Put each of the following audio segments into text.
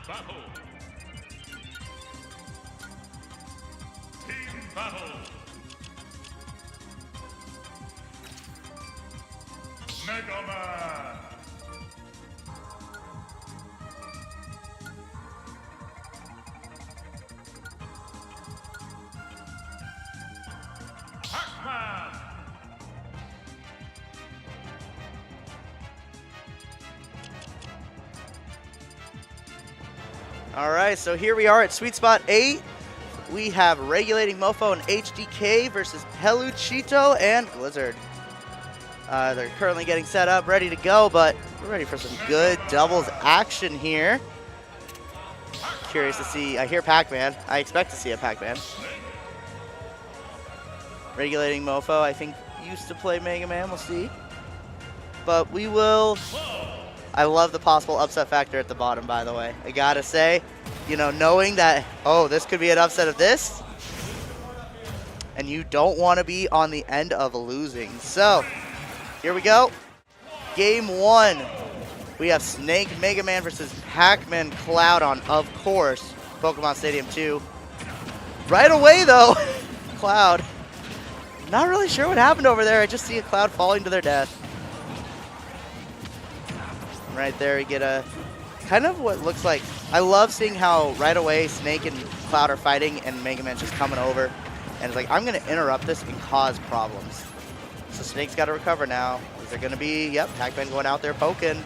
battle. Team battle. Mega Man. Pac-Man. All right, so here we are at Sweet Spot 8. We have Regulating Mofo and HDK versus Peluchito and Blizzard. They're currently getting set up, ready to go, but we're ready for some good doubles action here. Curious to see. I hear Pac-Man. I expect to see a Pac-Man. Regulating Mofo, I think, used to play Mega Man. We'll see. But we will. I love the possible upset factor at the bottom, by the way. I gotta say, you know, knowing that, oh, this could be an upset of this, and you don't want to be on the end of losing. So, here we go. Game 1. We have Snake Mega Man versus Pac-Man Cloud on, of course, Pokemon Stadium 2. Right away, though, Cloud. Not really sure what happened over there. I just see a Cloud falling to their death. Right there, we get a kind of what looks like. I love seeing how right away Snake and Cloud are fighting and Mega Man's just coming over. And it's like, I'm going to interrupt this and cause problems. So Snake's got to recover now. Is there going to be, yep, Pac-Man going out there poking.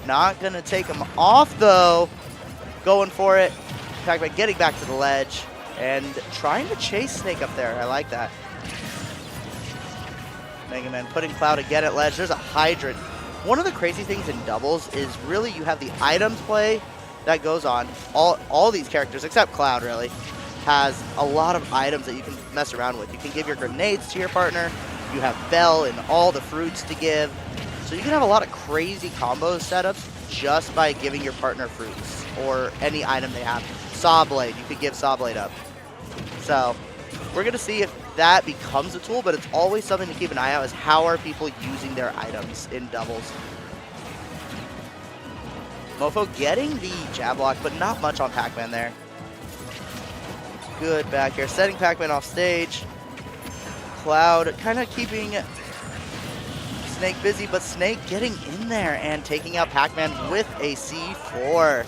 Not going to take him off, though. Going for it. Pac-Man getting back to the ledge and trying to chase Snake up there. I like that. Mega Man putting Cloud again at ledge. There's a hydrant. One of the crazy things in doubles is really you have the items play that goes on. All these characters, except Cloud really, has a lot of items that you can mess around with. You can give your grenades to your partner. You have Bell and all the fruits to give. So you can have a lot of crazy combo setups just by giving your partner fruits or any item they have. Saw Blade, you could give Saw Blade up. So we're going to see if that becomes a tool, but it's always something to keep an eye out is how are people using their items in doubles. Mofo getting the jab block, but not much on Pac-Man there. Good back here, setting Pac-Man off stage. Cloud kind of keeping Snake busy, but Snake getting in there and taking out Pac-Man with a C4.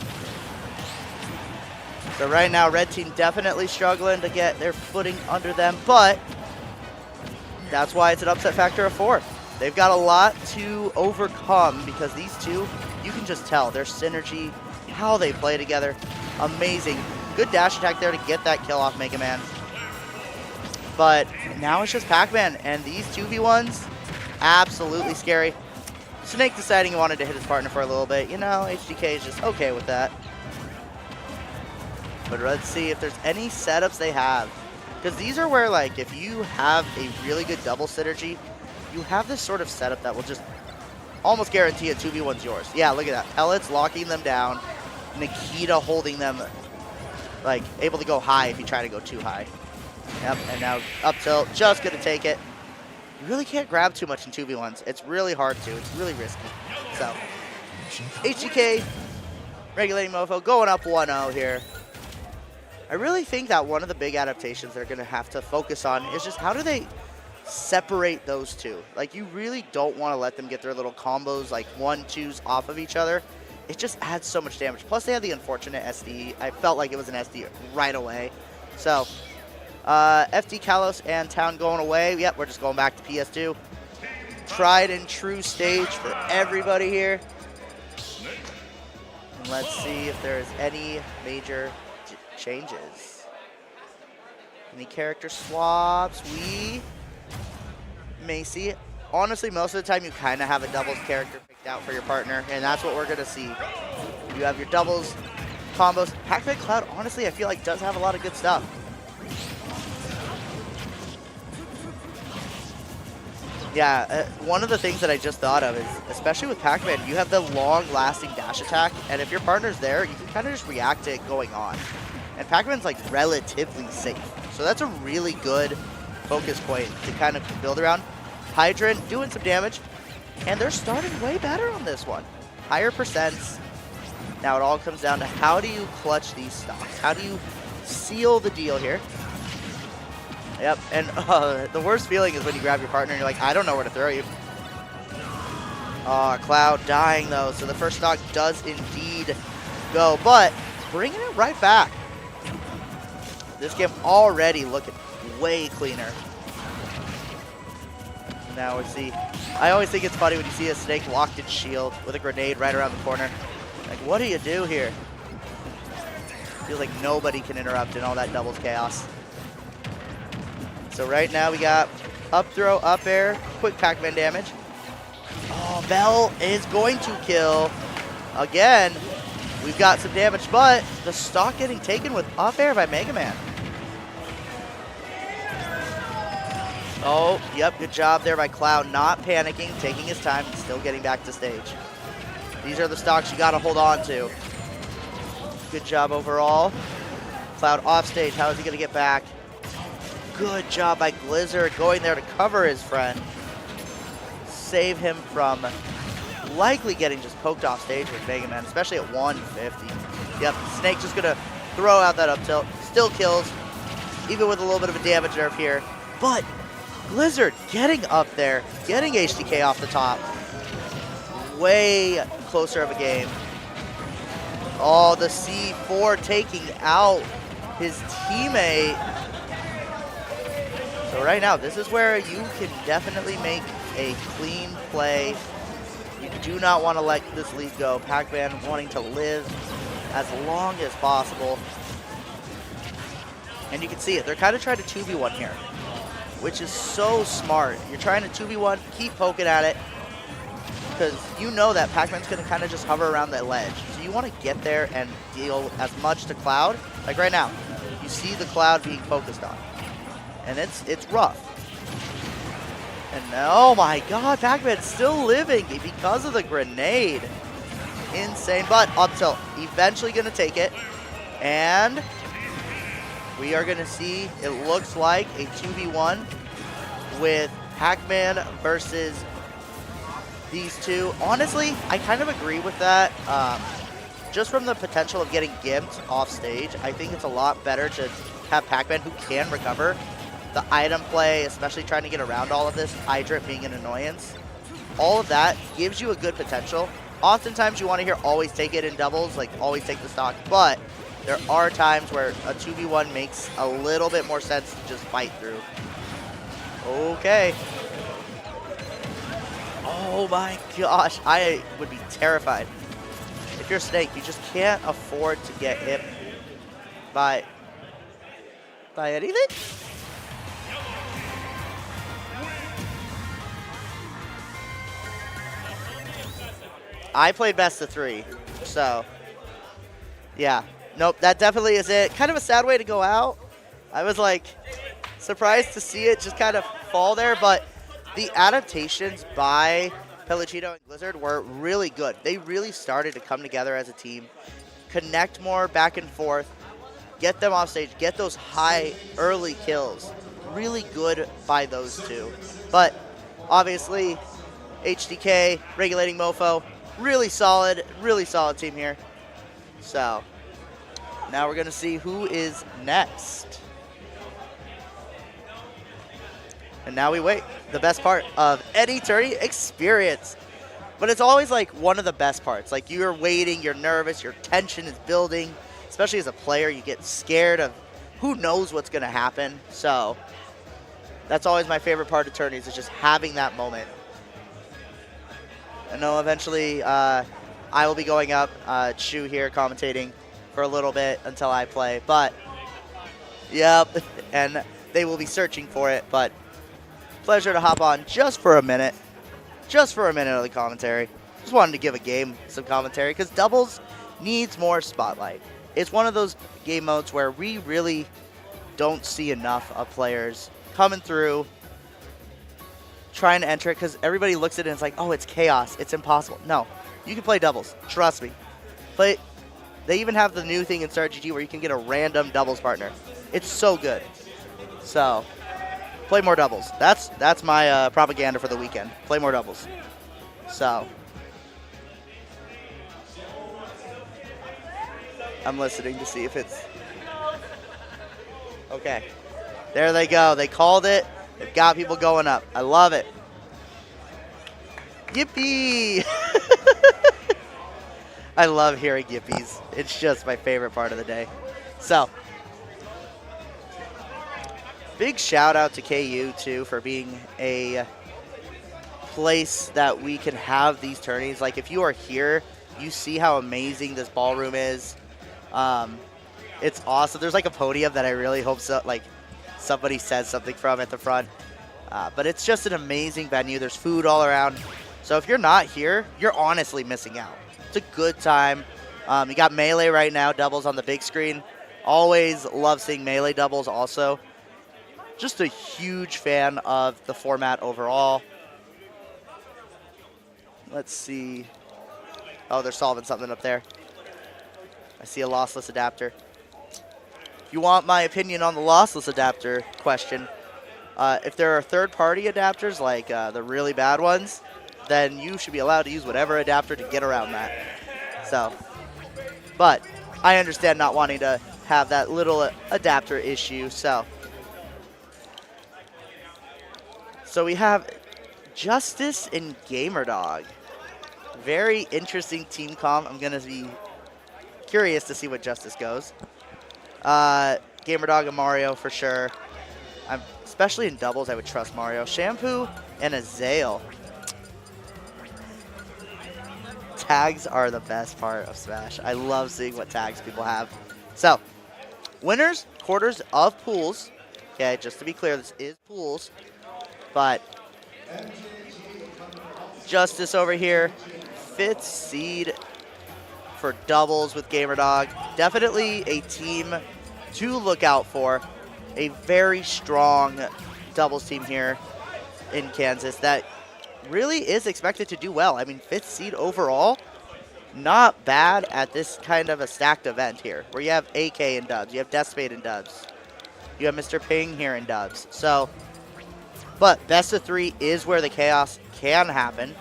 So right now, red team definitely struggling to get their footing under them, but that's why it's an upset factor of 4. They've got a lot to overcome because these two, you can just tell their synergy, how they play together, amazing. Good dash attack there to get that kill off Mega Man. But now it's just Pac-Man, and these 2v1s, absolutely scary. Snake deciding he wanted to hit his partner for a little bit. You know, HDK is just okay with that. But let's see if there's any setups they have. Because these are where, like, if you have a really good double synergy, you have this sort of setup that will just almost guarantee a 2v1's yours. Yeah, look at that. Pellets locking them down. Nikita holding them, like, able to go high if you try to go too high. Yep, and now up tilt, just going to take it. You really can't grab too much in 2v1s. It's really hard to. It's really risky. So, HGK, Regulating Mofo, going up 1-0 here. I really think that one of the big adaptations they're going to have to focus on is just how do they separate those two. Like, you really don't want to let them get their little combos, like 1-2s off of each other. It just adds so much damage. Plus, they had the unfortunate SD. I felt like it was an SD right away. So, FD, Kalos, and Town going away. Yep, we're just going back to PS2. Tried and true stage for everybody here. And let's see if there's any major changes. Any character swaps? We may see it. Honestly, most of the time you kind of have a doubles character picked out for your partner, and that's what we're going to see. You have your doubles, combos. Pac-Man Cloud, honestly, I feel like does have a lot of good stuff. Yeah, one of the things that I just thought of is, especially with Pac-Man, you have the long-lasting dash attack, and if your partner's there, you can kind of just react to it going on. And Pac-Man's like relatively safe. So that's a really good focus point to kind of build around. Hydrant doing some damage, and they're starting way better on this one. Higher percents. Now it all comes down to how do you clutch these stocks? How do you seal the deal here? Yep, and the worst feeling is when you grab your partner and you're like, I don't know where to throw you. Cloud dying though, so the first stock does indeed go, but bringing it right back. This game already looking way cleaner. Now we see, I always think it's funny when you see a Snake locked in shield with a grenade right around the corner. Like, what do you do here? Feels like nobody can interrupt in all that doubles chaos. So right now we got up throw, up air, quick Pac-Man damage. Oh, Bell is going to kill. Again, we've got some damage, but the stock getting taken with up air by Mega Man. Oh, yep, good job there by Cloud, not panicking, taking his time, and still getting back to stage. These are the stocks you gotta hold on to. Good job overall. Cloud off stage, how is he gonna get back? Good job by Blizzard going there to cover his friend. Save him from likely getting just poked off stage with Mega Man, especially at 150. Yep, Snake just gonna throw out that up tilt. Still kills, even with a little bit of a damage nerf here. But Blizzard getting up there, getting HDK off the top. Way closer of a game. Oh, the C4 taking out his teammate. So right now, this is where you can definitely make a clean play. You do not want to let this lead go. Pac-Man wanting to live as long as possible. And you can see it. They're kind of trying to 2v1 here, which is so smart. You're trying to 2v1, keep poking at it, because you know that Pac-Man's going to kind of just hover around that ledge. So you want to get there and deal as much to Cloud. Like right now, you see the Cloud being focused on. And it's rough. And oh my god, Pac-Man's still living because of the grenade. Insane, but up tilt. Eventually going to take it. And we are going to see, it looks like a 2v1 with Pac-Man versus these two. Honestly, I kind of agree with that. Just from the potential of getting gimped off stage, I think it's a lot better to have Pac-Man who can recover. The item play, especially trying to get around all of this, Hydra being an annoyance, all of that gives you a good potential. Oftentimes you want to hear always take it in doubles, like always take the stock, but there are times where a 2v1 makes a little bit more sense to just fight through. Okay. Oh my gosh, I would be terrified. If you're Snake, you just can't afford to get hit by anything? I played best of 3, so yeah. Nope, that definitely is it. Kind of a sad way to go out. I was like surprised to see it just kind of fall there, but the adaptations by Peluchito and Blizzard were really good. They really started to come together as a team, connect more back and forth, get them off stage, get those high early kills. Really good by those two. But obviously, HDK, Regulating Mofo, really solid team here. So now we're going to see who is next. And now we wait. The best part of any tourney experience. But it's always like one of the best parts. Like you're waiting, you're nervous, your tension is building. Especially as a player, you get scared of who knows what's going to happen. So that's always my favorite part of tourneys, is just having that moment. I know eventually I will be going up, Chu here commentating for a little bit until I play. But, yep, and they will be searching for it. But pleasure to hop on just for a minute. Just for a minute of the commentary. Just wanted to give a game some commentary because doubles needs more spotlight. It's one of those game modes where we really don't see enough of players coming through, trying to enter it, because everybody looks at it and it's like, oh, it's chaos, it's impossible. No, you can play doubles, trust me. They even have the new thing in StarGG where you can get a random doubles partner. It's so good. So, play more doubles. That's my propaganda for the weekend. Play more doubles. So, I'm listening to see if it's... Okay. There they go. They called it. They've got people going up. I love it. Yippee! I love hearing yippies. It's just my favorite part of the day. So, big shout out to KU too for being a place that we can have these tourneys. Like if you are here, you see how amazing this ballroom is. It's awesome. There's like a podium that I really hope somebody says something from at the front. But it's just an amazing venue. There's food all around. So if you're not here, you're honestly missing out. It's a good time. You got Melee right now, doubles on the big screen. Always love seeing Melee doubles also. Just a huge fan of the format overall. Let's see. Oh, they're solving something up there. I see a lossless adapter. If you want my opinion on the lossless adapter question, if there are third-party adapters, like the really bad ones, then you should be allowed to use whatever adapter to get around that. So, but I understand not wanting to have that little adapter issue. So we have Justice and GamerDog. Very interesting team comp. I'm going to be curious to see what Justice goes. GamerDog and Mario for sure. Especially in doubles, I would trust Mario. Shampoo and Azael. Tags are the best part of Smash. I love seeing what tags people have. So, winners, quarters of pools. Okay, just to be clear, this is pools. But Justice over here, 5th seed for doubles with GamerDog. Definitely a team to look out for. A very strong doubles team here in Kansas that really is expected to do well. I mean, 5th seed overall, not bad at this kind of a stacked event here, where you have AK in dubs, you have Deathspade in dubs, you have Mr. Ping here in dubs. So, but best of 3 is where the chaos can happen.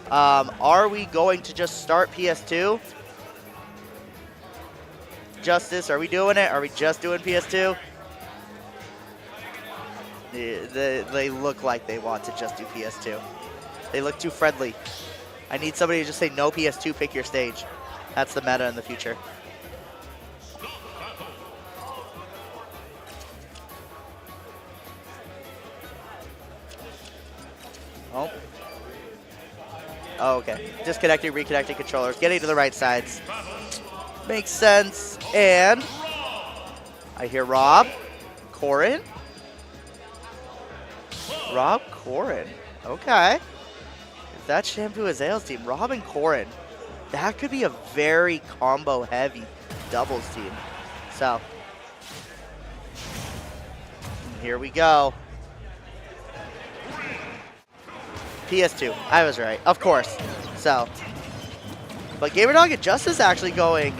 Are we going to just start PS2? Justice, are we doing it? Are we just doing PS2? They look like they want to just do PS2. They look too friendly. I need somebody to just say no PS2, pick your stage. That's the meta in the future. Oh. Oh, okay. Disconnecting, reconnecting controllers. Getting to the right sides. Makes sense. And I hear Rob. Corin. Rob Corin. Okay. If that's Shampoo Azael's team, Rob and Corin, that could be a very combo-heavy doubles team. So, here we go. PS2. I was right. Of course. So, but GamerDog and Justice actually going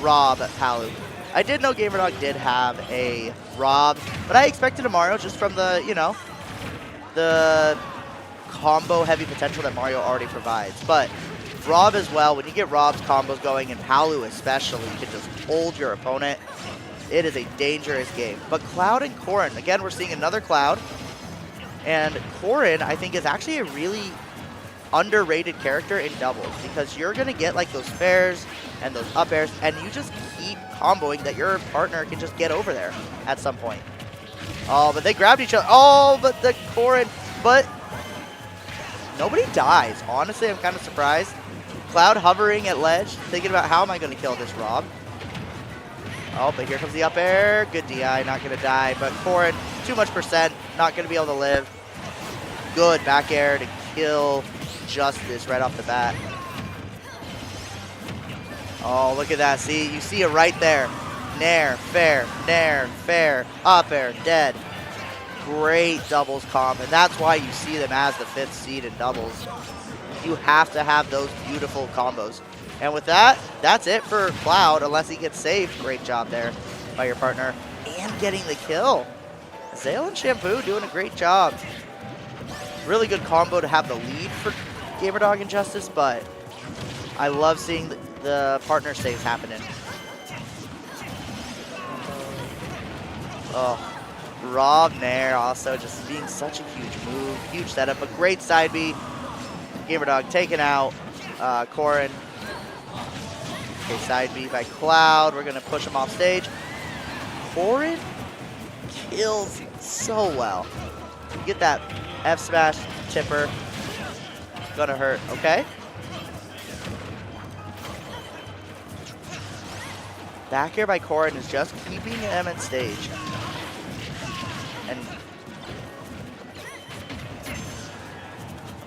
Rob Palu. I did know GamerDog did have a Rob, but I expected a Mario just from the, you know, the combo heavy potential that Mario already provides. But Rob as well, when you get Rob's combos going, and Palu especially, you can just hold your opponent. It is a dangerous game. But Cloud and Corin, again, we're seeing another Cloud. And Corin, I think, is actually a really underrated character in doubles, because you're going to get like those fairs and those up airs, and you just keep comboing that your partner can just get over there at some point. Oh, but they grabbed each other. Oh, but the Corin, but nobody dies. Honestly, I'm kind of surprised. Cloud hovering at ledge, thinking about how am I going to kill this Rob. Oh, but here comes the up air. Good DI, not going to die. But Corin, too much percent, not going to be able to live. Good back air to kill Justice right off the bat. Oh, look at that. See, you see it right there. Nair, fair, up air, dead. Great doubles comp, and that's why you see them as the 5th seed in doubles. You have to have those beautiful combos. And with that, that's it for Cloud, unless he gets saved. Great job there by your partner. And getting the kill. Azael and Shampoo doing a great job. Really good combo to have the lead for GamerDog and Justice, but I love seeing the partner saves happening. Oh, Rob Nair also just being such a huge move, huge setup, a great side B. Gamerdog taken out. Corrin. Okay, side B by Cloud. We're gonna push him off stage. Corrin kills so well. You get that F smash tipper. Gonna hurt, okay? Back here by Corrin is just keeping him at stage. And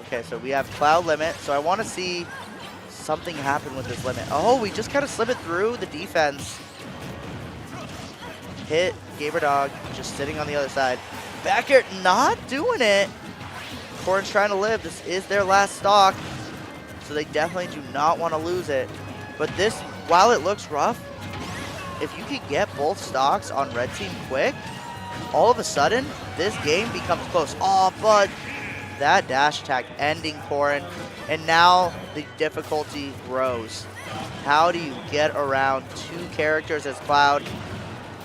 okay, so we have Cloud limit. So I want to see something happen with this limit. Oh, we just kind of slip it through the defense. Hit Gamerdog, just sitting on the other side. Back here, not doing it. Corrin's trying to live. This is their last stock, so they definitely do not want to lose it. But this, while it looks rough, if you could get both stocks on red team quick, all of a sudden, this game becomes close. Oh, but that dash attack ending Corrin, and now the difficulty grows. How do you get around two characters as Cloud?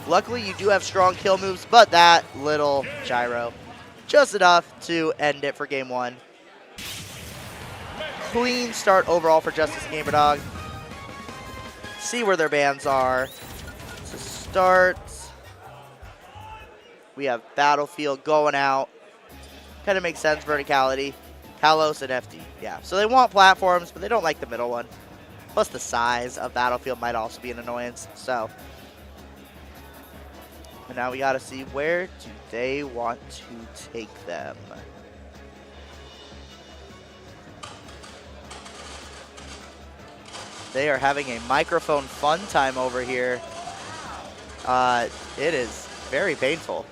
Luckily, you do have strong kill moves, but that little gyro, just enough to end it for game one. Clean start overall for Justice Gamerdog. See where their bans are. To start, we have Battlefield going out. Kind of makes sense, verticality. Kalos and FD, yeah. So they want platforms, but they don't like the middle one. Plus the size of Battlefield might also be an annoyance, so. And now we gotta see, where do they want to take them? They are having a microphone fun time over here. It is very painful.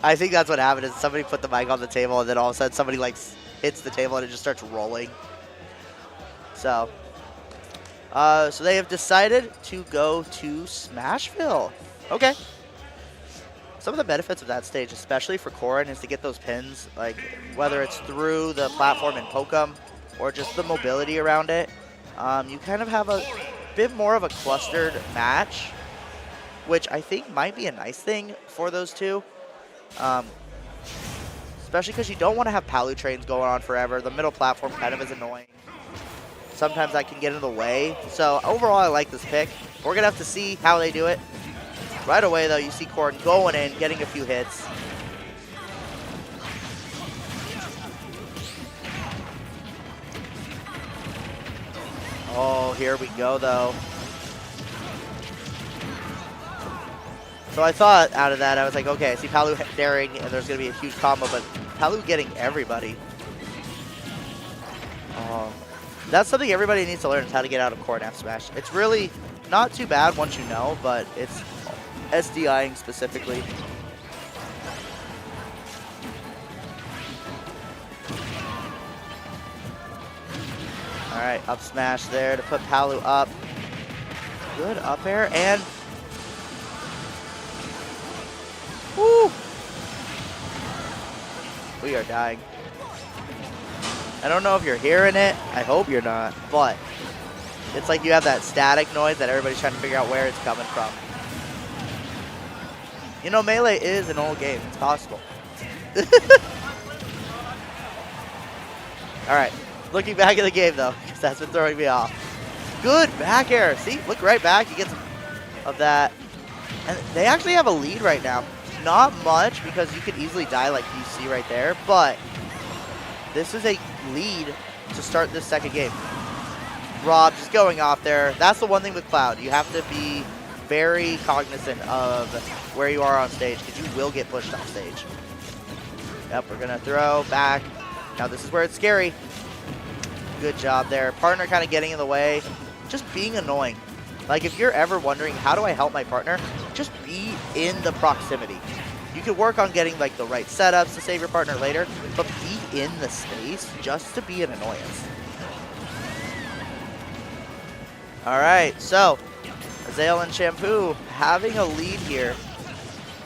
I think that's what happened, is somebody put the mic on the table and then all of a sudden somebody like hits the table and it just starts rolling. So they have decided to go to Smashville. Okay. Some of the benefits of that stage, especially for Corrin, is to get those pins, like whether it's through the platform and poke 'em or just the mobility around it. You kind of have a bit more of a clustered match, which I think might be a nice thing for those two. Especially because you don't want to have Palu trains going on forever. The middle platform kind of is annoying. Sometimes that can get in the way. So overall, I like this pick. We're going to have to see how they do it. Right away, though, you see Corrin going in, getting a few hits. Oh, here we go, though. So I thought out of that, I was like, okay, I see Palu daring, and there's going to be a huge combo, but Palu getting everybody. Oh, that's something everybody needs to learn, is how to get out of Corrin F smash. It's really not too bad once you know, but it's SDIing specifically. All right, up smash there to put Palu up. Good up air, and woo! We are dying. I don't know if you're hearing it. I hope you're not, but it's like you have that static noise that everybody's trying to figure out where it's coming from. You know, Melee is an old game. It's possible. All right, looking back at the game, though, because that's been throwing me off. Good back air. See, look right back. He gets of that. And they actually have a lead right now. Not much, because you could easily die like you see right there, but this is a lead to start this second game. Rob just going off there. That's the one thing with Cloud. You have to be very cognizant of where you are on stage, because you will get pushed off stage. Yep, we're going to throw back. Now this is where it's scary. Good job there. Partner kind of getting in the way. Just being annoying. Like, if you're ever wondering, how do I help my partner? Just be in the proximity. You can work on getting, like, the right setups to save your partner later, but be in the space just to be an annoyance. All right, so Azale and Shampoo having a lead here.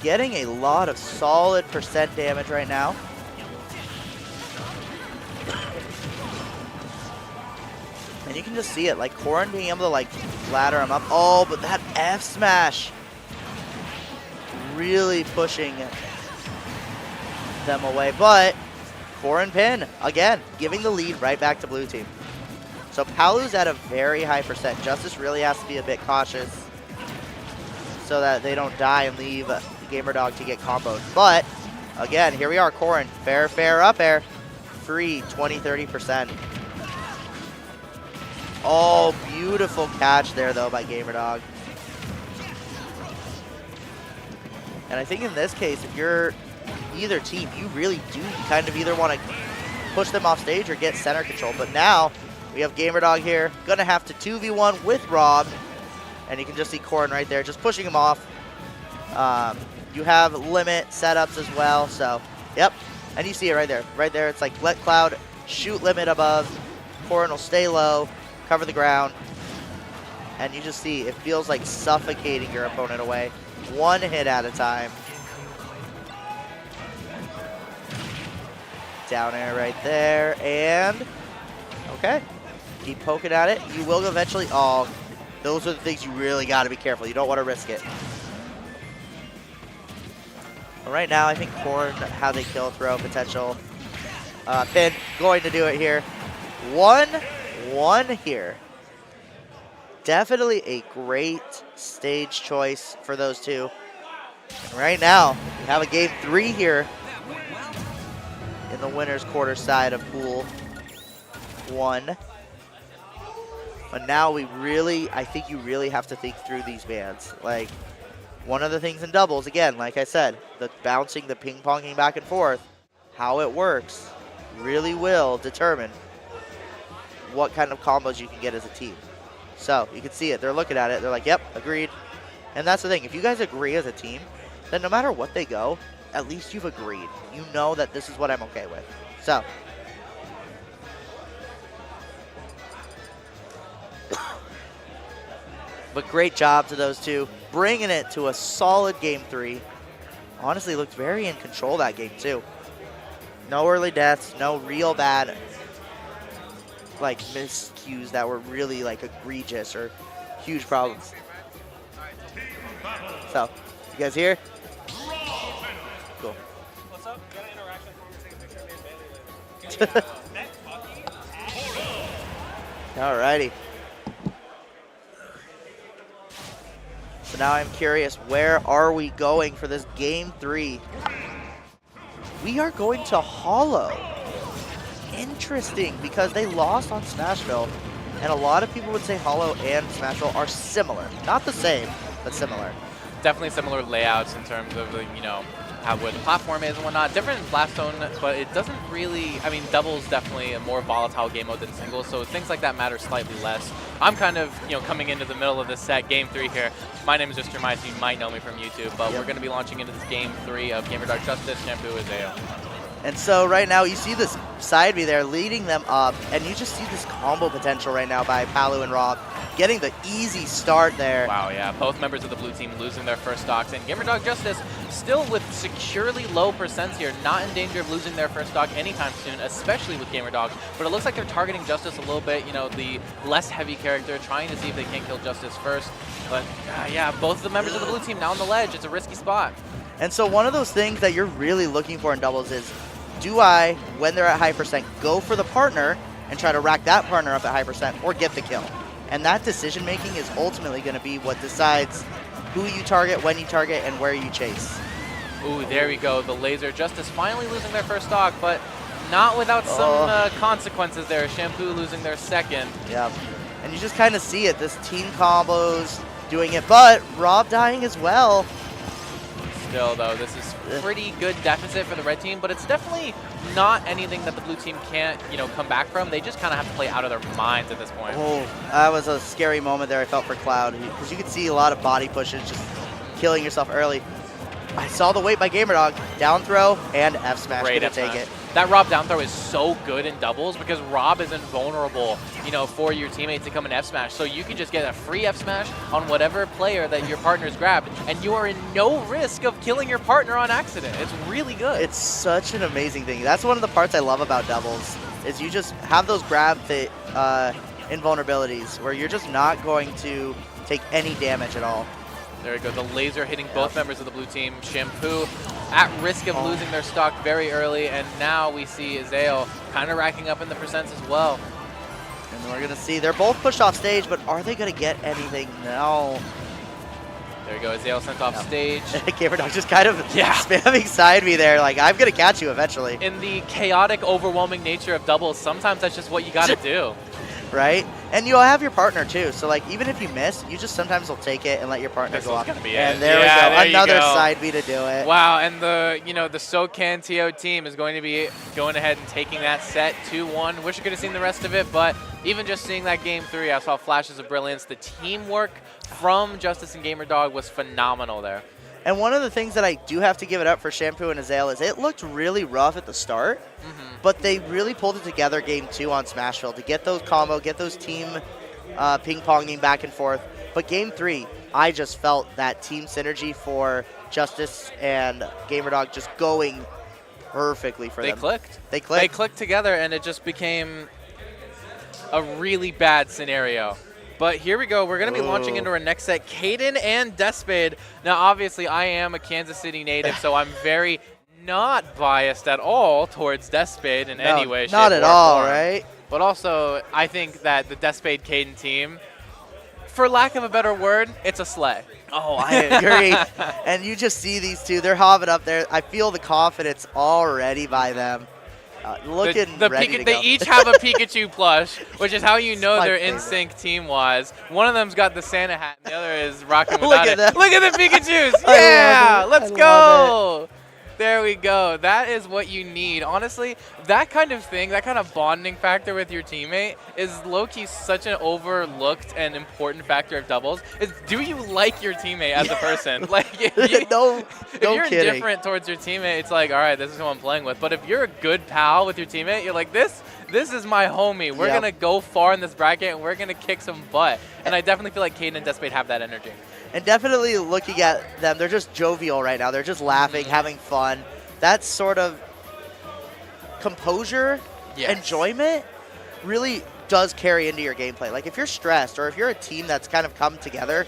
Getting a lot of solid percent damage right now. And you can just see it, like Corrin being able to like ladder him up. Oh, but that F smash really pushing them away. But Corrin pin, again, giving the lead right back to blue team. So Palu's at a very high percent. Justice really has to be a bit cautious so that they don't die and leave the Gamerdog to get comboed. But again, here we are, Corrin. Fair, up air. Free, 20-30%. Oh, beautiful catch there, though, by Gamerdog. And I think in this case, if you're either team, you really do kind of either want to push them off stage or get center control. But now, we have Gamerdog here. Going to have to 2v1 with Rob. And you can just see Corrin right there, just pushing him off. You have limit setups as well, so, yep. And you see it right there. Right there, it's like let Cloud shoot limit above. Corrin will stay low, cover the ground. And you just see, it feels like suffocating your opponent away. One hit at a time. Down air right there, and, okay. Keep poking at it. You will eventually, oh, those are the things you really got to be careful. You don't want to risk it. But right now, I think Corrin has a kill throw potential. Pin going to do it here. 1-1 here. Definitely a great stage choice for those two. And right now, we have a game 3 here in the winner's quarter side of pool 1. But now we really, I think you really have to think through these bans. Like, one of the things in doubles, again, like I said, the bouncing, the ping-ponging back and forth, how it works really will determine what kind of combos you can get as a team. So, you can see it. They're looking at it. They're like, yep, agreed. And that's the thing. If you guys agree as a team, then no matter what they go, at least you've agreed. You know that this is what I'm okay with. So, but great job to those two, bringing it to a solid game 3. Honestly, looked very in control that game too. No early deaths, no real bad like miscues that were really like egregious or huge problems. So, you guys here? Cool. What's up? Got an interaction for me to take a picture of me. Alrighty. So now I'm curious, where are we going for this game 3? We are going to Hollow. Interesting, because they lost on Smashville, and a lot of people would say Hollow and Smashville are similar. Not the same, but similar. Definitely similar layouts in terms of, you know, how where the platform is and whatnot. Different in Blastone, but it doesn't really, I mean, doubles definitely a more volatile game mode than singles, so things like that matter slightly less. I'm kind of, you know, coming into the middle of this set, game 3 here. My name is Mr. Mice, you might know me from YouTube, but we're going to be launching into this game 3 of Gamerdog Justice, Shampoo, Izeo. And so right now you see this side B there leading them up, and you just see this combo potential right now by Palu and Rob. Getting the easy start there. Wow, yeah. Both members of the blue team losing their first stocks. And Gamerdog Justice still with securely low percents here, not in danger of losing their first stock anytime soon, especially with Gamerdog. But it looks like they're targeting Justice a little bit, you know, the less heavy character, trying to see if they can kill Justice first. But yeah, both of the members of the blue team now on the ledge. It's a risky spot. And so one of those things that you're really looking for in doubles is, do I, when they're at high percent, go for the partner and try to rack that partner up at high percent, or get the kill? And that decision making is ultimately going to be what decides who you target, when you target, and where you chase. Ooh, there we go. The Laser Justice finally losing their first stock, but not without some consequences there. Shampoo losing their second. Yep. And you just kind of see it, this team combos doing it, but Rob dying as well. Still, though, this is pretty good deficit for the red team, but it's definitely not anything that the blue team can't, you know, come back from. They just kind of have to play out of their minds at this point. Oh, that was a scary moment there, I felt, for Cloud, because you could see a lot of body pushes, just killing yourself early. I saw the weight by Gamerdog, down throw, and F smash. Great gonna F smash. take it. That Rob down throw is so good in doubles because Rob is invulnerable, you know, for your teammate to come and F smash. So you can just get a free F smash on whatever player that your partner's grabbed, and you are in no risk of killing your partner on accident. It's really good. It's such an amazing thing. That's one of the parts I love about doubles, is you just have those grabs that invulnerabilities where you're just not going to take any damage at all. There we go. The laser hitting both members of the blue team. Shampoo at risk of losing their stock very early, and now we see Azael kind of racking up in the percents as well. And we're going to see, they're both pushed off stage, but are they going to get anything? No. There we go. Azael sent off stage. Gamer Dog just kind of spamming side me there, like, I'm going to catch you eventually. In the chaotic, overwhelming nature of doubles, sometimes that's just what you got to do. Right? And you'll have your partner too. So like even if you miss, you just sometimes will take it and let your partner go off. And there we go. Another side B to do it. Wow, and the the SoCan TO team is going to be going ahead and taking that set 2-1. Wish I could have seen the rest of it, but even just seeing that game 3, I saw flashes of brilliance. The teamwork from Justice and Gamer Dog was phenomenal there. And one of the things that I do have to give it up for Shampoo and Azael is it looked really rough at the start, but they really pulled it together game 2 on Smashville to get those combo, get those team ping-ponging back and forth. But game 3, I just felt that team synergy for Justice and GamerDog just going perfectly for them. They clicked. They clicked. They clicked together, and it just became a really bad scenario. But here we go. We're going to be launching into our next set. Caden and Despade. Now, obviously, I am a Kansas City native, so I'm very not biased at all towards Despade in any way, shape, not at or all, form. right? But also, I think that the Despade Caden team, for lack of a better word, it's a sleigh. Oh, I agree. And you just see these two. They're hobbing up there. I feel the confidence already by them. Looking ready to they go. each have a Pikachu plush, which is how you know they're favorite. in sync team-wise. One of them's got the Santa hat, and the other is rocking Look without at it. that. Look at the Pikachus! I Yeah! love it. Let's I go! love There we go. That is what you need. Honestly, that kind of thing, that kind of bonding factor with your teammate is low-key such an overlooked and important factor of doubles. Is do you like your teammate as a person? Like, if you're indifferent towards your teammate, it's like, all right, this is who I'm playing with. But if you're a good pal with your teammate, you're like, this is my homie. We're going to go far in this bracket, and we're going to kick some butt. And I definitely feel like Caden and Despade have that energy. And definitely looking at them, they're just jovial right now. They're just laughing, having fun. That sort of composure, enjoyment, really does carry into your gameplay. Like if you're stressed or if you're a team that's kind of come together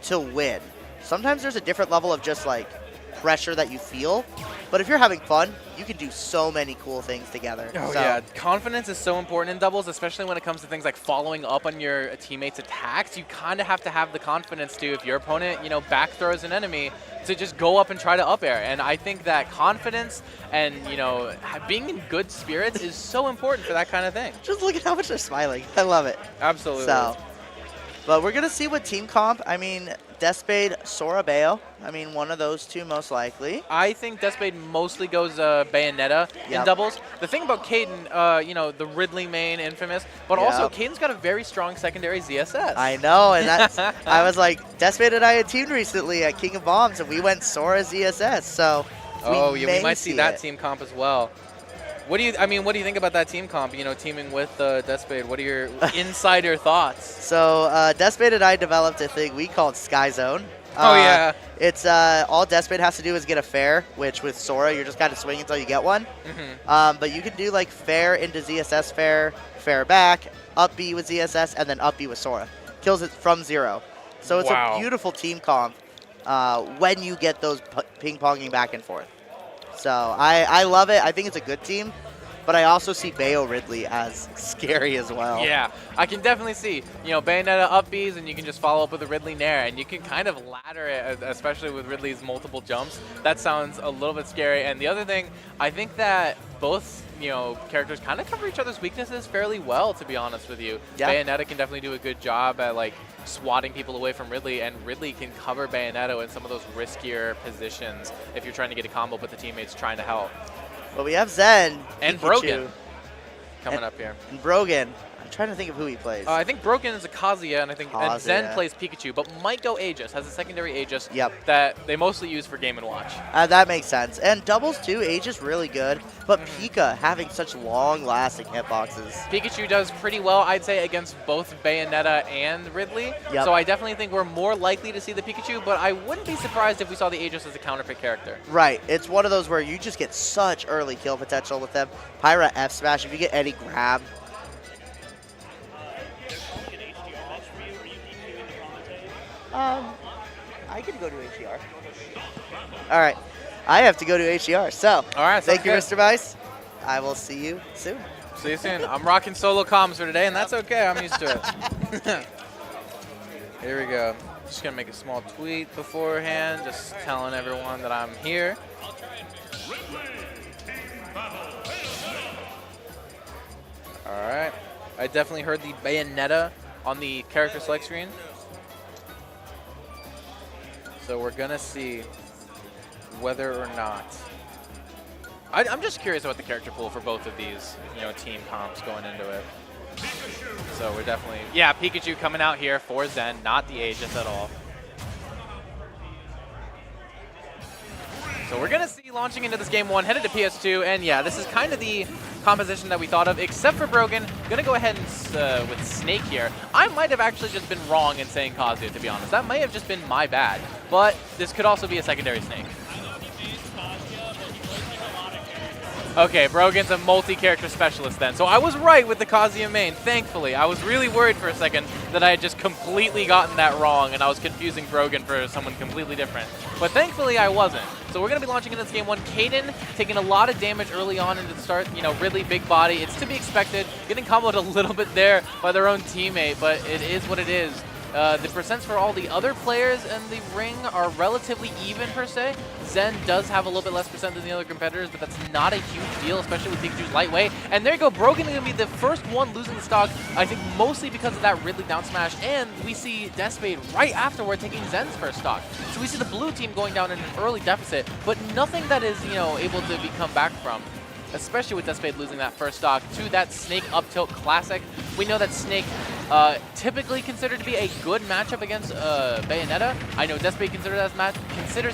to win, sometimes there's a different level of just like pressure that you feel. But if you're having fun, you can do so many cool things together. Oh, yeah. Confidence is so important in doubles, especially when it comes to things like following up on your teammates' attacks. You kind of have to have the confidence to, if your opponent, back throws an enemy, to just go up and try to up air. And I think that confidence and, being in good spirits is so important for that kind of thing. Just look at how much they're smiling. I love it. Absolutely. So, but we're going to see what team comp, Despade, Sora, Bayo. One of those two most likely. I think Despade mostly goes Bayonetta in doubles. The thing about Caden, the Ridley main, infamous, but also Caden's got a very strong secondary ZSS. I know, and that's, I was like, Despade and I had teamed recently at King of Bombs, and we went Sora ZSS, so we might see that team comp as well. What do you think about that team comp? Teaming with Despade. What are your insider thoughts? So Despade and I developed a thing we called Sky Zone. It's all Despade has to do is get a fair, which with Sora you're just kind of swinging until you get one. But you can do like fair into ZSS fair, fair back, up B with ZSS, and then up B with Sora. Kills it from 0. So it's a beautiful team comp when you get those ping-ponging back and forth. So I love it. I think it's a good team, but I also see Bayo Ridley as scary as well. Yeah, I can definitely see, Bayonetta up Bs, and you can just follow up with a Ridley Nair, and you can kind of ladder it, especially with Ridley's multiple jumps. That sounds a little bit scary. And the other thing, I think that both characters kind of cover each other's weaknesses fairly well, to be honest with you. Yeah. Bayonetta can definitely do a good job at like swatting people away from Ridley, and Ridley can cover Bayonetta in some of those riskier positions if you're trying to get a combo but the teammate's trying to help. But we have Zen and Pikachu, Brogan coming up here. And Brogan. I'm trying to think of who he plays. I think Brogan is a Kazuya, and I think and Zen plays Pikachu, but might go Aegis, has a secondary Aegis that they mostly use for Game & Watch. That makes sense. And doubles too, Aegis really good, but Pika having such long-lasting hitboxes. Pikachu does pretty well, I'd say, against both Bayonetta and Ridley. So I definitely think we're more likely to see the Pikachu, but I wouldn't be surprised if we saw the Aegis as a counterpick character. Right. It's one of those where you just get such early kill potential with them. Pyra F smash, if you get any grab. I could go to HDR. All right. I have to go to HDR. So, All right, thank you, sounds Mr. Vice. I will see you soon. See you soon. I'm rocking solo comms for today, and that's okay. I'm used to it. Here we go. Just going to make a small tweet beforehand, just telling everyone that I'm here. All right. I definitely heard the Bayonetta on the character select screen. So we're going to see whether or not. I'm just curious about the character pool for both of these, team comps going into it. So we're definitely, yeah, Pikachu coming out here for Zen, not the Aegis at all. So we're going to see launching into this game 1, headed to PS2, and yeah, this is kind of the composition that we thought of, except for Brogan. Going to go ahead and with Snake here. I might have actually just been wrong in saying Kazuya, to be honest. That may have just been my bad, but this could also be a secondary Snake. Okay, Brogan's a multi-character specialist then. So I was right with the Kazuya main, thankfully. I was really worried for a second that I had just completely gotten that wrong and I was confusing Brogan for someone completely different. But thankfully I wasn't. So we're going to be launching into this game 1. Kaden taking a lot of damage early on into the start, really big body. It's to be expected. Getting comboed a little bit there by their own teammate, but it is what it is. The percents for all the other players in the ring are relatively even per se. Zen does have a little bit less percent than the other competitors, but that's not a huge deal, especially with Pikachu's lightweight. And there you go, Brogan is going to be the first one losing the stock, I think mostly because of that Ridley down smash, and we see Deathspade right afterward taking Zen's first stock. So we see the blue team going down in an early deficit, but nothing that is, able to be come back from. Especially with Deathspade losing that first stock to that Snake up tilt classic. We know that Snake typically considered to be a good matchup against Bayonetta. I know Deathspade considers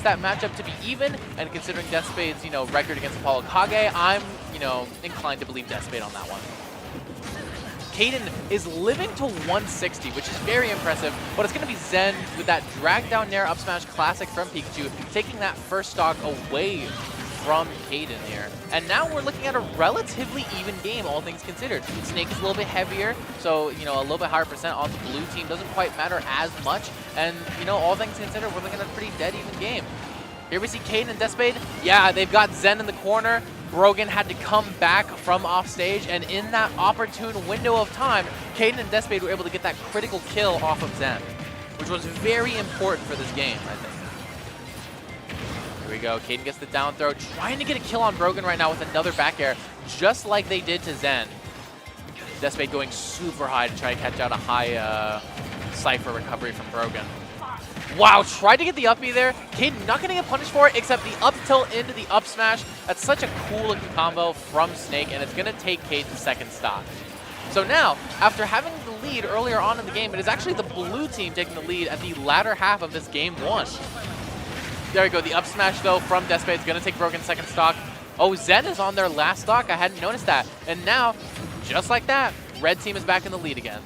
that matchup to be even, and considering Deathspade's record against Apollo Kage, I'm inclined to believe Deathspade on that one. Kaden is living to 160, which is very impressive, but it's going to be Zen with that drag down nair up smash classic from Pikachu, taking that first stock away from Kaden here. And now we're looking at a relatively even game, all things considered. Snake is a little bit heavier, so, a little bit higher percent on the blue team doesn't quite matter as much. And, all things considered, we're looking at a pretty dead even game. Here we see Kaden and Deathspade. Yeah, they've got Zen in the corner. Brogan had to come back from off stage, and in that opportune window of time, Kaden and Deathspade were able to get that critical kill off of Zen, which was very important for this game, I think. Here we go, Kaden gets the down throw, trying to get a kill on Brogan right now with another back air, just like they did to Zen. Deathspade going super high to try to catch out a high Cypher recovery from Brogan. Wow, tried to get the up B there. Kaden not going to get punished for it, except the up tilt into the up smash. That's such a cool looking combo from Snake, and it's going to take Kaden's second stock. So now, after having the lead earlier on in the game, it is actually the blue team taking the lead at the latter half of this game 1. There we go, the up smash though from Deathspade is going to take Brogan's second stock. Oh, Zen is on their last stock, I hadn't noticed that. And now, just like that, red team is back in the lead again.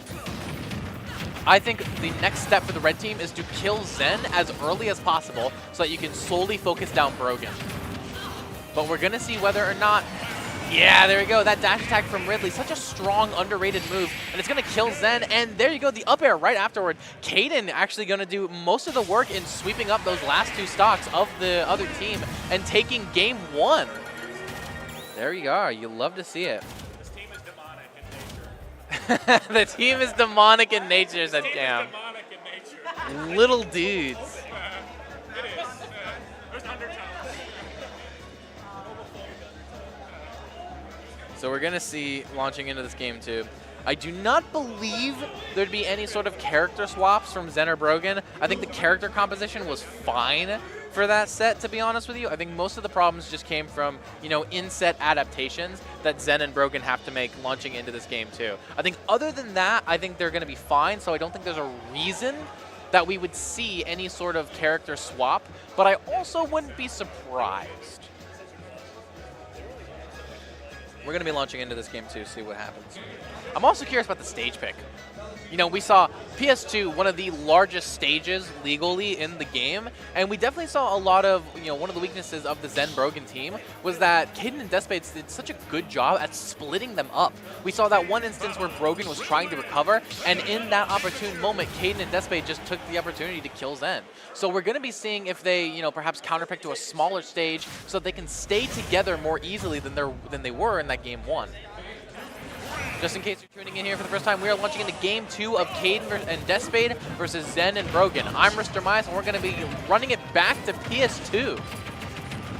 I think the next step for the red team is to kill Zen as early as possible so that you can solely focus down Brogan. But we're going to see whether or not... Yeah, there we go. That dash attack from Ridley, such a strong, underrated move. And it's going to kill Zen. And there you go, the up air right afterward. Kaden actually going to do most of the work in sweeping up those last 2 stocks of the other team and taking game 1. There you are. You love to see it. This team is demonic in nature. The team is demonic in nature, said Cam. Demonic in nature. Little dudes. It is. There's undertones. So we're going to see, launching into this game too, I do not believe there'd be any sort of character swaps from Zen or Brogan. I think the character composition was fine for that set, to be honest with you. I think most of the problems just came from, in-set adaptations that Zen and Brogan have to make launching into this game too. I think other than that, I think they're going to be fine, so I don't think there's a reason that we would see any sort of character swap, but I also wouldn't be surprised. We're going to be launching into this game too, see what happens. I'm also curious about the stage pick. You know, we saw PS2, one of the largest stages legally in the game, and we definitely saw a lot of, you know, one of the weaknesses of the Zen Brogan team was that Caden and Despades did such a good job at splitting them up. We saw that one instance where Brogan was trying to recover, and in that opportune moment, Caden and Despade just took the opportunity to kill Zen. So we're going to be seeing if they, you know, perhaps counterpick to a smaller stage so they can stay together more easily than they were in that game 1. Just in case you're tuning in here for the first time, we are launching into Game 2 of Caden and Despade versus Zen and Brogan. I'm Mr. Mice, and we're going to be running it back to PS2.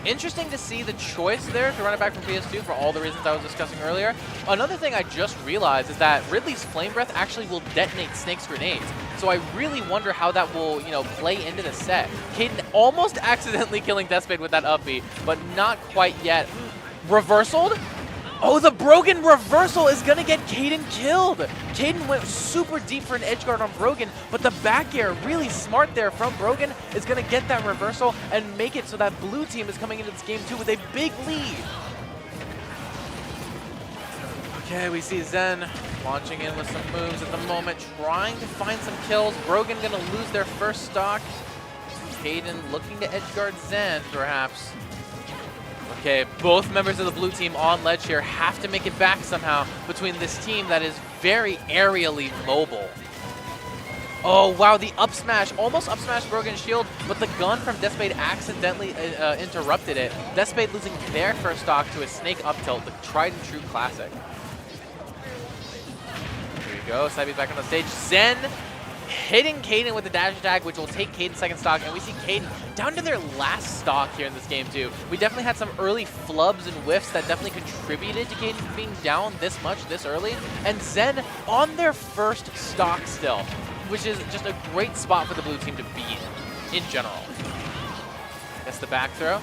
Interesting to see the choice there to run it back from PS2 for all the reasons I was discussing earlier. Another thing I just realized is that Ridley's Flame Breath actually will detonate Snake's grenades. So I really wonder how that will, you know, play into the set. Caden almost accidentally killing Despade with that up B, but not quite yet. Reversaled? Oh, the Brogan reversal is going to get Caden killed. Caden went super deep for an edge guard on Brogan, but the back air, really smart there from Brogan, is going to get that reversal and make it so that blue team is coming into this game 2 with a big lead. Okay, we see Zen launching in with some moves at the moment, trying to find some kills. Brogan going to lose their first stock. Caden looking to edge guard Zen, perhaps. Okay, both members of the blue team on ledge here have to make it back somehow between this team that is very aerially mobile. Oh, wow, the up smash. Almost up smash Brogan's shield, but the gun from Despade accidentally interrupted it. Despade losing their first stock to a Snake up tilt, the tried and true classic. Here we go, Cybe's back on the stage. Zen hitting Caden with the dash attack, which will take Caden's second stock, and we see Caden down to their last stock here in this game too. We definitely had some early flubs and whiffs that definitely contributed to Caden being down this much this early, and Zen on their first stock still, which is just a great spot for the blue team to be in general. That's the back throw.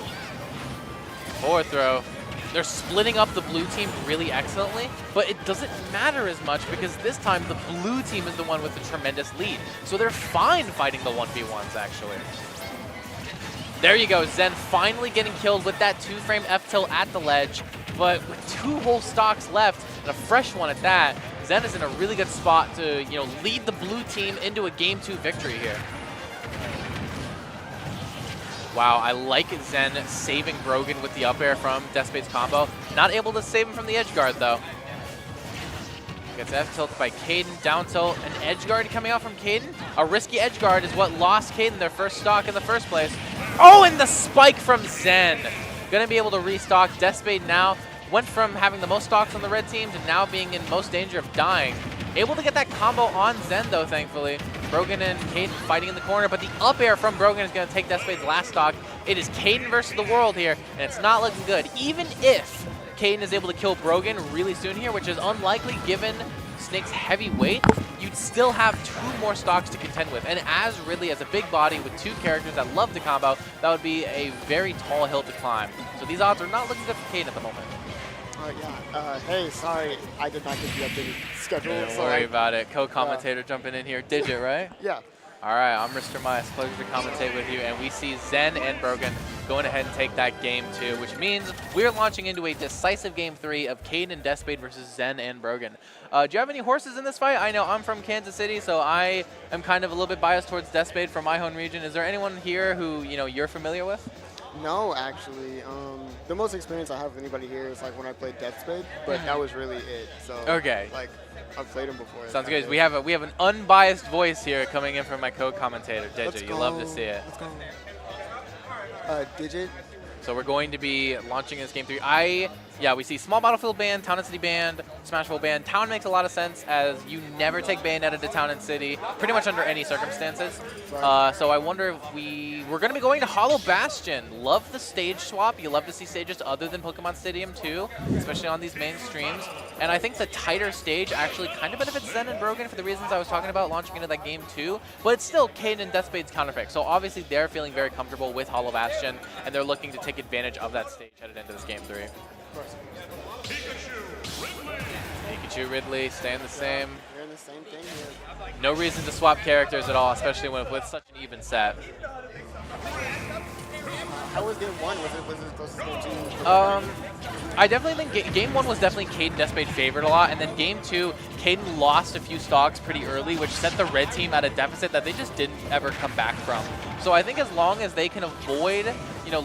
Forward throw. They're splitting up the blue team really excellently, but it doesn't matter as much because this time the blue team is the one with the tremendous lead. So they're fine fighting the 1v1s, actually. There you go, Zen finally getting killed with that 2-frame F-tilt at the ledge, but with 2 whole stocks left, and a fresh one at that, Zen is in a really good spot to, you know, lead the blue team into a Game 2 victory here. Wow, I like Zen saving Brogan with the up air from Despade's combo. Not able to save him from the edge guard, though. Gets F-tilted by Caden, down tilt, an edge guard coming out from Caden. A risky edge guard is what lost Caden their first stock in the first place. Oh, and the spike from Zen. Gonna be able to restock. Despade now went from having the most stocks on the red team to now being in most danger of dying. Able to get that combo on Zen, though, thankfully. Brogan and Caden fighting in the corner, but the up air from Brogan is going to take Despade's last stock. It is Caden versus the world here, and it's not looking good. Even if Caden is able to kill Brogan really soon here, which is unlikely given Snake's heavy weight, you'd still have 2 more stocks to contend with. And as Ridley has a big body with 2 characters that love to combo, that would be a very tall hill to climb. So these odds are not looking good for Caden at the moment. Hey, sorry, I did not get the updated schedule. Don't worry about it. Co-commentator jumping in here. Digit, right? Yeah. All right, I'm Mr. Mice. Pleasure to commentate with you. And we see Zen and Brogan going ahead and take that game 2, which means we're launching into a decisive game 3 of Caden and Despade versus Zen and Brogan. Do you have any horses in this fight? I know I'm from Kansas City, so I am kind of a little bit biased towards Despade from my home region. Is there anyone here who, you know, you're familiar with? No, actually. The most experience I have with anybody here is like when I played Deathspade, but that was really it. So okay. Like I've played him before. Sounds good. We have an unbiased voice here coming in from my co-commentator, Digit. You love to see it. Let's go. Digit. So we're going to be launching this game 3. Yeah, we see small battlefield ban, town and city banned, smashable ban. Town makes a lot of sense as you never take Bayonetta to town and city, pretty much under any circumstances. So I wonder if we're going to be going to Hollow Bastion. Love the stage swap. You love to see stages other than Pokemon Stadium too, especially on these main streams. And I think the tighter stage actually kind of benefits Zen and Brogan for the reasons I was talking about launching into that game 2. But it's still Caden and Despade's counterpick. So obviously they're feeling very comfortable with Hollow Bastion, and they're looking to take advantage of that stage headed into this game 3. Pikachu, Ridley, staying the same. You're in the same thing here. No reason to swap characters at all, especially with such an even set. How was game 1? Was it close to game 2? I definitely think game 1 was definitely Caden Despade favored a lot, and then game 2, Caden lost a few stocks pretty early, which set the red team at a deficit that they just didn't ever come back from. So I think as long as they can avoid,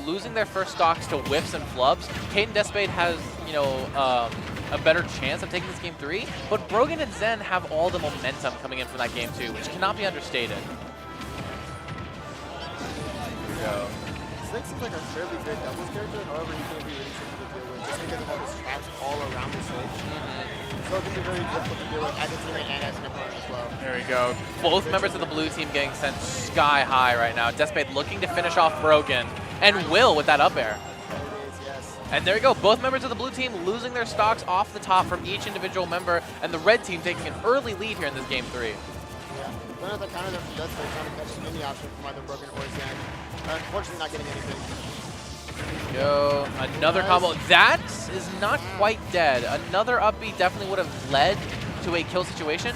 losing their first stocks to whiffs and flubs, Caden Despade has, a better chance of taking this game 3. But Brogan and Zen have all the momentum coming in from that game 2, which cannot be understated. Here we go. Snake seems like a fairly good doubles character, however, he can be really tricky to deal with just because of all his traps all around the stage. So it can be very difficult to deal with as a teammate and as an opponent as well. There we go. Both members of the blue team getting sent sky high right now. Despade looking to finish off Brogan, and Will with that up air. There it is, yes. And there you go. Both members of the blue team losing their stocks off the top from each individual member, and the red team taking an early lead here in this game 3. Yeah. Going at the counter there from Despade, trying to catch any option from either Brogan or Zen. Unfortunately, not getting anything. Go. Another combo. That is not quite dead. Another up B definitely would have led to a kill situation.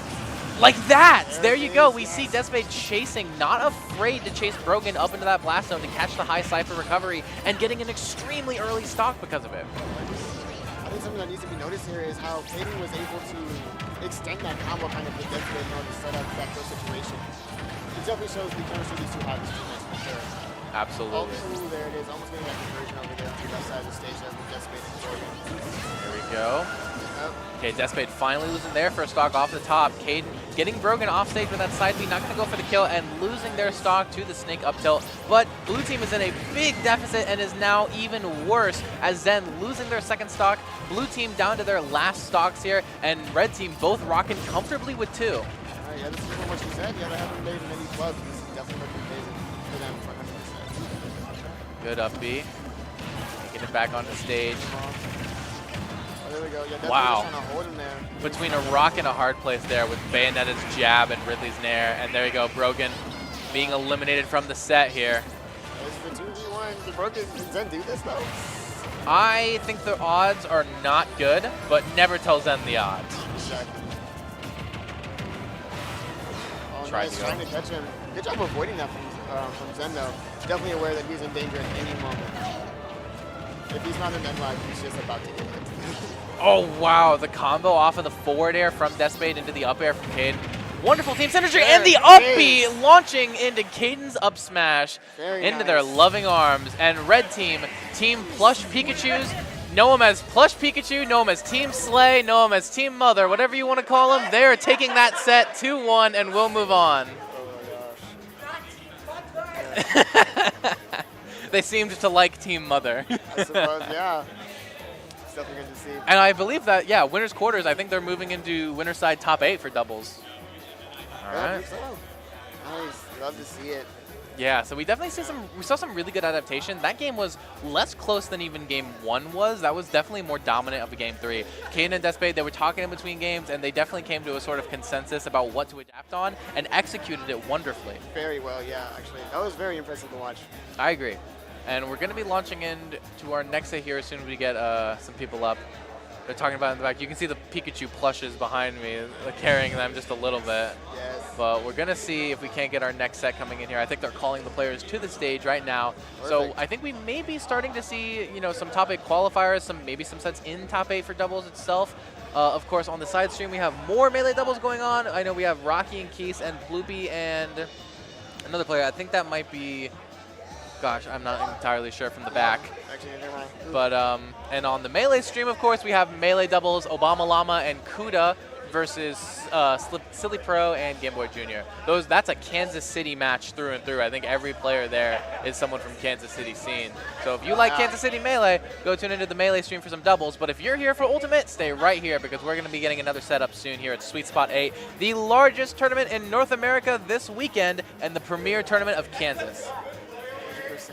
Like that! There you go. We see Despade chasing, not afraid to chase Brogan up into that blast zone to catch the high Cypher recovery, and getting an extremely early stock because of it. I think something that needs to be noticed here is how Caden was able to extend that combo kind of with Despade in order to set up that kill situation. It definitely shows the chemistry these two have as teammates for sure. Absolutely. Oh, there it is. Almost getting that conversion over there on the left side of the stage there with Despade and Brogan. There we go. Okay, Despade finally losing their first stock off the top. Caden getting Brogan off stage with that side B, not going to go for the kill, and losing their stock to the Snake up tilt. But blue team is in a big deficit and is now even worse as Zen losing their second stock. Blue team down to their last stocks here, and red team both rocking comfortably with 2. Yeah, this is what she said. Yeah, they haven't made many clubs. This is definitely looking amazing for them for 100%. Good up B. Taking it back onto stage. Oh, there we go. Yeah, wow. Trying to hold him there. Between a rock and a hard place there with Bayonetta's jab and Ridley's nair. And there you go, Brogan being eliminated from the set here. This is the 2v1. Did Brogan can Zen do this though? I think the odds are not good, but never tell Zen the odds. Exactly. Oh, Trying nice, trying to catch him. Good job avoiding that from Zen though. Definitely aware that he's in danger at any moment. If he's not in N-Lag, he's just about to get hit. Oh, wow. The combo off of the forward air from Despade into the up air from Caden. Wonderful team synergy, and the up B launching into Caden's up smash into their loving arms. And red team, Team Plush Pikachus, know him as Plush Pikachu, know him as Team Slay, know him as Team Mother, whatever you want to call him. They're taking that set 2-1, and we'll move on. Oh my gosh. They seemed to like Team Mother. I suppose, yeah. It's definitely good to see. And I believe that, yeah, winners quarters, I think they're moving into winner's side top 8 for doubles. All Yeah, I right. think so. Nice. Love to see it. Yeah, so we definitely saw some really good adaptation. That game was less close than even game 1 was. That was definitely more dominant of a game 3. Caden and Despade, they were talking in between games, and they definitely came to a sort of consensus about what to adapt on and executed it wonderfully. Very well, yeah, actually. That was very impressive to watch. I agree. And we're going to be launching into our next set here as soon as we get some people up. They're talking about it in the back. You can see the Pikachu plushes behind me, carrying them just a little bit. Yes. But we're going to see if we can't get our next set coming in here. I think they're calling the players to the stage right now. Perfect. So I think we may be starting to see, some top 8 qualifiers, maybe some sets in top 8 for doubles itself. Of course, on the side stream, we have more Melee doubles going on. I know we have Rocky and Keese and Bloopy and another player. I think that might be... Gosh, I'm not entirely sure from the back. Actually, never mind. But, and on the Melee stream, of course, we have Melee doubles, Obama Llama and Kuda versus Silly Pro and Game Boy Jr. That's a Kansas City match through and through. I think every player there is someone from Kansas City scene. So if you like Kansas City Melee, go tune into the Melee stream for some doubles. But if you're here for Ultimate, stay right here because we're going to be getting another setup soon here at Sweet Spot 8, the largest tournament in North America this weekend and the premier tournament of Kansas. 100%.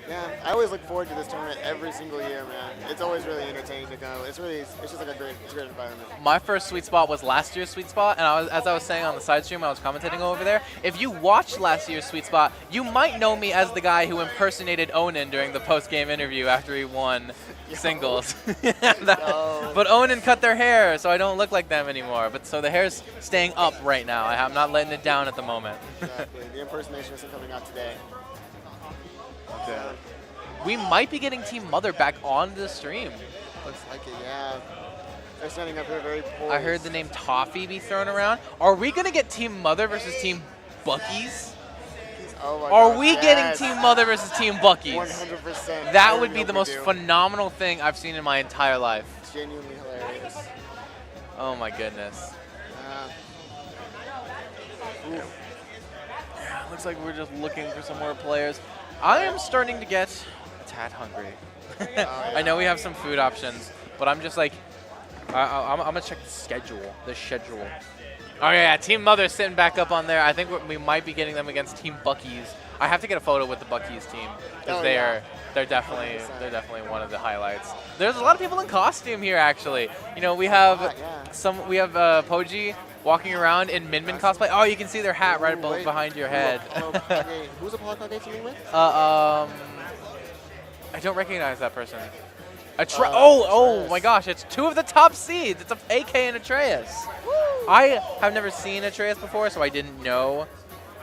Yeah, I always look forward to this tournament every single year, man. It's always really entertaining to go. It's just like a great environment. My first Sweet Spot was last year's Sweet Spot, and as I was saying on the side stream, I was commentating over there. If you watched last year's Sweet Spot, you might know me as the guy who impersonated Onan during the post-game interview after he won singles. But Onan cut their hair, so I don't look like them anymore. But so the hair's staying up right now. I'm not letting it down at the moment. Exactly. The impersonation isn't coming out today. We might be getting Team Mother back on the stream. Looks like it, yeah. They're standing up here very poised. I heard the name Toffee be thrown around. Are we going to get Team Mother versus Team Bucky's? Oh my Are God, we yes. getting Team Mother versus Team Bucky's? 100%. That I would be hope the we most do. phenomenal thing I've seen in my entire life. Genuinely hilarious. Oh my goodness. Ooh. Looks like we're just looking for some more players. I am starting to get a tad hungry. I know we have some food options, but I'm just like, I'm gonna check the schedule. Oh yeah, Team Mother's sitting back up on there. I think we might be getting them against Team Bucky's. I have to get a photo with the Bucky's team because Oh, they're definitely one of the highlights. There's a lot of people in costume here actually. You know, we have Poji walking around in Min Min cosplay. Oh, you can see their hat right Ooh, wait. behind your head. Who's Apollo Kage teaming with? I don't recognize that person. Atreus. Oh my gosh, it's two of the top seeds. It's AK and Atreus. I have never seen Atreus before, so I didn't know.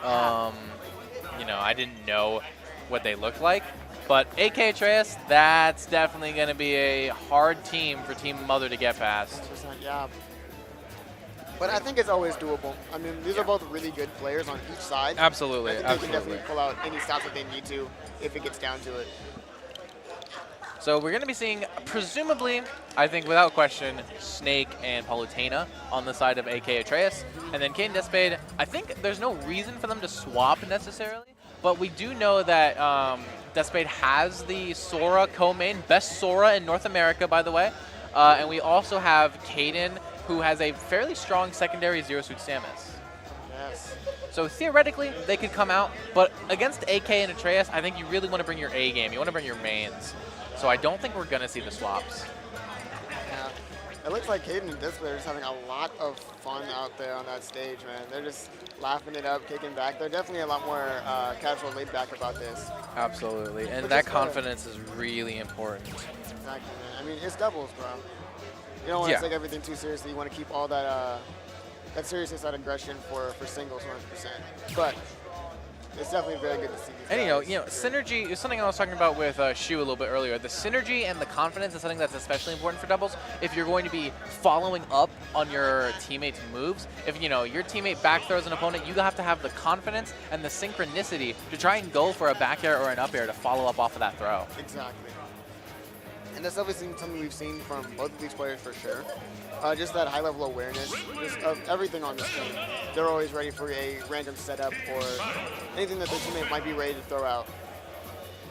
I didn't know what they looked like. But AK Atreus, that's definitely going to be a hard team for Team Mother to get past. 100%, yeah. But I think it's always doable. I mean, these are both really good players on each side. Absolutely, I think they can definitely pull out any stops that they need to if it gets down to it. So we're going to be seeing, presumably, I think without question, Snake and Palutena on the side of AK Atreus. And then Caden Despade, I think there's no reason for them to swap necessarily, but we do know that Despade has the Sora co-main, best Sora in North America, by the way. And we also have Caden, who has a fairly strong secondary Zero Suit Samus. Yes. So theoretically, they could come out, but against AK and Atreus, I think you really want to bring your A game. You want to bring your mains. So I don't think we're going to see the swaps. Yeah. It looks like Caden and Display are just having a lot of fun out there on that stage, man. They're just laughing it up, kicking back. They're definitely a lot more casual, laid back about this. Absolutely. And Which that is good. confidence is really important. Exactly, man. I mean, it's doubles, bro. You don't want to take everything too seriously. You want to keep all that that seriousness, that aggression for singles 100%. But it's definitely very good to see these And guys. you know, synergy is something I was talking about with Shu a little bit earlier. The synergy and the confidence is something that's especially important for doubles. If you're going to be following up on your teammates' moves, if your teammate back throws an opponent, you have to have the confidence and the synchronicity to try and go for a back air or an up air to follow up off of that throw. Exactly. And that's obviously something we've seen from both of these players for sure. Just that high level awareness just of everything on this team. They're always ready for a random setup or anything that their teammate might be ready to throw out.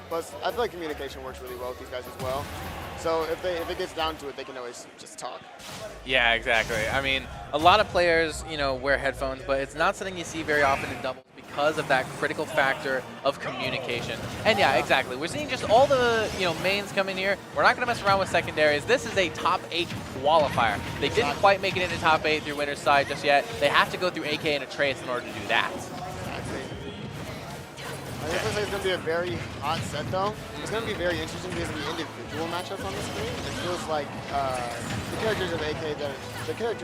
Plus, I feel like communication works really well with these guys as well. So if it gets down to it, they can always just talk. Yeah, exactly. I mean, a lot of players, wear headphones, but it's not something you see very often in doubles because of that critical factor of communication. And yeah, exactly. We're seeing just all the, mains come in here. We're not going to mess around with secondaries. This is a top 8 qualifier. They didn't quite make it into top 8 through winner's side just yet. They have to go through AK and Atreus in order to do that. Exactly. I think it's going to be a very hot set, though. It's going to be very interesting because of the individual matchups on the screen. It feels like the characters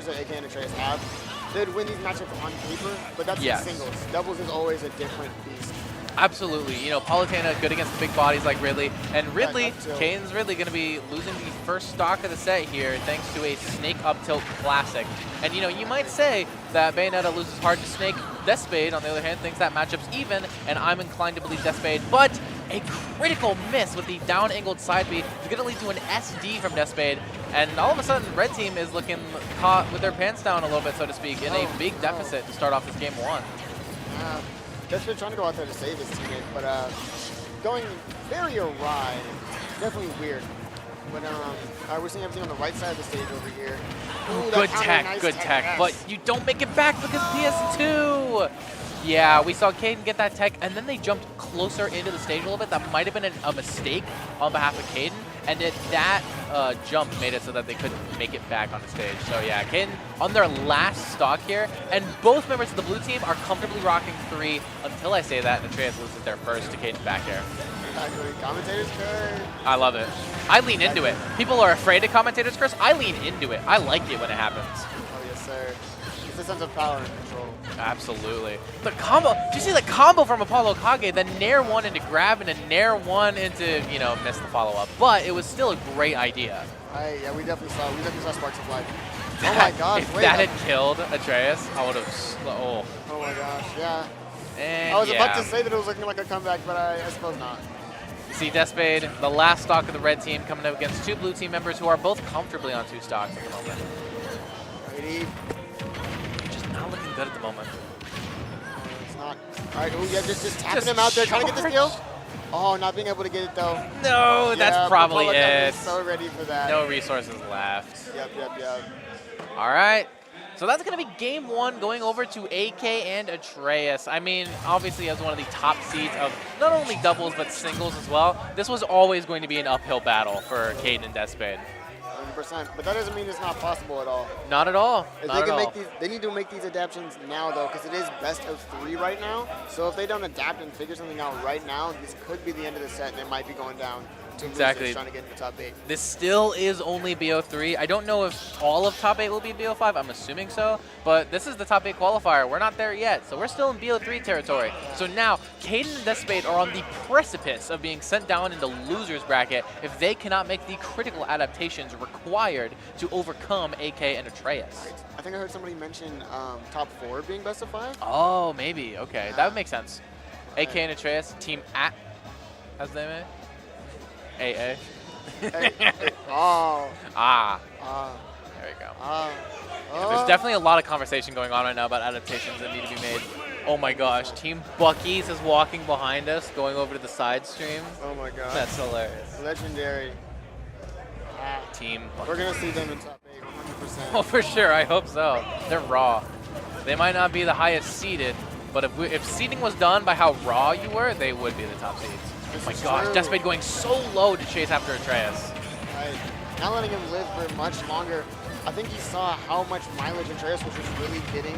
that AK and Atreus have, they'd win these matchups on paper, but that's in singles. Doubles is always a different beast. Absolutely. Palutena good against big bodies like Ridley. And Ridley, Kane's Ridley going to be losing the first stock of the set here thanks to a Snake up tilt classic. And, you might say that Bayonetta loses hard to Snake. Despade, on the other hand, thinks that matchup's even, and I'm inclined to believe Despade. But a critical miss with the down-angled side B is going to lead to an SD from Despade. And all of a sudden, Red Team is looking caught with their pants down a little bit, so to speak, in a big deficit to start off this game 1. Despade trying to go out there to save his teammate, but going very awry. Definitely weird. But we're seeing everything on the right side of the stage over here. Ooh, Good tech, good tech. yes. But you don't make it back because PS2. Yeah, we saw Caden get that tech, and then they jumped closer into the stage a little bit. That might have been a mistake on behalf of Caden, and that jump made it so that they couldn't make it back on the stage. So yeah, Caden on their last stock here, and both members of the blue team are comfortably rocking 3 until I say that, and Atreus loses their first to Caden's back air. Exactly. Commentators curse. I love it. I lean into it. People are afraid of commentators curse. I lean into it. I like it when it happens. Oh, yes, sir. It's a sense of power and control. Absolutely. The combo, did you see the combo from Apollo Kage? The Nair 1 into grab and a Nair 1 into, miss the follow-up. But it was still a great idea. Yeah, we definitely saw sparks of life. Oh my gosh, If wait. that had killed Atreus, I would have. Oh. Oh my gosh, yeah. And I was yeah. about to say that it was looking like a comeback, but I suppose not. You see Despade, the last stock of the red team, coming up against two blue team members who are both comfortably on 2 stocks at the moment. Righty. Just not looking good at the moment. It's not. All right, oh yeah, just tapping him out there, trying to get the steal. Oh, not being able to get it though. No, Yeah, that's probably Papalacagay it. is so ready for that. No resources left. Yep. All right. So that's going to be game 1 going over to AK and Atreus. I mean, obviously as one of the top seeds of not only doubles but singles as well, this was always going to be an uphill battle for Caden and Despade. 100%. But that doesn't mean it's not possible at all. Not at all. If Not they at can all. make these, they need to make these adaptations now though, because it is best of 3 right now. So if they don't adapt and figure something out right now, this could be the end of the set, and they might be going down to Exactly. losers trying to get in the top 8. This still is only BO3. I don't know if all of top 8 will be BO5. I'm assuming so. But this is the top 8 qualifier. We're not there yet. So we're still in BO3 territory. So now, Caden and Despade are on the precipice of being sent down into losers bracket if they cannot make the critical adaptations required to overcome AK and Atreus. I think I heard somebody mention top 4 being best of 5. Oh, maybe. Okay. Yeah. That would make sense. AK and Atreus, team at, as they may. AA. Oh. Ah. Ah. There we go. Ah. There's definitely a lot of conversation going on right now about adaptations that need to be made. Oh my gosh, Team Bucky's is walking behind us, going over to the side stream. Oh my god. That's hilarious. Legendary. Team We're Bucky. gonna see them in top 8, 100%. Oh, for sure, I hope so. They're raw. They might not be the highest seeded, but if seeding was done by how raw you were, they would be the top seeds. Oh my gosh, true. Despade going so low to chase after Atreus. Right. Not letting him live for much longer. I think he saw how much mileage Atreus was just really getting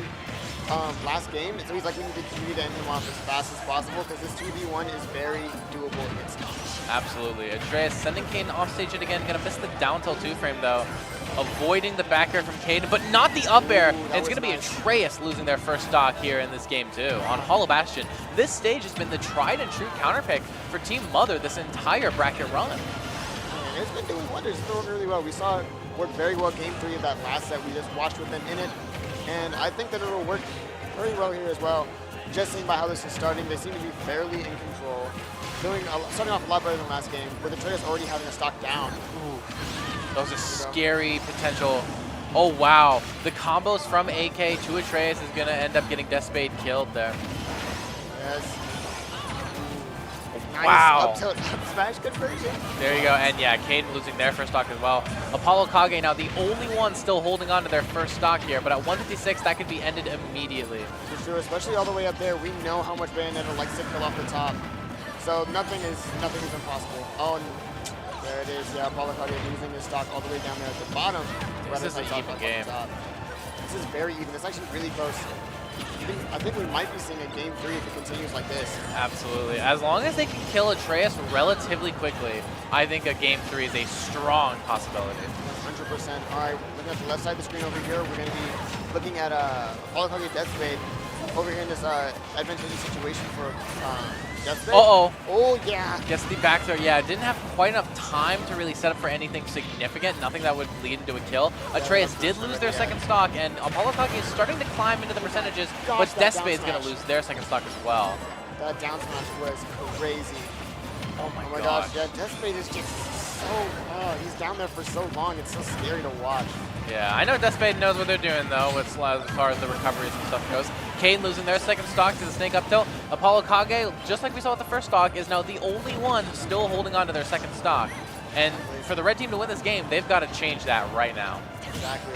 last game. So he's like, we need to end him off as fast as possible because this 2v1 is very doable against him. Absolutely. Atreus sending Caden off stage yet again. Gonna miss the down tilt 2 frame though. Avoiding the back air from Caden, but not the up air. Ooh, And it's gonna be Atreus losing their first stock here in this game too. On Hollow Bastion, this stage has been the tried and true counter pick for Team Mother this entire bracket run. And it's been doing wonders. It's doing really well. We saw it work very well game 3 of that last set we just watched with them in it. And I think that it'll work very well here as well. Just seeing by how this is starting, they seem to be fairly in control. Starting off a lot better than last game, with Atreus already having a stock down. Ooh. That was a scary potential. Oh wow, the combos from AK to Atreus is gonna end up getting Despade killed there. Yes. Nice Wow. up tilt, up smash conversion. There you go, and yeah, Caden losing their first stock as well. Apollo Kage now the only one still holding on to their first stock here, but at 156 that could be ended immediately. For sure, especially all the way up there, we know how much Bayonetta likes to kill off the top. So nothing is impossible. Oh, there it is. Yeah, Apollo Kage losing his stock all the way down there at the bottom. This is an even game. This is very even. It's actually really close. I think we might be seeing a game 3 if it continues like this. Absolutely. As long as they can kill Atreus relatively quickly, I think a game 3 is a strong possibility. 100%. All right, looking at the left side of the screen over here, we're going to be looking at Apollo Kage Despade over here in this advantageous situation for Despade. Uh-oh. Oh, yeah. Gets the back throw. Yeah, didn't have quite enough time to really set up for anything significant, nothing that would lead into a kill. Atreus did lose their second stock, and Apollo Kage is starting to climb into the percentages, but Despade's going to lose their second stock as well. That down smash was crazy. Oh my, gosh. Yeah, Despade is just so, he's down there for so long. It's so scary to watch. Yeah, I know Despade knows what they're doing, though, as far as the recoveries and stuff goes. Caden losing their second stock to the snake up tilt. Apollo Kage, just like we saw with the first stock, is now the only one still holding on to their second stock. And for the red team to win this game, they've got to change that right now. Exactly.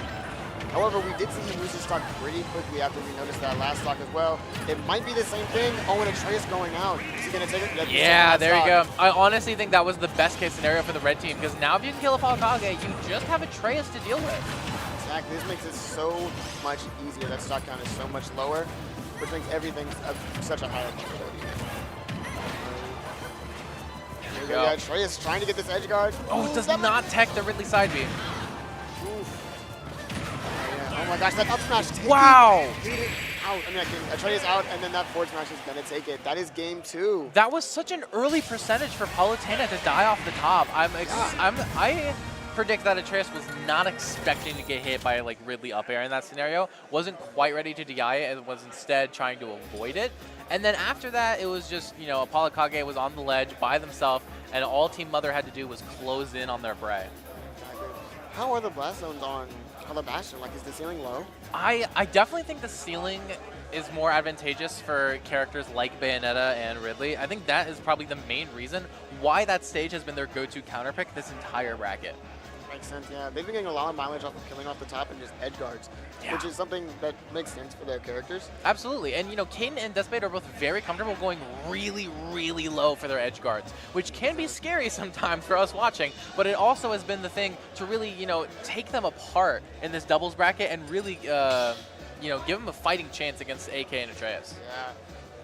However, we did see him lose his stock pretty quickly after we noticed that last stock as well. It might be the same thing. Oh, and Atreus going out. Is he going to take it? Yeah, there you go. I honestly think that was the best case scenario for the red team, because now if you can kill Apollo Kage, you just have Atreus to deal with. Exactly. This makes it so much easier. That stock count is so much lower, which makes everything such a higher probability. Here we go. Yeah, Atreus trying to get this edge guard. Oh, it does not tech the Ridley side beam. Oh my gosh, that up smash. Wow. Out. I mean, Atreus out, and then that forward smash is going to take it. That is game 2. That was such an early percentage for Palutena to die off the top. predict that Atreus was not expecting to get hit by like Ridley up air in that scenario, wasn't quite ready to DI it, and was instead trying to avoid it. And then after that, it was just, you know, Apollo Kage was on the ledge by themselves, and all Team Mother had to do was close in on their prey. Exactly. How are the blast zones on Color Bastion? Like, is the ceiling low? I definitely think the ceiling is more advantageous for characters like Bayonetta and Ridley. I think that is probably the main reason why that stage has been their go-to counter pick this entire bracket. Makes sense, yeah. They've been getting a lot of mileage off of killing off the top and just edge guards, which is something that makes sense for their characters. Absolutely, and you know, Caden and Deathblade are both very comfortable going really, really low for their edge guards, which can be scary sometimes for us watching, but it also has been the thing to really, you know, take them apart in this doubles bracket and really, you know, give them a fighting chance against AK and Atreus. Yeah.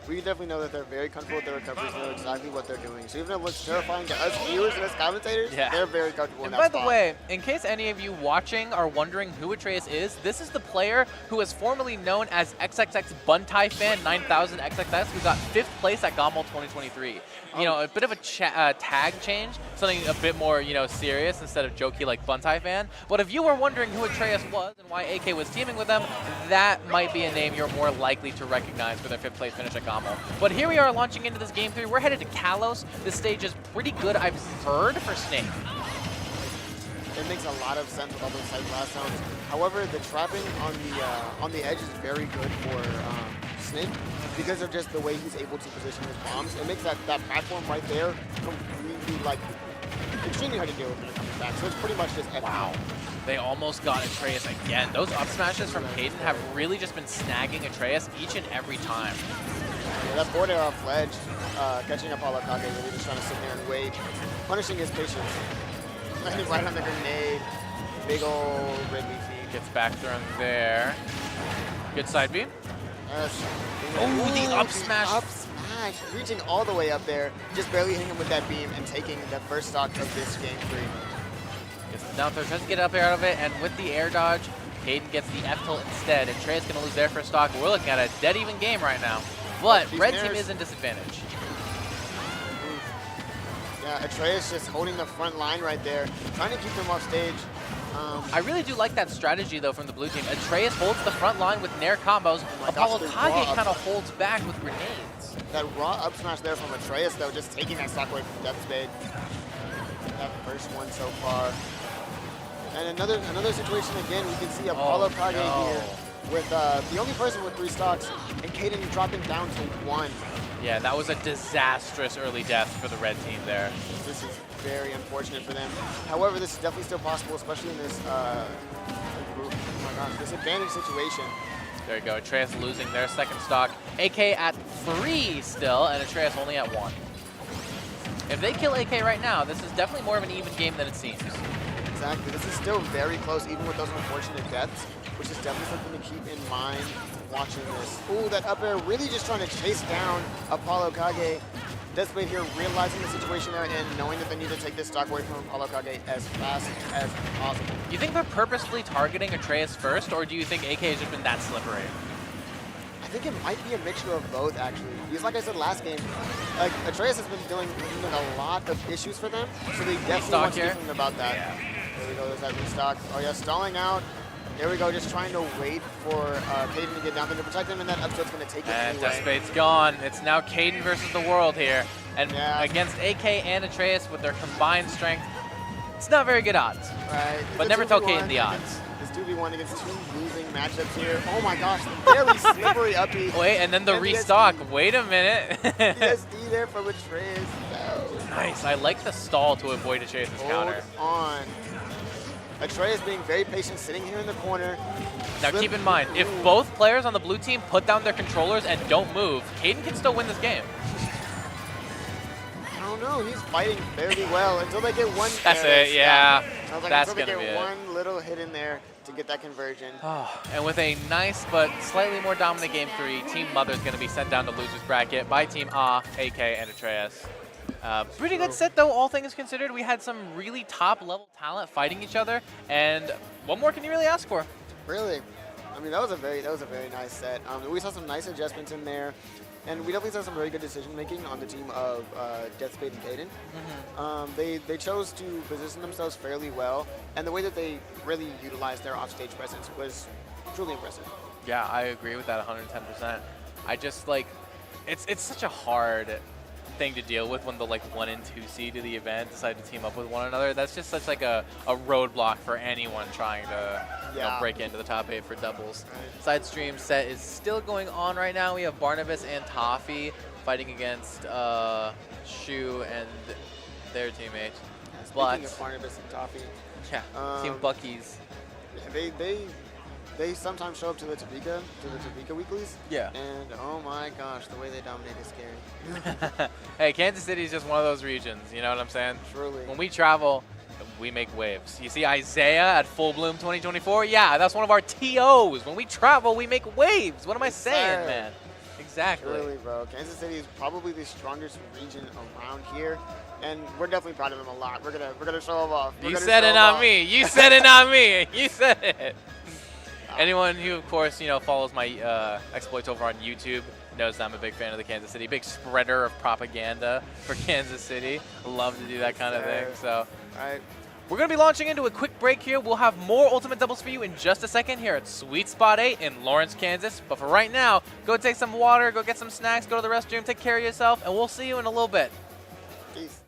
We definitely know that they're very comfortable with their recoveries, know exactly what they're doing. So even though it looks terrifying to us viewers and us commentators, they're very comfortable in that by spot. the way, in case any of you watching are wondering who Atreus is, this is the player who is formerly known as XXX Buntai Fan 9000 XXX, who got 5th place at GOML 2023. You know, a bit of a tag change, something a bit more, you know, serious instead of jokey like Buntai Fan. But if you were wondering who Atreus was and why AK was teaming with them, that might be a name you're more likely to recognize for their 5th place finish at GOML. But here we are launching into this game 3. We're headed to Kalos. This stage is pretty good, I've heard, for Snake. It makes a lot of sense with all those side blast zones. However, the trapping on the edge is very good for Snake because of just the way he's able to position his bombs. It makes that platform right there completely, like, extremely hard to deal with when it comes back. So it's pretty much just Wow. They almost got Atreus again. Those up smashes from Caden have really just been snagging Atreus each and every time. Yeah, that forward air off ledge, catching up Apollo Kage, really just trying to sit there and wait, punishing his patience. Landing right on the grenade. Big old Ridley feed. Gets back thrown there. Good side B. Yes. Oh, the up smash. Up smash. Reaching all the way up there, just barely hitting him with that beam and taking the first stock of this game 3. Gets the down throw, tries to get up air out of it, and with the air dodge, Caden gets the F tilt instead, and Trey's going to lose their first stock. We're looking at a dead even game right now. But red team is in disadvantage. Yeah, Atreus just holding the front line right there, trying to keep them off stage. I really do like that strategy, though, from the blue team. Atreus holds the front line with Nair combos. Apollo Kage kind of holds back with grenades. That raw up smash there from Atreus, though, just taking that stock away from Deathblade. That first one so far. And another situation again, we can see Apollo Kage here with the only person with 3 stocks, and Caden dropping down to 1. Yeah, that was a disastrous early death for the red team there. This is very unfortunate for them. However, this is definitely still possible, especially in this this advantage situation. There you go, Atreus losing their second stock. AK at 3 still, and Atreus only at 1. If they kill AK right now, this is definitely more of an even game than it seems. Exactly. This is still very close, even with those unfortunate deaths, which is definitely something to keep in mind watching this. Ooh, that up air really just trying to chase down Apollo Kage. Deathblade here realizing the situation there and knowing that they need to take this stock away from Apollo Kage as fast as possible. Do you think they're purposefully targeting Atreus first, or do you think AK has just been that slippery? I think it might be a mixture of both, actually. Because like I said last game, like Atreus has been dealing with a lot of issues for them, so they definitely want to do something about that. Yeah. There we go, there's that restock. Oh yeah, stalling out. There we go, just trying to wait for Caden to get down there to protect him, and that uptilt's going to take it And anyway. Deathbait's gone. It's now Caden versus the world here. And against AK and Atreus with their combined strength, it's not very good odds. Right. But never tell Caden the odds. This 2v1 against 2 losing matchups here. Oh my gosh, very slippery uppy. Wait, and then the restock. Wait a minute. PSD there from Atreus. No. Nice. I like the stall to avoid Atreus' counter. On. Atreus being very patient, sitting here in the corner. Now keep in mind, if both players on the blue team put down their controllers and don't move, Caden can still win this game. I don't know, he's fighting fairly well until they get one. That's it, yeah. I was like, That's until gonna they be get it. one little hit in there to get that conversion. Oh, and with a nice but slightly more dominant game 3, Team Mother's going to be sent down to loser's bracket by Team AK, and Atreus. Pretty good set, though, all things considered. We had some really top-level talent fighting each other, and what more can you really ask for? Really. I mean, that was a very nice set. We saw some nice adjustments in there, and we definitely saw some very good decision making on the team of Deathspade and Kaden. They chose to position themselves fairly well, and the way that they really utilized their offstage presence was truly impressive. Yeah, I agree with that 110%. I just like, it's such a hard thing to deal with when the like 1 and 2 seed of the event decide to team up with one another. That's just such like a roadblock for anyone trying to you know, break into the top 8 for doubles. Side stream set is still going on right now. We have Barnabas and Toffee fighting against Shu and their teammates. Speaking of Barnabas and Toffee, yeah, Team Buckies. Yeah, they sometimes show up to the Topeka weeklies. Yeah. And oh my gosh, the way they dominate is scary. Hey, Kansas City is just one of those regions. You know what I'm saying? Truly. When we travel, we make waves. You see Isaiah at Full Bloom 2024? Yeah, that's one of our TOs. When we travel, we make waves. What am I saying, man? Exactly. Truly, bro. Kansas City is probably the strongest region around here, and we're definitely proud of them a lot. We're gonna show them off. You said it, not me. You said it, not me. You said it. Anyone who, of course, you know, follows my exploits over on YouTube knows that I'm a big fan of the Kansas City, big spreader of propaganda for Kansas City. Love to do that kind of thing. So, we're going to be launching into a quick break here. We'll have more Ultimate Doubles for you in just a second here at Sweet Spot 8 in Lawrence, Kansas. But for right now, go take some water, go get some snacks, go to the restroom, take care of yourself, and we'll see you in a little bit. Peace.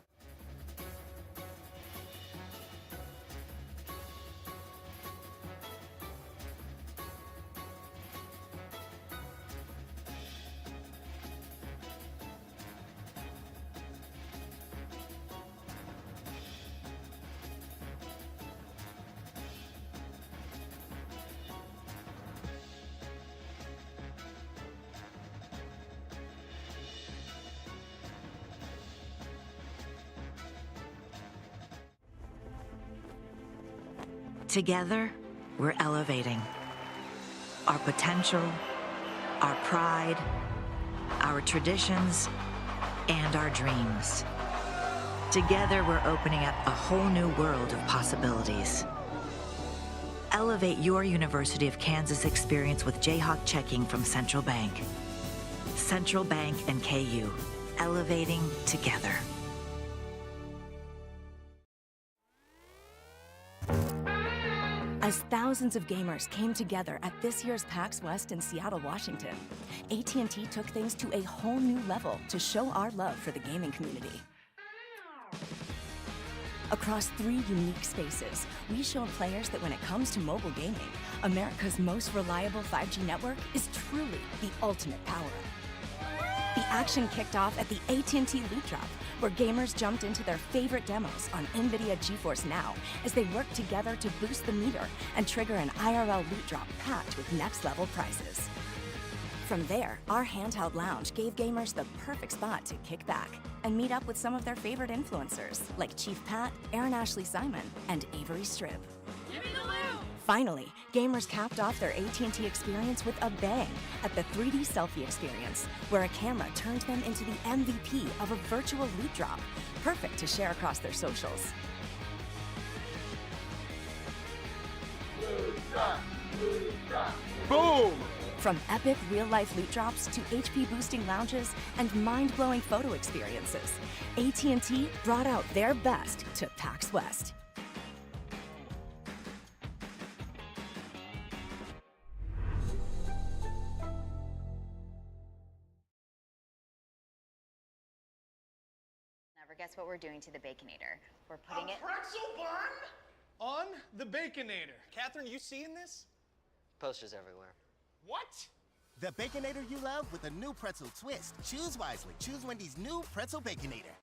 Together, we're elevating our potential, our pride, our traditions, and our dreams. Together, we're opening up a whole new world of possibilities. Elevate your University of Kansas experience with Jayhawk checking from Central Bank. Central Bank and KU, elevating together. As thousands of gamers came together at this year's PAX West in Seattle, Washington, AT&T took things to a whole new level to show our love for the gaming community. Across 3 unique spaces, we showed players that when it comes to mobile gaming, America's most reliable 5G network is truly the ultimate power-up. The action kicked off at the AT&T Loot Drop, where gamers jumped into their favorite demos on NVIDIA GeForce Now as they worked together to boost the meter and trigger an IRL loot drop packed with next-level prizes. From there, our handheld lounge gave gamers the perfect spot to kick back and meet up with some of their favorite influencers, like Chief Pat, Aaron Ashley Simon, and Avery Strib. Finally, gamers capped off their AT&T experience with a bang at the 3D Selfie Experience, where a camera turned them into the MVP of a virtual loot drop, perfect to share across their socials. Boom! From epic real-life loot drops to HP-boosting lounges and mind-blowing photo experiences, AT&T brought out their best to PAX West. Guess what we're doing to the Baconator? We're putting it... pretzel bun on the Baconator. Catherine, you seeing this? Posters everywhere. What? The Baconator you love with a new pretzel twist. Choose wisely. Choose Wendy's new Pretzel Baconator.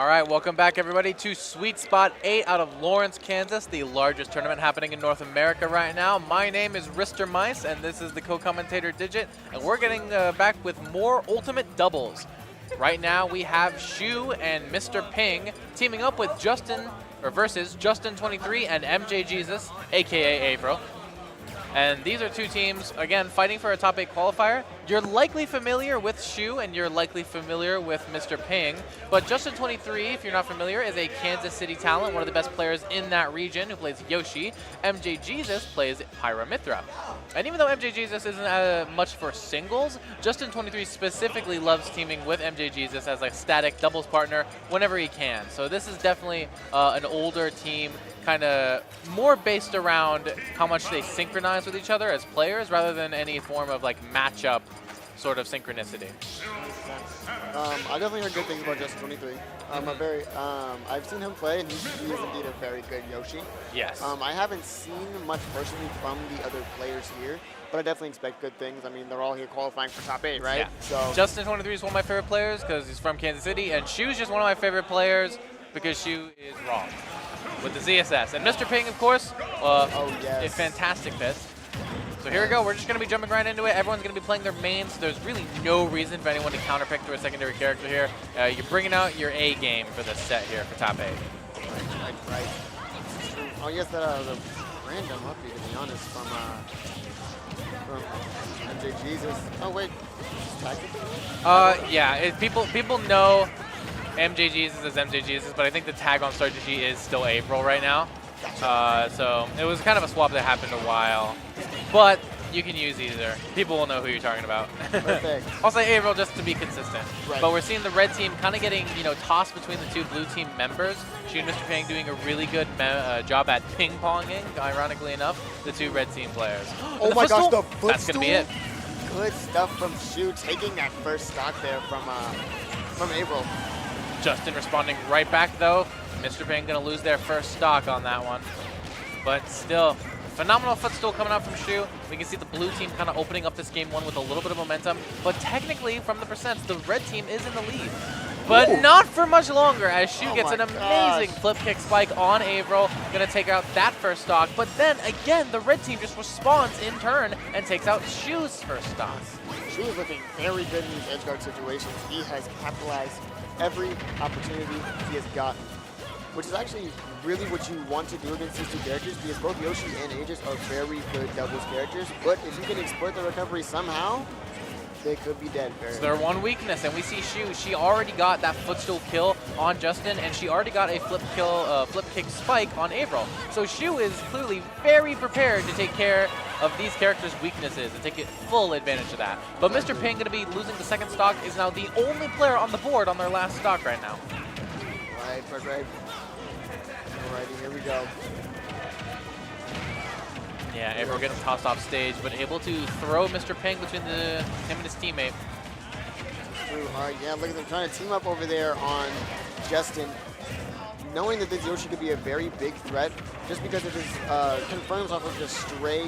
All right, welcome back, everybody, to Sweet Spot 8 out of Lawrence, Kansas, the largest tournament happening in North America right now. My name is Rister Mice, and this is the co-commentator Digit, and we're getting back with more Ultimate Doubles. Right now, we have Shu and Mr. Ping teaming up with versus Justin23 and MJ Jesus, aka Avro. And these are two teams, again, fighting for a top 8 qualifier. You're likely familiar with Shu, and you're likely familiar with Mr. Ping. But Justin23, if you're not familiar, is a Kansas City talent, one of the best players in that region, who plays Yoshi. MJ Jesus plays Pyramithra. And even though MJ Jesus isn't much for singles, Justin23 specifically loves teaming with MJ Jesus as a static doubles partner whenever he can. So this is definitely an older team, kind of more based around how much they synchronize with each other as players rather than any form of like matchup sort of synchronicity. I definitely heard good things about Justin23. I've seen him play, and he is indeed a very good Yoshi. Yes. I haven't seen much personally from the other players here, but I definitely expect good things. I mean, they're all here qualifying for top 8, right? Yeah. So Justin23 is one of my favorite players because he's from Kansas City, and Shu's just one of my favorite players because Shu is wrong with the ZSS. And Mr. Ping, of course, a fantastic pick. So here we go. We're just going to be jumping right into it. Everyone's going to be playing their mains. So there's really no reason for anyone to counterpick to a secondary character here. You're bringing out your A game for this set here for top 8. Right. Oh, yes, that was a random upbeat, to be honest, from MJ Jesus. Oh, wait. Yeah, people know MJ Jesus as MJ Jesus, but I think the tag on strategy is still April right now. So it was kind of a swap that happened a while, but you can use either. People will know who you're talking about. Perfect. I'll say April just to be consistent. Right. But we're seeing the red team kind of getting tossed between the two blue team members. Shu and Mr. Ping doing a really good job at ping-ponging, ironically enough, the two red team players. Oh my gosh, the footstool? That's going to be it. Good stuff from Shu, taking that first stock there from April. Justin responding right back, though. Mr. Ping going to lose their first stock on that one. But still, phenomenal footstool coming out from Shu. We can see the blue team kind of opening up this game one with a little bit of momentum. But technically, from the percents, the red team is in the lead. But not for much longer, as Shu gets an amazing flip kick spike on Avro. Going to take out that first stock. But then, again, the red team just responds in turn and takes out Shu's first stock. Shu is looking very good in these edge guard situations. He has capitalized every opportunity he has gotten, which is actually really what you want to do against these two characters, because both Yoshi and Aegis are very good doubles characters, but if you can exploit the recovery somehow, they could be dead. It's their one weakness, and we see Shu. She already got that footstool kill on Justin, and she already got a flip kick spike on Avro. So Shu is clearly very prepared to take care of these characters' weaknesses and take full advantage of that. But Mr. Ping, going to be losing the second stock, is now the only player on the board on their last stock right now. Right. Alrighty, here we go. Yeah, Avro getting tossed off stage, but able to throw Mr. Ping between him and his teammate. Alright, yeah, look at them trying to team up over there on Justin. Knowing that this Yoshi could be a very big threat, just because of his confirms off of just stray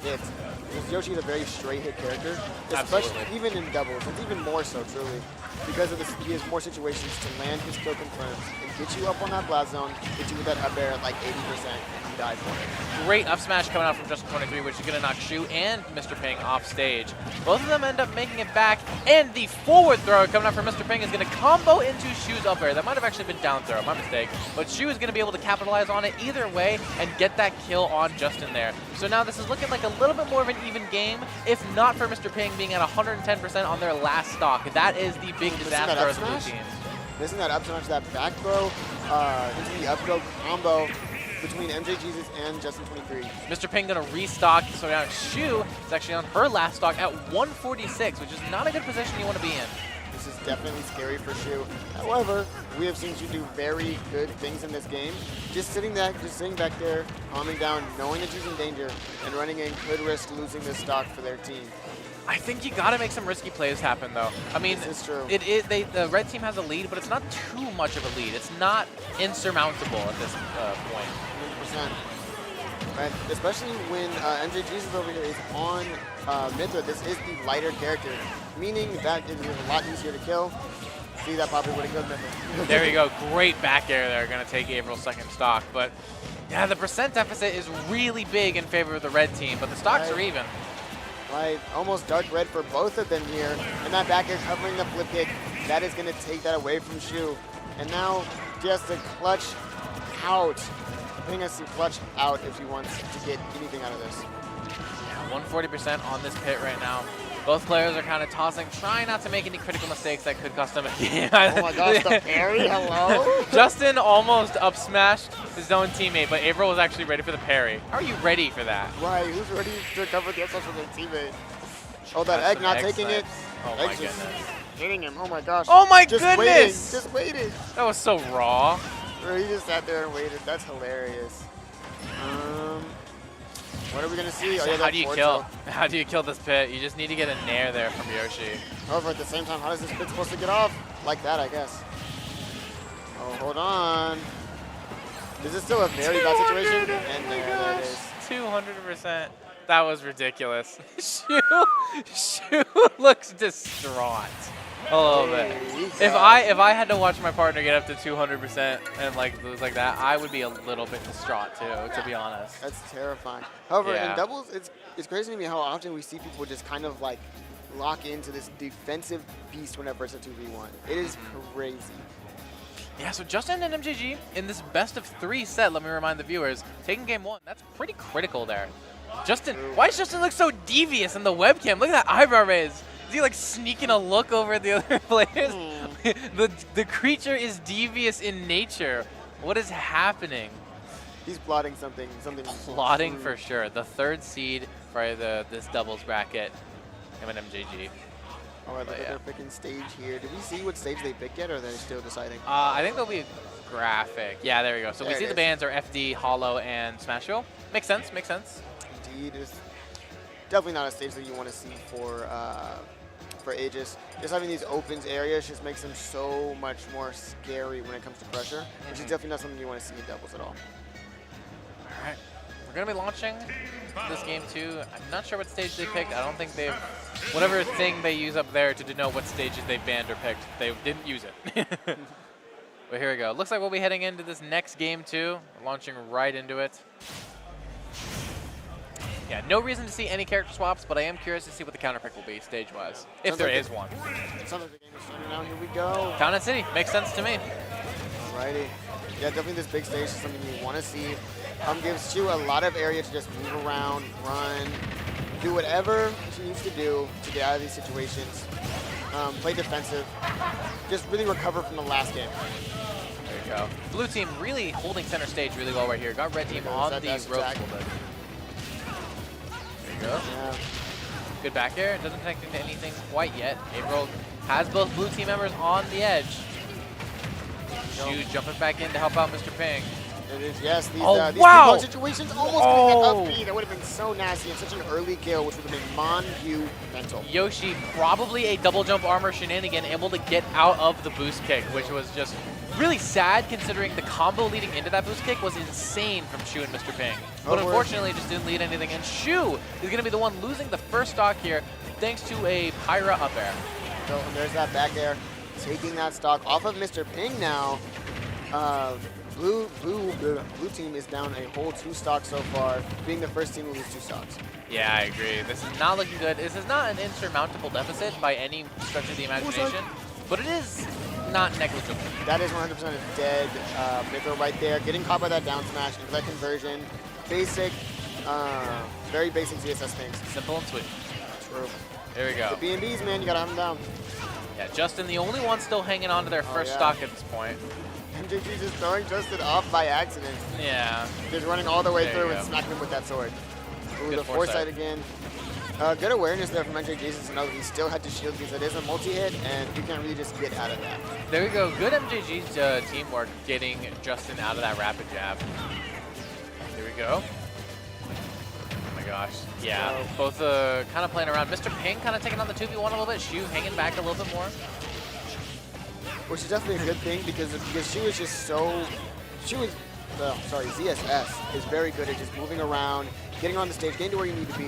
hits. This Yoshi is a very stray hit character, especially even in doubles, and even more so, truly. Because of this, he has more situations to land his kill confirms and get you up on that blast zone, get you with that up air at like 80%, and you die for it. Great up smash coming out from Justin23, which is going to knock Shu and Mr. Ping off stage. Both of them end up making it back, and the forward throw coming out from Mr. Ping is going to combo into Shu's up air. That might have actually been down throw, my mistake. But Shu is going to be able to capitalize on it either way and get that kill on Justin there. So now this is looking like a little bit more of an even game, if not for Mr. Ping being at 110% on their last stock. That is the big disaster of the blue teams. Missing that up smash, that back throw into the up throw combo between MJ Jesus and Justin23. Mr. Ping going to restock, so now Shu is actually on her last stock at 146, which is not a good position you want to be in. This is definitely scary for Shu. However, we have seen Shu do very good things in this game. Just sitting back there, calming down, knowing that she's in danger, and running in could risk losing this stock for their team. I think you got to make some risky plays happen, though. I mean, this is true. The red team has a lead, but it's not too much of a lead. It's not insurmountable at this point. 100%. Right? Especially when MJ Jesus over here is on Mithra. This is the lighter character, meaning that it is a lot easier to kill. See, that probably would have killed Mipper. There we go. Great back air there. Going to take April's second stock. But yeah, the percent deficit is really big in favor of the red team, but the stocks are even. Right, almost dark red for both of them here. And that back air covering the flip kick, that is going to take that away from Shu. And now just a clutch out. I think I see clutch out if he wants to get anything out of this. Yeah, 140% on this pit right now. Both players are kind of tossing, trying not to make any critical mistakes that could cost them a game. Oh my gosh, the parry, hello? Justin almost up smashed his own teammate, but April was actually ready for the parry. How are you ready for that? Right, who's ready to cover the upside from their teammate? Oh, that egg not taking it. Oh my goodness. Hitting him, oh my gosh. Oh my just goodness! Waiting, just waited. That was so raw. He just sat there and waited. That's hilarious. What are we gonna see? So how do you kill? How do you kill this pit? You just need to get a nair there from Yoshi. However, at the same time, how is this pit supposed to get off? Like that, I guess. Oh, hold on. This is still a very bad situation. And there it is. 200%. That was ridiculous. Shu looks distraught a little bit. If I had to watch my partner get up to 200% and like lose like that, I would be a little bit distraught too, to be honest. That's terrifying. However, Yeah. in doubles, it's crazy to me how often we see people just kind of like lock into this defensive beast whenever it's a 2v1. It is crazy. Yeah, so Justin and MJG in this best of 3 set, let me remind the viewers, taking game 1, that's pretty critical there. Justin, why does Justin look so devious in the webcam? Look at that eyebrow raise. Is he like sneaking a look over at the other players? The creature is devious in nature. What is happening? He's plotting something. Plotting for sure. The 3rd seed for this doubles bracket, him and MJG. All right, look at their picking stage here. Did we see what stage they picked yet, or are they still deciding? I think there'll be a graphic. Yeah, there we go. So There we see it the is. bands are FD, Hollow, and Smashville. Makes sense, makes sense. Indeed, it's definitely not a stage that you want to see for Aegis. Just having these opens areas just makes them so much more scary when it comes to pressure, which is definitely not something you want to see in doubles at all. All right, we're gonna be launching this game too. I'm not sure what stage they picked. I don't think they've, whatever thing they use up there to denote what stages they banned or picked, they didn't use it. But here we go. Looks like we'll be heading into this next game too. Launching right into it. Yeah, no reason to see any character swaps, but I am curious to see what the counter pick will be stage-wise, if there is one. Sounds like the game is starting now. Here we go. Town and City makes sense to me. Alrighty. Yeah, definitely this big stage is something you want to see. Gives Shu a lot of area to just move around, run, do whatever she needs to do to get out of these situations. Play defensive. Just really recover from the last game. There you go. Blue team really holding center stage really well right here. Got red team on the ropes a little bit. There you go. Yeah. Good back air. Doesn't connect into anything quite yet. April has both blue team members on the edge. Shu jumping back in to help out Mr. Ping. It is, yes. These, Oh, these wow. two-point situations almost getting that up B. That would have been so nasty and such an early kill, which would have been Mon-Yu mental. Yoshi, probably a double jump armor shenanigan, able to get out of the boost kick, which was just really sad considering the combo leading into that boost kick was insane from Shu and Mr. Ping. But unfortunately, it just didn't lead anything. And Shu is going to be the one losing the first stock here thanks to a Pyra up air. So and there's that back air, taking that stock off of Mr. Ping now. Blue team is down a whole 2 stocks so far, being the first team to lose 2 stocks. Yeah, I agree. This is not looking good. This is not an insurmountable deficit by any stretch of the imagination, but it is not negligible. That is 100% a dead Mytho right there. Getting caught by that down smash into that conversion. Basic, very basic ZSS things. Simple and sweet. True. Here we go. The B&Bs, man, you gotta have them down. Yeah, Justin, the only one still hanging on to their first stock at this point. MJG just throwing Justin off by accident. Yeah. Just running all the way There through you and go. smacking him with that sword. Ooh, Good the foresight foresight. again. Good awareness there from MJG to know that he still had to shield because it is a multi-hit and you can't really just get out of that. There we go. Good MJG's teamwork getting Justin out of that rapid jab. Here we go. Oh my gosh. Yeah, both kind of playing around. Mr. Ping kind of taking on the 2v1 a little bit. Shu hanging back a little bit more. Which is definitely a good thing because she was just so, ZSS is very good at just moving around, getting on the stage, getting to where you need to be.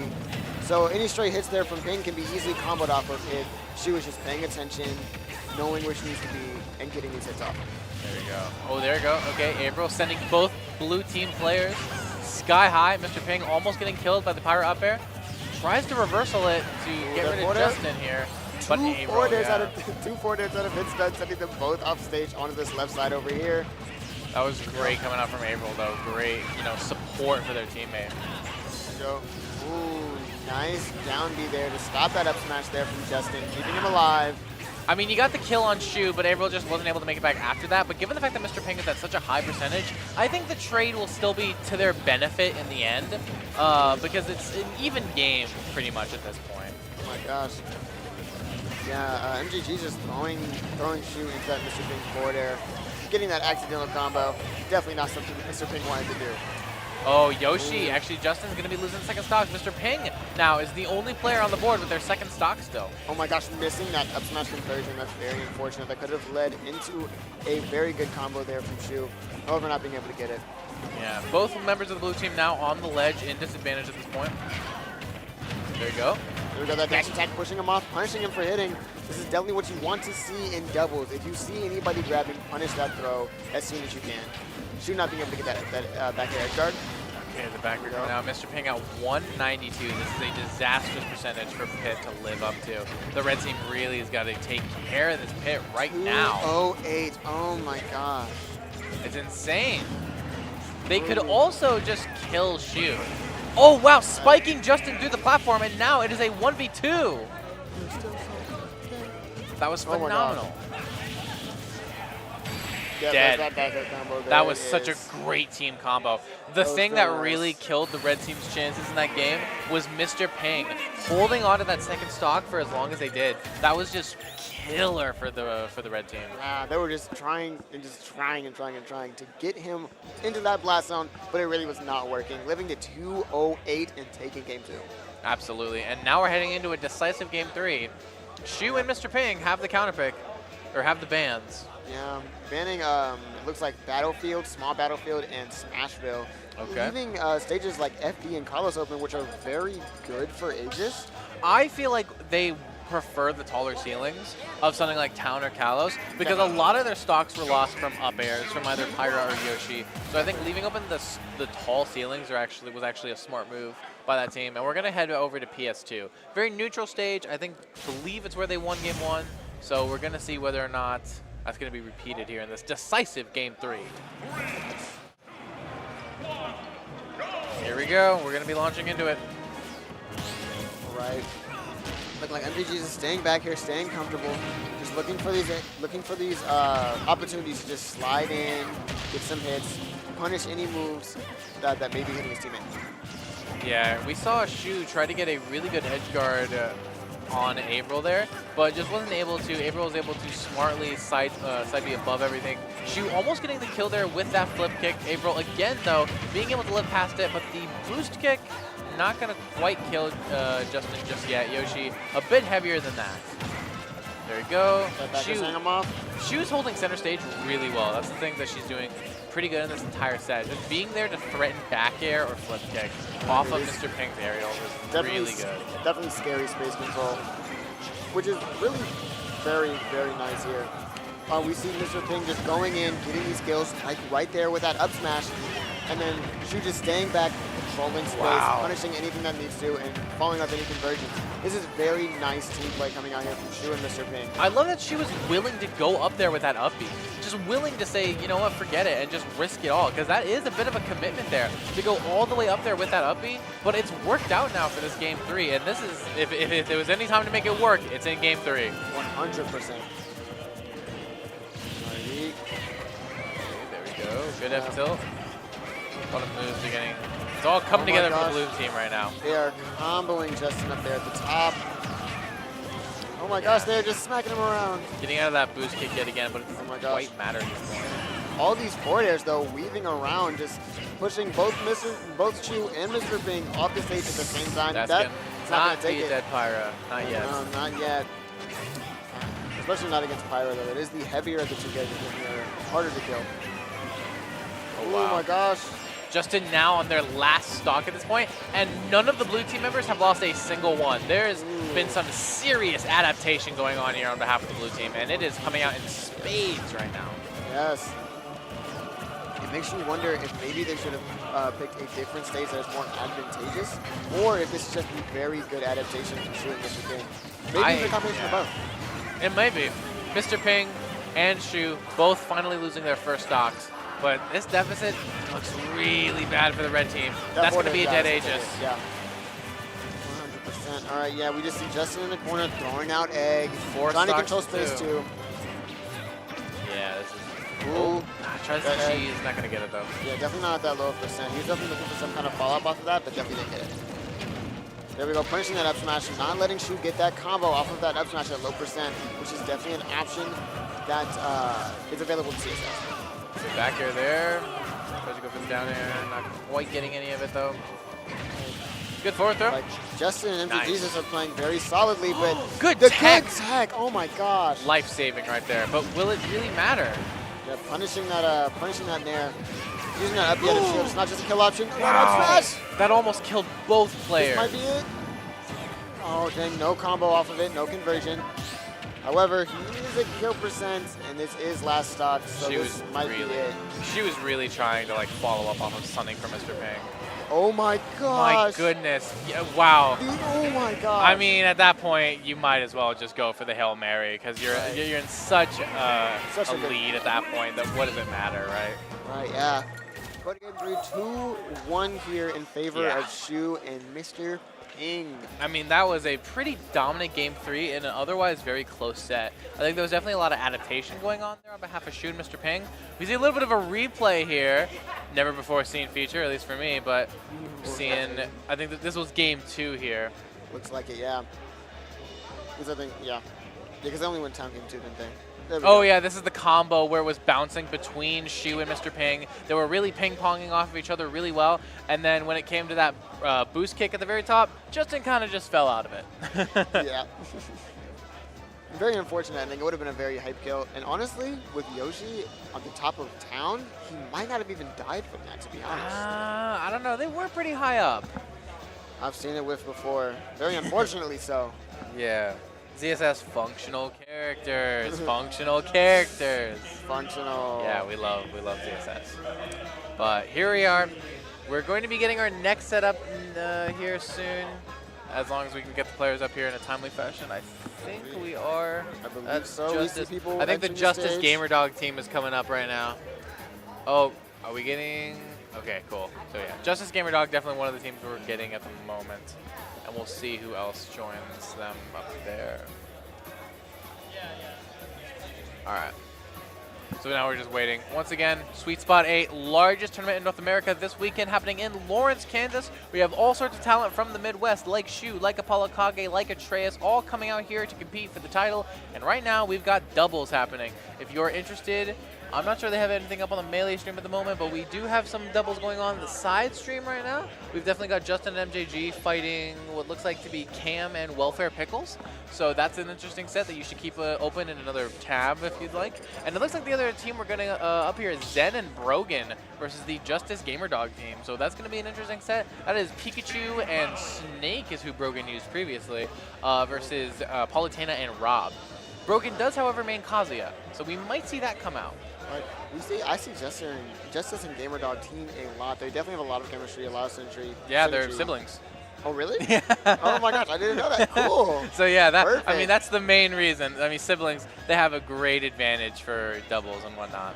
So any stray hits there from Ping can be easily comboed off of if she was just paying attention, knowing where she needs to be and getting these hits off. There we go. Oh, there we go. Okay, April sending both blue team players sky high. Mr. Ping almost getting killed by the Pyro up air. Tries to reversal it to get rid of Justin here. But April, Two forwarders out of mid-stun, sending them both off stage onto this left side over here. That was great coming out from April, though. Great, support for their teammate. Go. Ooh, nice down B there to stop that up smash there from Justin, keeping him alive. I mean, you got the kill on Shu, but April just wasn't able to make it back after that. But given the fact that Mr. Ping is at such a high percentage, I think the trade will still be to their benefit in the end, because it's an even game pretty much at this point. Oh my gosh. Yeah, MGG's just throwing Shu into that Mr. Ping forward air, getting that accidental combo. Definitely not something that Mr. Ping wanted to do. Oh, Yoshi. Actually, Justin's going to be losing second stock. Mr. Ping now is the only player on the board with their second stock still. Oh my gosh, missing that up smash conversion. That's very unfortunate. That could have led into a very good combo there from Shu. However, not being able to get it. Yeah, both members of the blue team now on the ledge in disadvantage at this point. There you go. There we go, that dash attack pushing him off, punishing him for hitting. This is definitely what you want to see in doubles. If you see anybody grabbing, punish that throw as soon as you can. Shu not being able to get that back air edge guard. Okay, the back air coming out. Mr. Ping at 192. This is a disastrous percentage for Pit to live up to. The red team really has got to take care of this Pit right now. 208. Oh my gosh. It's insane. They could also just kill Shu. Oh wow, spiking Justin through the platform, and now it is a 1v2. That was phenomenal. Yeah, Dead. that back air combo there That was is such a great team combo. The thing that really killed the red team's chances in that game was Mr. Ping holding on to that second stock for as long as they did. That was just killer for the red team. Yeah, they were just trying to get him into that blast zone, but it really was not working. Living to 208 and taking game 2. Absolutely, and now we're heading into a decisive game 3. Shu and Mr. Ping have the counter pick, or have the bans. Yeah, banning it looks like Battlefield, Small Battlefield, and Smashville. Okay. Leaving stages like FD and Carlos open, which are very good for Aegis. I feel like they prefer the taller ceilings of something like Town or Kalos because a lot of their stocks were lost from up airs from either Pyra or Yoshi. So I think leaving open the tall ceilings was actually a smart move by that team. And we're going to head over to PS2. Very neutral stage. I believe it's where they won game 1. So we're going to see whether or not that's going to be repeated here in this decisive game 3. Here we go. We're going to be launching into it. All right. Looking like MVG is staying back here, staying comfortable, just looking for these opportunities to just slide in, get some hits, punish any moves that may be hitting his teammate. Yeah, we saw Shu try to get a really good edge guard on April there, but just wasn't able to. April was able to smartly side B above everything. Shu almost getting the kill there with that flip kick. April again though, being able to live past it, but the boost kick not going to quite kill Justin just yet. Yoshi a bit heavier than that. There you go. Shu's holding center stage really well. That's the thing that she's doing pretty good in this entire set. Just being there to threaten back air or flip kick off of Mr. Ping's aerial is really good. Definitely scary space control, which is really very, very nice here. We see Mr. Ping just going in, getting these kills, like right there with that up smash, and then Shu just staying back, controlling space, punishing anything that needs to, and following up any conversions. This is very nice team play coming out here from Shu and Mr. Ping. I love that she was willing to go up there with that up B. Just willing to say, you know what, forget it, and just risk it all, because that is a bit of a commitment there, to go all the way up there with that up B, but it's worked out now for this game 3, and this is, if there was any time to make it work, it's in game 3. 100%. There we go, good F tilt. A lot of moves are getting, it's all coming together for the blue team right now. They are comboing Justin up there at the top. Oh my gosh, they're just smacking him around. Getting out of that boost kick yet again, but it doesn't quite matter at this point. All these forward airs though, weaving around, just pushing both Shu and Mr. Ping off the stage at the same time. That's not not gonna take be a it. dead Pyra, not yet. No, not yet. Especially not against Pyra though. It is the heavier of the two guys, harder to kill. Oh, wow. Oh my gosh. Justin now on their last stock at this point, and none of the blue team members have lost a single one. There's been some serious adaptation going on here on behalf of the blue team, and it is coming out in spades right now. Yes. It makes you wonder if maybe they should have picked a different stage that is more advantageous, or if this is just a very good adaptation from Shu and Mr. King. Maybe it's a combination of both. It may be. Mr. Ping and Shu both finally losing their first stocks, but this deficit looks really bad for the red team. That's going to be a dead Aegis. Yeah. 100%. All right, yeah, we just see Justin in the corner throwing out egg, trying to control space too. Yeah, this is... Ooh. Tries the cheese, not going to get it though. Yeah, definitely not at that low percent. He was definitely looking for some kind of follow-up off of that, but definitely didn't get it. There we go, punishing that up smash, not letting Shu get that combo off of that up smash at low percent, which is definitely an option that is available to CSS. So back air there. Tries to go for the down air, not quite getting any of it though. Good forward throw. Like Justin and MG Jesus are playing very solidly, but good the tech. good tech. Oh my gosh. Life-saving right there, but will it really matter? Yeah, punishing that nair. Using that up of shield. It's not just a kill option. Wow. That almost killed both players. This might be it. Oh, dang, no combo off of it, no conversion. However, he is a kill percent, and this is last stock, so this might be it. She was really trying to like follow up off of stunning from Mr. Ping. Oh my gosh. My goodness. Yeah, wow. Oh my gosh. I mean, at that point, you might as well just go for the Hail Mary because you're in such a lead at that point that what does it matter, right? Right, yeah. Putting it through 2-1 here in favor of Shu and Mr. Ping. I mean, that was a pretty dominant game 3 in an otherwise very close set. I think there was definitely a lot of adaptation going on there on behalf of Shu and Mr. Ping. We see a little bit of a replay here. Never before seen feature, at least for me, but seeing, I think that this was game 2 here. Looks like it, yeah. Because I think, yeah. Because they only went town game 2, didn't they? Oh yeah, this is the combo where it was bouncing between Shu and Mr. Ping. They were really ping-ponging off of each other really well, and then when it came to that boost kick at the very top, Justin kind of just fell out of it. Yeah. Very unfortunate. I think it would have been a very hype kill. And honestly, with Yoshi on the top of town, he might not have even died from that, to be honest. I don't know. They were pretty high up. I've seen it whiff before. Very unfortunately so. Yeah. ZSS functional characters, functional characters. Functional. Yeah, we love ZSS. But here we are. We're going to be getting our next setup here soon, as long as we can get the players up here in a timely fashion. I think we are. I believe so. We see people I think the entering Justice stage. Gamer Dog team is coming up right now. Oh, are we getting? Okay, cool. So yeah, Justice Gamer Dog definitely one of the teams we're getting at the moment. And we'll see who else joins them up there. All right. So now we're just waiting. Once again, Sweet Spot 8, largest tournament in North America this weekend, happening in Lawrence, Kansas. We have all sorts of talent from the Midwest, like Shu, like Apollo Kage, like Atreus, all coming out here to compete for the title. And right now, we've got doubles happening. If you're interested, I'm not sure they have anything up on the Melee stream at the moment, but we do have some doubles going on the side stream right now. We've definitely got Justin and MJG fighting what looks like to be Cam and Welfare Pickles. So that's an interesting set that you should keep open in another tab if you'd like. And it looks like the other team we're getting up here is Zen and Brogan versus the Justice Gamer Dog team. So that's going to be an interesting set. That is Pikachu and Snake is who Brogan used previously versus Politana and Rob. Brogan does, however, main Kazuya, so we might see that come out. Right. I see Justice and Gamer Dog team a lot. They definitely have a lot of chemistry, a lot of synergy. Yeah, they're siblings. Oh, really? Yeah. Oh my gosh, I didn't know that. Cool. So yeah, Perfect. I mean that's the main reason. I mean siblings, they have a great advantage for doubles and whatnot.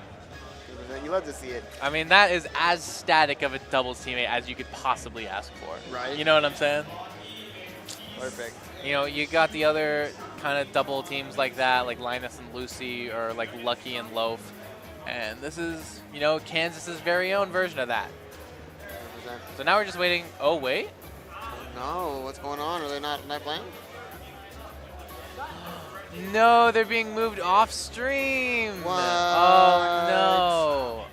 You love to see it. I mean that is as static of a doubles teammate as you could possibly ask for. Right. You know what I'm saying? Perfect. You know, you got the other kind of double teams like that, like Linus and Lucy, or like Lucky and Loaf. And this is, you know, Kansas's very own version of that. 100%. So now we're just waiting. Oh, wait. No, what's going on? Are they not playing? No, they're being moved off stream. What? Oh, no.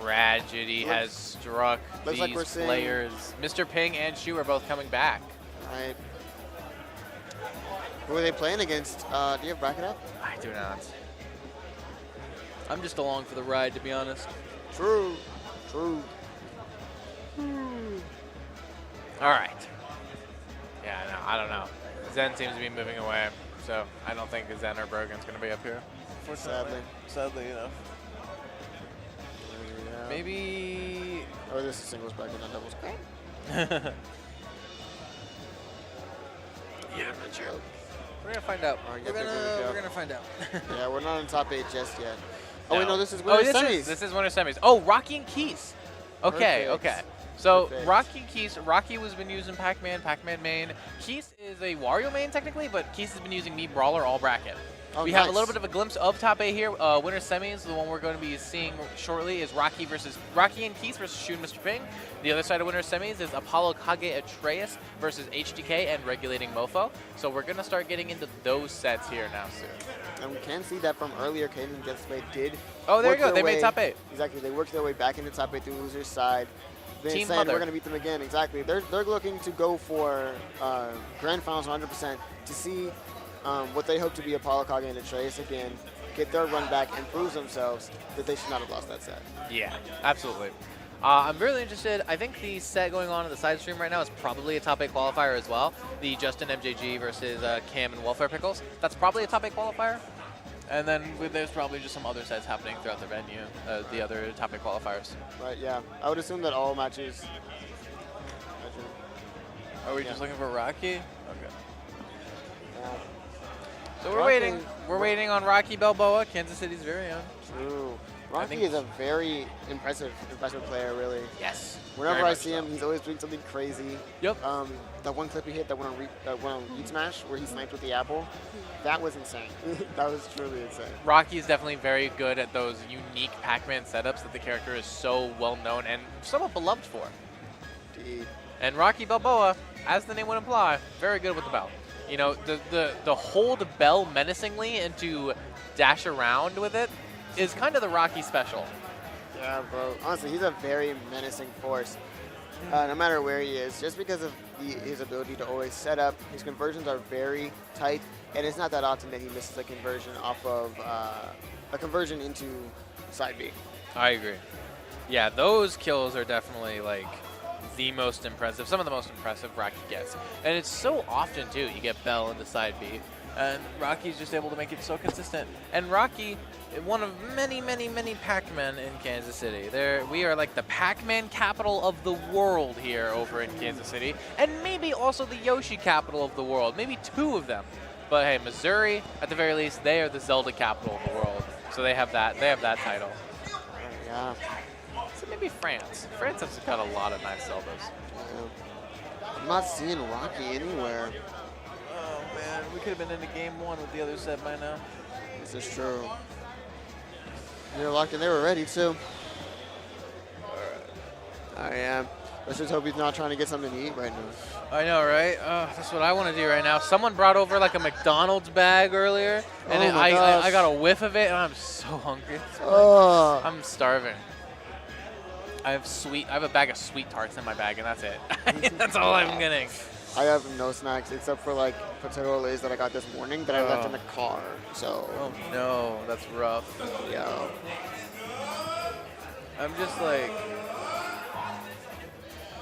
Tragedy has struck looks these like we're seeing players. Mr. Ping and Shu are both coming back. Right. Who are they playing against? Do you have bracket up? I do not. I'm just along for the ride, to be honest. True. True. All right. Yeah, no, I don't know. Zen seems to be moving away, so I don't think Zen or Brogan's going to be up here. Sadly. enough. Yeah. Maybe. Oh, this is singles bracket, not doubles. Yeah, I'm not sure. We're gonna find out. Alright, We're get there, gonna, good job. find out. Yeah, we're not in top 8 just yet. Oh, wait, no, this is Oh, winner this semis. This is winner semis. Oh, Rocky and Keys. Okay, Perfect. okay. So Perfect. Rocky and Keys. Rocky was been using Pac-Man main. Keys is a Wario main technically, but Keys has been using Mii Brawler all bracket. Oh, We have a nice. little bit of a glimpse of top 8 here. Winner semis, the one we're going to be seeing shortly, is Rocky and Keys versus Shu and Mr. Ping. The other side of winner semis is Apollo Kage Atreus versus HDK and Regulating Mofo. So we're going to start getting into those sets here now soon. And we can see that from earlier, Caden Getsway did. Oh, there you work go. their They made way- top 8. Exactly. They worked their way back into top 8 through loser's side. Then Team saying Mother. we're going to beat them again. Exactly. They're looking to go for grand finals 100% to see what they hope to be Apollo Kage and Atreus again, get their run back and prove themselves that they should not have lost that set. Yeah, absolutely. I'm really interested. I think the set going on in the side stream right now is probably a top 8 qualifier as well. The Justin MJG versus Cam and Welfare Pickles. That's probably a top 8 qualifier. And then there's probably just some other sets happening throughout the venue, the other top 8 qualifiers. Right, yeah. I would assume that all matches. Are we Yeah. just looking for Rocky? Okay. Yeah. So we're Rocky- waiting. We're waiting on Rocky Balboa, Kansas City's very own. True. I Rocky think- is a very impressive player, really. Yes. Whenever very I much see so. him, he's always doing something crazy. Yep. That one clip he hit that went on Beat Smash where he sniped with the apple, that was insane. That was truly insane. Rocky is definitely very good at those unique Pac-Man setups that the character is so well known and somewhat beloved for. Indeed. And Rocky Balboa, as the name would imply, very good with the bell. You know, the hold bell menacingly and to dash around with it is kind of the Rocky special. Yeah, bro. Honestly, he's a very menacing force. No matter where he is, just because of his ability to always set up, his conversions are very tight, and it's not that often that he misses a conversion off of a conversion into side B. I agree. Yeah, those kills are definitely like the most impressive, some of the most impressive Rocky gets. And it's so often too, you get Bell into side B, and Rocky's just able to make it so consistent. And Rocky, one of many, many, many Pac-Men in Kansas City. We are like the Pac-Man capital of the world here over in Kansas City, and maybe also the Yoshi capital of the world, maybe 2 of them. But hey, Missouri, at the very least, they are the Zelda capital of the world. So they have that title. Yeah. So maybe France. France has got a lot of nice Zeldas. I'm not seeing Rocky anywhere. Oh man, we could have been into game 1 with the other set by now. This is true. They were locked and they were ready too. I am. Let's just hope he's not trying to get something to eat right now. I know, right? That's what I want to do right now. Someone brought over like a McDonald's bag earlier, and Oh my I gosh. got a whiff of it, and I'm so hungry. Oh. I'm starving. I have a bag of sweet tarts in my bag, and that's it. That's all I'm getting. I have no snacks except for like potato lays that I got this morning that I left in Oh. the car. So Oh no, that's rough. yeah. I'm just like,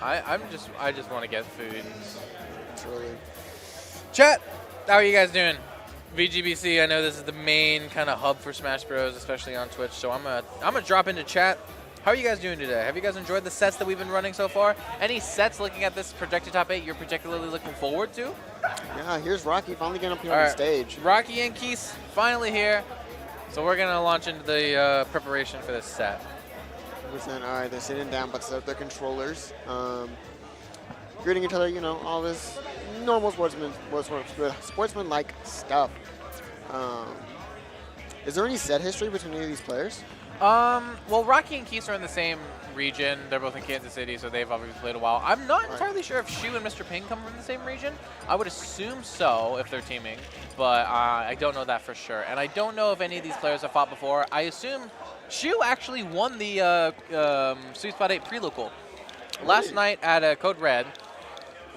I just want to get food. Truly. Chat, how are you guys doing? VGBC, I know this is the main kind of hub for Smash Bros, especially on Twitch. So I'm gonna drop into chat. How are you guys doing today? Have you guys enjoyed the sets that we've been running so far? Any sets looking at this projected top 8 you're particularly looking forward to? Yeah, here's Rocky finally getting up here All on the right. stage. Rocky and Keys finally here. So we're gonna launch into the preparation for this set. 100%. All right, they're sitting down, but set up their controllers. Greeting each other, you know, all this normal sportsman-like stuff. Is there any set history between any of these players? Well, Rocky and Keys are in the same region. They're both in Kansas City, so they've obviously played a while. I'm not entirely sure if Shu and Mr. Ping come from the same region. I would assume so if they're teaming, but I don't know that for sure. And I don't know if any of these players have fought before. I assume Shu actually won the Sweet Spot 8 pre-local. Last night at Code Red,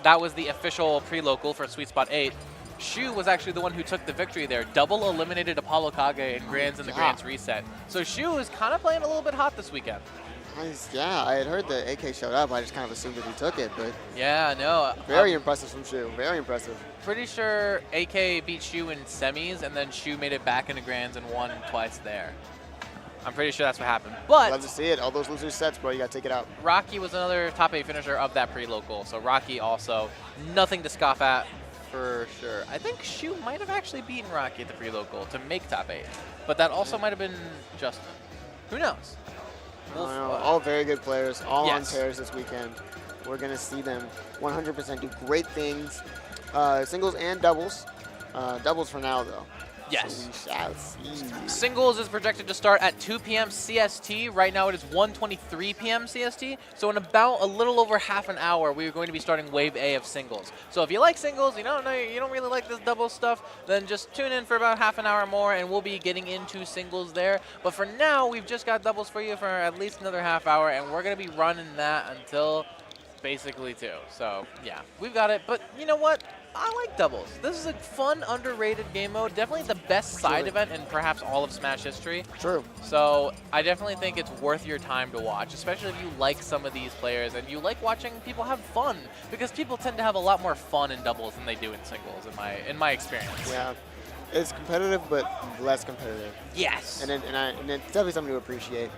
that was the official pre-local for Sweet Spot 8. Shu was actually the one who took the victory there. Double eliminated Apollo Kage in Grands and the Grands reset. So Shu is kind of playing a little bit hot this weekend. Yeah, I had heard that AK showed up. I just kind of assumed that he took it, but Yeah, no. very impressive from Shu. Very impressive. Pretty sure AK beat Shu in semis, and then Shu made it back into grands and won twice there. I'm pretty sure that's what happened. But Love to see it. All those losers sets, bro. You got to take it out. Rocky was another top 8 finisher of that pre-local. So Rocky also nothing to scoff at for sure. I think Shu might have actually beaten Rocky at the pre-local to make top 8. But that also might have been Justin. Who knows? All very good players, all Yes. on pairs this weekend. We're going to see them 100% do great things, singles and doubles. Doubles for now, though. Yes. So we shall see. Singles is projected to start at 2 p.m. CST. Right now it is 1:23 p.m. CST. So in about a little over half an hour, we are going to be starting Wave A of singles. So if you like singles, you don't really like this double stuff, then just tune in for about half an hour more, and we'll be getting into singles there. But for now, we've just got doubles for you for at least another half hour, and we're going to be running that until basically 2. So yeah, we've got it. But you know what? I like doubles. This is a fun, underrated game mode. Definitely the best side event in perhaps all of Smash history. True. So I definitely think it's worth your time to watch, especially if you like some of these players and you like watching people have fun, because people tend to have a lot more fun in doubles than they do in singles, in my experience. Yeah. It's competitive, but less competitive. Yes. And it's definitely something to appreciate.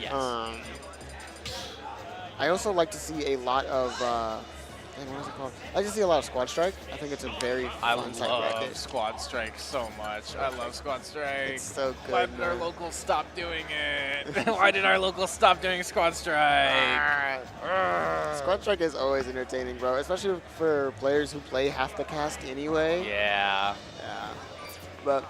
Yes. I also like to see a lot of, what is it called? I like to see a lot of Squad Strike. I think it's a very fun side love bracket. Squad Strike so much. I love Squad Strike. It's so good. Why did our locals stop doing it? Why did our locals stop doing Squad Strike? Squad Strike is always entertaining, bro, especially for players who play half the cast anyway. Yeah. Yeah. But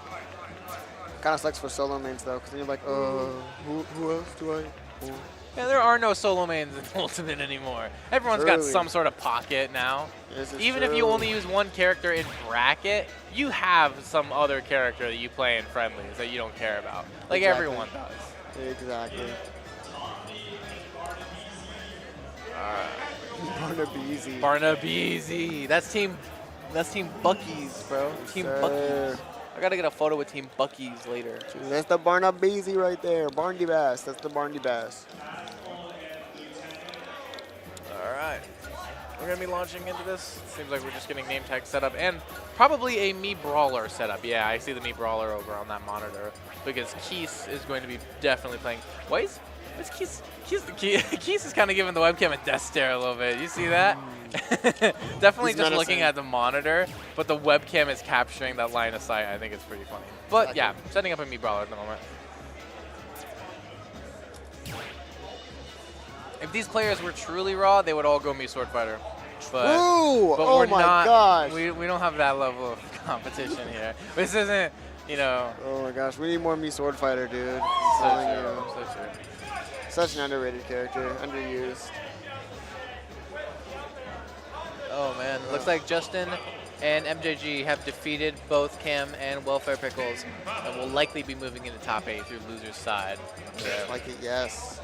kind of sucks for solo mains, though, because then you're like, who else do I? Who? Yeah, there are no solo mains in Ultimate anymore. Everyone's got Truly. some sort of pocket now. This is Even if you true. only use one character in bracket, you have some other character that you play in friendlies that you don't care about. Like Exactly. everyone does. Exactly. Barnabeezy. Barnabeezy. That's team Bucky's, bro. Team Sir. Bucky's. I gotta get a photo with Team Bucky's later. That's the Barnabeezy right there. Barndy Bass. That's the Barndy Bass. All right. We're going to be launching into this. Seems like we're just getting name tag set up and probably a Me Brawler setup. Yeah, I see the Me Brawler over on that monitor because Keese is going to be definitely playing. Why is Keese? Keese is kind of giving the webcam a death stare a little bit. You see that? Definitely He's just menacing. looking at the monitor, but the webcam is capturing that line of sight. I think it's pretty funny. But yeah, setting up a Me Brawler at the moment. If these players were truly raw, they would all go Me Sword Fighter. But Ooh! but Oh we're my not. gosh! We don't have that level of competition here. This isn't, you know. Oh my gosh, we need more Me Sword Fighter, dude. So I'm telling true. you. So true. Such an underrated character, underused. Oh man, looks like Justin and MJG have defeated both Cam and Welfare Pickles, and will likely be moving into top 8 through loser's side. Yeah. Like it, yes.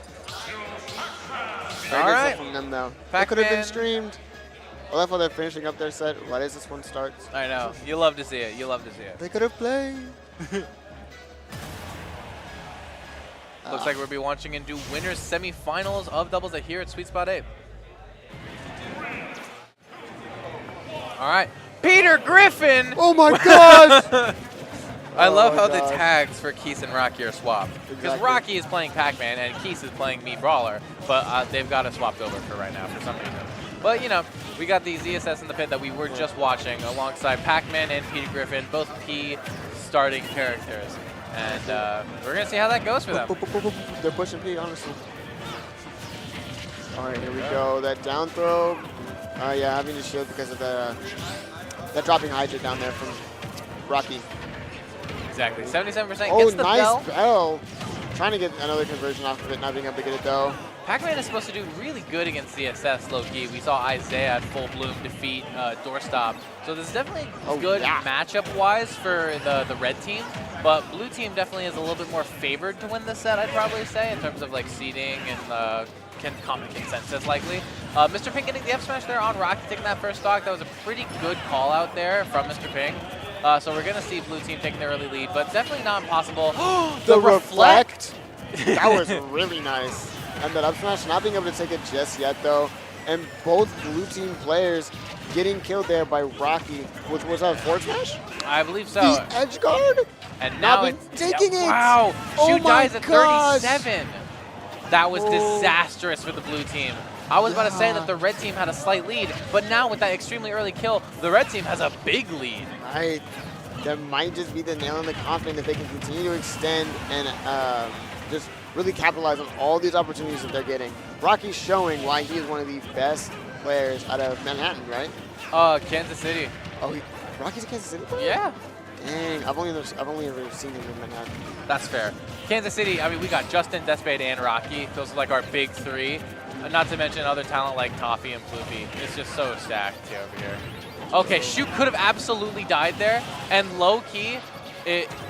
Very All good right. stuff from them, though. That could have Pac-Man. been streamed. I love how they're finishing up their set right as this one starts. I know. You love to see it. You love to see it. They could have played. Looks like we'll be launching into winners semifinals of doubles here at Sweet Spot 8. All right, Peter Griffin. Oh my gosh! I love my how the gosh. tags for Keese and Rocky are swapped. Because Exactly. Rocky is playing Pac-Man and Keese is playing Me Brawler, but they've got it swapped over for right now for some reason. But you know, we got the ZSS in the pit that we were just watching alongside Pac-Man and Peter Griffin, both P starting characters. And we're going to see how that goes for them. They're pushing P, honestly. All right, here we go. That down throw. Yeah, having to shield because of the that dropping Hydra down there from Rocky. Exactly. 77% Oh, gets the nice bell. bell. Trying to get another conversion off of it, not being able to get it though. Pac-Man is supposed to do really good against CSS, low-key. We saw Isaiah at full bloom defeat Doorstop. So this is definitely good matchup-wise for the red team. But blue team definitely is a little bit more favored to win this set, I'd probably say, in terms of like seeding and common consensus likely. Mr. Pink getting the F smash there on Rocky, taking that first stock. That was a pretty good call out there from Mr. Pink. So we're going to see blue team taking the early lead, but definitely not impossible. The reflect. That was really nice. and that up smash, not being able to take it just yet though. And both blue team players getting killed there by Rocky, which was a forward smash? I believe so. The edge guard? And now Not it's taking it. Wow, Oh Shu my dies at gosh. 37. That was disastrous for the blue team. I was about to say Yeah. that the red team had a slight lead, but now with that extremely early kill, the red team has a big lead. Right. That might just be the nail in the coffin if they can continue to extend and just really capitalize on all these opportunities that they're getting. Rocky's showing why he is one of the best players out of Manhattan, right? Kansas City. Oh, Rocky's a Kansas City player? Yeah. Dang, I've only ever seen him in Manhattan. That's fair. Kansas City, I mean, we got Justin, Deathbait, and Rocky. Those are like our big three. Not to mention other talent like Toffee and Floopy. It's just so stacked here over here. Okay, Shu could have absolutely died there, and low-key,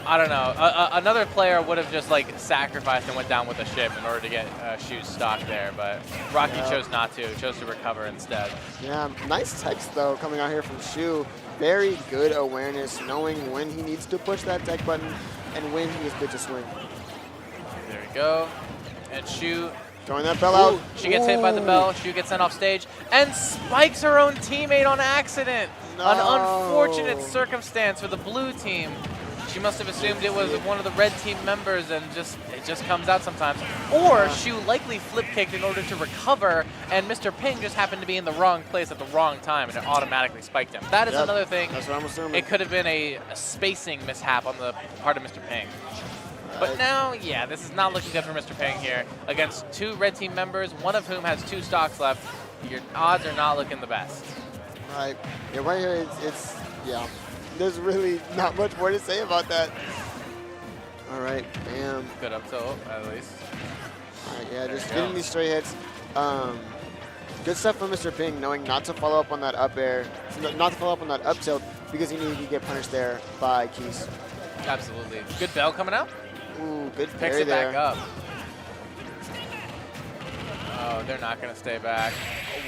I don't know, another player would have just like sacrificed and went down with a ship in order to get Shu's stock there, but Rocky chose not to, chose to recover instead. Yeah, nice text though coming out here from Shu. Very good awareness, knowing when he needs to push that tech button and when he is good to swing. There we go. And Shu, throwing that bell out. She gets hit by the bell. Shu gets sent off stage and spikes her own teammate on accident. No. An unfortunate circumstance for the blue team. She must have assumed it was one of the red team members, and it just comes out sometimes. Or Shu likely flip kicked in order to recover, and Mr. Ping just happened to be in the wrong place at the wrong time, and it automatically spiked him. That is another thing. That's what I'm assuming. It could have been a spacing mishap on the part of Mr. Ping. But now, yeah, this is not looking good for Mr. Ping here. Against two red team members, one of whom has 2 stocks left, your odds are not looking the best. Right. Yeah, right here, yeah. There's really not much more to say about that. All right, bam. Good up tilt, at least. All right, yeah, just getting these straight hits. Good stuff from Mr. Ping, knowing not to follow up on that up air, not to follow up on that up tilt, because he needed to get punished there by Keys. Absolutely. Good bell coming out. Ooh, good Picks parry it there. back up. Oh, they're not going to stay back.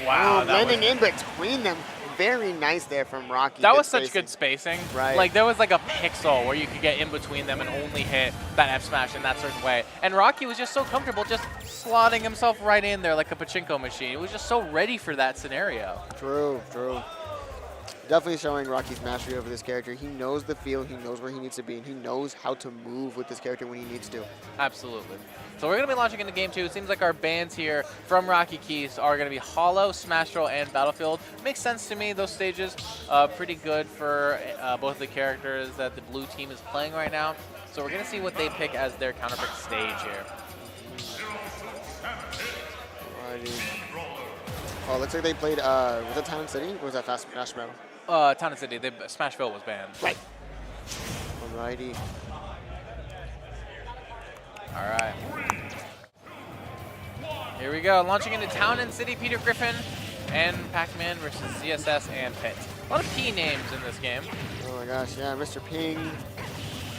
Wow. Ooh, landing in between them. Very nice there from Rocky. That Good was such spacing. good spacing. Right. Like, there was like a pixel where you could get in between them and only hit that F smash in that certain way. And Rocky was just so comfortable just slotting himself right in there like a pachinko machine. He was just so ready for that scenario. True, true. Definitely showing Rocky's mastery over this character. He knows the field, he knows where he needs to be, and he knows how to move with this character when he needs to. Absolutely. So we're going to be launching into Game 2. It seems like our bans here from Rocky Keys are going to be Hollow, Smash Roll, and Battlefield. Makes sense to me, those stages. Pretty good for both the characters that the blue team is playing right now. So we're going to see what they pick as their counterpick stage here. Alrighty. Oh, looks like they played, was that Town City or was that Fast Smash Battle? Town City, Smashville was banned. Right. Alrighty. All right. Here we go, launching into Town and City, Peter Griffin and Pac-Man versus ZSS and Pit. A lot of P names in this game. Oh my gosh, yeah, Mr. Ping.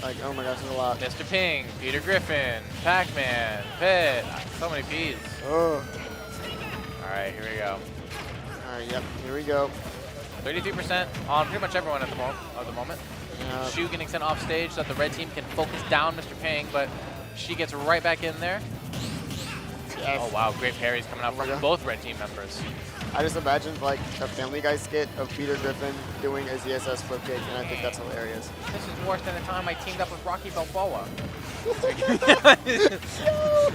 Like, oh my gosh, there's a lot. Mr. Ping, Peter Griffin, Pac-Man, Pit. So many Ps. Oh. All right, here we go. Alright, yep, here we go. 32% on pretty much everyone at the moment. Yeah. Shu getting sent off stage so that the red team can focus down Mr. Ping, but she gets right back in there. Yes. Oh wow, great parries coming out from both red team members. I just imagined like a Family Guy skit of Peter Griffin doing a ZSS flip kick, and I think that's hilarious. This is worse than the time I teamed up with Rocky Balboa.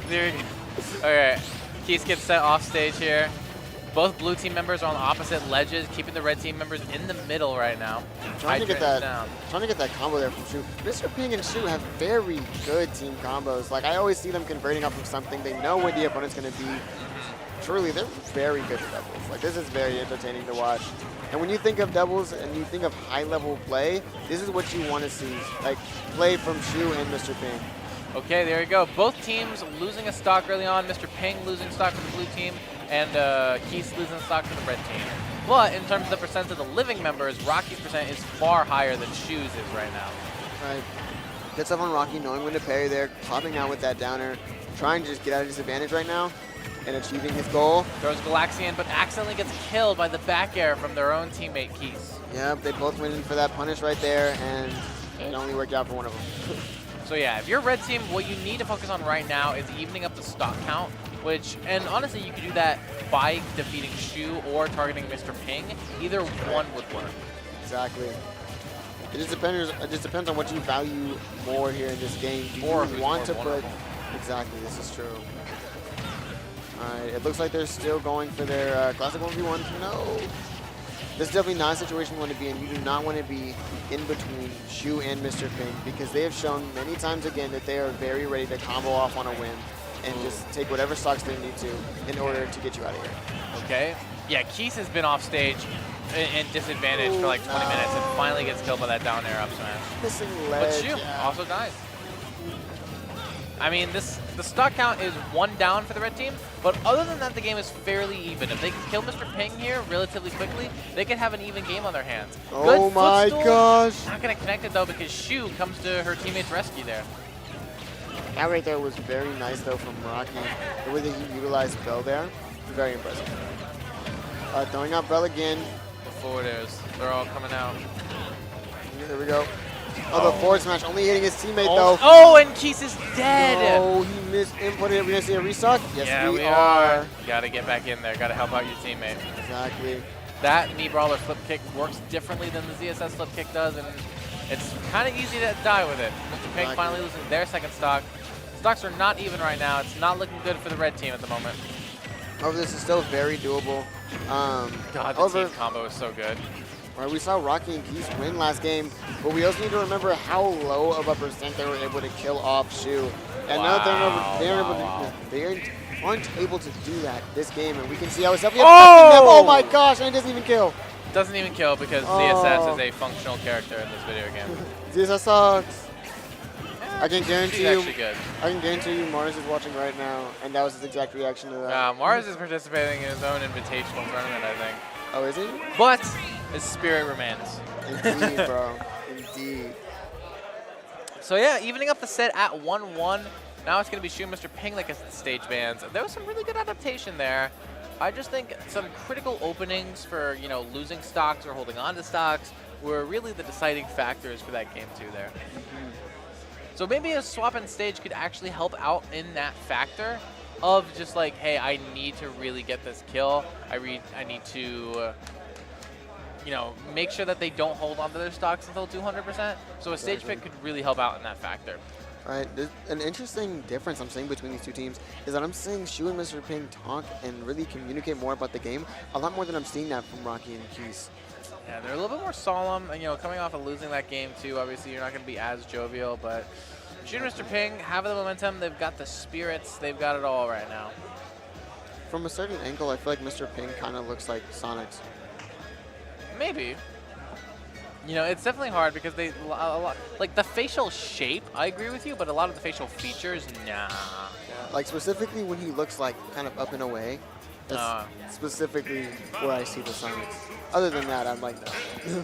There we go. Alright, Keith gets sent off stage here. Both blue team members are on opposite ledges, keeping the red team members in the middle right now. Trying to get that down. combo there from Shu. Mr. Ping and Shu have very good team combos. Like, I always see them converting off of something. They know where the opponent's going to be. Truly, they're very good at doubles. Like, this is very entertaining to watch. And when you think of doubles and you think of high-level play, this is what you want to see. Like, play from Shu and Mr. Ping. Okay, there we go. Both teams losing a stock early on. Mr. Ping losing stock for the blue team, and Keith losing stock for the red team. But in terms of the percent of the living members, Rocky's percent is far higher than Shu's is right now. Right. Gets up on Rocky, knowing when to parry there, popping out with that downer, trying to just get out of disadvantage right now, and achieving his goal. Throws Galaxian, but accidentally gets killed by the back air from their own teammate, Keith. Yep, they both went in for that punish right there, and it only worked out for one of them. So yeah, if you're red team, what you need to focus on right now is evening up the stock count which, and honestly, you could do that by defeating Shu or targeting Mr. Ping. Either one would work. Exactly. It just depends on what you value more here in this game. Do you Or who's want more to put... vulnerable. Exactly, this is true. Alright, it looks like they're still going for their classic 1v1. No! This is definitely not a situation you want to be in. You do not want to be in between Shu and Mr. Ping because they have shown many times again that they are very ready to combo off on a whim and just take whatever stocks they need to in order to get you out of here. Okay. Yeah, Keys has been off stage and disadvantaged for like 20 minutes and finally gets killed by that down air up smash. Missing But ledge. Shu Yeah. also dies. I mean, the stock count is 1 down for the red team, but other than that, the game is fairly even. If they can kill Mr. Ping here relatively quickly, they could have an even game on their hands. Oh Good my footstool. gosh. Not going to connect it, though, because Shu comes to her teammate's rescue there. That right there was very nice, though, from Rocky. The way that he utilized Bell there, very impressive. Throwing out Bell again. The forwarders, they're all coming out. There we go. Oh, the forward smash only hitting his teammate, Oh, though. oh, and Keys is dead! Oh, he misinputted it. We're going to see a restock? Yes, Yeah, we are. are. Got to get back in there. Got to help out your teammate. Exactly. That knee brawler flip kick works differently than the ZSS flip kick does, and it's kind of easy to die with it. Mr. Ping Exactly. finally losing their second stock. Stocks are not even right now. It's not looking good for the red team at the moment. However, this is still very doable. God, the team combo is so good. Right, we saw Rocky and Keys win last game, but we also need to remember how low of a percent they were able to kill off Shu. And now that they aren't able to do that this game, and we can see how it's definitely affecting them. Oh my gosh, and it doesn't even kill. Doesn't even kill because ZSS is a functional character in this video game. ZSS sucks. I can guarantee She's you. actually good. I can guarantee you, Mars is watching right now, and that was his exact reaction to that. Mars is participating in his own invitational tournament, I think. Oh, is he? But his spirit remains. Indeed, bro. Indeed. So yeah, evening up the set at 1-1. Now it's going to be Shu Mr. Ping that gets the stage bans. There was some really good adaptation there. I just think some critical openings for, you know, losing stocks or holding on to stocks were really the deciding factors for that game too there. So maybe a swap in stage could actually help out in that factor of just like, hey, I need to really get this kill. I need to, you know, make sure that they don't hold on to their stocks until 200%. So a stage pick could really help out in that factor. Right. An interesting difference I'm seeing between these two teams is that I'm seeing Shu and Mr. Ping talk and really communicate more about the game a lot more than I'm seeing that from Rocky and Keys. Yeah, they're a little bit more solemn, and you know, coming off of losing that game too, obviously you're not going to be as jovial, but Shu and Mr. Ping have the momentum, they've got the spirits, they've got it all right now. From a certain angle, I feel like Mr. Ping kind of looks like Sonic's. Maybe. You know, it's definitely hard because they, like the facial shape, I agree with you, but a lot of the facial features, nah. Yeah. Like specifically when he looks like kind of up and away, that's specifically where I see the Sonics. Other than that, I'm like, no.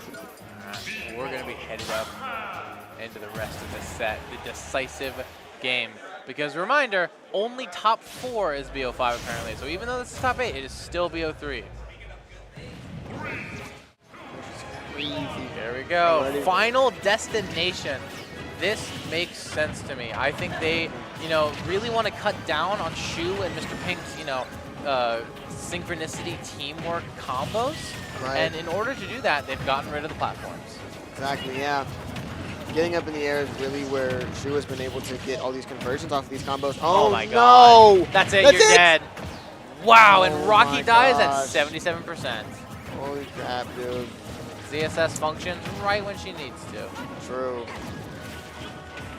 We're going to be headed up into the rest of the set, the decisive game. Because reminder, only top 4 is BO5 apparently. So even though this is top 8, it is still BO3. There we go. Final destination. This makes sense to me. I think they, you know, really want to cut down on Shu and Mr. Ping's, you know, synchronicity teamwork combos. Right. And in order to do that, they've gotten rid of the platforms. Exactly, yeah. Getting up in the air is really where Shu has been able to get all these conversions off of these combos. Oh, my God. No! That's it, That's you're it! dead. Wow, and Oh Rocky my dies gosh. at 77%. Holy crap, dude. ZSS functions right when she needs to. True.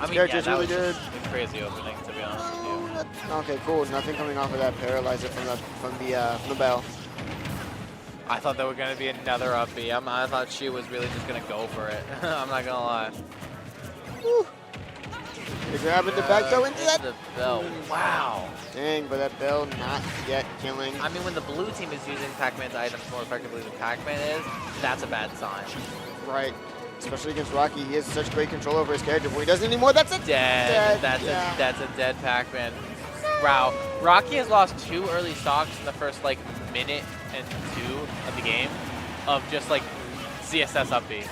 I mean, character's that really was good. just a crazy opening, to be honest with you. Okay, cool. Nothing coming off of that paralyzer from the bell. I thought there were going to be another up B. I thought she was really just going to go for it. I'm not going to lie. Woo. They're grabbing the back throw into that. The bell. Wow. Dang, but that bell not yet killing. I mean, when the blue team is using Pac-Man's items more effectively than Pac-Man is, that's a bad sign. Right. Especially against Rocky. He has such great control over his character. When he doesn't anymore, that's a Dead. dead. That's a dead Pac-Man. Wow. Rocky has lost 2 early stocks in the first, like, minute and 2 of the game of just, like, ZSS up B.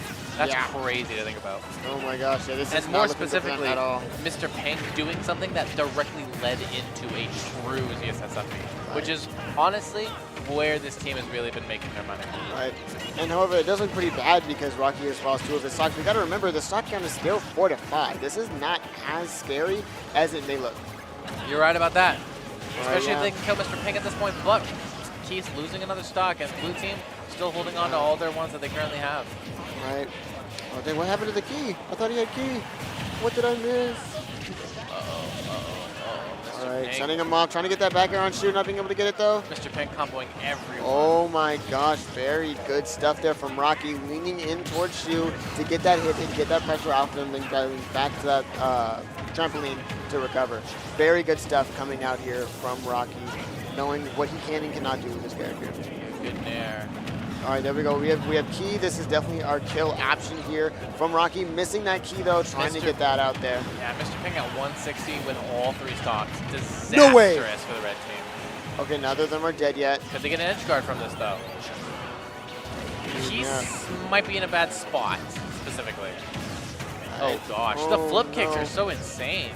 That's Yeah. crazy to think about. Oh my gosh, yeah, this is And not more looking good for them specifically, at all. Mr. Pink doing something that directly led into a true ZSSFB, which is honestly where this team has really been making their money. Right. And however, it does look pretty bad because Rocky has lost 2 of his stocks. We got to remember the stock count is still 4 to 5. This is not as scary as it may look. You're right about that. Especially yeah. if they can kill Mr. Pink at this point, but Keith's losing another stock, and blue team still holding on to all their ones that they currently have. Right. Oh, dang, what happened to the key? I thought he had key. What did I miss? Mr. All right, Pink. sending him off, trying to get that back air on shoot, not being able to get it though. Mr. Pink comboing everyone. Oh my gosh, very good stuff there from Rocky, leaning in towards Shu to get that hit and get that pressure off him, then going back to that trampoline to recover. Very good stuff coming out here from Rocky, knowing what he can and cannot do with this character. Good nair. All right, there we go. We have key. This is definitely our kill option here from Rocky. Missing that key though, trying to get that out there. Yeah, Mr. Pink at 160 with all 3 stocks. Disastrous No way. for the red team. Okay, neither of them are dead yet. Could they get an edge guard from this though? He might be in a bad spot specifically. Oh gosh, the flip kicks are so insane.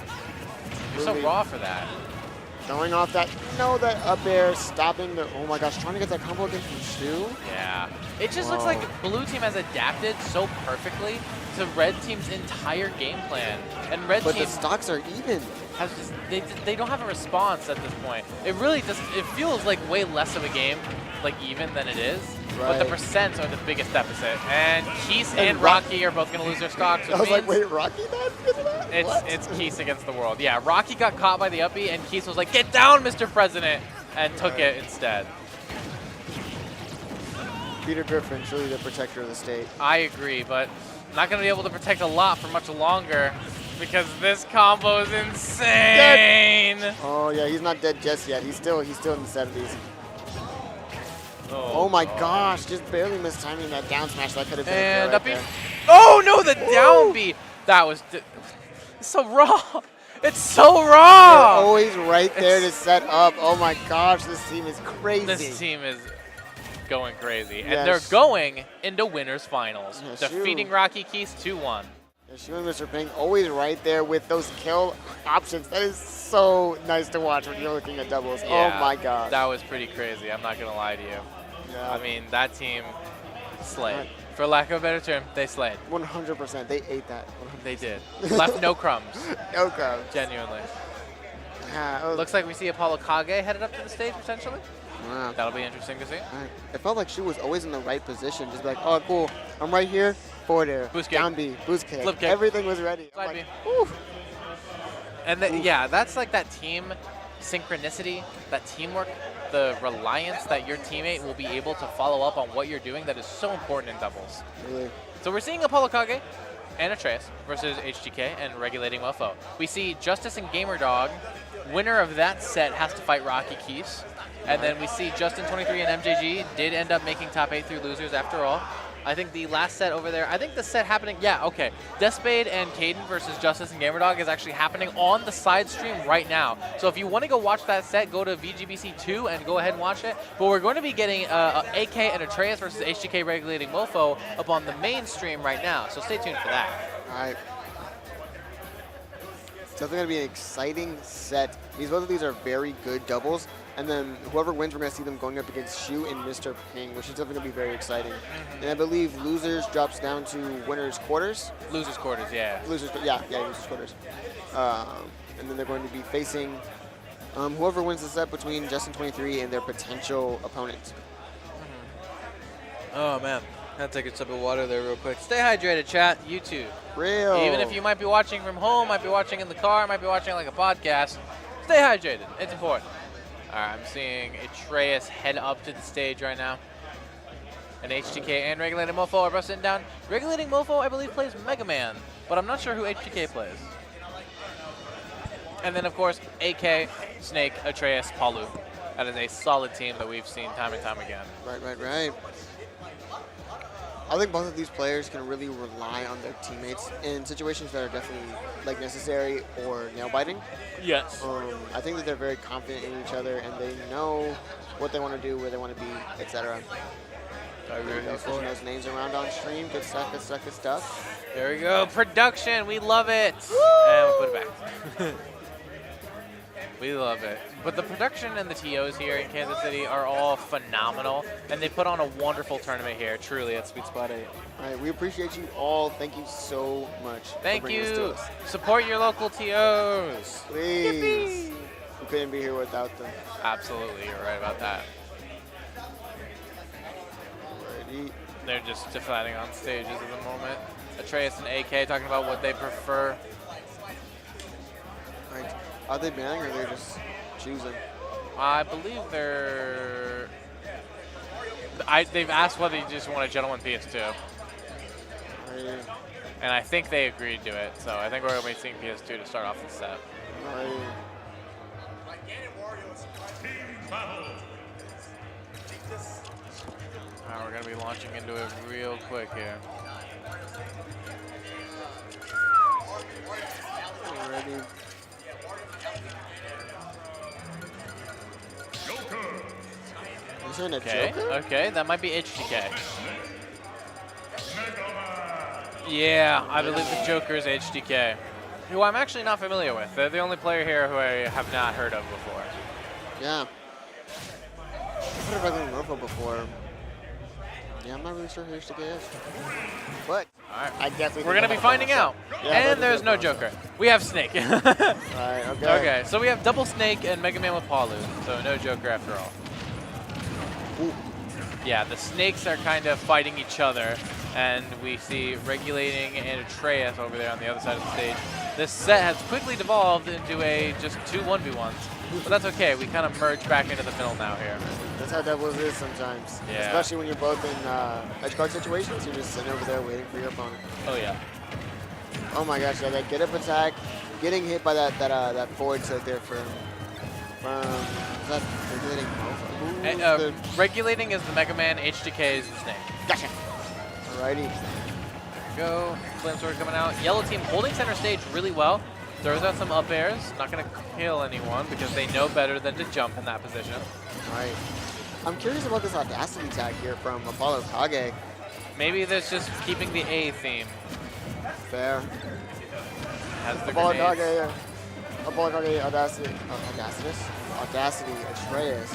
You're so raw for that. Throwing off that, that up air, stopping the, oh my gosh, trying to get that combo again from Stu. Yeah. It just looks like blue team has adapted so perfectly to red team's entire game plan. And red But team the stocks are even. has just, they don't have a response at this point. It really does, it feels like way less of a game, like even than it is. But the Right. percents are the biggest deficit. And Keith and Rocky are both going to lose their stocks. I was like, wait, Rocky died because of that? It's Keith against the world. Yeah, Rocky got caught by the uppie, and Keith was like, "Get down, Mr. President," and took it instead. Peter Griffin, truly the protector of the state. I agree, but not going to be able to protect a lot for much longer because this combo is insane. Oh yeah, he's not dead just yet. He's still in the 70s. Oh my gosh, just barely missed timing that down smash. That could have been And a uppie. kill right Oh no, the down B. That was it's so raw. It's so there. raw. They're always right there to set up. Oh my gosh, this team is crazy. This team is going crazy, and Yes. they're going into winners finals, Yes, defeating you. Rocky Keith 2-1. Yeah, Shu and Mr. Pink always right there with those kill options. That is so nice to watch when you're looking at doubles. Yeah, Oh my god. that was pretty crazy. I'm not gonna lie to you. Yeah. I mean, that team slayed. For lack of a better term, they slayed. 100%. They ate that. They did. Left no crumbs. No crowds. Genuinely. Yeah, Looks like we see Apollo Kage headed up to the stage potentially. wow. That'll be interesting to see. Right. It felt like Shu was always in the right position. Just like, oh, cool. I'm right here. Forward air. Boost kick. Down B. Boost kick. Flip kick. Everything was ready. I'm Slide like, B. whew. And yeah, that's like that team synchronicity, that teamwork, the reliance that your teammate will be able to follow up on what you're doing that is so important in doubles. Really. So we're seeing Apollo Kage and Atreus versus HGK and Regulating Mofo. We see Justice and Gamerdog. Winner of that set has to fight Rocky Keys. And then we see Justin23 and MJG did end up making top 8 through losers after all. I think the last set over there, I think the set happening, yeah, okay. Deathspade and Caden versus Justice and Gamerdog is actually happening on the side stream right now. So if you want to go watch that set, go to VGBC 2 and go ahead and watch it. But we're going to be getting AK and Atreus versus HGK Regulating Mofo up on the main stream right now. So stay tuned for that. All right. It's definitely going to be an exciting set. Both of these are very good doubles. And then whoever wins, we're going to see them going up against Shu and Mr. Ping, which is definitely going to be very exciting. And I believe losers drops down to winners quarters. Losers quarters, yeah. Losers quarters. And then they're going to be facing whoever wins the set between Justin23 and their potential opponents. Oh, man. Gotta take a sip of water there real quick. Stay hydrated, chat. You too. Real. Even if you might be watching from home, might be watching in the car, might be watching like a podcast, stay hydrated. It's important. All right, I'm seeing Atreus head up to the stage right now. And HTK and Regulating Mofo are both sitting down. Regulating Mofo, I believe, plays Mega Man, but I'm not sure who HTK plays. And then, of course, AK, Snake, Atreus, Palu. That is a solid team that we've seen time and time again. Right. I think both of these players can really rely on their teammates in situations that are definitely like necessary or nail biting. Yes. I think that they're very confident in each other and they know what they want to do, where they want to be, etc. Switching those names around on stream. Good stuff, good stuff, good stuff. There we go. Production. We love it. And we'll put it back. We love it. But the production and the TOs here in Kansas City are all phenomenal. And they put on a wonderful tournament here, truly, at Sweet Spot 8. All right, we appreciate you all. Thank you so much. Thank for bringing this to you. us. Support your local TOs. Please. Yippee. We couldn't be here without them. Absolutely. You're right about that. Alrighty. They're just deciding on stages at the moment. Atreus and AK talking about what they prefer. All right. Are they banning or they're just choosing? I believe they're... they've asked whether you just want a gentleman PS2. Alright. And I think they agreed to it. So I think we're going to be seeing PS2 to start off the set. Alright. We're going to be launching into it real quick here. Alrighty. Is there a Okay, Joker? okay, that might be HDK. Yeah, I believe the Joker is HDK, who I'm actually not familiar with. They're the only player here who I have not heard of before. Yeah. I've heard of Regular Mofo before. Yeah, I'm not really sure who HDK is. But All right. I definitely We're think going to be finding out. Yeah, And there's no Joker. We have Snake. Alright, okay. Okay, so we have double Snake and Mega Man with Palu, so no Joker after all. Ooh. Yeah, the Snakes are kind of fighting each other, and we see Regulating and Atreus over there on the other side of the stage. This set has quickly devolved into just two 1v1s, but that's okay. We kind of merge back into the middle now here. That's how Devils is sometimes. Yeah. Especially when you're both in edge guard situations, you're just sitting over there waiting for your opponent. Oh yeah. Oh my gosh, yeah, that get up attack, getting hit by that forward tilt there from is that Regulating? Regulating is the Mega Man, HDK is the Snake. Gotcha. Alrighty. Go. Flamesword coming out. Yellow team holding center stage really well. Throws out some up airs. Not going to kill anyone because they know better than to jump in that position. Alright. I'm curious about this Audacity tag here from Apollo Kage. Maybe that's just keeping the A theme. Fair. Has the Apollo grenades. Kage, yeah. Apollo Kage, Audacity, Atreus.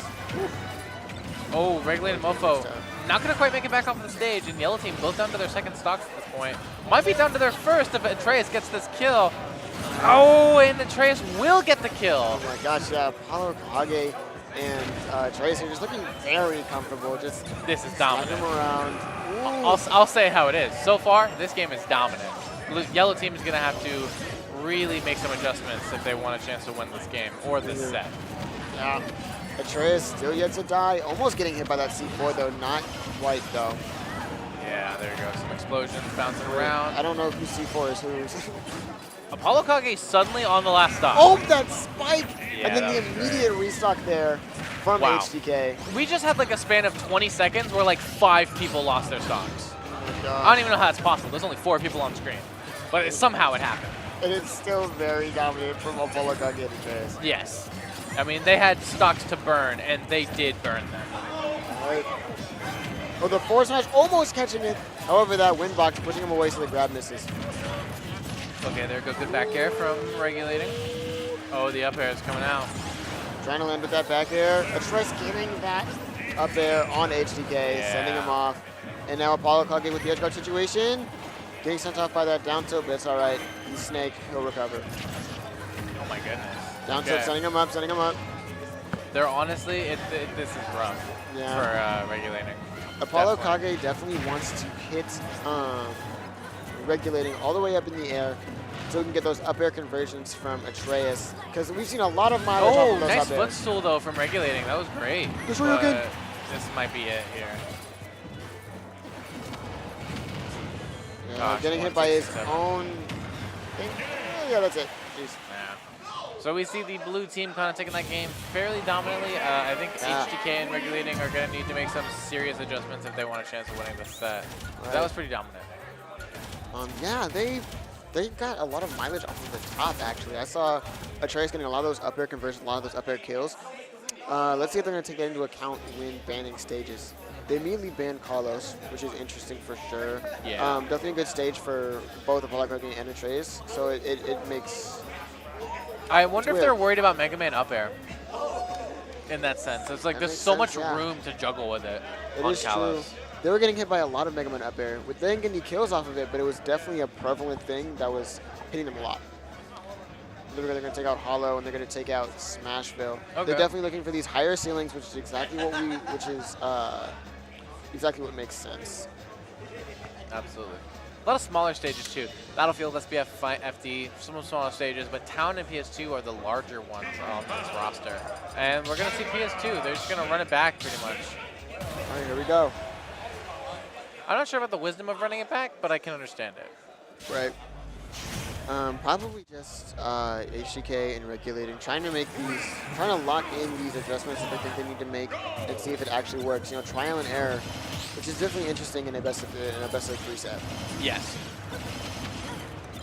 Oh, Regulated Mofo. Not going to quite make it back off the stage, and Yellow Team both down to their second stocks at this point. Might be down to their first if Atreus gets this kill. Oh, and Atreus will get the kill. Oh my gosh, yeah. Apollo Kage and Atreus are just looking very comfortable. Just This is sliding dominant. them around. I'll say how it is. So far, this game is dominant. Yellow Team is going to have to really make some adjustments if they want a chance to win this game or this set. Yeah. Atreus still yet to die. Almost getting hit by that C4 though. Not quite though. Yeah, there you go. Some explosions bouncing around. I don't know who C4 is whose. Apollo Kage suddenly on the last stop. Oh, that spike! Yeah, And then that the was immediate restock there from Wow. HDK. We just had like a span of 20 seconds where like 5 people lost their stocks. Oh my gosh. I don't even know how that's possible. There's only 4 people on screen. But somehow it happened. And it's still very dominant from Apollo Kage and Atreus. Yes. I mean, they had stocks to burn, and they did burn them. Right. Oh, the forward smash almost catching it. However, that wind box pushing him away so the grab misses. Okay, there go good back air from Regulating. Oh, the up air is coming out. Trying to land with that back air. Atreus getting that up air on HDK, sending him off. And now Apollo Kage with the edge guard situation. Getting sent off by that down tilt, but it's all right. He's Snake. He'll recover. Oh, my goodness. Down tilt, sending him up, sending him up. They're honestly, this is rough for Regulating. Apollo Kage definitely wants to hit Regulating all the way up in the air so we can get those up air conversions from Atreus. Because we've seen a lot of mileage off of those nice up airs. footstool, though, from Regulating. That was great. This way again. This might be it here. Yeah, Gosh, getting hit by his 167. own thing. Yeah, that's it. Jeez. Yeah. So we see the blue team kind of taking that game fairly dominantly. I think HDK and Regulating are going to need to make some serious adjustments if they want a chance of winning this set. Right. That was pretty dominant. Yeah, they got a lot of mileage off of the top, actually. I saw Atreus getting a lot of those up air conversions, a lot of those up air kills. Let's see if they're going to take that into account when banning stages. They immediately banned Carlos, which is interesting for sure. Yeah. Definitely a good stage for both Apollo Kage and Atreus. So it makes. I wonder if weird. they're worried about Mega Man up air. In that sense, it's like That there's makes so sense, much yeah. room to juggle with it. It on is Kalos. true. They were getting hit by a lot of Mega Man up air. With them getting kills off of it, but it was definitely a prevalent thing that was hitting them a lot. They're going to take out Hollow and they're going to take out Smashville. Okay. They're definitely looking for these higher ceilings, which is exactly what exactly what makes sense. Absolutely. A lot of smaller stages too. Battlefield, SBF, FD, some smaller stages, but Town and PS2 are the larger ones on this roster. And we're going to see PS2. They're just going to run it back pretty much. All right, here we go. I'm not sure about the wisdom of running it back, but I can understand it. Right. Probably just HDK and regulating, trying to lock in these adjustments that they think they need to make and see if it actually works. You know, trial and error, which is definitely interesting in a best of 3 set. Yes.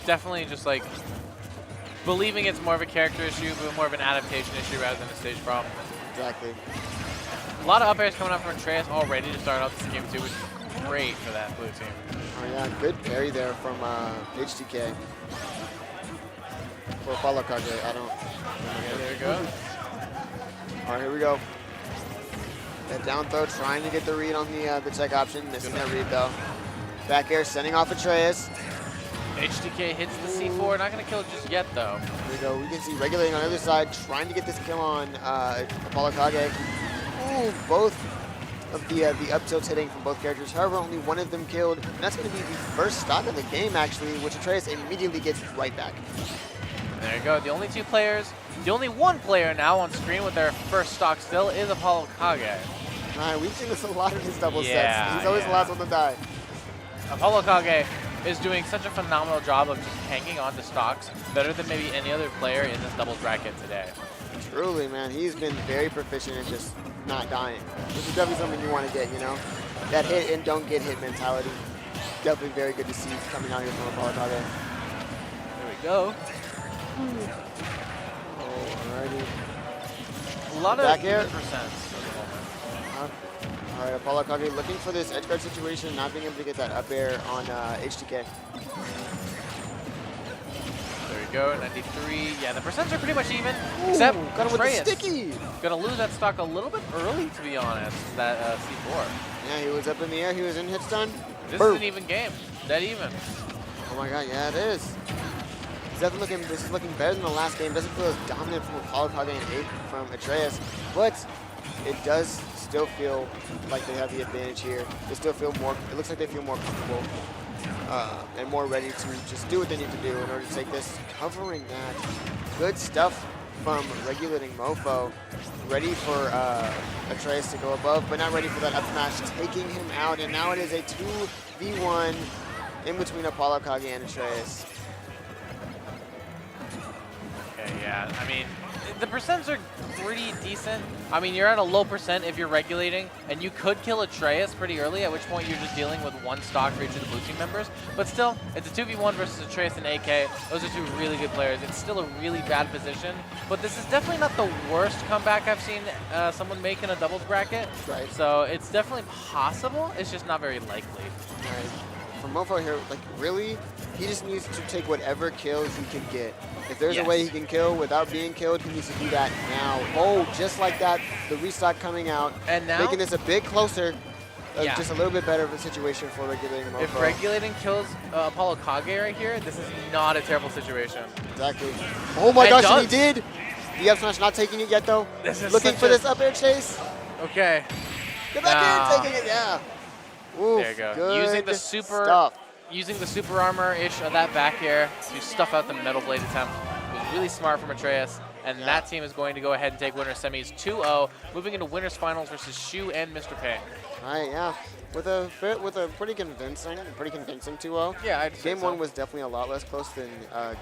Definitely just like believing it's more of a character issue, but more of an adaptation issue rather than a stage problem. Exactly. A lot of up airs coming up from Atreus already to start off this game too, which is great for that blue team. Oh yeah, good parry there from HDK. For Apollo Kage, I don't. There we go. All right, here we go. That down throw, trying to get the read on the tech option, missing that read though. Back air, sending off Atreus. HDK hits the C4, not going to kill it just yet though. Here we go. We can see regulating on the other side, trying to get this kill on Apollo Kage. Ooh, both of the up tilts hitting from both characters. However, only one of them killed, and that's going to be the first stock of the game actually, which Atreus immediately gets right back. There you go. The only two players, the only one player now on screen with their first stock still is Apollo Kage. All right, we've seen this a lot in his double Yeah, sets. He's always the last one to die. Apollo Kage is doing such a phenomenal job of just hanging on to stocks, better than maybe any other player in this doubles bracket today. Truly, man, he's been very proficient in just not dying. This is definitely something you want to get, you know? That hit and don't get hit mentality. Definitely very good to see coming out here from Apollo Kage. There we go. Alrighty. A lot Back of air. percents at the moment. All right, Apollo Kage looking for this edge guard situation, not being able to get that up air on HDK. There we go, 93. Yeah, the percents are pretty much even, except got him with the Atreus. sticky. Gonna lose that stock a little bit early, to be honest, that C4. Yeah, he was up in the air, he was in hit stun. This Boom. is an even game, dead even. Oh my god, yeah, it is. This is looking better than the last game. Doesn't feel as dominant from Apollo Kage and 8 from Atreus, but it does still feel like they have the advantage here. They still feel more, it looks like they feel more comfortable and more ready to just do what they need to do in order to take this. Covering that. Good stuff from regulating Mofo. Ready for Atreus to go above, but not ready for that up smash, taking him out. And now it is a 2v1 in between Apollo Kage and Atreus. Okay, yeah, I mean, the percents are pretty decent. I mean, you're at a low percent if you're regulating, and you could kill Atreus pretty early, at which point you're just dealing with one stock for each of the blue team members. But still, it's a 2v1 versus Atreus and AK. Those are two really good players. It's still a really bad position, but this is definitely not the worst comeback I've seen someone make in a doubles bracket. Right. So it's definitely possible. It's just not very likely. Right. For Mofo here, like really, he just needs to take whatever kills he can get. If there's a way he can kill without being killed, he needs to do that now. Oh, just like that, the restock coming out, and now making this a bit closer, just a little bit better of a situation for regulating Mofo. If regulating kills Apollo Kage right here, this is not a terrible situation. Exactly. Oh my gosh, and he does. did! The up smash not taking it yet though. This is Looking such for a- this up air chase. Okay. Get back Nah. in, taking it, yeah. Oof, There you go. Good Using the super stuff. using the super armor-ish of that back air to stuff out the metal blade attempt was really smart from Atreus. And that team is going to go ahead and take winner semis 2-0, moving into winners finals versus Shu and Mr. Payne. All right, yeah. With a pretty convincing 2-0. Yeah, I'd say Game so. 1 was definitely a lot less close than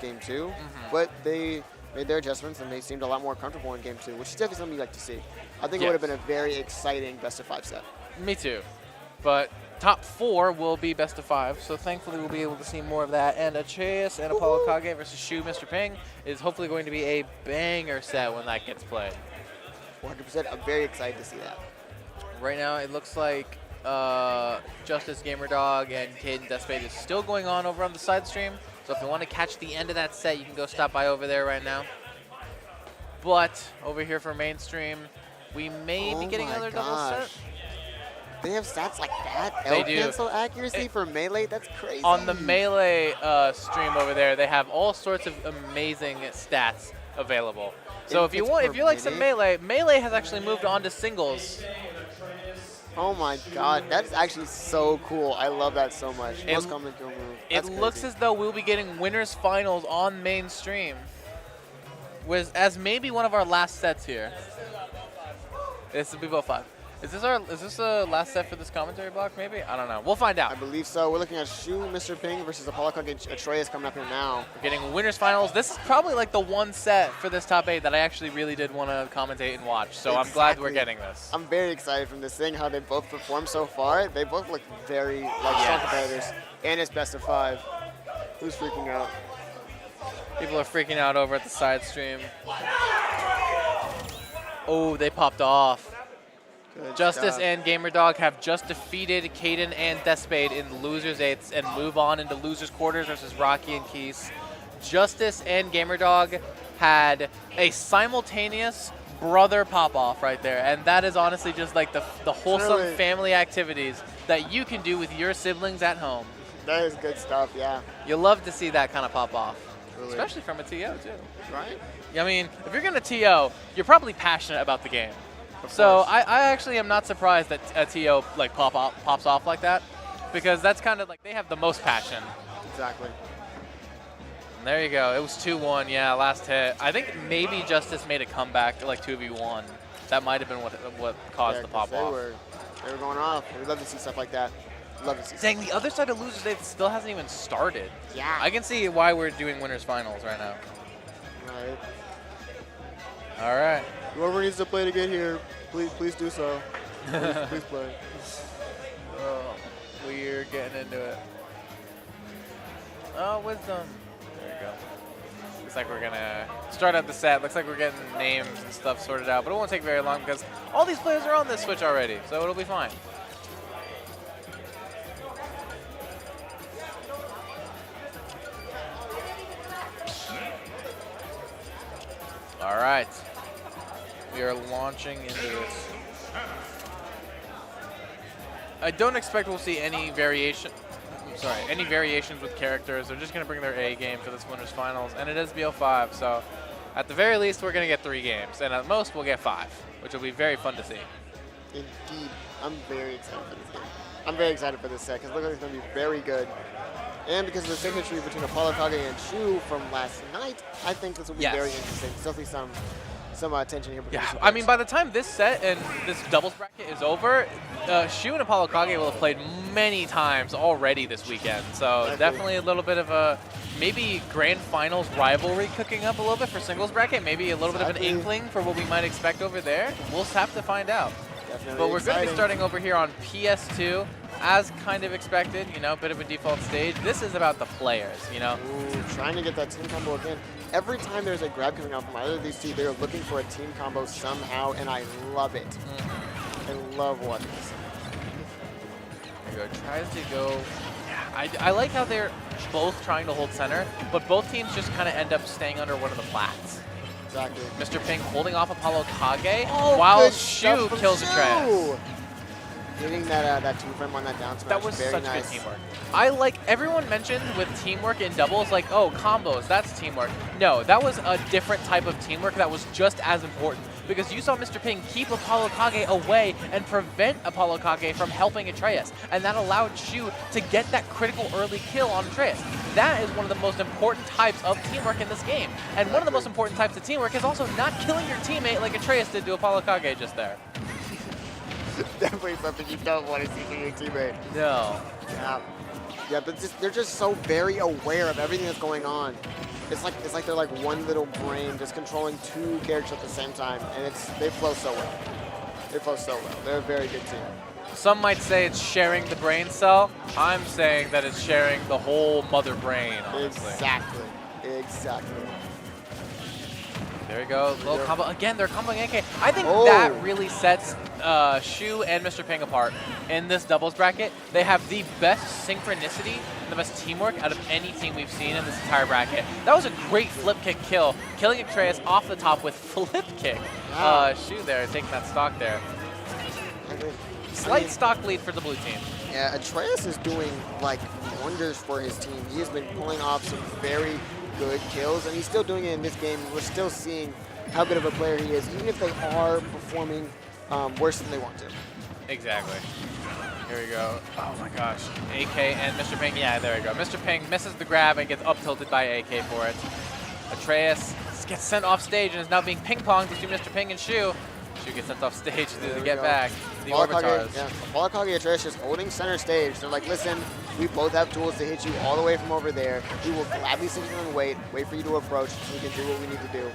Game 2, but they made their adjustments and they seemed a lot more comfortable in Game 2, which is definitely something you like to see. I think it would have been a very exciting best-of-5 set. Me too. But top 4 will be best of 5, so thankfully we'll be able to see more of that. And Atreus and Apollo Kage versus Shu, Mr. Ping is hopefully going to be a banger set when that gets played. 100%. I'm very excited to see that. Right now, it looks like Justice Gamer Dog and Caden Deathspade is still going on over on the side stream. So if you want to catch the end of that set, you can go stop by over there right now. But over here for mainstream, we may be getting another double set. They have stats like that? They L do. cancel accuracy for Melee? That's crazy. On the Melee stream over there, they have all sorts of amazing stats available. So if you like some Melee, Melee has actually moved on to singles. Oh my god, that's actually so cool. I love that so much. Most common kill move. It looks as though we'll be getting winners finals on mainstream, as maybe one of our last sets here. This will be both 5. Is this the last set for this commentary block? Maybe, I don't know. We'll find out. I believe so. We're looking at Shu, Mr. Ping versus Apollo Kage Atreus coming up here now. We're getting winners finals. This is probably like the one set for this top 8 that I actually really did want to commentate and watch. So I'm glad we're getting this. I'm very excited from this thing, how they both performed so far. They both look very strong competitors. And it's best of 5. Who's freaking out? People are freaking out over at the side stream. Oh, they popped off. Good Justice job. and GamerDog have just defeated Caden and Deathspade in the losers 8s and move on into losers quarters versus Rocky and Keese. Justice and GamerDog had a simultaneous brother pop-off right there, and that is honestly just like the wholesome Really? family activities that you can do with your siblings at home. That is good stuff, yeah. You love to see that kind of pop-off, Really. especially from a TO too. Right? I mean, if you're going to TO, you're probably passionate about the game. So I actually am not surprised that a TO like pops off like that, because that's kind of like they have the most passion. Exactly. And there you go. It was 2-1. Yeah, last hit. I think maybe Justice made a comeback to like 2v1. That might have been what caused the pop off. They were going off. We love to see stuff like that. Love to see. Dang, the other side of losers day still hasn't even started. Yeah. I can see why we're doing winners finals right now. Right. All right. Whoever needs to play to get here, please do so. Please play. Oh, we're getting into it. Oh, wisdom. There you go. Looks like we're gonna start out the set. Looks like we're getting names and stuff sorted out, but it won't take very long because all these players are on this Switch already, so it'll be fine. All right. We are launching into this. I don't expect we'll see any variations with characters. They're just going to bring their A game for this winners finals, and it is BO5, so at the very least we're going to get 3 games, and at most we'll get 5, which will be very fun to see. Indeed. I'm very excited for this game. I'm very excited for this set because it looks like it's going to be very good. And because of the symmetry between Apollo Kage and Shu from last night, I think this will be very interesting. There'll be some tension here. Yeah, I mean, by the time this set and this doubles bracket is over, Shu and Apollo Kage will have played many times already this weekend. So definitely a little bit of a maybe grand finals rivalry cooking up a little bit for singles bracket. Maybe a little bit of an inkling for what we might expect over there. We'll have to find out. Definitely But we're going to be exciting. starting over here on PS2, as kind of expected, you know, bit of a default stage. This is about the players, you know. Ooh, trying to get that team combo again. Every time there's a grab coming out from either of these two, they're looking for a team combo somehow, and I love it. I love watching this. There you go. Tries to go. Yeah, I like how they're both trying to hold center, but both teams just kind of end up staying under one of the flats. Exactly. Mr. Pink holding off Apollo Kage Oh, while good Shu stuff from kills Shu. Atreus. Getting that two frame on that down smash. That was very such nice. good teamwork. I like everyone mentioned with teamwork in doubles, like, oh, combos, that's teamwork. No, that was a different type of teamwork that was just as important, because you saw Mr. Ping keep Apollo Kage away and prevent Apollo Kage from helping Atreus, and that allowed Shu to get that critical early kill on Atreus. That is one of the most important types of teamwork in this game, and one of the most important types of teamwork is also not killing your teammate like Atreus did to Apollo Kage just there. Definitely something you don't want to see from your teammate. No. Yeah, but they're just so very aware of everything that's going on. It's like they're like one little brain just controlling 2 characters at the same time, and they flow so well. They flow so well. They're a very good team. Some might say it's sharing the brain cell. I'm saying that it's sharing the whole mother brain, honestly. Exactly. Exactly. There we go. Little combo. Again, they're comboing AK. I think Oh. that really sets Shu and Mr. Ping apart in this doubles bracket. They have the best synchronicity and the best teamwork out of any team we've seen in this entire bracket. That was a great flip kick kill, killing Atreus off the top with flip kick. Wow. Shu there, taking that stock there. I Slight mean, stock lead for the blue team. Yeah, Atreus is doing like wonders for his team. He has been pulling off some very good kills, and he's still doing it in this game. We're still seeing how good of a player he is, even if they are performing worse than they want to. Exactly. Here we go. Oh my gosh. AK and Mr. Ping. Yeah, there we go. Mr. Ping misses the grab and gets up tilted by AK for it. Atreus gets sent off stage and is now being ping-ponged between Mr. Ping and Shu. Shu gets sent off stage to get back. The Orbitars. Yeah, Apollo and Atreus just holding center stage. They're like, listen, we both have tools to hit you all the way from over there. We will gladly sit here and wait for you to approach so we can do what we need to do.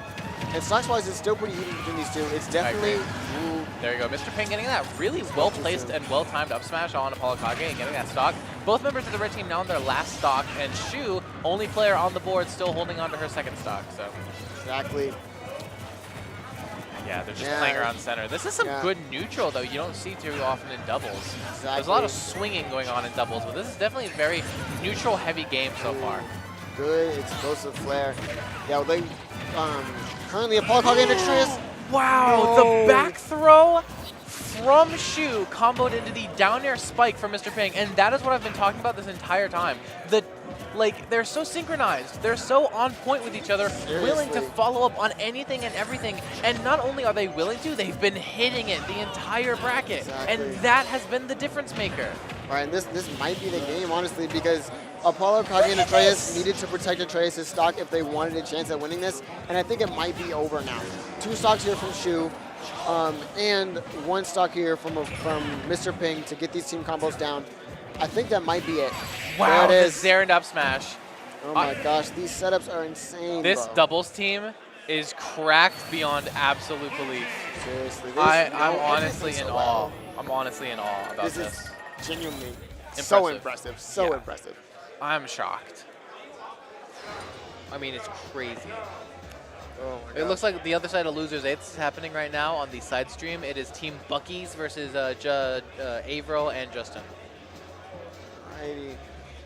And stocks-wise, it's still pretty even between these two. It's definitely... Ooh, there you go. Mr. Ping getting that really well-placed and well-timed up smash on Apollo Kage and getting that stock. Both members of the red team now on their last stock, and Shu, only player on the board, still holding on to her second stock. So exactly. Yeah, they're just playing around center. This is some good neutral, though. You don't see too often in doubles. Exactly. There's a lot of swinging going on in doubles, but this is definitely a very neutral-heavy game so far. Good explosive flare. Yeah, they currently Apollo Kage and Atreus. Wow, the back throw from Shu comboed into the down air spike from Mr. Ping, and that is what I've been talking about this entire time. They're so synchronized, they're so on point with each other, willing to follow up on anything and everything, and not only are they willing to, they've been hitting it the entire bracket, and that has been the difference maker. All right, and this might be the game, honestly, because Apollo, Kage, and Atreus needed to protect Atreus' stock if they wanted a chance at winning this, and I think it might be over now. 2 stocks here from Shu, and 1 stock here from Mr. Ping to get these team combos down. I think that might be it. Wow, there it the is. Zerend up smash. Oh my gosh, these setups are insane, This bro. doubles team is cracked beyond absolute belief. Seriously. I'm honestly in awe. I'm honestly in awe about this. This is genuinely so impressive. So impressive. I'm shocked. I mean, it's crazy. Oh my It looks like the other side of Losers 8 is happening right now on the side stream. It is Team Bucky's versus Averill and Justin. Alrighty.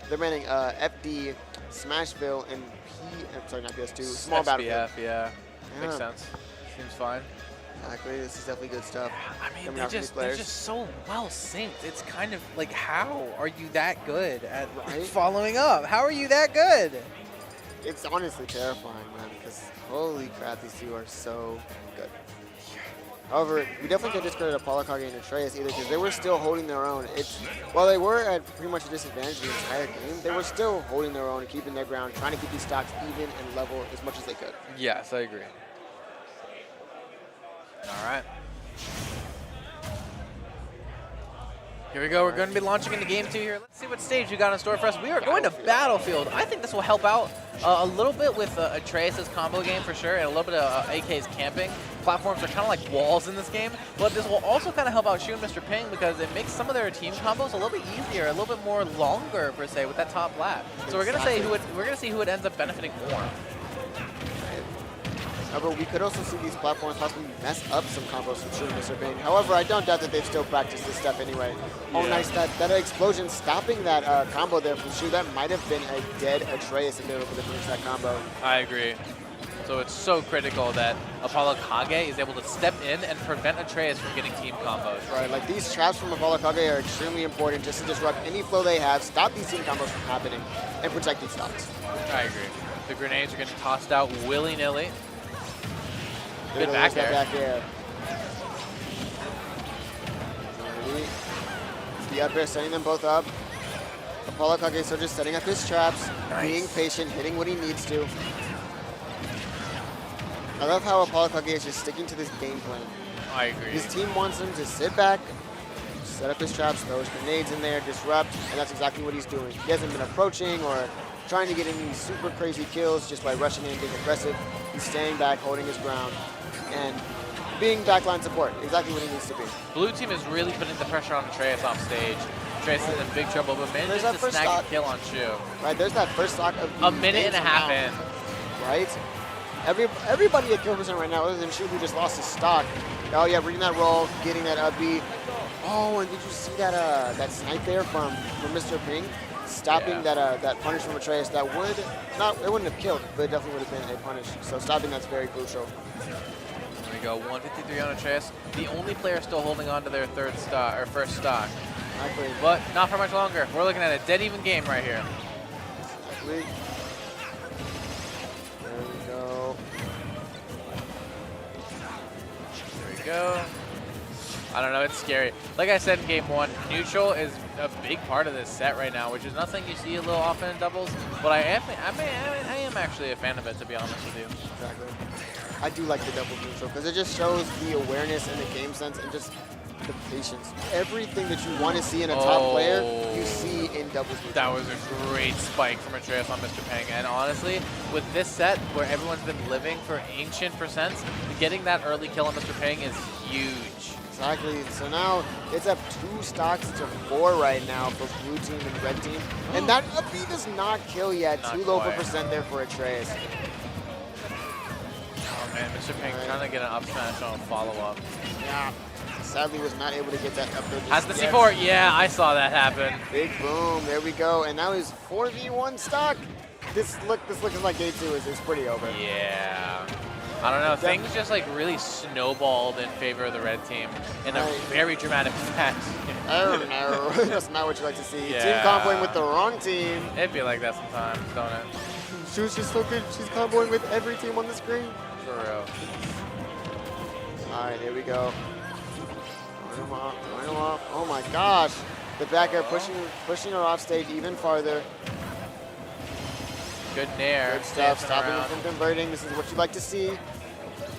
They're banning FD, Smashville, and I'm sorry, not PS2, Small Battlefield. Yeah. Makes sense. Seems fine. Exactly. This is definitely good stuff. I mean, Coming they're out from these just players. so well synced. It's kind of like, how are you that good at Right? following up? How are you that good? It's honestly terrifying, man, because holy crap, these two are so good. However, we definitely can't discredit Apollo Kage and Atreus either, because they were still holding their own. While they were at pretty much a disadvantage the entire game, they were still holding their own and keeping their ground, trying to keep these stocks even and level as much as they could. Yes, I agree. All right. Here we go. We're going to be launching into game 2 here. Let's see what stage we got in store for us. We are going to Battlefield. I think this will help out a little bit with Atreus' combo game for sure, and a little bit of AK's camping. Platforms are kind of like walls in this game, but this will also kind of help out Shu and Mr. Ping because it makes some of their team combos a little bit easier, a little bit more longer per se with that top lap. So we're going to see who it ends up benefiting more. However, we could also see these platforms possibly mess up some combos from Shu and Mr. Ping. However, I don't doubt that they've still practiced this stuff anyway. Oh, nice. That explosion stopping that combo there from Shu. That might have been a dead Atreus if they were able to finish that combo. I agree. So it's so critical that Apollo Kage is able to step in and prevent Atreus from getting team combos. Right, like these traps from Apollo Kage are extremely important just to disrupt any flow they have, stop these team combos from happening, and protect these stocks. I agree. The grenades are getting tossed out willy-nilly. Good back air. Back air. The up air, setting them both up. Apollo Kage so just setting up his traps, being patient, hitting what he needs to. I love how Apollo Kage is just sticking to this game plan. I agree. His team wants him to sit back, set up his traps, throw his grenades in there, disrupt, and that's exactly what he's doing. He hasn't been approaching or trying to get any super crazy kills just by rushing in and being aggressive. He's staying back, holding his ground, and being backline support, exactly what he needs to be. Blue team is really putting the pressure on Atreus off stage. Atreus is in big trouble, but manages to snag a kill on Shu. Right, there's that first stock of a minute and a half in. Right? everybody at kill percent right now, other than Shu, who just lost his stock. Oh yeah, reading that roll, getting that up B. Oh, and did you see that that snipe there from Mr. Ping? Stopping that punish from Atreus that would not, it wouldn't have killed, but it definitely would have been a punish. So stopping that's very crucial. There we go, 153 on Atreus. The only player still holding on to their first stock. Exactly. But not for much longer. We're looking at a dead even game right here. Exactly. There we go. There we go. I don't know, it's scary. Like I said in game 1, neutral is a big part of this set right now, which is nothing you see a little often in doubles, but I am actually a fan of it, to be honest with you. Exactly. I do like the double neutral because it just shows the awareness and the game sense and just the patience. Everything that you want to see in a top player, you see in doubles neutral. That was a great spike from Atreus on Mr. Peng, and honestly, with this set where everyone's been living for ancient percents, getting that early kill on Mr. Peng is huge. Exactly. So now it's up 2 stocks to 4 right now for blue team and red team. And that up B does not kill yet. Not Too low for quite. percent there for Atreus. Oh man, Mr. Peng trying to get an up smash on a follow-up. Yeah. Sadly was not able to get that up there. Has the C4? Yeah, I saw that happen. Big boom. There we go. And now he's 4v1 stock. This looking like game 2 is pretty over. Yeah. I don't know, things just like really snowballed in favor of the red team in a very dramatic fashion. I don't know. That's not what you like to see. Yeah. Team comboing with the wrong team. It'd be like that sometimes, don't it? She was just so good. She's comboing with every team on the screen. For real. All right, here we go. Line him up, line him up. Oh my gosh. The back air pushing her off stage even farther. Good nair. Good stuff. Stopping him from converting. This is what you like to see.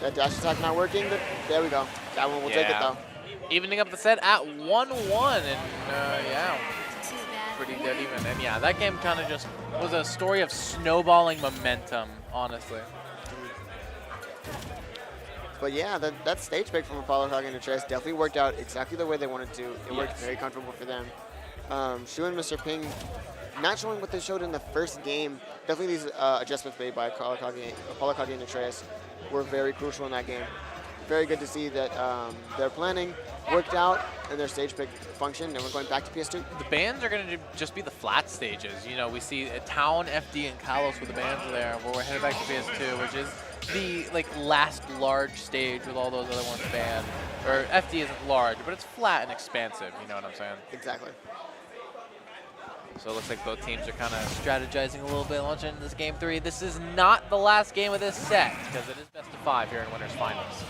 That dash attack not working, but there we go. That one, we'll take it though. Evening up the set at 1-1, and yeah, pretty dead even. And yeah, that game kind of just was a story of snowballing momentum, honestly. But yeah, that stage break from Apollo Kage and Atreus definitely worked out exactly the way they wanted to. It worked very comfortable for them. Shu and Mr. Ping not showing what they showed in the first game. Definitely these adjustments made by Apollo Kage and Atreus were very crucial in that game. Very good to see that their planning worked out and their stage pick functioned, and we're going back to PS2. The bans are going to just be the flat stages. You know, we see Town, FD, and Kalos with the bans there, where we're headed back to PS2, which is the last large stage with all those other ones banned. Or FD isn't large, but it's flat and expansive, you know what I'm saying? Exactly. So it looks like both teams are kind of strategizing a little bit launching into this game 3. This is not the last game of this set, because it is best of 5 here in Winners Finals.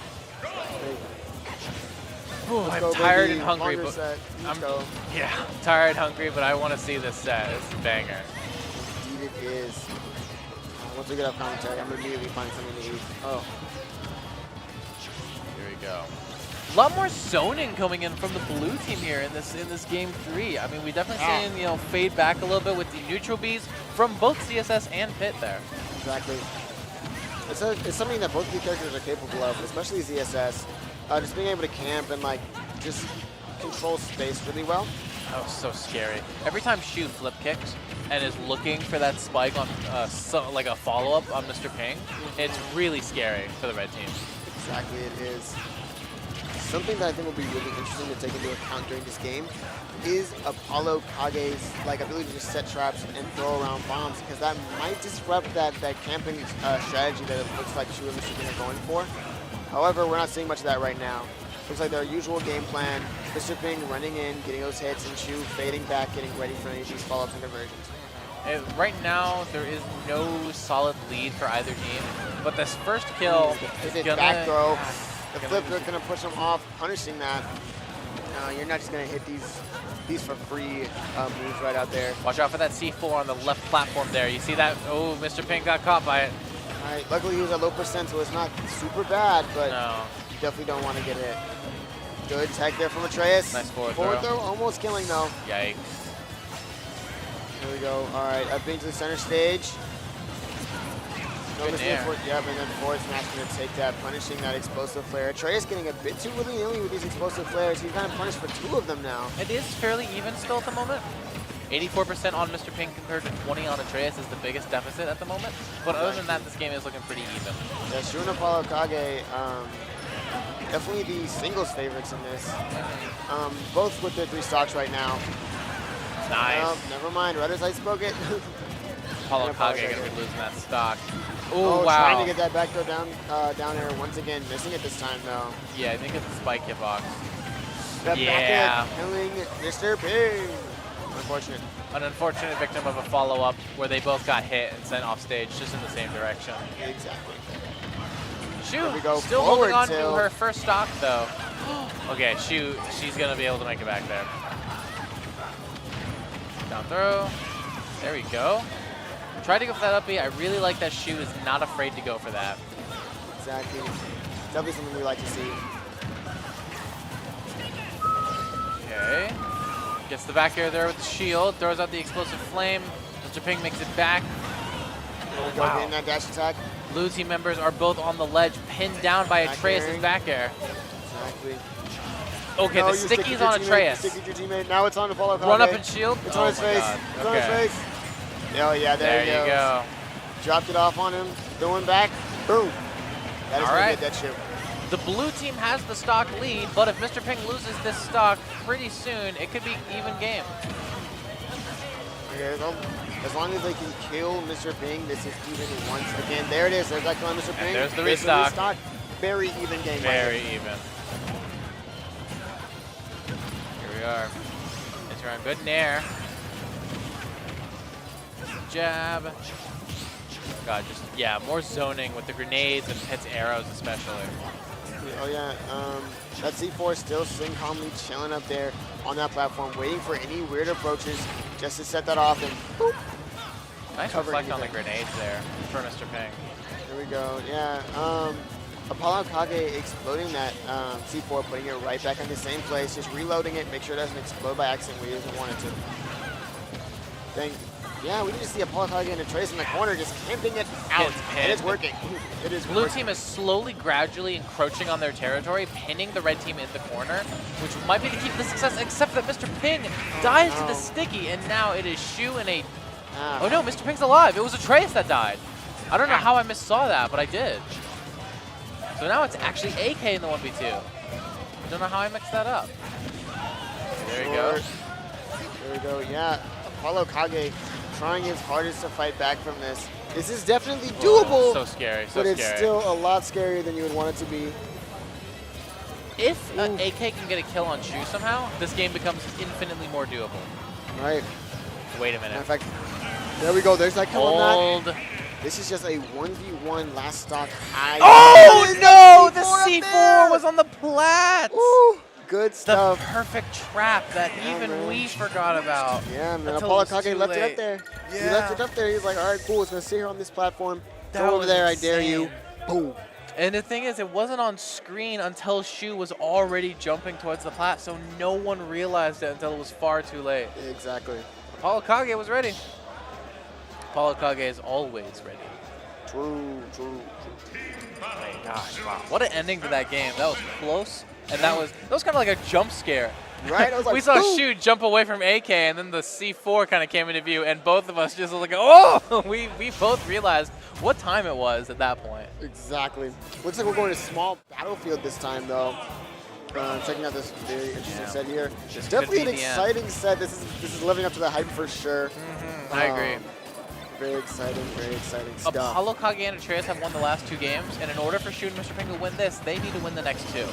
I'm tired and hungry, but I'm tired, hungry, but I want to see this set. It's a banger. Indeed it is. Once we get up commentary, I'm gonna immediately find something to eat. Oh. Here we go. A lot more zoning coming in from the blue team here in this game 3. I mean, we definitely seen fade back a little bit with the neutral Bs from both CSS and Pit there. Exactly. It's something that both of the characters are capable of, especially ZSS. Just being able to camp and just control space really well. That was so scary. Every time Shu flip kicks and is looking for that spike on like a follow-up on Mr. Ping, it's really scary for the red team. Exactly, it is. Something that I think will be really interesting to take into account during this game is Apollo Kage's ability to just set traps and throw around bombs, because that might disrupt that camping strategy that it looks like Shu and Mr. Ping are going for. However, we're not seeing much of that right now. Looks like their usual game plan, Mr. Ping running in, getting those hits, and Shu fading back, getting ready for any of these follow-ups and conversions. Right now, there is no solid lead for either team, but this first kill is gonna back throw. The flip is gonna push them off, punishing that. You're not just gonna hit these for free moves right out there. Watch out for that C4 on the left platform there. You see that? Oh, Mr. Ping got caught by it. All right, luckily he was at low percent, so it's not super bad, but no. You definitely don't want to get hit. Good tech there from Atreus. Nice forward throw, almost killing though. Yikes. Here we go. All right, up into the center stage. Good nair. Yep, and then forward smash going to take that, punishing that explosive flare. Atreus getting a bit too willy-nilly with these explosive flares. He's kind of punished for 2 of them now. It is fairly even still at the moment. 84% on Mr. Ping compared to 20 on Atreus is the biggest deficit at the moment. But other than that, this game is looking pretty even. Yeah, Shu and Apollo Kage, definitely the singles favorites in this. Both with their 3 stocks right now. Nice. Never mind, Red as I spoke it. Apollo Kage going to be losing that stock. Oh, Ooh, wow. Trying to get that back throw down air once again, missing it this time though. Yeah, I think it's a spike hitbox. That Yeah. back killing Mr. Ping. Unfortunate. An unfortunate victim of a follow-up where they both got hit and sent off stage just in the same direction. Exactly. Shu we go still forward holding on to tilt. her first stock though. Okay, Shu, she's gonna be able to make it back there. Down throw. There we go. Try to go for that up B. I really like that Shu is not afraid to go for that. Exactly. Definitely something we like to see. Okay. Gets the back air there with the shield. Throws out the explosive flame. Mr. Ping makes it back. Wow. Getting that dash attack. Blue team members are both on the ledge, pinned down by Atreus' back air. Exactly. Okay, No, the you sticky's stick on with your teammate, Atreus. stick with your teammate. Now it's on Apollo Kage. Run up and shield. It's Oh on his my face. God. It's on his Okay. face. Oh yeah, there There he you go. Dropped it off on him. Throwing back. Boom. That is All gonna right. be a dead shoot. The blue team has the stock lead, but if Mr. Ping loses this stock pretty soon, it could be even game. Okay, well, as long as they can kill Mr. Ping, this is even once again. There it is. There's that kill on Mr. Ping. there's the restock. Very even game. Very even. Here we are. It's around good nair. Jab. God, just, yeah, more zoning with the grenades and Pit's arrows especially. Oh yeah, that C4 still sitting calmly chilling up there on that platform, waiting for any weird approaches just to set that off and boop. Nice Cover reflect on the anything. grenades there for Mr. Ping. There we go, yeah. Apollo Kage exploding that C4, putting it right back in the same place, just reloading it, make sure it doesn't explode by accident when he doesn't want it to. Then, yeah, we can just see Apollo Kage and Atreus in the corner just camping it out, and it's working. It is Blue working. team is slowly, gradually encroaching on their territory, pinning the red team in the corner, which might be the key to the success, except that Mr. Ping dies to the sticky, and now it is Shu and a... Oh no, Mr. Ping's alive. It was Atreus that died. I don't know how I missaw that, but I did. So now it's actually AK in the 1v2. I don't know how I mixed that up. There you go. There we go, yeah. Apollo Kage trying his hardest to fight back from this. This is definitely doable. So scary, so but it's scary. still a lot scarier than you would want it to be. If AK can get a kill on Shu somehow, this game becomes infinitely more doable. Right. Wait a minute. Matter of fact, there we go. There's that kill on Hold. that. This is just a 1v1 last stock high. Oh no! The up C4 there. was on the plat! Woo, good The stuff. perfect trap that Yeah, even man. we forgot about. Yeah, man. Until Apollo it was Kage too left it late. up there. He Yeah. left it up there. He's like, all right, cool. It's going to sit here on this platform. That Go over was there. I dare you. insane. Boom. And the thing is, it wasn't on screen until Shu was already jumping towards the plat, so no one realized it until it was far too late. Exactly. Apollo Kage was ready. Apollo Kage is always ready. True, true, true. Oh my gosh, wow. What an ending to that game. That was close, and that was kind of like a jump scare. Right? I was like, we saw boom. Shu jump away from AK, and then the C4 kind of came into view, and both of us just like, oh! We both realized what time it was at that point. Exactly. Looks like we're going to small battlefield this time, though. Checking out this very interesting set here. This Definitely could an be the end. exciting set. This is living up to the hype for sure. I agree. Very exciting stuff. Apollo Kage and Atreus have won the last 2 games, and in order for Shu and Mr. Ping to win this, they need to win the next 2.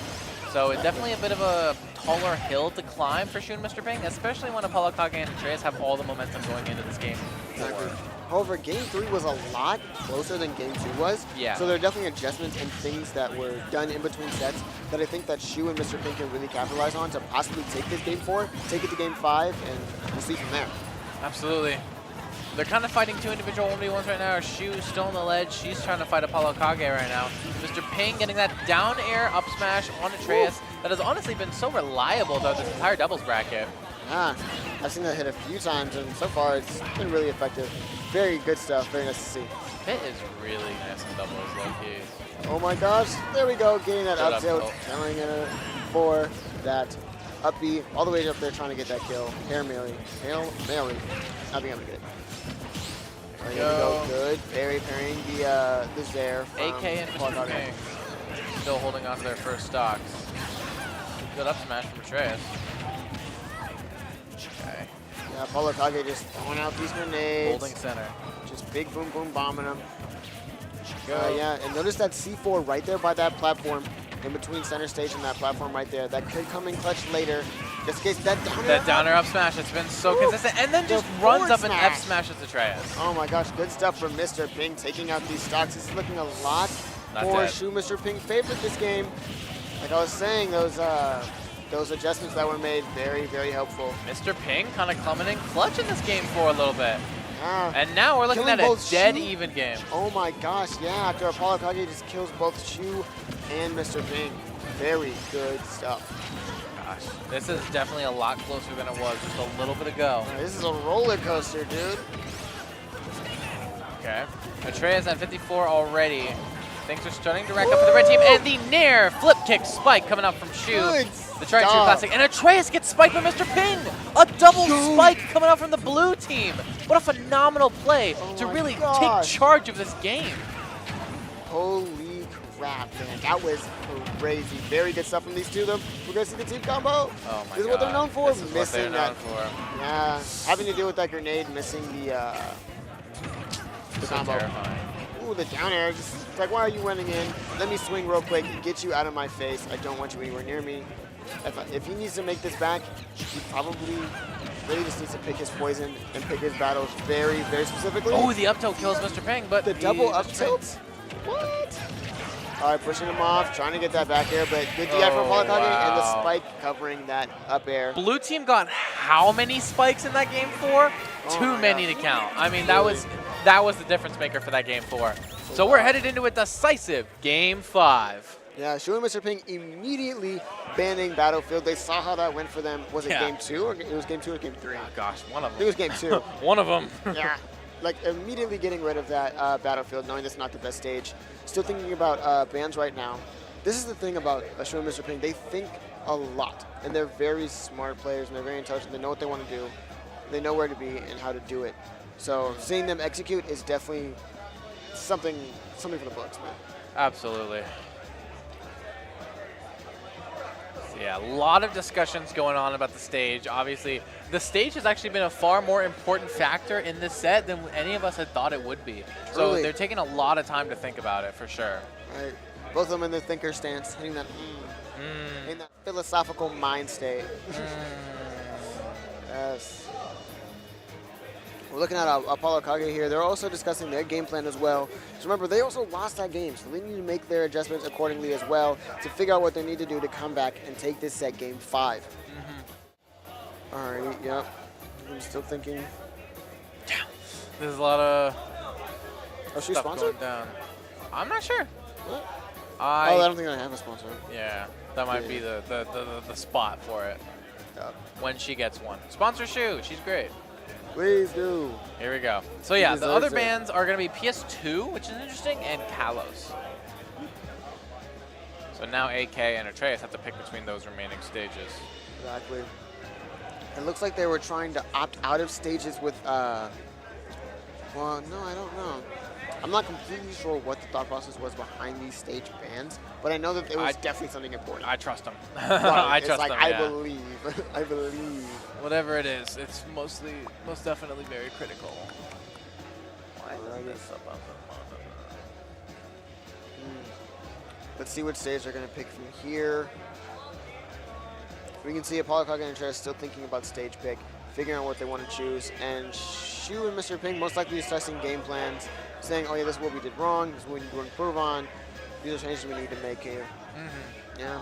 So it's definitely a bit of a taller hill to climb for Shu and Mr. Ping, especially when Apollo Kage and Atreus have all the momentum going into this game. Exactly. However, Game 3 was a lot closer than Game 2 was. Yeah. So there are definitely adjustments and things that were done in between sets that I think that Shu and Mr. Ping can really capitalize on to possibly take this Game 4, take it to Game 5, and we'll see from there. Absolutely. They're kind of fighting 2 individual 1v1s right now. Shu's still on the ledge. She's trying to fight Apollo Kage right now. Mr. Ping getting that down air up smash on Atreus that has honestly been so reliable throughout this entire doubles bracket. Yeah, I've seen that hit a few times, and so far it's been really effective. Very good stuff. Very nice to see. Pit is really nice in doubles, low-key. Oh my gosh, there we go. Getting that Good up tilt, up tilt. telling it for that Up B, all the way up there trying to get that kill. Hail Mary. Hail Mary. Not being able to get it. There we go. Good. Very parrying the Zaire. AK and Mr. Ping still holding on to their first stocks. Good up smash from Atreus. Okay. Yeah, Paulo Kage just throwing out these grenades. Holding center. Just big boom boom bombing them. Yeah, and notice that C4 right there by that platform, in between center stage and that platform right there. That could come in clutch later. Just gets that downer. That downer up smash, it's been so consistent. And then just runs up and F smashes Atreus. Oh my gosh, good stuff from Mr. Ping taking out these stocks. This is looking a lot for Shu Mr. Ping favorite this game. Like I was saying, those adjustments that were made, very, very helpful. Mr. Ping kind of coming in clutch in this game for a little bit. Yeah. And now we're looking at a dead even game. Oh my gosh, yeah, after Apollo Kage just kills both Shu and Mr. Ping. Very good stuff. Gosh, this is definitely a lot closer than it was just a little bit ago. This is a roller coaster, dude. Okay. Atreus at 54 already. Things are starting to rack up for the red team. And the Nair flip kick spike coming out from Shu. Good The Tri-True Classic. And Atreus gets spiked by Mr. Ping. A double spike coming out from the blue team. What a phenomenal play to really take charge of this game. Holy crap, man. That was crazy. Very good stuff from these two, though. We're going to see the team combo. Oh my God. This is what they're known for. This is Missing what they're known that. Yeah, having to deal with that grenade, missing the combo. Terrifying. Ooh, the down air. Just it's like, why are you running in? Let me swing real quick and get you out of my face. I don't want you anywhere near me. If he needs to make this back, he probably really just needs to pick his poison and pick his battles very, very specifically. Oh, the up tilt kills Mr. Ping, but the double up tilt? What? All right, pushing him off, trying to get that back air, but good DI from Paulo Kage and the spike covering that up air. Blue team got how many spikes in that game 4? Too many to count. I mean, that was the difference maker for that game 4. So we're headed into a decisive game 5. Yeah, Shu and Mr. Ping immediately banning Battlefield. They saw how that went for them. Was it game 2 or it was game 2 or game 3? Oh gosh, one of them. I think it was game 2. One of them. Yeah, like immediately getting rid of that Battlefield, knowing that's not the best stage. Still thinking about bans right now. This is the thing about Shu and Mr. Ping. They think a lot, and they're very smart players, and they're very intelligent. They know what they want to do. They know where to be and how to do it. So seeing them execute is definitely something for the books, man. Absolutely. Yeah, a lot of discussions going on about the stage. Obviously, the stage has actually been a far more important factor in this set than any of us had thought it would be. So they're taking a lot of time to think about it, for sure. Right. Both of them in their thinker stance, hitting that, in that philosophical mind state. Yes. We're looking at Apollo Kage here. They're also discussing their game plan as well. So remember, they also lost that game, so they need to make their adjustments accordingly as well to figure out what they need to do to come back and take this set game 5. All right, yep. I'm still thinking. There's a lot of she's stuff sponsored? going down. I'm not sure. What? I don't think I have a sponsor. Yeah, that might be the spot for it. Yep. When she gets one. Sponsor Shu, she's great. Please do. Here we go. So yeah, the other bands are going to be PS2, which is interesting, and Kalos. So now AK and Atreus have to pick between those remaining stages. Exactly. It looks like they were trying to opt out of stages with, well, no, I don't know. I'm not completely sure what the thought process was behind these stage bans, but I know that it was definitely something important. I trust them. I trust them, I yeah. believe. I believe. Whatever it is, it's most definitely very critical. Why is this up on Let's see what stage they're going to pick from here. We can see Apollo Kage and Atreus still thinking about stage pick, figuring out what they want to choose, and Shu and Mr. Ping most likely assessing game plans, saying, oh yeah, this is what we did wrong, this is what we need to improve on, these are changes we need to make here. Yeah.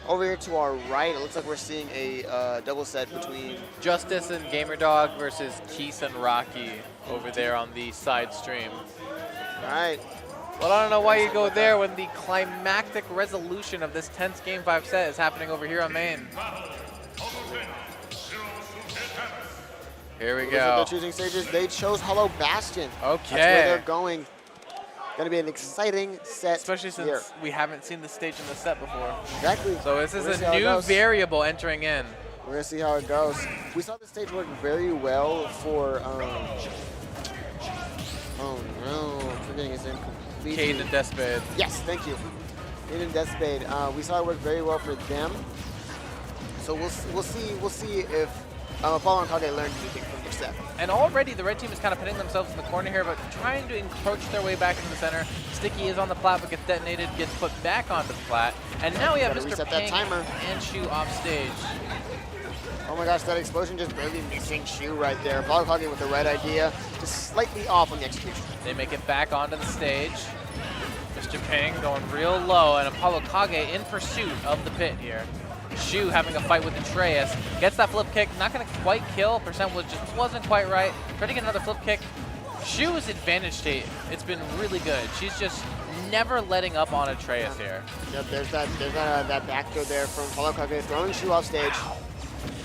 Over here to our right, it looks like we're seeing a double set between Justice and GamerDog versus Keith and Rocky over there on the side stream. All right. Well, I don't know why you go there when the climactic resolution of this tense Game 5 set is happening over here on main. Here we go. They're choosing stages. They chose Hollow Bastion. Okay. That's where they're going. Going to be an exciting set Especially since here. we haven't seen the stage in the set before. Exactly. So this We're is gonna see a how it new goes. variable entering in. We're going to see how it goes. We saw the stage work very well for, oh no, I'm forgetting his name completely. Cade and Despade. Yes, thank you. Cade and Despade. We saw it work very well for them. So we'll see if Apollo and Kage learned anything from their set. And already the red team is kind of putting themselves in the corner here, but trying to encroach their way back into the center. Sticky is on the plat, but gets detonated, gets put back onto the plat. And now we have Gotta Mr. reset that Ping timer. and Shu off stage. Oh my gosh, that explosion just barely missing Shu right there. Apollo Kage with the right idea, just slightly off on the execution. They make it back onto the stage. Mr. Ping going real low, and Apollo Kage in pursuit of the pit here. Shu having a fight with Atreus, gets that flip kick, not going to quite kill. Percent just wasn't quite right. Trying to get another flip kick. Shu's advantage state, it's been really good. She's just never letting up on Atreus here. Yep, there's that back throw there from Apollo Kage throwing Shu off stage.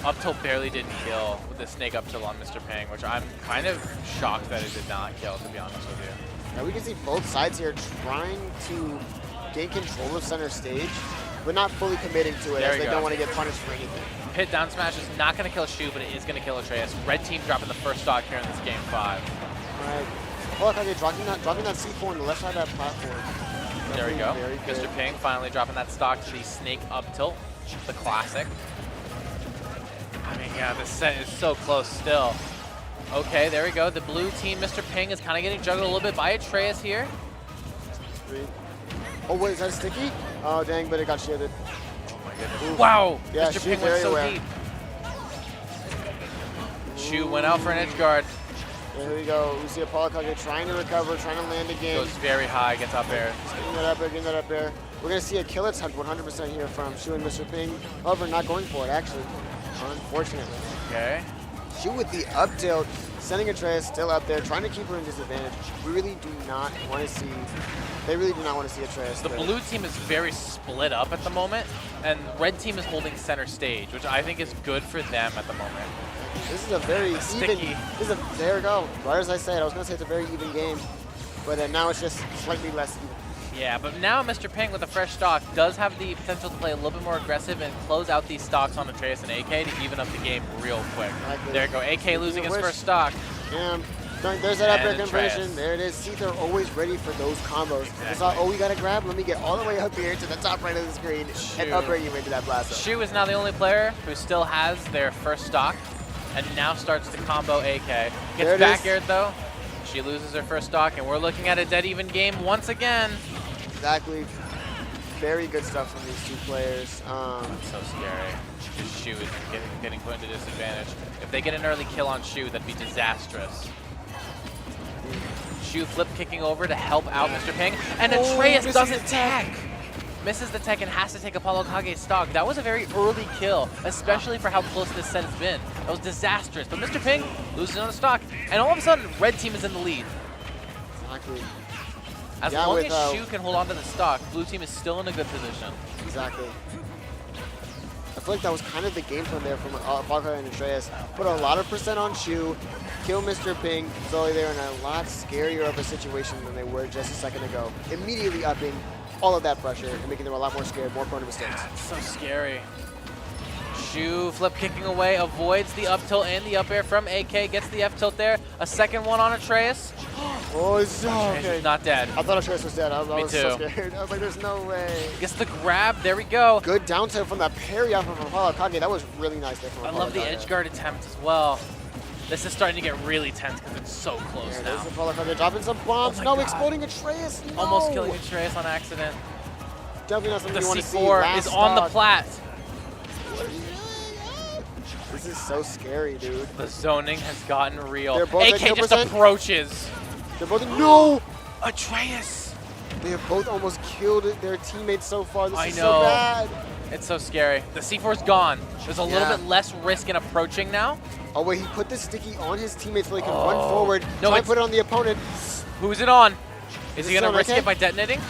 Up tilt barely didn't kill with the snake up tilt on Mr. Ping, which I'm kind of shocked that it did not kill, to be honest with you. Now we can see both sides here trying to gain control of center stage, but not fully committing to it There as you they go. don't want to get punished for anything. Pit down smash is not going to kill Shu, but it is going to kill Atreus. Red team dropping the first stock here in this game 5. Right. Apollo Kage dropping that C4 on the left side of that platform. There we go. Very good. Mr. Ping finally dropping that stock to the snake up tilt, the classic. I mean, yeah, this set is so close still. Okay, there we go. The blue team, Mr. Ping, is kind of getting juggled a little bit by Atreus here. Oh, wait, is that a sticky? Oh, dang, but it got shielded. Oh my goodness. Wow! Yeah, Mr. Shu Ping went very so aware. deep. Shu went out for an edge guard. There we go. We see Apollo Kage trying to recover, trying to land again. Goes very high, gets up air. Getting that up there, getting that up there. We're going to see a kill attempt 100% here from Shu and Mr. Ping. However, not going for it, actually. Unfortunately. Okay. Shu with the up tilt, sending Atreus still up there, trying to keep her in disadvantage. We really do not want to see, they really do not want to see Atreus. The blue team is very split up at the moment, and red team is holding center stage, which I think is good for them at the moment. This is a very Sticky. even, there we go. Right as I said, I was going to say it's a very even game, but now it's just slightly less even. Yeah, but now Mr. Ping with a fresh stock does have the potential to play a little bit more aggressive and close out these stocks on Atreus and AK to even up the game real quick. Exactly. There you go, AK losing his first stock. Yeah, there's that up air And conversion. Atreus. There it is. Seether always ready for those combos. Exactly. It's like, oh, we got to grab. Let me get all the way up here to the top right of the screen and up air you into that blast. Shu is now the only player who still has their first stock and now starts to combo AK. There Gets it back is. aired though. She loses her first stock, and we're looking at a dead even game once again. Exactly. Very good stuff from these two players. So scary. Just Shu is getting put into disadvantage. If they get an early kill on Shu, that'd be disastrous. Shu flip kicking over to help out Mr. Ping, and Atreus missing doesn't the tech. tech. Misses the tech and has to take Apollo Kage's stock. That was a very early kill, especially for how close this set has been. That was disastrous. But Mr. Ping loses on the stock, and all of a sudden, red team is in the lead. Exactly. As Yeah, long with, as Shu can hold on to the stock, blue team is still in a good position. Exactly. I feel like that was kind of the game plan there from Apollo and Atreus. Put a lot of percent on Shu, kill Mr. Ping, so they're in a lot scarier of a situation than they were just a second ago. Immediately upping all of that pressure and making them a lot more scared, more prone to mistakes. It's so scary. Shu flip kicking away, avoids the up tilt and the up air from AK, gets the F tilt there. A second one on Atreus. Oh, it's so Atreus okay. is not dead. I thought Atreus was dead. I Me was so too. scared. I was like, there's no way. Gets the grab, there we go. Good down tilt from that parry off of Apollo Kage. That was really nice there from I Apollo love the Kage. edge guard attempt as well. This is starting to get really tense because it's so close There now. there's Apollo Kage dropping some bombs. Oh my No, God. exploding Atreus. No. Almost killing Atreus on accident. Definitely not something The you want to see. C4 Last is on the stock. plat. This is so scary, dude. The zoning has gotten real. They're both at AK kill just percent. approaches. They're both no. Atreus. They have both almost killed their teammates so far. This I is know. so bad. It's so scary. The C4's gone. There's a little Yeah. bit less risk in approaching now. Oh wait, he put the sticky on his teammates so he can run forward. No, Try and it's- put it on the opponent. Who's it on? Is he this gonna on risk AK? it by detonating?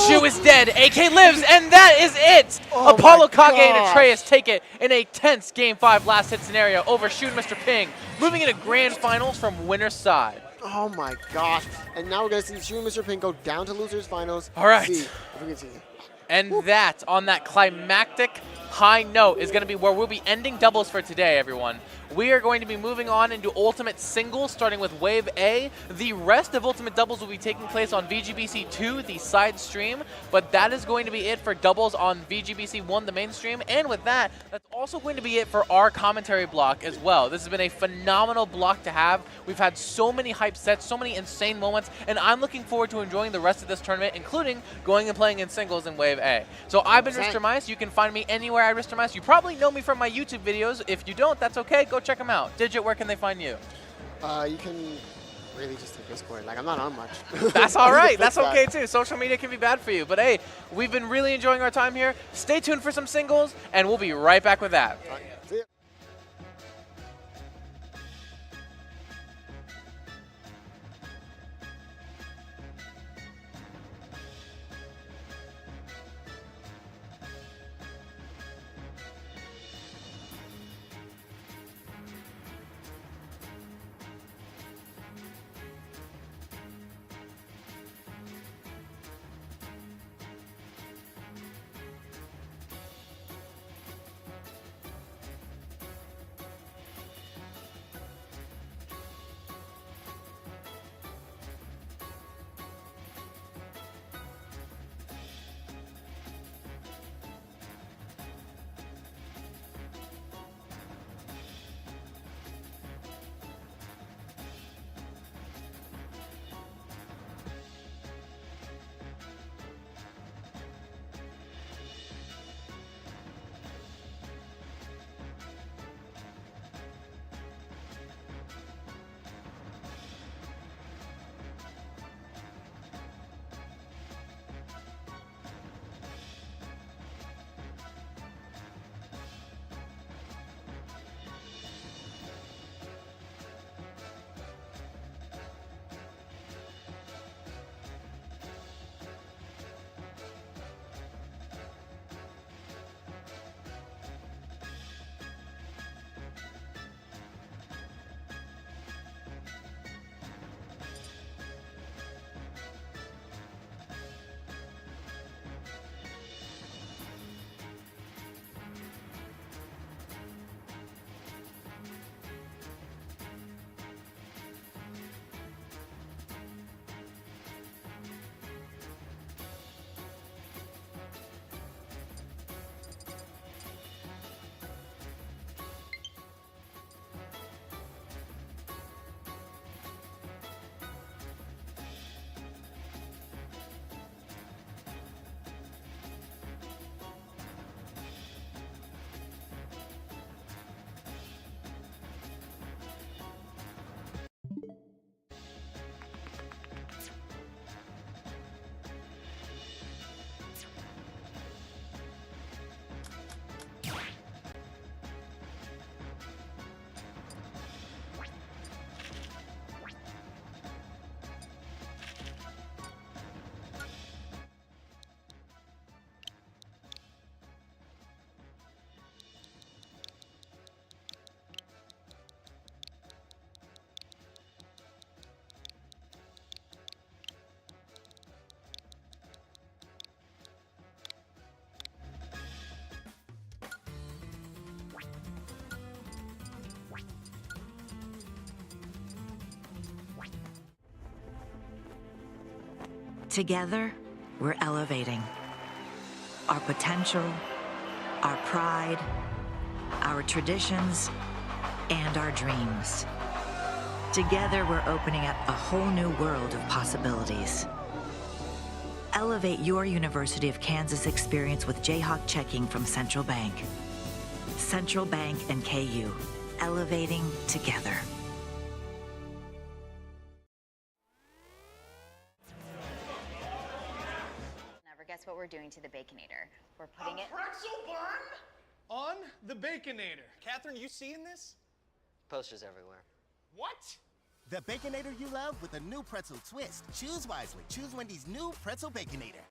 Shu is dead. AK lives, and that is it. Oh Apollo my Kage and gosh. Atreus take it in a tense Game 5 last hit scenario over Shu and Mr. Ping, moving into grand finals from winner's side. Oh my gosh. And now we're going to see Shu and Mr. Pink go down to losers finals. All right. See if we can see it. And that, on that climactic high note, is going to be where we'll be ending doubles for today, everyone. We are going to be moving on into Ultimate Singles, starting with Wave A. The rest of Ultimate Doubles will be taking place on VGBC 2, the side stream, but that is going to be it for doubles on VGBC 1, the main stream. And with that, that's also going to be it for our commentary block as well. This has been a phenomenal block to have. We've had so many hype sets, so many insane moments, and I'm looking forward to enjoying the rest of this tournament, including going and playing in singles in Wave A. So I've been Mr. Mice. You can find me anywhere at Mr. Mice. You probably know me from my YouTube videos. If you don't, that's okay. Go check them out. Digit, where can they find you? You can really just take Discord. Like, I'm not on much. That's all right. That's okay, too. Social media can be bad for you. But, hey, we've been really enjoying our time here. Stay tuned for some singles, and we'll be right back with that. See ya. Together, we're elevating our potential, our pride, our traditions, and our dreams. Together, we're opening up a whole new world of possibilities. Elevate your University of Kansas experience with Jayhawk checking from Central Bank. Central Bank and KU, elevating together. Never guess what we're doing to the Baconator. We're putting it pretzel bun on the Baconator. Catherine, you seeing this? Posters everywhere. What? The Baconator you love with a new pretzel twist. Choose wisely. Choose Wendy's new Pretzel Baconator.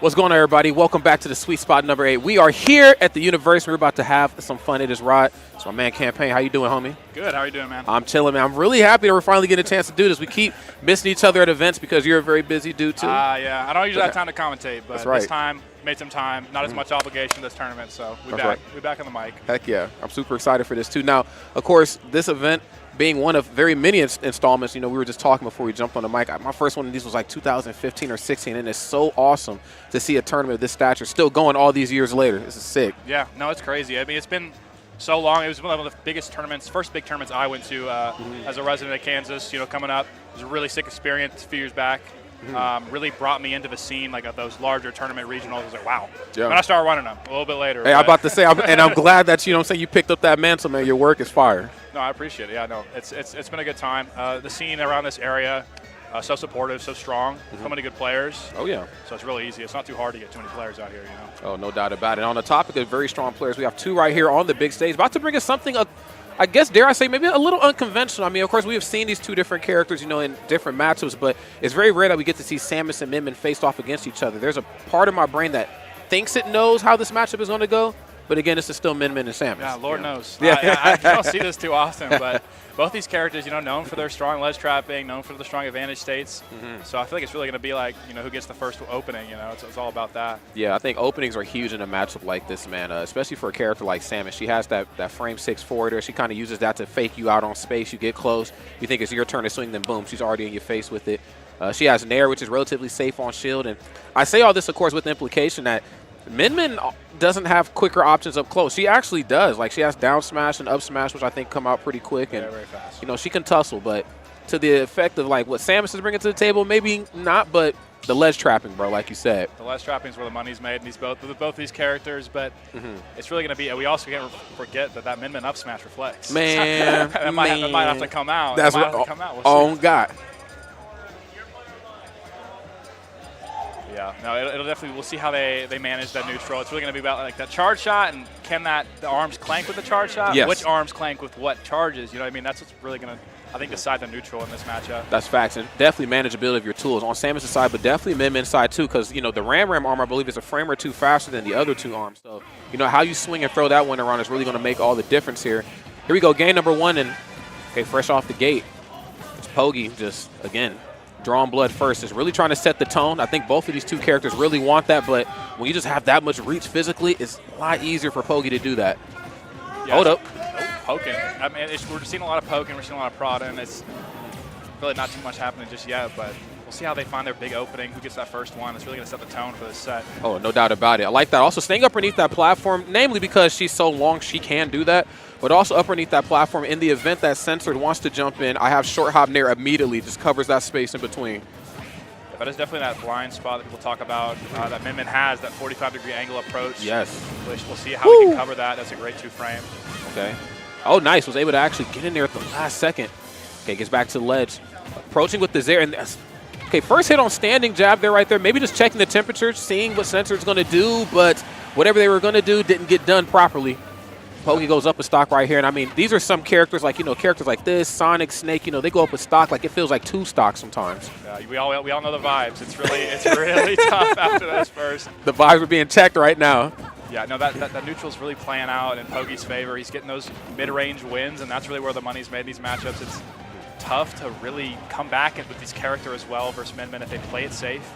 What's going on, everybody? Welcome back to the Sweet Spot number 8. We are here at the University. We're about to have some fun. It is Rod. It's my man, Campaign. How you doing, homie? Good. How are you doing, man? I'm chilling, man. I'm really happy that we're finally getting a chance to do this. We keep missing each other at events because you're a very busy dude, too. Yeah. I don't usually have time to commentate, but That's right. this time, made some time. Not as much obligation this tournament, so we're back on the mic. Heck yeah. I'm super excited for this, too. Now, of course, this event being one of very many installments, you know, we were just talking before we jumped on the mic. My first one of these was like 2015 or 16, and it's so awesome to see a tournament of this stature still going all these years later. This is sick. Yeah, no, it's crazy. I mean, it's been so long. It was one of the biggest tournaments, first big tournaments I went to as a resident of Kansas, you know, coming up. It was a really sick experience a few years back. Really brought me into the scene, like of those larger tournament regionals. I was like, wow. Yeah. When I started running them a little bit later. Hey, I'm about to say, and I'm glad that, you know what I'm saying, you picked up that mantle, man. Your work is fire. No, I appreciate it. Yeah, no, it's been a good time. The scene around this area, so supportive, so strong, so many good players. Oh, yeah. So it's really easy. It's not too hard to get too many players out here, you know. Oh, no doubt about it. And on the topic of very strong players, we have two right here on the big stage. About to bring us something, I guess, dare I say, maybe a little unconventional. I mean, of course, we have seen these two different characters, you know, in different matchups, but it's very rare that we get to see Samus and Min Min faced off against each other. There's a part of my brain that thinks it knows how this matchup is going to go, but again, this is still Min Min and Samus. Yeah, Lord knows. Yeah. I don't see this too often, but both these characters, you know, known for their strong ledge trapping, known for the strong advantage states. So I feel like it's really going to be like, you know, who gets the first opening, you know, it's all about that. Yeah, I think openings are huge in a matchup like this, man, especially for a character like Samus. She has that frame 6 forwarder. She kind of uses that to fake you out on space. You get close. You think it's your turn to swing, then boom, she's already in your face with it. She has Nair, which is relatively safe on shield. And I say all this, of course, with the implication that Min Min doesn't have quicker options up close. She actually does. Like, she has down smash and up smash, which I think come out pretty quick. And, very fast. You know, she can tussle, but to the effect of, like, what Samus is bringing to the table, maybe not, but the ledge trapping, bro, like you said. The ledge trapping is where the money's made in both these characters, but it's really going to be. We also can't forget that Min Min up smash reflects. Man, that might have to come out. That's what. Oh, God. Yeah, no, it'll definitely. We'll see how they manage that neutral. It's really going to be about like that charge shot, and can the arms clank with the charge shot? Yes. Which arms clank with what charges? You know what I mean? That's what's really going to, I think, decide the neutral in this matchup. That's facts, and definitely manageability of your tools on Samus' side, but definitely Min Min's side too, because you know the Ram arm, I believe, is a frame or two faster than the other two arms. So you know how you swing and throw that one around is really going to make all the difference here. Here we go, game number 1, and okay, fresh off the gate, it's Pogi just again. Drawn blood first is really trying to set the tone. I think both of these two characters really want that, but when you just have that much reach physically, it's a lot easier for Pogi to do that. Yeah, Hold up. Poking. I mean, we're seeing a lot of poking. We're seeing a lot of prodding. It's really not too much happening just yet, but we'll see how they find their big opening. Who gets that first one? It's really going to set the tone for this set. Oh, no doubt about it. I like that. Also, staying up underneath that platform, namely because she's so long, she can do that, but also up underneath that platform in the event that Censored wants to jump in, I have short hop Nair immediately, just covers that space in between. Yeah, that is definitely that blind spot that people talk about that Min Min has, that 45-degree angle approach. Yes. Which we'll see how we can cover that. That's a great 2-frame. Okay. Oh, nice. Was able to actually get in there at the last second. Okay, gets back to the ledge. Approaching with the Zair. And okay, first hit on standing jab there right there. Maybe just checking the temperature, seeing what Censored's going to do, but whatever they were going to do didn't get done properly. Pogi goes up a stock right here. And, I mean, these are some characters like, you know, characters like this, Sonic, Snake, you know, they go up a stock like it feels like 2 stocks sometimes. Yeah, we all know the vibes. It's really tough after those first. The vibes are being checked right now. Yeah, no, that neutral's really playing out in Pogi's favor. He's getting those mid-range wins, and that's really where the money's made in these matchups. It's tough to really come back with these characters as well versus Min Min if they play it safe.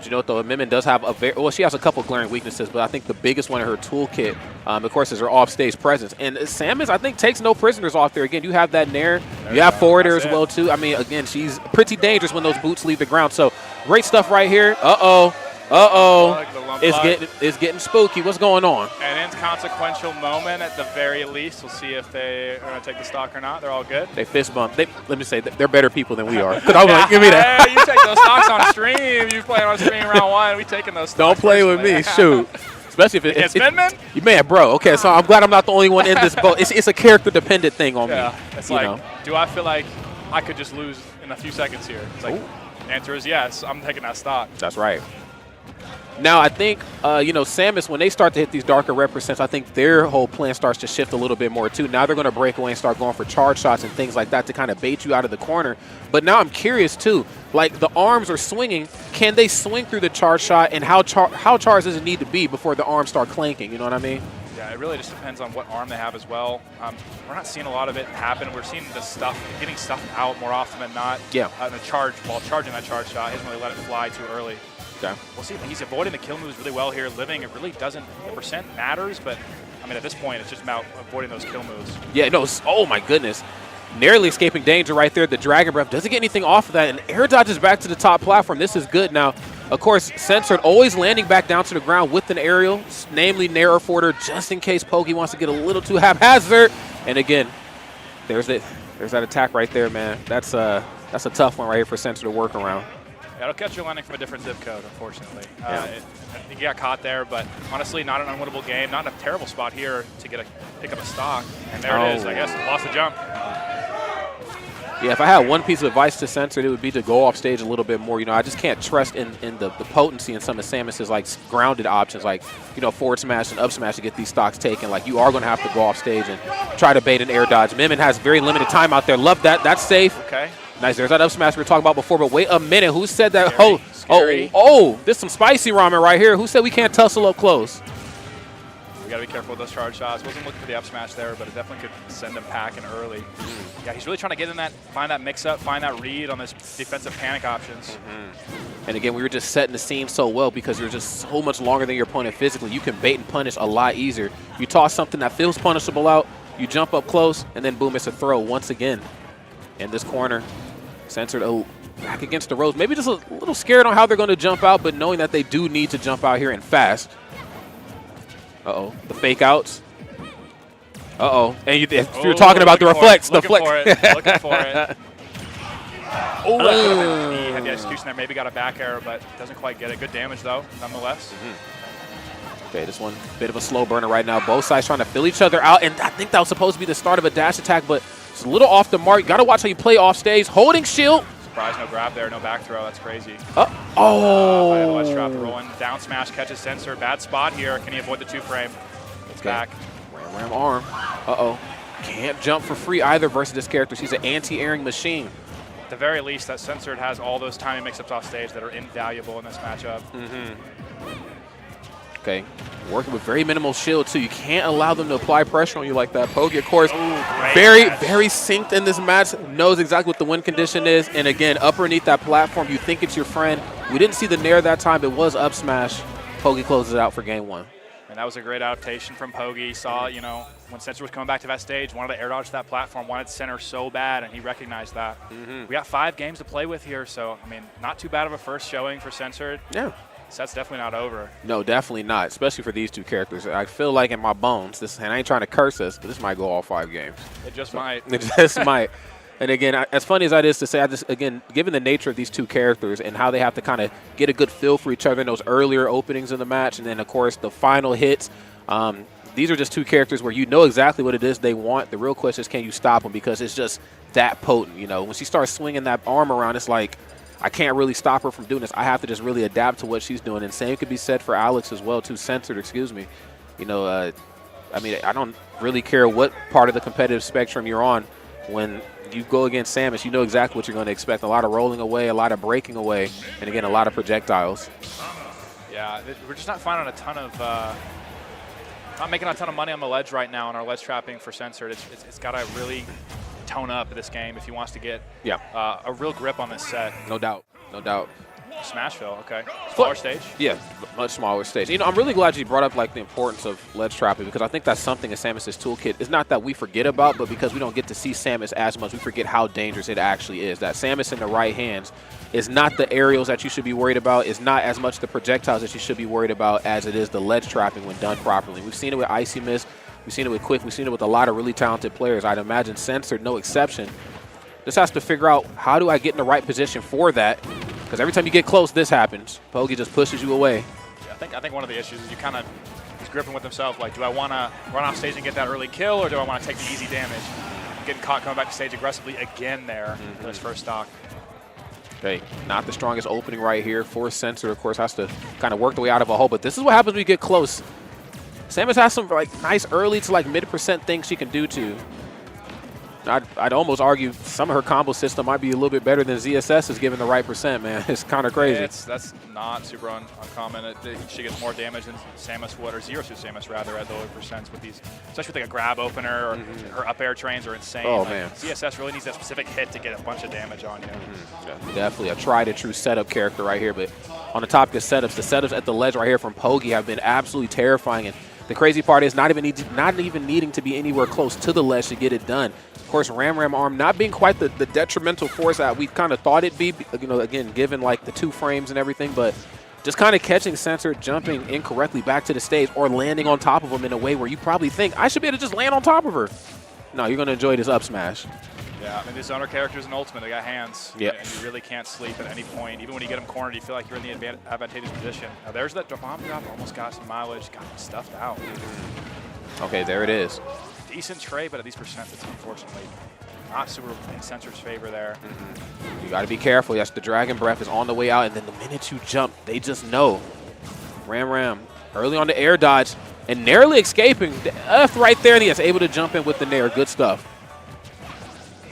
You know what, though? Min Min does have well, she has a couple glaring weaknesses, but I think the biggest one in her toolkit, of course, is her off-stage presence. And Samus, I think, takes no prisoners off there. Again, you have that Nair. You have forwarder as well, too. I mean, again, she's pretty dangerous when those boots leave the ground. So, great stuff right here. Uh-oh. It's getting spooky. What's going on? An inconsequential moment at the very least. We'll see if they are going to take the stock or not. They're all good. They fist bump. Let me say, they're better people than we are. Because I'm like, give me that. Hey, you take those stocks on stream. You play on stream round 1. We taking those stocks. Don't play with me. Shoot. Especially if it's Min Min? You man, bro. Okay, so I'm glad I'm not the only one in this boat. It's a character-dependent thing on me. Yeah, it's like, do I feel like I could just lose in a few seconds here? It's like, the answer is yes. I'm taking that stock. That's right. Now, I think, Samus, when they start to hit these darker represents, I think their whole plan starts to shift a little bit more, too. Now they're going to break away and start going for charge shots and things like that to kind of bait you out of the corner. But now I'm curious, too. Like, the arms are swinging. Can they swing through the charge shot, and how charged does it need to be before the arms start clanking? You know what I mean? Yeah, it really just depends on what arm they have as well. We're not seeing a lot of it happen. We're seeing the stuff, getting stuff out more often than not. Yeah. While charging that charge shot, he doesn't really let it fly too early. Okay. We'll see. He's avoiding the kill moves really well here. Living, it really doesn't, the percent matters, but I mean, at this point, it's just about avoiding those kill moves. Yeah, no, oh my goodness. Narrowly escaping danger right there. The Dragon Breath doesn't get anything off of that, and air dodges back to the top platform. This is good. Now, of course, Censored always landing back down to the ground with an aerial, namely Narrow Forder, just in case Pokey wants to get a little too haphazard. And again, there's that attack right there, man. That's a tough one right here for Censored to work around. Yeah, it'll catch you landing from a different zip code, unfortunately. I think he got caught there, but honestly, not an unwinnable game. Not in a terrible spot here to pick up a stock. And there it is, I guess. Lost the jump. Yeah, if I had one piece of advice to Censored, it would be to go off stage a little bit more. I just can't trust in the potency in some of Samus's like grounded options, like forward smash and up smash to get these stocks taken. Like you are going to have to go off stage and try to bait an air dodge. Min Min has very limited time out there. Love that. That's safe. Okay. Nice. There's that up smash we were talking about before. But wait a minute. Who said that? Scary. Oh! This is some spicy ramen right here. Who said we can't tussle up close? We got to be careful with those charge shots. Wasn't looking for the up smash there, but it definitely could send him packing early. Yeah, he's really trying to get in that, find that mix-up, find that read on this defensive panic options. And again, we were just setting the scene so well because you're just so much longer than your opponent physically. You can bait and punish a lot easier. You toss something that feels punishable out, you jump up close, and then boom, it's a throw once again. In this corner, Censored back against the ropes. Maybe just a little scared on how they're going to jump out, but knowing that they do need to jump out here and fast. Uh-oh, the fake outs. Uh-oh, and you're talking about the reflects. Looking for it. Looking for it. Oh, that could have been, he had the execution there. Maybe got a back air, but doesn't quite get it. Good damage, though, nonetheless. Okay, this one, bit of a slow burner right now. Both sides trying to fill each other out, and I think that was supposed to be the start of a dash attack, but it's a little off the mark. Got to watch how you play off stage. Holding shield. Surprise, no grab there, no back throw. That's crazy. Oh! Trap rolling. Down smash catches Censored. Bad spot here. Can he avoid the 2-frame? It's back. Ram arm. Uh-oh. Can't jump for free either versus this character. She's an anti-airing machine. At the very least, that Censored has all those timing mix-ups off stage that are invaluable in this matchup. Okay, working with very minimal shield too. You can't allow them to apply pressure on you like that. Pokey, of course, very synced in this match, knows exactly what the win condition is. And again, up underneath that platform, you think it's your friend. We didn't see the nair that time. It was up smash. Pokey closes it out for game one. And that was a great adaptation from Poggy. Saw, when Censored was coming back to that stage, wanted to air dodge that platform, wanted center so bad, and he recognized that. We got 5 games to play with here, so, I mean, not too bad of a first showing for Censored. Yeah. So that's definitely not over. No, definitely not, especially for these two characters. I feel like in my bones, and I ain't trying to curse us, but this might go all 5 games. It just might. It just might. And again, as funny as that is to say, given the nature of these two characters and how they have to kind of get a good feel for each other in those earlier openings in the match, and then, of course, the final hits, these are just two characters where you know exactly what it is they want. The real question is, can you stop them? Because it's just that potent, When she starts swinging that arm around, it's like, I can't really stop her from doing this. I have to just really adapt to what she's doing. And same could be said for Alex as well, too. Censored, excuse me. I mean, I don't really care what part of the competitive spectrum you're on. When you go against Samus, you know exactly what you're going to expect. A lot of rolling away, a lot of breaking away, and again, a lot of projectiles. Yeah, we're just not finding a ton of not making a ton of money on the ledge right now on our ledge trapping for Censored. It's got to really tone up this game if he wants to get a real grip on this set. No doubt. No doubt. Smashville, okay. Smaller stage? Yeah, much smaller stage. I'm really glad you brought up the importance of ledge trapping, because I think that's something in Samus's toolkit. It's not that we forget about, but because we don't get to see Samus as much, we forget how dangerous it actually is. That Samus in the right hands is not the aerials that you should be worried about. It's not as much the projectiles that you should be worried about as it is the ledge trapping when done properly. We've seen it with Icy Mist. We've seen it with Quick. We've seen it with a lot of really talented players. I'd imagine Censored, no exception. Just has to figure out, how do I get in the right position for that? Because every time you get close, this happens. Poggy just pushes you away. Yeah, I think one of the issues is he's gripping with himself. Like, do I want to run off stage and get that early kill, or do I want to take the easy damage? Getting caught coming back to stage aggressively again there for his first stock. Okay, not the strongest opening right here. Force Sensor, of course, has to kind of work the way out of a hole. But this is what happens when you get close. Samus has some like nice early to like mid% things she can do to. I'd almost argue some of her combo system might be a little bit better than ZSS is given the right percent, man. It's kind of crazy. Yeah, that's not super uncommon. She gets more damage than Samus would, or Zero Suit Samus rather, at the lower percents with these, especially with like a grab opener or her up air trains are insane. Oh, like, man. ZSS really needs that specific hit to get a bunch of damage on you. Yeah, definitely a tried and true setup character right here. But on the topic of setups, the setups at the ledge right here from Pogi have been absolutely terrifying. And the crazy part is not even needing to be anywhere close to the ledge to get it done. Of course, Ram arm not being quite the detrimental force that we kind of thought it'd be, you know, again, given like the 2 frames and everything, but just kind of catching Sensor jumping incorrectly back to the stage or landing on top of him in a way where you probably think, I should be able to just land on top of her. No, you're going to enjoy this up smash. Yeah, I mean, these zoner characters in Ultimate, they got hands. Yep. And you really can't sleep at any point. Even when you get them cornered, you feel like you're in the advantageous position. Now, there's that bomb drop, almost got some mileage, got stuffed out. Okay, there it is. Decent trade, but at these percents, it's unfortunately not super in Sensor's favor there. You got to be careful. Yes, the Dragon Breath is on the way out, and then the minute you jump, they just know. Ram early on the air dodge and narrowly escaping. The F right there, and he is able to jump in with the nair. Good stuff.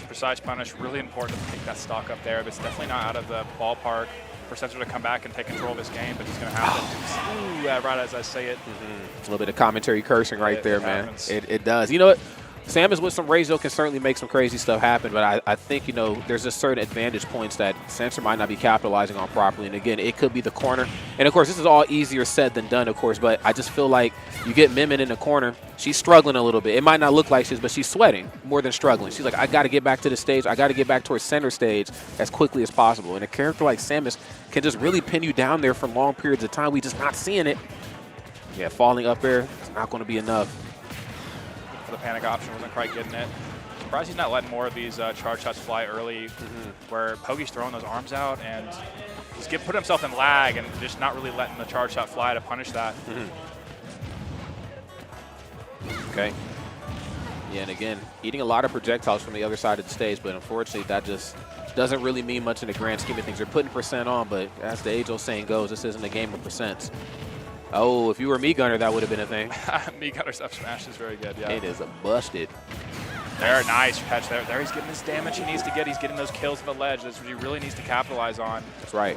Precise punish, really important to take that stock up there, but it's definitely not out of the ballpark for Sensor to come back and take control of this game, but he's going to have to, right as I say it. A little bit of commentary cursing right there, man. Happens. It does. You know what? Samus with some rage, though, can certainly make some crazy stuff happen, but I think, you know, there's just certain advantage points that Sensor might not be capitalizing on properly. And, again, it could be the corner. And, of course, this is all easier said than done, of course, but I just feel like you get Min Min in the corner. She's struggling a little bit. It might not look like she's, but she's sweating more than struggling. She's like, I got to get back to the stage. I got to get back towards center stage as quickly as possible. And a character like Samus can just really pin you down there for long periods of time. We just not seeing it. Yeah, falling up there is not going to be enough. The panic option wasn't quite getting it. Surprised he's not letting more of these charge shots fly early, where Pogi's throwing those arms out and he's put himself in lag and just not really letting the charge shot fly to punish that. Okay. Yeah, and again, eating a lot of projectiles from the other side of the stage, but unfortunately that just doesn't really mean much in the grand scheme of things. They're putting percent on, but as the age-old saying goes, this isn't a game of percents. Oh, if you were me gunner, that would have been a thing. Me gunner's up smash is very good, yeah. It is a busted. There, nice catch there. There he's getting his damage he needs to get. He's getting those kills at the ledge. That's what he really needs to capitalize on. That's right.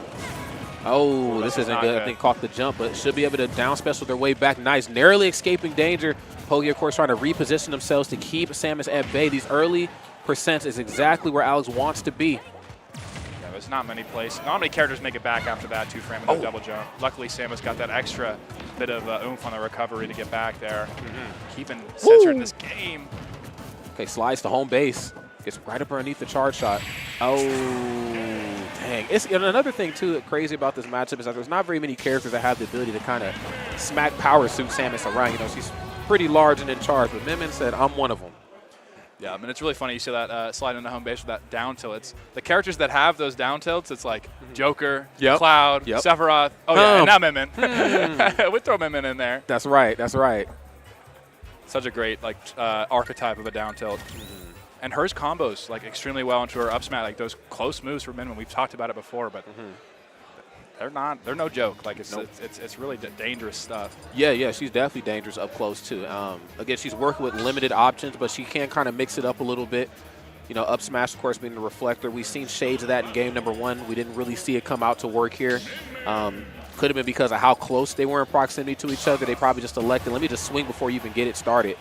Oh, this isn't good. I think caught the jump, but should be able to down special their way back. Nice. Narrowly escaping danger. Pogi, of course, trying to reposition themselves to keep Samus at bay. These early percents is exactly where Alex wants to be. Yeah, there's not many places. Not many characters make it back after that 2-frame and double jump. Luckily, Samus got that extra bit of oomph on the recovery to get back there. Keeping Sensor in this game. Okay, slides to home base. Gets right up underneath the charge shot. Oh, dang. It's another thing, too, crazy about this matchup is that there's not very many characters that have the ability to kind of smack power suit Samus around. You know, she's pretty large and in charge, but Min Min said, I'm one of them. Yeah, I mean, it's really funny. You see that slide into home base with that down tilt. It's the characters that have those down tilts. It's like Joker, Cloud, Sephiroth. Oh, yeah, and now Min Min. We'd throw Min Min in there. That's right. That's right. Such a great like archetype of a down tilt. And hers combos like extremely well into her up smash. Like those close moves for Min Min. We've talked about it before, but they're no joke. Like it's really dangerous stuff. Yeah, she's definitely dangerous up close too. Again, she's working with limited options, but she can kind of mix it up a little bit. You know, up smash, of course, being the reflector. We've seen shades of that in game number 1. We didn't really see it come out to work here. Could have been because of how close they were in proximity to each other. They probably just elected, let me just swing before you even get it started.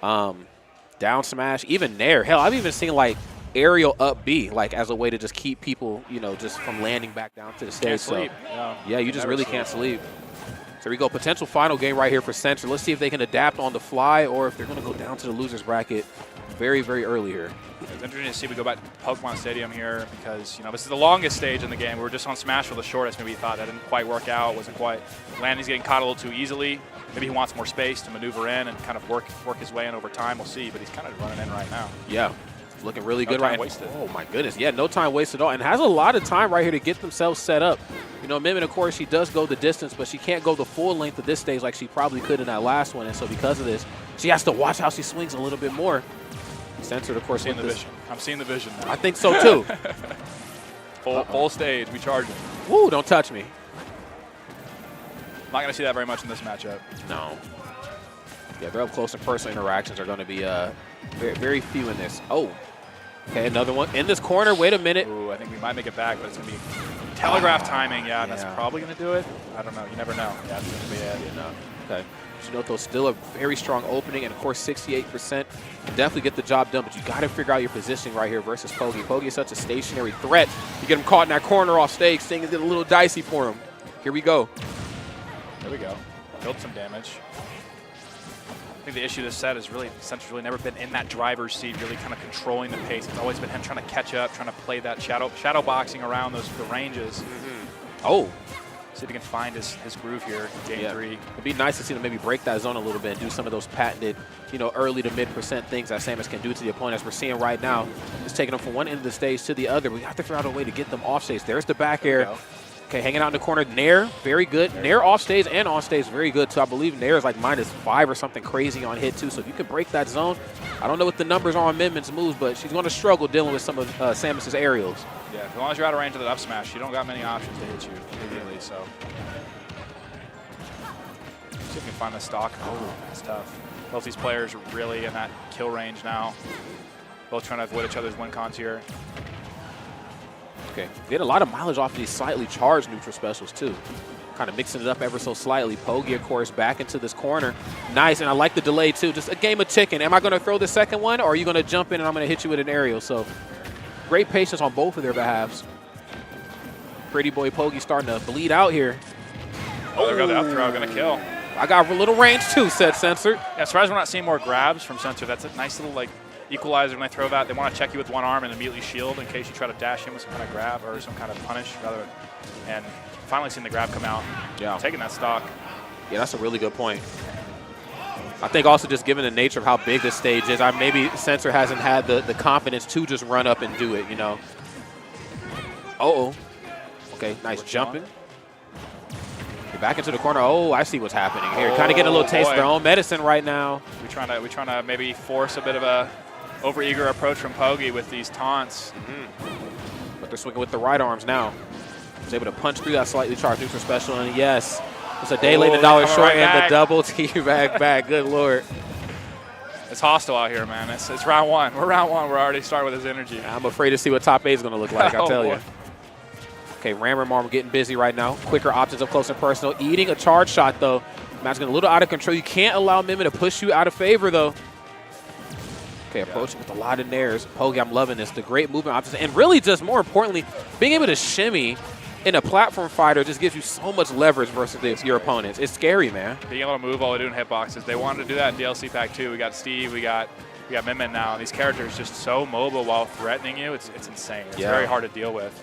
Down smash, even nair. Hell, I've even seen like aerial up B, like as a way to just keep people, you know, just from landing back down to the stage. Can't sleep. So, yeah, you just really can't sleep. So we go, potential final game right here for Sensor. Let's see if they can adapt on the fly or if they're going to go down to the loser's bracket very, very early here. It's interesting to see we go back to Pokemon Stadium here because, you know, this is the longest stage in the game. We were just on Smash for the shortest. Maybe he thought that didn't quite work out, wasn't quite. Landing's getting caught a little too easily. Maybe he wants more space to maneuver in and kind of work his way in over time. We'll see, but he's kind of running in right now. Yeah. Looking really good right now. Wasted. Oh, my goodness. Yeah, no time wasted at all. And has a lot of time right here to get themselves set up. You know, Min Min, of course, she does go the distance, but she can't go the full length of this stage like she probably could in that last one. And so because of this, she has to watch how she swings a little bit more. Sensor, of course, I'm seeing the vision now. I think so, too. Full stage. We charge it. Woo, don't touch me. Not going to see that very much in this matchup. No. Yeah, their up close and personal interactions are going to be very, very few in this. Oh. Okay, another one. In this corner. Wait a minute. Ooh, I think we might make it back, but it's going to be telegraph timing. Yeah, that's probably going to do it. I don't know. You never know. Yeah, it's going to be it. You know. Okay. Shinoto's still a very strong opening, and of course 68%. Definitely get the job done, but you got to figure out your positioning right here versus Pogi. Pogi is such a stationary threat. You get him caught in that corner off stage, things get a little dicey for him. Here we go. There we go. Build some damage. I think the issue this set is really, Sensor's really never been in that driver's seat, really kind of controlling the pace. It's always been him trying to catch up, trying to play that shadow boxing around the ranges. Oh. See if he can find his groove here in game 3. It'd be nice to see them maybe break that zone a little bit and do some of those patented, early to mid% things that Samus can do to the opponent. As we're seeing right now, it's taking them from one end of the stage to the other. We have to figure out a way to get them off stage. There's the back air. Okay, hanging out in the corner. Nair, very good. Nair off stage and on stage, very good too. I believe Nair is like -5 or something crazy on hit too. So if you can break that zone, I don't know what the numbers are on Minmin's moves, but she's going to struggle dealing with some of Samus's aerials. Yeah, as long as you're out of range of that up smash, you don't got many options to hit you immediately. So see if you can find the stock. Oh, it's tough. Both these players are really in that kill range now. Both trying to avoid each other's win cons here. Okay, get a lot of mileage off of these slightly charged neutral specials too. Kind of mixing it up ever so slightly. Pogi, of course, back into this corner. Nice, and I like the delay too. Just a game of chicken. Am I going to throw the second one, or are you going to jump in and I'm going to hit you with an aerial? So great patience on both of their behalves. Pretty boy Pogi starting to bleed out here. Oh, there we go, the up throw, going to kill. I got a little range too, said Sensor. Yeah, surprised we're not seeing more grabs from Sensor. That's a nice little equalizer when they throw that. They want to check you with one arm and immediately shield in case you try to dash in with some kind of grab or some kind of punish rather. And finally seeing the grab come out. Yeah. Taking that stock. Yeah, that's a really good point. I think also just given the nature of how big this stage is, maybe Sensor hasn't had the confidence to just run up and do it, Uh-oh. Okay, nice jumping. You're back into the corner. Oh, I see what's happening here. Kind of getting a little taste of their own medicine right now. We're trying to maybe force a bit of a over-eager approach from Pogi with these taunts. But they're swinging with the right arms now. He's able to punch through that slightly charged neutral special, and yes, it's a day late and $1 short, right and the double teabag back. Good Lord. It's hostile out here, man. It's round one. We're round one. We're already starting with his energy. I'm afraid to see what top 8 is going to look like, I tell you. Okay, Ram arm getting busy right now. Quicker options up close and personal. Eating a charge shot, though. Match getting a little out of control. You can't allow Minmin to push you out of favor, though. Okay, approaching with a lot of nairs. Pogi, I'm loving this. The great movement options. And really just more importantly, being able to shimmy in a platform fighter just gives you so much leverage versus your opponents. It's scary, man. Being able to move while they're doing hitboxes. They wanted to do that in DLC Pack 2. We got Steve, we got Minmin now. And these characters just so mobile while threatening you. It's insane. It's very hard to deal with.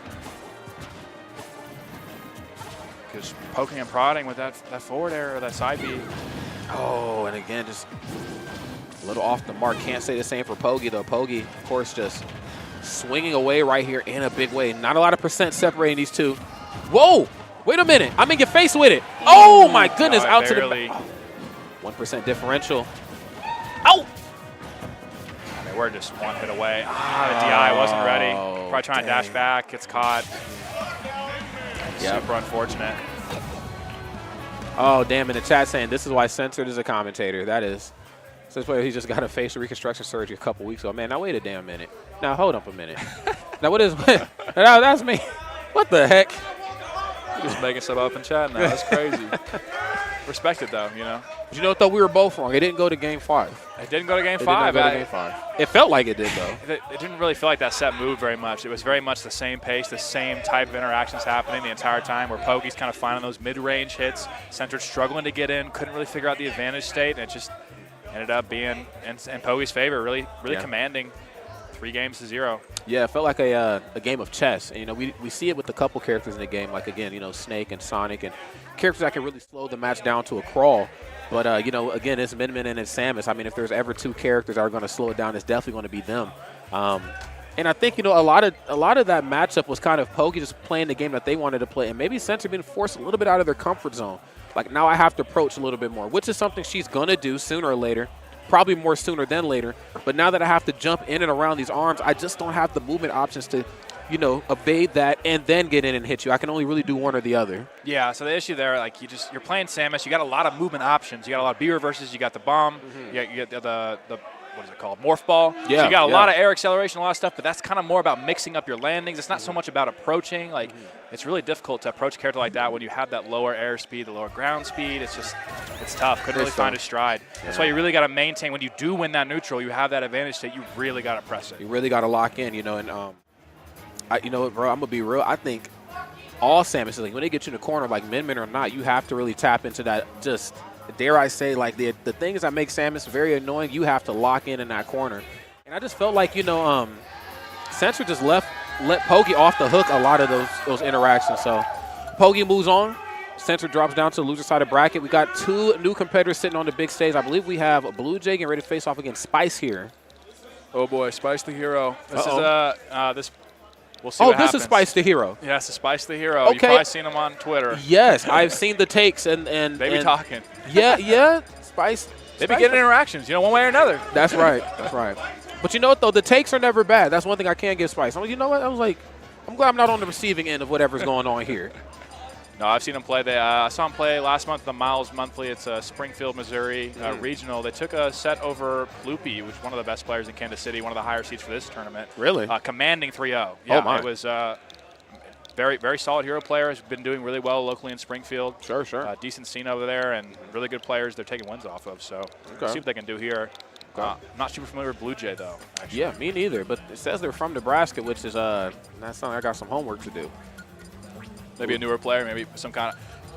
Just poking and prodding with that forward air or that side B. Oh, and again, just a little off the mark. Can't say the same for Pogi, though. Pogi, of course, just swinging away right here in a big way. Not a lot of percent separating these two. Whoa! Wait a minute. I'm in your face with it. Oh, my goodness. Out to the back. 1% differential. Ow! They were just one hit away. The DI wasn't ready. Probably trying to dash back. Gets caught. Super unfortunate. Oh, damn. In the chat saying this is why Censored is a commentator. That is. This player, he just got a facial reconstruction surgery a couple weeks ago. Man, now wait a damn minute. Now hold up a minute. Now what is that's me. What the heck? You're just making stuff up in chat now. That's crazy. Respect it though, But you know what though? We were both wrong. It didn't go to game 5. It didn't go to game 5. It felt like it did though. It didn't really feel like that set moved very much. It was very much the same pace, the same type of interactions happening the entire time where Pogi's kind of finding those mid-range hits. Centered struggling to get in, couldn't really figure out the advantage state, and it just ended up being in Pogi's favor, really commanding 3-0. Yeah, it felt like a game of chess. And, we see it with a couple characters in the game, like, again, Snake and Sonic, and characters that can really slow the match down to a crawl. But, again, it's Minmin and it's Samus. I mean, if there's ever two characters that are going to slow it down, it's definitely going to be them. And I think, a lot of that matchup was kind of Pogi just playing the game that they wanted to play, and maybe Sensor being forced a little bit out of their comfort zone. Like, now I have to approach a little bit more, which is something she's going to do sooner or later, probably more sooner than later. But now that I have to jump in and around these arms, I just don't have the movement options to evade that and then get in and hit you. I can only really do one or the other. Yeah, so the issue there, like you're playing Samus, you got a lot of movement options. You got a lot of B reverses, you got the bomb, you got the what is it called? Morph ball. Yeah. So you got a lot of air acceleration, a lot of stuff, but that's kind of more about mixing up your landings. It's not so much about approaching. Like it's really difficult to approach a character like that when you have that lower air speed, the lower ground speed. It's tough. Couldn't really find a stride. Yeah. That's why you really got to maintain. When you do win that neutral, you have that advantage that you really got to press it. You really got to lock in, and you know what, bro, I'm going to be real. I think all Samus, like, when they get you in the corner, like Min or not, you have to really tap into that just – dare I say, like the things that make Samus very annoying, you have to lock in that corner. And I just felt like, Sensor just let Pogi off the hook a lot of those interactions. So Pogi moves on. Sensor drops down to the loser side of bracket. We got 2 new competitors sitting on the big stage. I believe we have a Blue Jay getting ready to face off against Spice here. Oh, boy, Spice the hero. This is we'll see what this happens. is Spice the hero. Yes, the Spice the hero. Okay. You've probably seen him on Twitter. Yes, I've seen the takes and they be talking. Yeah, Spice. They be getting interactions, one way or another. That's right. That's right. But you know what, though? The takes are never bad. That's one thing I can give Spice. You know what? I'm glad I'm not on the receiving end of whatever's going on here. No, I've seen him play. I saw him play last month, the Miles Monthly. It's Springfield, Missouri regional. They took a set over Loopy, which is one of the best players in Kansas City, one of the higher seeds for this tournament. Really? Commanding 3-0. Yeah, oh, my. It was very, very solid hero player. Has been doing really well locally in Springfield. Sure. Decent scene over there, and really good players they're taking wins off of. So see what they can do here. I'm not super familiar with Blue Jay, though. Actually. Yeah, me neither. But it says they're from Nebraska, which is that's something I got some homework to do. Maybe a newer player, maybe some kind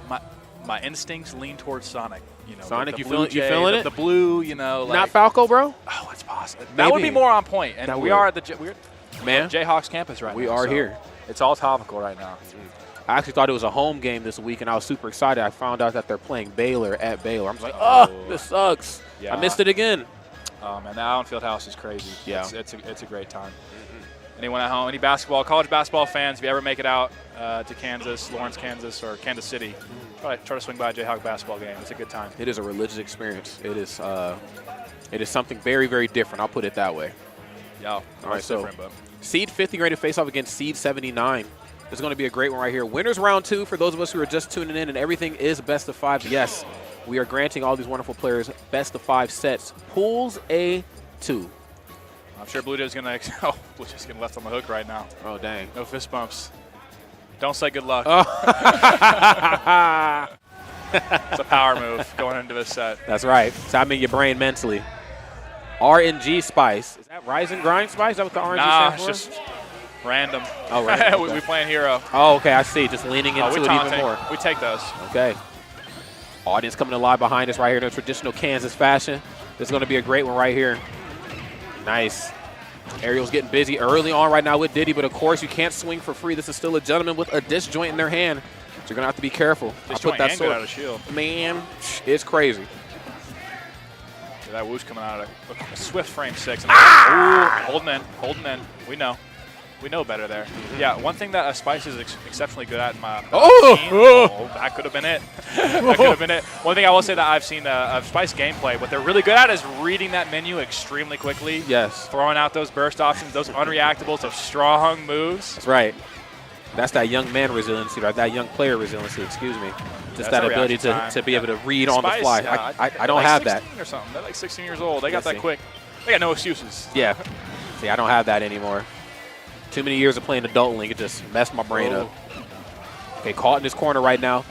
of my instincts lean towards Sonic. Sonic, the you Blue Jay, feeling it? The blue, Not Falco, bro? Oh, it's possible. Maybe. That would be more on point. And we are at the Jayhawks campus right now. We are here. It's all topical right now. I actually thought it was a home game this week, and I was super excited. I found out that they're playing Baylor at Baylor. I'm just like, this sucks. Yeah. I missed it again. Oh, man, the Allen Fieldhouse is crazy. Yeah. It's a great time. Anyone at home, any college basketball fans, if you ever make it out to Kansas, Lawrence, Kansas, or Kansas City, try to swing by a Jayhawk basketball game. It's a good time. It is a religious experience. It is something very, very different. I'll put it that way. Yeah. All right, so seed 50 ready to face off against seed 79. This is going to be a great one right here. Winners round 2 for those of us who are just tuning in, and everything is best of 5. Yes, we are granting all these wonderful players best of 5 sets. Pools A2. I'm sure Blue Jay's going to – oh, Blue Jay's getting left on the hook right now. Oh, dang. No fist bumps. Don't say good luck. Oh. It's a power move going into this set. That's right. It's out in your brain mentally. RNG Spice. Is that Rise and Grind Spice? Is that what the RNG stands for? It's just random. Oh, random. we playing hero. Oh, okay. I see. Just leaning into it even more. We take those. Okay. Audience coming alive behind us right here in a traditional Kansas fashion. This is going to be a great one right here. Nice. Ariel's getting busy early on right now with Diddy, but of course you can't swing for free. This is still a gentleman with a disc joint in their hand. So you're going to have to be careful. Disc joint and good out of shield. Man, it's crazy. Yeah, that whoosh coming out of a swift frame 6. And ooh, holding in. We know better there. Yeah, one thing that Spice is exceptionally good at in my that could have been it. That could have been it. One thing I will say that I've seen of Spice gameplay, what they're really good at is reading that menu extremely quickly. Yes. Throwing out those burst options, those unreactables, those strong moves. That's right. That's that young man resiliency, or that young player resiliency, excuse me. Just that ability to be able to read on the fly. I don't have that. Or something. They're like 16 years old. They got that quick. They got no excuses. Yeah. See, I don't have that anymore. Too many years of playing Adult Link, it just messed my brain up. Okay, caught in this corner right now.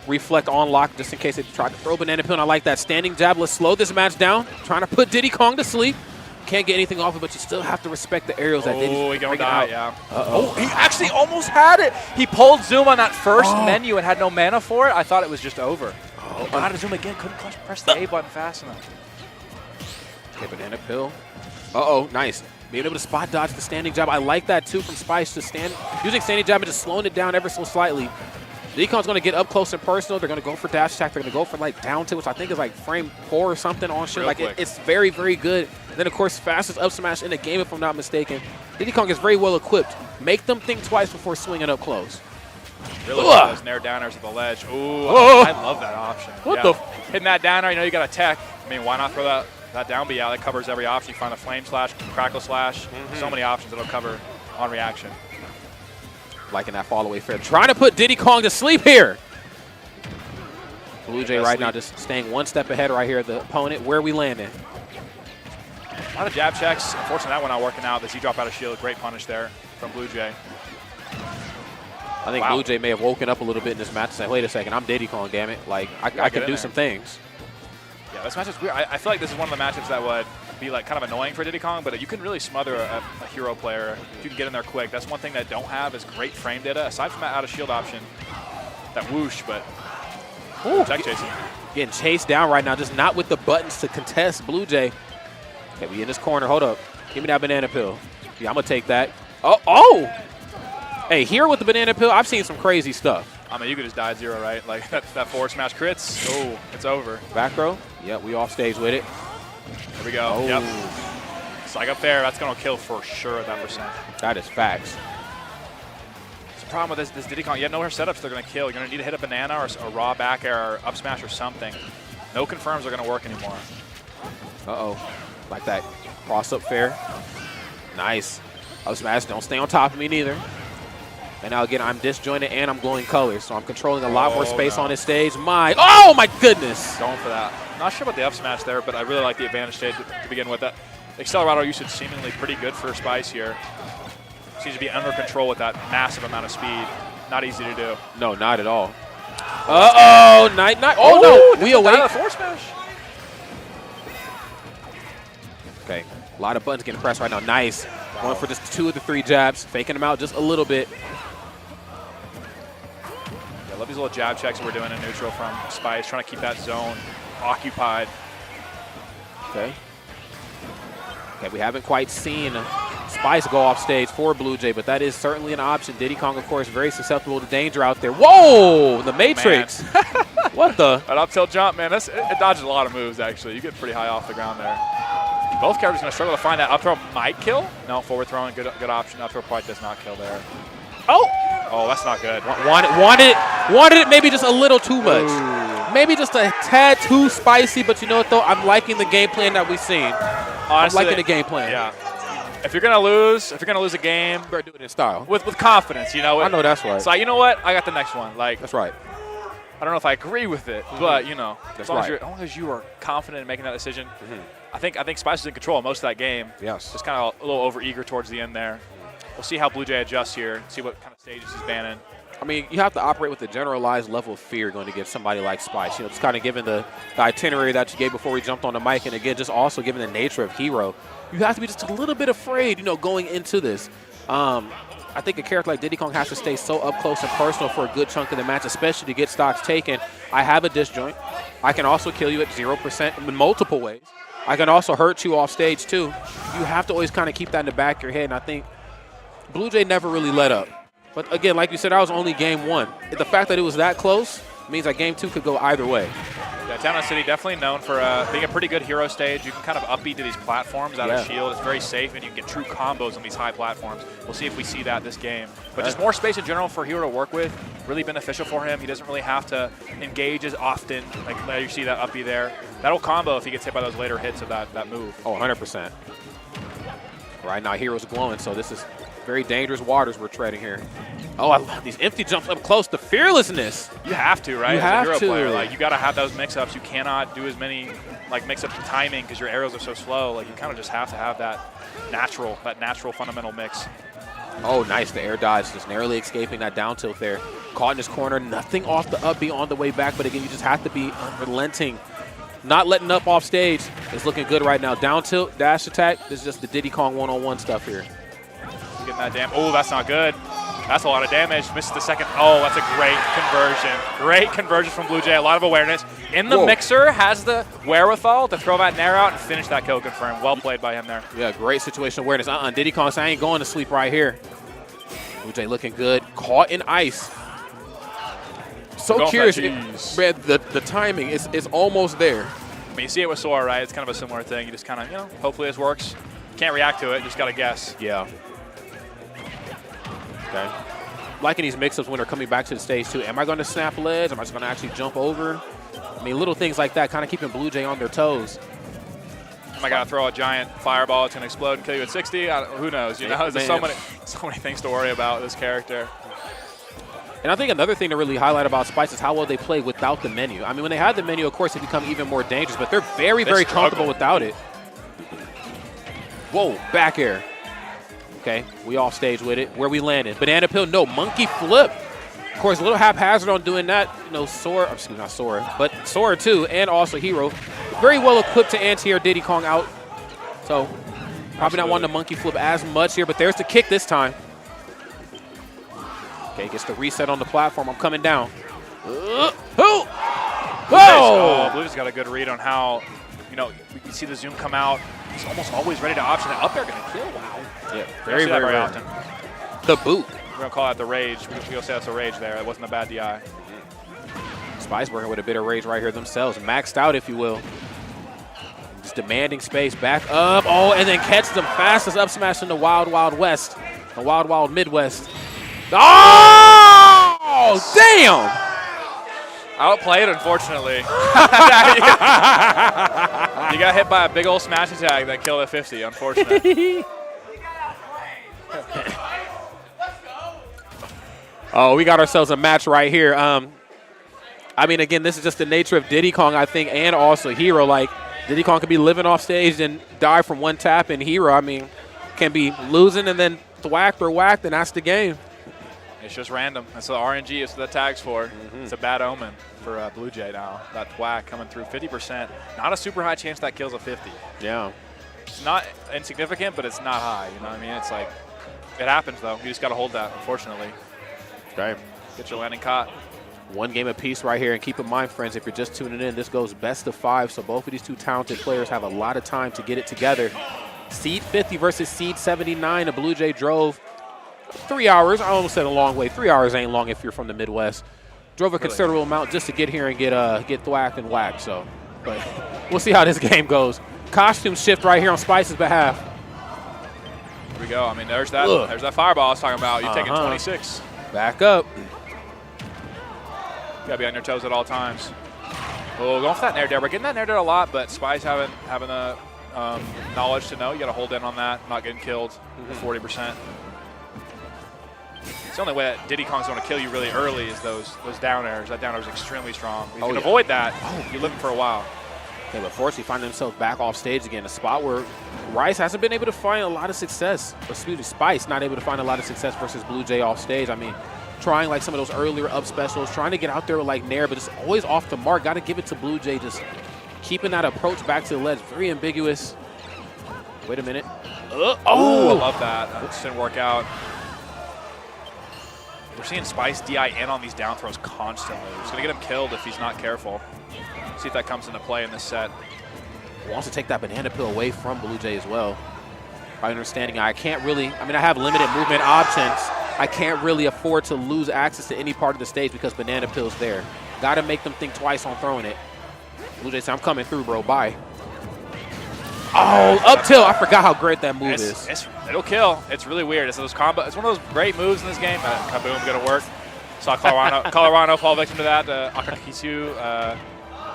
Reflect on lock just in case they try to throw banana peel. And I like that standing jab. Let's slow this match down. Trying to put Diddy Kong to sleep. Can't get anything off it, but you still have to respect the aerials that Diddy's he gonna die, yeah. Uh-oh. Oh, he actually almost had it. He pulled Zoom on that first menu and had no mana for it. I thought it was just over. Oh, got to Zoom again. Couldn't press the A button fast enough. Okay, banana peel. Uh-oh, nice. Being able to spot dodge the standing jab. I like that, too, from Spice, to using standing jab and just slowing it down ever so slightly. Decon's going to get up close and personal. They're going to go for dash attack. They're going to go for, like, down tilt, which I think is, like, frame 4 or something on shit. Like, it's very, very good. And then, of course, fastest up smash in the game, if I'm not mistaken. Diddy Kong is very well equipped. Make them think twice before swinging up close. Really those nair downers at the ledge. Ooh, I love that option. Hitting that downer, you got a tech. I mean, why not throw that down B out? That covers every option. You find a flame slash, crackle slash. So many options that'll cover on reaction. Liking that fall away fair. Trying to put Diddy Kong to sleep here. Blue Jay right now just staying one step ahead right here of the opponent. Where are we landing? A lot of jab checks. Unfortunately, that one not working out. The Z drop out of shield. Great punish there from Blue Jay. I think Blue Jay may have woken up a little bit in this match and said, wait a second, I'm Diddy Kong, damn it. Like, I can do some things. Yeah, this match is weird. I feel like this is one of the matchups that would be like kind of annoying for Diddy Kong, but you can really smother a hero player if you can get in there quick. That's one thing that don't have is great frame data, aside from that out of shield option, that whoosh, but check chasing. Getting chased down right now, just not with the buttons to contest Blue Jay. Okay, we in this corner. Hold up. Give me that banana peel. Yeah, I'm going to take that. Oh! Hey, here with the banana peel, I've seen some crazy stuff. I mean, you could just die at 0, right? Like, that forward smash crits. Oh, it's over. Back row. Yep, we off stage with it. There we go. Oh. Yep. It's like up there. That's going to kill for sure at that percent. That is facts. The problem with this Diddy Kong, you have nowhere setups they're going to kill. You're going to need to hit a banana or a raw back air or up smash or something. No confirms are going to work anymore. Uh-oh. Like that cross-up fair. Nice. Up smash, don't stay on top of me neither. And now again, I'm disjointed and I'm glowing colors, so I'm controlling a lot more space on this stage. Oh my goodness! Going for that. Not sure about the up smash there, but I really like the advantage stage to begin with. That Accelerator usage seemingly pretty good for Spice here. Seems to be under control with that massive amount of speed. Not easy to do. No, not at all. Uh-oh! Oh, no! We awake. Forward smash. Okay, a lot of buttons getting pressed right now. Nice. Going for just 2 of the 3 jabs, faking them out just a little bit. I love these little jab checks we're doing in neutral from Spice, trying to keep that zone occupied. Okay. Okay, we haven't quite seen Spice go off stage for Blue Jay, but that is certainly an option. Diddy Kong, of course, very susceptible to danger out there. Whoa! The Matrix. What the? That up tilt jump, man, it dodges a lot of moves, actually. You get pretty high off the ground there. Both characters going to struggle to find that up throw. Might kill. No, forward throwing, good option. Up throw probably does not kill there. Oh, that's not good. Wanted it maybe just a little too much. Ooh. Maybe just a tad too spicy, but you know what, though? I'm liking the game plan that we've seen. Honestly, I'm liking the game plan. Yeah. If you're going to lose a game, you better do it in style. With confidence, you know. I know that's right. So, you know what? I got the next one. Like, that's right. I don't know if I agree with it, but, you know, that's as long as you are confident in making that decision, I think Spice is in control of most of that game. Yes. Just kind of a little over-eager towards the end there. We'll see how Blue Jay adjusts here, see what kind of stages he's banning. I mean, you have to operate with a generalized level of fear going to get somebody like Spice. You know, just kind of given the itinerary that you gave before we jumped on the mic, and again, just also given the nature of Hero, you have to be just a little bit afraid, you know, going into this. I think a character like Diddy Kong has to stay so up close and personal for a good chunk of the match, especially to get stocks taken. I have a disjoint. I can also kill you at 0% in multiple ways. I can also hurt you off stage, too. You have to always kind of keep that in the back of your head, and I think Blue Jay never really let up. But again, like you said, that was only game 1. The fact that it was that close means that game 2 could go either way. Yeah, Town City definitely known for being a pretty good hero stage. You can kind of upbeat to these platforms out of shield. It's very safe, and you can get true combos on these high platforms. We'll see if we see that this game. But just more space in general for Hero to work with, really beneficial for him. He doesn't really have to engage as often. Like you see that uppie there. That'll combo if he gets hit by those later hits of that move. Oh, 100%. Right now, Hero's glowing, so this is very dangerous waters we're treading here. Oh, I love these empty jumps up close to fearlessness. You have to, right? You have as a hero to. player, like you got to have those mix-ups. You cannot do as many like mix-ups of timing because your arrows are so slow. Like you kind of just have to have that natural fundamental mix. Oh, nice. The air dodge, just narrowly escaping that down tilt there. Caught in his corner, nothing off the up B on the way back, but again, you just have to be unrelenting. Not letting up off stage. It's looking good right now. Down tilt, dash attack. This is just the Diddy Kong one-on-one stuff here. Getting that damage. Oh, that's not good. That's a lot of damage. Misses the second. Oh, that's a great conversion. Great conversion from Blue Jay. A lot of awareness. In the mixer, has the wherewithal to throw that nair out and finish that kill confirm. Well played by him there. Yeah, great situation awareness. Diddy Kong said, I ain't going to sleep right here. Blue Jay looking good. Caught in ice. So curious. Man, the timing is almost there. I mean, you see it with Sora, right? It's kind of a similar thing. You just kind of, you know, hopefully this works. Can't react to it. Just got to guess. Yeah. Okay. Liking these mix-ups when they're coming back to the stage, too. Am I going to snap ledge? Am I just going to actually jump over? I mean, little things like that kind of keeping Blue Jay on their toes. Am I going to throw a giant fireball? It's going to explode and kill you at 60? Who knows? You know, there's so many things to worry about with this character. And I think another thing to really highlight about Spice is how well they play without the menu. I mean, when they have the menu, of course, they become even more dangerous, but they're very, very comfortable without it. Whoa, back air. Okay, we off stage with it. Where we landed. Banana peel, no, monkey flip. Of course, a little haphazard on doing that. You know, Sora, excuse me, not Sora, but Sora too, and also Hero. Very well equipped to anti-air Diddy Kong out. So, probably not wanting to monkey flip as much here, but there's the kick this time. Okay, gets the reset on the platform. I'm coming down. Oh! Blue's got a good read on how, you know, we can see the zoom come out. He's almost always ready to option it. Up there, going to kill. Wow. Yeah, very, very often. The boot. We're going to call that the rage. We're going to say that's a rage there. It wasn't a bad DI. Spice working with a bit of rage right here themselves. Maxed out, if you will. Just demanding space. Back up. Oh, and then catch them fastest up smash in the Wild Wild West. The Wild Wild Midwest. Oh, damn! Outplayed, unfortunately. You got hit by a big old smash attack that killed at 50, unfortunately. Oh, we got ourselves a match right here. I mean, again, this is just the nature of Diddy Kong, I think, and also Hero. Like, Diddy Kong could be living off stage and die from one tap, and Hero, I mean, can be losing and then thwacked or whacked, and that's the game. It's just random. That's what RNG is what that tag's for. It's a bad omen for Blue Jay now. That thwack coming through 50%. Not a super high chance that kills a 50. Yeah. It's not insignificant, but it's not high. You know what I mean? It's like, it happens, though. You just got to hold that, unfortunately. Okay. Get your landing caught. One game apiece right here. And keep in mind, friends, if you're just tuning in, this goes best of 5. So both of these two talented players have a lot of time to get it together. Seed 50 versus Seed 79. The Blue Jay drove 3 hours. I almost said a long way. 3 hours ain't long if you're from the Midwest. Drove a considerable amount just to get here and get thwacked and whacked. So, but we'll see how this game goes. Costume shift right here on Spice's behalf. Here we go. I mean, there's that fireball I was talking about. You're taking 26. Back up. You gotta be on your toes at all times. Oh, going for that nair dare. We're getting that nair dare a lot, but Spice having the knowledge to know you gotta hold in on that, not getting killed at 40%. It's the only way that Diddy Kong's going to kill you really early is those down airs. That down air is extremely strong. If you can avoid that, you're living for a while. Okay, but fortunately find themselves back off stage again, a spot where Rice hasn't been able to find a lot of success. Excuse me, Spice not able to find a lot of success versus Blue Jay off stage. I mean, trying like some of those earlier up specials, trying to get out there with like Nair, but it's always off the mark. Got to give it to Blue Jay, just keeping that approach back to the ledge. Very ambiguous. Wait a minute. Oh, I love that. That just didn't work out. We're seeing Spice DI in on these down throws constantly. It's going to get him killed if he's not careful. See if that comes into play in this set. Wants to take that banana peel away from Blue Jay as well. By understanding, I can't really, I mean, I have limited movement options. I can't really afford to lose access to any part of the stage because banana peel's there. Got to make them think twice on throwing it. Blue Jay said, I'm coming through, bro. Bye. Oh, up tilt. I forgot how great that move is. It'll kill. It's really weird. It's those combo. It's one of those great moves in this game. Kaboom, gonna work. Saw Colorado fall victim to that. Akakisu,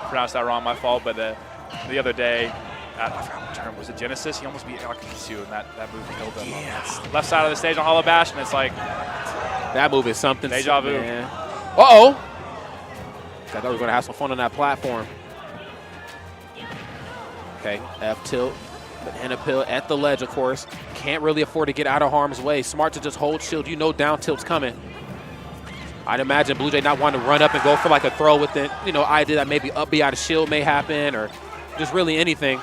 pronounced that wrong, my fault. But the other day, I forgot what term was it. Genesis. He almost beat Akakisu, and that move killed him. Yes. Left side of the stage on Hollow Bash, and it's like that move is something. Deja vu. Uh-oh. I thought we were gonna have some fun on that platform. Okay, F tilt, banana peel at the ledge, of course. Can't really afford to get out of harm's way. Smart to just hold shield. You know down tilt's coming. I'd imagine Blue Jay not wanting to run up and go for like a throw with it. You know, idea that maybe up B out of shield may happen or just really anything.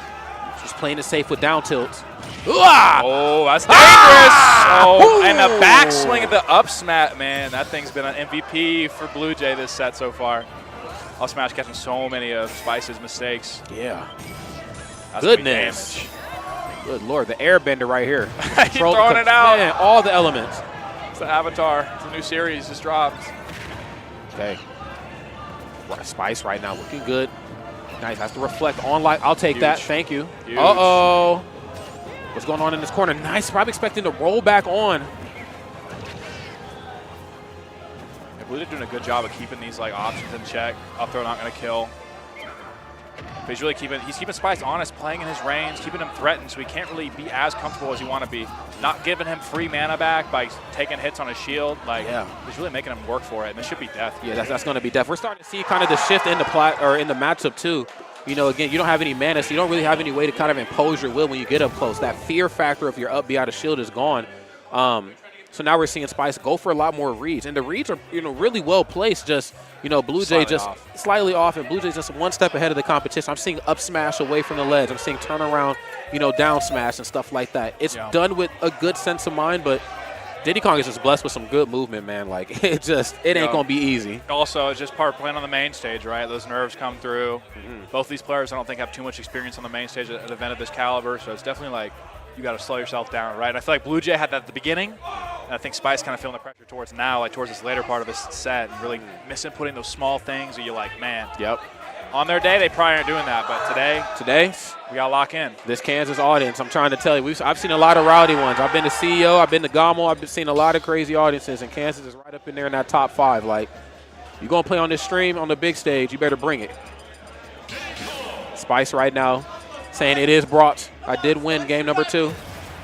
Just playing it safe with down tilts. Oh, that's dangerous. Oh, and the backswing of the up smash. Man, that thing's been an MVP for Blue Jay this set so far. Up smash catching so many of Spice's mistakes. Yeah. That's goodness. Good Lord, the airbender right here. He's throwing it out. Man, all the elements. It's the Avatar. It's a new series just dropped. Okay. Spice right now looking good. Nice. Has to reflect on light. I'll take that. Thank you. Huge. Uh-oh. What's going on in this corner? Nice. Probably expecting to roll back on. Blue Jay doing a good job of keeping these like options in check. Up throw not going to kill. But he's really keeping Spice honest, playing in his range, keeping him threatened, so he can't really be as comfortable as you want to be. Not giving him free mana back by taking hits on his shield. Like, he's really making him work for it, and this should be death. Yeah, that's going to be death. We're starting to see kind of the shift in the matchup too. You know, again, you don't have any mana, so you don't really have any way to kind of impose your will when you get up close. That fear factor of your up B out of shield is gone. So now we're seeing Spice go for a lot more reads, and the reads are, you know, really well placed. Just, you know, Blue Jay just slightly off, and Blue Jay's just one step ahead of the competition. I'm seeing up smash away from the ledge. I'm seeing turnaround, you know, down smash and stuff like that. It's done with a good sense of mind, but Diddy Kong is just blessed with some good movement, man. Like, it ain't gonna be easy. Also, it's just part of playing on the main stage, right? Those nerves come through. Both these players, I don't think, have too much experience on the main stage at an event of this caliber, so it's definitely like you got to slow yourself down, right? And I feel like Blue Jay had that at the beginning, and I think Spice kind of feeling the pressure towards now, like towards this later part of this set, and really missing those small things that you're like, man. Yep. On their day, they probably aren't doing that, but today, we got to lock in. This Kansas audience, I'm trying to tell you, I've seen a lot of rowdy ones. I've been to CEO, I've been to Gamo, I've seen a lot of crazy audiences, and Kansas is right up in there in that top 5. Like, you're going to play on this stream on the big stage, you better bring it. Spice right now saying it is brought. I did win game number 2.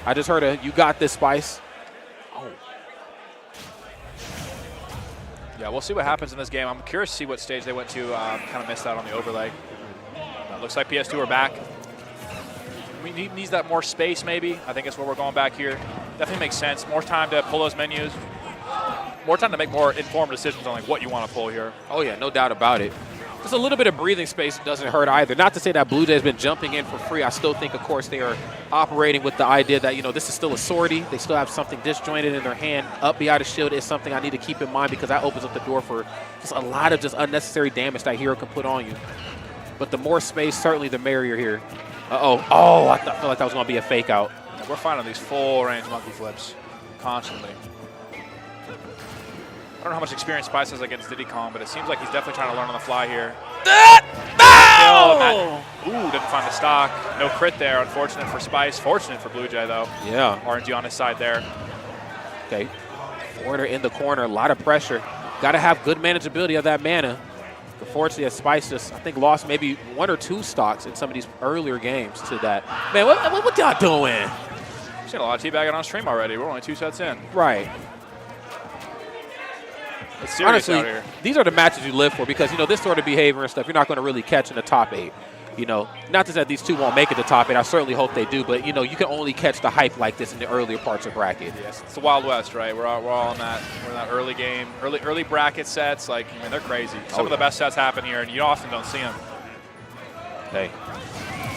I just heard you got this, Spice. Yeah, we'll see what happens in this game. I'm curious to see what stage they went to. Kind of missed out on the overlay. Looks like PS2 are back. We needs that more space, maybe. I think that's where we're going back here. Definitely makes sense. More time to pull those menus. More time to make more informed decisions on like what you want to pull here. Oh, yeah, no doubt about it. Just a little bit of breathing space doesn't hurt either. Not to say that Blue Jay's been jumping in for free. I still think, of course, they are operating with the idea that, you know, this is still a sortie. They still have something disjointed in their hand. Up B out of shield is something I need to keep in mind because that opens up the door for just a lot of just unnecessary damage that hero can put on you. But the more space, certainly the merrier here. Uh-oh. Oh, I felt like that was going to be a fake out. Yeah, we're finding these full range monkey flips constantly. I don't know how much experience Spice has against Diddy Kong, but it seems like he's definitely trying to learn on the fly here. Ooh, didn't find the stock. No crit there. Unfortunate for Spice. Fortunate for Blue Jay, though. Yeah. RNG on his side there. Okay. Foreigner in the corner. A lot of pressure. Got to have good manageability of that mana. Unfortunately, Spice just, I think, lost maybe 1 or 2 stocks in some of these earlier games to that. Man, what y'all doing? I've seen a lot of teabagging on stream already. We're only 2 sets in. Right. It's serious honestly, out here. These are the matches you live for because, you know, this sort of behavior and stuff, you're not going to really catch in the top 8. You know, not to say that these 2 won't make it to top 8. I certainly hope they do, but, you know, you can only catch the hype like this in the earlier parts of bracket. Yes, it's the Wild West, right? We're all in that. We're in that early game, early bracket sets. Like, I mean, they're crazy. Some of the best sets happen here, and you often don't see them. Hey.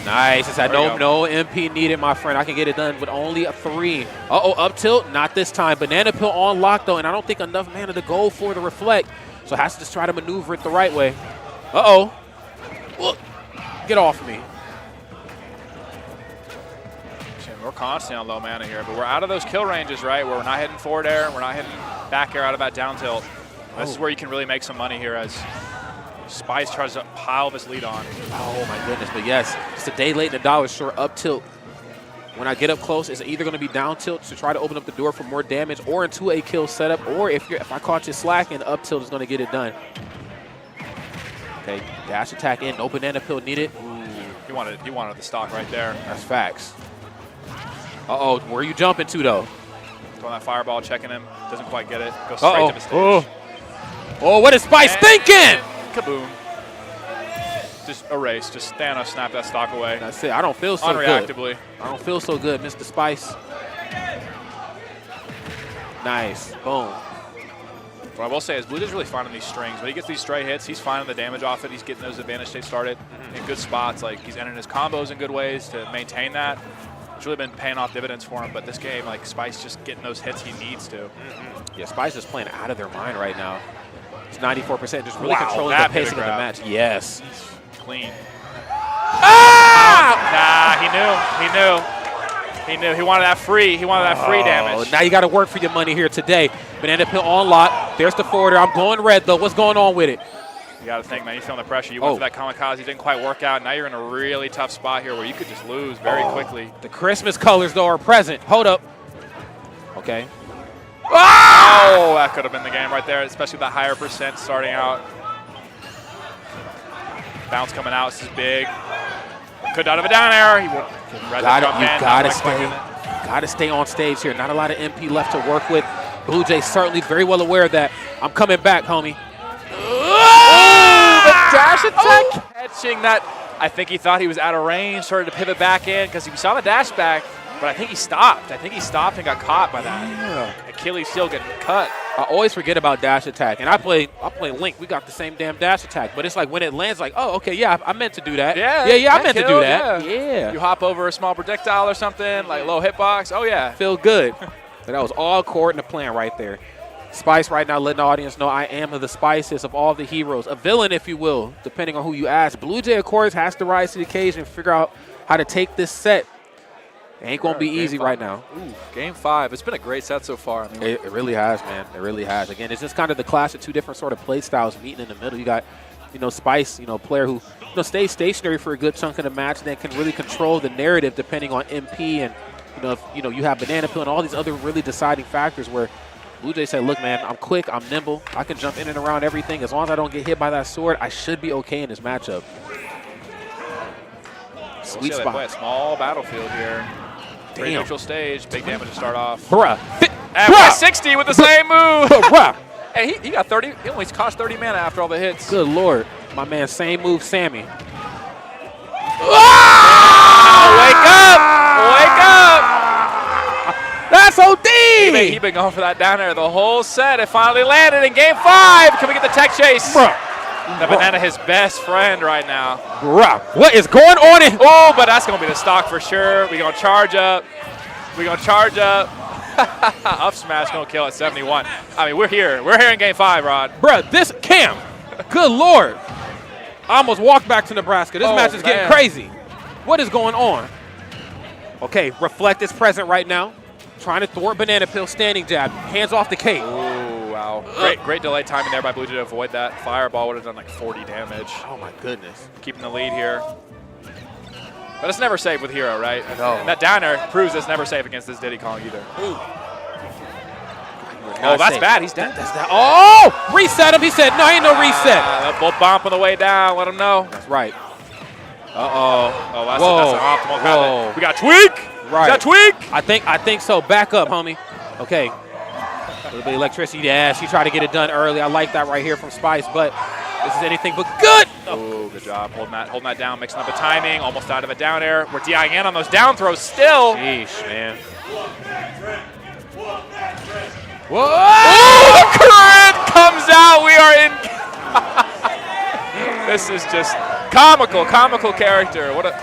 Nice. It's that no MP needed, my friend. I can get it done with only a 3. Uh-oh, up tilt. Not this time. Banana Peel on lock, though, and I don't think enough mana to go for the reflect. So has to just try to maneuver it the right way. Uh-oh. Look. Get off me. We're constantly on low mana here, but we're out of those kill ranges, right? Where we're not hitting forward air, we're not hitting back air out of that down tilt. This is where you can really make some money here as Spice tries to pile this lead on. Oh, my goodness. But, yes, just a day late and a dollar short up tilt. When I get up close, it's either going to be down tilt to try to open up the door for more damage or into a kill setup, or if I caught you slacking, up tilt is going to get it done. Okay, dash attack in, no banana peel needed. Ooh. He wanted the stock right there. That's facts. Uh-oh, where are you jumping to, though? Throwing that fireball, checking him. Doesn't quite get it. Goes straight to the stage. Oh, what is Spice thinking? Kaboom. Just erase. Just Thanos snap that stock away. That's it. I don't feel so Unreactably. good. I don't feel so good, Mr. Spice. Nice. Boom. What I will say is Blue Jay's really finding these strings. When he gets these stray hits, he's finding the damage off it. He's getting those advantage states started in good spots. Like, he's entering his combos in good ways to maintain that. It's really been paying off dividends for him. But this game, like, Spice just getting those hits he needs to. Yeah, Spice is playing out of their mind right now. It's 94%, just really controlling the pacing of the match. Yes. Clean. Ah! Nah, he knew. He wanted that free. He wanted that free damage. Now you got to work for your money here today. Banana Peel on lock. There's the forwarder. I'm going red, though. What's going on with it? You got to think, man. You're feeling the pressure. You went for that kamikaze. Didn't quite work out. Now you're in a really tough spot here where you could just lose very quickly. The Christmas colors, though, are present. Hold up. Okay. Oh, that could have been the game right there, especially with that higher percent starting out. Bounce coming out. This is big. Could out of a down air. He won't. Gotta stay on stage here. Not a lot of MP left to work with. Blue Jay certainly very well aware of that. I'm coming back, homie. The dash attack catching that. I think he thought he was out of range, started to pivot back in because he saw the dash back, but I think he stopped. I think he stopped and got caught by that. Yeah. Achilles heel getting cut. I always forget about dash attack, and I play Link. We got the same damn dash attack, but it's like when it lands, like, oh, okay, yeah, I meant to do that. I meant to do that. Yeah. You hop over a small projectile or something, like low hitbox. Oh yeah, feel good. But that was all coordinate plan right there. Spice right now letting the audience know I am the spiciest of all the heroes. A villain, if you will, depending on who you ask. Blue Jay, of course, has to rise to the occasion and figure out how to take this set. It ain't going to be easy right now. Ooh, game 5. It's been a great set so far. I mean, it really has, man. It really has. Again, it's just kind of the clash of two different sort of play styles meeting in the middle. You got, Spice, player who stays stationary for a good chunk of the match and then can really control the narrative depending on MP and, if you have Banana Peel and all these other really deciding factors where Blue Jay said, look, man, I'm quick, I'm nimble, I can jump in and around everything. As long as I don't get hit by that sword, I should be okay in this matchup. Sweet spot. They play a small battlefield here. Very neutral stage, big damage to start off. Bruh. At 60 with the same move. Bruh. And he got 30. He only cost 30 mana after all the hits. Good Lord. My man, same move, Sammy. Wake up! Wake up! That's OD! He been going for that down air the whole set. It finally landed in game 5. Can we get the tech chase? Bruh. The banana, his best friend right now. Bruh. What is going on in? Oh, but that's going to be the stock for sure. We're going to charge up. We're going to charge up. Up smash going to kill at 71. I mean, we're here. We're here in game 5, Rod. Bruh, this Cam. Good Lord. I almost walked back to Nebraska. This match is getting crazy. What is going on? Okay, Reflect is present right now. Trying to thwart Banana Peel, standing jab. Hands off the cape. Oh, wow. Great delay timing there by Blue Jay to avoid that. Fireball would have done like 40 damage. Oh, my goodness. Keeping the lead here. But it's never safe with Hero, right? No. And that down air proves it's never safe against this Diddy Kong either. Ooh. Oh, that's bad. He's dead. That's that. Oh! Reset him. He said, no, ain't no reset. That bull bump on the way down. Let him know. That's right. Uh-oh. Oh, that's an optimal combo. We got tweak. Right. Is that tweak? I think so. Back up, homie. Okay. A little bit of electricity to ash. He tried to get it done early. I like that right here from Spice, but this is anything but good. Oh, good job. Holding that down, mixing up the timing. Almost out of a down air. We're DIing in on those down throws still. Sheesh, man. Whoa! Oh, the current comes out. We are in. This is just comical character. What a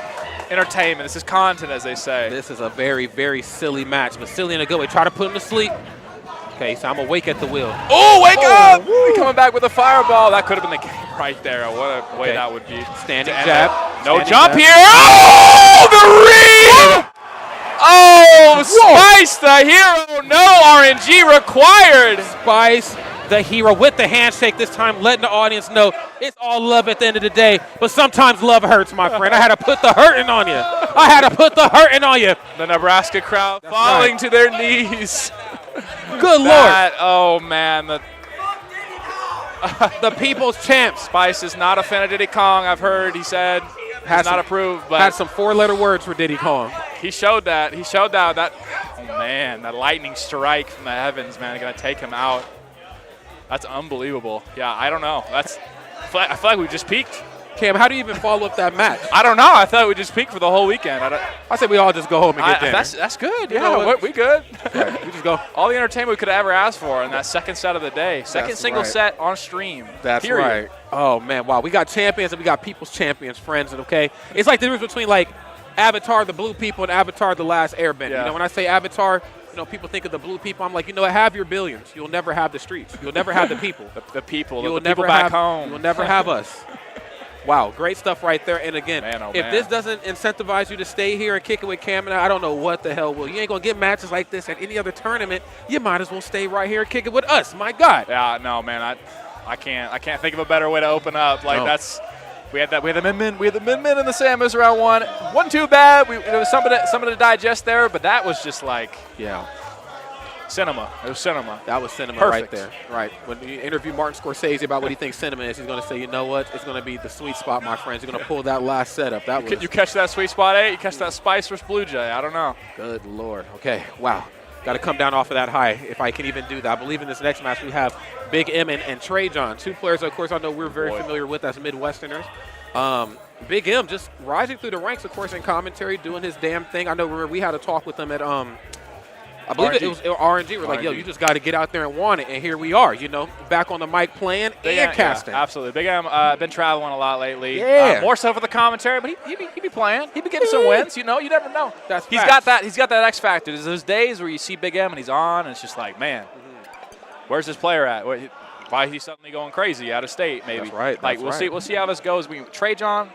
entertainment. This is content, as they say. This is a very, very silly match, but silly in a good way. Try to put him to sleep. Okay, so I'm awake at the wheel. Oh, wake up! Coming back with a fireball. That could have been the game right there. What a way that would be. Standing jab. No jump here. Oh, the read! Oh, Spice the hero. No RNG required. Spice the hero with the handshake this time, letting the audience know it's all love at the end of the day, but sometimes love hurts, my friend. I had to put the hurting on you. The Nebraska crowd falling to their knees. Good Lord. Oh, man. The people's champ. Spice is not a fan of Diddy Kong, I've heard. He said he's not approved. But had some 4-letter words for Diddy Kong. He showed that. That, oh, man, that lightning strike from the heavens, man, going to take him out. That's unbelievable. Yeah, I don't know. I feel like we just peaked. Cam, how do you even follow up that match? I don't know. I thought we just peaked for the whole weekend. I said we all just go home and get dinner. That's good. Yeah, we good. Right, we just go. All the entertainment we could have ever asked for in that second set of the day. Second single set on stream. That's right. Oh, man, wow. We got champions and we got people's champions, friends, and okay? It's like the difference between, like, Avatar, the blue people, and Avatar, the last airbender. Yeah. When I say Avatar, people think of the blue people. I'm like, have your billions. You'll never have the streets. You'll never have the people. the people. You'll the never people back home. You'll never have us. Wow, great stuff right there. And again, if this doesn't incentivize you to stay here and kick it with Cam, I don't know what the hell will. You ain't going to get matches like this at any other tournament. You might as well stay right here and kick it with us. My God. Yeah, no, man. I can't think of a better way to open up. Like, that's – we had the Min-Min. We had the Min-Min in the Samus round 1. Wasn't too bad. There was something to digest there, but that was just like – yeah. Cinema. It was cinema. That was cinema Perfect. right there. Right. When you interview Martin Scorsese about what he thinks cinema is, he's going to say, you know what? It's going to be the sweet spot, my friends. You're going to pull that last setup. That was You catch that sweet spot, eh? You catch that Spice versus Blue Jay. I don't know. good Lord. Okay. Wow. Got to come down off of that high if I can even do that. I believe in this next match we have Big M and Trey John, two players, of course, I know we're very familiar with as Midwesterners. Big M just rising through the ranks, of course, in commentary, doing his damn thing. I know we had a talk with him at I believe it was RNG. We're like, yo, you just got to get out there and want it. And here we are, back on the mic playing and casting. Yeah, absolutely. Big M been traveling a lot lately. Yeah. More so for the commentary, but he be playing. He be getting some wins. You never know. He's facts. got that X factor. There's those days where you see Big M and he's on, and it's just like, man, where's this player at? Why is he suddenly going crazy out of state? Maybe. That's right. Like we'll see how this goes. Trey John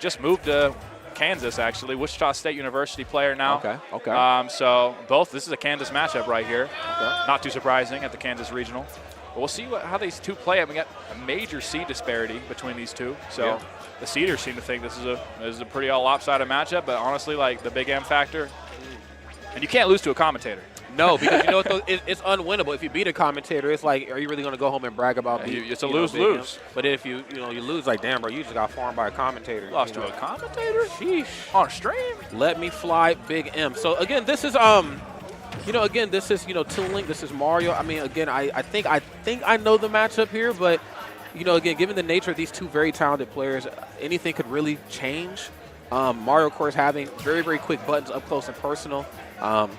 just moved to Kansas, actually. Wichita State University player now. Okay. So this is a Kansas matchup right here. Okay. Not too surprising at the Kansas Regional. But we'll see how these two play. We got a major seed disparity between these two. So the seeders seem to think this is a pretty all lopsided matchup. But honestly, like the Big M factor, and you can't lose to a commentator. No, because you know what, though, it's unwinnable. If you beat a commentator, it's like, are you really going to go home and brag about beating? It's a lose-lose. But if you lose, like, damn, bro, you just got farmed by a commentator. Lost to a commentator? Sheesh. On stream? Let me fly, Big M. So again, this is Toon Link. This is Mario. I mean, again, I think I know the matchup here, but again, given the nature of these two very talented players, anything could really change. Mario, of course, having very, very quick buttons up close and personal.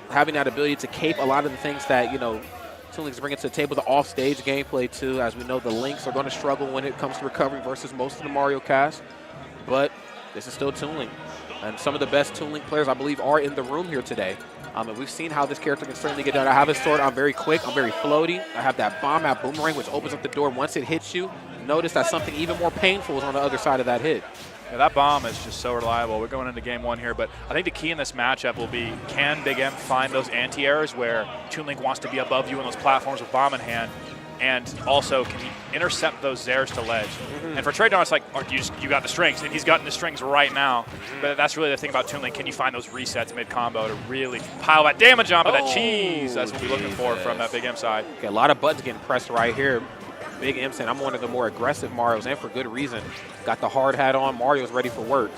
Having that ability to cape a lot of the things that, Toon Link's bringing to the table, the off-stage gameplay, too. As we know, the Links are going to struggle when it comes to recovering versus most of the Mario cast. But this is still Toon Link. And some of the best Toon Link players, I believe, are in the room here today. And we've seen how this character can certainly get done. I have his sword. I'm very quick. I'm very floaty. I have that bomb out boomerang, which opens up the door. Once it hits you, notice that something even more painful is on the other side of that hit. Yeah, that bomb is just so reliable. We're going into game one here, but I think the key in this matchup will be, can Big M find those anti-airs where Toon Link wants to be above you on those platforms with bomb in hand, and also can he intercept those Zairs to ledge? And for Trey John, it's like, you got the strings, and he's gotten the strings right now. But that's really the thing about Toon Link. Can you find those resets mid-combo to really pile that damage on? But that cheese, that's what we're looking for from that Big M side. Okay, a lot of buttons getting pressed right here. Big M saying, I'm one of the more aggressive Marios, and for good reason. Got the hard hat on. Mario's ready for work.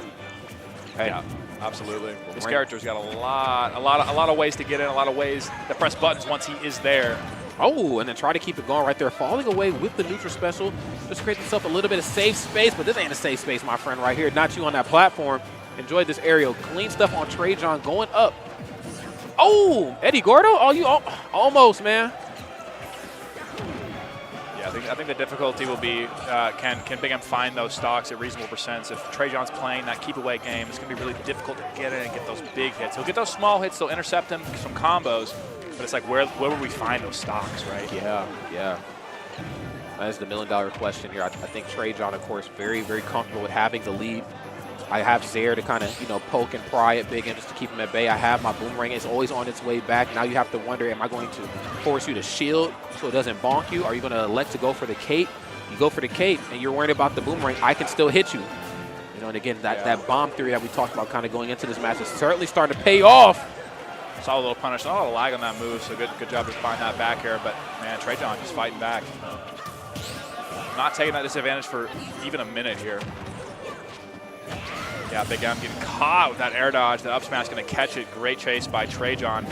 Hey. Yeah, absolutely. This character's got a lot of ways to get in, a lot of ways to press buttons once he is there. Oh, and then try to keep it going right there. Falling away with the neutral special. Just create yourself a little bit of safe space, but this ain't a safe space, my friend, right here. Not you on that platform. Enjoy this aerial. Clean stuff on Trey John going up. Oh, Eddie Gordo? Oh, you almost, man. Yeah, I think the difficulty will be can Big M find those stocks at reasonable percents. If Trey John's playing that keep away game, it's going to be really difficult to get in and get those big hits. He'll get those small hits, they'll intercept him, some combos, but it's like where would we find those stocks, right? Yeah. That is the million-dollar question here. I think Trey John, of course, very, very comfortable with having the lead. I have Zaire to kind of, poke and pry at Big M just to keep him at bay. I have my boomerang. It's always on its way back. Now you have to wonder, am I going to force you to shield so it doesn't bonk you? Are you going to elect to go for the cape? You go for the cape, and you're worried about the boomerang. I can still hit you. And again, that bomb theory that we talked about kind of going into this match is certainly starting to pay off. Saw a little punish, not a lot of lag on that move, so good job to find that back here. But, man, Trey John just fighting back. Not taking that disadvantage for even a minute here. Yeah, Big M getting caught with that air dodge. The up smash going to catch it. Great chase by Trey John.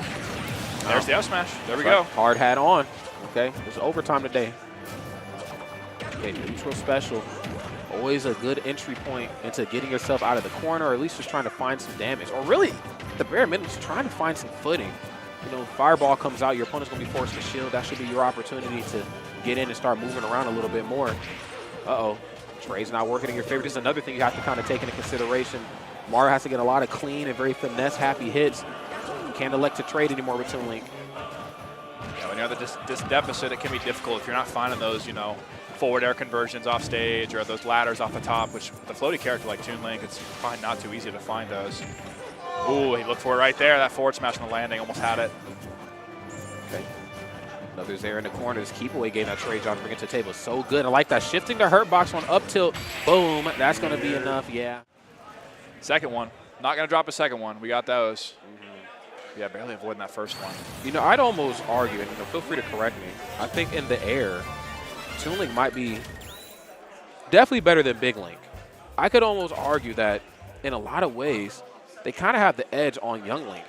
There's the up smash. There we go. Hard hat on. Okay, it's overtime today. Okay, neutral special. Always a good entry point into getting yourself out of the corner, or at least just trying to find some damage. Or really, at the bare minimum, just trying to find some footing. Fireball comes out, your opponent's going to be forced to shield. That should be your opportunity to get in and start moving around a little bit more. Uh-oh. Trey's not working in your favor. This is another thing you have to kind of take into consideration. Mario has to get a lot of clean and very finesse-happy hits. Can't elect to trade anymore with Toon Link. Yeah, when you have this deficit, it can be difficult if you're not finding those, forward air conversions off stage or those ladders off the top, which the floaty character like Toon Link, it's probably not too easy to find those. Ooh, he looked for it right there. That forward smash on the landing, almost had it. Okay. Another Zaire in the corner. This keep away game that Trey John's bringing to the table is so good. I like that. Shifting the hurt box on up tilt. Boom. That's going to be enough. Yeah. Second one. Not going to drop a second one. We got those. Yeah, barely avoiding that first one. You know, I'd almost argue, and feel free to correct me. I think in the air, Toon Link might be definitely better than Big Link. I could almost argue that in a lot of ways, they kind of have the edge on Young Link.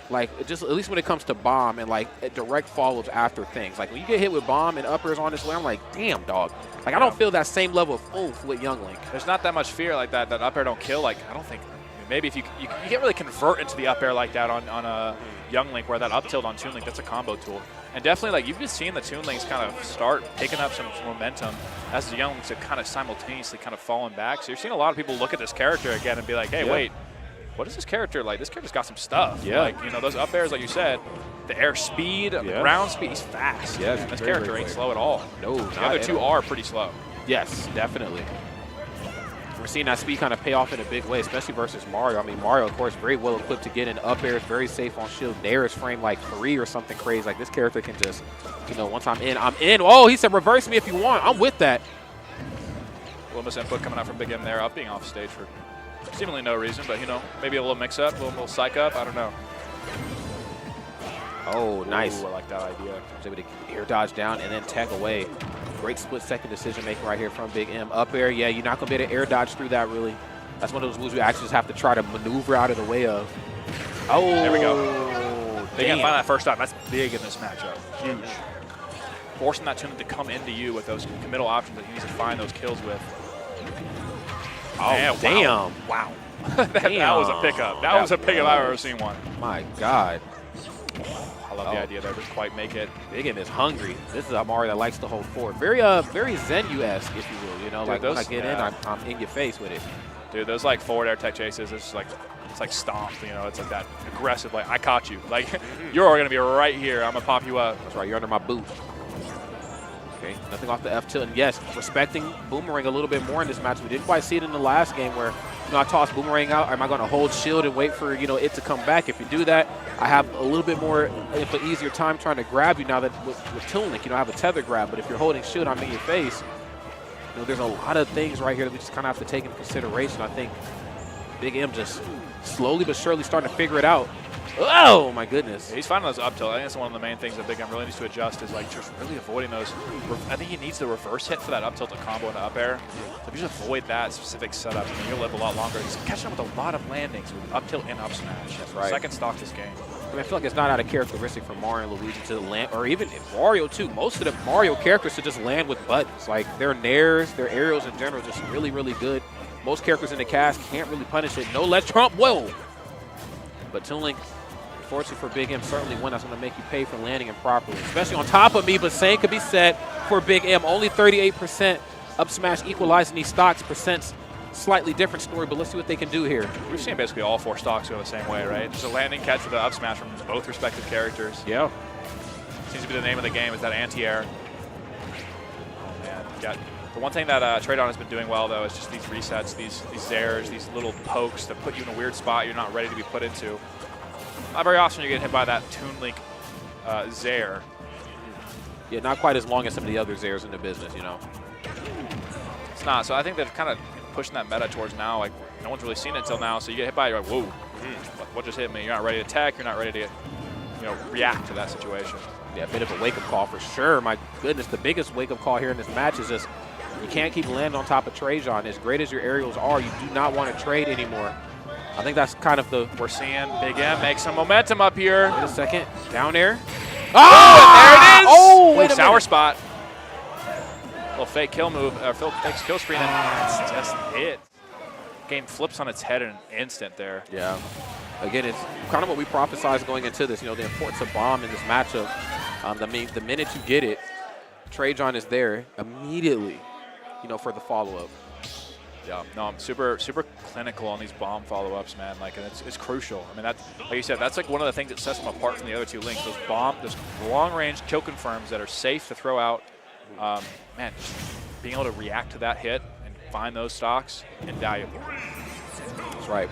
Like, just at least when it comes to bomb and, like, direct follows after things. Like, when you get hit with bomb and uppers on this way, I'm like, damn, dog. Like, I don't feel that same level of oomph with Young Link. There's not that much fear like that up air don't kill. Like, I don't think, maybe if you can't really convert into the up air like that on a Young Link, where that up tilt on Toon Link, that's a combo tool. And definitely, like, you've just seen the Toon Links kind of start picking up some momentum as the Young Links are kind of simultaneously kind of falling back. So you're seeing a lot of people look at this character again and be like, hey, wait. What is this character like? This character's got some stuff. Yeah. Like, you know, those up airs, like you said, the air speed, the ground speed, he's fast. Yeah, this character ain't slow at all. No, the other two are pretty slow. Yes, definitely. We're seeing that speed kind of pay off in a big way, especially versus Mario. I mean, Mario, of course, very well equipped to get in up airs, very safe on shield. Nair is frame like 3 or something crazy. Like, this character can just, you know, once I'm in, I'm in. Oh, he said reverse me if you want. I'm with that. A little misinput coming out from Big M there, being off stage for seemingly no reason, but, you know, maybe a little mix-up, a little psych up. I don't know. Oh, nice. Ooh, I like that idea. Was able to air dodge down and then tag away. Great split-second decision-making right here from Big M. Up air, yeah, you're not going to be able to air dodge through that, really. That's one of those moves you actually just have to try to maneuver out of the way of. Oh, there we go. They damn. can't find that first time. That's big in this matchup. Huge. Forcing that Toon Link to come into you with those committal options that he needs to find those kills with. Oh, man, damn. Wow. That was a pickup. That was a pickup I've ever seen one. My God. I love the idea there. Didn't quite make it. Big M is hungry. This is a Mario that likes to hold forward. Very Zen-esque, if you will. You know, dude, like those, when I get in, I'm in your face with it. Dude, those like forward air tech chases, it's like stomped. You know, it's like that aggressive. Like, I caught you. Like, you're gonna be right here. I'm gonna pop you up. That's right. You're under my boot. Okay, nothing off the F tilt. And yes, respecting Boomerang a little bit more in this match. We didn't quite see it in the last game where, you know, I toss Boomerang out. Am I going to hold shield and wait for, you know, it to come back? If you do that, I have a little bit more, if an easier time trying to grab you now that with Toon Link, you know, I have a tether grab. But if you're holding shield, I'm in your face. You know, there's a lot of things right here that we just kind of have to take into consideration. I think Big M just slowly but surely starting to figure it out. Oh, my goodness. Yeah, he's finding those up tilt. I think that's one of the main things that Big M really needs to adjust is, like, just really avoiding those. I think he needs the reverse hit for that up tilt to combo into up air. So if you just avoid that specific setup, I mean, you'll live a lot longer. He's catching up with a lot of landings with up tilt and up smash. That's right. Second stock this game. I mean, I feel like it's not out of characteristic for Mario and Luigi to land, or even Mario too. Most of the Mario characters to just land with buttons. Like, their nairs, their aerials in general, just really, really good. Most characters in the cast can't really punish it. No let's trump, whoa! But Toon Link, unfortunately for Big M, certainly one that's going to make you pay for landing improperly, especially on top of me, but same could be said for Big M. Only 38% up smash equalizing these stocks. Percent's slightly different story, but let's see what they can do here. We've seen basically all 4 stocks go the same way, right? Just a landing catch with an up smash from both respective characters. Yeah. Seems to be the name of the game is that anti-air. And got the one thing that Tradon has been doing well, though, is just these resets, these zairs, these little pokes that put you in a weird spot you're not ready to be put into. Not very often you get hit by that Toon Link zair. Yeah, not quite as long as some of the other zairs in the business, you know. It's not. So I think they're kind of pushing that meta towards now. Like, no one's really seen it until now. So you get hit by it, you're like, whoa, what just hit me? You're not ready to attack. You're not ready to, you know, react to that situation. Yeah, a bit of a wake-up call for sure. My goodness, the biggest wake-up call here in this match is just you can't keep landing on top of Trajan. As great as your aerials are, you do not want to trade anymore. I think that's kind of the... We're seeing Big M make some momentum up here. Wait a second. Down air. Oh, and there it is! Oh, wait a sour minute. spot. Little fake kill move, fake kill screen, and that's just it. Game flips on its head in an instant there. Yeah. Again, it's kind of what we prophesized going into this, you know, the importance of bomb in this matchup. The minute you get it, Trajan is there immediately, you know, for the follow-up. Yeah, no, I'm super clinical on these bomb follow-ups, man. Like, and it's crucial. I mean, that's, like you said, that's like one of the things that sets them apart from the other two links. Those long-range kill confirms that are safe to throw out. Man, just being able to react to that hit and find those stocks, invaluable. That's right.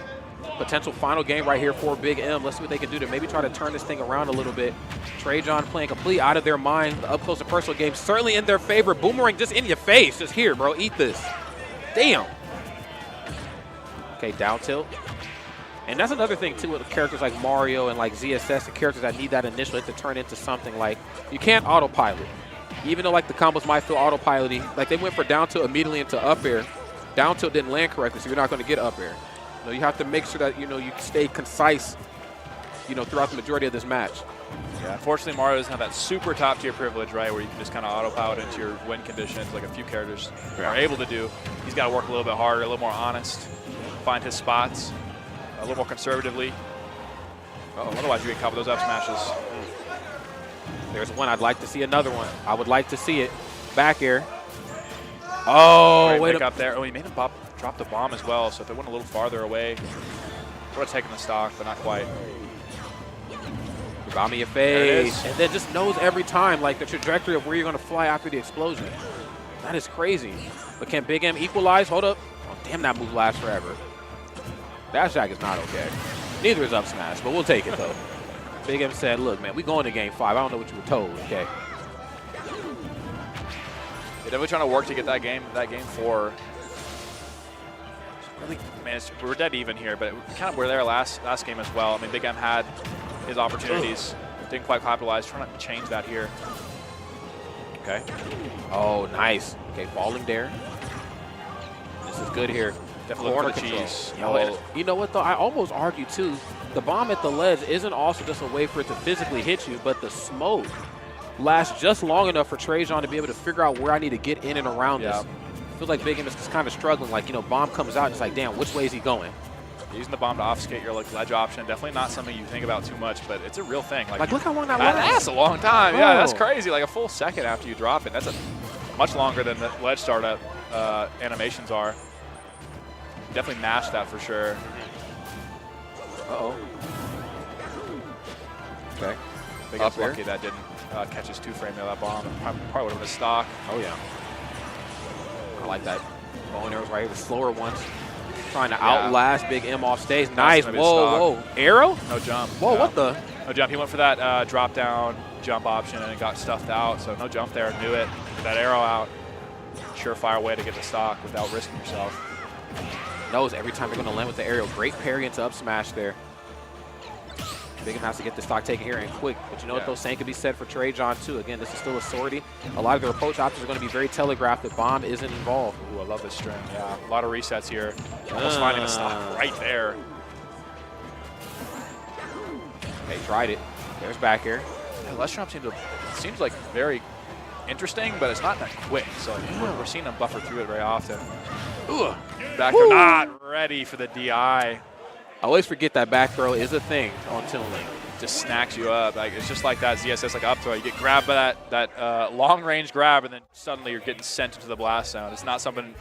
Potential final game right here for Big M. Let's see what they can do to maybe try to turn this thing around a little bit. Trajan playing complete out of their mind. The up-close and personal game certainly in their favor. Boomerang just in your face. Just here, bro. Eat this. Damn. Okay, down tilt. And that's another thing, too, with characters like Mario and like ZSS, the characters that need that initial hit to turn into something. Like, you can't autopilot. Even though, like, the combos might feel autopilot-y, like, they went for down tilt immediately into up air. Down tilt didn't land correctly, so you're not going to get up air. You know, you have to make sure that, you know, you stay concise, you know, throughout the majority of this match. Yeah, unfortunately, Mario doesn't have that super top-tier privilege, right, where you can just kind of autopilot into your win conditions like a few characters are able to do. He's got to work a little bit harder, a little more honest, find his spots a little more conservatively. Otherwise, you get caught with those up smashes. There's one. I'd like to see another one. I would like to see it. Back air. Oh, wait up there. Oh, he made him drop the bomb as well, so if it went a little farther away, would have taken the stock, but not quite. Bomb in your face. And then just knows every time, like, the trajectory of where you're going to fly after the explosion. That is crazy. But can Big M equalize? Hold up. Oh, damn, that move lasts forever. Dash attack is not okay. Neither is up smash, but we'll take it, though. Big M said, look, man, we going to game 5. I don't know what you were told, okay? They're definitely trying to work to get that game 4. Really, man, we're dead even here, but we kind of were there last game as well. I mean, Big M had his opportunities, didn't quite capitalize. Trying to change that here. Okay. Oh, nice. Okay, falling there. This is good here. Definitely corner cheese. Yo, you know what, though? I almost argue, too. The bomb at the ledge isn't also just a way for it to physically hit you, but the smoke lasts just long enough for Trajan to be able to figure out where I need to get in and around this. Feels like Big M is just kind of struggling. Like, you know, bomb comes out and it's like, damn, which way is he going? Using the bomb to off-skate your like ledge option, definitely not something you think about too much, but it's a real thing. Like look how long that lasts. That's a long time. Yeah, that's crazy. Like a full second after you drop it. That's much longer than the ledge startup animations are. Definitely mashed that for sure. Uh-oh. Okay. Big Up's lucky that didn't catch his 2-frame there, that bomb. Probably would have been a stock. Oh, yeah. I like that. Bow and arrows right here, the slower ones. Trying to outlast Big M off stage. Nice. Whoa. Arrow? No jump. Whoa, what the? No jump. He went for that drop down jump option and it got stuffed out. So no jump there. Knew it. Get that arrow out. Surefire way to get the stock without risking yourself. Knows every time they're going to land with the aerial. Great parry into up smash there. Big M has to get the stock taken here and quick. But you know what, though? Same could be said for Trajan, too. Again, this is still a sortie. A lot of their approach options are going to be very telegraphed. The bomb isn't involved. Ooh, I love this string. Yeah, a lot of resets here. Almost finding a stock right there. Okay, tried it. There's back air. Yeah, Less Trump seems like very interesting, but it's not that quick. So we're seeing them buffer through it very often. Ooh, back throw not ready for the DI. I always forget that back throw is a thing on Toon Link. Just snacks you up. Like it's just like that ZSS like up throw. You get grabbed by that long range grab, and then suddenly you're getting sent into the blast zone. It's not something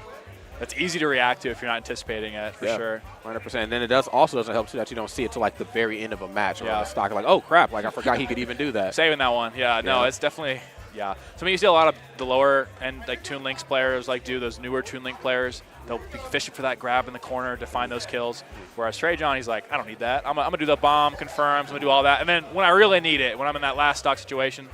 that's easy to react to if you're not anticipating it, for sure. 100%. And then it also doesn't help too that you don't see it till like the very end of a match or on a stock. Like, oh crap! Like I forgot he could even do that. Saving that one. Yeah. No, it's definitely. Yeah. So I mean, you see a lot of the lower end like Toon Link's players like do those newer Toon Link players. They'll be fishing for that grab in the corner to find those kills. Whereas Trajan, he's like, I don't need that. I'm gonna do the bomb, confirms, I'm gonna do all that. And then when I really need it, when I'm in that last stock situation,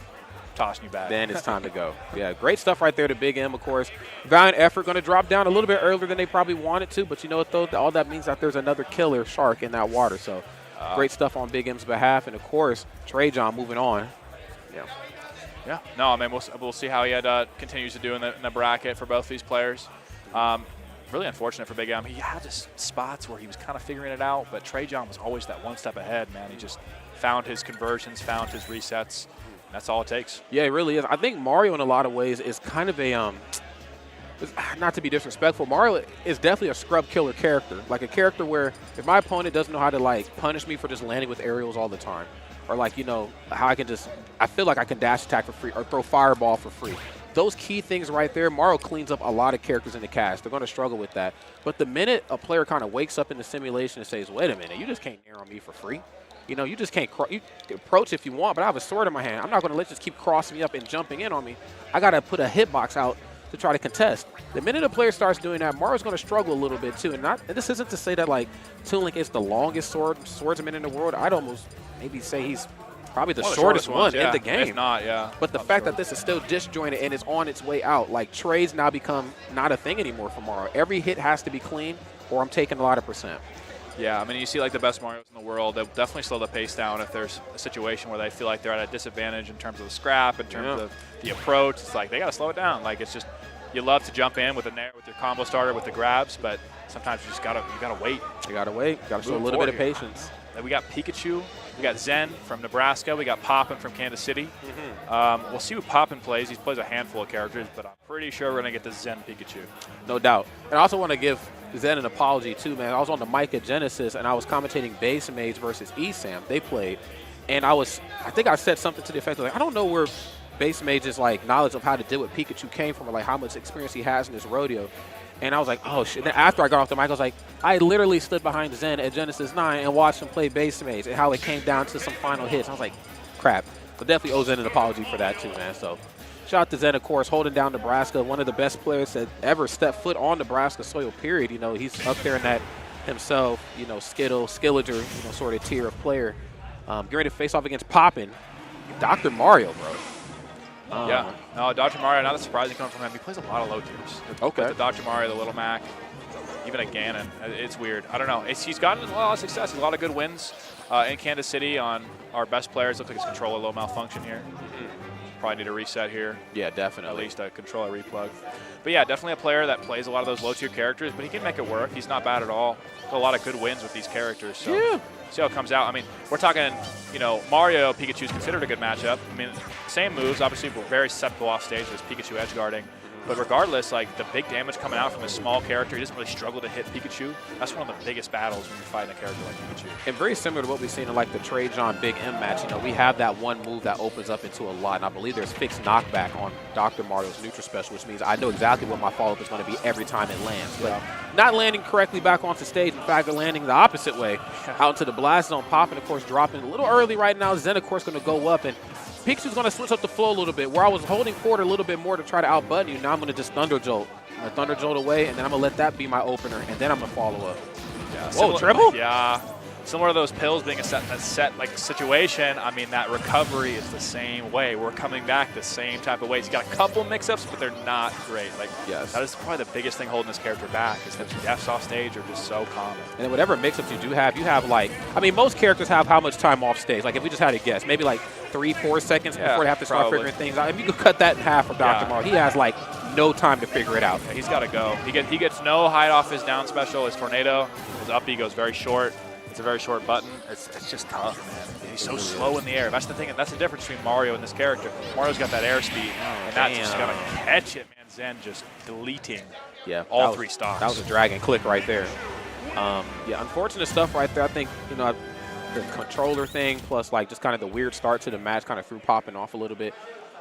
tossing you back. Then it's time to go. Yeah, great stuff right there to Big M, of course. Valiant effort, going to drop down a little bit earlier than they probably wanted to. But you know what, though? All that means that there's another killer shark in that water. So great stuff on Big M's behalf. And, of course, Trajan moving on. Yeah. No, I mean, we'll see how he continues to do in the bracket for both these players. Really unfortunate for Big M. He had just spots where he was kind of figuring it out, but Trajan was always that one step ahead, man. He just found his conversions, found his resets. That's all it takes. Yeah, it really is. I think Mario, in a lot of ways, is kind of a not to be disrespectful, Mario is definitely a scrub killer character. Like a character where if my opponent doesn't know how to like punish me for just landing with aerials all the time, or like, you know, how I feel like I can dash attack for free or throw fireball for free. Those key things right there, Mario cleans up a lot of characters in the cast. They're going to struggle with that. But the minute a player kind of wakes up in the simulation and says, wait a minute, you just can't nair on me for free. You know, you just can't you approach if you want, but I have a sword in my hand. I'm not going to let you just keep crossing me up and jumping in on me. I got to put a hitbox out to try to contest. The minute a player starts doing that, Mario's going to struggle a little bit too. And this isn't to say that like Toon Link is the longest swordsman in the world. I'd almost maybe say he's probably the shortest one in the game. If not, yeah. But the fact that this is still disjointed and is on its way out, like trades now become not a thing anymore for Mario. Every hit has to be clean or I'm taking a lot of percent. Yeah, I mean, you see like the best Marios in the world, they'll definitely slow the pace down if there's a situation where they feel like they're at a disadvantage in terms of the scrap, in terms of the approach. It's like they got to slow it down. Like it's just, you love to jump in with with your combo starter, with the grabs, but sometimes you just gotta wait. You gotta wait. Gotta show a little bit of patience. Then we got Pikachu, we got Zen from Nebraska, we got Poppin from Kansas City. We'll see who Poppin plays. He plays a handful of characters, but I'm pretty sure we're gonna get the Zen Pikachu. No doubt. And I also want to give Zen an apology too, man. I was on the mic at Genesis and I was commentating Base Mage versus ESAM. They played, and I think I said something to the effect of like, I don't know where Base Mage's like knowledge of how to deal with Pikachu came from, or like how much experience he has in this rodeo. And I was like, oh shit. Then after I got off the mic, I was like, I literally stood behind Zen at Genesis 9 and watched him play Base Mage and how it came down to some final hits. I was like, crap. But definitely owe Zen an apology for that too, man. So shout out to Zen, of course, holding down Nebraska, one of the best players that ever stepped foot on Nebraska soil, period. You know, he's up there in that himself, you know, Skilliger, you know, sort of tier of player. Getting ready to face off against Poppin, Dr. Mario, bro. Yeah, no, Dr. Mario, not surprising coming from him. He plays a lot of low tiers. Okay. The Dr. Mario, the Little Mac, even a Ganon. It's weird. I don't know. He's gotten a lot of success. A lot of good wins in Kansas City on our best players. Looks like his controller a little malfunction here. Probably need a reset here. Yeah, definitely. At least a controller replug. But yeah, definitely a player that plays a lot of those low tier characters, but he can make it work. He's not bad at all. A lot of good wins with these characters. So yeah. See how it comes out. I mean, we're talking, you know, Mario Pikachu is considered a good matchup. I mean, same moves. Obviously, we're very susceptible off stage with Pikachu edge guarding. But regardless, like the big damage coming out from a small character, he doesn't really struggle to hit Pikachu. That's one of the biggest battles when you're fighting a character like Pikachu. And very similar to what we've seen in like the Trajan Big M match. You know, we have that one move that opens up into a lot. And I believe there's fixed knockback on Dr. Mario's neutral special, which means I know exactly what my follow-up is going to be every time it lands. But not landing correctly back onto stage. In fact, they're landing the opposite way out into the blast zone. Poppin, of course, dropping a little early right now. Zen, of course, going to go up. And Pikachu's going to switch up the flow a little bit. Where I was holding forward a little bit more to try to outbutton you, now I'm going to just Thunder Jolt. I'm going to Thunder Jolt away, and then I'm going to let that be my opener, and then I'm going to follow up. Yeah, whoa, triple? Yeah. Similar to those pills being a set like situation, I mean, that recovery is the same way. We're coming back the same type of ways. He's got a couple mix-ups, but they're not great. Like, yes. That is probably the biggest thing holding this character back is that deaths off stage are just so common. And then whatever mix-ups you do have, like, I mean, most characters have how much time off stage? Like, if we just had to guess, maybe like 3-4 seconds before they have to start figuring things out. If you could cut that in half for Dr. Mario, he has like no time to figure it out. Yeah, he's got to go. He gets no hide off his down special, his tornado. His up B goes very short. It's a very short button. It's just tough, man. He's so slow in the air. That's the thing. That's the difference between Mario and this character. Mario's got that air speed, and that's just got to catch it, man. Zen just deleting all three stocks. That was a dragon click right there. Yeah, unfortunate stuff right there. I think, you know, the controller thing plus like just kind of the weird start to the match kind of threw Poppin off a little bit.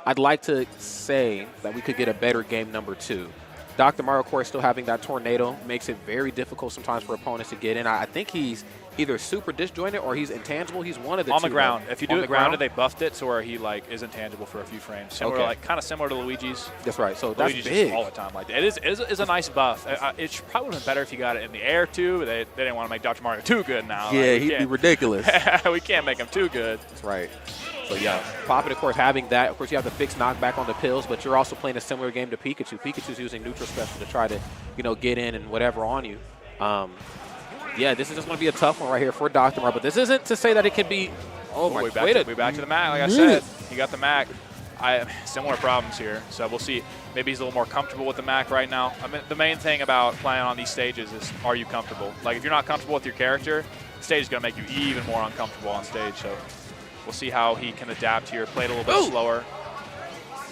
I'd like to say that we could get a better game number 2. Dr. Mario, of course, still having that tornado makes it very difficult sometimes for opponents to get in. I think he's either super disjointed or he's intangible. He's one of the two. On the ground. If you do it grounded, they buffed it so where he like is intangible for a few frames. Similar, like kind of similar to Luigi's. That's right. So Luigi's that's big. Just all the time. Like it is a nice buff. It probably would have been better if you got it in the air too. But they didn't want to make Dr. Mario too good now. Yeah, like, he'd be ridiculous. We can't make him too good. That's right. So yeah, Poppin, of course, having that. Of course, you have the fixed knockback on the pills, but you're also playing a similar game to Pikachu. Pikachu's using neutral special to try to, you know, get in and whatever on you. Yeah, this is just going to be a tough one right here for Dr. Mario, but this isn't to say that it can be. Oh my! We're back to the Mac. Like I said, he got the Mac. Similar problems here, so we'll see. Maybe he's a little more comfortable with the Mac right now. I mean, the main thing about playing on these stages is, are you comfortable? Like, if you're not comfortable with your character, the stage is going to make you even more uncomfortable on stage. So we'll see how he can adapt here. Play it a little bit slower.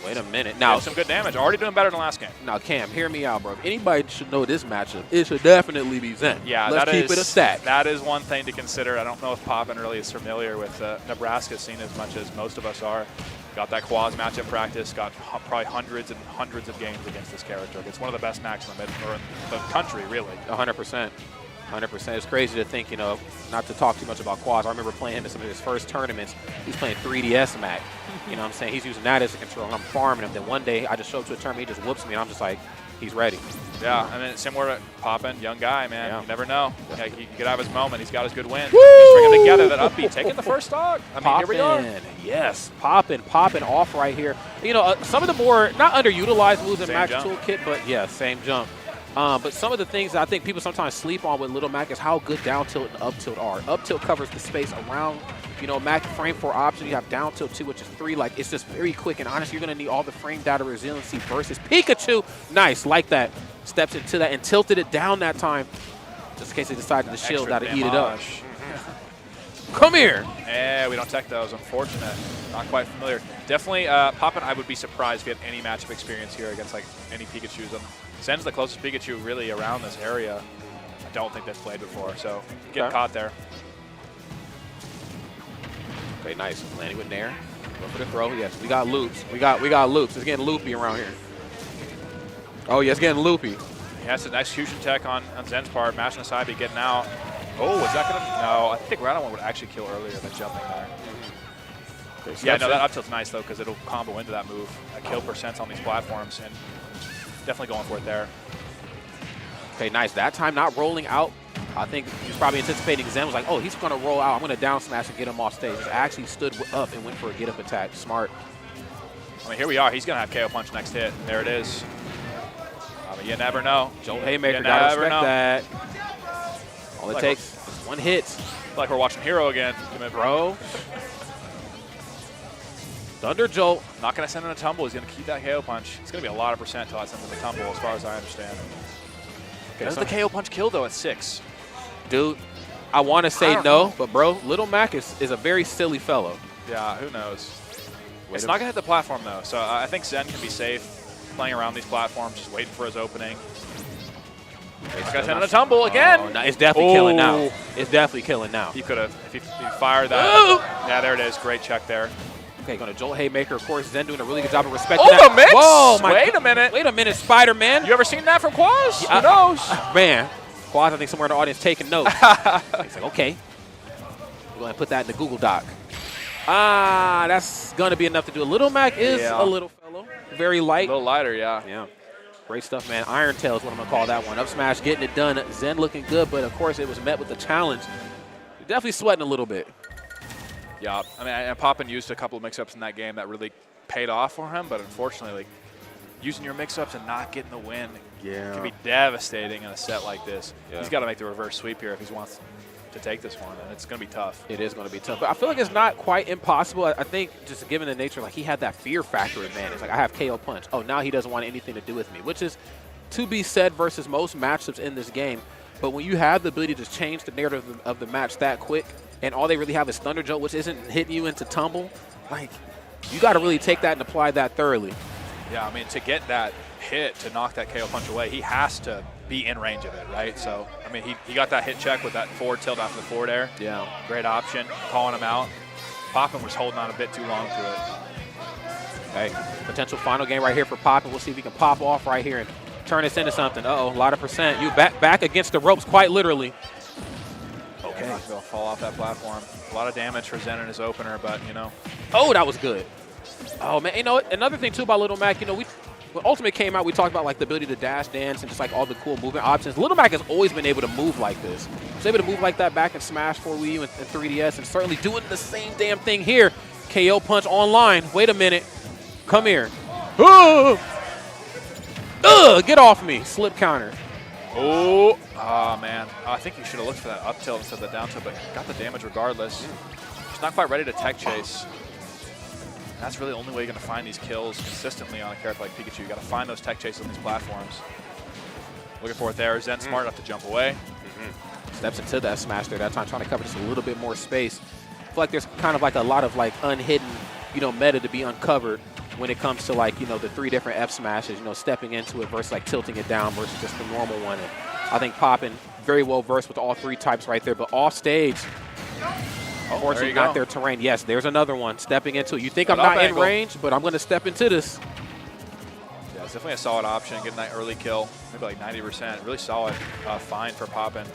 Wait a minute. Now, some good damage. Already doing better than last game. Now, Cam, hear me out, bro. If anybody should know this matchup, it should definitely be Zen. Yeah, let's keep it a stack. That is one thing to consider. I don't know if Poppin really is familiar with Nebraska scene as much as most of us are. Got that Quaz matchup practice. Got probably hundreds and hundreds of games against this character. It's one of the best Macs in the country, really. 100%. 100%. It's crazy to think, you know, not to talk too much about Quaz. I remember playing him in some of his first tournaments. He's playing 3DS Mac. You know what I'm saying? He's using that as a control, and I'm farming him. Then one day, I just show up to a tournament, he just whoops me, and I'm just like, he's ready. Yeah, I mean, similar to Poppin, young guy, man. Yeah. You never know. Yeah, he can get out of his moment. He's got his good win. He's stringing together that up B, taking the first dog. I mean, here we are. Yes, Poppin off right here. You know, some of the more, not underutilized moves in Max Toolkit, but yeah, same jump. But some of the things that I think people sometimes sleep on with Little Mac is how good down tilt and up tilt are. Up tilt covers the space around, Mac frame 4 option. You have down tilt 2, which is 3. Like, it's just very quick. And honestly, you're going to need all the frame data resiliency versus Pikachu. Nice, like that. Steps into that and tilted it down that time. Just in case they decided to shield that to eat it up. Come here. Yeah, we don't tech those. Unfortunate. Not quite familiar. Definitely, Poppin, I would be surprised if he had any matchup experience here against like any Pikachus. Zen's the closest Pikachu really around this area. I don't think they've played before, so get caught there. Okay, nice. Landing with Nair. Go for the throw. Yes, we got loops. We got loops. It's getting loopy around here. Oh, yeah, it's getting loopy. He has an execution tech on Zen's part. Mashing aside, be getting out. Oh, is that going to? No, I think Radon would actually kill earlier than jumping there. Okay, yeah, no, that up tilt's nice, though, because it'll combo into that move. Kill percents on these platforms, and definitely going for it there. Okay, nice. That time not rolling out. I think he was probably anticipating Zen was like, oh, he's going to roll out. I'm going to down smash and get him off stage. He actually stood up and went for a get-up attack. Smart. I mean, here we are. He's going to have KO Punch next hit. There it is. I mean, you never know. Jolt Haymaker, got to respect that. All it takes is one hit. Like we're watching Hero again. Bro. Thunder Jolt. Not going to send in a tumble. He's going to keep that KO Punch. It's going to be a lot of percent until I send in the tumble, as far as I understand. Okay, does the KO Punch kill, though, at 6? Dude, I want to say no, but, bro, Little Mac is a very silly fellow. Yeah, who knows? It's not going to hit the platform, though, so I think Zen can be safe playing around these platforms, just waiting for his opening. He's got to send in a tumble again. No, it's definitely killing now. It's definitely killing now. He could have, if he fired that. Yeah, there it is. Great check there. Okay, going to Jolt Haymaker. Of course, Zen doing a really good job of respecting that. The mix! Whoa, Wait a minute. Wait a minute, Spider-Man. You ever seen that from Quaz? Who knows? Man, Quaz, I think somewhere in the audience taking notes. He's like, okay. We're going to put that in the Google Doc. That's going to be enough to do. Little Mac is a little fellow. Very light. A little lighter, yeah. Yeah. Great stuff, man. Iron Tail is what I'm going to call that one. Up smash, getting it done. Zen looking good, but, of course, it was met with a challenge. Definitely sweating a little bit. Yeah, I mean, and Poppin used a couple of mix-ups in that game that really paid off for him, but unfortunately, like, using your mix-ups and not getting the win can be devastating in a set like this. Yeah. He's got to make the reverse sweep here if he wants to take this one, and it's going to be tough. It is going to be tough, but I feel like it's not quite impossible. I think just given the nature, like, he had that fear factor advantage. Like, I have KO Punch. Oh, now he doesn't want anything to do with me, which is to be said versus most matchups in this game. But when you have the ability to change the narrative of the match that quick, and all they really have is Thunder Jolt, which isn't hitting you into tumble, like, you got to really take that and apply that thoroughly. Yeah, I mean, to get that hit, to knock that KO Punch away, he has to be in range of it, right? So, I mean, he got that hit check with that forward tilt after the forward air. Yeah. Great option, calling him out. Poppin was holding on a bit too long to it. Hey, potential final game right here for Poppin. We'll see if he can pop off right here and turn this into something. Uh-oh, a lot of percent. You back against the ropes, quite literally. Okay. Yeah, he'll fall off that platform. A lot of damage for Zen in his opener, but, you know. Oh, that was good. Oh, man. You know, another thing, too, about Little Mac, you know, when Ultimate came out, we talked about, like, the ability to dash, dance, and just, like, all the cool movement options. Little Mac has always been able to move like this. He was able to move like that back in Smash 4 Wii U and 3DS, and certainly doing the same damn thing here. KO Punch online. Wait a minute. Come here. Get off me. Slip counter. Oh, man. I think you should have looked for that up tilt instead of the down tilt, but got the damage regardless. He's not quite ready to tech chase. That's really the only way you're going to find these kills consistently on a character like Pikachu. You got to find those tech chases on these platforms. Looking for it there. Zen smart enough to jump away. Steps into that smash there that time, trying to cover just a little bit more space. I feel like there's kind of like a lot of like unhidden, meta to be uncovered when it comes to like, the 3 different F smashes, stepping into it versus like tilting it down versus just the normal one. And I think Poppin very well versed with all 3 types right there, but off stage, unfortunately not their terrain. Yes, there's another one stepping into it. You think I'm not in range, but I'm going to step into this. Yeah, it's definitely a solid option, getting that early kill, maybe like 90%. Really solid find for Poppin.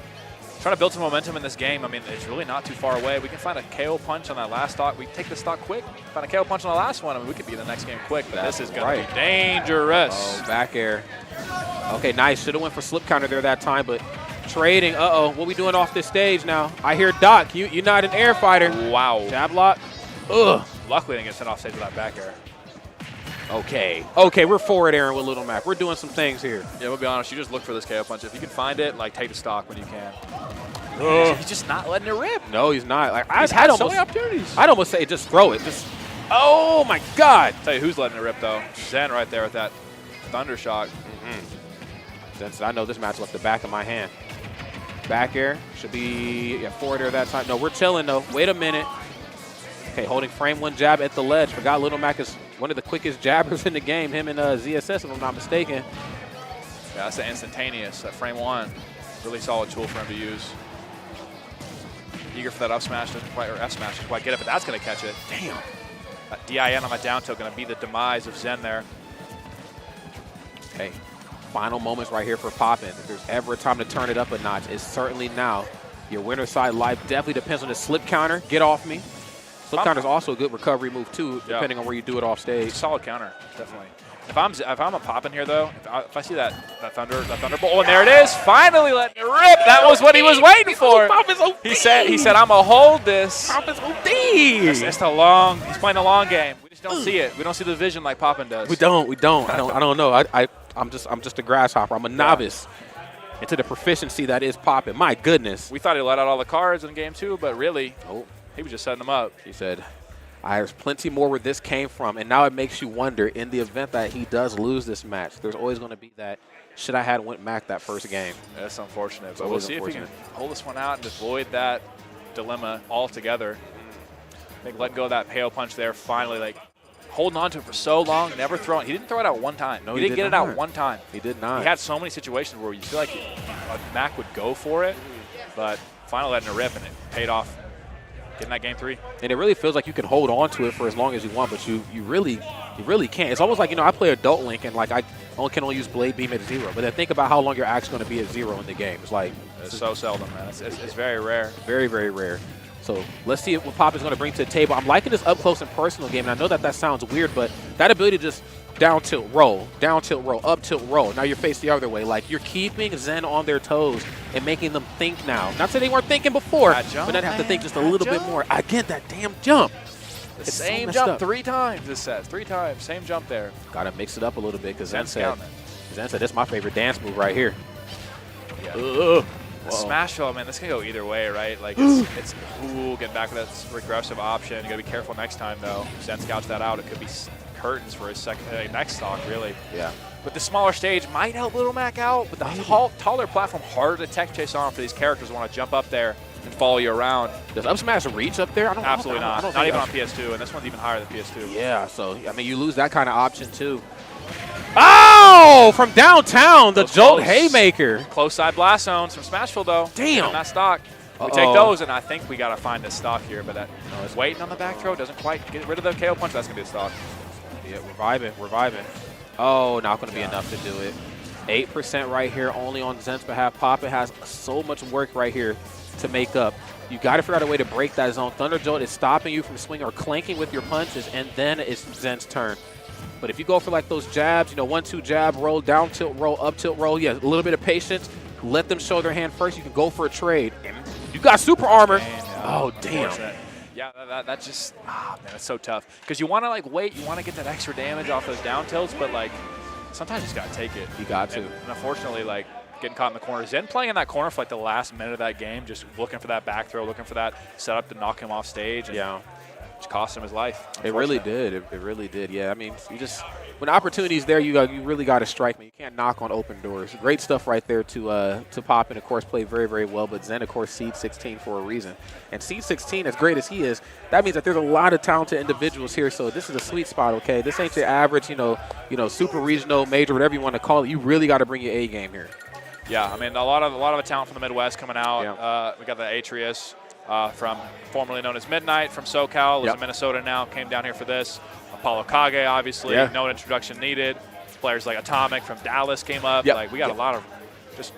Trying to build some momentum in this game. I mean, it's really not too far away. We can find a KO Punch on that last stock. We take the stock quick. Find a KO Punch on the last one. I mean, we could be in the next game quick, but this is going to be dangerous. Oh, back air. Okay, nice. Should have went for slip counter there that time, but trading. Uh-oh, what we doing off this stage now? I hear Doc. You're not an air fighter. Wow. Jab lock. Ugh. Luckily, they didn't get sent off stage with that back air. Okay. Okay, we're forward airing with Little Mac. We're doing some things here. Yeah, we'll be honest. You just look for this KO punch. If you can find it, like, take the stock when you can. He's just not letting it rip. No, he's not. Like He's had so many opportunities. I'd almost say just throw it. Just. Oh my God! Tell you who's letting it rip though. Zen right there with that thunder shock. Zen said, I know this match left the back of my hand. Back air should be forward air that time. No, we're chilling though. Wait a minute. Okay, holding frame one jab at the ledge. Forgot Little Mac is one of the quickest jabbers in the game. Him and ZSS, if I'm not mistaken. Yeah, that's the instantaneous. That frame one, really solid tool for him to use. Eager for that up smash, doesn't quite, or F smash, doesn't quite get it, but that's going to catch it. Damn. That DIN on my down tilt going to be the demise of Zen there. Okay, final moments right here for Poppin. If there's ever a time to turn it up a notch, it's certainly now. Your winner side life definitely depends on the slip counter. Get off me. Slip counter is also a good recovery move too, depending on where you do it off stage. It's a solid counter, definitely. If I'm a Poppin here though, if I see that thunderbolt, and there it is, finally letting it rip. That was what he was waiting for. He said I'm gonna hold this. Poppin's OD. It's the long. He's playing the long game. We just don't see it. We don't see the vision like Poppin does. We don't. I don't know. I'm just a grasshopper. I'm a novice into the proficiency that is Poppin. My goodness. We thought he let out all the cards in game 2, but really, he was just setting them up. He said, there's plenty more where this came from. And now it makes you wonder, in the event that he does lose this match, there's always going to be that, should I have went Mac that first game? That's unfortunate. But we'll see if he can hold this one out and avoid that dilemma altogether. I think letting go of that KO punch there, finally, like, holding on to it for so long, never throwing. He didn't throw it out one time. No, he didn't get it out one time. He did not. He had so many situations where you feel like Mac would go for it, but finally letting it rip, and it paid off. Getting that game 3. And it really feels like you can hold on to it for as long as you want, but you really can't. It's almost like, I play Adult Link, and like I can only use Blade Beam at 0. But then think about how long you're actually going to be at 0 in the game. It's like it's so seldom, man. It's very rare. Very, very rare. So let's see what Pop is going to bring to the table. I'm liking this up close and personal game, and I know that sounds weird, but that ability to just down tilt roll, up tilt roll. Now you're faced the other way. Like, you're keeping Zen on their toes and making them think now. Not that they weren't thinking before, but then have to think just a little bit more. I get that damn jump. The same jump 3 times this set. 3 times. Same jump there. Got to mix it up a little bit because Zen said, this is my favorite dance move right here. Yeah. The smash throw, man, this can go either way, right? Like, it's cool getting back with that regressive option. You got to be careful next time, though. Zen scouts that out. It could be curtains for his next stock, really. Yeah. But the smaller stage might help Little Mac out, but the taller platform, harder to tech chase on for these characters who want to jump up there and follow you around. Does up smash reach up there? Absolutely not. Not even on PS2, and this one's even higher than PS2. Yeah, so, I mean, you lose that kind of option, too. Oh, from downtown, the Jolt Haymaker. Close side blast zones from Smashville, though. Damn. That stock. We take those, and I think we got to find this stock here, but that waiting on the back throw doesn't quite get rid of the KO punch. That's going to be a stock. Yeah, we're vibing. Oh, not going to be enough to do it. 8% right here, only on Zen's behalf. Poppin has so much work right here to make up. You got to figure out a way to break that zone. Thunder Jolt is stopping you from swinging or clanking with your punches, and then it's Zen's turn. But if you go for like those jabs, 1-2 jab, roll, down tilt, roll, up tilt, roll, a little bit of patience. Let them show their hand first. You can go for a trade. You got super armor. Oh, damn. Yeah, that just, man, that's so tough. Because you want to, like, wait. You want to get that extra damage off those down tilts, but, like, sometimes you just got to take it. You got to. And unfortunately, like, getting caught in the corner. Zen playing in that corner for, like, the last minute of that game, just looking for that back throw, looking for that setup to knock him off stage. And just cost him his life. It really did. It really did. Yeah, I mean, when opportunity's there, you really got to strike me. You can't knock on open doors. Great stuff right there to Poppin. Of course, played very, very well. But Zen, of course, seed 16 for a reason. And seed 16, as great as he is, that means that there's a lot of talented individuals here. So this is a sweet spot. Okay, this ain't your average, super regional, major, whatever you want to call it. You really got to bring your A game here. Yeah, I mean, a lot of the talent from the Midwest coming out. Yeah. We got the Atreus. From formerly known as Midnight from SoCal, lives in Minnesota now, came down here for this. Apollo Kage, obviously, no introduction needed. Players like Atomic from Dallas came up. Like, we got a lot of just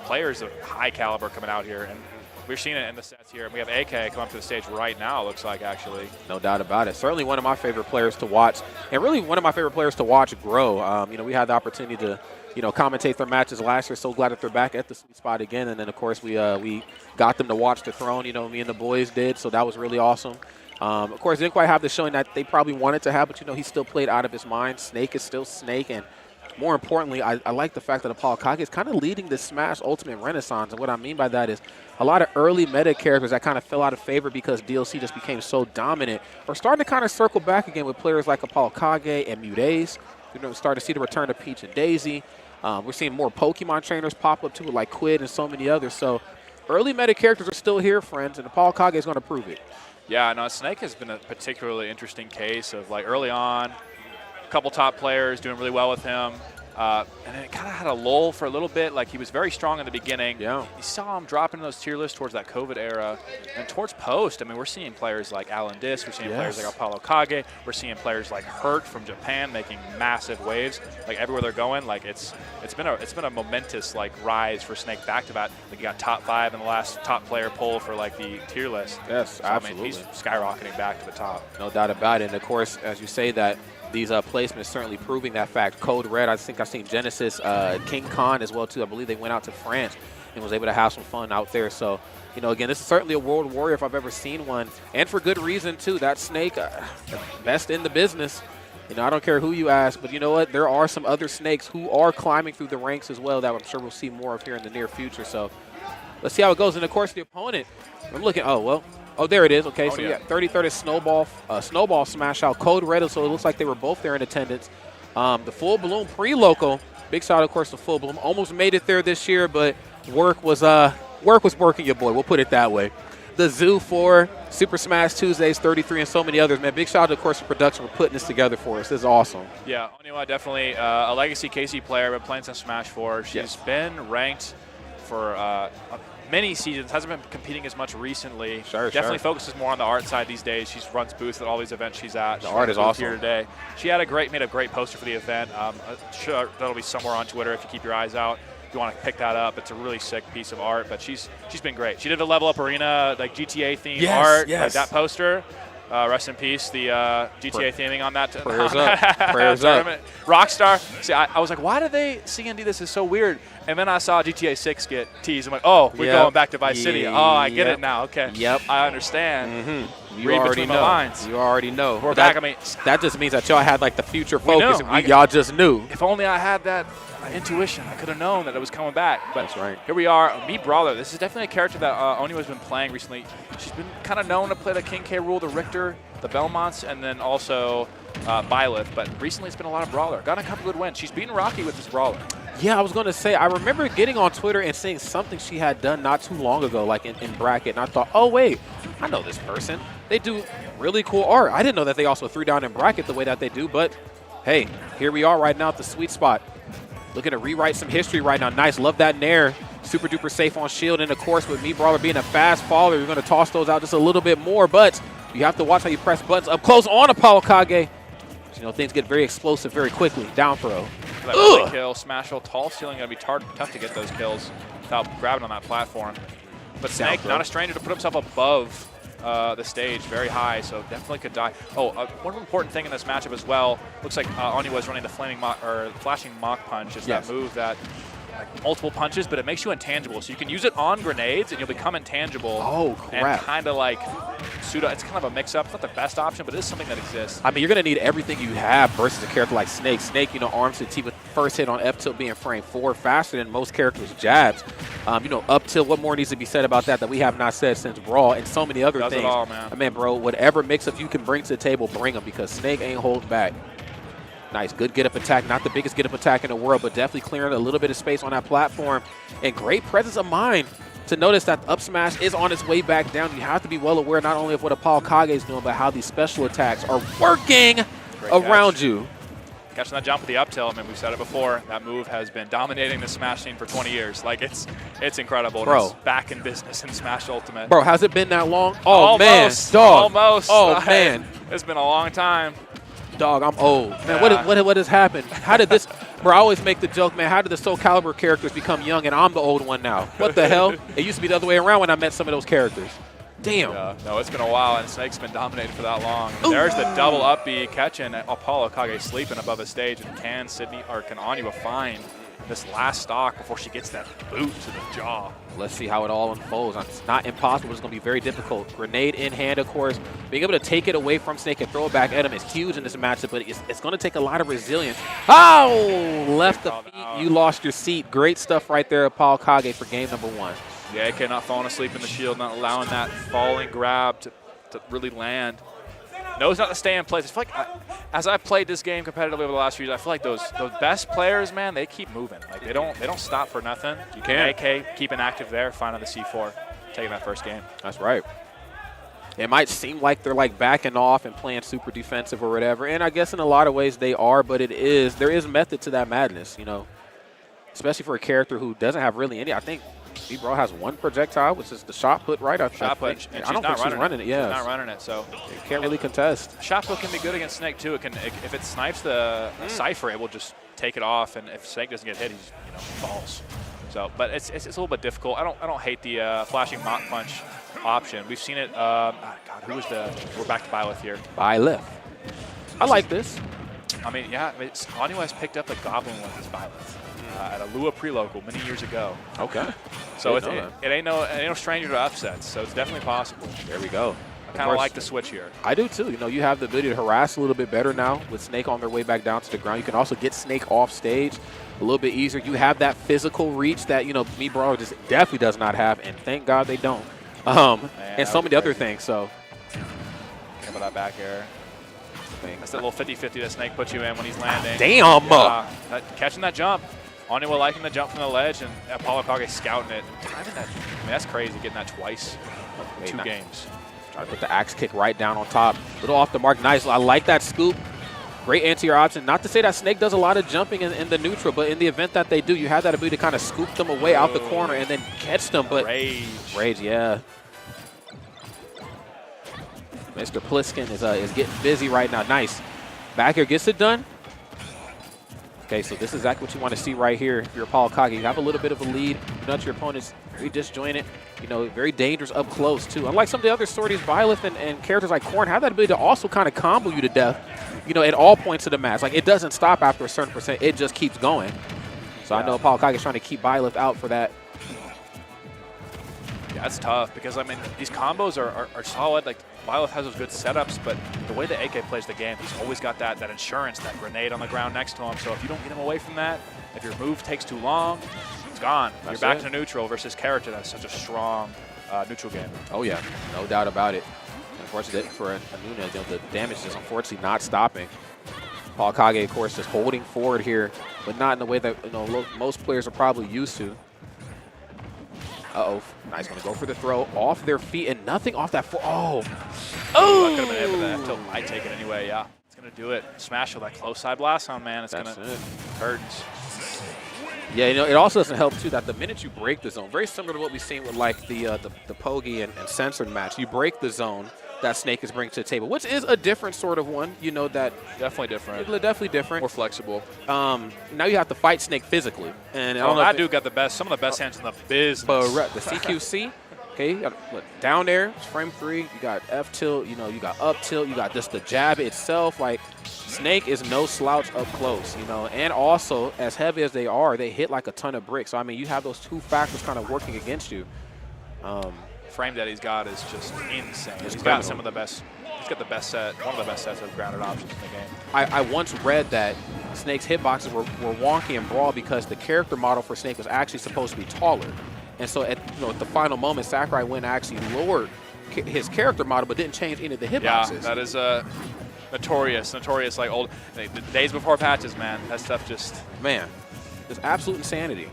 players of high caliber coming out here, and we're seeing it in the sets here. And we have AK come up to the stage right now, it looks like, actually. No doubt about it. Certainly one of my favorite players to watch, and really one of my favorite players to watch grow. We had the opportunity to commentate their matches last year. So glad that they're back at the sweet spot again. And then, of course, we got them to watch the throne. Me and the boys did. So that was really awesome. Of course, didn't quite have the showing that they probably wanted to have, but, he still played out of his mind. Snake is still Snake, and more importantly, I like the fact that Apollo Kage is kind of leading the Smash Ultimate Renaissance, and what I mean by that is a lot of early meta characters that kind of fell out of favor because DLC just became so dominant are starting to kind of circle back again with players like Apollo Kage and Mutaze. Starting to see the return of Peach and Daisy. We're seeing more Pokemon trainers pop up too, like Quid and so many others. So early meta characters are still here, friends, and Apollo Kage is going to prove it. Yeah, no, Snake has been a particularly interesting case of, like, early on, a couple top players doing really well with him. And then it kind of had a lull for a little bit. Like, he was very strong in the beginning. Yeah. You saw him drop into those tier lists towards that COVID era. And towards post, I mean, we're seeing players like Alan Dis. We're seeing players like Apollo Kage. We're seeing players like Hurt from Japan making massive waves. Like, everywhere they're going, like, it's been a momentous, like, rise for Snake back-to-back. Like, he got top 5 in the last top player poll for, like, the tier list. Yes, so, absolutely. I mean, he's skyrocketing back to the top. No doubt about it. And, of course, as you say that, these placements certainly proving that fact. Code Red, I think I've seen Genesis, King Khan as well, too. I believe they went out to France and was able to have some fun out there. So, again, this is certainly a World Warrior if I've ever seen one. And for good reason, too. That Snake, best in the business. I don't care who you ask, but you know what? There are some other Snakes who are climbing through the ranks as well that I'm sure we'll see more of here in the near future. So let's see how it goes. And, of course, the opponent, I'm looking, oh, there it is. Okay, so yeah, 33rd is Snowball smash out. Code Red, so it looks like they were both there in attendance. The Full Bloom pre-local, big shout out, of course, to Full Bloom. Almost made it there this year, but work was working your boy. We'll put it that way. The Zoo 4, Super Smash Tuesdays 33, and so many others, man. Big shout out, of course, to production for putting this together for us. This is awesome. Yeah, Oniwa definitely a legacy KC player, but playing some Smash 4. She's been ranked for many seasons, hasn't been competing as much recently. Definitely focuses more on the art side these days. She runs booths at all these events she's at. The art is awesome. Here today. She had made a great poster for the event. Sure, that'll be somewhere on Twitter if you keep your eyes out. If you want to pick that up, it's a really sick piece of art. But she's been great. She did a Level Up Arena like GTA themed art. Like that poster. Rest in peace, the GTA theming on that. Prayers up. Prayers up. Rockstar. See, I was like, why did they CND this? Is so weird. And then I saw GTA 6 get teased. I'm like, oh, we're going back to Vice City. Oh, I get it now. Okay. Yep. I understand. You Read already between know. the lines. You already know. We're back. I mean, that just means that y'all had like the future focus. And y'all just knew. If only I had that intuition, I could have known that it was coming back. But that's right. Here we are. Me Brawler. This is definitely a character that Oniwa's been playing recently. She's been kind of known to play the King K. Rool, the Richter, the Belmonts, and then also Byleth. But recently it's been a lot of Brawler. Got a couple good wins. She's beaten Rocky with this Brawler. Yeah, I was going to say, I remember getting on Twitter and seeing something she had done not too long ago, like in bracket, and I thought, oh, wait, I know this person. They do really cool art. I didn't know that they also threw down in bracket the way that they do, but hey, here we are right now at the sweet spot. Looking to rewrite some history right now. Nice, love that Nair. Super duper safe on shield, and of course with Me Brawler being a fast follower, you're going to toss those out just a little bit more, but you have to watch how you press buttons up close on Apollo Kage. Things get very explosive very quickly. Down throw. That early kill, Smashville, tall ceiling, going to be tough to get those kills without grabbing on that platform. But Snake, not a stranger to put himself above the stage, very high, so definitely could die. Oh, one important thing in this matchup as well, looks like Oniwa was running the flashing mock punch. It's that move that multiple punches, but it makes you intangible. So you can use it on grenades, and you'll become intangible. Oh, crap. And kind of like pseudo. It's kind of a mix-up. It's not the best option, but it is something that exists. I mean, you're going to need everything you have versus a character like Snake. Snake, arms to T with first hit on F tilt being frame 4 faster than most characters' jabs. Up tilt, what more needs to be said about that we have not said since Brawl, and so many other things. Does it all, man. I mean, bro, whatever mix-up you can bring to the table, bring them, because Snake ain't holding back. Nice, good get-up attack. Not the biggest get-up attack in the world, but definitely clearing a little bit of space on that platform. And great presence of mind to notice that the up smash is on its way back down. You have to be well aware not only of what Apollo Kage is doing, but how these special attacks are working around you. Catching that jump with the up tilt, I mean, we've said it before, that move has been dominating the Smash scene for 20 years. Like, it's incredible. Bro. It's back in business in Smash Ultimate. Bro, has it been that long? Oh, almost, man. Dog. Almost. Oh, man. It's been a long time. Dog, I'm old. Man, what has happened? How did this – bro, I always make the joke, man, how did the Soul Calibur characters become young and I'm the old one now? What the hell? It used to be the other way around when I met some of those characters. Damn. Yeah, no, it's been a while, and Snake's been dominating for that long. There's the double up B catching Apollo Kage sleeping above the stage, and can Oniwa find this last stock before she gets that boot to the jaw. Let's see how it all unfolds. It's not impossible. It's going to be very difficult. Grenade in hand, of course. Being able to take it away from Snake and throw it back at him is huge in this matchup, but it's going to take a lot of resilience. Oh! Left the feet. You lost your seat. Great stuff right there, Paul Kage, for game number 1. Yeah, AK not falling asleep in the shield, not allowing that falling grab to really land. Knows not to stay in place. I feel like as I played this game competitively over the last few years, I feel like those best players, man, they keep moving. Like they don't stop for nothing. You can. AK keeping active there, finding the C4, taking that first game. That's right. It might seem like they're like backing off and playing super defensive or whatever, and I guess in a lot of ways they are, but there is method to that madness, you know, especially for a character who doesn't have really any. I think B-Bro has one projectile, which is the shot put, right? Shot put. I don't think she's running it. Yeah, she's not running it, so you can't really contest. Shot put can be good against Snake too. If it snipes the Cypher, it will just take it off, and if Snake doesn't get hit, he's falls. So, but it's a little bit difficult. I don't hate the flashing Mach punch option. We've seen it. God, who was we're back to Byleth here. Byleth. I like this. I mean, yeah, Anu has picked up a Goblin with his Byleth. At a Lua pre-local many years ago. Okay. So it ain't no stranger to upsets, so it's definitely possible. There we go. I kind of like the switch here. I do too. You know, you have the ability to harass a little bit better now with Snake on their way back down to the ground. You can also get Snake off stage a little bit easier. You have that physical reach that, Me-Bro just definitely does not have, and thank God they don't. And so many other things, so. Think about that back air. That's that little 50-50 that Snake puts you in when he's landing. Damn! Catching that jump. Anya will liking the jump from the ledge, and Apollo Kage scouting it. Timing that, that's crazy, getting that twice in 2 games. Try to put the axe kick right down on top. Little off the mark, nice. I like that scoop. Great anti-air option. Not to say that Snake does a lot of jumping in the neutral, but in the event that they do, you have that ability to kind of scoop them away out the corner and then catch them. But Rage, yeah. Mr. Pliskin is getting busy right now. Nice. Back here gets it done. Okay, so this is exactly what you want to see right here. If you're Paul Kage, you have a little bit of a lead. You know, your opponent's very disjointed. Very dangerous up close, too. Unlike some of the other sorties, Byleth and characters like Korn have that ability to also kind of combo you to death, at all points of the match. Like, it doesn't stop after a certain percent. It just keeps going. So I know Paul Kage is trying to keep Byleth out for that. Yeah, that's tough because, these combos are solid. Like, Byleth has those good setups, but the way that AK plays the game, he's always got that insurance, that grenade on the ground next to him. So if you don't get him away from that, if your move takes too long, it's gone. You're back to neutral versus character that's such a strong neutral game. Oh, yeah. No doubt about it. Unfortunately for Anuna, the damage is unfortunately not stopping. Paul Kage, of course, just holding forward here, but not in the way that most players are probably used to. Uh-oh. Nice. Going to go for the throw off their feet and nothing off that. Oh! I could have been able to until I take it anyway, yeah. It's going to do it. Smash with that close side blast on, man. It's going to curtains. Yeah, it also doesn't help, too, that the minute you break the zone, very similar to what we've seen with, like, the Pogi and Censored match, you break the zone that Snake is bringing to the table, which is a different sort of one, that... Definitely different. Definitely different. More flexible. Now you have to fight Snake physically. And that dude got some of the best hands in the business. The CQC, okay, you got down there, it's frame 3, you got F tilt, you got up tilt, you got just the jab itself. Like, Snake is no slouch up close, and also, as heavy as they are, they hit like a ton of bricks. So, you have those 2 factors kind of working against you. Frame that he's got is just insane. He's got some of the best. He's got the best set, one of the best sets of grounded options in the game. I once read that Snake's hitboxes were wonky and brawl because the character model for Snake was actually supposed to be taller. And so at the final moment, Sakurai went and actually lowered his character model but didn't change any of the hitboxes. Yeah, that is notorious like old the days before patches, man. That stuff just... Man, it's absolute insanity.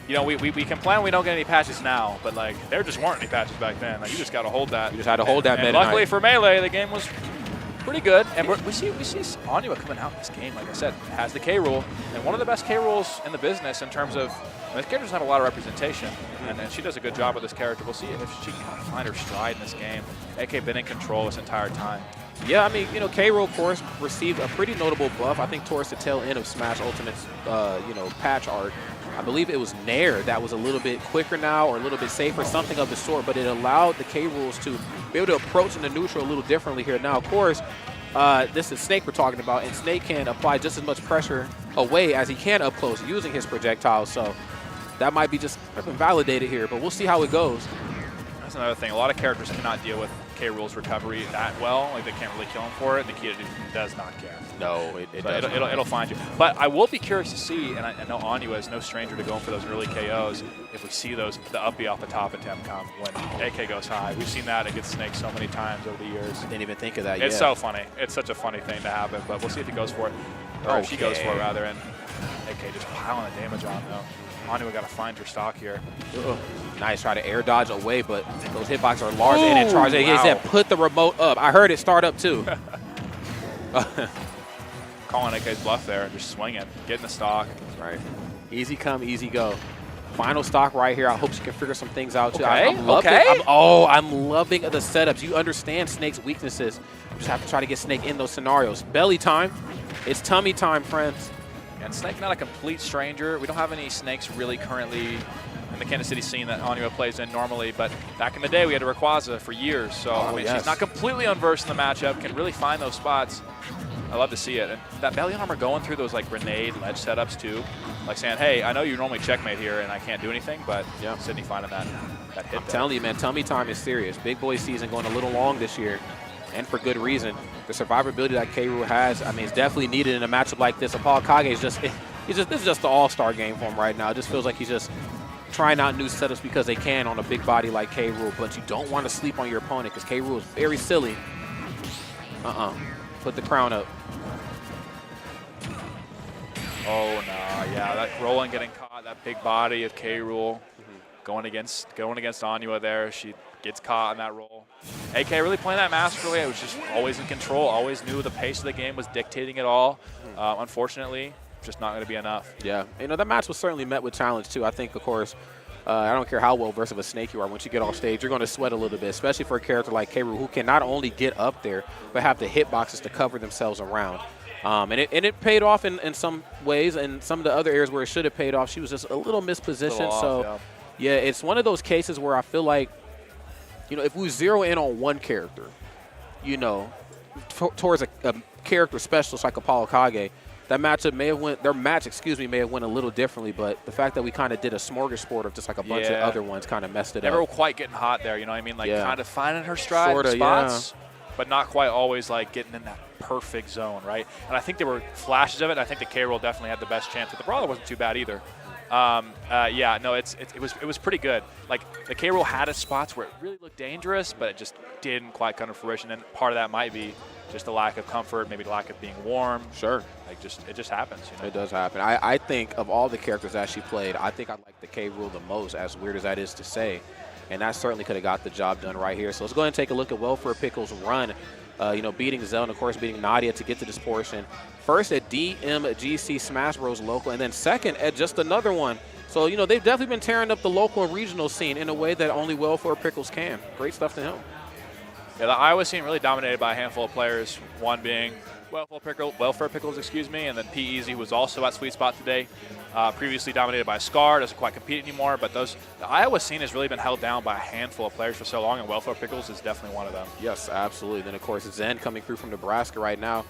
We complain we don't get any patches now, but there just weren't any patches back then. You just got to hold that. You just had to hold that. And luckily for Melee, the game was pretty good. And we see Anya coming out in this game. Like I said, has the K rule, and one of the best K rules in the business in terms of this character doesn't have a lot of representation, and she does a good job with this character. We'll see if she can find her stride in this game. AK been in control this entire time. Yeah, K-Roll, of course, received a pretty notable buff, I think, towards the tail end of Smash Ultimate's, patch art. I believe it was Nair that was a little bit quicker now or a little bit safer, something of the sort, but it allowed the K-Rules to be able to approach in the neutral a little differently here. Now, of course, this is Snake we're talking about, and Snake can apply just as much pressure away as he can up close using his projectiles. So that might be just invalidated here, but we'll see how it goes. That's another thing. A lot of characters cannot deal with K. Rool's recovery that well. Like, they can't really kill him for it. Nikita does not care. No, it doesn't. It'll find you. But I will be curious to see, and I know Anua is no stranger to going for those early KOs, if we see the uppy off the top attempt come when AK goes high. We've seen that against Snake so many times over the years. I didn't even think of that yet. It's so funny. It's such a funny thing to happen, but we'll see if he goes for it. Or if she goes for it, rather, and AK just piling the damage on, though. Anua got to find her stock here. Nice, try to air dodge away, but those hitboxes are large. And then charge. He said, put the remote up. I heard it start up, too. Calling AK's bluff there and just swinging, getting the stock. Right. Easy come, easy go. Final stock right here. I hope she can figure some things out, too. Okay. I'm loving the setups. You understand Snake's weaknesses. You just have to try to get Snake in those scenarios. Belly time. It's tummy time, friends. And Snake not a complete stranger. We don't have any Snakes really currently in the Kansas City scene that Anua plays in normally, but back in the day we had a Rayquaza for years, so she's not completely unversed in the matchup, can really find those spots. I love to see it. And that belly armor going through those like grenade ledge setups too, like saying, hey, I know you normally checkmate here and I can't do anything, but Sydney finding that hit. I'm telling you, man, tummy time is serious. Big boy season going a little long this year, and for good reason. The survivability that K. Rool has, I mean, it's definitely needed in a matchup like this. Apollo Kage is this is just the all-star game for him right now. It just feels like he's just trying out new setups because they can on a big body like K. Rool, but you don't want to sleep on your opponent because K. Rool is very silly. Put the crown up. Oh, no, yeah, that rolling getting caught, that big body of K. Rool going against Anua there. She gets caught in that roll. AK really playing that masterfully. It was just always in control, always knew the pace of the game was dictating it all. Unfortunately, just not going to be enough. Yeah, you know, that match was certainly met with challenge, too. I think, of course, I don't care how well versed of a Snake you are. Once you get off stage, you're going to sweat a little bit, especially for a character like K. Rool who can not only get up there, but have the hitboxes to cover themselves around. And it paid off in some ways, and some of the other areas where it should have paid off, she was just a little mispositioned. Yeah, it's one of those cases where I feel like, you know, if we zero in on one character, you know, towards a character specialist like Apollo Kage, that matchup may have went a little differently, but the fact that we kind of did a smorgasbord of just like a bunch of other ones kind of messed it up. Never quite getting hot there, you know what I mean? Like kind of finding her stride spots, but not quite always like getting in that perfect zone, right? And I think there were flashes of it. I think the K. Rool definitely had the best chance, but the brawler wasn't too bad either. It was pretty good. Like, the K. Rool had its spots where it really looked dangerous, but it just didn't quite come to fruition. And part of that might be just the lack of comfort, maybe the lack of being warm. Sure. Like, it just happens. You know? It does happen. I think of all the characters that she played, I think I like the K. Rool the most, as weird as that is to say. And that certainly could have got the job done right here. So let's go ahead and take a look at Welfare Pickle's run. Beating Zell and, of course, beating Nadia to get to this portion. First at DMGC Smash Bros. Local, and then second at just another one. So, you know, they've definitely been tearing up the local and regional scene in a way that only Welfare Pickles can. Great stuff to him. Yeah, the Iowa scene really dominated by a handful of players, one being Welfare Pickles, and then P-Easy, who was also at Sweet Spot today. Previously dominated by Scar, doesn't quite compete anymore, but the Iowa scene has really been held down by a handful of players for so long, and Welfare Pickles is definitely one of them. Yes, absolutely. Then, of course, Zen coming through from Nebraska right now.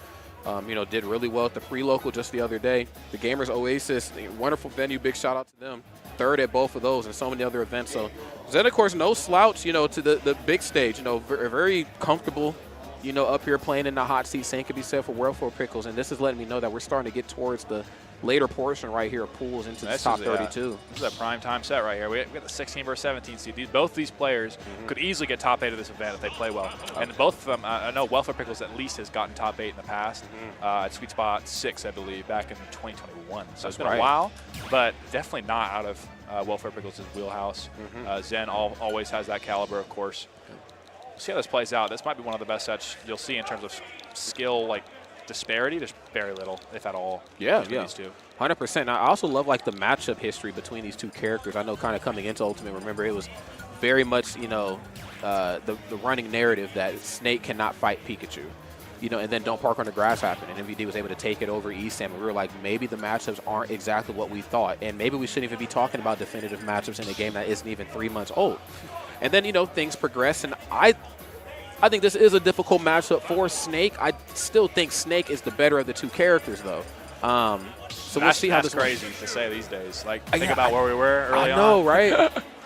Did really well at the free local just the other day. The Gamers Oasis, wonderful venue, big shout out to them. Third at both of those and so many other events. So Zen, of course, no slouch, to the big stage, very comfortable, up here playing in the hot seat. Same could be said for Welfare Pickles, and this is letting me know that we're starting to get towards the later portion right here of pools into the top 32. This is a prime time set right here. We got the 16 versus 17 seed. Both these players could easily get top 8 of this event if they play well. And both of them, I know Welfare Pickles at least has gotten top 8 in the past. At Sweet Spot 6, I believe, back in 2021. So it's been a while, but definitely not out of Welfare Pickles' wheelhouse. Zen always has that caliber, of course. We'll see how this plays out. This might be one of the best sets you'll see in terms of skill, disparity. There's very little, if at all, between these two. 100%. I also love the matchup history between these two characters. I know kind of coming into Ultimate, remember it was very much, the running narrative that Snake cannot fight Pikachu. And then Don't Park on the Grass happened, and MVD was able to take it over ESAM, and we were like, maybe the matchups aren't exactly what we thought, and maybe we shouldn't even be talking about definitive matchups in a game that isn't even 3 months old. And then, things progress, and I I think this is a difficult matchup for Snake. I still think Snake is the better of the two characters, though. So we'll see how this crazy to say these days. Like, think yeah, about where we were early on. I know, right?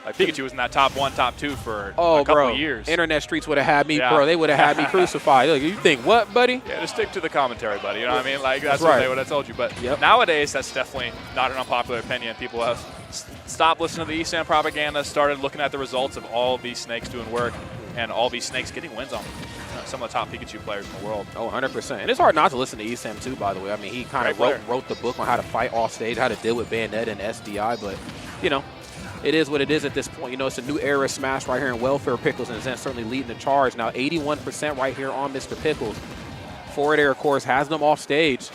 Like, Pikachu was in that top 1, top 2 for a Oh, couple bro. of years. Internet streets would have had me, Yeah. bro. They would have had me crucified. Look, you think what, buddy? Yeah, just stick to the commentary, buddy. You know what I mean? Like, that's right. what they would have told you. But nowadays, that's definitely not an unpopular opinion. People have stopped listening to the ESAM propaganda, started looking at the results of all of these snakes doing work, and all these snakes getting wins on some of the top Pikachu players in the world. Oh, 100%. And it's hard not to listen to ESAM too, by the way. I mean, he kind of wrote the book on how to fight off stage, how to deal with Bayonetta and SDI, but, you know, it is what it is at this point. You know, it's a new era of Smash right here in Welfare Pickles, and Zen certainly leading the charge. Now, 81% right here on Mr. Pickles. Forward air, of course, has them off stage.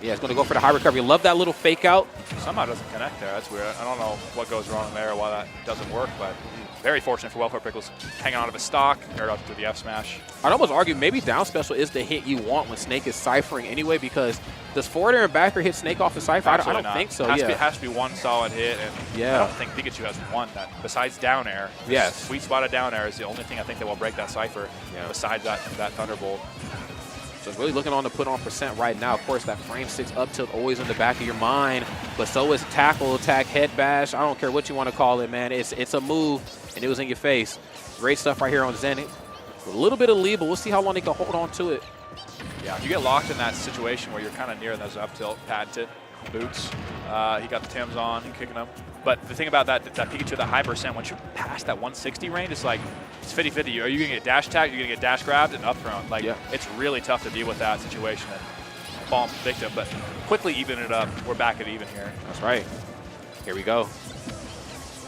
Yeah, it's going to go for the high recovery. Love that little fake out. Somehow doesn't connect there. That's weird. I don't know what goes wrong there, why that doesn't work, but very fortunate for Welfare Pickles hanging on to his stock, paired up to the F smash. I'd almost argue maybe down special is the hit you want when Snake is ciphering anyway, because does forward air and back air hit Snake off the cipher? I don't think so. It has to be one solid hit, and I don't think Pikachu has one that, besides down air. Yes. Sweet spot of down air is the only thing I think that will break that cipher, besides that Thunderbolt. So it's really looking on to put on percent right now. Of course, that frame 6 up tilt always in the back of your mind, but so is tackle, attack, head bash. I don't care what you want to call it, man. It's a move, and it was in your face. Great stuff right here on Zen. A little bit of lead, but we'll see how long they can hold on to it. Yeah, if you get locked in that situation where you're kind of near those up tilt patented boots, he got the Tims on, he's kicking them. But the thing about that Pikachu, that high percent, once you're past that 160 range, it's like, it's 50-50. Are you going to get dash tagged, you're going to get dash grabbed, and up thrown. Like, it's really tough to deal with that situation and fall victim. But quickly even it up. We're back at even here. That's right. Here we go.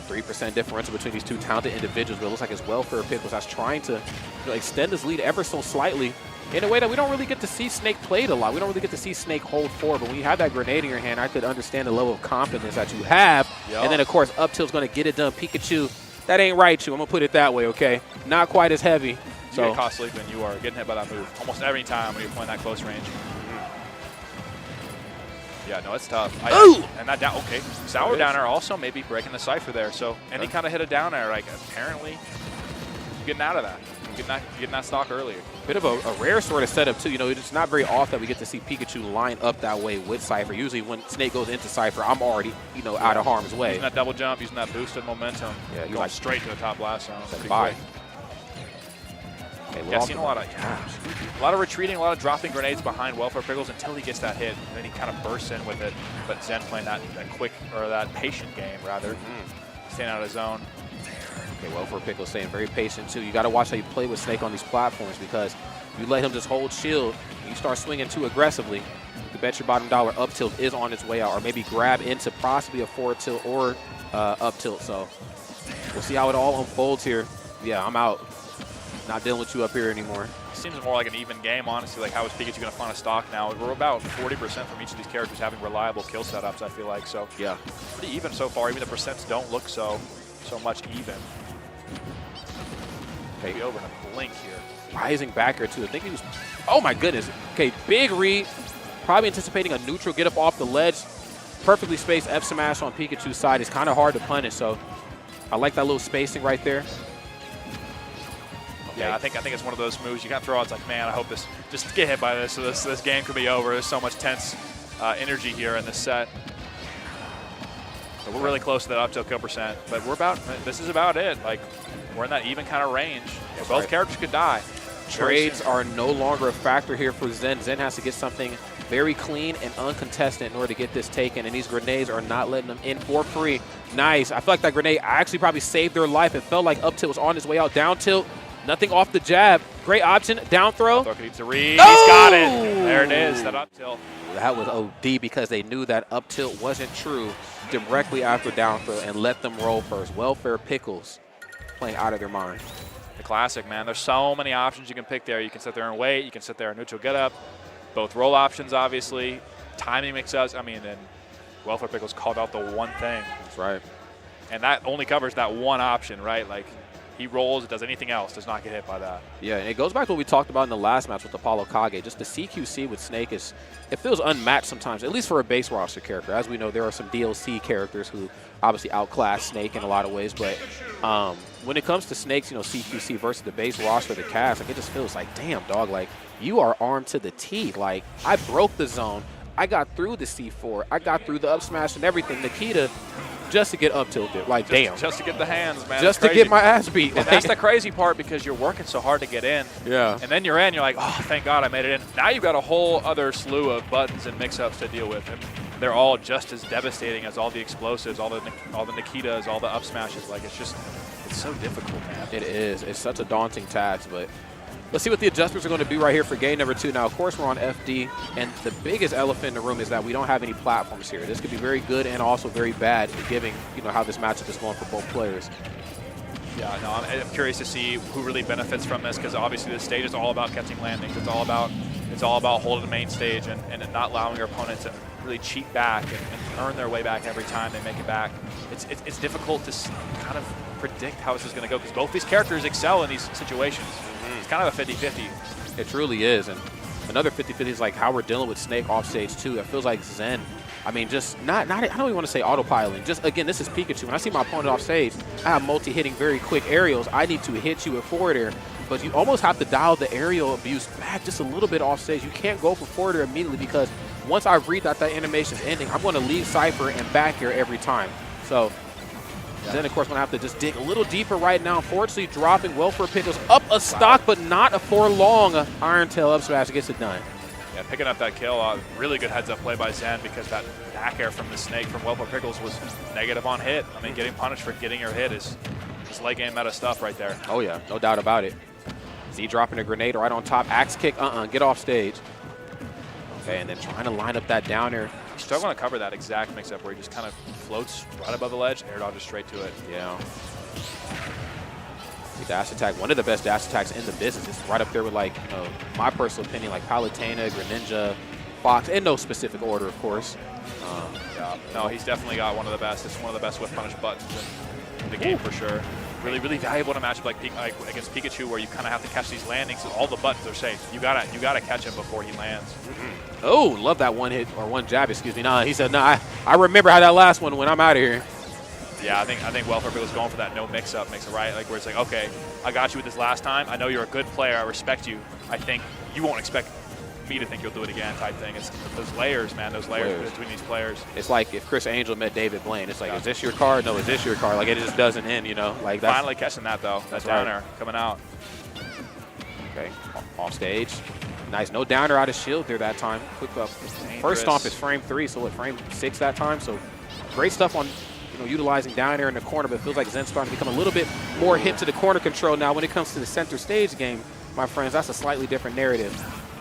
3% differential between these two talented individuals, but it looks like it's Welfare Pickles that's trying to extend his lead ever so slightly in a way that we don't really get to see Snake played a lot. We don't really get to see Snake hold forward, but when you have that grenade in your hand, I could understand the level of confidence that you have. And then, of course, up tilt's going to get it done. Pikachu, that ain't right, Chu. I'm going to put it that way, okay? Not quite as heavy. You So get caught sleeping, you are getting hit by that move almost every time when you're playing that close range. Yeah, no, it's tough. And that down, okay. Sour down air also maybe breaking the cipher there. So any kind of hit a down air, like apparently you're getting out of that. You're getting that stock earlier. bit of a rare sort of setup, too. You know, it's not very often that we get to see Pikachu line up that way with Cypher. Usually when Snake goes into Cypher, I'm already, you know, out of harm's way. Using that double jump, using that boosted momentum. Yeah, going straight to the top blast zone. Bye. Yeah, seen a lot of retreating, a lot of dropping grenades behind Welfare Pickles until he gets that hit, and then he kind of bursts in with it. But Zen playing that quick, or that patient game, rather. Staying out of his zone. Okay, Welfare Pickles staying very patient, too. You got to watch how you play with Snake on these platforms, because you let him just hold shield, and you start swinging too aggressively, you bet your bottom dollar up tilt is on its way out, or maybe grab into possibly a forward tilt or up tilt. So we'll see how it all unfolds here. Yeah, I'm out. Not dealing with you up here anymore. It seems more like an even game, honestly. Like, how is Pikachu going to find a stock now? We're about 40% from each of these characters having reliable kill setups, I feel like. So yeah, pretty even so far. Even the percents don't look so much even. Maybe over in a blink here. Rising backer, too. I think he was, oh my goodness. Okay, big read. Probably anticipating a neutral get up off the ledge. Perfectly spaced F smash on Pikachu's side. It's kind of hard to punish, so I like that little spacing right there. Yeah, I think it's one of those moves you got to throw out. It's like, man, I hope this, just get hit by this, so this game could be over. There's so much tense energy here in this set. But we're really close to that up tilt kill percent. But this is about it. Like, we're in that even kind of range. Both characters could die. Trades are no longer a factor here for Zen. Zen has to get something very clean and uncontested in order to get this taken, and these grenades are not letting them in for free. Nice. I feel like that grenade actually probably saved their life. It felt like up tilt was on his way out. Down tilt. Nothing off the jab. Great option. Down throw. Needs to read. He's got it. There it is. That up tilt. That was OD because they knew that up tilt wasn't true directly after down throw and let them roll first. Welfare Pickles playing out of their mind. The classic, man. There's so many options you can pick there. You can sit there and wait. You can sit there and neutral get up. Both roll options, obviously. Timing mix-ups. I mean, and Welfare Pickles called out the one thing. That's right. And that only covers that one option, right? Like, he rolls, does anything else, does not get hit by that. Yeah, and it goes back to what we talked about in the last match with Apollo Kage. Just the CQC with Snake it feels unmatched sometimes, at least for a base roster character. As we know, there are some DLC characters who obviously outclass Snake in a lot of ways, but when it comes to Snake's, you know, CQC versus the base roster, the cast, like, it just feels like, damn, dog, like, you are armed to the teeth. Like, I broke the zone. I got through the C4. I got through the up smash and everything. Nikita, just to get up tilted. Like, damn. Just to get the hands, man. Just to get my ass beat. And that's the crazy part because you're working so hard to get in. Yeah. And then you're in, you're like, oh, thank God I made it in. Now you've got a whole other slew of buttons and mix-ups to deal with. And they're all just as devastating as all the explosives, all the Nikitas, all the up smashes. Like, it's so difficult, man. It is. It's such a daunting task, but let's see what the adjustments are going to be right here for game number 2. Now, of course, we're on FD, and the biggest elephant in the room is that we don't have any platforms here. This could be very good and also very bad, given how this matchup is going for both players. Yeah, no, I'm curious to see who really benefits from this because obviously this stage is all about catching landings. It's all about holding the main stage and not allowing your opponent to really cheat back and earn their way back every time they make it back. It's difficult to kind of predict how this is going to go because both these characters excel in these situations. It's kind of a 50-50. It truly is, and another 50-50 is like how we're dealing with Snake off stage too. It feels like Zen. I mean, just not I don't even want to say autopiloting. Just, again, this is Pikachu. When I see my opponent off stage, I have multi-hitting very quick aerials. I need to hit you with forward air, but you almost have to dial the aerial abuse back just a little bit off stage. You can't go for forward air immediately because once I read that animation's ending, I'm going to leave Cypher and back air every time. So then, of course, going to have to just dig a little deeper right now. Unfortunately, dropping Welfare Pickles up a stock, but not a for long. Iron Tail up smash gets it done. Yeah, picking up that kill, really good heads-up play by Zen because that back air from the Snake from Welfare Pickles was negative on hit. I mean, getting punished for getting your hit is late game meta stuff right there. Oh, yeah, no doubt about it. Z dropping a grenade right on top. Axe kick, get off stage. Okay, and then trying to line up that down air. Still want to cover that exact mix-up where he just kind of floats right above the ledge, air dodges straight to it. Yeah. The dash attack, one of the best dash attacks in the business. It's right up there with, like, my personal opinion, like Palutena, Greninja, Fox, in no specific order, of course. Yeah, no, he's definitely got one of the best. It's one of the best whiff punish buttons in the game for sure. Really, really valuable in a matchup like against Pikachu, where you kind of have to catch these landings. So all the buttons are safe. You gotta catch him before he lands. Oh, love that one hit or one jab. Excuse me. Nah, he said, nah. I remember how that last one went. I'm out of here. Yeah, I think Welfare was going for that no mix-up, makes it right. Like where it's like, okay, I got you with this last time. I know you're a good player. I respect you. I think you won't expect me to think you'll do it again type thing. It's those layers, man, those layers between these players. It's like if Chris Angel met David Blaine. It's like, is this your card? No, is this your card? Like, it just doesn't end, like that. Finally catching that, though. That downer coming out. Okay, off stage. Nice, no downer out of shield there that time. Quick up. First stomp is frame 3, so what, frame 6 that time? So great stuff on utilizing down air in the corner, but it feels like Zen's starting to become a little bit more hip to the corner control now. When it comes to the center stage game, my friends, that's a slightly different narrative.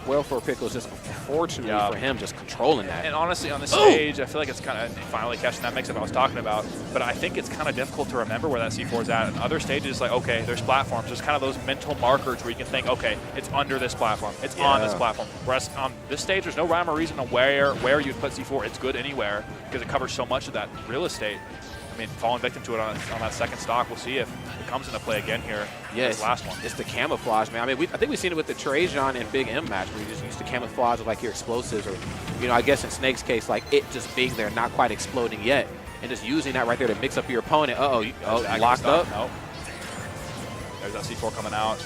Welfare Pickles, just unfortunately for him, just controlling that. And honestly, on this stage, I feel like it's kind of finally catching that mix-up I was talking about. But I think it's kind of difficult to remember where that C4 is at. In other stages, like, okay, there's platforms. There's kind of those mental markers where you can think, okay, it's under this platform. It's on this platform. Whereas on this stage, there's no rhyme or reason on where you'd put C4. It's good anywhere because it covers so much of that real estate. I mean, falling victim to it on that second stock. We'll see if it comes into play again here. Yeah, this last one. It's the camouflage, man. I mean, I think we've seen it with the Trajan and Big M match where you just use the camouflage of, like, your explosives or, I guess in Snake's case, like, it just being there, not quite exploding yet, and just using that right there to mix up your opponent. Locked up? Nope. There's that C4 coming out.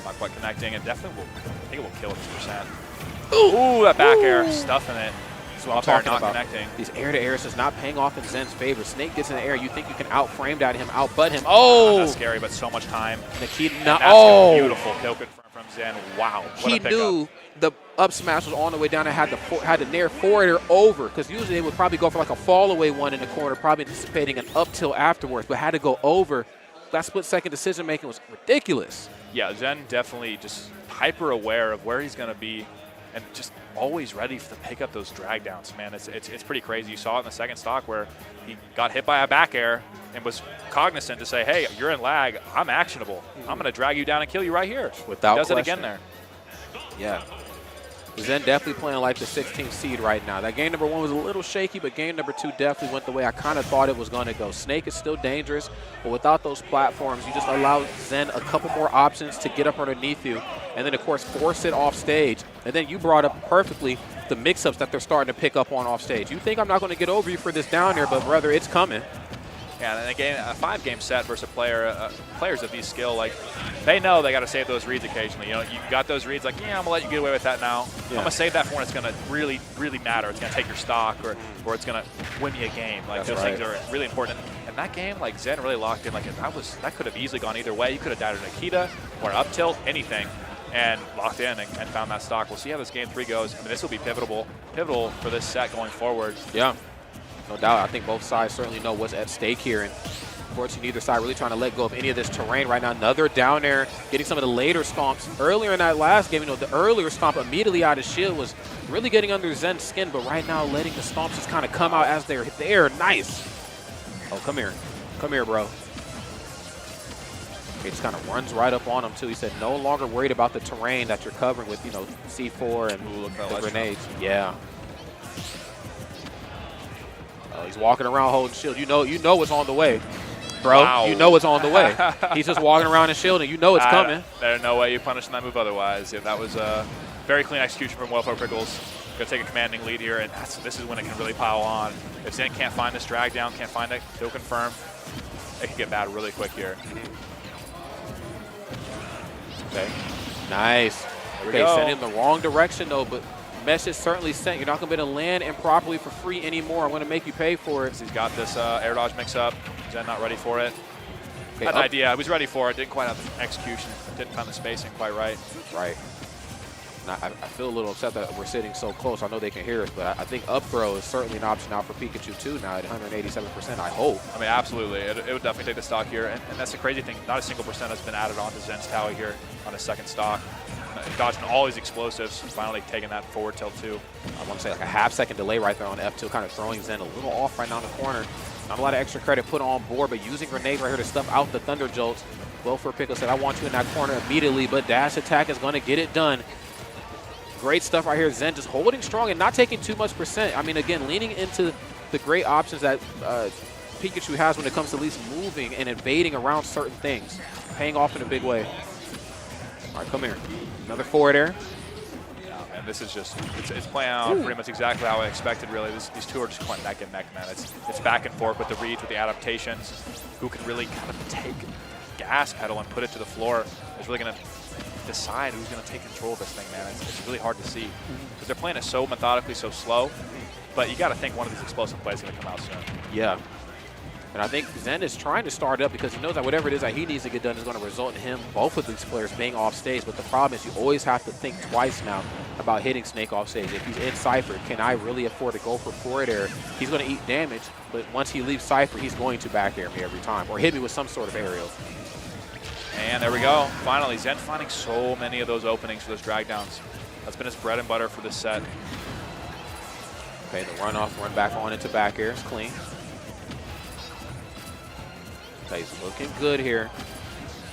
Not quite connecting. It definitely will, I think it will kill this percent. Ooh, that back air, stuffing it. That's what I'm talking about. Connecting. These air-to-airs is not paying off in Zen's favor. Snake gets in the air. You think you can out-frame down him, out-butt him. Oh! That's scary, but so much time. Nikita, that's a beautiful kill from Zen. Wow. He knew the up smash was on the way down and had to nair forward air over, because usually they would probably go for like a fall-away one in the corner, probably anticipating an up tilt afterwards, but had to go over. That split-second decision-making was ridiculous. Yeah, Zen definitely just hyper-aware of where he's going to be and just always ready to pick up those drag downs, man. It's pretty crazy. You saw it in the second stock where he got hit by a back air and was cognizant to say, hey, you're in lag. I'm actionable. I'm going to drag you down and kill you right here. Without he does question. it again there. Yeah. Zen definitely playing like the 16th seed right now. That game number 1 was a little shaky, but game number 2 definitely went the way I kind of thought it was going to go. Snake is still dangerous, but without those platforms, you just allow Zen a couple more options to get up underneath you, and then, of course, force it off stage. And then you brought up perfectly the mix-ups that they're starting to pick up on off stage. You think I'm not going to get over you for this down here, but rather it's coming. Yeah, and a 5-game set versus a player, players of these skill, like they know they got to save those reads occasionally. You know, you got those reads, like I'm gonna let you get away with that now. I'm gonna save that for when it's gonna really, really matter. It's gonna take your stock, or it's gonna win me a game. Like those things are really important. And that game, like Zen really locked in. Like that could have easily gone either way. You could have died to Nikita or an up tilt, anything, and locked in and found that stock. We'll see how this game 3 goes. I mean, this will be pivotal for this set going forward. Yeah. No doubt. I think both sides certainly know what's at stake here. And unfortunately, neither side really trying to let go of any of this terrain right now. Another down air, getting some of the later stomps. Earlier in that last game, the earlier stomp immediately out of shield was really getting under Zen's skin, but right now letting the stomps just kind of come out as they're there. Nice. Oh, come here. Come here, bro. He just kind of runs right up on him, too. He said no longer worried about the terrain that you're covering with, C4 and the grenades. Yeah. He's walking around holding shield. You know it's on the way, bro. Wow. You know it's on the way. He's just walking around and shielding. You know it's coming. There's no way you punish that move otherwise. Yeah, that was a very clean execution from Welfare Pickles. Going to take a commanding lead here, and this is when it can really pile on. If Zen can't find this drag down, can't find it, he'll confirm. It can get bad really quick here. Okay. Nice. Okay, sent in the wrong direction, though, but message certainly sent. You're not going to be able to land improperly for free anymore. I'm going to make you pay for it. He's got this air dodge mix-up. Zen not ready for it. Okay, Had an idea. He was ready for it. Didn't quite have the execution. Didn't find the spacing quite right. Right. Now, I feel a little upset that we're sitting so close. I know they can hear us, but I think up throw is certainly an option now for Pikachu, too, now at 187%, I hope. I mean, absolutely. It would definitely take the stock here. And that's the crazy thing. Not a single percent has been added on to Zen's Towie here on his second stock. Dodging all his explosives, finally taking that forward tilt, too. I want to say like a half-second delay right there on F2, kind of throwing Zen a little off right now in the corner. Not a lot of extra credit put on board, but using grenade right here to stuff out the Thunder Jolts. Welfare Pickle said, I want you in that corner immediately, but dash attack is going to get it done. Great stuff right here. Zen just holding strong and not taking too much percent. I mean, again, leaning into the great options that Pikachu has when it comes to at least moving and evading around certain things. Paying off in a big way. All right, come here. Another forward air. Yeah, and this is just, it's playing out pretty much exactly how I expected, really. These two are just quite neck and neck, man. It's back and forth with the reads, with the adaptations. Who can really kind of take gas pedal and put it to the floor is really going to decide who's going to take control of this thing, man. It's really hard to see because they're playing it so methodically, so slow. But you got to think one of these explosive plays is going to come out soon. Yeah. And I think Zen is trying to start up because he knows that whatever it is that he needs to get done is going to result in him, both of these players, being off stage. But the problem is you always have to think twice now about hitting Snake off stage. If he's in Cypher, can I really afford to go for forward air? He's going to eat damage, but once he leaves Cypher, he's going to back air me every time or hit me with some sort of aerial. And there we go. Finally, Zen finding so many of those openings for those drag downs. That's been his bread and butter for this set. Okay, the run off, run back on into back air is clean. Okay, he's looking good here.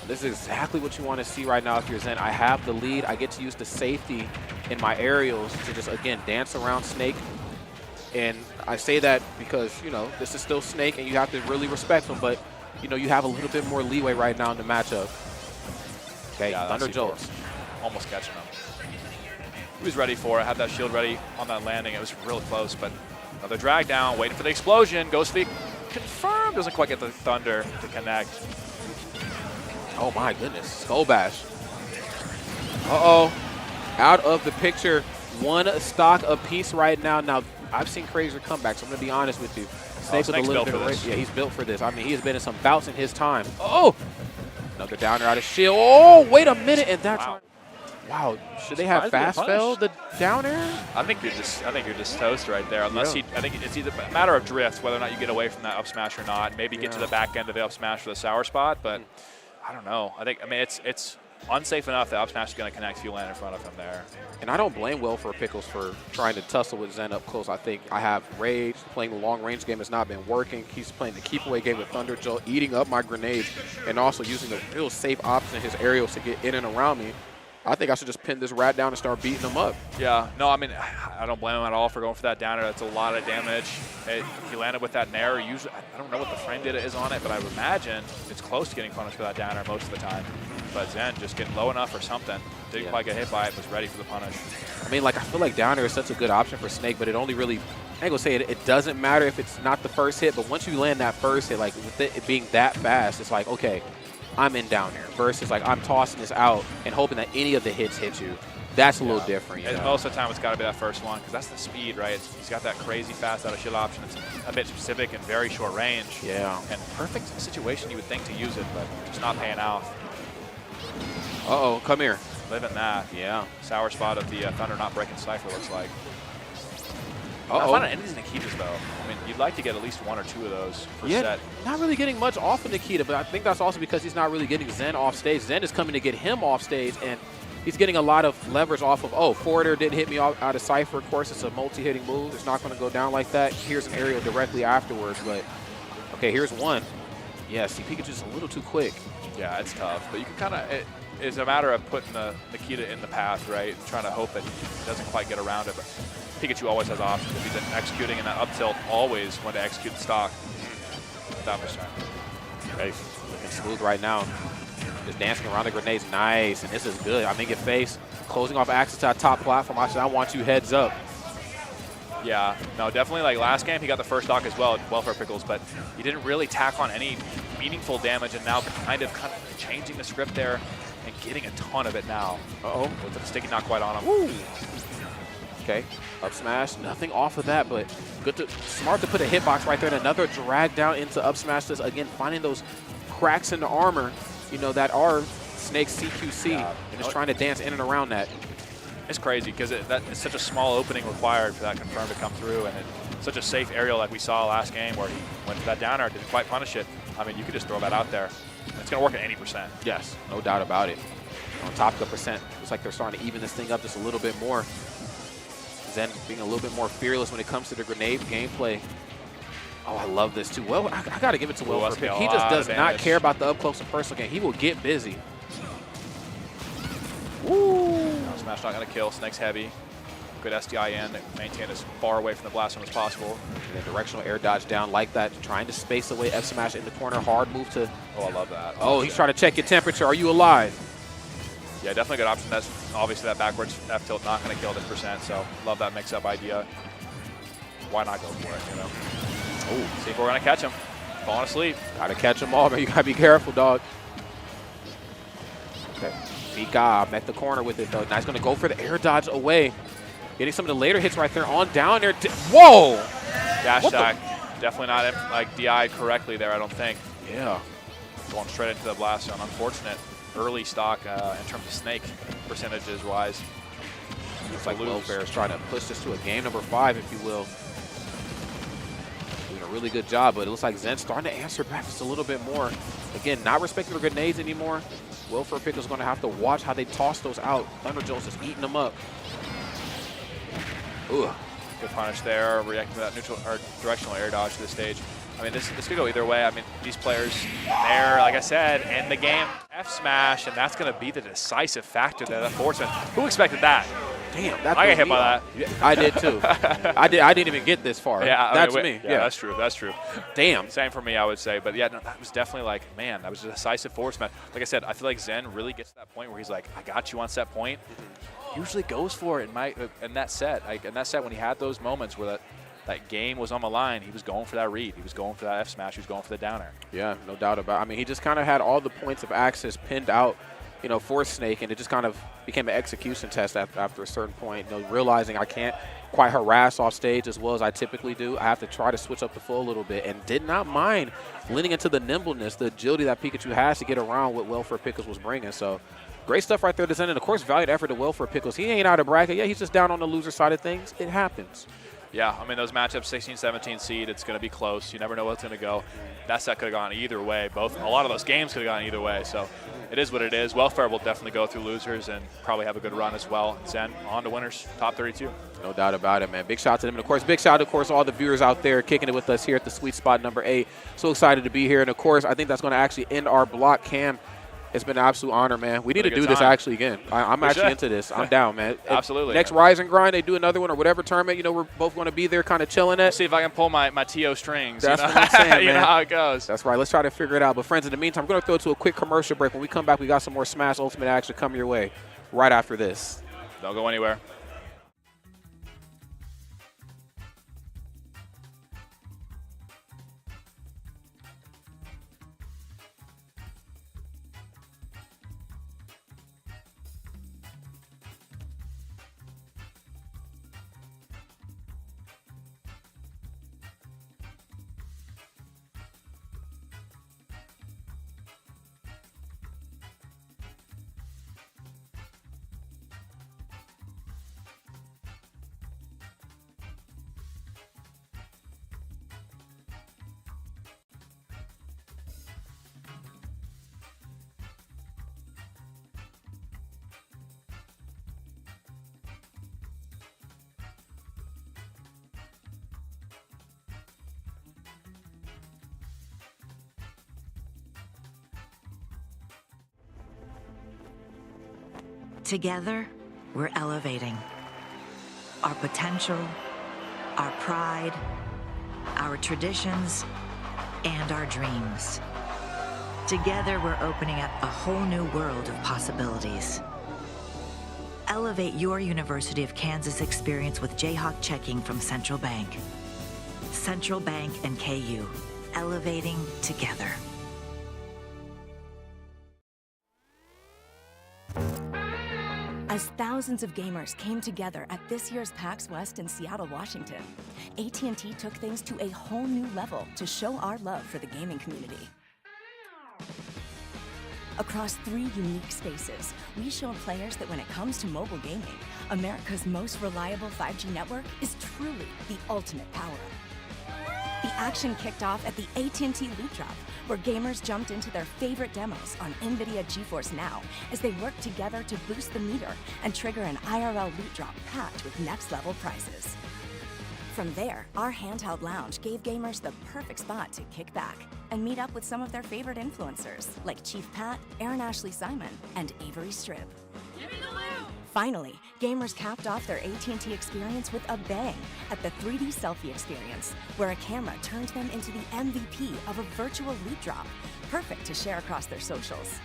This is exactly what you want to see right now if you're Zen. I have the lead. I get to use the safety in my aerials to just, again, dance around Snake. And I say that because, this is still Snake and you have to really respect him, but you have a little bit more leeway right now in the matchup. Okay, yeah, Thunder Jolts. Almost catching him. He was ready for it, had that shield ready on that landing. It was real close, but another drag down, waiting for the explosion. Goes for the confirm, doesn't quite get the Thunder to connect. Oh my goodness, Skull Bash. Uh-oh, out of the picture. One stock apiece right now. Now, I've seen crazier comebacks, I'm going to be honest with you. Snake with a little bit of race. Yeah, he's built for this. I mean, he has been in some bouts in his time. Oh! Another downer out of shield. Oh, wait a minute. And that's wow. Should they have fast fell the downer? I think you're just toast right there. Unless I think it's either a matter of drift, whether or not you get away from that up smash or not. Maybe get to the back end of the up smash for the sour spot, but I don't know. I mean, it's unsafe enough that up smash is going to connect if you land in front of him there. And I don't blame Welfare Pickles for trying to tussle with Zen up close. I think I have rage. Playing the long-range game has not been working. He's playing the keep-away game with Thunder Jolt, eating up my grenades, and also using the real safe option in his aerials to get in and around me. I think I should just pin this rat down and start beating him up. Yeah, no, I mean, I don't blame him at all for going for that downer. That's a lot of damage. He landed with that nair. Usually, I don't know what the frame data is on it, but I would imagine it's close to getting punished for that downer most of the time. But Zen just getting low enough or something. Didn't quite get hit by it, was ready for the punish. I mean, I feel like downer is such a good option for Snake, but it only really I ain't gonna say it doesn't matter if it's not the first hit, but once you land that first hit, like with it being that fast, it's like, okay, I'm in down there. Versus like I'm tossing this out and hoping that any of the hits hit you. That's a little different. And most of the time, it's got to be that first one because that's the speed, right? He's got that crazy fast out of shield option. It's a bit specific and very short range. Yeah. And perfect situation you would think to use it, but just not paying off. Uh-oh, come here. Living that. Yeah. Sour spot of the Thunder not breaking Cypher, looks like. Uh-oh. Not finding any Nikitas, though. I mean, you'd like to get at least 1 or 2 of those per set. Not really getting much off of Nikita, but I think that's also because he's not really getting Zen off stage. Zen is coming to get him off stage, and he's getting a lot of leverage off of, oh, forwarder didn't hit me out of Cypher. Of course, it's a multi-hitting move. It's not going to go down like that. Here's an aerial directly afterwards, but okay, here's one. Yeah, see, Pikachu's a little too quick. Yeah, it's tough, but you can kind of, it's a matter of putting the Nikita in the path, right? Trying to hope that he doesn't quite get around it, but Pikachu always has options. If he's executing in that up tilt, always when to execute the stock. Without percent. Okay, looking smooth right now. Just dancing around the grenades, nice, and this is good. I mean, get face, closing off access to that top platform. I want you heads up. Yeah, no, definitely like last game, he got the first stock as well, Welfare Pickles, but he didn't really tack on any meaningful damage, and now kind of changing the script there and getting a ton of it now. Uh-oh. With the sticky not quite on him. Woo. Okay, up smash, nothing off of that, but smart to put a hitbox right there and another drag down into up smash. This again, finding those cracks in the armor, you know, that are Snake's CQC, and just trying to dance in and around that. It's crazy because that is such a small opening required for that confirm to come through, and it's such a safe aerial like we saw last game where he went for that down air, didn't quite punish it. I mean, you could just throw that out there. It's going to work at any percent. Yes, no doubt about it. On top of the percent, looks like they're starting to even this thing up just a little bit more. Zen being a little bit more fearless when it comes to the grenade gameplay. Oh, I love this too. Well, I got to give it to Will for a pick. He just does not care about the up close and personal game. He will get busy. Woo! No, smash not going to kill. Snake's heavy. Good SDI in. Maintain as far away from the blast zone as possible. And then directional air dodge down like that, trying to space away F smash in the corner. Hard move to. Oh, I love that. Oh, he's trying to check your temperature. Are you alive? Yeah, definitely a good option. That's obviously that backwards F tilt not going to kill this percent. So love that mix up idea. Why not go for it? You know. Oh, see if we're going to catch him. Falling asleep. Got to catch them all, man. You got to be careful, dog. Okay. Mika met the corner with it, though. Now he's going to go for the air dodge away. Getting some of the later hits right there on down there. Whoa! Dash attack. Definitely not like DI'd correctly there, I don't think. Yeah. Going straight into the blast zone. Unfortunate early stock in terms of Snake percentages-wise. Looks like Welfare is trying to push this to a game number 5, if you will. Doing a really good job, but it looks like Zen's starting to answer back just a little bit more. Again, not respecting the grenades anymore. Welfare Pickle's going to have to watch how they toss those out. Thunder Jones is eating them up. Ugh. Good punish there, reacting to that neutral or directional air dodge to this stage. I mean, this could go either way. I mean, these players, they're, like I said, in the game, F smash, and that's going to be the decisive factor there, that forceman. Who expected that? Damn, I got hit by that. I did too. I didn't even get this far. Yeah, that's me. Yeah, that's true. That's true. Damn. Same for me, I would say. But yeah, no, that was definitely like, man, that was a decisive force match. Like I said, I feel like Zen really gets to that point where he's like, I got you on set point. Usually goes for it in that set. Like in that set, when he had those moments where that game was on the line, he was going for that read. He was going for that F smash. He was going for the downer. Yeah, no doubt about it. I mean, he just kind of had all the points of access pinned out, you know, for Snake, and it just kind of became an execution test after a certain point. You know, realizing I can't quite harass off stage as well as I typically do. I have to try to switch up the flow a little bit, and did not mind leaning into the nimbleness, the agility that Pikachu has to get around what Welfare Pickles was bringing. So great stuff right there to send. And of course, valiant effort to Welfare Pickles. He ain't out of bracket. Yeah, he's just down on the loser side of things. It happens. Yeah, I mean, those matchups, 16-17 seed, it's going to be close. You never know what's going to go. That set could have gone either way. A lot of those games could have gone either way. So it is what it is. Welfare will definitely go through losers and probably have a good run as well. Zen on to winners, top 32. No doubt about it, man. Big shout out to them. And, of course, big shout out, of course, all the viewers out there kicking it with us here at the Sweet Spot number 8. So excited to be here. And, of course, I think that's going to actually end our block. Cam, it's been an absolute honor, man. We need to do this actually again. I'm actually into this. I'm down, man. Absolutely. Next Rise and Grind, they do another one or whatever tournament, you know, we're both going to be there kind of chilling at. See if I can pull my TO strings. That's what I'm saying, man. You know how it goes. That's right. Let's try to figure it out. But, friends, in the meantime, I'm going to throw it to a quick commercial break. When we come back, we got some more Smash Ultimate action coming your way right after this. Don't go anywhere. Together, we're elevating our potential, our pride, our traditions, and our dreams. Together, we're opening up a whole new world of possibilities. Elevate your University of Kansas experience with Jayhawk checking from Central Bank. Central Bank and KU, elevating together. As thousands of gamers came together at this year's PAX West in Seattle, Washington, AT&T took things to a whole new level to show our love for the gaming community. Across 3 unique spaces, we showed players that when it comes to mobile gaming, America's most reliable 5G network is truly the ultimate power-up. The action kicked off at the AT&T Loot Drop, where gamers jumped into their favorite demos on NVIDIA GeForce Now as they worked together to boost the meter and trigger an IRL loot drop packed with next-level prizes. From there, our handheld lounge gave gamers the perfect spot to kick back and meet up with some of their favorite influencers, like Chief Pat, Aaron Ashley Simon, and Avery Strip. Finally, gamers capped off their AT&T experience with a bang at the 3D Selfie experience, where a camera turned them into the MVP of a virtual loot drop, perfect to share across their socials.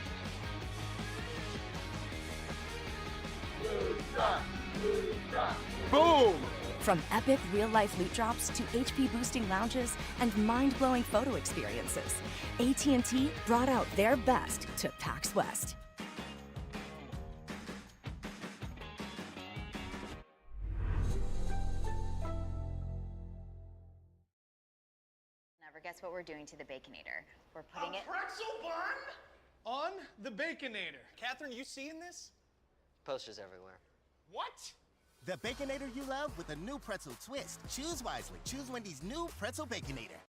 Boom! From epic real-life loot drops to HP-boosting lounges and mind-blowing photo experiences, AT&T brought out their best to PAX West. Never guess what we're doing to the Baconator. We're putting it... pretzel bun? On the Baconator. Catherine, you seeing this? Posters everywhere. What? The Baconator you love with a new pretzel twist. Choose wisely. Choose Wendy's new Pretzel Baconator.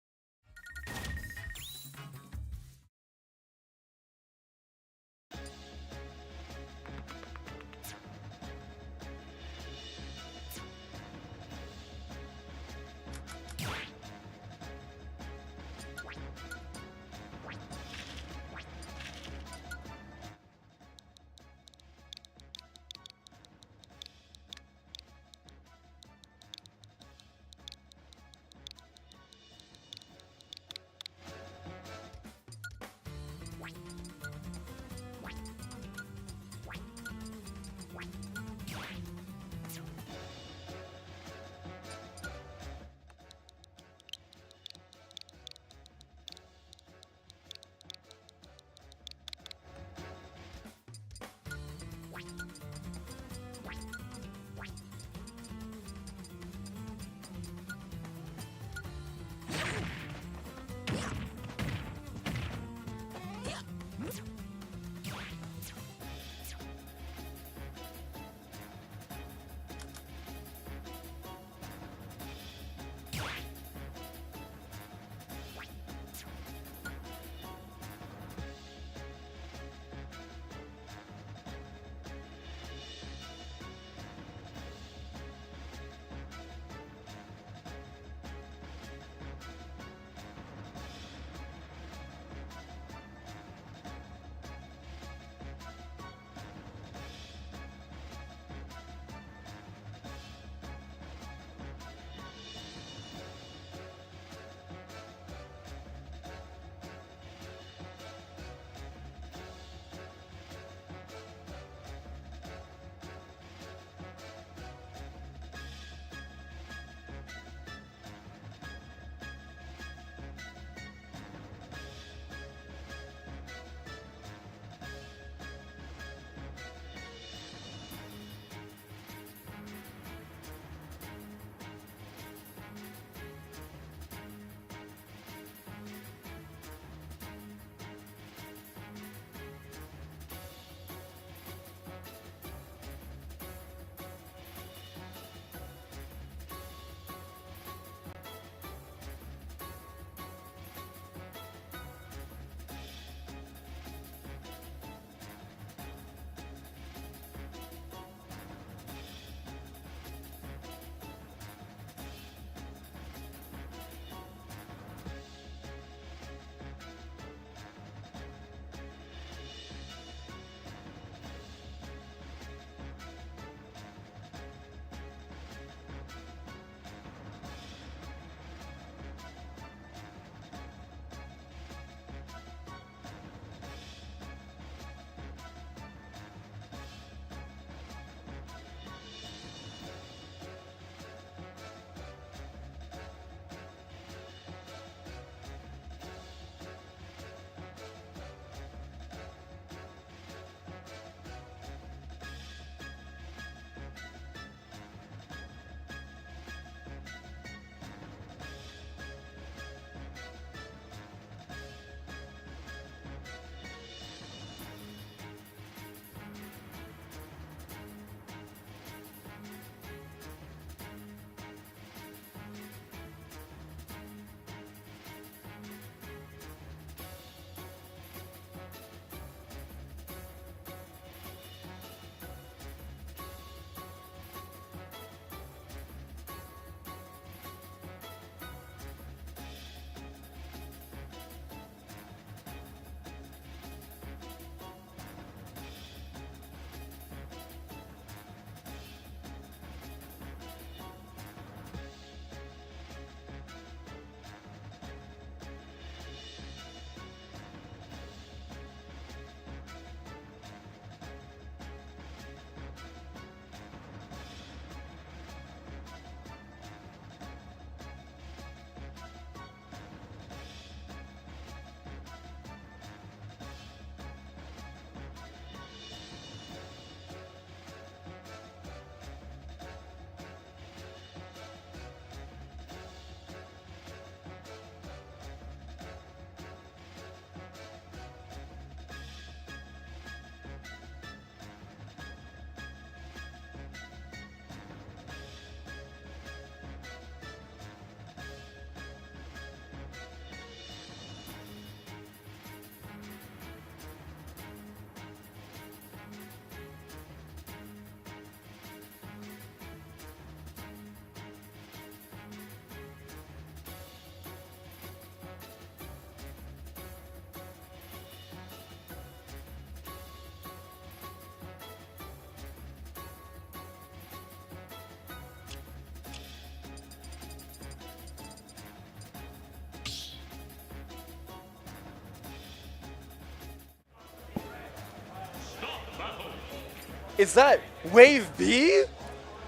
Is that Wave B?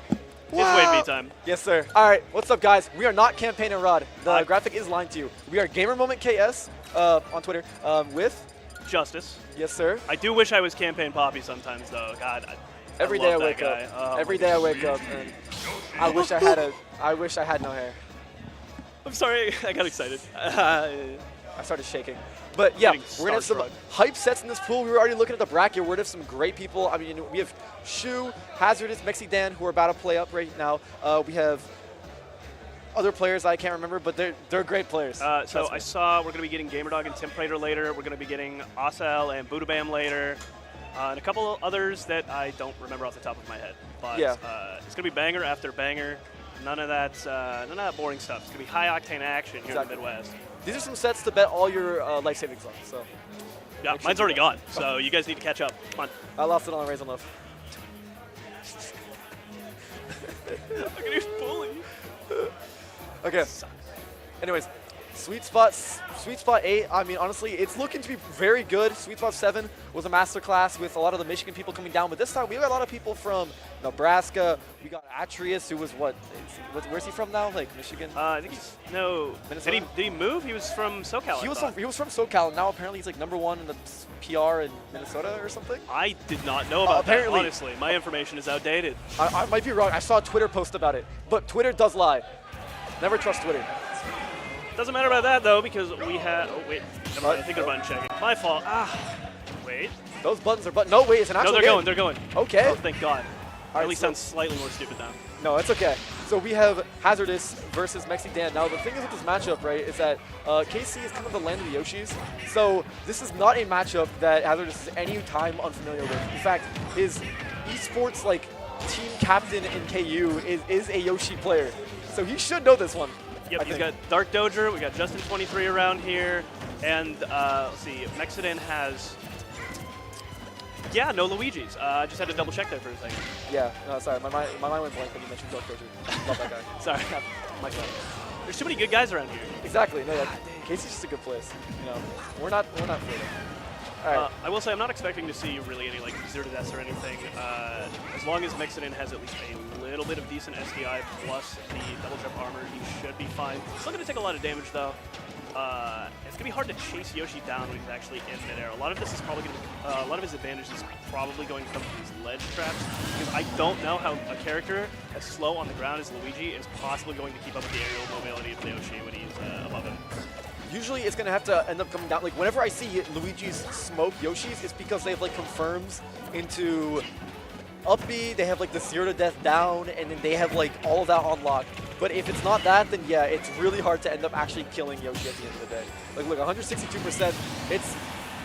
It's Wave B time. Yes, sir. All right, what's up, guys? We are not Campaign and Rod. The graphic is lying to you. We are Gamer Moment KS on Twitter with Justice. Yes, sir. I do wish I was Campaign Poppy sometimes, though. God, Every day I wake up. Every day I wake up, and I wish I had no hair. I'm sorry, I got excited. I started shaking. But yeah, we're gonna have some hype sets in this pool. We were already looking at the bracket. We're gonna have some great people. I mean, we have Shu, Hazardous, Mexi Dan, who are about to play up right now. We have other players I can't remember, but they're great players. So I saw we're gonna be getting Gamerdog and Timprater later. We're gonna be getting Asel and Budabam later, and a couple others that I don't remember off the top of my head. But yeah. It's gonna be banger after banger. None of that boring stuff. It's gonna be high octane action here in the Midwest. These are some sets to bet all your life savings on. So. Yeah, mine's already gone. So you guys need to catch up. Come on. I lost it on Raise on Love. Look at you bully. Okay. Anyways, Sweet Spot 8, I mean, honestly, it's looking to be very good. Sweet Spot 7 was a masterclass with a lot of the Michigan people coming down, but this time we got a lot of people from Nebraska. We got Atreus, who was where's he from now? Like Michigan? I think he's Minnesota. Did he move? He was from SoCal. He was from SoCal, and now apparently he's like #1 in the PR in Minnesota or something. I did not know about that. Honestly, my information is outdated. I might be wrong. I saw a Twitter post about it, but Twitter does lie. Never trust Twitter. Doesn't matter about that though, because we have. Oh wait, never mind. I think they're button checking. My fault. Wait. Those buttons are No, wait, it's an actual No, game. they're going. Okay. Oh, thank God. Right, at least sounds slightly more stupid now. No, it's okay. So we have Hazardous versus Mexi Dan. Now the thing is with this matchup, right, is that KC is kind of the land of the Yoshis. So this is not a matchup that Hazardous is any time unfamiliar with. In fact, his esports like team captain in KU is a Yoshi player. So he should know this one. Yep, he's got Dark Doger, we got Justin23 around here, and let's see, Mexidan has, no Luigi's. I just had to double check that for a second. Yeah, no, sorry, my mind went blank when you mentioned Dark Doger. Love that guy. Sorry, my bad. There's too many good guys around here. Exactly, no, Casey's just a good place. You know, we're not afraid of him. All right. I will say I'm not expecting to see really any like zero deaths or anything. As long as Mexidan has at least a little bit of decent SDI plus the double jump armor, he should be fine. Still going to take a lot of damage though. It's going to be hard to chase Yoshi down when he's actually in midair. A lot of this is probably going to, a lot of his advantage is probably going to come from these ledge traps, because I don't know how a character as slow on the ground as Luigi is possibly going to keep up with the aerial mobility of Yoshi when he's above him. Usually it's going to have to end up coming down. Like, whenever I see Luigi's smoke Yoshis, it's because they have, like, confirms into up B, they have, like, the 0 to death down, and then they have, like, all of that on lock. But if it's not that, then, yeah, it's really hard to end up actually killing Yoshi at the end of the day. Like, look, 162%,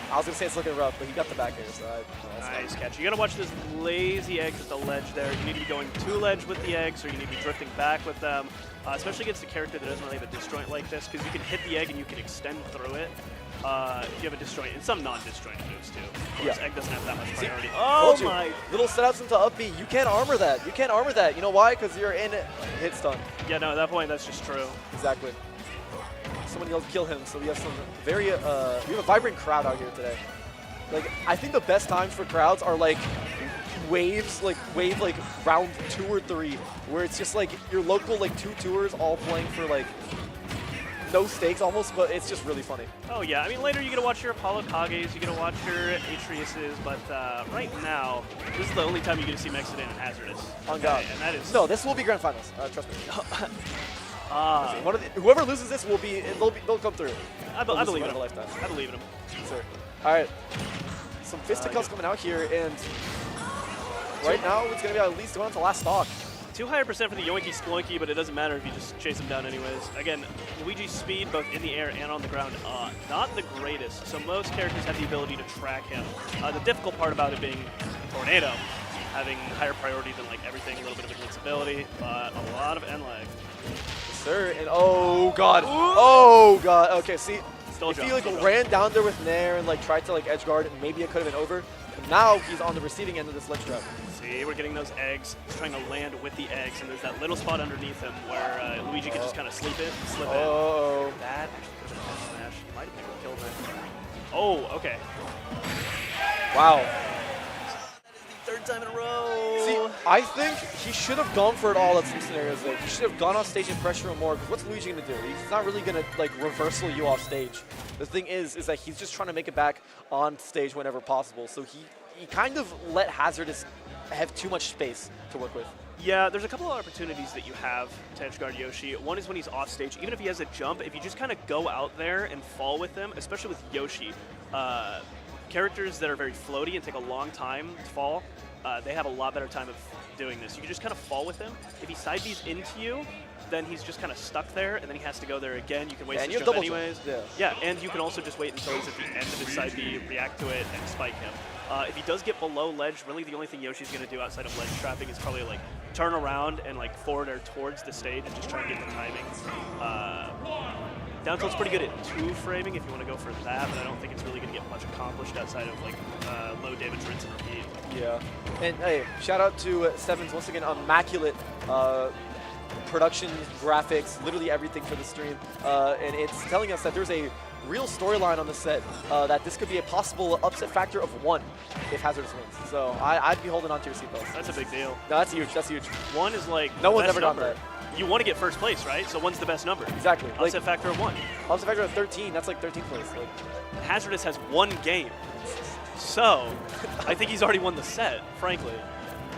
I was going to say it's looking rough, but he got the back air, so nice catch. You got to watch this lazy eggs at the ledge there. You need to be going to ledge with the eggs, or you need to be drifting back with them. Especially against a character that doesn't really have a disjoint like this, because you can hit the egg and you can extend through it. If you have a disjoint, and some non-disjoint moves too. Of course, egg doesn't have that much priority. Oh my! Little setups into up B. You can't armor that. You can't armor that. You know why? Because you're in hit stun. Yeah, no, at that point, that's just true. Exactly. Someone else kill him. So we have some very, we have a vibrant crowd out here today. Like, I think the best times for crowds are like wave round 2 or 3, where it's just like your local like 2 tours all playing for like no stakes almost, but it's just really funny. Oh yeah, I mean later you get to watch your Apollo Kages, you get to watch your Atreuses, but right now this is the only time you get to see Mexidan and Hazardous. On God. And that is no, this will be grand finals. Trust me. Whoever loses this will be they'll come through. I believe in him. I believe in him. Sir. All right. Some fisticuffs coming out here, and right now it's going to be at least going to last stock. Too high a percent for the Yoinky Sploinky, but it doesn't matter if you just chase him down anyways. Again, Luigi's speed, both in the air and on the ground, not the greatest, so most characters have the ability to track him. The difficult part about it being Tornado, having higher priority than like everything, a little bit of invincibility, but a lot of end lag. Sir, and oh God. Oh God. Okay, see, Still if he like ran down there with Nair and like tried to like edge guard, maybe it could have been over. But now he's on the receiving end of this ledge trap. See, we're getting those eggs. He's trying to land with the eggs, and there's that little spot underneath him where Luigi can just kind of slip in. That actually could have been a head smash. Might have been able to kill him. Oh, okay. Wow. third time in a row. See, I think he should have gone for it all at some scenarios there. He should have gone off stage and pressure him more, because what's Luigi going to do? He's not really going to, like, reversal you off stage. The thing is that he's just trying to make it back on stage whenever possible. So he kind of let Hazardous have too much space to work with. Yeah, there's a couple of opportunities that you have to edge guard Yoshi. One is when he's off stage. Even if he has a jump, if you just kind of go out there and fall with him, especially with Yoshi, characters that are very floaty and take a long time to fall, they have a lot better time of doing this. You can just kind of fall with him. If he side Bs into you, then he's just kind of stuck there, and then he has to go there again. You can waste his jump anyways. Yeah, and you can also just wait until he's at the end of his side B, react to it, and spike him. If he does get below ledge, really the only thing Yoshi's going to do outside of ledge trapping is probably like turn around and like forward air towards the stage and just try and get the timing. Down tilt's pretty good at 2-framing if you want to go for that, but I don't think it's really going to get much accomplished outside of like low damage rinse and repeat. Yeah, and hey, shout out to Sevens once again, immaculate production, graphics, literally everything for the stream, and it's telling us that there's a real storyline on the set, that this could be a possible upset factor of 1 if Hazardous wins. So I'd be holding on to your seatbelts. That's a big deal. No, that's huge. That's huge. 1 is like no one's best ever done number. that. You want to get first place, right? So 1's the best number. Exactly. Upset factor of 1. Upset factor of 13. That's like 13th place. Like. Hazardous has 1 game. So I think he's already won the set, frankly.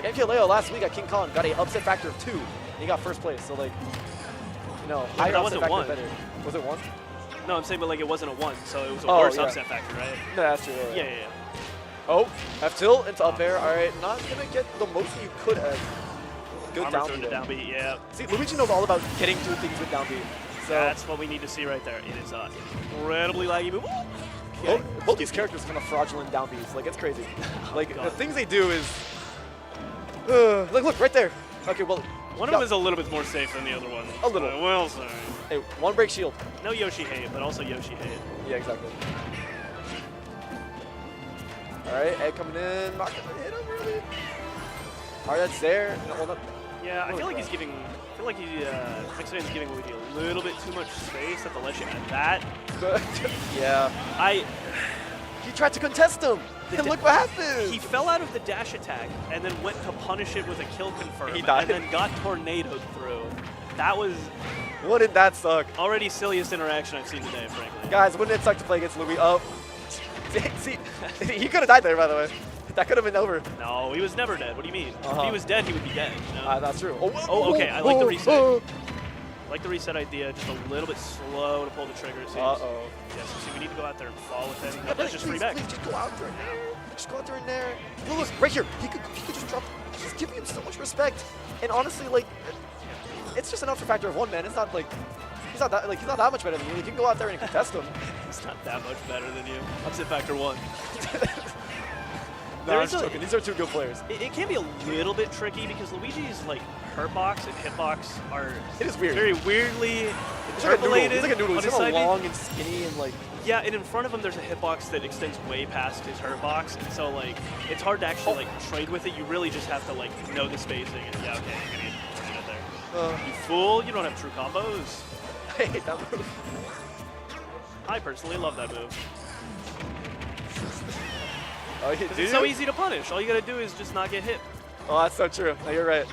MKLeo last week at King Kong got a upset factor of 2, and he got first place. So like, you know, higher upset factor better. Was it 1? No, I'm saying, but like it wasn't a 1, so it was a worse upset factor, right? No, that's true. Yeah. Oh, F tilt into up air. All right, not gonna get the most you could have. Good down B. Down B, yeah. See, Luigi knows all about getting to things with down B. So that's what we need to see right there. It is an incredibly laggy move. Okay. Both these characters kind of fraudulent down Bs. Like, it's crazy. Like, the things they do is... look, right there. Okay, well... One of them is a little bit more safe than the other one. A little. Well, sorry. Hey, 1 break shield. No Yoshi hate, but also Yoshi hate. Yeah, exactly. All right, Ed coming in. Not gonna hit him, really. All right, that's there. No, well, yeah, I feel like he's giving... I feel like Mixadan's giving Luigi a little bit too much space at the ledge at that. Yeah. He tried to contest him, and look what happened. He fell out of the dash attack and then went to punish it with a kill confirm. He died. And then got tornadoed through. That was... Wouldn't that suck? Already silliest interaction I've seen today, frankly. Guys, wouldn't it suck to play against Louis? Oh. See, he could have died there, by the way. That could have been over. No, he was never dead. What do you mean? If he was dead, he would be dead. You know? That's true. Oh, okay. I like the reset. I like the reset idea. Just a little bit slow to pull the trigger. It seems. Yes, so we need to go out there and fall with him. Let's just free back. Please, just go out there and there. Just go out there and there. Look, right here. He could just drop. He's giving him so much respect. And honestly, like, it's just an upset factor of 1, man. It's not like he's not that much better than you. You can go out there and contest him. He's not that much better than you. Upset factor 1. No, these are 2 good players. It can be a little bit tricky because Luigi's like hurtbox and hitbox are weird. Very weirdly interpolated. He's like a noodle. He's kind of long and skinny and like. Yeah, and in front of him there's a hitbox that extends way past his hurtbox, and so like it's hard to actually like trade with it. You really just have to like know the spacing and yeah, okay, you're gonna get there. You fool! You don't have true combos. I hate that move. I personally love that move. Oh, it's so easy to punish. All you gotta do is just not get hit. Oh, that's so true. No, you're right.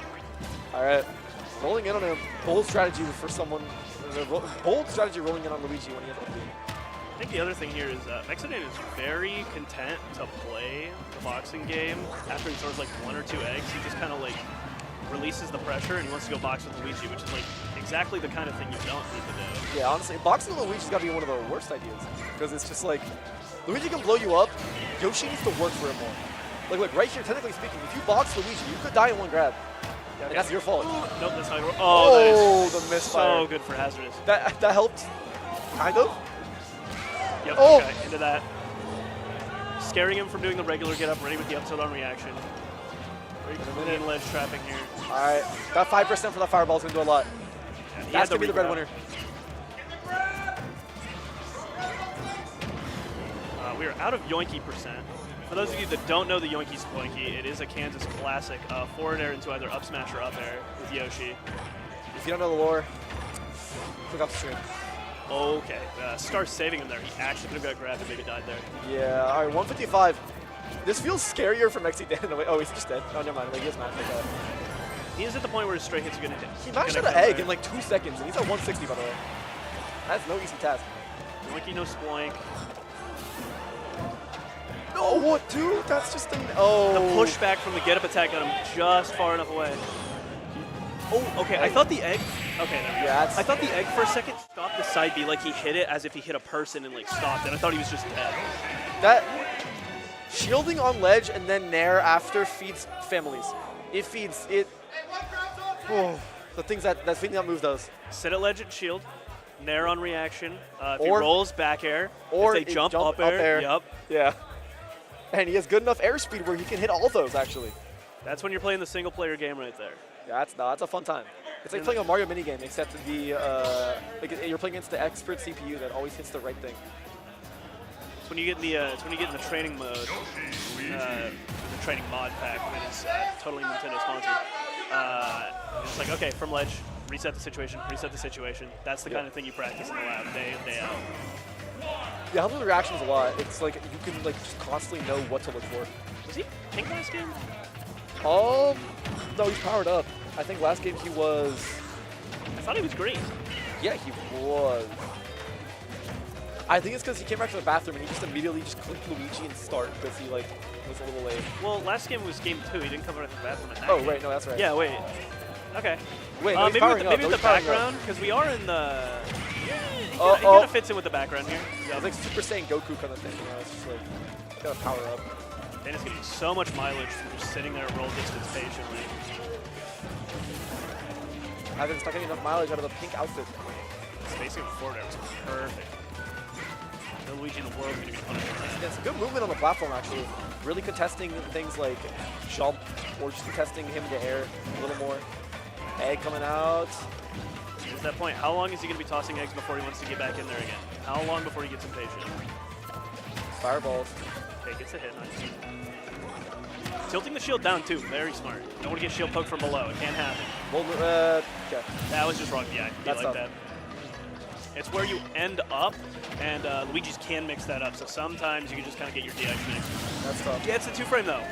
All right. Rolling in on him. Bold strategy for someone. Bold strategy rolling in on Luigi when he has LB. I think the other thing here is Mixadan is very content to play the boxing game after he throws like 1 or 2 eggs. He just kind of like releases the pressure and he wants to go box with Luigi, which is like exactly the kind of thing you don't need to do. Yeah, honestly, boxing with Luigi's got to be one of the worst ideas because it's just like Luigi can blow you up. Yoshi needs to work for it more. Like right here, technically speaking, if you box Luigi, you could die in 1 grab. Yeah, and that's your fault. Nope, that's not. Oh, the misfire. So good for Hazardous. That helped, kind of. Yep, okay, into that. Scaring him from doing the regular get up, ready with the up tilt on reaction. Very clean ledge trapping here. All right, that 5% for the fireball is going to do a lot. Yeah, that's going to be the breadwinner. We are out of Yoinky percent. For those of you that don't know the Yoinky Sploinky, it is a Kansas classic. Forward air into either up smash or up air with Yoshi. If you don't know the lore, click off the stream. Okay, Star saving him there. He actually could have got grabbed and maybe died there. Yeah, all right, 155. This feels scarier for Mexi Dan in a way. Oh, he's just dead. Oh, never mind. Like, he has match like that. He is at the point where his straight hits are going to hit. He mashed out an egg in like 2 seconds, and he's at 160, by the way. That's no easy task. Monkey, no sploink. No, what, dude? That's just an... Oh. The pushback from the get-up attack got him just far enough away. Oh, okay. I thought the egg... Okay, there we go. Yeah, I thought the egg for a second stopped the side B like he hit it as if he hit a person and like stopped it. I thought he was just dead. That... Shielding on ledge and then nair after feeds families. It feeds... It... Oh, the things that feeding that move does. Sit at ledge and shield. Nair on reaction. If he Or- rolls, back air. Or if they jump up air. Yep. Yeah. And he has good enough airspeed where he can hit all those, actually. That's when you're playing the single-player game right there. Yeah, that's a fun time. It's like playing a Mario minigame, except like you're playing against the expert CPU that always hits the right thing. It's when you get in the the training mode, the training mod pack that is totally Nintendo sponsored. It's like, okay, from ledge, reset the situation. That's the kind of thing you practice in the lab day in, day out. Yeah, helps with the reactions a lot. It's like you can like just constantly know what to look for. Was he pink last game? No, he's powered up. I think last game he was... I thought he was green. Yeah, he was. I think it's because he came back to the bathroom and he just immediately just clicked Luigi and start because he like was a little late. Well, last game was game 2. He didn't come back to the bathroom at that Oh, game. right. No, that's right. Yeah, wait. Okay. Wait, no, he's maybe powering up. maybe No, with he's the powering up. background, because we are in the... He kind of fits in with the background here. Yeah, it's like Super Saiyan Goku kind of thing. You know, it's just like, gotta power up. Dan is getting so much mileage from just sitting there at roll distance patiently. I haven't not getting enough mileage out of the pink outfit. Spacing the forward air was perfect. No Luigi in the world is going to be punished for that. Yeah, it's good movement on the platform, actually. Really contesting things like jump or just contesting him in the air a little more. Egg coming out. At that point, how long is he going to be tossing eggs before he wants to get back in there again? How long before he gets impatient? Fireballs. Okay, gets a hit. Nice. Tilting the shield down, too. Very smart. Don't want to get shield poked from below. It can't happen. Well, okay. That was just wrong. Yeah, That's like tough. that. It's where you end up, and Luigi's can mix that up. So sometimes you can just kind of get your DX mixed. That's tough. Gets the 2-frame, though.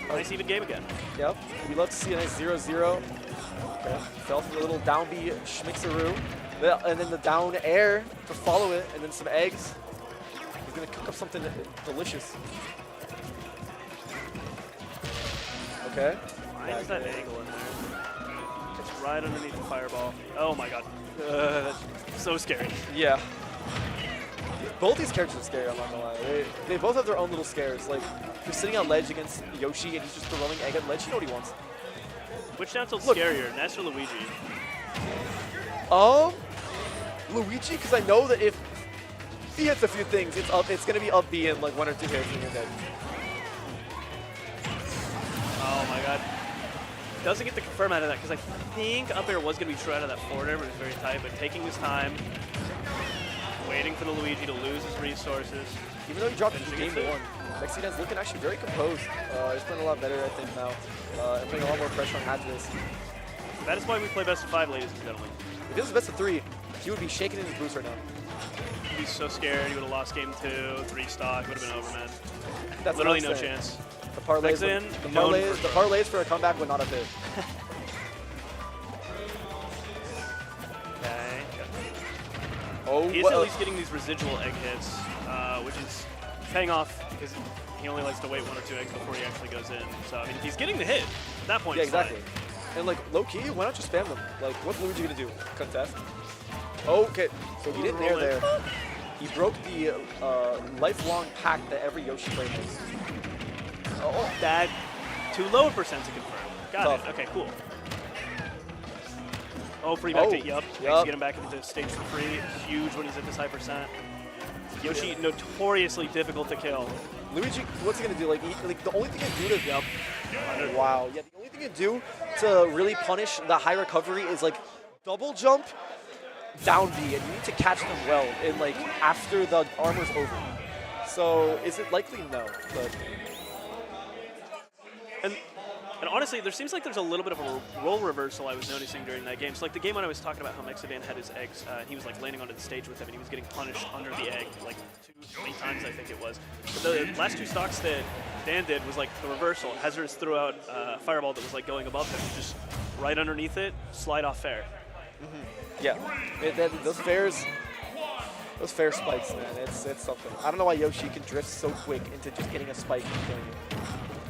Nice even game again. Yep. We love to see a nice 0-0. Okay. Fell for the little down B schmixaroo. And then the down air to follow it, and then some eggs. He's going to cook up something delicious. Okay. Finds that angle in there. It's right underneath the fireball. Oh my god. That's so scary. Yeah. Both these characters are scary, I'm not gonna lie. They both have their own little scares. Like, if you're sitting on ledge against Yoshi and he's just throwing egg at ledge, you know what he wants. Which down tilt's Look. scarier, Ness or Luigi? Luigi, because I know that if he hits a few things, it's gonna be up B in like 1 or 2 hits and you're dead. Oh my god. Doesn't get the confirm out of that because I think up air was going to be true out of that forward air, but it's very tight. But taking his time, waiting for the Luigi to lose his resources. Even though he dropped Finishing game it. 1, Mexican's looking actually very composed. He's playing a lot better, I think, now. And putting a lot more pressure on Hatris. That is why we play best of 5, ladies and gentlemen. If this was best of 3, he would be shaking in his boots right now. He'd be so scared. He would have lost game 2, 3 stock. Would have been over, man. That's Literally what no I'm saying. chance. The parlays, Mexican, the parlays for a comeback would not have hit. Okay. Oh, He's at least getting these residual egg hits, which is paying off because he only likes to wait 1 or 2 eggs before he actually goes in. So, I mean, if he's getting the hit, at that point, yeah, it's exactly. fine. And like low key, why not just spam them? Like, what's Luigi gonna do? Contest? Okay, so he didn't nair there. He broke the lifelong pact that every Yoshi player makes. Oh, that too low a percent to confirm. Got Tough. it. Okay, cool. Oh, free back to Yup. He's get him back into stage for free. Huge when he's at this high percent. Yoshi notoriously difficult to kill. Luigi, what's he gonna do? Like the only thing he can do to wow, yeah, the only thing he can do to really punish the high recovery is like double jump, down B, and you need to catch them well, and like after the armor's over. So is it likely? No, but And And honestly, there seems like there's a little bit of a role reversal I was noticing during that game. So like the game when I was talking about how Mexidan had his eggs, and he was like landing onto the stage with him, and he was getting punished under the egg like 3 times, I think it was. But the last 2 stocks that Dan did was like the reversal. Hazardous threw out a fireball that was like going above him, just right underneath it, slide off fair. Yeah, those fair spikes, man, it's something. I don't know why Yoshi can drift so quick into just getting a spike and killing you.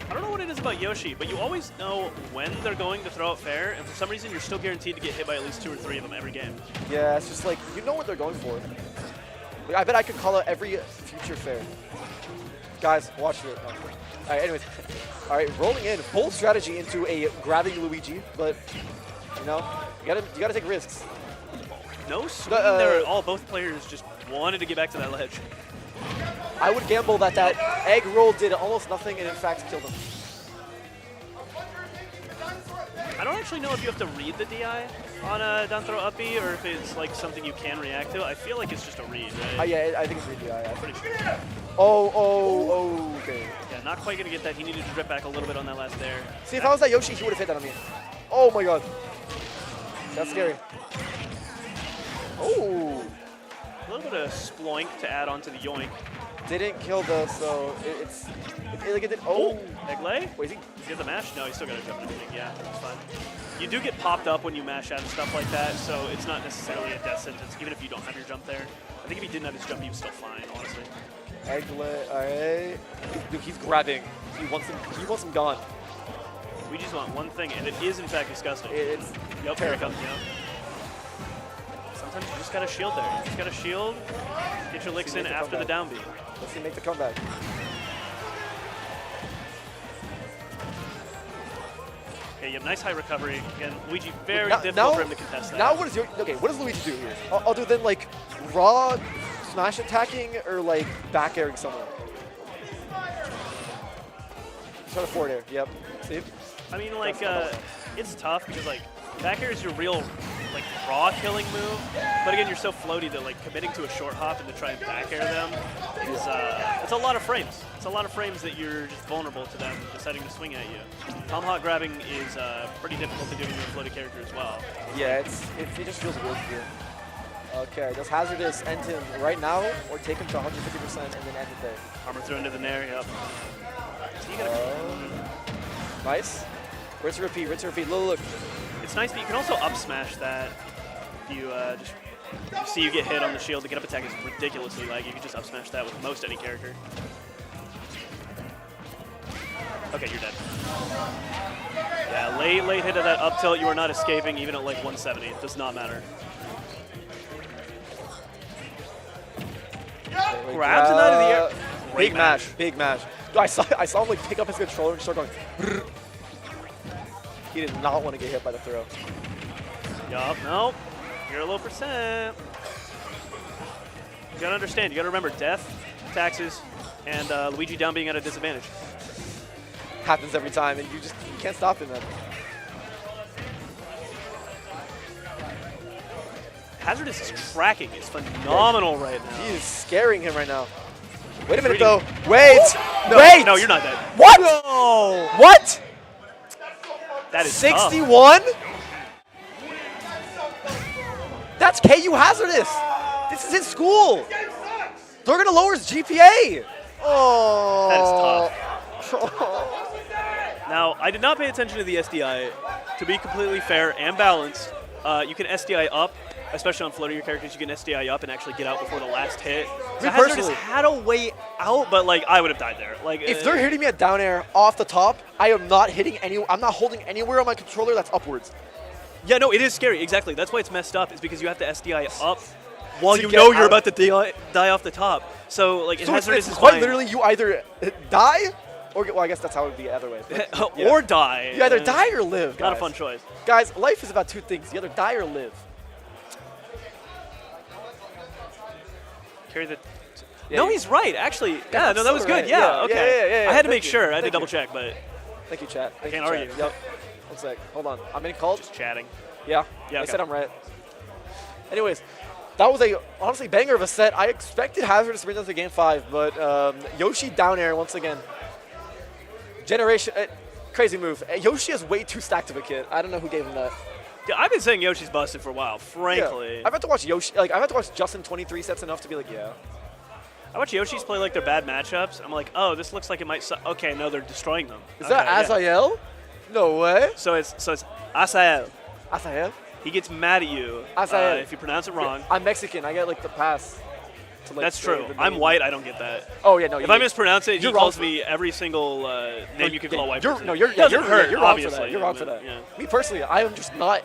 I don't know what it is about Yoshi, but you always know when they're going to throw out fair, and for some reason you're still guaranteed to get hit by at least 2 or 3 of them every game. Yeah, it's just like, you know what they're going for. Like, I bet I could call out every future fair. Guys, watch it. Oh. All right, anyways. All right, rolling in, bold strategy into a grabbing Luigi, but, you know, you gotta take risks. No swing there at all. Both players just wanted to get back to that ledge. I would gamble that egg roll did almost nothing and in fact killed him. I don't actually know if you have to read the DI on a down throw up B or if it's like something you can react to. I feel like it's just a read, right? Yeah, I think it's read DI. I'm pretty sure. Okay. Yeah, not quite gonna get that. He needed to drip back a little bit on that last dare. See, if I was that Yoshi, he would have hit that on me. Oh my god. That's scary. Oh. A little bit of sploink to add on to the yoink. Didn't kill though, so it did. Oh, egg lay? Wait, Does he have the mash? No, he's still got to jump and everything. Yeah, that's fine. You do get popped up when you mash out and stuff like that, so it's not necessarily a death sentence, even if you don't have your jump there. I think if he didn't have his jump, he was still fine, honestly. Egg lay, alright. Dude, he's grabbing. He wants him gone. We just want one thing, and it is in fact disgusting. It's yep, here it comes, Sometimes you just got to shield there. You just got to shield, get your licks in after the down B. Let's see, make the comeback. Okay, you have nice high recovery. Again, Luigi, very difficult for him to contest that. Now what does Luigi do here? Other than like raw smash attacking or like back airing someone? Try to forward air, yep. See? I mean, like, it's tough because like back air is your real like raw killing move, but again, you're so floaty that like committing to a short hop and to try and back air them is it's a lot of frames. It's a lot of frames that you're just vulnerable to them deciding to swing at you. Tomahawk grabbing is pretty difficult to do when you're a floaty character as well. Yeah, it just feels weird here. Okay, does Hazardous end him right now or take him to 150% and then end it there? Armor throw into the nair, yep. So you gotta nice. Rinse and repeat, rinse and repeat. Look. It's nice that you can also up smash that. You just see you get hit on the shield. The get up attack is ridiculously laggy. You can just up smash that with most any character. Okay, you're dead. Yeah, late hit of that up tilt. You are not escaping even at like 170. It does not matter. Grabs him out of the air. Big mash, big mash. Dude, I saw him like pick up his controller and start going. Brrr. He did not want to get hit by the throw. Yup, nope. You're a low percent. You gotta understand, you gotta remember death, taxes, and Luigi down being at a disadvantage. Happens every time, and you can't stop him, man. Hazardous' tracking is phenomenal right now. He is scaring him right now. Wait a minute, though. Wait! No, wait! No, you're not dead. What? No! What? That is 61? That's KU Hazardous. This is his school. They're going to lower his GPA. Oh. That is tough. Now, I did not pay attention to the SDI. To be completely fair and balanced, you can SDI up, especially on floatier characters. You can SDI up and actually get out before the last hit. So Hazardous had a way out, but like I would have died there. Like if they're hitting me at down air off the top, I am not hitting I'm not holding anywhere on my controller that's upwards. Yeah, no, it is scary. Exactly. That's why it's messed up. Is because you have to SDI up while you know you're about to die off the top. So like, so Hazardous it's is quite fine. literally you either die or well, I guess that's how it would be the other way. But, yeah. Or die. You either die or live. Guys. Not a fun choice. Guys, life is about two things: you either die or live. Carry the. No, he's right. Actually, yeah, no, that was good. Right. Yeah, okay. Yeah, I had to make sure. I had to double check, but. Thank you, chat. Can't argue. Yep. 1 sec. Hold on. I'm getting called. Just chatting. Yeah. Yeah. I okay. said I'm right. Anyways, that was a honestly banger of a set. I expected Hazardous to bring us to Game 5, but Yoshi down air once again. Generation. Crazy move. Yoshi has way too stacked of a kit. I don't know who gave him that. Yeah, I've been saying Yoshi's busted for a while, frankly. Yeah. I've had to watch Yoshi. Like I've had to watch Justin 23 sets enough to be like, yeah. I watch Yoshi's play like their bad matchups. I'm like, oh, this looks like it might suck. Okay, no, they're destroying them. Is that Azael? No way. So it's Asael. Azael? He gets mad at you if you pronounce it wrong. I'm Mexican. I get like the pass. To, like, That's true. I'm white. I don't get that. Oh yeah, no. If I mispronounce it, he calls me every single name you could call a white person. You're hurt. You're wrong for that. You're wrong for that. Yeah. Me personally, I am just not.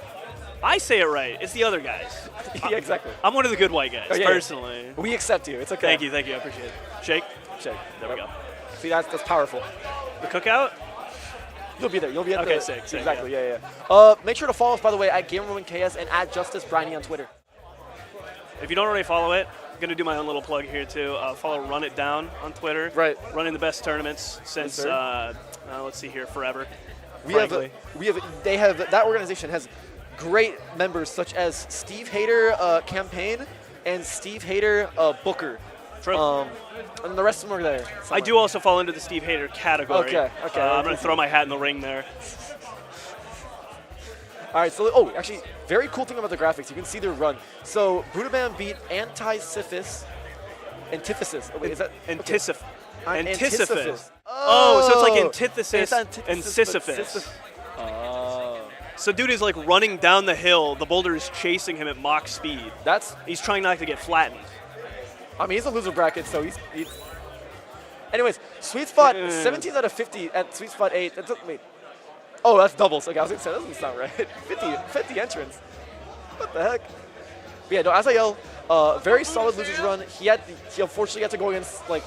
I say it right. It's the other guys. Yeah, exactly. I'm one of the good white guys, personally. We accept you. It's okay. Thank you. I appreciate it. Shake. There we go. See, that's powerful. The cookout? You'll be there. You'll be at okay, the... sick, Exactly, yeah. Make sure to follow us, by the way, at GamerRomanKS and at JusticeBriny on Twitter. If you don't already follow it, I'm going to do my own little plug here, too. Follow Run It Down on Twitter. Right. Running the best tournaments since, let's see here, forever. That organization has great members such as Steve Hader Campaign and Steve Hader Booker. True. And the rest of them are there. Somewhere. I do also fall into the Steve Hader category. Okay. I'm going to throw my hat in the ring there. All right, so, actually, very cool thing about the graphics. You can see their run. So, Budabam beat Antithesis. Oh, wait, is that? Antithesis. Oh, so it's like antithesis and Sisyphus. So dude is like running down the hill. The boulder is chasing him at Mach speed. He's trying not to get flattened. I mean, he's a loser bracket, so he's Anyways, sweet spot 17 out of 50 at sweet spot 8. Wait. Oh, that's doubles. Okay, I was going to say, that doesn't sound right. 50 entrance. What the heck? But yeah, no, Azael, very solid losers run. He unfortunately had to go against, like,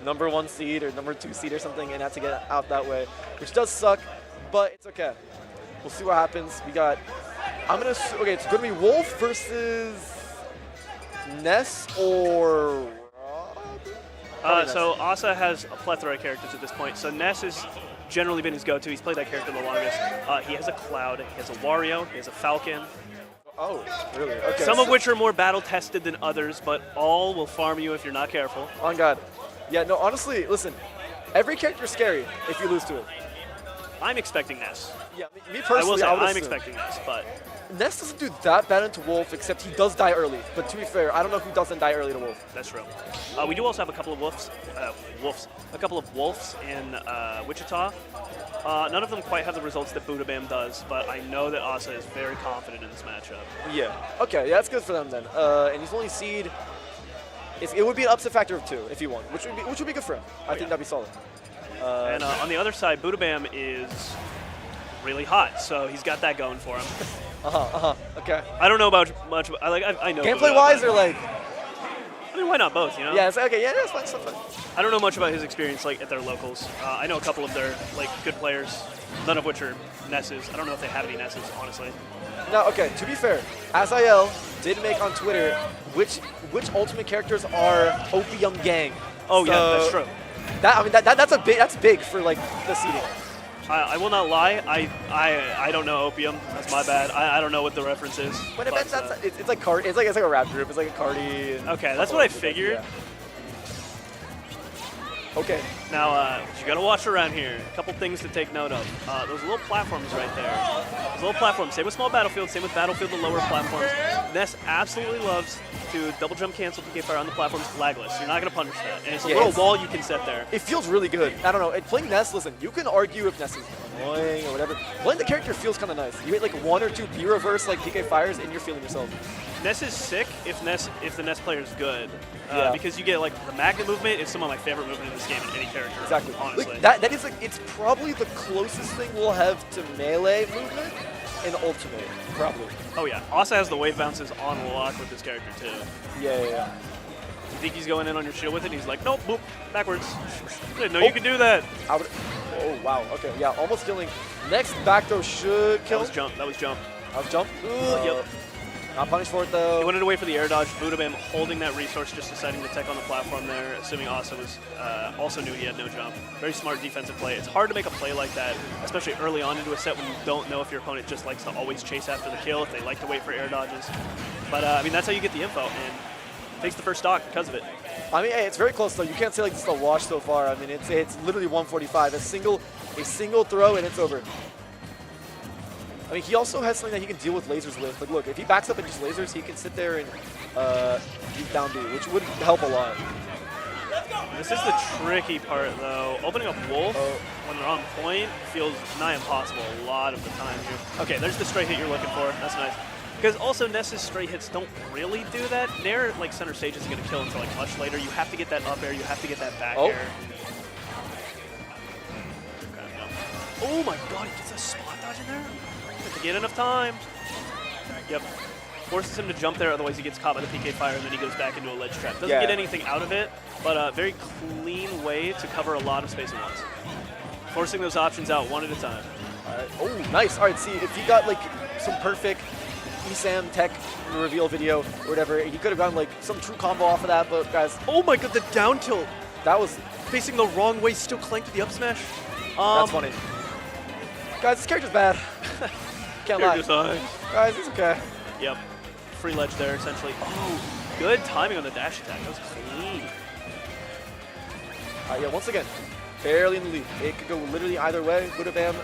number 1 seed or number 2 seed or something and had to get out that way, which does suck, but it's okay. We'll see what happens. We got, it's going to be Wolf versus Ness or so Asa has a plethora of characters at this point. So Ness has generally been his go-to. He's played that character the longest. He has a Cloud, he has a Wario, he has a Falcon. Oh, really? Okay. Some of which are more battle-tested than others, but all will farm you if you're not careful. On God. Yeah, no, honestly, listen. Every character is scary if you lose to it. I'm expecting Ness. Yeah, me personally, I will say I'm expecting Ness, but... Ness doesn't do that bad into Wolf, except he does die early. But to be fair, I don't know who doesn't die early to Wolf. That's true. We do also have a couple of wolves in Wichita. None of them quite have the results that Budabam does, but I know that Asa is very confident in this matchup. Yeah. Okay, yeah, that's good for them then. And he's only seed. It would be an upset factor of 2 if he won, which would be good for him. I think that'd be solid. And on the other side, Budabam is really hot, so he's got that going for him. Okay. I don't know about much. I know. Gameplay-wise, or like. I mean, why not both? You know. Yeah. It's okay. Yeah, that's fine. It's fine. I don't know much about his experience like at their locals. I know a couple of their like good players, none of which are Nesses. I don't know if they have any Nesses, honestly. Now, okay. To be fair, Azael did make on Twitter which ultimate characters are Opium Gang. Oh, so yeah, that's true. That's big for like the seeding. I will not lie. I don't know Opium. That's my bad. I don't know what the reference is. But it's like Cardi. It's like a rap group. It's like a Cardi. Okay, that's what I figured. Yeah. Okay. Now you gotta watch around here. A couple things to take note of. Those little platforms right there. Those little platforms. Same with small battlefield. Same with battlefield. The lower platforms. Ness absolutely loves to double jump cancel PK fire on the platforms flagless. You're not gonna punish that. And it's a little wall you can set there. It feels really good. I don't know. Playing Ness, listen, you can argue if Ness is annoying or whatever. Playing the character feels kind of nice. You hit like 1 or 2 B reverse like PK fires and you're feeling yourself. Ness is sick if the Ness player is good. Because you get like the magnet movement is some of my favorite movement in this game in any character. Exactly. Honestly. Like, that is like, it's probably the closest thing we'll have to melee movement in Ultimate. Probably. Oh yeah. Asa has the wave bounces on lock with this character too. Yeah. You think he's going in on your shield with it? And he's like, nope, boop, backwards. Didn't know you could do that. Oh wow. Okay. Yeah. Almost killing. Next back throw should kill. That was jump. That was jump. Yep. Not punished for it though. He wanted to wait for the air dodge. Budabam holding that resource, just deciding to tech on the platform there, assuming Asa was also knew he had no jump. Very smart defensive play. It's hard to make a play like that, especially early on into a set when you don't know if your opponent just likes to always chase after the kill, if they like to wait for air dodges. But I mean, that's how you get the info, and takes the first stock because of it. I mean, hey, it's very close though. You can't say like this is a wash so far. I mean, it's literally 145. A single A single throw and it's over. I mean, he also has something that he can deal with lasers with. Like, look, if he backs up and just lasers, he can sit there and use down B, which would help a lot. This is the tricky part, though. Opening up Wolf when they're on point feels nigh impossible a lot of the time here. Okay, there's the straight hit you're looking for. That's nice. Because also Ness's straight hits don't really do that. Nair, like, center stage isn't going to kill until like much later. You have to get that up air. You have to get that back air. Okay, no. Oh my god, he gets a spot dodge in there? If you get enough time. Yep. Forces him to jump there, otherwise he gets caught by the PK fire and then he goes back into a ledge trap. Doesn't get anything out of it, but a very clean way to cover a lot of space at once. Forcing those options out one at a time. Oh, nice. All right, see, if he got like some perfect ESAM tech reveal video or whatever, he could have gotten like some true combo off of that, but guys. Oh my god, the down tilt. That was facing the wrong way, still clanked the up smash. That's funny. Guys, this character's bad. Can't lie. Guys, it's okay. Yep. Free ledge there, essentially. Oh, good timing on the dash attack. That was clean. Yeah, once again, barely in the lead. It could go literally either way. Buddha Bam,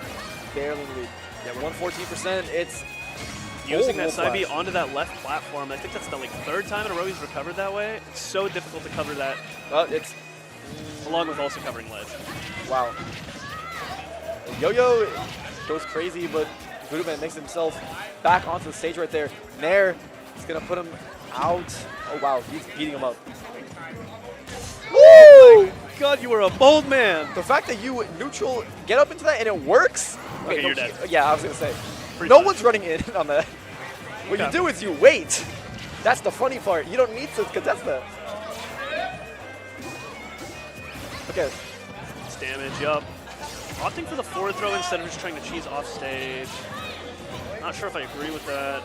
barely in the lead. Yeah, 114%. It's using that side B onto that left platform. I think that's the like third time in a row he's recovered that way. It's so difficult to cover that. It's along with also covering ledge. Wow. Yo-Yo goes crazy, but Buddha Bam makes himself back onto the stage right there. Nair is gonna put him out. Oh wow, he's beating him up. Woo! Oh my god, you were a bold man. The fact that you neutral get up into that and it works. Okay, Wait, you're dead. Yeah, I was gonna say. No one's running in on that. What you do is you wait. That's the funny part. You don't need to contest that. Okay. It's damage up. Opting for the forward throw instead of just trying to cheese off stage. Not sure if I agree with that.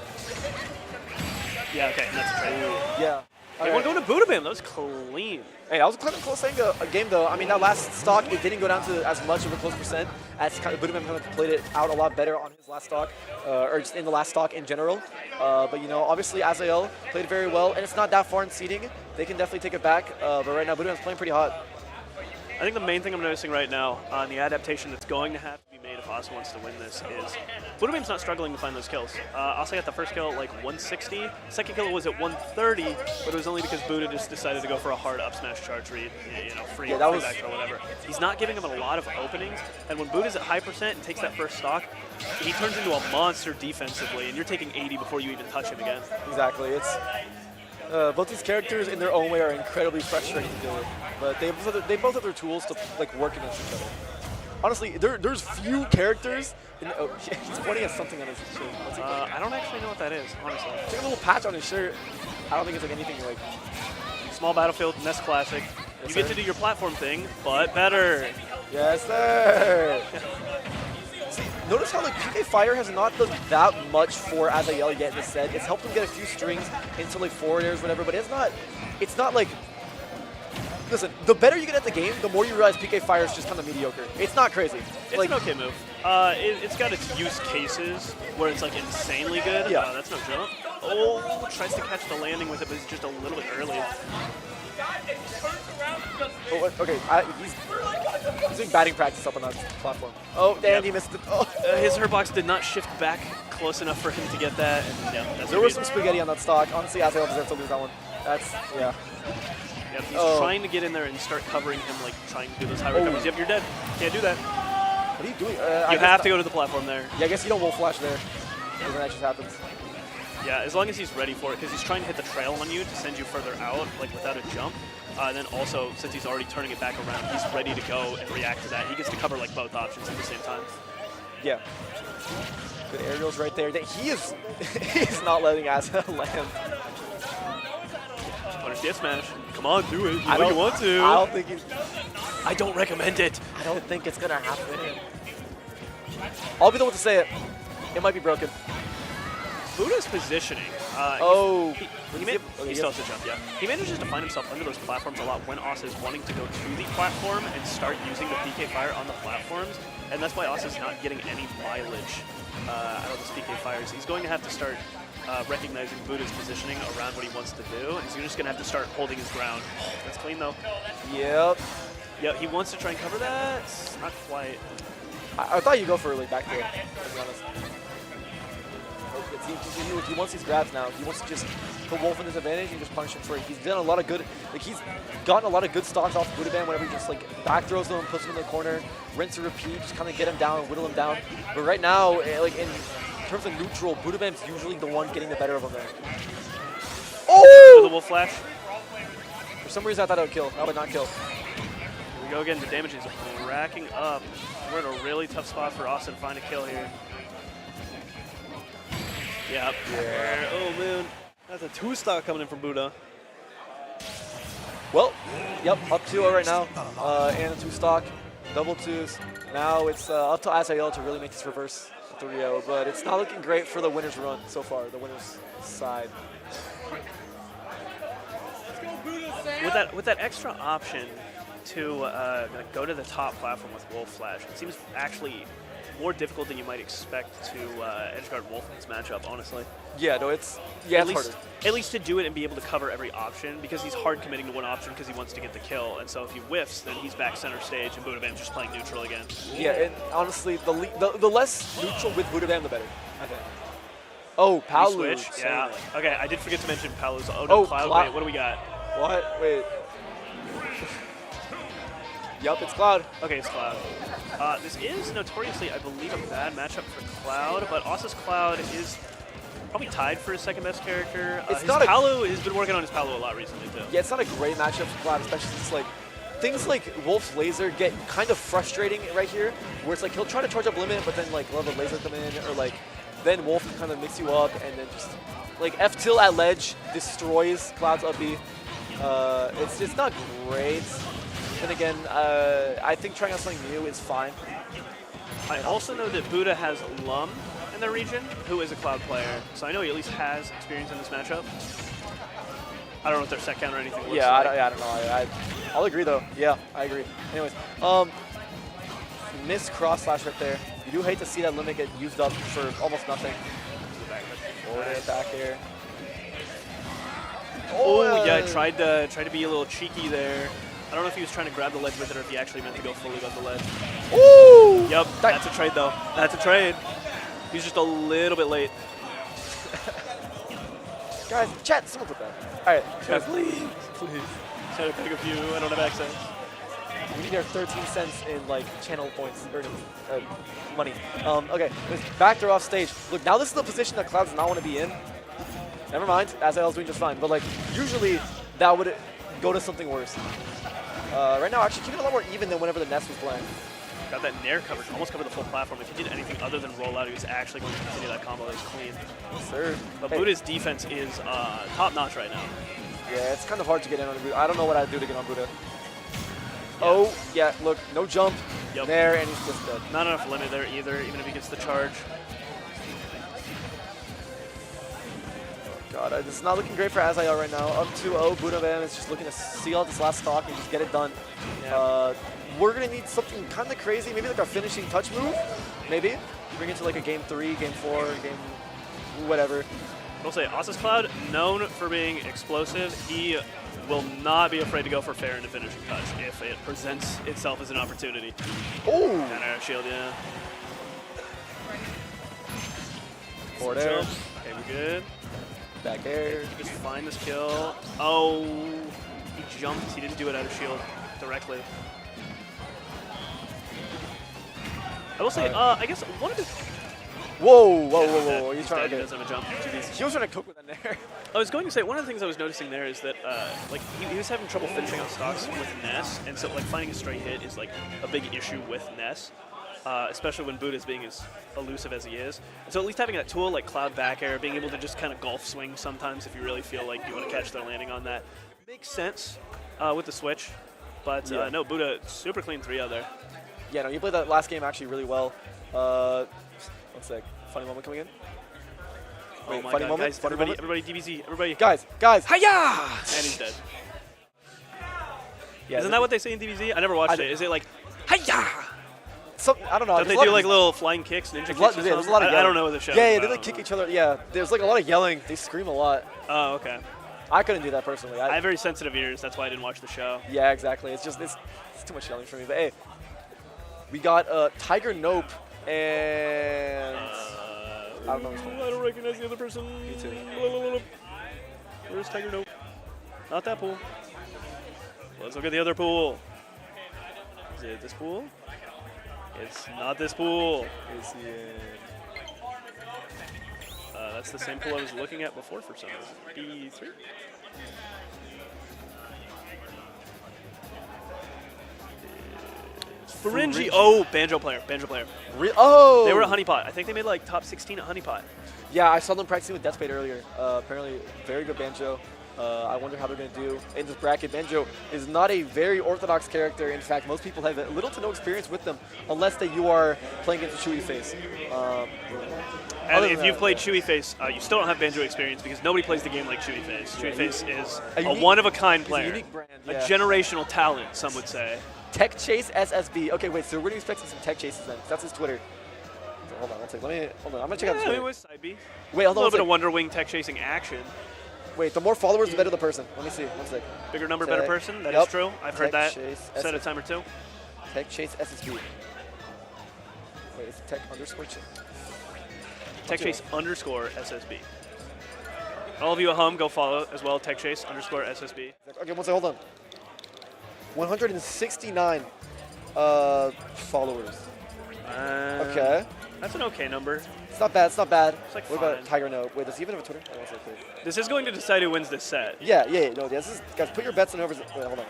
Yeah, okay, that's a trade. Yeah. Hey, we're going to Buddha Bam. That was clean. Hey, that was a close game, though. I mean, that last stock, it didn't go down to as much of a close percent as Buddha Bam kind of played it out a lot better on his last stock, or just in the last stock in general. But, you know, obviously, Azael played very well, and it's not that far in seeding. They can definitely take it back, but right now, Buddha Bam's playing pretty hot. I think the main thing I'm noticing right now on the adaptation that's going to have to be made if Asa wants to win this is Buddha Bam's not struggling to find those kills. Asa got the first kill at like 160. Second kill was at 130, but it was only because Buddha just decided to go for a hard up smash charge read, you know, free back or whatever. He's not giving him a lot of openings, and when Buddha's at high percent and takes that first stock, he turns into a monster defensively, and you're taking 80 before you even touch him again. Exactly. It's both these characters in their own way are incredibly frustrating to deal with, but they both have their tools to like work against each other. Honestly, there's few characters. He's pointing at something on his shirt. I don't actually know what that is, honestly. It's like a little patch on his shirt. I don't think it's like anything like small battlefield Nest Classic. You get to do your platform thing, but better. Yes, sir. See, notice how like PK Fire has not done that much for Azael yet in this set. It's helped him get a few strings into like forward airs, whatever, but it's not like, listen, the better you get at the game, the more you realize PK Fire is just kind of mediocre. It's not crazy. It's like, an okay move. It's got its use cases where it's like insanely good. Yeah. That's no jump. Oh, tries to catch the landing with it, but it's just a little bit early. Oh, okay, he's doing batting practice up on that platform. Oh, damn, he missed it. Oh. His Herbox did not shift back close enough for him to get that. And, yeah, that's there was some spaghetti on that stock. Honestly, Azael deserves to lose that one. That's, yeah. Yep, he's trying to get in there and start covering him, like trying to do those high recoveries. Yep, you're dead. Can't do that. What are you doing? You have to go to the platform there. Yeah, I guess you don't wolf flash there. When that just happens. Yeah, as long as he's ready for it, because he's trying to hit the trail on you to send you further out, like without a jump. And then also, since he's already turning it back around, he's ready to go and react to that. He gets to cover like both options at the same time. Yeah. Good aerials right there. He is he's not letting Azael land. Punish the smash. Come on, do it. You want to. I don't think I don't recommend it. I don't think it's gonna happen. I'll be the one to say it. It might be broken. Buddha's positioning. He still has to jump, yeah. He manages to find himself under those platforms a lot when Asa is wanting to go to the platform and start using the PK Fire on the platforms, and that's why Asa's not getting any mileage out of those PK Fires. He's going to have to start recognizing Buddha's positioning around what he wants to do, and he's just going to have to start holding his ground. That's clean, though. Yep. Yeah, he wants to try and cover that. Not quite. I thought you'd go for like back there, to be honest. He wants these grabs now. He wants to just put Wolf in his advantage and just punish him for it. He's done a lot of good, like he's gotten a lot of good stocks off Buddha Band whenever he just like back throws them, puts him in the corner, rinse and repeat, just kind of get him down, whittle him down. But right now, like in terms of neutral, Buddha Band's usually the one getting the better of him there. Oh! The Wolf Flash. For some reason, I thought it would kill. That would not kill. Here we go again. The damage is racking up. We're in a really tough spot for Austin to find a kill here. Yep. Yeah. Oh, man. That's a 2-stock coming in from Buddha. Well, yep, up 2-0 right now. And a 2-stock. Double 2s. Now it's up to Azael to really make this reverse 3-0. But it's not looking great for the winner's run so far, the winner's side. With that extra option to go to the top platform with Wolf Flash, it seems actually more difficult than you might expect to edgeguard Wolf in this matchup, honestly. Yeah, no, it's harder. At least to do it and be able to cover every option, because he's hard committing to one option because he wants to get the kill, and so if he whiffs, then he's back center stage and Buddha Bam's just playing neutral again. Yeah, and honestly, the less neutral with Buddha Bam, the better, I think. Oh, Palu. Switch, yeah. Okay, I did forget to mention Palu's. Oh, no, Cloud. Wait, what do we got? What? Wait. Yup, it's Cloud. Okay, it's Cloud. This is notoriously, I believe, a bad matchup for Cloud, but Osa's Cloud is probably tied for his second best character. Palu has been working on his Palu a lot recently, too. Yeah, it's not a great matchup for Cloud, especially since, like, things like Wolf's Laser get kind of frustrating right here, where it's like he'll try to charge up limit, but then, like, he'll have a laser come in, or, like, then Wolf can kind of mix you up, and then just, like, F-tilt at ledge destroys Cloud's up B. It's not great. Then again, I think trying out something new is fine. I also know that Buddha has Lum in the region, who is a Cloud player, so I know he at least has experience in this matchup. I don't know if their set count or anything looks like. I don't know. I'll agree, though. Yeah, I agree. Anyways, missed cross slash right there. You do hate to see that limit get used up for almost nothing. Back air. Oh, yeah, tried to be a little cheeky there. I don't know if he was trying to grab the ledge with it or if he actually meant to go fully above the ledge. Ooh! Yep, that's a trade, though. That's a trade. He's just a little bit late. Guys, chat, someone put that. All right. Chat, please. Try to pick a few. I don't have access. We need our 13 cents in, like, channel points, or money. Okay, back throw off stage. Look, now this is the position that Cloud does not want to be in. Never mind, Azael's doing just fine. But, like, usually that would go to something worse. Right now, actually, keeping it a lot more even than whenever the Nest was playing. Got that Nair coverage, almost covered the full platform. If he did anything other than roll out, he was actually going to continue that combo that was clean. Yes, sir. But Buddha's defense is top-notch right now. Yeah, it's kind of hard to get in on Buddha. I don't know what I'd do to get on Buddha. Yeah. Oh, yeah, look, no jump there, and he's just dead. Not enough limit there either, even if he gets the charge. God, this is not looking great for Azael right now. Up 2-0, Buddha Bam is just looking to seal out this last stock and just get it done. Yeah. We're going to need something kind of crazy, maybe like our finishing touch move, maybe. Bring it to like a game 3, game 4, game whatever. I'll say, Osa's Cloud, known for being explosive, he will not be afraid to go for fair into finishing touch if it presents itself as an opportunity. Oh! Down air shield, yeah. Forward air. Okay, we're good. Back air. Just find this kill. Oh, he jumped. He didn't do it out of shield directly. I will say, I guess one of the... Whoa. He's trying to... doesn't have a jump. He was trying to cook with that there. I was going to say, one of the things I was noticing there is that, like, he was having trouble finishing on stocks with Ness, and so, like, finding a straight hit is, like, a big issue with Ness, especially when Buddha's being as elusive as he is. And so at least having that tool like Cloud back air, being able to just kind of golf swing sometimes if you really feel like you want to catch their landing on that, makes sense with the switch. But no, Buddha, super clean 3-0 there. Yeah, no, he played that last game actually really well. 1 sec. Funny moment coming in. Wait, oh my funny God, moment. guys, Funny everybody, moment. everybody, DBZ, everybody. Guys. Hiya! And he's dead. Yeah, Isn't that what they say in DBZ? I never watched it. Is it like, hiya? I don't know. Don't they do like little flying kicks, ninja kicks or something? There's a lot of I don't know the show. Yeah, they like kick each other. Yeah, there's like a lot of yelling. They scream a lot. Oh, okay. I couldn't do that personally. I have very sensitive ears. That's why I didn't watch the show. Yeah, exactly. It's too much yelling for me. But hey, We got Tiger Nope and I don't know. I don't recognize the other person. Me too. Where's Tiger Nope? Not that pool. Let's look at the other pool. Is it this pool? It's not this pool. Is he in? That's the same pool I was looking at before for some reason. B3? Faringi. Oh, Banjo player. Oh! They were at Honeypot. I think they made like top 16 at Honeypot. Yeah, I saw them practicing with Deathfade earlier. Apparently, very good Banjo. I wonder how they're going to do in this bracket. Banjo is not a very orthodox character. In fact, most people have little to no experience with them unless that you are playing against a Chewy Face. And if you've played Chewy Face, you still don't have Banjo experience because nobody plays the game like Chewy Face. Chewy Face is a one-of-a-kind player. A unique brand, a generational talent, some would say. Tech Chase SSB. Okay, wait, so we're expecting some Tech Chases then. That's his Twitter. So hold on, one second. Hold on. I'm going to check out his Twitter. It was side B. Wait, hold on. A little bit of Wonder Wing tech chasing action. Wait, the more followers, the better the person. Let me see. One sec. Bigger number, better person. That is true. I've heard that said a time or two. Tech Chase SSB. Wait, it's Tech underscore Chase. Tech Chase underscore SSB. All of you at home, go follow as well. Tech Chase underscore SSB. Okay, one second. Hold on. 169 followers. Okay. That's an okay number. It's not bad. It's not bad. It's like what fine. about Tiger No? Wait, does he even have a Twitter? This is going to decide who wins this set. Yeah. No, this is, guys, put your bets on over. Wait, hold on.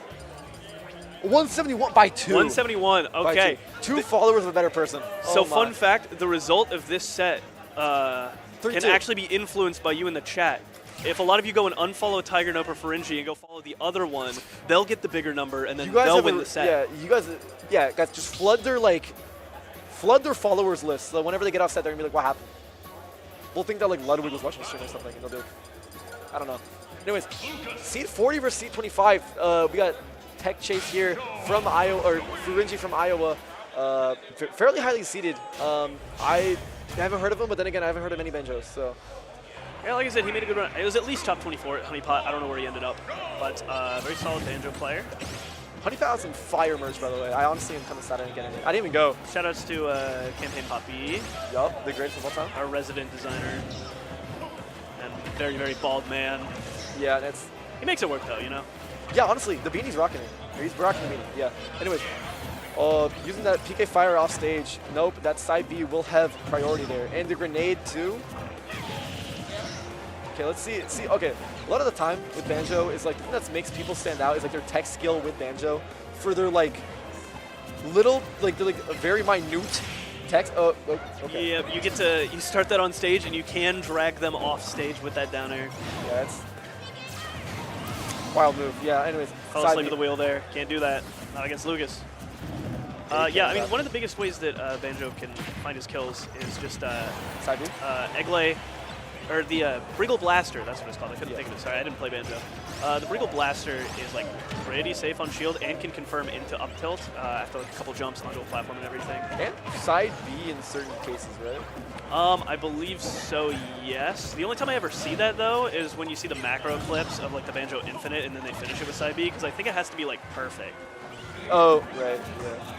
171 by 2. 171. Okay. Two followers of a better person. So fun fact: the result of this set can actually be influenced by you in the chat. If a lot of you go and unfollow Tiger Nope or Faringi and go follow the other one, they'll get the bigger number and then they'll win the set. Yeah, you guys, guys, just flood their followers list. So whenever they get offset, they're gonna be like, "What happened?" We'll think that like Ludwig was watching the stream or something, and they'll do it. I don't know. Anyways, seed 40 versus seed 25. We got Tech Chase here from Iowa, or Faringi from Iowa. Fairly highly seeded. I haven't heard of him, but then again, I haven't heard of any Banjos. So. Yeah, like I said, he made a good run. It was at least top 24 at Honeypot. I don't know where he ended up, but very solid Banjo player. Honeypot has some fire merch, by the way. I honestly am kind of sad I didn't get it. I didn't even go. Shoutouts to Campaign Poppy. Yup, the greatest of all time. Our resident designer. And very, very bald man. Yeah, that's... He makes it work, though, you know? Yeah, honestly, the beanie's rocking it. He's rocking the beanie, yeah. Anyways, using that PK fire off stage. Nope, that side B will have priority there. And the grenade, too. Okay, let's see. Okay, a lot of the time with Banjo is like the thing that makes people stand out is like their tech skill with Banjo for their like little they're like a very minute text. Oh, okay. Yeah, you start that on stage and you can drag them off stage with that down air. Yeah, it's wild move. Yeah. Anyways, fell asleep at the wheel there. Can't do that. Not against Lucas. Yeah, I mean one of the biggest ways that Banjo can find his kills is just side B. Egglay. Or the Briggle Blaster, that's what it's called. I couldn't think of it. Sorry, I didn't play Banjo. The Briggle Blaster is like pretty safe on shield and can confirm into up tilt after like a couple jumps onto a platform and everything. And side B in certain cases, right? I believe so, yes. The only time I ever see that though is when you see the macro clips of like the Banjo Infinite and then they finish it with side B because I think it has to be like perfect. Oh, right, yeah.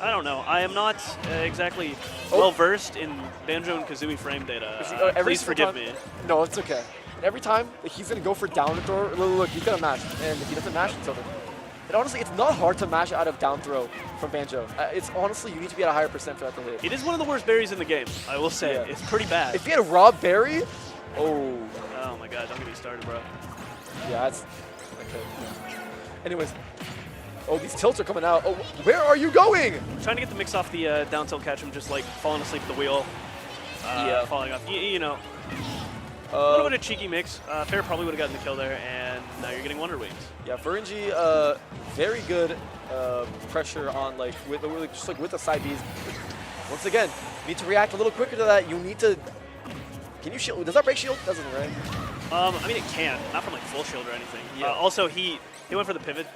I don't know. I am not exactly well-versed in Banjo and Kazooie frame data. Please forgive me. No, it's okay. And every time he's going to go for down throw, look, he's going to mash. And if he doesn't mash, it's over. And honestly, it's not hard to mash out of down throw from Banjo. It's honestly, you need to be at a higher percent for that to hit. It is one of the worst berries in the game, I will say. Yeah. It's pretty bad. If he had a raw berry, oh my god, don't get me started, bro. Yeah, that's... Okay. Anyways. Oh, these tilts are coming out. Oh, where are you going? I'm trying to get the mix off the down tilt catch from just like falling asleep at the wheel. Falling off. You know. A little bit of cheeky mix. Fair probably would have gotten the kill there, and now you're getting Wonder Wings. Yeah, Faringi, very good pressure on like with the side Bs. Once again, need to react a little quicker to that. You need to. Can you shield? Does that break shield? Doesn't, right? I mean, it can, not from like full shield or anything. Yeah. Also, he went for the pivot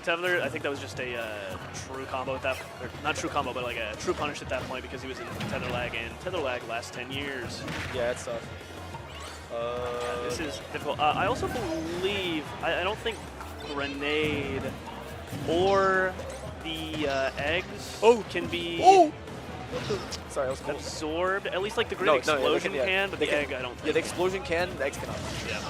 tether. I think that was just a true combo at that, or not true combo, but like a true punish at that point because he was in tether lag, and tether lag lasts 10 years. Yeah, it's tough. This is difficult. I also believe, I don't think Grenade or the eggs can be Sorry, that was cool. absorbed. At least like the grid No, explosion yeah, can, but they the egg I don't Yeah, think. the explosion can, the eggs cannot. Yeah.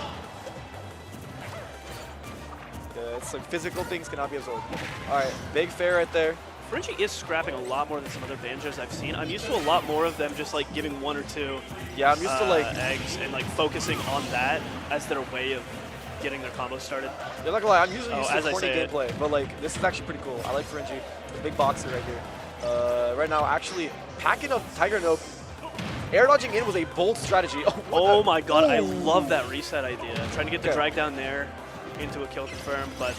It's like physical things cannot be absorbed. All right, big fair right there. Frenchie is scrapping a lot more than some other banjos I've seen. I'm used to a lot more of them just like giving 1 or 2 Yeah, I'm used to like eggs and like focusing on that as their way of getting their combos started. You're not gonna lie, I'm usually used as to I corny say it. gameplay, but like this is actually pretty cool. I like Frenchie, the big boxer right here. Right now, actually packing up Tiger Nope. Air dodging in was a bold strategy. Oh my god, I love that reset idea. Trying to get the Okay. drag down there into a kill confirm, but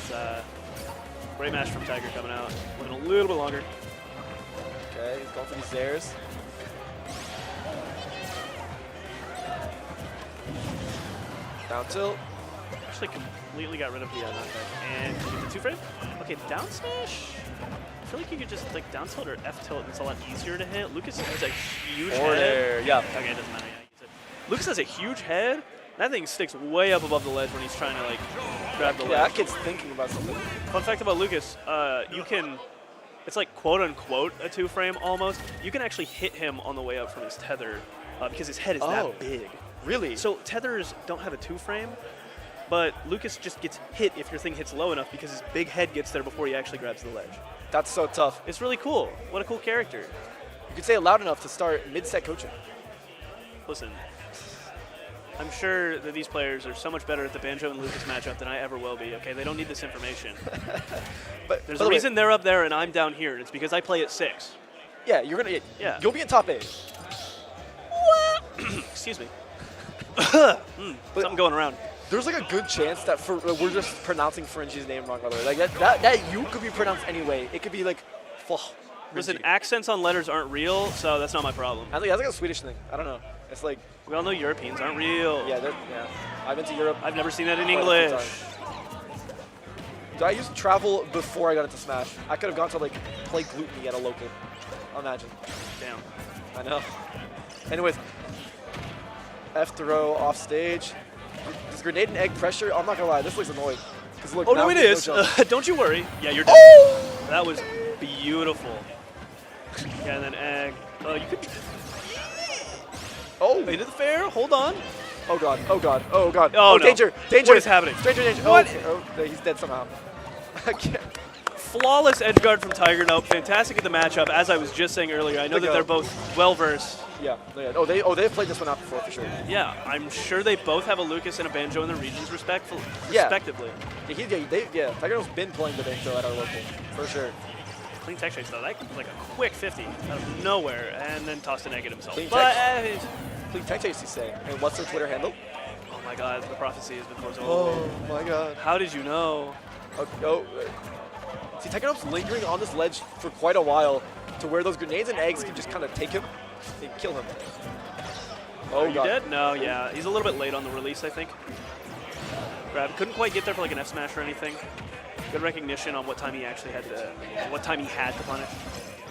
great match from Tiger coming out. Went a little bit longer. Okay, he's going for these airs. Down tilt. Actually completely got rid of the knockback. And the 2 frame? Okay, down smash? I feel like you could just like down tilt or F tilt and it's a lot easier to hit. Lucas has a huge Or head. there, yeah. Okay, it doesn't matter. Yeah, use it. Lucas has a huge head. That thing sticks way up above the ledge when he's trying to like grab the Yeah, ledge. that kid's thinking about something. Fun fact about Lucas, you can, it's like quote unquote a 2 frame almost. You can actually hit him on the way up from his tether because his head is that big. Really? So tethers don't have a 2 frame, but Lucas just gets hit if your thing hits low enough because his big head gets there before he actually grabs the ledge. That's so tough. It's really cool. What a cool character. You could say it loud enough to start mid-set coaching. Listen, I'm sure that these players are so much better at the Banjo and Lucas matchup than I ever will be, okay? They don't need this information. But There's by a the way- reason they're up there and I'm down here, and it's because I play at 6. Yeah, you're gonna. Yeah. You'll be in top 8. Excuse me. Something going around. There's like a good chance that we're just pronouncing Frenchie's name wrong, by the way. Like that you could be pronounced anyway. It could be like, Listen, accents on letters aren't real, so that's not my problem. I think that's like a Swedish thing. I don't know. It's like we all know Europeans aren't real. Yeah, I've been to Europe. I've never seen that in quite a few English. times. Dude, I used to travel before I got into Smash. I could have gone to like play Gluteny at a local. Imagine. Damn. I know. Anyways, F throw off stage. This grenade and egg pressure. I'm not gonna lie, this looks annoying. Look, Oh, now no, it there's is. jump. Don't you worry. Yeah, you're dead. That was beautiful. Yeah, and then egg. Oh, you could. Oh. Into the fair. Hold on. Oh god. Oh god. Oh god. Oh, no. Danger. Danger. What is happening? Stranger danger. What? Oh, he's dead somehow. I can't. Flawless edge guard from Tiger Nope. Fantastic at the matchup. As I was just saying earlier, I know that they're both well versed. Yeah. They've played this one out before for sure. Yeah, I'm sure they both have a Lucas and a Banjo in the regions respectively. Yeah, Tiger Nope's been playing the Banjo at our local for sure. Clean tech chase though. That was like a quick 50 out of nowhere, and then tossed an egg at himself. Clean But tech chase, you say. And what's their Twitter handle? oh my God, the prophecy has been foretold. Oh my god. How did you know? See, Tiger Nope's lingering on this ledge for quite a while to where those grenades and eggs can just kind of take him and kill him. Oh, Are you god. dead? No, yeah. He's a little bit late on the release, I think. Grab. Couldn't quite get there for like an F smash or anything. Good recognition on what time he actually had to, punish.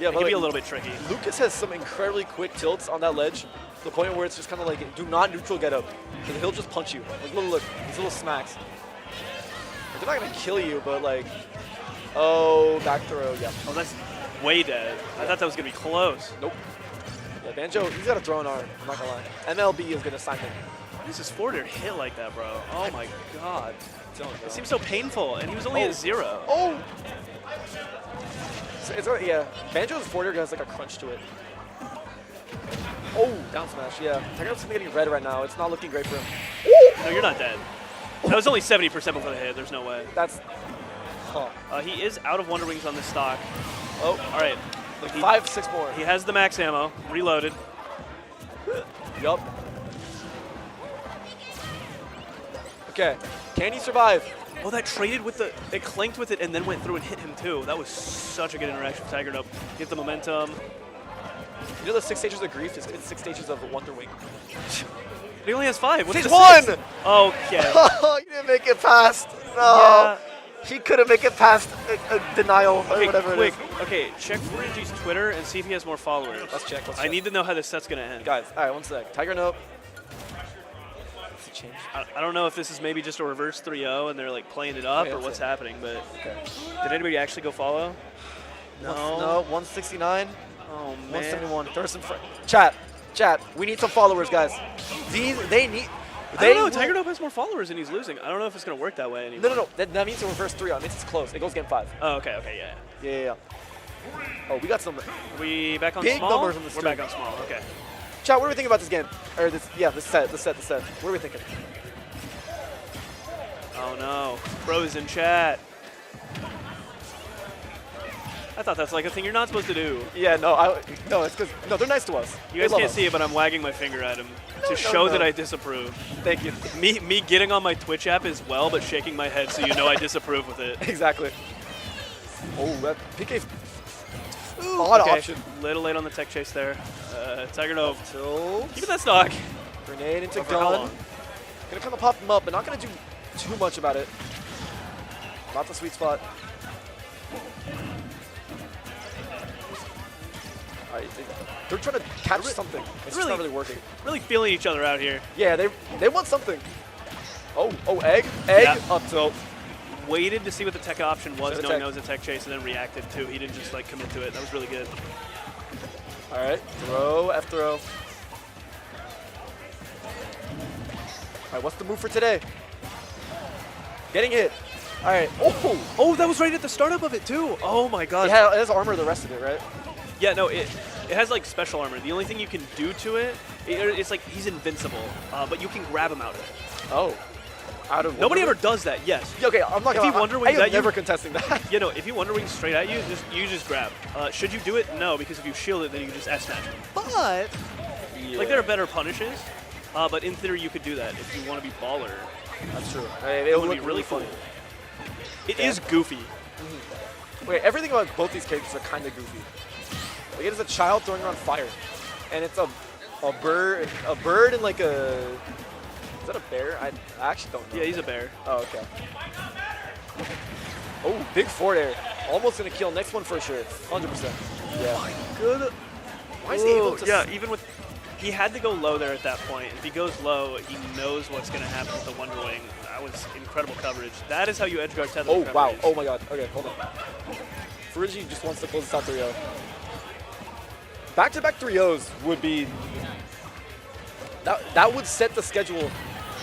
Yeah, it but can be a like, little bit tricky. Lucas has some incredibly quick tilts on that ledge, to the point where it's just kind of like, do not neutral get up, because he'll just punch you. Like, look, these little smacks. Like, they're not gonna kill you, but like, oh, back throw, yeah. Oh, that's way dead. I thought that was gonna be close. Nope. Yeah, Banjo, he's got a thrown arm, I'm not gonna lie. MLB is gonna sign him. Why is his forward air hit like that, bro? Oh my God. Bro. It seems so painful, and he was only at 0. Oh! Yeah, Banjo's forward air has like a crunch to it. Oh, down smash, yeah. Tiger Nope's getting red right now. It's not looking great for him. No, you're not dead. That was only 70% before the hit. There's no way. That's... Huh. He is out of Wonder Wings on this stock. Oh, all right. Like 5, 6 more. He has the max ammo. Reloaded. Yup. Okay. Can he survive? Oh, that traded with the... It clanked with it and then went through and hit him, too. That was such a good interaction with Tiger Nope. Get the momentum. You know the 6 stages of grief is 6 stages of Wonder Wing. He only has 5. What's Stage the 1! 6? Okay. Oh, you didn't make it past. No. Yeah. He couldn't make it past denial or whatever quick. it is. Okay, check Furigi's Twitter and see if he has more followers. Let's check. I need to know how this set's going to end. Guys, all right, one sec. Tiger Nope. Change. I don't know if this is maybe just a reverse 3-0 and they're like playing it up Okay, or that's what's it. happening, but Okay. did anybody actually go follow? No, 169. Oh, man. 171. There's some chat. We need some followers, guys. They need. I don't know. Tiger Dope has more followers and he's losing. I don't know if it's going to work that way anymore. No. That means a reverse 3 on. It means it's close. It goes game 5. Oh, okay, yeah. Oh, we got some. Are we back on big small? numbers on the We're stream. back on small. Okay. Chat, what do we think about this game? Or this set. What are we thinking? Oh no, Bro's in chat. I thought that's like a thing you're not supposed to do. Yeah, no, it's because they're nice to us. You guys can't see it, but I'm wagging my finger at him to show that I disapprove. Thank you. Me getting on my Twitch app as well, but shaking my head so you know I disapprove with it. Exactly. Oh, that PK's odd option. Little late on the tech chase there. Tiger Dope. Tilt. Keep that stock. Grenade into For how gun. long? Gonna kind of pop him up, but not gonna do too much about it. Not the sweet spot. They're trying to catch something. It's just not really working. Really feeling each other out here. Yeah, they want something. Oh, egg up tilt. Waited to see what the tech option was, Set knowing tech. that was a tech chase, and then reacted too. He didn't just like commit to it. That was really good. All right, throw, F throw. All right, what's the move for today? Getting hit. All right. Oh, that was right at the startup of it too. Oh my god. It has armor the rest of it, right? Yeah, no, it has like special armor. The only thing you can do to it, it's like he's invincible, but you can grab him out of it. Oh. Out of Nobody ever does that. Yes. Yeah, okay, I'm not If gonna. you wonder I wings am at never you, contesting that. you know, if you wonder wings straight at you, you just grab. Should you do it? No, because if you shield it, then you can just S-smash. But like there are better punishes. But in theory, you could do that if you want to be baller. That's true. It would be really cool. It is goofy. Wait, everything about both these characters are kind of goofy. Like it is a child throwing around fire, and it's a bird and like a. Is that a bear? I actually don't know. Yeah, he's a bear. Oh, okay. Oh, big forward air. Almost gonna kill. Next one for sure. 100%. Yeah. Good. Why is he able to? Yeah, even with. He had to go low there at that point. If he goes low, he knows what's going to happen with the Wonder Wing. That was incredible coverage. That is how you edgeguard tether. Oh, wow. Oh, my God. Okay, hold on. Ferigi just wants to close this out 3-0. Back-to-back 3-0s would be... That would set the schedule,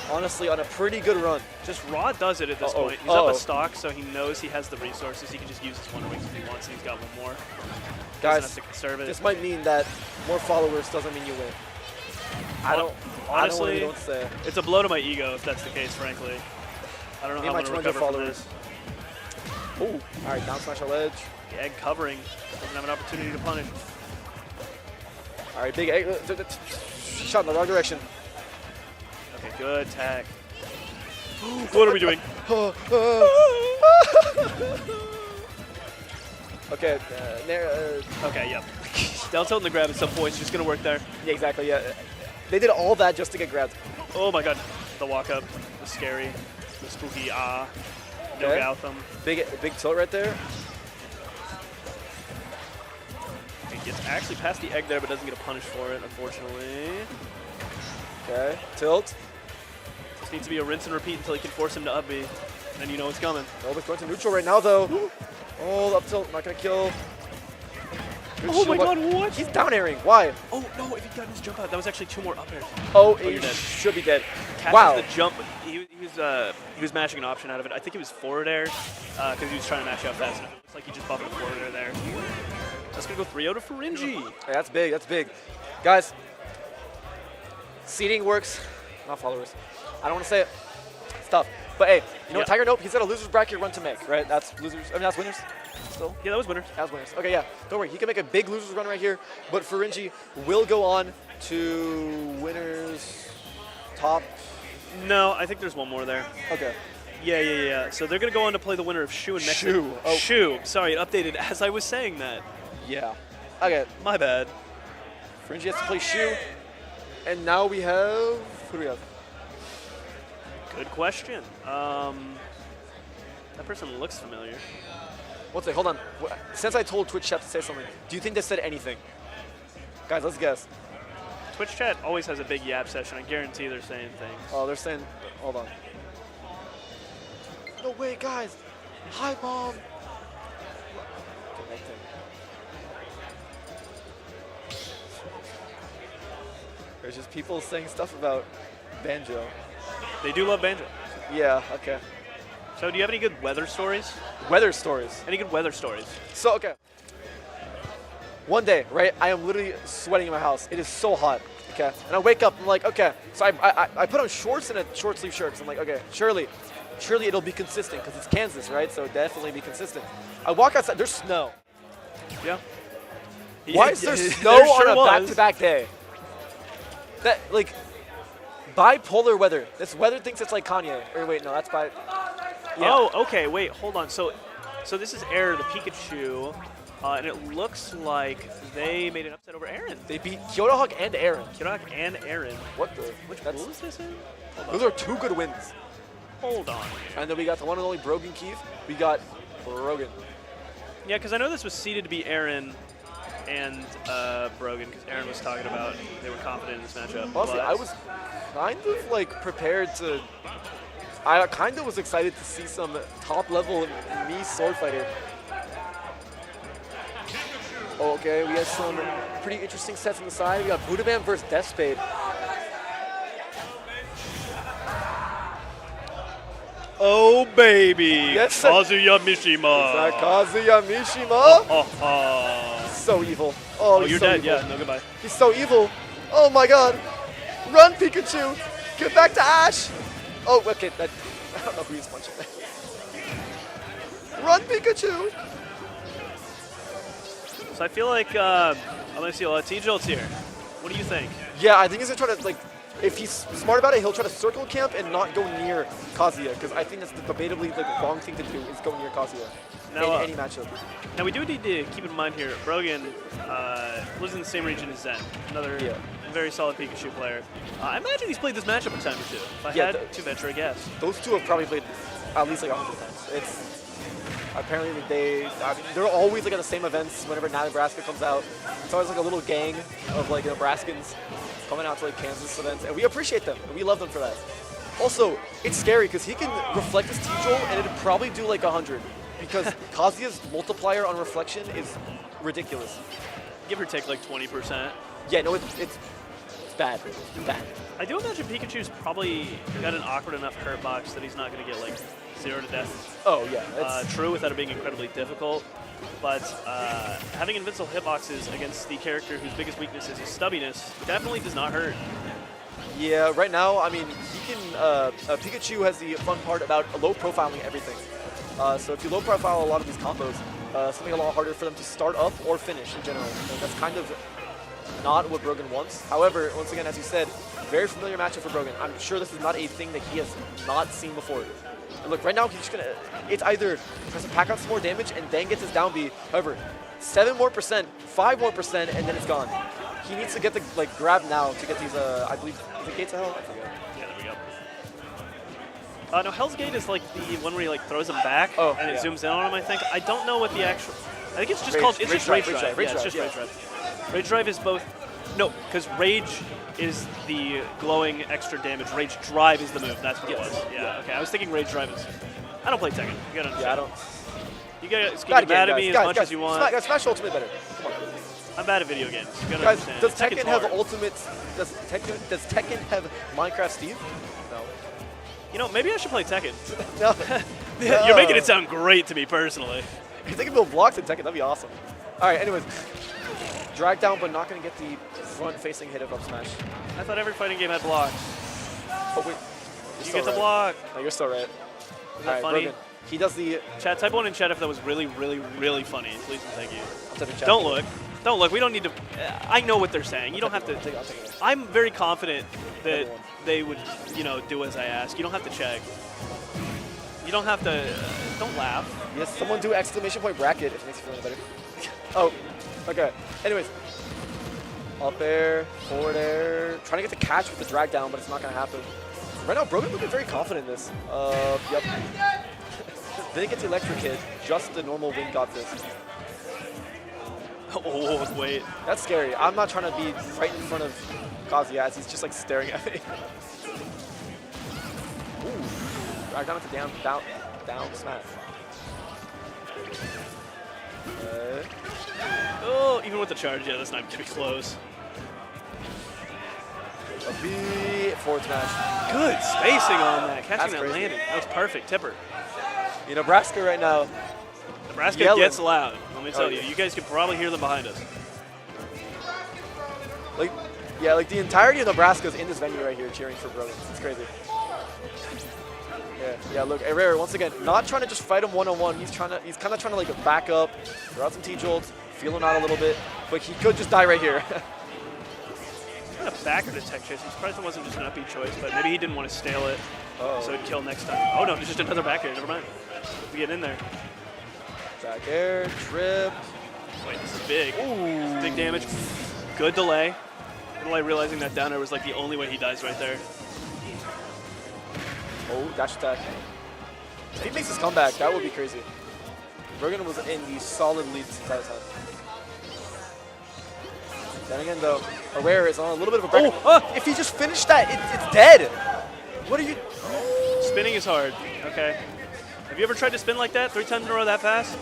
honestly, on a pretty good run. Just Raw does it at this point. He's up a stock, so he knows he has the resources. He can just use his Wonder Wings if he wants, and he's got one more. Guys, this might mean that more followers doesn't mean you win. Honestly, don't say. It's a blow to my ego if that's the case, frankly. I don't know how I'm going to recover from this. Oh, all right, down smash on ledge. The egg covering. Doesn't have an opportunity to punish. All right, big egg. Shot in the wrong direction. Okay, good tag. What are we doing? Okay, okay, yep. Down tilt and the grab at some point is just going to work there. Yeah, exactly, yeah. They did all that just to get grabbed. Oh my god. The walk up, the scary, the spooky no Gotham. Big tilt right there. He gets actually past the egg there, but doesn't get a punish for it, unfortunately. Okay, tilt. Just needs to be a rinse and repeat until he can force him to up B. And then you know it's coming. Nobody's going to neutral right now, though. Oh, up tilt, not going to kill. Good oh my god, what? He's down airing. Why? Oh no, if he got his jump out, that was actually 2 more up airs. Oh, you're he dead. should be dead. Catches Wow. the jump. He was mashing an option out of it. I think it was forward air because he was trying to mash out fast enough. It looks like he just buffed a forward air there. That's going to go 3-0 to Faringi. Yeah, that's big, that's big. Guys, seeding works. Not followers. I don't want to say it. It's tough. But hey, you know what, Tiger Nope, he's got a loser's bracket run to make, right? That's losers. I mean, that's winners. Still? Yeah, that was winners. That was winners. Okay, yeah. Don't worry. He can make a big loser's run right here. But Faringi will go on to winners top. No, I think there's one more there. Okay. Yeah. So they're going to go on to play the winner of Shu and Mexico. Shu. Oh. Shu. Sorry, it updated as I was saying that. Yeah. Okay. My bad. Faringi has to play Shu. And now we have... Who do we have? Good question. That person looks familiar. One sec, hold on. Since I told Twitch chat to say something, do you think they said anything? Guys, let's guess. Twitch chat always has a big yap session. I guarantee they're saying things. Oh, they're saying... Hold on. No way, guys. Hi, Mom. Connecting. There's just people saying stuff about Banjo. They do love Banjo. Yeah, okay. So do you have any good weather stories? Weather stories. Any good weather stories? So, okay. One day, right, I am literally sweating in my house. It is so hot, okay? And I wake up, I'm like, okay. So I put on shorts and a short sleeve shirt, because I'm like, okay, surely it'll be consistent, because it's Kansas, right? So definitely be consistent. I walk outside, there's snow. Yeah. Why is there snow on a back-to-back day? That, like, bipolar weather. This weather thinks it's like Kanye. Or wait, no, that's by... Yeah. Oh, okay, wait, hold on. So this is Air, the Pikachu, and it looks like they made an upset over Aaron. They beat Kyoto Hawk and Aaron. Kyoto Hawk and Aaron. What the? Which pool is this in? Those are 2 good wins. Hold on. And then we got the one and only Brogan Keith. We got Brogan. Yeah, because I know this was seeded to be Aaron and Brogan, because Aaron was talking about they were confident in this matchup. Honestly, I was kind of like prepared to... I kind of was excited to see some top-level me sword fighter. Okay, we have some pretty interesting sets on the side. We got Budabam versus Deathspade. Oh, baby. Yes, Kazuya Mishima. Is that Kazuya Mishima? Oh. So evil. Oh, you're so dead. evil. Yeah, no, goodbye. He's so evil. Oh, my God. Run, Pikachu. Get back to Ash. Oh, okay. I don't know who he's punching. Run, Pikachu. So I feel like I'm going to see a lot of T-Jolts here. What do you think? Yeah, I think he's going to try to, like, if he's smart about it, he'll try to circle camp and not go near Kazuya, because I think that's the debatably like, wrong thing to do is go near Kazuya now, in any matchup. Now, we do need to keep in mind here, Brogan lives in the same region as Zen, another very solid Pikachu player. I imagine he's played this matchup a time or two, if I had to venture a guess. Those two have probably played at least like 100 times. It's apparently they're always like at the same events whenever Nebraska comes out. It's always like a little gang of like Nebraskans coming out to like Kansas events, and we appreciate them and we love them for that. Also, it's scary because he can reflect his T-Jolt and it'd probably do like 100 because Kazuya's multiplier on reflection is ridiculous. Give or take like 20%. Yeah, no, it's bad. Bad. I do imagine Pikachu's probably got an awkward enough hurt box that he's not going to get like 0 to death. Oh yeah, true without it being incredibly difficult. But having invincible hitboxes against the character whose biggest weakness is his stubbiness definitely does not hurt. Yeah, right now, I mean, he can. Pikachu has the fun part about low profiling everything. So if you low profile a lot of these combos, something a lot harder for them to start up or finish in general. And that's kind of not what Brogan wants. However, once again, as you said, very familiar matchup for Brogan. I'm sure this is not a thing that he has not seen before. And look, right now he's just gonna. It's either tries to pack out some more damage and then gets his down B. However, 7% more, 5% more, and then it's gone. He needs to get the grab now to get these. I believe is it Gates of Hell? I forget. Yeah, there we go. No, Hell's Gate is like the one where he like throws him back and it zooms in on him. I think. I don't know what the actual. I think it's just called. It's just Rage Drive. Yeah, it's just Rage Drive. Rage Drive is both. No, because Rage is the glowing extra damage. Rage Drive is the move. That's what it was. Yeah. Okay. I was thinking Rage Drive is. I don't play Tekken. You gotta understand. Yeah, I don't. You guys can get mad at me as much as you want. Smash Ultimate better. Come on. I'm bad at video games. You gotta Guys, understand. does Tekken Tekken's have hard. Ultimate? Does Tekken have Minecraft Steve? No. You know, maybe I should play Tekken. No. You're making it sound great to me personally. If they can build blocks in Tekken, that'd be awesome. All right. Anyways, drag down, but not gonna get the front-facing hit of up smash. I thought every fighting game had blocks. Oh wait. You get the block. No, you're still right. Is that funny? Brogan. He does the... Chat, type 1 in chat if that was really, really, really funny. Please and thank you. I'll type in chat. Don't look. Don't look. We don't need to... I know what they're saying. You don't have to... I'll take it. I'm very confident that they would, do as I ask. You don't have to check. You don't have to... don't laugh. Yes, someone do exclamation point bracket if it makes you feel any better. Oh, okay. Anyways. Up air, forward air. Trying to get the catch with the drag down, but it's not going to happen. Right now, Brogan looking very confident in this. Yep. Didn't get the electric hit, just the normal wind got this. Oh, wait. That's scary. I'm not trying to be right in front of Kazuya as he's just like staring at me. Ooh. Drag down into down smash. Oh, even with the charge, yeah, that's not going to be close. A B, forward smash. Good spacing on that. Catching That's that crazy. landing. That was perfect. Tipper. Nebraska right now. Nebraska Yelling. gets loud. Let me tell you. yeah. You guys can probably hear them behind us. Like, yeah, like the entirety of Nebraska is in this venue right here cheering for Brogan. It's crazy. Yeah, look, Herrera once again not trying to just fight him one-on-one. He's kind of trying to like back up, throw out some T-jolts, feel him out a little bit, but he could just die right here. Kind of backer to tech chase. I'm surprised it wasn't just an up B choice, but maybe he didn't want to stale it, so it'd kill next time. Oh no, there's just another back air. Never mind. We get in there. Back air, trip. Wait, this is big. Ooh. Big damage. Good delay. Good delay, realizing that down air was like the only way he dies right there. Oh, dash attack. If he makes his comeback, that would be crazy. Brogan was in the solid lead this entire time. Then again, though, Herrera is on a little bit of a break. If he just finished that, it's dead. What are you? Spinning is hard. Okay. Have you ever tried to spin like that 3 times in a row that fast?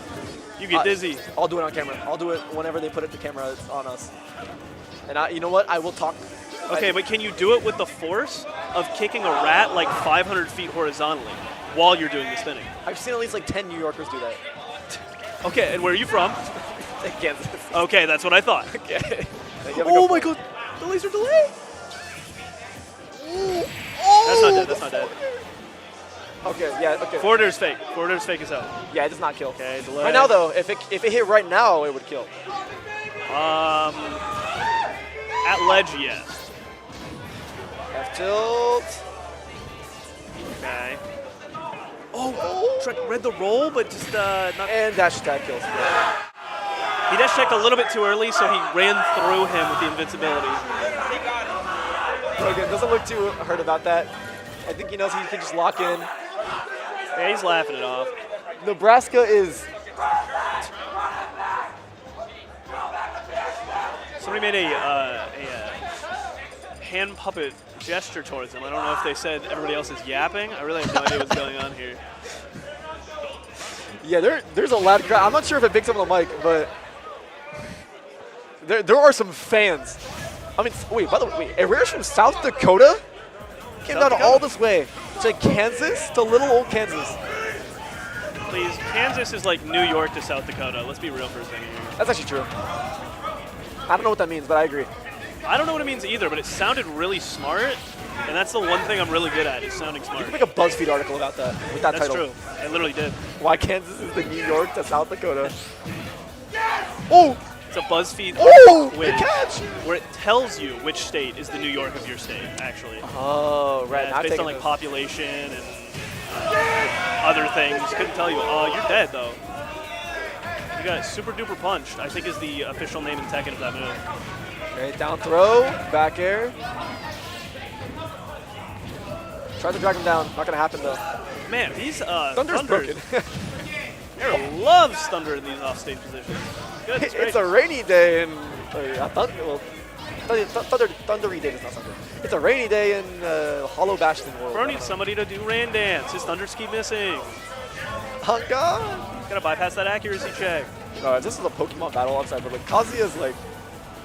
You get dizzy. I'll do it on camera. I'll do it whenever they put the camera on us. And you know what? I will talk. Okay, but can you do it with the force of kicking a rat like 500 feet horizontally while you're doing the spinning? I've seen at least like 10 New Yorkers do that. Okay, and where are you from? Kansas. Okay, that's what I thought. Okay. Oh my god, the laser delay! That's not dead, that's not dead. Okay, yeah, okay. Forward air's fake. Forward air's fake as hell. Yeah, it does not kill. Okay, delay. Right now, though, if it hit right now, it would kill. At ledge, yes. F tilt. Okay. Oh, read the roll, but just not. And dash attack kills. Yeah. He dash attacked a little bit too early, so he ran through him with the invincibility. Brogan doesn't look too hurt about that. I think he knows he can just lock in. Yeah, he's laughing it off. Nebraska is. Somebody made a hand puppet gesture towards him. I don't know if they said everybody else is yapping. I really have no idea what's going on here. Yeah, there's a loud crowd. I'm not sure if it picks up on the mic, but there are some fans. I mean, wait, by the way, Herrera's from South Dakota? Came down all this way to Kansas, to little old Kansas. Please, Kansas is like New York to South Dakota. Let's be real for a second here. That's actually true. I don't know what that means, but I agree. I don't know what it means either, but it sounded really smart, and that's the one thing I'm really good at, is sounding smart. You can make a BuzzFeed article about that, with that title. That's true. I literally did. Why Kansas is the New York to South Dakota. Oh! It's a BuzzFeed good catch! where it tells you which state is the New York of your state, actually. Oh, right. Yeah, it's based on like population and other things. Couldn't tell you. Oh, you're dead, though. You got super duper punched, I think is the official name in Tekken of that move. Okay, down throw, back air. Try to drag him down. Not gonna happen though. Man, these Thunder's broken. Air loves Thunder in these offstage positions. Good. It's a rainy day in Thundery day is not Thunder. It's a rainy day in Hollow Bastion world. Bro needs somebody to do rain dance. His Thunders keep missing. Oh god! Gotta bypass that accuracy check. No, this is a Pokemon battle outside, but like Kazuya's like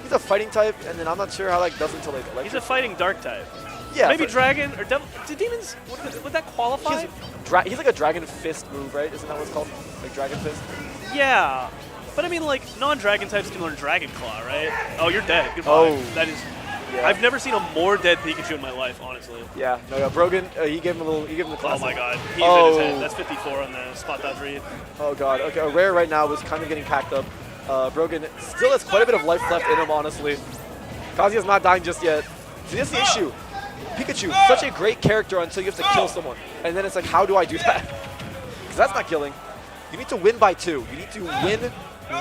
he's a fighting type, and then I'm not sure how like does until like he's a fighting dark type. Yeah, maybe dragon or devil. Do demons? Would that qualify? He's like a dragon fist move, right? Isn't that what it's called? Like dragon fist. Yeah, but I mean like non-dragon types can learn Dragon Claw, right? Oh, you're dead. Goodbye. Oh, that is. Yeah. I've never seen a more dead Pikachu in my life, honestly. Yeah, no, yeah. Brogan, he gave him a little. He gave him the classic. Oh my god, he's in his head. That's 54 on the spot dodge read. Oh god. Okay, Rare right now was kind of getting packed up. Brogan still has quite a bit of life left in him, honestly. Kazuya's not dying just yet. See, that's the issue. Pikachu, such a great character until you have to kill someone. And then it's like, how do I do that? Because that's not killing. You need to win by 2. You need to win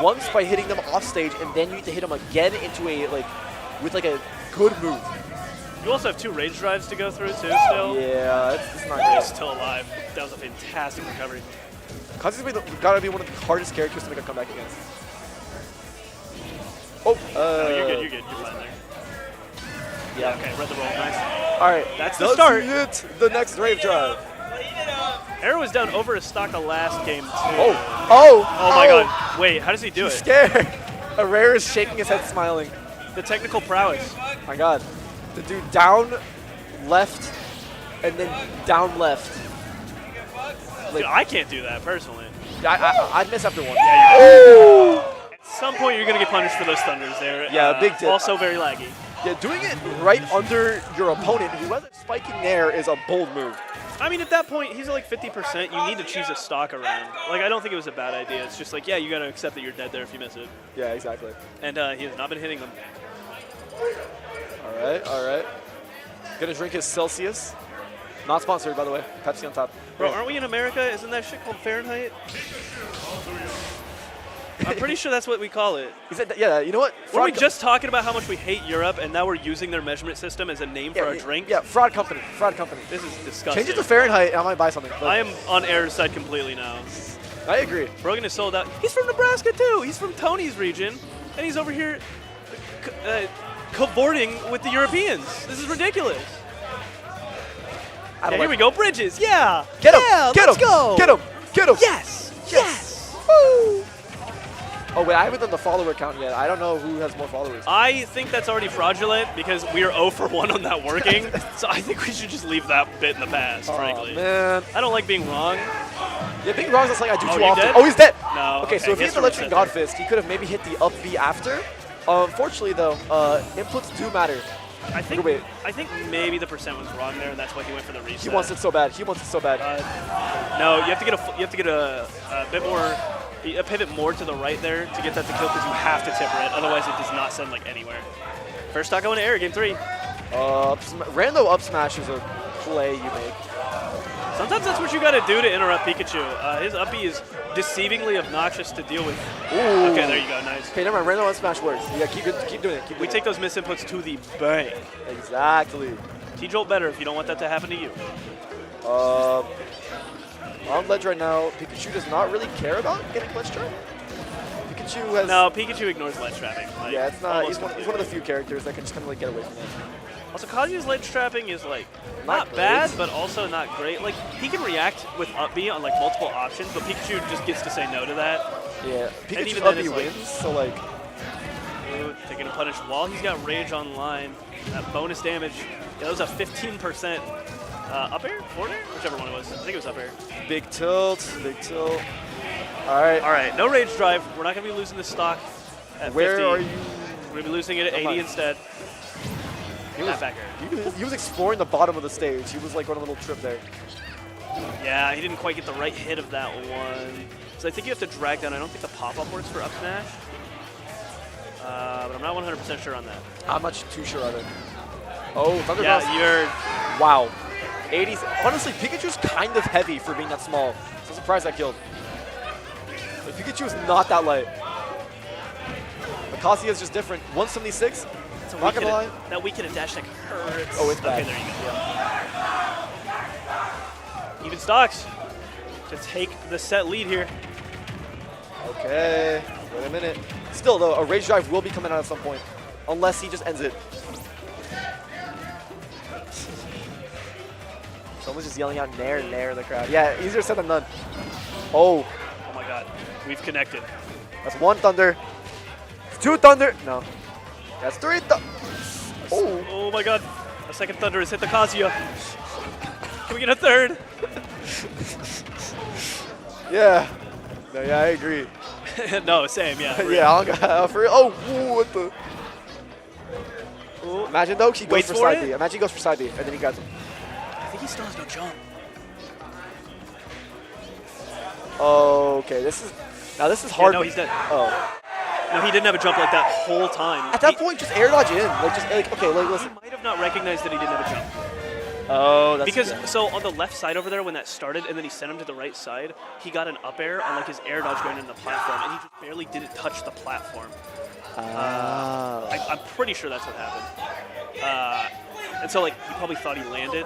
once by hitting them off stage, and then you need to hit them again into a, with a good move. You also have 2 rage drives to go through, too, still. Yeah, it's not He's good. still alive. That was a fantastic recovery. Kazuya's gotta be one of the hardest characters to make a comeback against. Oh, no, you're good, you're fine there. Yeah. Okay, read the roll, nice. All right, that's the start. Hit the next rave drive. Arrow was down over a stock the last game, too. Oh my god. Wait, how does he do it? He's scared. Herrera is shaking his head, smiling. The technical prowess. My god. to do down, left, and then down left. Dude, I can't do that personally. I'd miss after one. Yeah, at some point, you're going to get punished for those thunders there. Yeah, big dip. Also very laggy. Yeah, doing it right under your opponent, whoever's spiking there, is a bold move. I mean, at that point, he's at like 50%. You need to choose a stock around. Like, I don't think it was a bad idea. It's just like, yeah, you got to accept that you're dead there if you miss it. Yeah, exactly. And he has not been hitting them. All right, all right. Gonna drink his Celsius. Not sponsored, by the way. Pepsi on top. Bro, aren't we in America? Isn't that shit called Fahrenheit? I'm pretty sure that's what we call it. Yeah, you know what? Were we just talking about how much we hate Europe, and now we're using their measurement system as a name for our drink? Yeah, fraud company. Fraud company. This is disgusting. Change it to Fahrenheit, I might buy something. I am on Aaron's side completely now. I agree. Brogan is sold out. He's from Nebraska, too. He's from Tony's region, and he's over here cavorting with the Europeans. This is ridiculous. Yeah, here we go. Bridges. Yeah. Get him. Yeah, Get let's him. go. Get him. Get him. Yes. Yes. Woo. Oh, wait, I haven't done the follower count yet. I don't know who has more followers. I think that's already fraudulent because we are 0 for 1 on that working. So I think we should just leave that bit in the past, frankly. Man. I don't like being wrong. Yeah, being wrong is something I do too often. Dead? Oh, he's dead. No. Okay, so if he hit the let's Electric God Fist, he could have maybe hit the up B after. Unfortunately, though, inputs do matter. I think maybe the percent was wrong there, and that's why he went for the reset. He wants it so bad. He wants it so bad. No, you have to get a bit more, a pivot more to the right there to get that to kill because you have to tip red. Otherwise, it does not send like anywhere. First stock going to air, game 3. Rando up smash is a play you make. Sometimes that's what you got to do to interrupt Pikachu. His uppy is deceivingly obnoxious to deal with. Ooh. Okay, there you go, nice. Okay, never mind. Random up smash works. Yeah, keep doing it. We take those misinputs to the bank. Exactly. T-Jolt better if you don't want that to happen to you. On ledge right now, Pikachu does not really care about getting ledge trap. Pikachu has... No, Pikachu ignores ledge trapping. Like, yeah, it's not. He's one of the few characters that can just kind of like get away from it. Also, Kazuya's ledge trapping is like not bad, but also not great. Like he can react with up B on like multiple options, but Pikachu just gets to say no to that. Yeah, Pikachu up B wins, so like. Ooh, taking a punish while he's got rage online. That bonus damage. Yeah, that was a 15% up air, forward air, whichever one it was. I think it was up air. Big tilt, big tilt. All right. All right, no rage drive. We're not gonna be losing this stock at 50. Where are you? We're gonna be losing it at 80 instead. He was exploring the bottom of the stage. He was like on a little trip there. Yeah, he didn't quite get the right hit of that one. So I think you have to drag down. I don't think the pop-up works for up smash. But I'm not 100% sure on that. I'm not too sure on it. Oh, Thunder Yeah, Blast. you're... Wow. 80s. Honestly, Pikachu's kind of heavy for being that small. So I'm surprised that killed. But Pikachu is not that light. Akasia is just different. 176. Not gonna lie. That weak hit and dash tech hurts. Oh, it's bad. Okay, there you go. Yeah. Even stocks to take the set lead here. Okay. Wait a minute. Still, though, a rage drive will be coming out at some point. Unless he just ends it. Someone's just yelling out nair, nair in the crowd. Yeah, easier said than done. Oh. Oh my god. We've connected. That's 1 thunder. 2 thunder. No. That's 3 thunder. Oh. Oh my god. A second thunder has hit the Kazuya. Can we get a third? Yeah. No, yeah, I agree. No, same, yeah. Yeah, for real. Oh, ooh, what the? Ooh. Imagine though, he goes for side B. Imagine he goes for side B, and then he got him. I think he still has no jump. Okay, this is hard. Yeah, no, he's dead. Oh. No, he didn't have a jump like that whole time. At that point, just air dodge in. Okay, listen. He might have not recognized that he didn't have a jump. Oh, that's because good. So on the left side over there when that started, and then he sent him to the right side, he got an up air on like his air dodge going into the platform, and he just barely didn't touch the platform. I'm pretty sure that's what happened. And so like he probably thought he landed,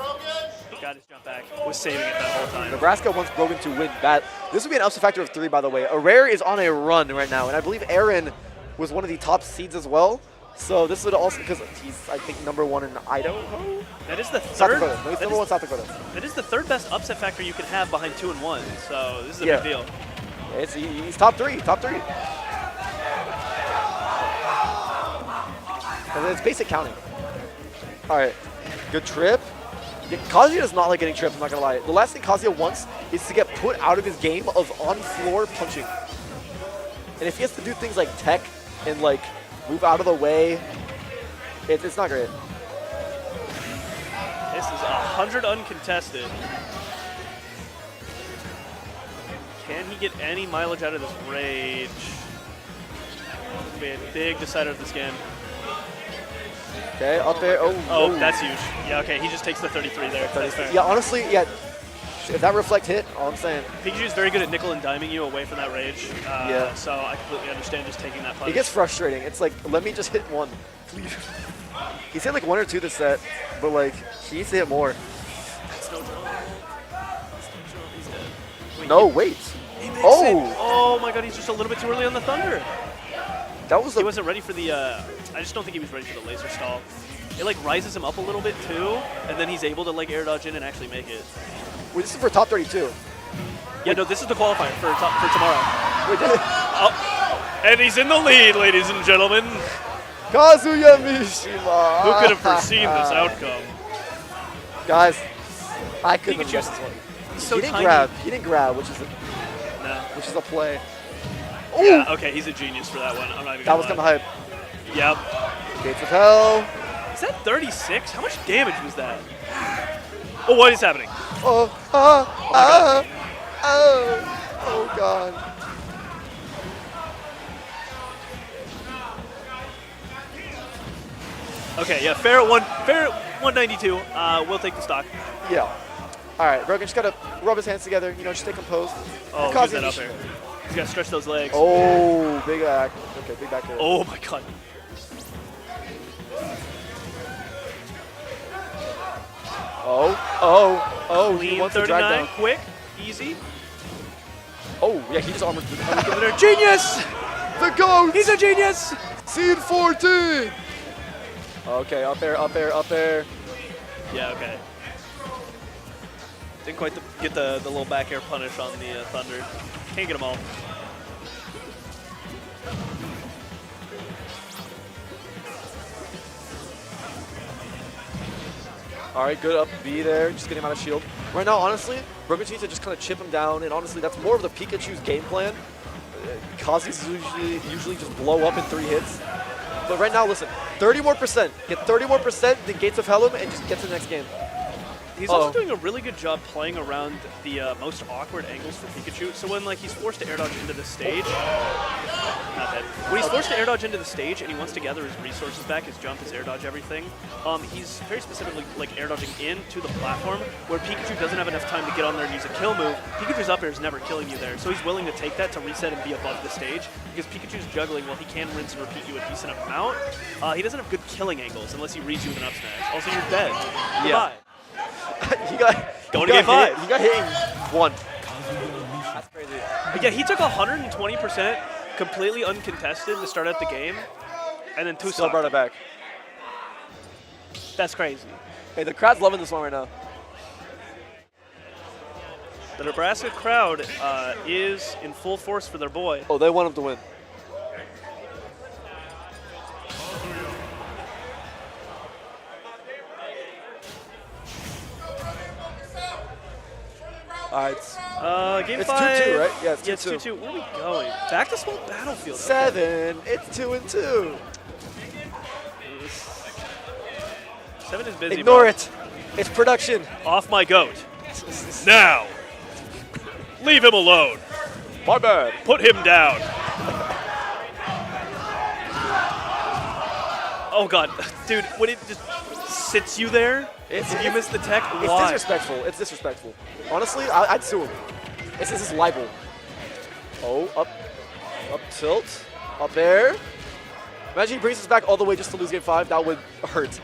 got his jump back, was saving it that whole time. Nebraska wants Brogan to win that. This would be an upset factor of 3, by the way. Rare is on a run right now, and I believe Aaron was one of the top seeds as well. So this would also, because he's, I think, #1 in Idaho? That is the South third. Dakota. No, he's #1 South Dakota. That is the third best upset factor you can have behind 2 and 1. So this is a big deal. Yeah, he's top 3, top 3. And it's basic counting. All right, good trip. Yeah, Kazuya does not like getting tripped, I'm not gonna lie. The last thing Kazuya wants is to get put out of his game of on-floor punching. And if he has to do things like tech and like move out of the way, it's not great. This is 100 uncontested. Can he get any mileage out of this rage? This will be a big decider of this game. Okay, up there. Oh, that's huge. Yeah, okay, he just takes the 33 there. That's fair. Yeah, honestly, yeah. If that reflect hit, all I'm saying. Pikachu's very good at nickel and diming you away from that rage. Yeah. So I completely understand just taking that punch. It gets frustrating. It's like, let me just hit one, please. He's hit like 1 or 2 this set, but like, he needs to hit more. That's no jump. That's no jump. He's dead. Wait, No, wait. He makes Oh! it. Oh my god, he's just a little bit too early on the thunder. That was He wasn't ready for the, I just don't think he was ready for the laser stall. It like rises him up a little bit too, and then he's able to like air dodge in and actually make it. Wait, this is for top 32. Yeah, no, this is the qualifier for tomorrow. Wait, did it? Oh, and he's in the lead, ladies and gentlemen. Kazuya Mishima. Who could have foreseen this outcome? Guys, I couldn't have Pikachu's guessed this one. so he didn't tiny. grab. He didn't grab, which is a play. Ooh. Yeah, okay, he's a genius for that one. I'm not even That was gonna kind of lie. hype. Yep. Gates of Hell. Is that 36? How much damage was that? Oh, what is happening? Oh, oh God. Okay, yeah, fair at 192. We'll take the stock. Yeah. All right, Brogan just gotta rub his hands together. You know, just stay composed. Oh, Kazuya he's that up Mishima. there. He's got to stretch those legs. Oh, big back. Okay, big back here. Oh my god. Oh, he Clean wants to drag 39, down. quick, easy. Oh, yeah, he just armored. Genius! The GOAT! He's a genius! Seed 14! Okay, up there. Yeah, okay. Didn't quite get the little back air punish on the Thunder. Can't get them all. All right, good up B there, just getting him out of shield. Right now, honestly, Brogan needs to just kind of chip him down, and honestly, that's more of the Pikachu's game plan. Kazuya's usually just blow up in 3 hits. But right now, listen, 30 more percent. Get 30 more percent, then Gates of Hell him, and just get to the next game. He's also doing a really good job playing around the most awkward angles for Pikachu. So when like he's forced to air dodge into the stage, not dead. When he's forced to air dodge into the stage and he wants to gather his resources back, his jump, his air dodge, everything, he's very specifically like air dodging into the platform where Pikachu doesn't have enough time to get on there and use a kill move. Pikachu's up air is never killing you there, so he's willing to take that to reset and be above the stage because Pikachu's juggling while he can rinse and repeat you a decent amount. He doesn't have good killing angles unless he reads you with an up smash. Also, you're dead. Goodbye. He got going to game 5. He got hit in 1. That's crazy. Yeah, he took 120% completely uncontested to start out the game, and then 2 Still brought it back. That's crazy. Hey, the crowd's loving this one right now. The Nebraska crowd is in full force for their boy. Oh, they want him to win. All right. Game it's 5. 2-2, right? Yeah, it's 2-2. Yeah, it's 2-2. Where are we going? Back to small battlefield. 7. It's 2-2. 7 is busy. Ignore bro. it. It's production. Off my goat. Now. Leave him alone. My bad. Put him down. Oh god, dude, when it just sits you there, if you miss the tech, It's why? disrespectful. It's disrespectful. Honestly, I'd sue him. This is libel. Oh, up tilt, up there. Imagine he brings us back all the way just to lose game 5. That would hurt.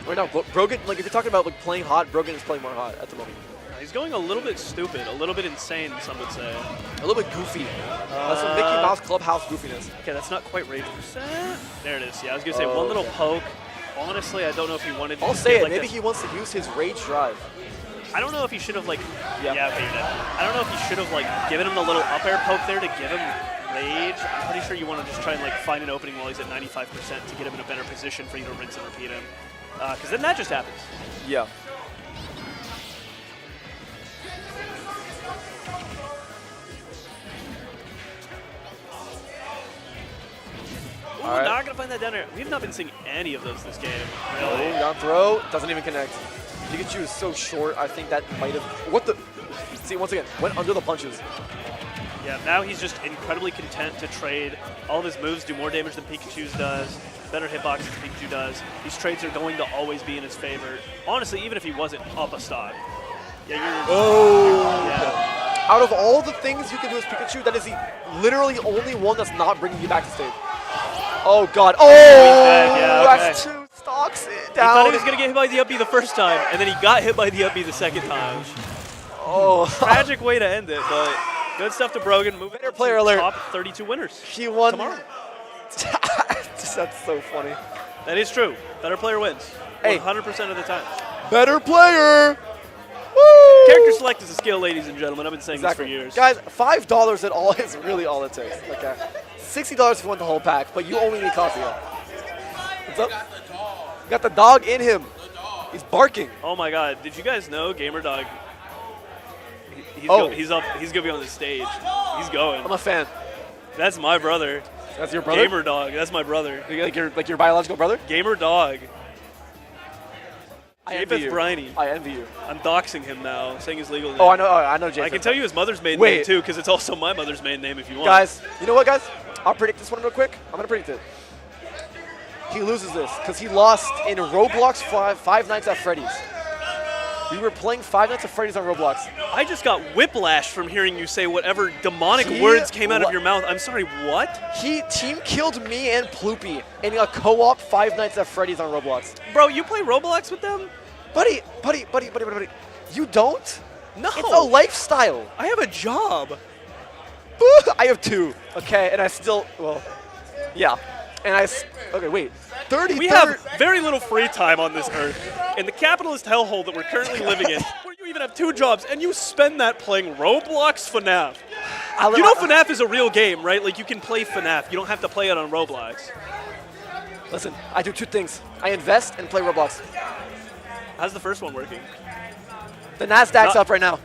Right now, Brogan, like if you're talking about like playing hot, Brogan is playing more hot at the moment. He's going a little bit stupid, a little bit insane, some would say. A little bit goofy. That's some Mickey Mouse Clubhouse goofiness. Okay, that's not quite rage percent. There it is. Yeah, I was gonna say one little poke. Honestly, I don't know if he wanted. I'll to say get, it. like, Maybe he wants to use his rage drive. I don't know if he should have like. Yeah, okay, you're dead. I don't know if he should have like given him the little up air poke there to give him Rage, I'm pretty sure you want to just try and like find an opening while he's at 95% to get him in a better position for you to rinse and repeat him. Because then that just happens. Yeah. Ooh, not gonna find that down there. We've not been seeing any of those this game. Really. Oh, down throw. Doesn't even connect. Pikachu is so short. I think that might have. What the? See, once again, went under the punches. Yeah, now he's just incredibly content to trade. All of his moves do more damage than Pikachu's does. Better hitbox than Pikachu does. These trades are going to always be in his favor. Honestly, even if he wasn't up a stock. Yeah, you're. Oh. Yeah. Out of all the things you can do as Pikachu, that is the literally only one that's not bringing you back to stage. Oh God! Oh, yeah, okay. That's 2 stocks down. He thought he was gonna get hit by the up B the first time, and then he got hit by the up B the second time. Oh, tragic way to end it, but good stuff to Brogan. Moving better player alert. Top 32 winners. He won tomorrow. That's so funny. That is true. Better player wins. Hey. 100% of the time. Better player. Woo! Character select is a skill, ladies and gentlemen. I've been saying this for years. Guys, $5 at all is really all it takes. Okay. $60 if you want the whole pack, but you only need coffee. What's up? Got the dog in him. He's barking. Oh my God! Did you guys know Gamer Dog? He's up. He's gonna be on the stage. He's going. I'm a fan. That's my brother. That's your brother? Gamer Dog. That's my brother. Like your biological brother? Gamer Dog. I envy you. Briney. I envy you. I'm doxing him now, saying his legal name. Oh, I know Jason. I can tell you his mother's maiden name too, because it's also my mother's maiden name if you want. Guys, you know what, guys? I'll predict this one real quick. I'm gonna predict it. He loses this because he lost in Roblox Five Nights at Freddy's. We were playing Five Nights at Freddy's on Roblox. I just got whiplash from hearing you say whatever demonic words came out of your mouth. I'm sorry, what? He team killed me and Ploopy in a co-op Five Nights at Freddy's on Roblox. Bro, you play Roblox with them? Buddy. You don't? No. It's a lifestyle. I have a job. I have 2. Okay, and I still, well, yeah. And okay, wait. 30. We have very little free time on this earth. In the capitalist hellhole that we're currently living in, where you even have 2 jobs, and you spend that playing Roblox FNAF. You know FNAF is a real game, right? Like, you can play FNAF. You don't have to play it on Roblox. Listen, I do 2 things. I invest and play Roblox. How's the first one working? The NASDAQ's up right now.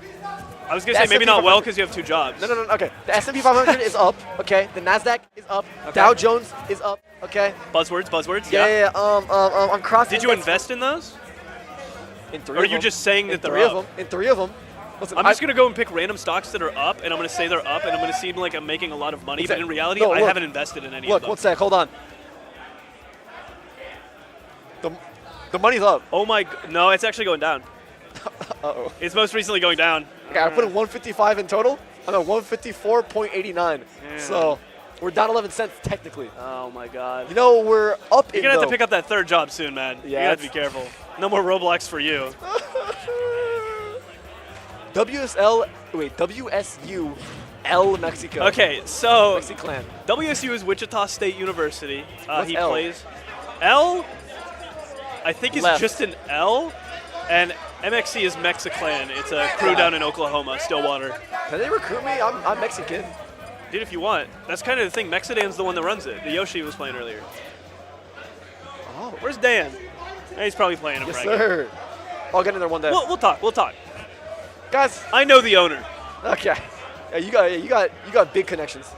I was going to say maybe not well because you have 2 jobs. No, okay. The S&P 500 is up, okay? The NASDAQ is up. Okay. Dow Jones is up, okay? Buzzwords, yeah. I'm crossing. Did you invest in those? In 3 of them. Or are you just saying that they're up? In 3 of them. Listen, I'm just going to go and pick random stocks that are up, and I'm going to say they're up, and I'm going to seem like I'm making a lot of money, but in reality, I haven't invested in any of them. Look, one sec, hold on. The money's up. Oh my, no, it's actually going down. Uh-oh. It's most recently going down. Okay, I put in 155 in total. I'm at 154.89. Yeah. So we're down 11 cents technically. Oh my God. You know, we're up. You're going to have to pick up that 3rd job soon, man. Yeah, you got to be careful. No more Roblox for you. WSU L Mexico. Okay, so Mexiclan. WSU is Wichita State University. He L? plays L. I think it's Left. just an L, and MXC is Mexiclan. It's a crew down in Oklahoma, Stillwater. Can they recruit me? I'm Mexican. Dude, if you want. That's kind of the thing. Mexidan's the one that runs it. The Yoshi was playing earlier. Oh. Where's Dan? He's probably playing a Yes, bracket. sir. I'll get in there one day. We'll talk. Guys. I know the owner. Okay. Yeah, you got big connections.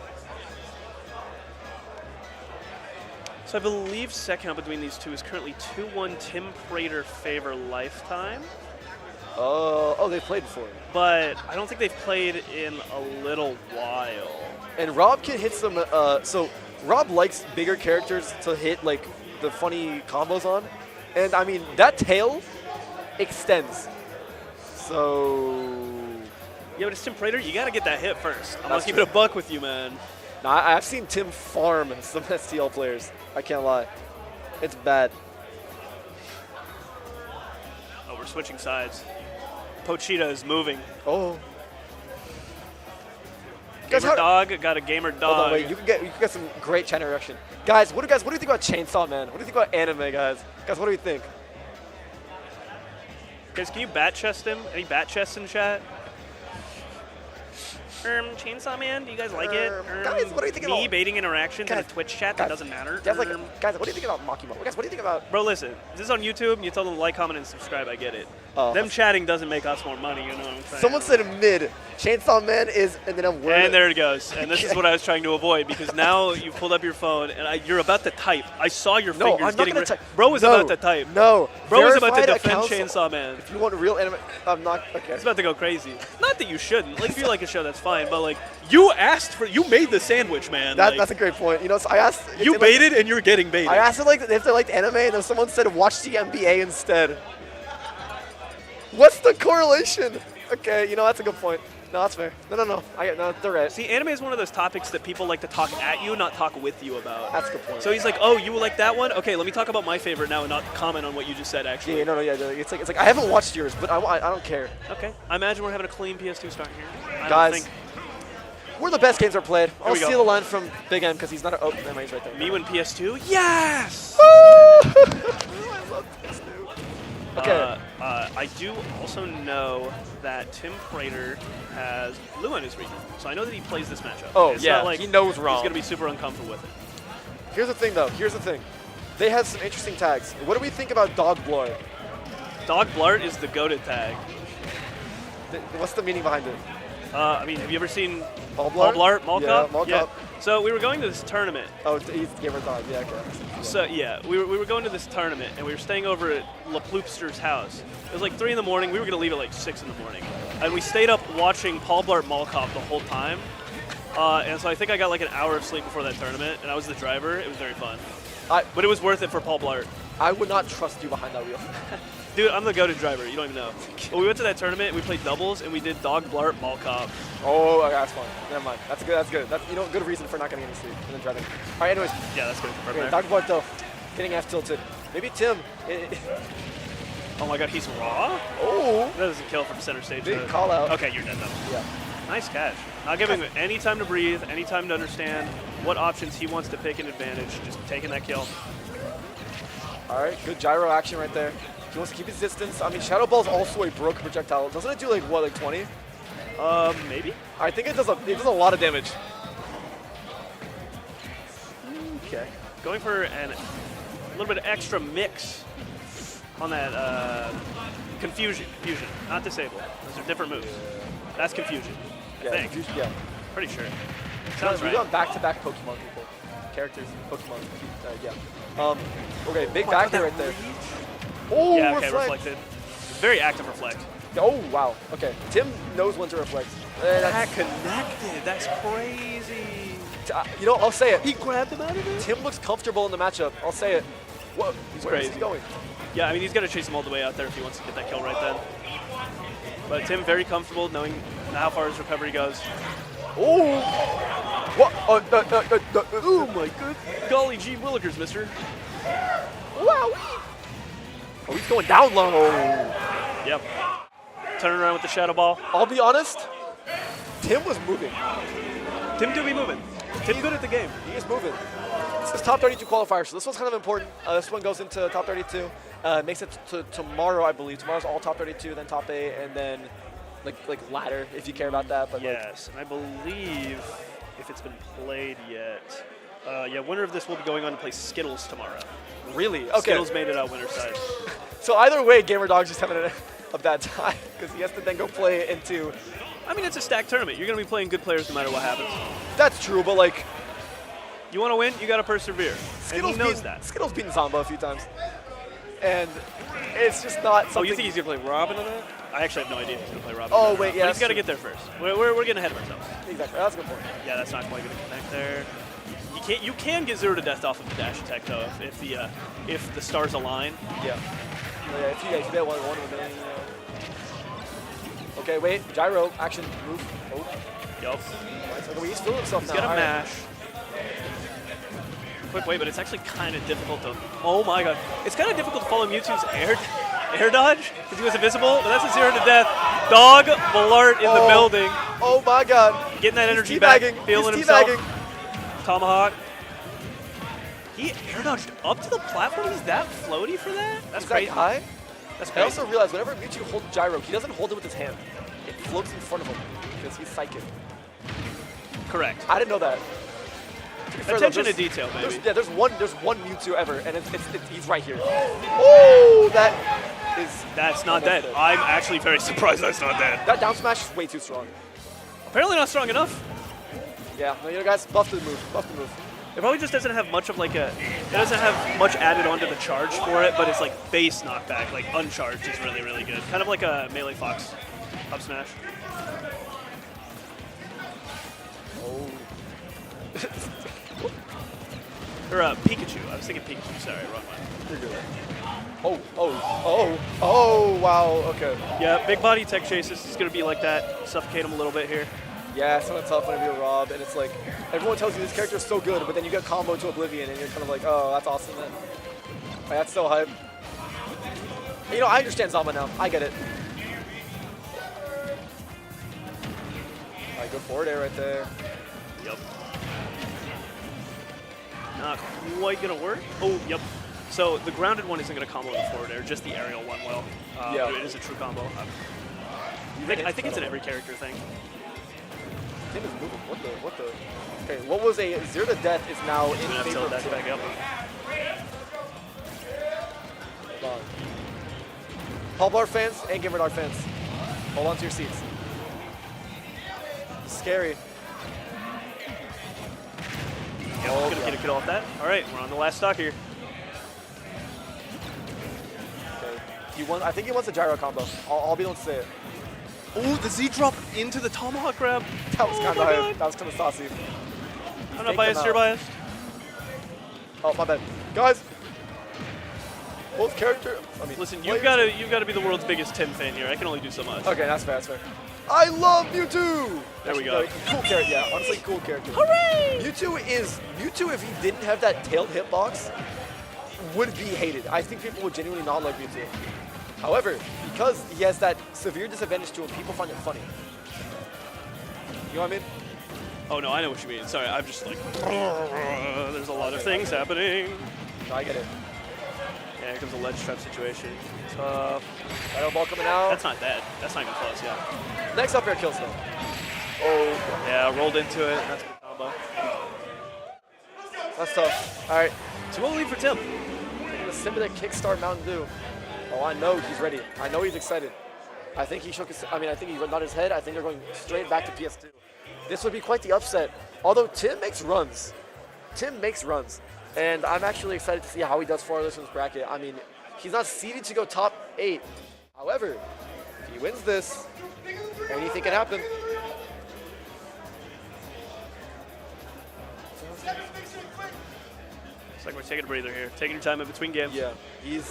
So I believe set count between these two is currently 2-1 Tim Prater favor Lifetime. Oh, they've played before. But I don't think they've played in a little while. And Rob can hit some, so Rob likes bigger characters to hit like the funny combos on. And I mean, that tail extends. So. Yeah, but it's Tim Prater. You got to get that hit first. I'm going to keep it a buck with you, man. No, I've seen Tim farm some STL players. I can't lie. It's bad. Oh, we're switching sides. Pochita is moving. Oh. Gamer dog got a gamer dog. Hold on, wait. You can get some great chat interaction. Guys, what do you think about Chainsaw Man? What do you think about anime, guys? Guys, what do you think? Guys, can you bat chest him? Any bat chests in chat? Chainsaw Man, do you guys like it? Guys, what do you think me about baiting interactions in a Guys, Twitch chat that doesn't matter? Guys, guys, what do you think about Makimo? Guys, what do you think about? Bro, listen, this is on YouTube, and you tell them to like, comment, and subscribe. I get it. Oh. Them chatting doesn't make us more money, you know what I'm saying? Someone said mid. Chainsaw Man is, and then a word. And there it goes. And this is what I was trying to avoid, because now you've pulled up your phone and you're about to type. I saw your fingers I'm not getting gonna type. Bro was about to type. No. Bro was about to Verified defend accounts- Chainsaw Man. If you want real anime, I'm not. Okay. It's about to go crazy. Not that you shouldn't. Like, if you like a show, that's fine. But like, you made the sandwich, man. That's a great point. You know, so I asked. if You they baited and you're getting baited. I asked if they liked anime, and then someone said watch the NBA instead. What's the correlation? Okay, you know that's a good point. No, that's fair. No. No, they're right. See, anime is one of those topics that people like to talk at you, not talk with you about. That's a good point. So he's like, oh, you like that one? Okay, let me talk about my favorite now and not comment on what you just said, actually. Yeah, no, it's like I haven't watched yours, but I don't care. Okay, I imagine we're having a clean PS2 start here. I don't Guys, think we're the best games are played. I'll we go. steal the line from Big M because he's not. Oh, never mind, he's right there. me win PS2? Yes! I love PS2. Okay. I do also know that Tim Prater has blue on his region, so I know that he plays this matchup. Oh, It's yeah, not like he knows wrong. He's going to be super uncomfortable with it. Here's the thing, though. Here's the thing. They had some interesting tags. What do we think about Dog Blart? Dog Blart is the goated tag. What's the meaning behind it? I mean, have you ever seen Paul Paul Blart? Blart? Mall Yeah, Cop? Mall Cop. So we were going to this tournament. Oh, he's gamer dog. Yeah, okay. So yeah, we were going to this tournament, and we were staying over at La Ploopster's house. It was like 3 in the morning. We were going to leave at like 6 in the morning. And we stayed up watching Paul Blart Mall Cop the whole time. And so I think I got like an hour of sleep before that tournament, and I was the driver. It was very fun. But it was worth it for Paul Blart. I would not trust you behind that wheel. Dude, I'm the go-to driver. You don't even know. But we went to that tournament, we played doubles, and we did Dog Blart Mall Cop. Oh, okay, that's fine. Never mind. That's good. That's good. That's good reason for not getting any sleep and then driving. All right, anyways. Yeah, that's good. Okay, Dog Blart though, getting F tilted. Maybe Tim. Oh my God, he's raw. Oh. That was a kill from center stage. Big call out. Okay, you're dead though. Yeah. Nice catch. Not giving him any time to breathe, any time to understand what options he wants to pick an advantage. Just taking that kill. All right, good gyro action right there. He wants to keep his distance. I mean, Shadow Ball is also a broken projectile. Doesn't it do like what, like 20? Maybe. I think it does a lot of damage. Okay. Going for a little bit of extra mix on that confusion, not disable. Those are different moves. That's confusion. I think. Confusion, yeah. Pretty sure. Sounds right. We've gone back-to-back Pokemon people. Characters, Pokemon. Yeah. Okay, big back there right there. Oh, yeah, okay, reflect. reflected. Very active reflect. Oh, wow. Okay, Tim knows when to reflect. That connected. That's crazy. You know, I'll say it. He grabbed him out of it? Tim looks comfortable in the matchup. I'll say it. Whoa, Where is he he going? Yeah, I mean, he's got to chase him all the way out there if he wants to get that kill right then. But Tim very comfortable knowing how far his recovery goes. Oh! What? Oh my good golly gee willikers, mister. Wow! Oh, he's going down low. Yep. Turning around with the shadow ball. I'll be honest, Tim was moving. Tim do be moving. Tim good at the game. He is moving. This is top 32 qualifier, so this one's kind of important. This one goes into top 32. Makes it to tomorrow, I believe. Tomorrow's all top 32, then top 8, and then like ladder if you care about that. But yes, and I believe if it's been played yet, yeah, winner of this will be going on to play Skittles tomorrow. Really? Okay. Skittles made it out winner side. So either way, Gamer Dog's just having a bad time because he has to then go play it into. I mean, it's a stacked tournament. You're going to be playing good players no matter what happens. That's true, but like. You want to win, you got to persevere. And he knows that. Skittles beaten Zamba a few times. And it's just not something. Oh, you think he's going to play Robin on that? I actually have no idea if he's going to play Robin. Oh, wait, yeah. But he's got to get there first. We're getting ahead of ourselves. Exactly. That's a good point. Yeah, that's not quite going to connect there. You can get 0 to death off of the dash attack, though, if the stars align. Yeah. Yeah, if you get one in a million, you know. Okay, wait. Gyro, action, move. Oh. Yup. Right, so he's feeling himself now. He's got a mash. Quick wait, but it's actually kind of difficult to. Oh my God, it's kind of difficult to follow Mewtwo's air dodge because he was invisible. But that's a 0 to death. Dog Blart in the building. Oh my God. Getting that energy back, feeling himself. Tomahawk. He air dodged up to the platform. He's that floaty for that? That's crazy. That high? That's I crazy. also realized whenever Mewtwo holds gyro, he doesn't hold it with his hand. It floats in front of him because he's psychic. Correct. I didn't know that. Attention to detail, baby. There's one Mewtwo ever, and he's right here. Oh, that's not dead. I'm actually very surprised that's not dead. That down smash is way too strong. Apparently not strong enough. Yeah, no, you know, guys, buff the move. Buff the move. It probably just doesn't have much of like it doesn't have much added onto the charge for it, but it's like base knockback, like uncharged is really, really good. Kind of like a Melee Fox up smash. Oh. Or Pikachu. I was thinking Pikachu. Sorry, wrong one. You're good. Oh, wow, okay. Yeah, big body tech chases is going to be like that. Suffocate him a little bit here. Yeah, it's kind of tough whenever you're Rob, and it's like, everyone tells you this character is so good, but then you get combo to Oblivion, and you're kind of like, oh, that's awesome, man. Like, that's so hype. You know, I understand Zama now. I get it. All right, good forward air right there. Yep. Not quite going to work. Oh, yep. So the grounded one isn't going to combo the forward air, just the aerial one will. Yeah. But it is a true combo. I think it's an every character thing. Tim is moving. What the? Okay, what was a 0 to death is now in favor of Tim. Back up. Hold on. Paul Blart fans and Gamer Dart fans, hold on to your seats. Scary. Yeah, we're gonna get off that. All right, we're on the last stock here. Okay. I think he wants a gyro combo. I'll be the one to say it. Oh, the Z drop into the tomahawk grab. That was kind of hype. That was kind of saucy. I'm not biased. You're biased. Oh, my bad, guys. Both character. I mean, listen, you've got to be the world's biggest Tim fan here. I can only do so much. Okay, that's fair. That's fair. I love Mewtwo. There we go. Cool character. Yeah, honestly, cool character. Hooray! Mewtwo, if he didn't have that tailed hitbox, would be hated. I think people would genuinely not like Mewtwo. However, because he has that severe disadvantage to him, people find it funny. You know what I mean? Oh no, I know what you mean. Sorry, I'm just like, there's a lot of things happening. No, I get it. Yeah, here comes a ledge trap situation. Tough. Shadow ball coming out. That's not dead. That's not even close, yeah. Next up air kills though. Oh. Yeah, rolled into it. That's a good combo. That's tough. All right. 2-0 lead for Tim. The Simba kickstart Mountain Dew. Oh, I know he's ready. I know he's excited. I think he shook his, I think he nodded his head. I think they're going straight back to PS2. This would be quite the upset. Although Tim makes runs. And I'm actually excited to see how he does farther in this bracket. I mean, he's not seeded to go top 8. However, if he wins this, anything can happen. It's like we're taking a breather here. Taking your time in between games. Yeah, yeah.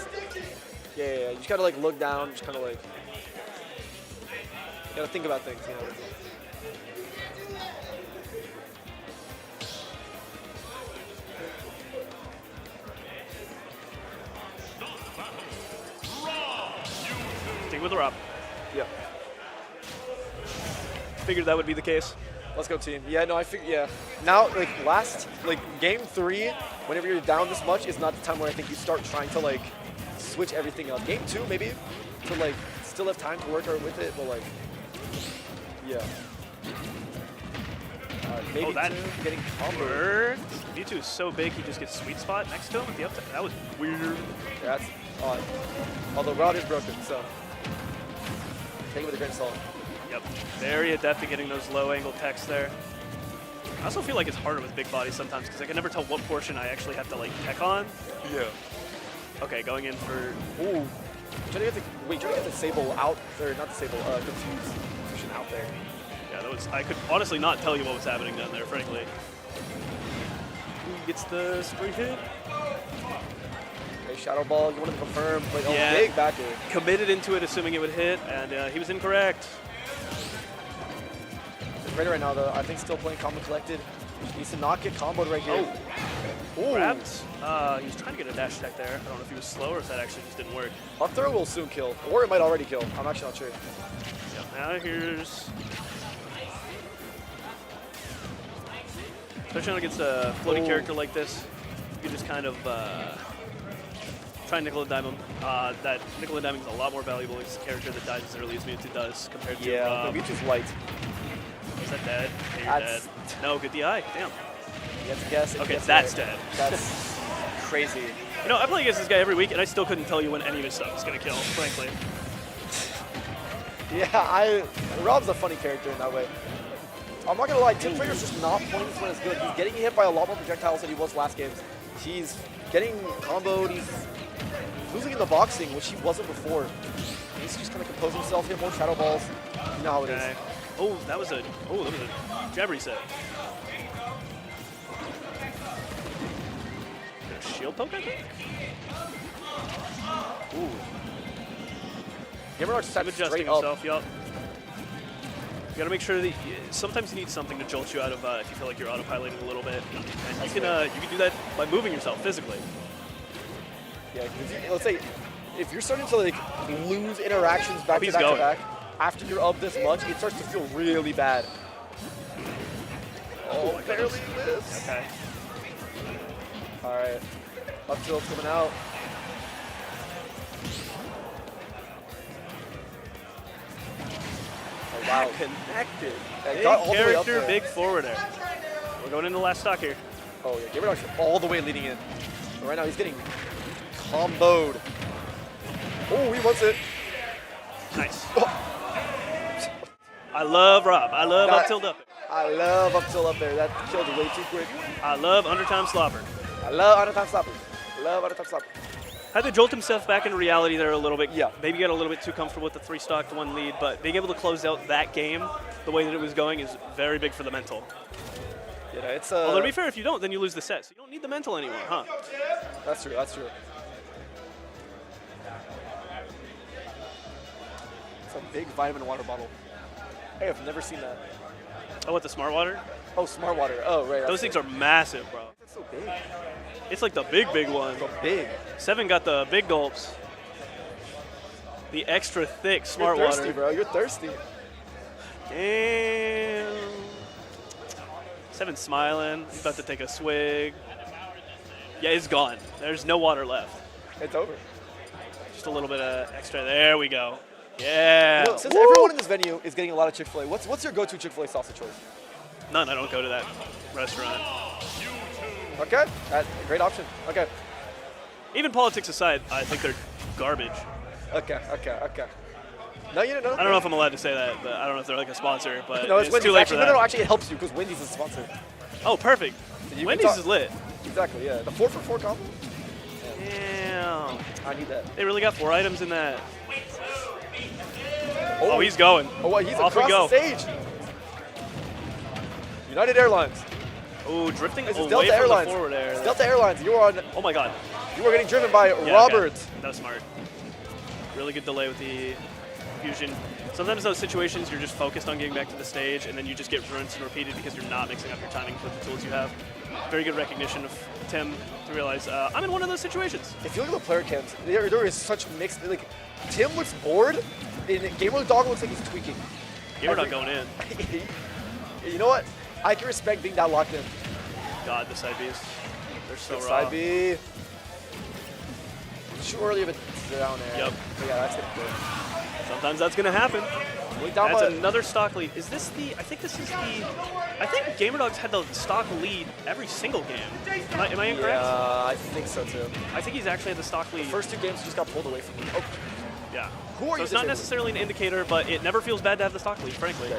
You just gotta like look down, just kind of like, you gotta think about things, you know. Stick with the Rob. Yeah. Figured that would be the case. Let's go, team. Yeah, no, I figured, yeah. Now, game 3, whenever you're down this much, is not the time where I think you start trying to, like, switch everything up. Game 2, maybe, to, like, still have time to work with it, but, like, yeah. Maybe that getting comboed. Mewtwo is so big, he just gets sweet spot next to him with the uptime. That was weird. That's odd. Although Rod is broken, so take it with a grain of salt. Yep, very adept at getting those low angle techs there. I also feel like it's harder with big bodies sometimes because I can never tell what portion I actually have to like tech on. Yeah. Okay, going in for. Ooh. Trying to get the Sable out, or not the Sable, Confuse position out there. Yeah, that was. I could honestly not tell you what was happening down there, frankly. Ooh, gets the spree hit. Okay, Shadow Ball, you wanted to confirm, but yeah, big back air. Committed into it, assuming it would hit, and he was incorrect. Ready right now, though. I think still playing calm and collected. Needs to not get comboed right here. Oh. Grabbed. He was trying to get a dash attack there. I don't know if he was slow or if that actually just didn't work. Up throw will soon kill, or it might already kill. I'm actually not sure. Yeah, now here's. Especially against a floating character like this, you can just kind of try and nickel and dime him. That nickel and diming is a lot more valuable against a character that dies as early as Mewtwo does compared to. Yeah, Mewtwo's light. Is that dead? Yeah, you're dead. That's- No, good DI. Damn. You have to guess. and Okay, guess that's right. dead. That's crazy. You know, I play against this guy every week, and I still couldn't tell you when any of his stuff is going to kill, frankly. Yeah, Rob's a funny character in that way. I'm not gonna lie, Tim Fraser's just not playing this one as good. He's getting hit by a lot more projectiles than he was last game. He's getting comboed, he's losing in the boxing, which he wasn't before. He needs to just kind of compose himself, hit more shadow balls. You know how it is. Oh, that was a jab reset. A shield poke, I think? Ooh. Gamerdogs sat Adjusting straight up. himself, yup. You gotta make sure that sometimes you need something to jolt you out of if you feel like you're autopiloting a little bit. And you can do that by moving yourself physically. Yeah, let's say if you're starting to like lose interactions back to back to back after you're up this much, it starts to feel really bad. Oh, barely missed. Okay. All right, up tilt's coming out. Oh, wow. Connected. Big got all the way up character, there. big forwarder. We're going into the last stock here. Oh yeah, Gamerdog's all the way leading in. But right now he's getting comboed. Oh, he wants it. Nice. I love Rob. I love up tilt up. I love up tilt up there. That killed way too quick. I love undertime slopper. I love undertime slopper. Love undertime slopper. Had to jolt himself back into reality there a little bit. Yeah. Maybe get a little bit too comfortable with the 3-stock to 1 lead, but being able to close out that game the way that it was going is very big for the mental. Yeah, it's Although to be fair, if you don't, then you lose the set. So you don't need the mental anymore, huh? That's true. That's true. It's a big vitamin water bottle. Hey, I've never seen that. Oh, what, the smart water? Oh, smart water. Oh, right. Those things are massive, bro. It's so big. It's like the big one. So big. 7 got the big gulps. The extra thick smart You're thirsty, water. bro. You're thirsty. Damn. 7's smiling. He's about to take a swig. Yeah, it's gone. There's no water left. It's over. Just a little bit of extra. There we go. Yeah. You know, since everyone in this venue is getting a lot of Chick-fil-A, what's your go-to Chick-fil-A sausage choice? None. I don't go to that restaurant. Okay, great option. Okay. Even politics aside, I think they're garbage. Okay. No, you don't know. I don't know if I'm allowed to say that, but I don't know if they're like a sponsor, but No, it's it's Wendy's. too late Actually, for that. no, actually, it helps you because Wendy's is a sponsor. Oh, perfect. Wendy's is lit. Exactly, yeah. The 4-for-4 combo? Damn. I need that. They really got 4 items in that. Oh, he's going. Oh, what? He's Off we across go. the stage. United Airlines. Oh, drifting This is away Delta from Airlines. the forward air. It's Delta Airlines. You are on. Oh my God. You are getting driven by Yeah, Robert. okay. That was smart. Really good delay with the fusion. Sometimes those situations you're just focused on getting back to the stage, and then you just get rinsed and repeated because you're not mixing up your timing with the tools you have. Very good recognition of Tim to realize I'm in one of those situations. If you look at the player cams, there is such mixed. Like, Tim looks bored, and Gamer Dog looks like he's tweaking. Gamer Dog going in. You know what? I can respect being that locked in. God, the side Bs. They're so Good raw. side B. Too early of a down there. Yep. But yeah, that's gonna do it. Sometimes that's going to happen. Down That's by- another stock lead. Is this the? I think this is the. I think GamerDogs had the stock lead every single game. Am I incorrect? Yeah, I think so too. I think he's actually had the stock lead. The first 2 games just got pulled away from him. Oh. Yeah. Who are So you it's not disabling? necessarily an indicator, but it never feels bad to have the stock lead, frankly.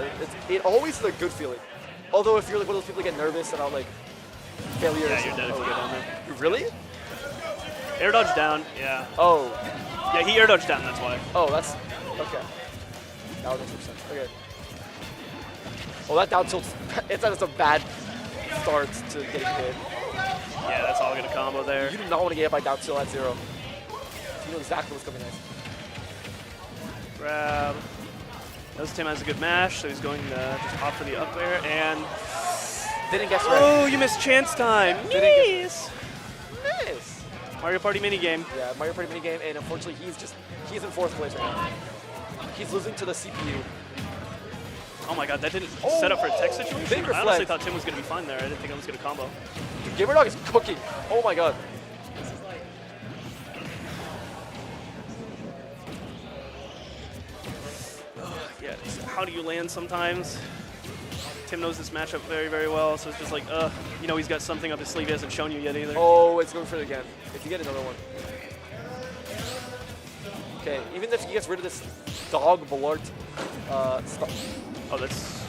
It always is a good feeling. Although if you're like one of those people that get nervous about like failures. Yeah, you're dead if you get down there. Really? Air dodge down, yeah. Oh. Yeah, he air dodged down, that's why. Oh, that's okay. That would make some sense. Okay. Oh, that down tilt. It's a bad start to getting hit. Yeah, that's all gonna combo there. You do not want to get hit by down tilt at 0. You know exactly what's coming next. Grab. Notice Tim has a good mash, so he's going to just opt for the up air, and... Didn't guess right. Oh, you missed chance time. Miss! Miss! Mario Party minigame. Yeah, Mario Party minigame, and unfortunately he's in 4th place right now. He's losing to the CPU. Oh my God, that didn't set up for a tech situation? Big I honestly reflect. thought Tim was going to be fine there. I didn't think I was going to combo. Dude, GamerDog is cooking. Oh my God. Yeah, how do you land sometimes? Tim knows this matchup very, very well, so it's just like, you know, he's got something up his sleeve he hasn't shown you yet either. Oh, it's going for it again. If you get another one. Okay, even if he gets rid of this dog Balart, stuff. Oh, that's...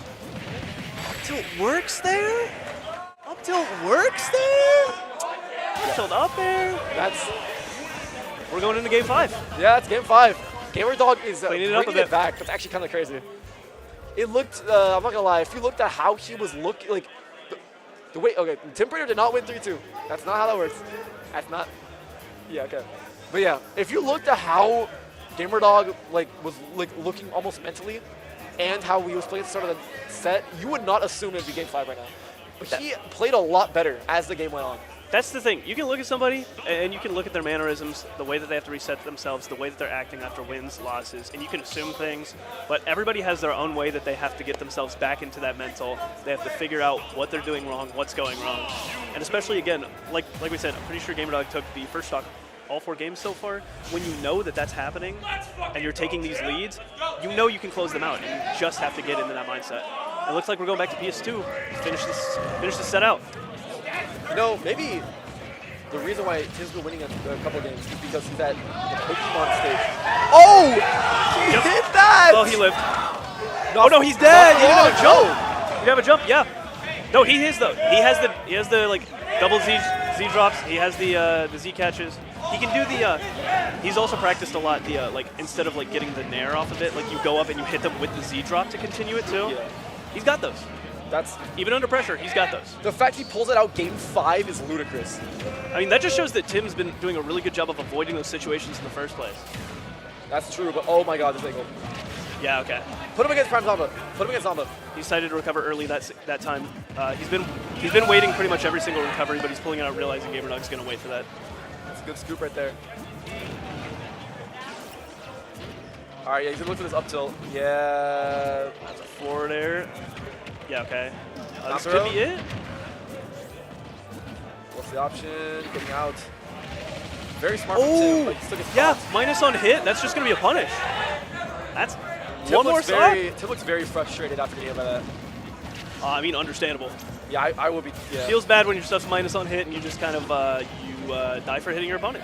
Up tilt works there? Up tilt works there? Up tilt up there? That's... We're going into game 5. Yeah, it's game 5. Gamer Dog is Cleaning it up a bringing it bit. back. That's actually kind of crazy. It looked, I'm not gonna lie, if you looked at how he was looking, like, the way, okay, Tim Prater did not win 3-2. That's not how that works. That's not, yeah, okay. But yeah, if you looked at how Gamer Dog, like, was, like, looking almost mentally, and how he was playing at the start of the set, you would not assume it'd be game 5 right now. But he played a lot better as the game went on. That's the thing. You can look at somebody, and you can look at their mannerisms, the way that they have to reset themselves, the way that they're acting after wins, losses, and you can assume things, but everybody has their own way that they have to get themselves back into that mental. They have to figure out what they're doing wrong, what's going wrong. And especially, again, like we said, I'm pretty sure GamerDog took the first stock all 4 games so far. When you know that that's happening, and you're taking these leads, you know you can close them out, and you just have to get into that mindset. It looks like we're going back to PS2 to finish this set out. You know, maybe the reason why Tim's been winning a couple games is because he's at the Pokemon stage. Oh! He hit that! Well, he lived. No, no, he's dead! He didn't have a jump! He didn't have a jump, yeah. No, he is though. He has the like double Z drops. He has the Z catches. He can do the. He's also practiced a lot. The like instead of like getting the nair off of it, like you go up and you hit them with the Z drop to continue it too. Yeah. He's got those. That's even under pressure. He's got those. The fact he pulls it out game 5 is ludicrous. I mean, that just shows that Tim's been doing a really good job of avoiding those situations in the first place. That's true, but oh my god, this angle. Yeah, okay. Put him against Prime Zamba. Put him against Zamba. He decided to recover early that time. He's been waiting pretty much every single recovery, but he's pulling it out, realizing GamerDog's going to wait for that. That's a good scoop right there. All right, yeah, he's gonna look for this up tilt. Yeah. That's a forward air. Yeah, okay. This throw. could be it. What's the option? Getting out. Very smart from Oh, Tim, but he still gets yeah, caught. minus on hit. That's just going to be a punish. That's Tim one more looks stock. Tim looks very frustrated after getting hit by that. I mean, understandable. Yeah, I will be. Yeah. Feels bad when your stuff's minus on hit and you just kind of die for hitting your opponent.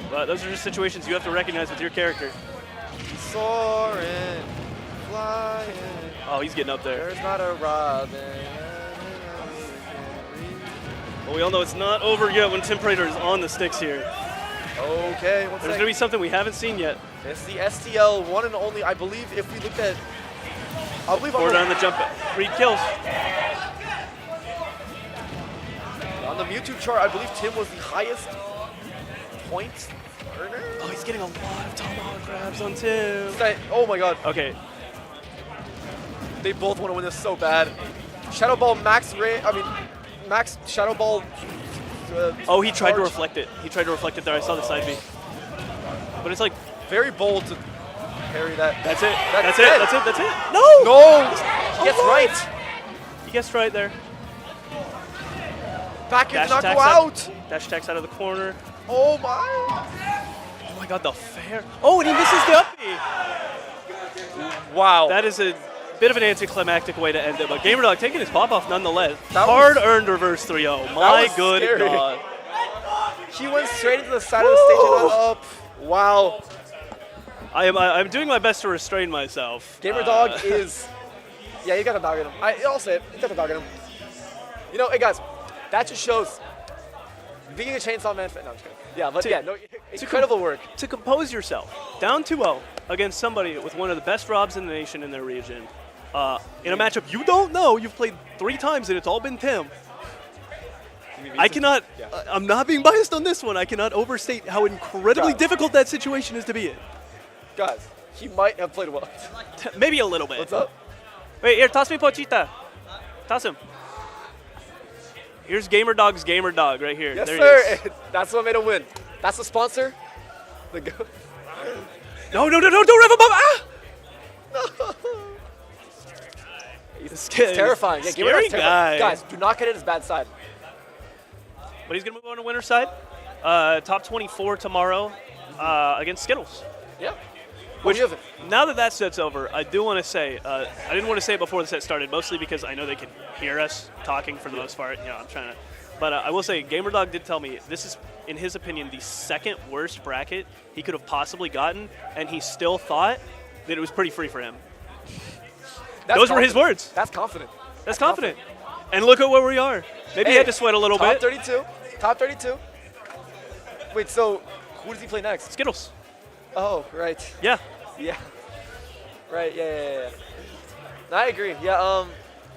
But those are just situations you have to recognize with your character. Soaring, flying. Oh, he's getting up there. There's not a robin. Well, we all know it's not over yet when Tim Prater is on the sticks here. Okay, There's going to be something we haven't seen yet. It's the STL one and only. I believe if we looked at, I believe Forward on the jump, 3 kills. On the Mewtwo chart, I believe Tim was the highest points earner. Oh, he's getting a lot of tomahawk grabs on Tim. Oh my god. Okay. They both want to win this so bad. Shadow Ball Max Shadow Ball. Oh, he tried to charge. reflect it. He tried to reflect it there. I saw the side B. But it's like very bold to parry that. That's it. That's it. it. That's it. That's it. No. No. He gets right. He gets right there. Back in, not go attacks out. Dash attacks out of the corner. Oh my. Oh my god, the fair. Oh, and he misses the up B. Wow. That is a bit of an anticlimactic way to end it, but GamerDog taking his pop off nonetheless. That Hard-earned reverse 3-0. My was good scary. god. He went straight into the side of the stage and went up. Wow. I'm doing my best to restrain myself. GamerDog is. Yeah, you got to dog at him. I'll say it. You got to dog at him. You know, hey guys, that just shows being a Chainsaw Man fan. No, I'm just kidding. Yeah, but yeah, no, incredible work. To compose yourself, down 2-0 against somebody with one of the best Robs in the nation in their region, in a matchup you don't know, you've played 3 times and it's all been Tim. I cannot, I'm not being biased on this one, I cannot overstate how incredibly difficult that situation is to be in. Guys, he might have played well. Maybe a little bit. What's up? Wait, here, toss me Pochita. Toss him. Here's GamerDog's GamerDog right here. Yes, there sir. He is. That's what made him win. That's the sponsor. The go. No, don't rev him up. Ah! It's terrifying. Yeah, Scary GamerDog's guy. terrifying. Guys, do not get in his bad side. But he's going to move on to winner's side. Top 24 tomorrow against Skittles. Yeah. Which, now that that set's over, I do want to say, I didn't want to say it before the set started, mostly because I know they can hear us talking for the most part. You know, I'm trying to. But I will say, GamerDog did tell me this is, in his opinion, the second worst bracket he could have possibly gotten, and he still thought that it was pretty free for him. Those were his words. That's confident. That's confident. And look at where we are. Maybe he had to sweat a little bit. Top 32. Top 32. Wait, so who does he play next? Skittles. Oh, right. Yeah. Yeah. Right, yeah. I agree. Yeah,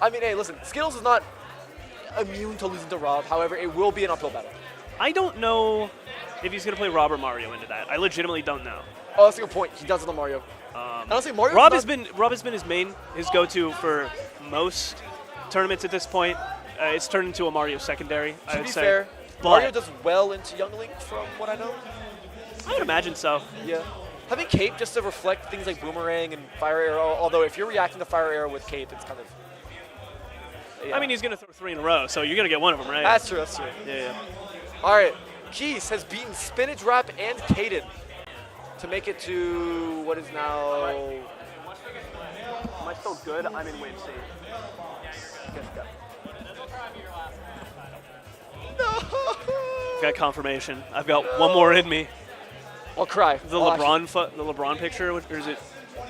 I mean, hey, listen, Skittles is not immune to losing to Rob. However, it will be an uphill battle. I don't know if he's going to play Rob or Mario into that. I legitimately don't know. Oh, that's a good point. He does it on Mario. Honestly, Mario. Rob has been his go-to for most tournaments at this point. It's turned into a Mario secondary. I would say. Fair, but Mario does well into Young Link, from what I know. I would imagine so. Yeah. Having Cape just to reflect things like Boomerang and Fire Arrow, although if you're reacting to Fire Arrow with Cape, it's kind of... Yeah. I mean, he's going to throw 3 in a row, so you're going to get one of them, right? That's true. Yeah. All right. Keys has beaten Spinach Wrap and Caden to make it to what is now... Am I still good? I'm in win state. I've got confirmation. I've got one more in me. I'll cry. The LeBron picture, or is it?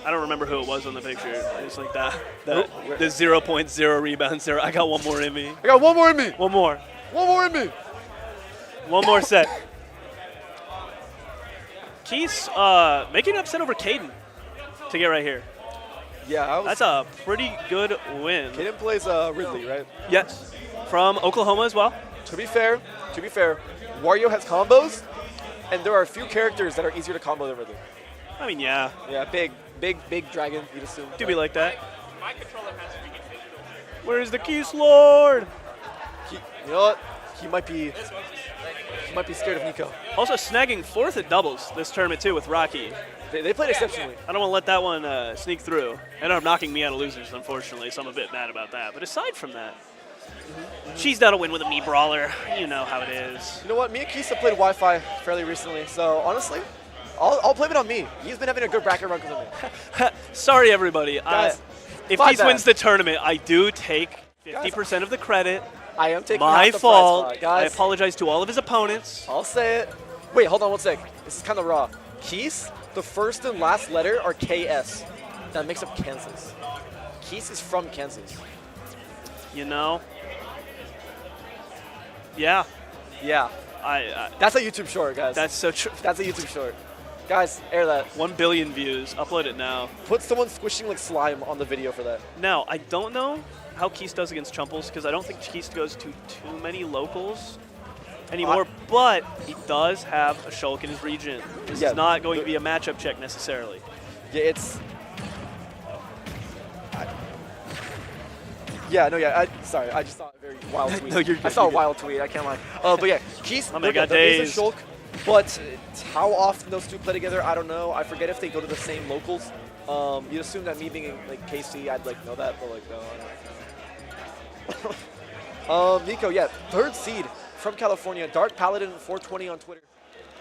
I don't remember who it was on the picture. It's like that. The 0.0 rebound, 0. I got one more in me. I got one more in me. One more. One more in me. One more set. Keys making an upset over Caden to get right here. Yeah, that's a pretty good win. Caden plays Ridley, right? Yes, from Oklahoma as well. To be fair, Wario has combos, and there are a few characters that are easier to combo than Ridley. I mean, yeah. Yeah, big dragon, you'd assume. Do be like that. Where's the Keys Lord? You know what? He might be scared of Nico. Also snagging 4th at doubles this tournament too with Rocky. They played exceptionally. I don't want to let that one sneak through. Ended up knocking me out of losers, unfortunately, so I'm a bit mad about that. But aside from that, she's got to win with a me brawler. You know how it is. You know what? Me and Keith have played Wi-Fi fairly recently, so honestly, I'll blame it on me. He's been having a good bracket run because of me. Sorry, everybody. Guys, if Keith wins the tournament, I do take 50% of the credit. I am taking my half the fault. prize, guys. I apologize to all of his opponents. I'll say it. Wait, hold on one sec. This is kind of raw. Keith, the first and last letter are KS. That makes up Kansas. Keith is from Kansas. You know? Yeah. Yeah. That's a YouTube short, guys. That's so true. That's a YouTube short. Guys, air that. 1 billion views. Upload it now. Put someone squishing like slime on the video for that. Now, I don't know how Keist does against Chumples because I don't think Keist goes to too many locals anymore, but he does have a Shulk in his region. This is not going to be a matchup check necessarily. Yeah, it's... sorry, I just saw a very wild tweet. No, you're good, I saw a wild tweet, I can't lie. But yeah, Keith, there is a Shulk, but how often those two play together, I don't know. I forget if they go to the same locals. You'd assume that me being like KC, I'd like know that, but like no, I don't. Nico, yeah, 3rd seed from California, Dark Paladin 420 on Twitter.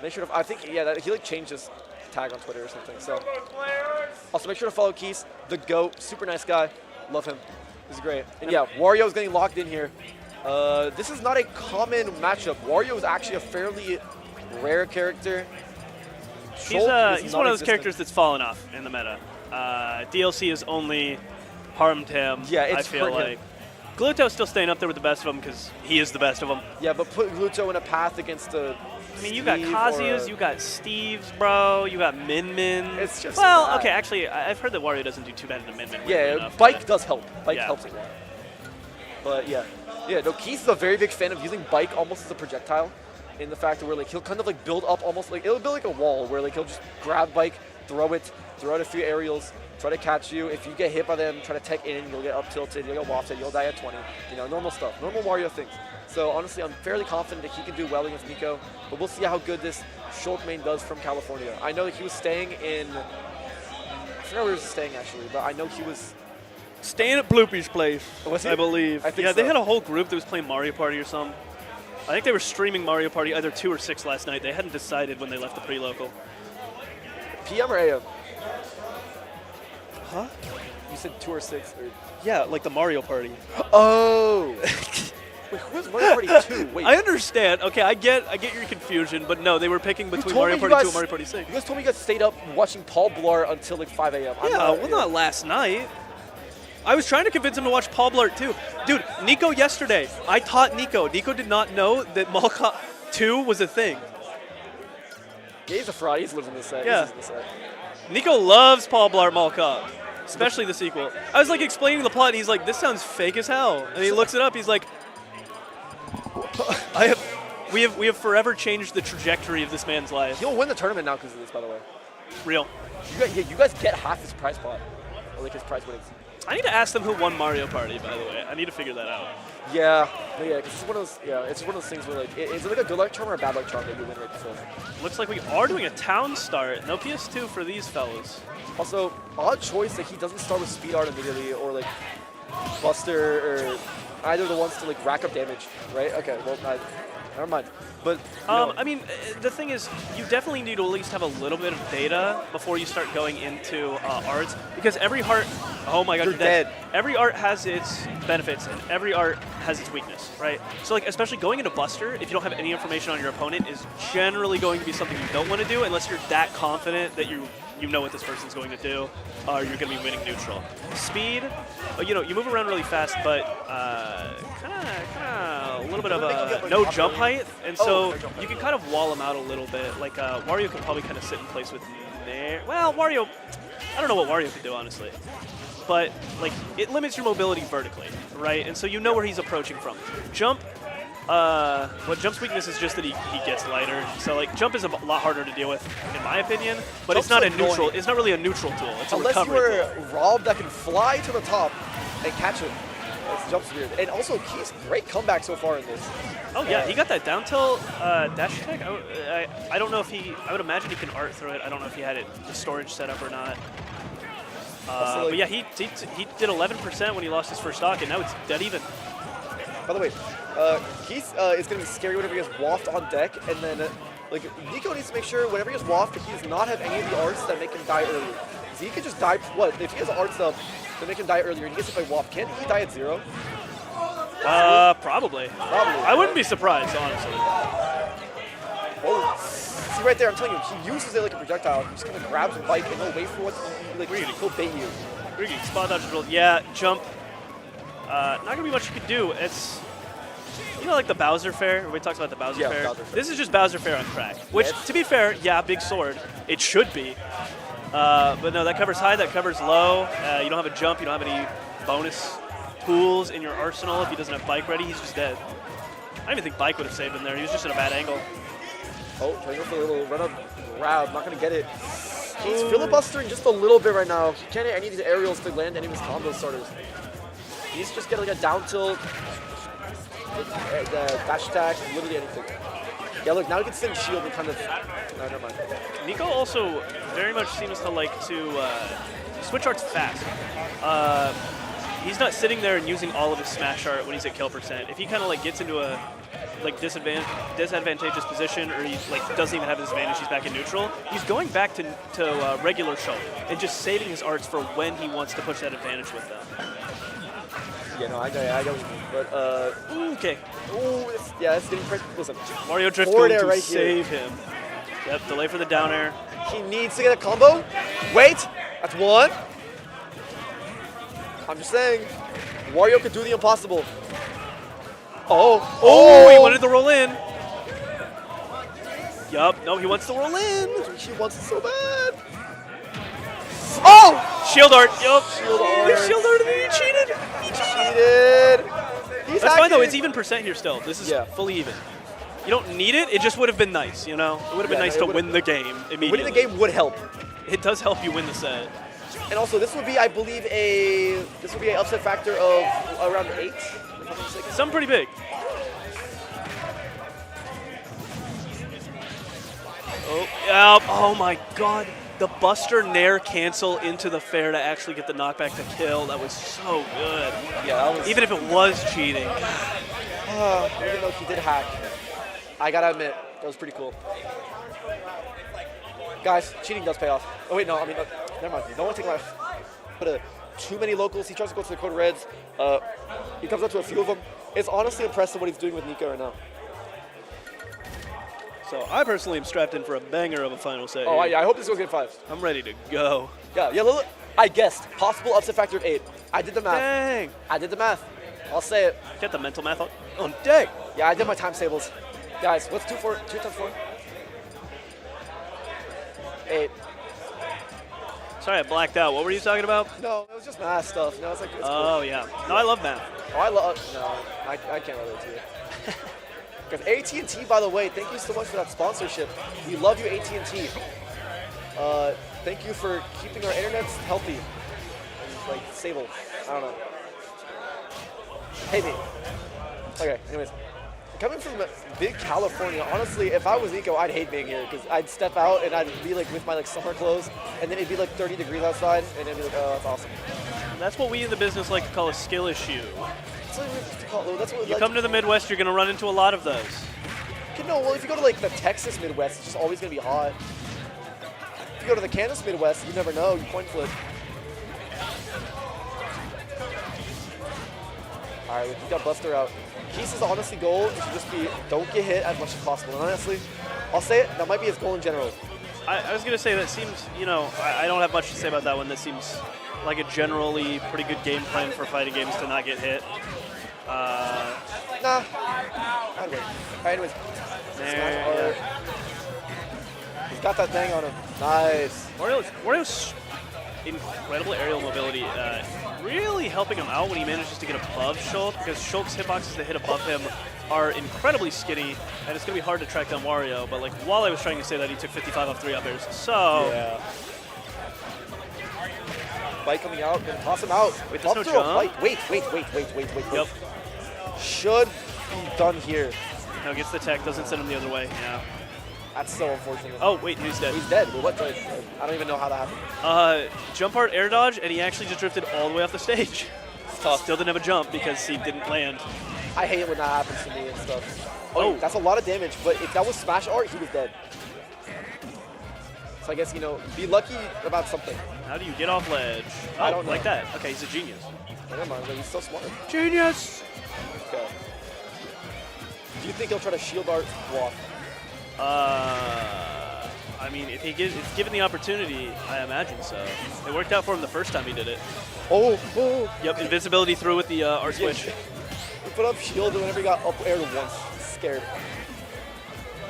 Make sure to, I think, yeah, he like changed his tag on Twitter or something. So also make sure to follow Keith, the GOAT, super nice guy, love him. This is great. And yeah, Wario is getting locked in here. This is not a common matchup. Wario is actually a fairly rare character. He's one of those characters that's fallen off in the meta. DLC has only harmed him. Yeah, it's I feel hurt like. him. Gluto's still staying up there with the best of them because he is the best of them. Yeah, but put Gluto in a path against the. I mean, you got Kazuya's, you got Steve's, bro. You got Min Min. It's just. Well, okay, actually, I've heard that Wario doesn't do too bad in the Min Min. Yeah, Bike does help. Bike helps a lot. But yeah, no, Keith is a very big fan of using Bike almost as a projectile. In the fact that where like he'll kind of like build up almost like it'll build like a wall where like he'll just grab Bike, throw out a few aerials, try to catch you. If you get hit by them, try to tech in, you'll get up tilted, you'll get wafted, you'll die at 20. You know, normal stuff, normal Wario things. So honestly, I'm fairly confident that he can do well against Nico, but we'll see how good this Shulk main does from California. I know that he was staying in, I forgot where he was staying actually, but I know he was staying at Bloopy's place, was he? I believe. I think yeah, so. They had a whole group that was playing Mario Party or something. I think they were streaming Mario Party either 2 or 6 last night. They hadn't decided when they left the pre-local. PM or AM? Huh? You said 2 or 6. Or... Yeah, like the Mario Party. Oh! Wait, who was Mario Party 2? Wait. I understand. Okay, I get your confusion, but no, they were picking between Mario Party 2 and Mario Party 6. You guys told me you guys stayed up watching Paul Blart until like 5 a.m. Yeah, not last night. I was trying to convince him to watch Paul Blart too. Dude, Nico yesterday, I taught Nico. Nico did not know that Mall Cop 2 was a thing. Yeah, he's a fraud. He's living the set. Yeah. Nico loves Paul Blart Mall Cop, especially the sequel. I was like explaining the plot, and he's like, "This sounds fake as hell." And he looks it up. He's like, "We have forever changed the trajectory of this man's life." He'll win the tournament now because of this, by the way. Real. You guys get half his prize pot, or like his prize winnings. I need to ask them who won Mario Party, by the way. I need to figure that out. Yeah, but yeah, because it's one of those. Yeah, it's one of those things where like, is it like a good luck charm or a bad luck charm that you win right before? Looks like we are doing a town start. No PS2 for these fellas. Also, odd choice that he doesn't start with speed art immediately, or like Buster, or either of the ones to like rack up damage, right? Okay, well, never mind. But I mean, the thing is, you definitely need to at least have a little bit of data before you start going into arts, because every art, oh my god, you're dead. Every art has its benefits, and every art has its weakness, right? So like, especially going into Buster, if you don't have any information on your opponent, is generally going to be something you don't want to do unless you're that confident that you know what this person's going to do, or you're going to be winning neutral. Speed, you move around really fast, but kind of a little bit of no jump height, and so you can kind of wall him out a little bit. Like Wario could probably kind of sit in place with Nair. Well, Wario, I don't know what Wario could do, honestly. But like, it limits your mobility vertically, right? And so you know where he's approaching from. Jump. What Jump's weakness is just that he gets lighter. So like, Jump is a lot harder to deal with, in my opinion. But Jump's it's not a annoying. neutral. It's not really a neutral tool. It's a recovery Unless tool. you're Rob that can fly to the top and catch him. Jump's weird. And also, Key's great comeback so far in this. Oh yeah, he got that down tilt dash attack. I don't know if he. I would imagine he can art through it. I don't know if he had the storage set up or not. But yeah, he did 11% when he lost his first stock, and now it's dead even. By the way, Keith is going to be scary whenever he has Waft on deck, and then like Nico needs to make sure whenever he has Waft, he does not have any of the arts that make him die earlier. So he could just die. What if he has arts up that make him die earlier? And he gets hit by Waft. Can't he die at 0? Probably. I wouldn't be surprised, honestly. Oh, see right there, I'm telling you, he uses it like a projectile. He just kind of grabs a bike and he'll wait for what, like, he'll bait you. Really, spot dodge drill. Yeah, jump. Not gonna be much you can do. It's, like the Bowser Fair. Everybody talks about the Bowser Fair. Bowser Fair. This is just Bowser Fair on crack. Which, to be fair, yeah, big sword. It should be. But no, that covers high, that covers low. You don't have a jump. You don't have any bonus tools in your arsenal. If he doesn't have bike ready, he's just dead. I don't even think bike would have saved him there. He was just in a bad angle. Oh, trying to go for a little run-up grab. Not going to get it. He's filibustering just a little bit right now. He can't hit any of these aerials to land any of his combo starters. He needs to just get like a down tilt, dash attack, literally anything. Yeah, look, now he can sit in shield and kind of... No, never mind. Nico also very much seems to like to switch arts fast. He's not sitting there and using all of his smash art when he's at kill percent. If he kind of like gets into a disadvantageous position, or he like doesn't even have his advantage, he's back in neutral, he's going back to regular show and just saving his arts for when he wants to push that advantage with them. Yeah, no, I know what you mean, but okay. Ooh, it's getting pressure. Listen, Mario Drift going to right save him. Yep, delay for the down air. He needs to get a combo. Wait, that's one. I'm just saying, Wario could do the impossible. Oh, he wanted to roll in. Yup, no, he wants to roll in. He wants it so bad. Oh! Shield art, yup. Shield art. Shield art, he cheated. He cheated. That's fine though, it's even percent here still. This is fully even. You don't need it, it just would have been nice, It would have been nice to win the game immediately. Winning the game would help. It does help you win the set. And also, this would be, I believe, an upset factor of around 8. Something pretty big. Oh my god. The Buster Nair cancel into the fair to actually get the knockback to kill. That was so good. Yeah, that was... Even if it was cheating. Even though he did hack. I gotta admit, that was pretty cool. Guys, cheating does pay off. Oh wait, no, I mean, never mind. Don't want to take my put too many locals. He tries to go to the Code Reds. He comes up to a few of them. It's honestly impressive what he's doing with Nico right now. So I personally am strapped in for a banger of a final set. Oh, here. yeah, I hope this goes game 5. I'm ready to go. Yeah, look, I guessed. Possible upset factor of 8. I did the math. Dang. I did the math. I'll say it. Get the mental math on deck. Yeah, I did my times tables. Guys, what's 2 times 4? 8. Sorry, I blacked out. What were you talking about? No, it was just math stuff. No, it's like, it's Oh, cool. yeah. No, I love math. Oh, I can't relate to you. Because AT&T, by the way, thank you so much for that sponsorship. We love you, AT&T. Thank you for keeping our internet healthy and like stable. I don't know. Hate me. Okay, anyways. Coming from big California, honestly, if I was Nico, I'd hate being here because I'd step out and I'd be like with my like summer clothes, and then it'd be like 30 degrees outside, and it'd be like, oh, that's awesome. That's what we in the business like to call a skill issue. That's what we have to call it. That's what we You like come to the Midwest, you're going to run into a lot of those. No, well, if you go to like the Texas Midwest, it's just always gonna be hot. If you go to the Kansas Midwest, you never know. You coin flip. All right, we got Buster out. Keith's honestly goal is to just be don't get hit as much as possible. And honestly, I'll say it, that might be his goal in general. I was going to say that seems, you know, I don't have much to say about that one. That seems like a generally pretty good game plan for fighting games to not get hit. Nah. I'd wait. All right, anyways. There. He's got that thing on him. Nice. Wario's incredible aerial mobility really helping him out when he manages to get above Shulk, because Shulk's hitboxes that hit above him are incredibly skinny, and it's going to be hard to track down Wario. But like while I was trying to say that, he took 55 off 3 up airs. So. Yeah. Bike coming out, gonna toss him out. Wait, there's no jump? Wait. Yep. Should be done here. No, gets the tech, doesn't send him the other way. Yeah. That's so unfortunate. Oh, wait, he's dead. He's dead. What? I don't even know how that happened. Jump art air dodge, and he actually just drifted all the way off the stage. It's tough. Still didn't have a jump because he didn't land. I hate it when that happens to me and stuff. Oh, that's a lot of damage, but if that was smash art, he was dead. So I guess, you know, be lucky about something. How do you get off ledge? Oh, I don't know. like that. Okay, he's a genius. Never mind, he's so smart. Genius! Okay. Do you think he'll try to shield art walk? I mean, if it's given the opportunity, I imagine so. It worked out for him the first time he did it. Oh. Yep, invisibility through with the art switch. He put up shield whenever he got up aired once. Scared.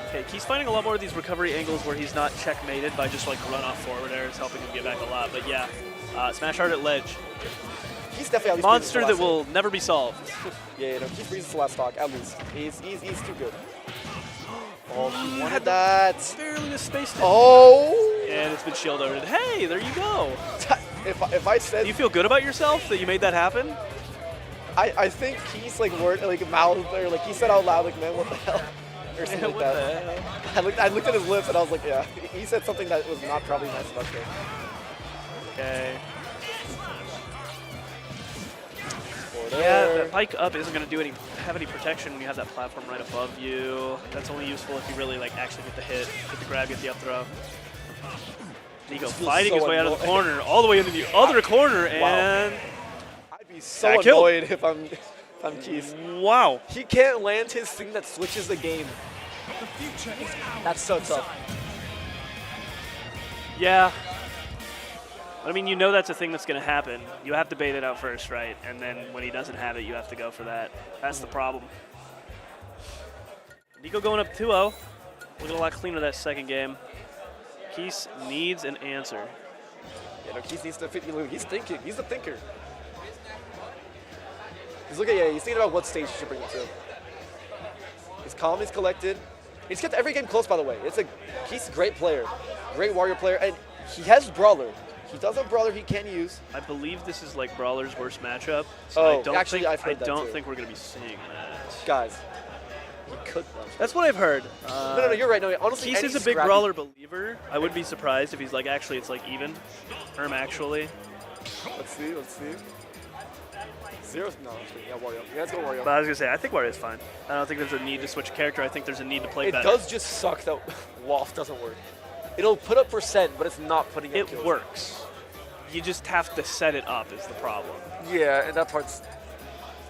Okay, he's finding a lot more of these recovery angles where he's not checkmated by just like run off forward air. It's helping him get back a lot. But yeah, smash art at ledge. He's definitely at least monster that will never be solved. Yeah, no, Keith freezes the last stock, at least. He's too good. Oh, he wanted that. Barely misspaced it. Oh! And it's been shield over. Hey, there you go. If I said... Do you feel good about yourself that you made that happen? I think he's like mouthed, or like he said out loud, like, man, what the hell? Or something like that. I looked at his lips and I was like, yeah. He said something that was not probably nice about him. Okay. Yeah, the bike up isn't going to have any protection when you have that platform right above you. That's only useful if you really like actually get the hit, get the grab, get the up throw. Nico fighting his way out of the corner, all the way into the other corner, and I'd be so annoyed if I'm Keith. Wow. He can't land his thing that switches the game. That's so tough. Yeah. I mean, you know that's a thing that's going to happen. You have to bait it out first, right? And then when he doesn't have it, you have to go for that. That's the problem. Nico going up 2-0. Looking a lot cleaner that second game. Keith needs an answer. Yeah, no, Keith needs to fit. He's thinking. He's the thinker. He's looking. Yeah, he's thinking about what stage he should bring it to. He's calm. He's collected. He's kept every game close, by the way. Keith's a great player, great Wario player, and he has Brawler. He does have Brawler he can use. I believe this is like Brawler's worst matchup. So I don't think we're going to be seeing that. Guys, he could though. That's what I've heard. No, you're right. No, honestly, Keith is a big Brawler believer. I wouldn't be surprised if he's like, actually, it's like even. Actually. Let's see. Zero's no. Yeah, Wario. Yeah, let's go Wario. But I was going to say, I think Wario's fine. I don't think there's a need to switch a character. I think there's a need to play better. It does just suck that Loft doesn't work. it'll put up percent, but it's not putting up It kills. works. You just have to set it up is the problem. Yeah, and that part's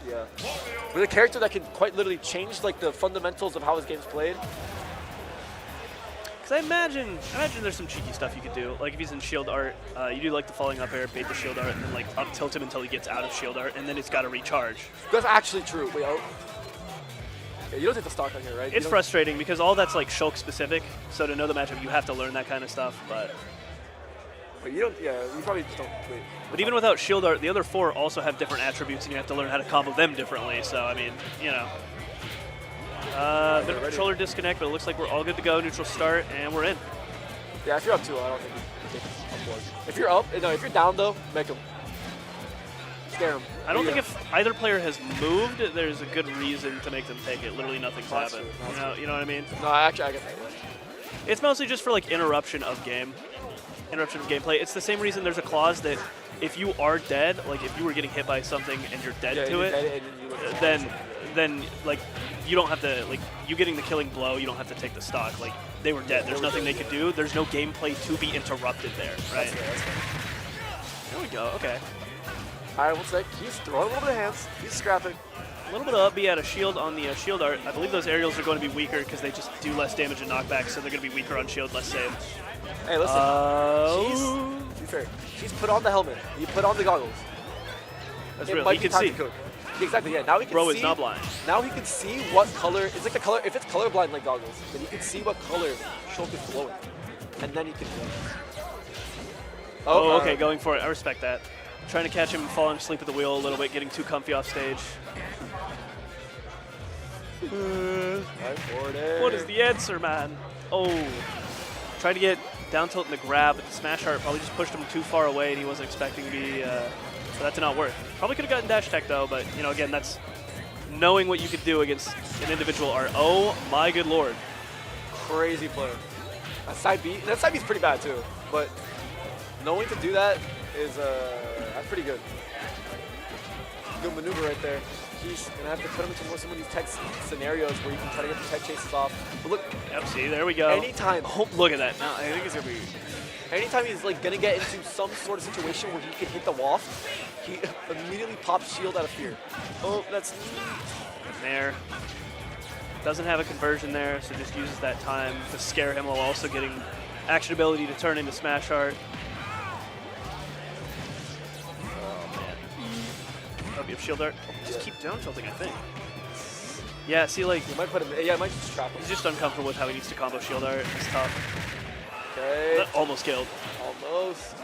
yeah. With a character that can quite literally change like the fundamentals of how his game's played. Because I imagine there's some cheeky stuff you could do. Like if he's in shield art, you do like the falling up air, bait the shield art, and then like up tilt him until he gets out of shield art, and then it's got to recharge. That's actually true. Wait, oh. Yeah, you don't take the stock on here, right? It's frustrating because all that's like Shulk specific. So to know the matchup, you have to learn that kind of stuff. But you don't. Yeah, you probably just don't. Wait. But even without shield art, the other 4 also have different attributes, and you have to learn how to combo them differently. So I mean, you know. Bit of controller disconnect, but it looks like we're all good to go. Neutral start, and we're in. Yeah, if you're up 2, I don't think you take up 1. If you're up, no, if you're down though, make him. Scare him. I don't think if either player has moved, there's a good reason to make them take it. Literally nothing's happened. You know what I mean? No, actually, I get that. It's mostly just for like interruption of gameplay. It's the same reason there's a clause that if you are dead, like if you were getting hit by something and you're dead to it, then like you don't have to, like, you getting the killing blow, you don't have to take the stock. Like, they were dead. There's nothing they could do. There's no gameplay to be interrupted there, right? There we go. Okay. All right, one sec. He's throwing a little bit of hands. He's scrapping. A little bit of up B at a shield on the shield art. I believe those aerials are going to be weaker because they just do less damage and knockback, so they're going to be weaker on shield, less save. Hey, listen. To be fair, she's put on the helmet. He put on the goggles. That's real. He can see. Exactly, yeah. Now he can Bro see. is not blind. Now he can see what color. It's like the color. If it's colorblind like goggles, then he can see what color Shulk is glowing, and then he can. Oh, okay, going for it. I respect that. Trying to catch him falling asleep at the wheel a little bit, getting too comfy off stage. What is the answer, man? Oh, trying to get down tilt in the grab, but the smash art probably just pushed him too far away, and he wasn't expecting to be. For that to not work. Probably could have gotten dash tech though, but you know, again, that's knowing what you could do against an individual art. Oh my good lord. Crazy player. That side B is pretty bad too, but knowing to do that is that's pretty good. Good maneuver right there. He's gonna have to put him into more some of these tech scenarios where you can try to get the tech chases off. But look, yep, see, there we go. Anytime. Oh, look at that. Now I think it's gonna be. Anytime he's like gonna get into some sort of situation where he can hit the waft, he immediately pops shield out of fear. Oh, that's there. Doesn't have a conversion there, so just uses that time to scare him while also getting action ability to turn into smash art. Oh man. Oh, you have shield art. Just keep down tilting, I think. Yeah, see, like you might put him. Yeah, might just trap him. He's just uncomfortable with how he needs to combo shield art. It's tough. Okay. Almost killed. Almost.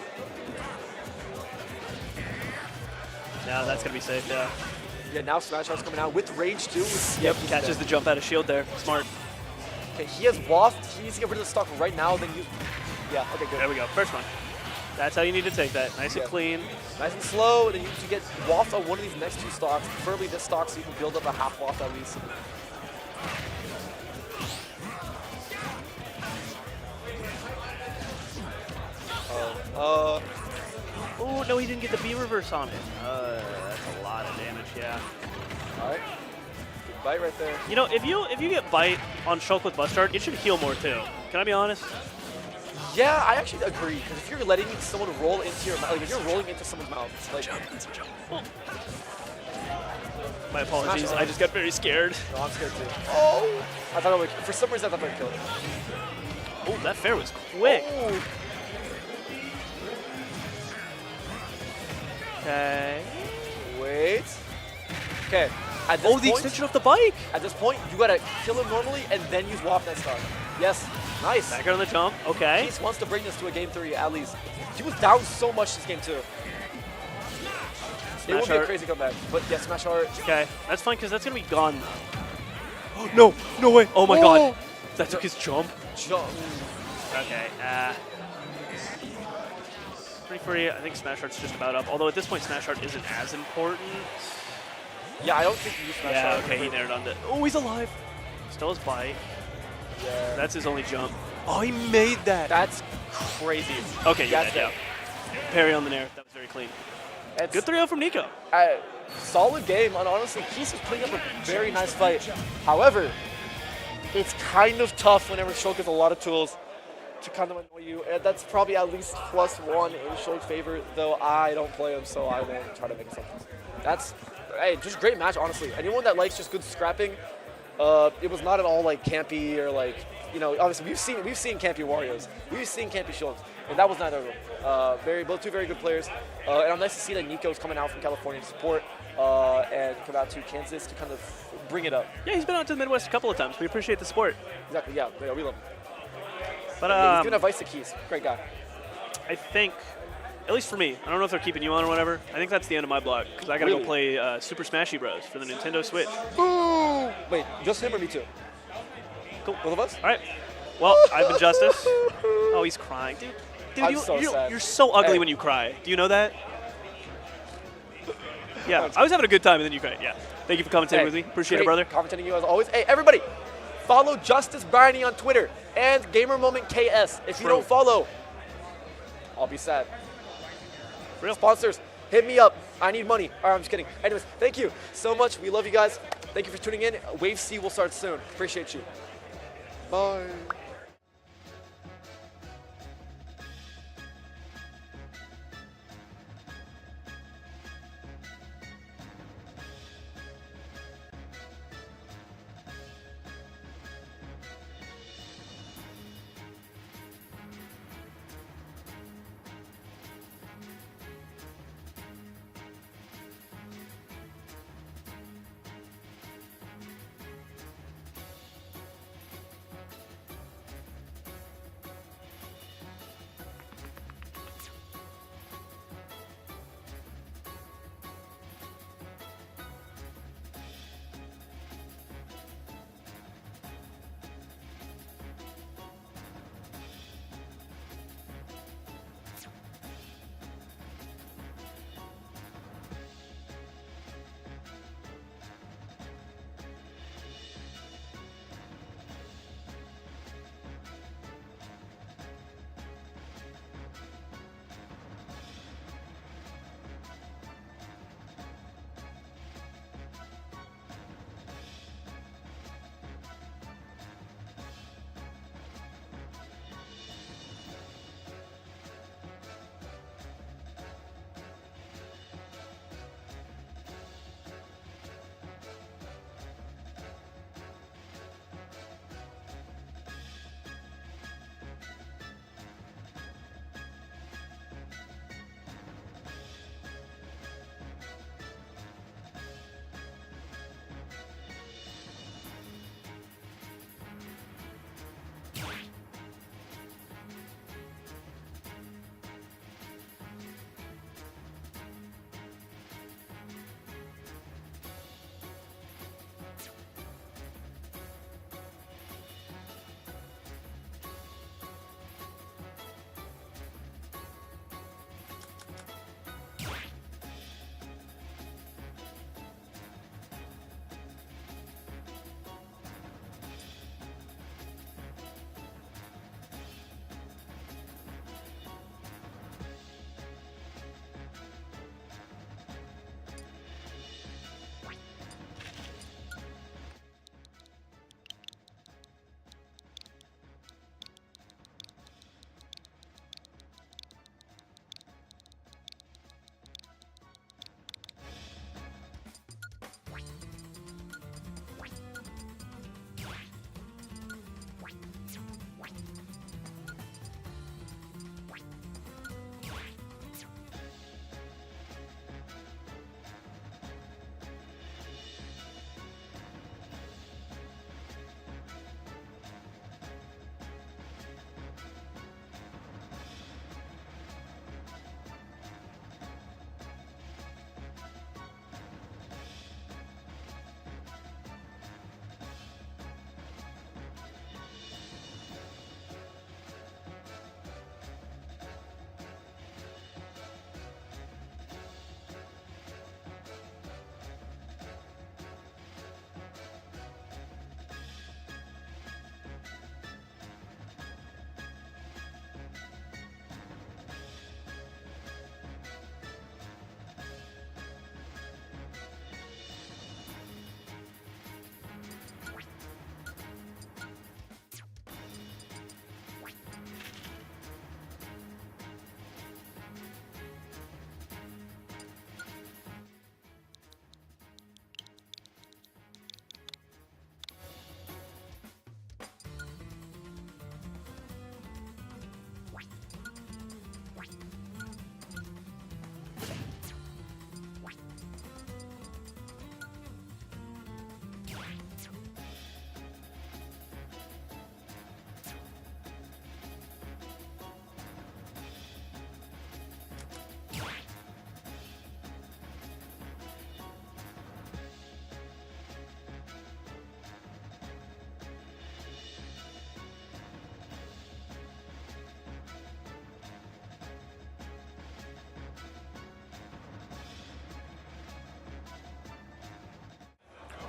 Now that's gonna be safe, yeah. Yeah, now smash art's coming out with rage too. Yep, catches the jump out of shield there. Smart. Okay, he has waft. He needs to get rid of the stock right now. Then use. Yeah. Okay, good. There we go. First one. That's how you need to take that. Nice and clean. Nice and slow. Then you need to get waft on one of these next 2 stocks, preferably this stock, so you can build up a half waft at least. Oh, no, he didn't get the B reverse on it. That's a lot of damage, yeah. All right. Good bite right there. You know, if you get bite on Shulk with Bust Art, it should heal more too. Can I be honest? Yeah, I actually agree. Because if you're letting someone roll into your mouth, like if you're rolling into someone's mouth, it's like. Oh. My apologies. I just got very scared. No, I'm scared too. Oh! I thought I would. For some reason, I thought I would kill it. Oh, that fair was quick. Oh. Okay. Wait. Okay. At this the point, extension of the bike. At this point, you gotta kill him normally and then use waft next time. Yes. Nice. Back on the jump. Okay. He wants to bring this to a game 3 at least. He was down so much this game 2. It would be a crazy comeback. But yeah, smash art. Okay. That's fine because that's gonna be gone now. No. No way. Oh my god. That took his jump. Okay. Pretty free. I think Smash Art's just about up. Although at this point, Smash Art isn't as important. Yeah, I don't think he used Smash Art. Yeah, okay, he nailed on the. Oh, he's alive. Still his bite. Yeah. That's his only jump. Oh, he made that. That's crazy. Okay, yeah. Parry on the nair. That was very clean. Good 3-0 from Nico. Solid game, and honestly, Keys was putting up a very nice fight. However, it's kind of tough whenever Shulk has a lot of tools. to kind of annoy you. And that's probably at least +1 in Shulk's favor, though I don't play him, so I won't try to make assumptions. That's, hey, just great match, honestly. Anyone that likes just good scrapping, it was not at all like campy or like, you know, obviously we've seen campy Warriors, we've seen campy Shulks, and that was neither of them. Both two very good players, and I'm nice to see that Nico's coming out from California to support and come out to Kansas to kind of bring it up. Yeah, he's been out to the Midwest a couple of times. We appreciate the support. Exactly, yeah, we love him. But he's giving advice to Keys. Great guy. I think, at least for me, I don't know if they're keeping you on or whatever. I think that's the end of my block because I gotta go play Super Smashy Bros for the Nintendo Switch. Ooh. Wait, just him or me too? Cool. Both of us? All right. Well, I've been Justice. Oh, he's crying, dude. I'm so sad. You're so ugly when you cry. Do you know that? Yeah, I was having a good time and then you cried. Yeah. Thank you for commentating with me. Appreciate it, brother. Commentating you as always. Hey, everybody, follow Justice Bryony on Twitter and Gamer Moment KS. If you don't follow, I'll be sad. Real sponsors, hit me up. I need money. All right, I'm just kidding. Anyways, thank you so much. We love you guys. Thank you for tuning in. Wave C will start soon. Appreciate you. Bye.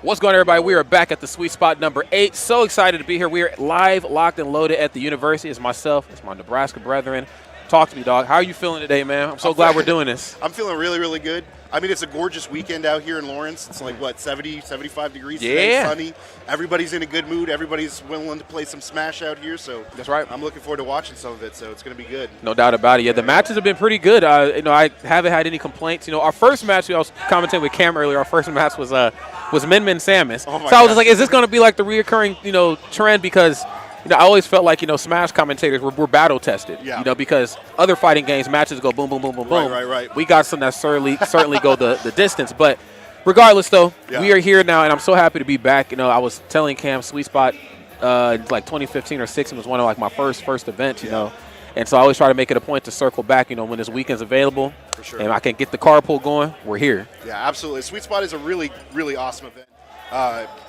What's going on, everybody? We are back at the sweet spot number 8. So excited to be here. We are live, locked, and loaded at the university. It's myself. It's my Nebraska brethren. Talk to me, dog. How are you feeling today, man? I'm so glad we're doing this. I'm feeling really, really good. I mean, it's a gorgeous weekend out here in Lawrence. It's like, what, 70, 75 degrees today, sunny. Everybody's in a good mood. Everybody's willing to play some Smash out here. So that's right. I'm looking forward to watching some of it, so it's going to be good. No doubt about it. Yeah, the matches have been pretty good. I haven't had any complaints. Our first match, I was commenting with Cam earlier, our first match was Min Min Samus. Oh my so I was just like, is this going to be like the reoccurring, trend? Because I always felt like, Smash commentators were battle tested. Yeah. Because other fighting games, matches go boom, boom, boom, boom, boom. Right. We got some that certainly go the distance. But regardless, though, we are here now, and I'm so happy to be back. I was telling Cam, Sweet Spot, like 2015 or 16 was one of like my first events, you know. And so I always try to make it a point to circle back, when this weekend's available. For sure. And I can get the carpool going. We're here. Yeah, absolutely. Sweet Spot is a really, really awesome event.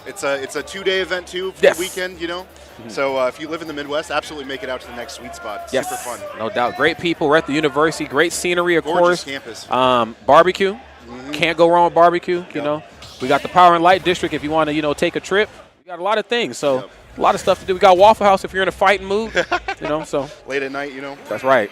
It's a 2-day event too for the weekend, So if you live in the Midwest, absolutely make it out to the next Sweet Spot. It's super fun. No doubt. Great people. We're at the university. Great scenery, of Gorgeous course. Campus. Barbecue. Can't go wrong with barbecue. You know, we got the Power and Light District if you want to, take a trip. We got a lot of things. So a lot of stuff to do. We got Waffle House if you're in a fighting mood. So late at night, That's right.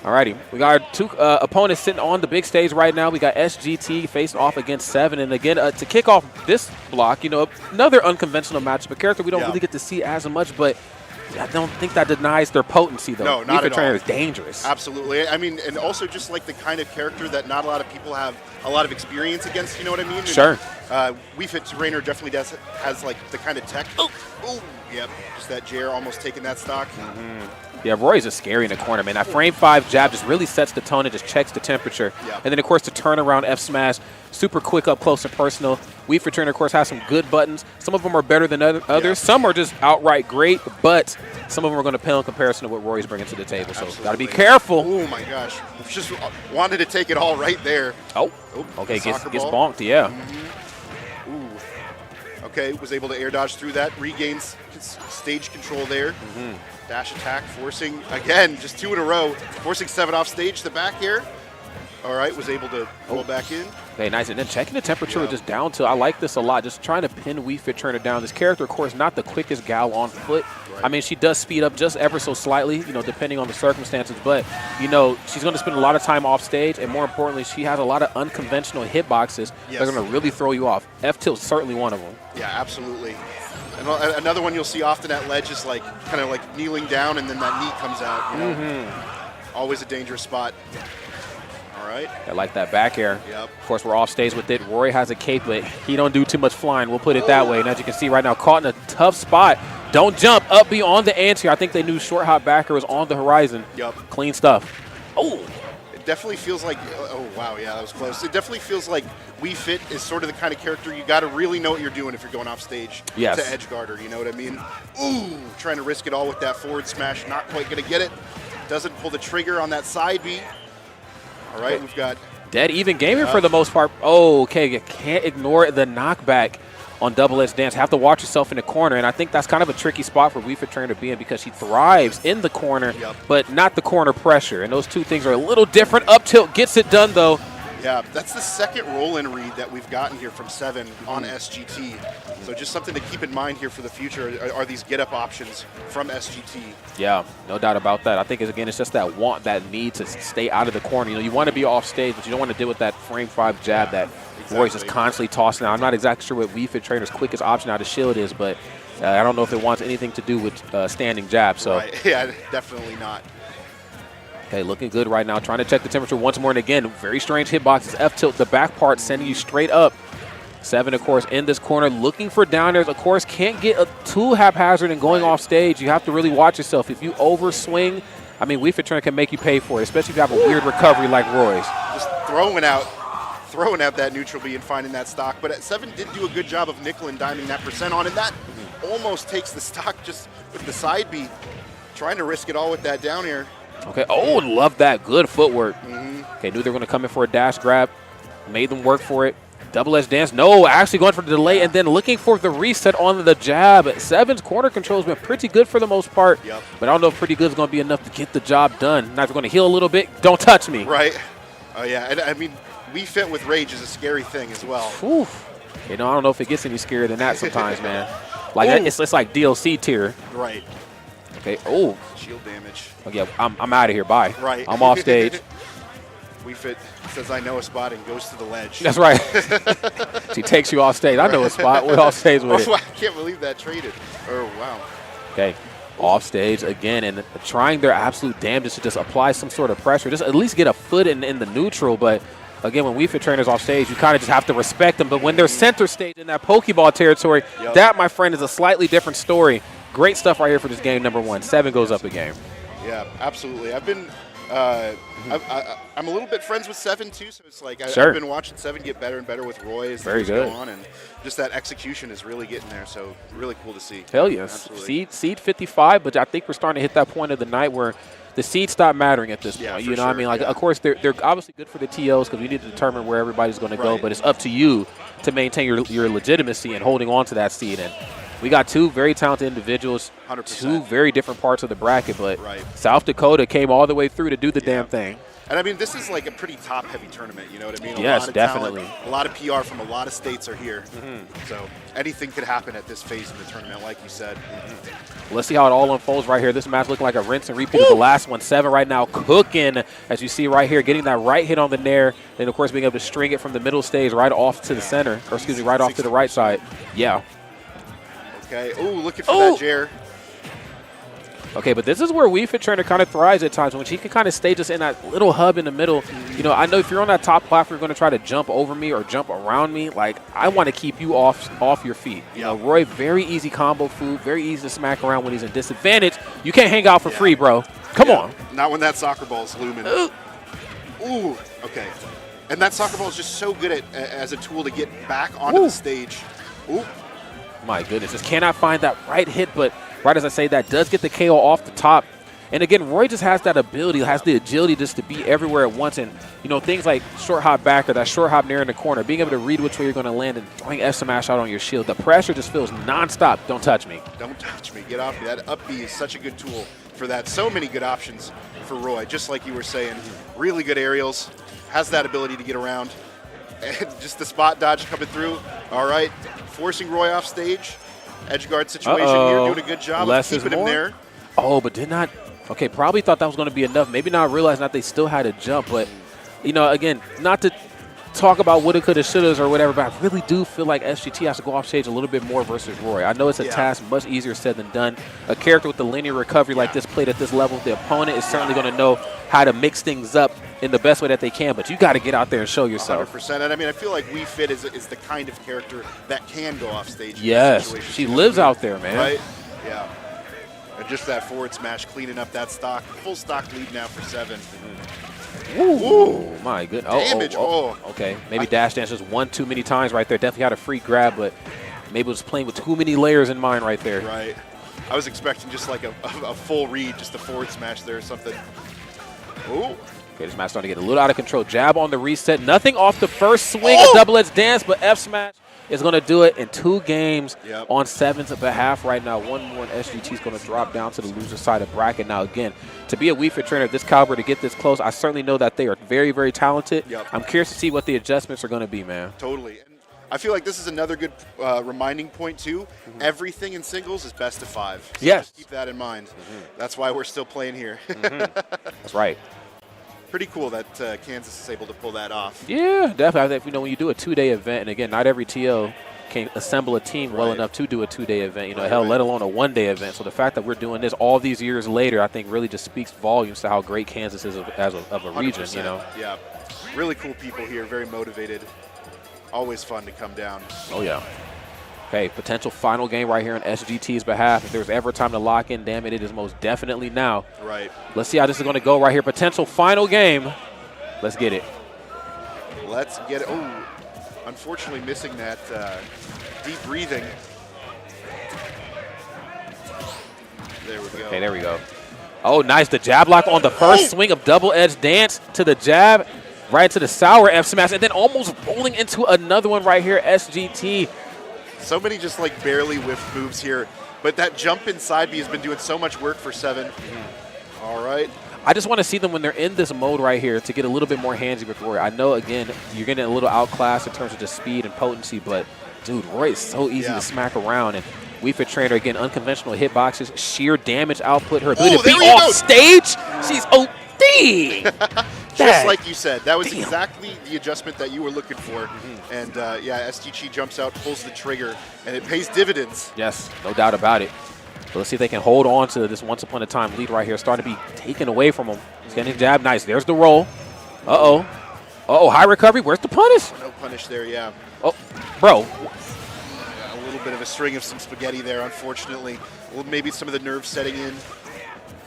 Alrighty, we got our two opponents sitting on the big stage right now. We got SGT facing off against 7, and again to kick off this block, another unconventional matchup. A character we don't really get to see as much, but I don't think that denies their potency, though. No, not at all. Is dangerous. Absolutely. I mean, and also just like the kind of character that not a lot of people have a lot of experience against. You know what I mean? Sure. Wii Fit Trainer definitely has like the kind of tech. Oh, yep. Just that Jair almost taking that stock. Yeah, Roy's is scary in the corner, man. That frame 5 jab just really sets the tone and just checks the temperature. Yeah. And then, of course, the turnaround F smash, super quick up close and personal. Wii Fit Trainer, of course, has some good buttons. Some of them are better than others. Yeah. Some are just outright great, but some of them are going to pale in comparison to what Roy's bringing to the table. So got to be careful. Oh, my gosh. Just wanted to take it all right there. Oh, okay, gets bonked, yeah. Ooh. Okay, was able to air dodge through that, regains stage control there. Dash attack, forcing, again, just 2 in a row, forcing 7 off stage, the back air. All right, was able to roll back in. Okay, nice. And then checking the temperature just down to, I like this a lot, just trying to pin Wii Fit Trainer down. This character, of course, not the quickest gal on foot. Right. I mean, she does speed up just ever so slightly, depending on the circumstances. But, she's going to spend a lot of time off stage. And more importantly, she has a lot of unconventional hitboxes that are going to really throw you off. F-tilt's certainly one of them. Yeah, absolutely. And another one you'll see often at ledge is like kind of like kneeling down and then that knee comes out. Always a dangerous spot. All right. I like that back air. Yep. Of course, we're off stage with it. Roy has a cape, but he don't do too much flying. We'll put it that way. And as you can see right now, caught in a tough spot. Don't jump up beyond the anti. I think they knew short hop backer was on the horizon. Yep. Clean stuff. Oh. It definitely feels like, oh, wow, yeah, that was close. It definitely feels like Wii Fit is sort of the kind of character you got to really know what you're doing if you're going off stage to edge guarder, you know what I mean? Ooh, trying to risk it all with that forward smash, not quite going to get it. Doesn't pull the trigger on that side B. All right, we've got... Dead even gaming for the most part. Oh, okay, you can't ignore the knockback on Double Edge Dance. Have to watch yourself in the corner, and I think that's kind of a tricky spot for Wii Fit Trainer to be in because she thrives in the corner, but not the corner pressure, and those two things are a little different. Up tilt gets it done, though. Yeah, that's the second roll-in read that we've gotten here from 7 on SGT. So just something to keep in mind here for the future are these get-up options from SGT. Yeah, no doubt about that. I think, it's just that need to stay out of the corner. You want to be off stage, but you don't want to deal with that frame 5 jab that Roy's just constantly tossing out. I'm not exactly sure what Wii Fit Trainer's quickest option out of shield is, but I don't know if it wants anything to do with standing jab. So. Right. Yeah, definitely not. Okay, looking good right now. Trying to check the temperature once more. And again, very strange hitboxes. F-tilt, the back part, sending you straight up. 7, of course, in this corner, looking for down airs. Of course, can't get too haphazard and going off stage. You have to really watch yourself. If you overswing, I mean, Wii Fit Trainer can make you pay for it, especially if you have a weird recovery like Roy's. Just throwing out that neutral B and finding that stock. But 7 did do a good job of nickel and diming that percent on, and that almost takes the stock just with the side B. Trying to risk it all with that down air. Okay, oh, love that. Good footwork. Okay, knew they were going to come in for a dash grab. Made them work for it. Double edge dance. No, actually going for the delay and then looking for the reset on the jab. 7's corner control has been pretty good for the most part. But I don't know if pretty good is going to be enough to get the job done. Now if you're going to heal a little bit, don't touch me. Right. Oh, yeah. And I mean, Wii Fit with rage is a scary thing as well. Oof. You know, I don't know if it gets any scarier than that sometimes, man. Like it's like DLC tier. Right. Okay. Oh. Shield damage. Oh yeah, I'm out of here. Bye. Right. I'm off stage. Wii Fit says I know a spot and goes to the ledge. That's right. She takes you off stage. I know a spot. We're off stage with it. I can't believe that traded. Oh wow. Okay. Off stage again and trying their absolute damnedest to just apply some sort of pressure, just at least get a foot in the neutral. But again, when Wii Fit trainers off stage, you kind of just have to respect them. But when they're center stage in that Pokeball territory, that, my friend, is a slightly different story. Great stuff right here for this game number 1. 7 goes up a game. Yeah, absolutely. I've been I'm a little bit friends with 7 too, so it's like I've been watching 7 get better and better with Roy as things go on, and just that execution is really getting there. So really cool to see. Hell yes. Seed 55, but I think we're starting to hit that point of the night where the seeds stop mattering at this point. You know what I mean? Like, of course, they're obviously good for the TOs because we need to determine where everybody's going to go, but it's up to you to maintain your legitimacy and holding on to that seed. And we got 2 very talented individuals, 100%. 2 very different parts of the bracket, but South Dakota came all the way through to do the damn thing. And I mean, this is like a pretty top-heavy tournament, you know what I mean? Yes, a lot of definitely. Talent, a lot of PR from a lot of states are here. So anything could happen at this phase of the tournament, like you said. Let's see how it all unfolds right here. This match looking like a rinse and repeat of the last one. 7 right now cooking, as you see right here, getting that right hit on the nair. Then, of course, being able to string it from the middle stage right off to the center, or excuse me, right off to the right side. Yeah. Okay. Oh, looking for that Jer. Okay, but this is where Wii Fit Trainer kind of thrives at times, when she can kind of stay just in that little hub in the middle. You know, I know if you're on that top platform, you're going to try to jump over me or jump around me. Like, I want to keep you off your feet. You know, Roy, very easy combo food, very easy to smack around when he's in disadvantage. You can't hang out for free, bro. Come on. Not when that soccer ball is looming. Ooh, okay. And that soccer ball is just so good as a tool to get back onto the stage. Ooh. My goodness, just cannot find that right hit, but right as I say, that does get the KO off the top. And again, Roy just has that ability, has the agility just to be everywhere at once. And, you know, things like short hop back or that short hop near in the corner, being able to read which way you're going to land and throwing F smash out on your shield. The pressure just feels nonstop. Don't touch me. Don't touch me. Get off me. That up B is such a good tool for that. So many good options for Roy, just like you were saying. Really good aerials, has that ability to get around. And just the spot dodge coming through. All right, forcing Roy off stage. Edge guard situation here, doing a good job of keeping him there. Oh, but did not. Okay, probably thought that was going to be enough. Maybe not realizing that they still had to jump. But, you know, again, not to talk about woulda, coulda, shouldas or whatever, but I really do feel like SGT has to go off stage a little bit more versus Roy. I know it's a task much easier said than done. A character with the linear recovery like this played at this level, the opponent is certainly going to know how to mix things up in the best way that they can, but you got to get out there and show yourself. 100%. And I mean, I feel like Wii Fit is the kind of character that can go off stage. Yes, she lives out there, man. Right? Yeah. And just that forward smash, cleaning up that stock. Full stock lead now for 7. Ooh, my goodness. Damage. Okay, maybe dash dance just one too many times right there. Definitely had a free grab, but maybe was playing with too many layers in mind right there. Right. I was expecting just like a full read, just a forward smash there or something. Ooh. Okay, this match starting to get a little out of control. Jab on the reset. Nothing off the first swing. A double-edged dance, but F smash is going to do it in 2 games on 7's behalf right now. 1 more, and SGT is going to drop down to the loser side of bracket. Now, again, to be a Wii Fit trainer of this caliber, to get this close, I certainly know that they are very, very talented. I'm curious to see what the adjustments are going to be, man. Totally. And I feel like this is another good reminding point, too. Everything in singles is best of 5. So yes. Just keep that in mind. That's why we're still playing here. That's right. Pretty cool that Kansas is able to pull that off. Yeah, definitely. I think, you know, when you do a 2-day event, and again, not every TO can assemble a team well enough to do a 2-day event, you know, hell, let alone a 1-day event. So the fact that we're doing this all these years later, I think really just speaks volumes to how great Kansas is of a region, you know. Yeah, really cool people here, very motivated. Always fun to come down. Oh, yeah. Okay, potential final game right here on SGT's behalf. If there's ever time to lock in, damn it, it is most definitely now. Right. Let's see how this is going to go right here. Potential final game. Let's get it. Let's get it. Oh, unfortunately missing that deep breathing. There we go. Okay, there we go. Oh, nice. The jab lock on the first swing of double-edged dance to the jab, right to the sour F smash, and then almost rolling into another one right here, SGT. So many just like barely whiffed moves here, but that jump inside B has been doing so much work for 7. All right. I just want to see them when they're in this mode right here to get a little bit more handsy with Roy. I know, again, you're getting a little outclassed in terms of just speed and potency, but dude, Roy is so easy to smack around. And Wii Fit trainer, again, unconventional hitboxes, sheer damage output, her ability to be off stage. She's OD. Just like you said, that was exactly the adjustment that you were looking for. And yeah, STG jumps out, pulls the trigger, and it pays dividends. Yes, no doubt about it. So let's see if they can hold on to this once upon a time lead right here. Starting to be taken away from him. He's getting his jab. Nice. There's the roll. Uh-oh. Uh-oh, high recovery. Where's the punish? No punish there, yeah. Oh, bro. A little bit of a string of some spaghetti there, unfortunately. Well, maybe some of the nerves setting in.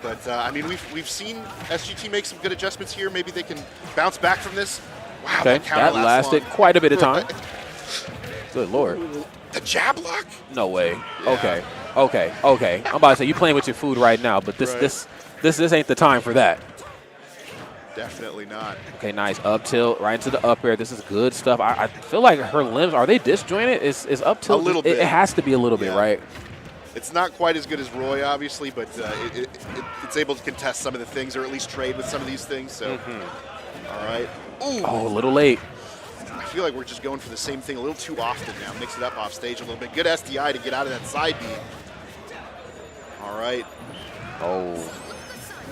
But, I mean, we've seen SGT make some good adjustments here. Maybe they can bounce back from this. Wow, okay, that lasted quite a bit of time. Good Lord. The jab lock? No way. Yeah. Okay. I'm about to say, you playing with your food right now, but this ain't the time for that. Definitely not. Okay, nice. Up tilt, right into the up air. This is good stuff. I feel like her limbs, are they disjointed? Is up tilt? A little bit. It has to be a little bit, right? It's not quite as good as Roy, obviously, but it's able to contest some of the things, or at least trade with some of these things. So, all right. Ooh. Oh, a little late. I feel like we're just going for the same thing a little too often now. Mix it up off stage a little bit. Good SDI to get out of that side beam. All right. Oh.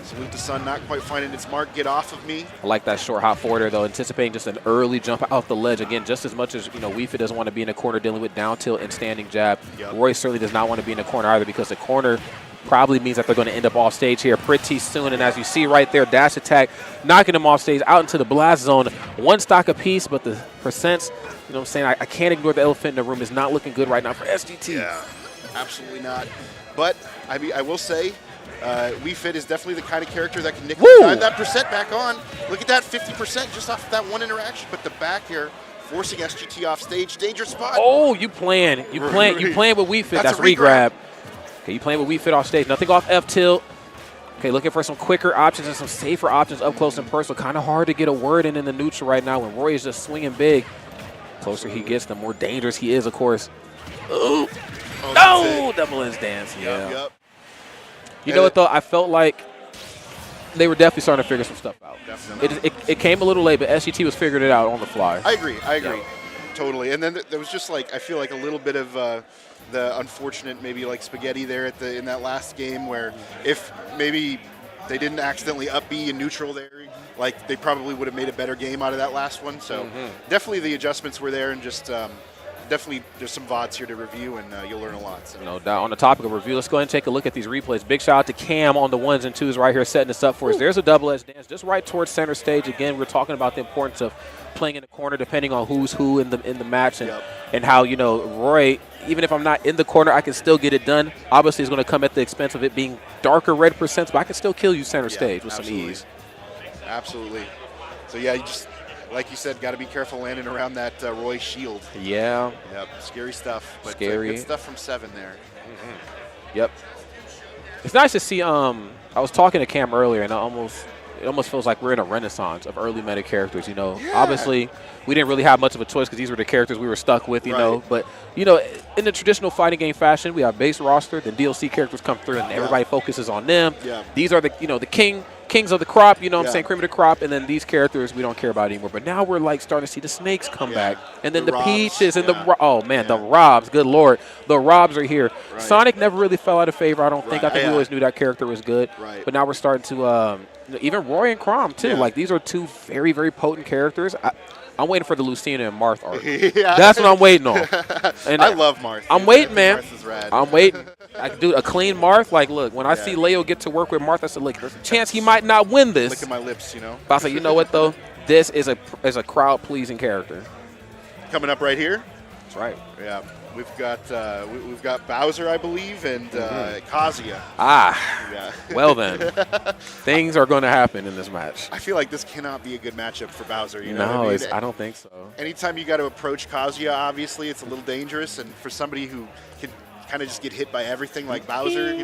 Salute the Sun not quite finding its mark. Get off of me. I like that short hop forward there, though. Anticipating just an early jump off the ledge. Again, just as much as, Wii Fit doesn't want to be in the corner dealing with down tilt and standing jab. Yep. Roy certainly does not want to be in the corner either, because the corner probably means that they're going to end up off stage here pretty soon. And as you see right there, dash attack, knocking them off stage out into the blast zone. One stock apiece, but the percents, you know what I'm saying, I can't ignore the elephant in the room. Is not looking good right now for SGT. Yeah, absolutely not. But I will say, Wii Fit is definitely the kind of character that can nick that percent back on. Look at that, 50% just off of that one interaction. But the back here, forcing SGT off stage, dangerous spot. Oh, you playing with Wii Fit. That's regrab. Okay, you playing with Wii Fit off stage. Nothing off F tilt. Okay, looking for some quicker options and some safer options up close and personal. Kind of hard to get a word in the neutral right now when Roy is just swinging big. Closer he gets, the more dangerous he is, of course. Ooh. Oh, double ends dance. Yeah. Yep. You know what, though? I felt like they were definitely starting to figure some stuff out. Definitely. It came a little late, but SGT was figuring it out on the fly. I agree. Totally. And then there was just like, I feel like a little bit of the unfortunate maybe like spaghetti there in that last game, where if maybe they didn't accidentally up B in neutral there, like they probably would have made a better game out of that last one. So definitely the adjustments were there, and just definitely there's some VODs here to review, and you'll learn a lot. So. No doubt. On the topic of review, let's go ahead and take a look at these replays. Big shout out to Cam on the 1s and 2s right here, setting this up for us. There's a double edge dance just right towards center stage. Again, we're talking about the importance of playing in the corner depending on who's who in the match, and how, Roy, even if I'm not in the corner, I can still get it done. Obviously, it's going to come at the expense of it being darker red percents, but I can still kill you center stage with some ease. Absolutely. So, yeah, you just, like you said, got to be careful landing around that Roy shield. Yeah. Yep, scary stuff. But scary. Good stuff from 7 there. Yep. It's nice to see, I was talking to Cam earlier, and it almost feels like we're in a renaissance of early meta characters, Obviously, we didn't really have much of a choice because these were the characters we were stuck with, know. But, in the traditional fighting game fashion, we have base roster, then DLC characters come through, and everybody focuses on them. Yeah. These are the, the kings of the crop, what I'm saying, cream of the crop, and then these characters we don't care about anymore. But now we're like starting to see the snakes come back, and then the peaches and the Robs, good Lord, the Robs are here. Right. Sonic never really fell out of favor, I don't think. I think we always knew that character was good. Right. But now we're starting to, even Roy and Crom too. Like these are two very, very potent characters. I'm waiting for the Lucina and Marth arc. That's what I'm waiting on. And I love Marth. I'm waiting, man. Marth is rad. I'm waiting. I can do a clean Marth. Like, look, when I see Leo get to work with Marth, I said, look, there's a chance he might not win this. Licking my lips, But I said, you know what, though? This is a crowd-pleasing character. Coming up right here. That's right. Yeah. We've got Bowser, I believe, and Kazuya. Yeah. Well then, things are going to happen in this match. I feel like this cannot be a good matchup for Bowser. No, I don't think so. Anytime you got to approach Kazuya, obviously, it's a little dangerous, and for somebody who can kind of just get hit by everything like Bowser,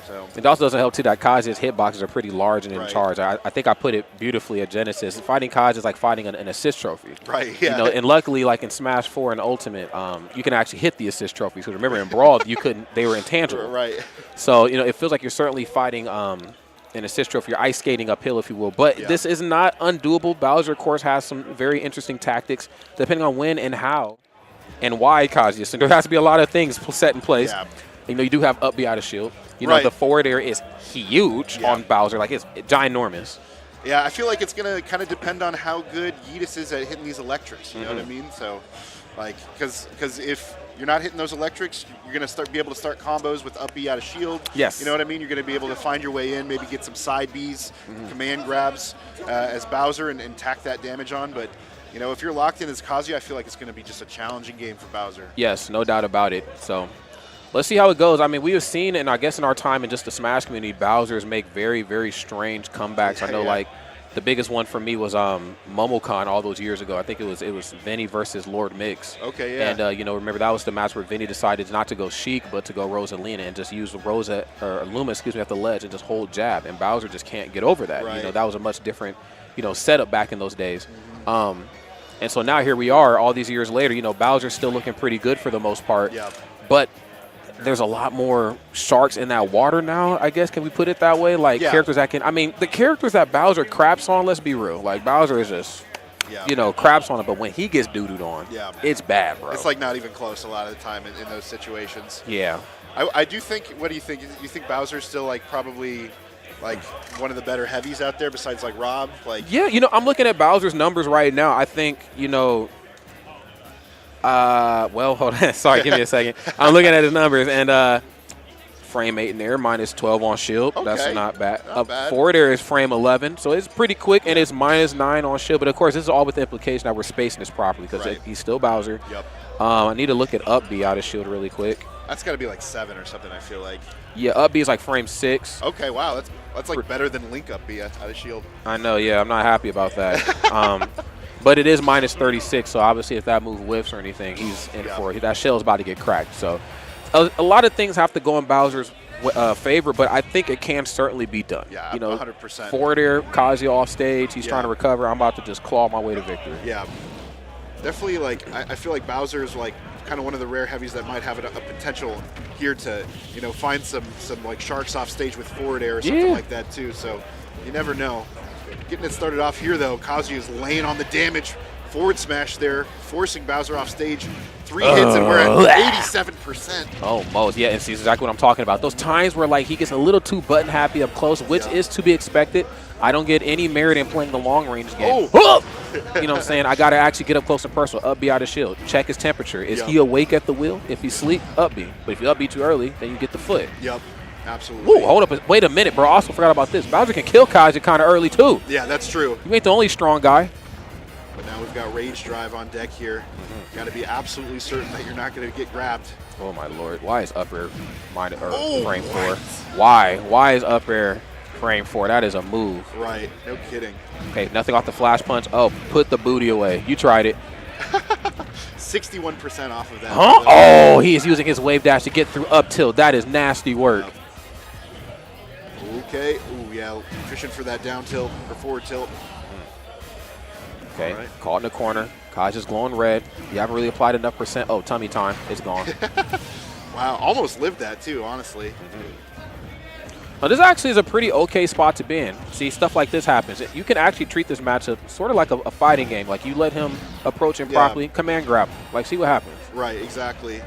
So. It also doesn't help, too, that Kazuya's hitboxes are pretty large and in charge. I think I put it beautifully at Genesis. Fighting Kazuya is like fighting an assist trophy. Right, yeah. And luckily, like in Smash 4 and Ultimate, you can actually hit the assist trophies. Because remember, in Brawl, you couldn't. They were intangible. Right. So, it feels like you're certainly fighting an assist trophy. You're ice skating uphill, if you will. But this is not undoable. Bowser, of course, has some very interesting tactics, depending on when and how and why Kazuya. So there has to be a lot of things set in place. Yeah. You do have up B out of shield. The forward air is huge on Bowser. Like, it's ginormous. Yeah, I feel like it's going to kind of depend on how good Yeetus is at hitting these electrics. You know what I mean? So, like, because if you're not hitting those electrics, you're going to be able to start combos with up B out of shield. Yes. You know what I mean? You're going to be able to find your way in, maybe get some side Bs, command grabs as Bowser and tack that damage on. But, if you're locked in as Kazuya, I feel like it's going to be just a challenging game for Bowser. Yes, no doubt about it. So let's see how it goes. I mean, we have seen, and I guess in our time in just the Smash community, Bowser's make very, very strange comebacks. I know, like, the biggest one for me was Momocon all those years ago. I think it was Vinny versus Lord Mix. Okay, yeah. And, remember, that was the match where Vinny decided not to go Sheik, but to go Rosalina and just use Luma, at the ledge and just hold jab. And Bowser just can't get over that. Right. That was a much different, setup back in those days. And so now here we are all these years later. Bowser's still looking pretty good for the most part. Yeah. But there's a lot more sharks in that water now, I guess. Can we put it that way? Like, characters that can – I mean, the characters that Bowser craps on, let's be real. Like, Bowser is just, craps on it. But when he gets doo-dooed on, it's bad, bro. It's, like, not even close a lot of the time in those situations. Yeah. I do think – what do you think? You think Bowser's still, like, probably – like one of the better heavies out there besides like Rob? Like, yeah, I'm looking at Bowser's numbers right now. I think, well, hold on. Sorry, give me a second. I'm looking at his numbers, and frame 8 in there, minus 12 on shield. Okay. That's not bad. Not bad. Forward air is frame 11, so it's pretty quick, and it's minus 9 on shield. But, of course, this is all with the implication that we're spacing this properly because he's still Bowser. Yep. I need to look at up B out of shield really quick. That's got to be like 7 or something, I feel like. Yeah, up B is like frame 6. Okay, wow. That's like better than Link up B out of shield. I know, yeah. I'm not happy about that. But it is minus 36, so obviously if that move whiffs or anything, he's in for it. That shell's about to get cracked. So a lot of things have to go in Bowser's favor, but I think it can certainly be done. Yeah, 100%. Forward air, Kazuya off stage. He's trying to recover. I'm about to just claw my way to victory. Yeah. Definitely, like, I feel like Bowser's, like, kind of one of the rare heavies that might have a potential here to, find some like sharks off stage with forward air or something like that too. So you never know. Getting it started off here though, Kazuya is laying on the damage. Forward smash there, forcing Bowser off stage. 3 hits and we're at 87%. Almost, yeah, and see exactly what I'm talking about. Those times where like he gets a little too button happy up close, which is to be expected. I don't get any merit in playing the long range game. You know what I'm saying? I got to actually get up close and personal. Up B out of shield. Check his temperature. Is he awake at the wheel? If he's asleep, up B. But if you up B too early, then you get the foot. Yep, absolutely. Ooh, hold up. Wait a minute, bro. I also forgot about this. Bowser can kill Kazuya kind of early, too. Yeah, that's true. You ain't the only strong guy. But now we've got Rage Drive on deck here. Got to be absolutely certain that you're not going to get grabbed. Oh, my Lord. Why is up air frame 4? Why? Why is up air frame 4? That is a move. Right. No kidding. Okay, nothing off the flash punch. Oh, put the booty away. You tried it. 61% off of that. Huh? Oh, he is using his wave dash to get through up tilt. That is nasty work. Okay. Ooh, yeah. Fishing for that down tilt or forward tilt. Okay, caught in the corner. Kazuya's glowing red. You haven't really applied enough percent. Oh, tummy time. It's gone. Wow, almost lived that too, honestly. Now, this actually is a pretty okay spot to be in. See, stuff like this happens. You can actually treat this matchup sort of like a fighting game. Like, you let him approach him properly, command grab. Like, see what happens. Right, exactly.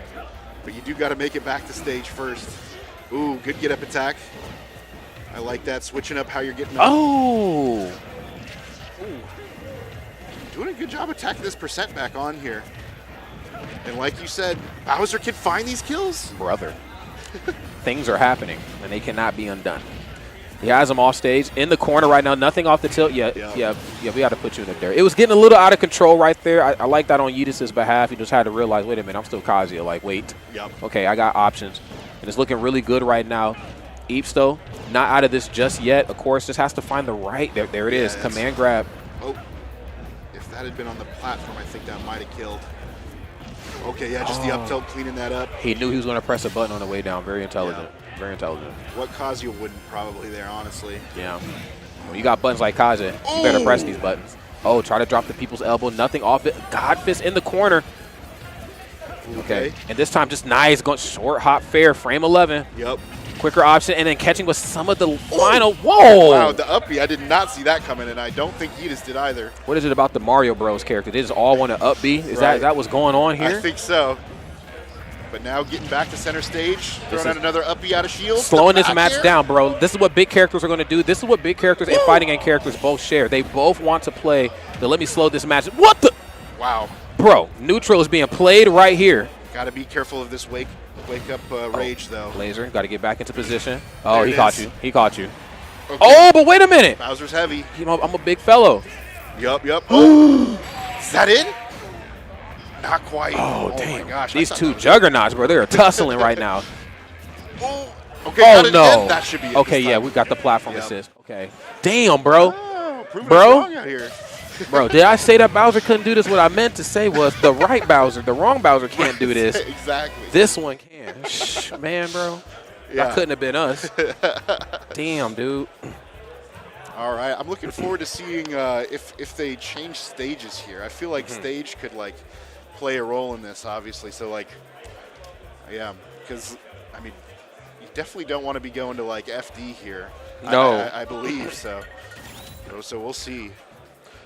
But you do got to make it back to stage first. Ooh, good get-up attack. I like that, switching up how you're getting up. Oh! Ooh. Doing a good job attacking this percent back on here. And like you said, Bowser can find these kills. Brother. Things are happening, and they cannot be undone. He has him off stage. In the corner right now, nothing off the tilt. Yeah, we got to put you in there. It was getting a little out of control right there. I like that on Yeetus' behalf. He just had to realize, wait a minute, I'm still Kazuya. Like, wait. Okay, I got options. And it's looking really good right now. Eeps, though, not out of this just yet. Of course, just has to find the right. There it is. Command grab. Oh. If that had been on the platform, I think that might have killed. Okay, yeah, just the up tilt, cleaning that up. He knew he was going to press a button on the way down. Very intelligent. Very intelligent. What Kazuya wouldn't probably there, honestly. Yeah. When you got buttons like Kazuya, you better press these buttons. Oh, try to drop the people's elbow. Nothing off it. God fist in the corner. Okay. And this time just nice. Going short, hop, fair. Frame 11. Yep. Quicker option, and then catching with some of the final. Whoa! Wow, the up B, I did not see that coming, and I don't think Edis did either. What is it about the Mario Bros character? They just all want to up B? Is that what's going on here? I think so. But now getting back to center stage, throwing out another up B out of shield. Slowing this match down, bro. This is what big characters are going to do. This is what big characters and fighting game characters both share. They both want to play the let me slow this match. What the? Wow. Bro, neutral is being played right here. Got to be careful of this wake up rage, though. Laser, got to get back into position. Oh, he caught you. He caught you. Okay. Oh, but wait a minute. Bowser's heavy. You know, I'm a big fellow. Yup. Oh. Is that in? Not quite. Oh, damn. My gosh. These two juggernauts, bro, they're tussling right now. Oh, okay. Oh, no. That should be it. Okay, yeah, we got the platform assist. Okay. Damn, bro. Oh, bro. Out here. Bro, did I say that Bowser couldn't do this? What I meant to say was the right Bowser, the wrong Bowser can't do this. Exactly. This one can. Shh, man, bro. That couldn't have been us. Damn, dude. All right, I'm looking forward to seeing if they change stages here. I feel like stage could like play a role in this, obviously. So like, yeah, because I mean, you definitely don't want to be going to like FD here. No, I believe so. So we'll see.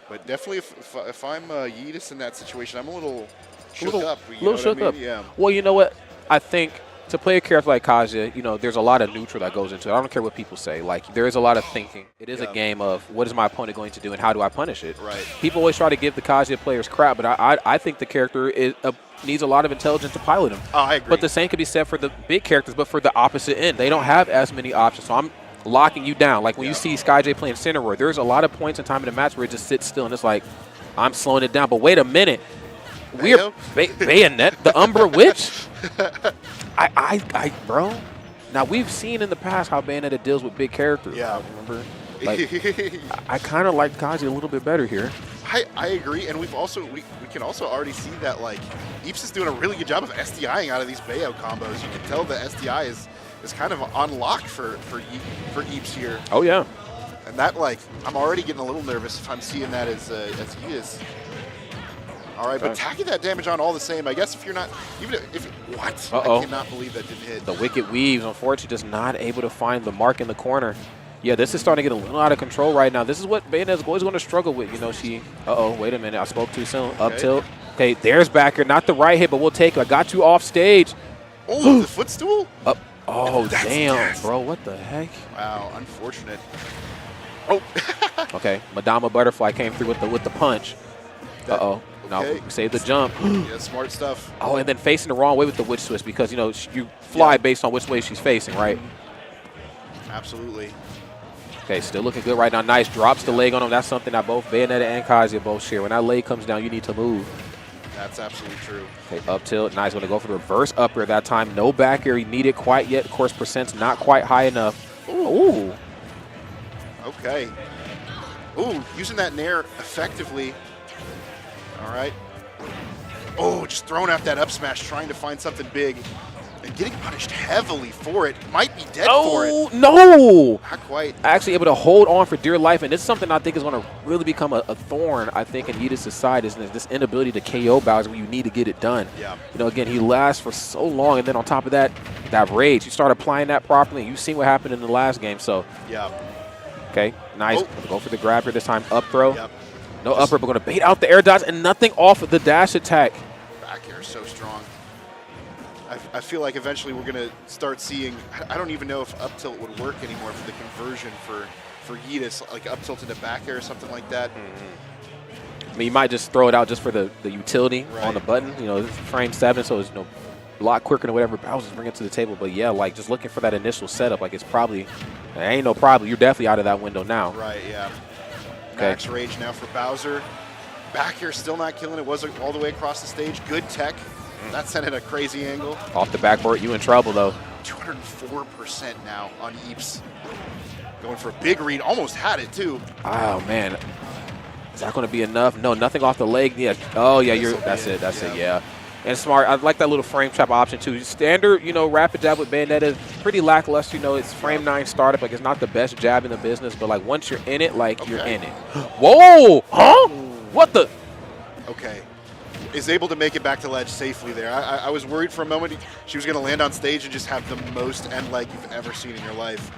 But definitely, if I'm Yeetus in that situation, I'm a little shook up. A little shook up. Yeah. Well, you know what? I think to play a character like Kazuya, you know, there's a lot of neutral that goes into it. I don't care what people say. Like, there is a lot of thinking. It is a game of what is my opponent going to do and how do I punish it? Right. People always try to give the Kazuya players crap, but I think the character needs a lot of intelligence to pilot him. Oh, I agree. But the same could be said for the big characters, but for the opposite end. They don't have as many options. So I'm locking you down. Like when you see SkyJ playing Cineroid, there's a lot of points in time in the match where it just sits still and it's like, I'm slowing it down. But wait a minute. We're Bayonet, the Umbra Witch? Bro. Now, we've seen in the past how Bayonetta deals with big characters. Yeah. Remember? Like, I kind of like Kaji a little bit better here. I agree, and we can also already see that like Eeps is doing a really good job of SDIing out of these Bayo combos. You can tell the SDI is kind of unlocked for Eeps here. Oh yeah. And that like I'm already getting a little nervous if I'm seeing that as he is. All right, but tacking that damage on all the same. I guess if you're not even if what? I cannot believe that didn't hit. The Wicked Weaves, unfortunately, just not able to find the mark in the corner. Yeah, this is starting to get a little out of control right now. This is what Bayonetta's always going to struggle with. You know, wait a minute. I spoke too soon. Up tilt. Okay, there's backer. Not the right hit, but we'll take it. I got you off stage. Oh, the footstool? Up. Oh, damn, bro. What the heck? Wow, unfortunate. Oh. Okay, Madama Butterfly came through with the punch. Uh-oh. No, we saved the jump. Yeah, smart stuff. Oh, and then facing the wrong way with the witch twist because, you know, you fly based on which way she's facing, right? Absolutely. Okay, still looking good right now. Nice. Drops the leg on him. That's something that both Bayonetta and Kazuya both share. When that leg comes down, you need to move. That's absolutely true. Okay, up tilt. Nice. Going to go for the reverse up air that time. No back air he needed quite yet. Of course, percent's not quite high enough. Ooh. Okay. Ooh, using that nair effectively. All right. Oh, just throwing out that up smash, trying to find something big. And getting punished heavily for it. Might be dead for it. Oh, no! Not quite. Actually able to hold on for dear life, and this is something I think is going to really become a thorn, I think, in Yeetus' side, is this inability to KO Bowser when you need to get it done. Yeah. You know, again, he lasts for so long, and then on top of that, that rage. You start applying that properly, and you've seen what happened in the last game, so. Yeah. Okay, nice. Go for the grab here this time. Up throw. Yep. No upper, but going to bait out the air dodge, and nothing off of the dash attack. Back air is so strong. I feel like eventually we're going to start seeing, I don't even know if up tilt would work anymore for the conversion for Yeetus, like up tilt into back air or something like that. I mean, you might just throw it out just for the utility on the button. You know, it's frame 7, so it's a lot quicker than whatever Bowser's bringing to the table. But yeah, like just looking for that initial setup, like it's probably, there ain't no problem. You're definitely out of that window now. Right, yeah. Okay. Max rage now for Bowser. Back air still not killing it. Wasn't all the way across the stage. Good tech. That sent it a crazy angle. Off the backboard, you in trouble though. 204% now on Eeps. Going for a big read. Almost had it too. Oh man. Is that going to be enough? No, nothing off the leg. Yeah. Oh yeah, that's it. That's it. Yeah. And smart. I like that little frame trap option too. Standard, you know, rapid jab with Bayonetta, pretty lackluster. You know, it's frame 9 startup. Like it's not the best jab in the business, but like once you're in it, like you're in it. Whoa! Huh? What the? Okay. is able to make it back to ledge safely there. I was worried for a moment she was going to land on stage and just have the most end leg you've ever seen in your life.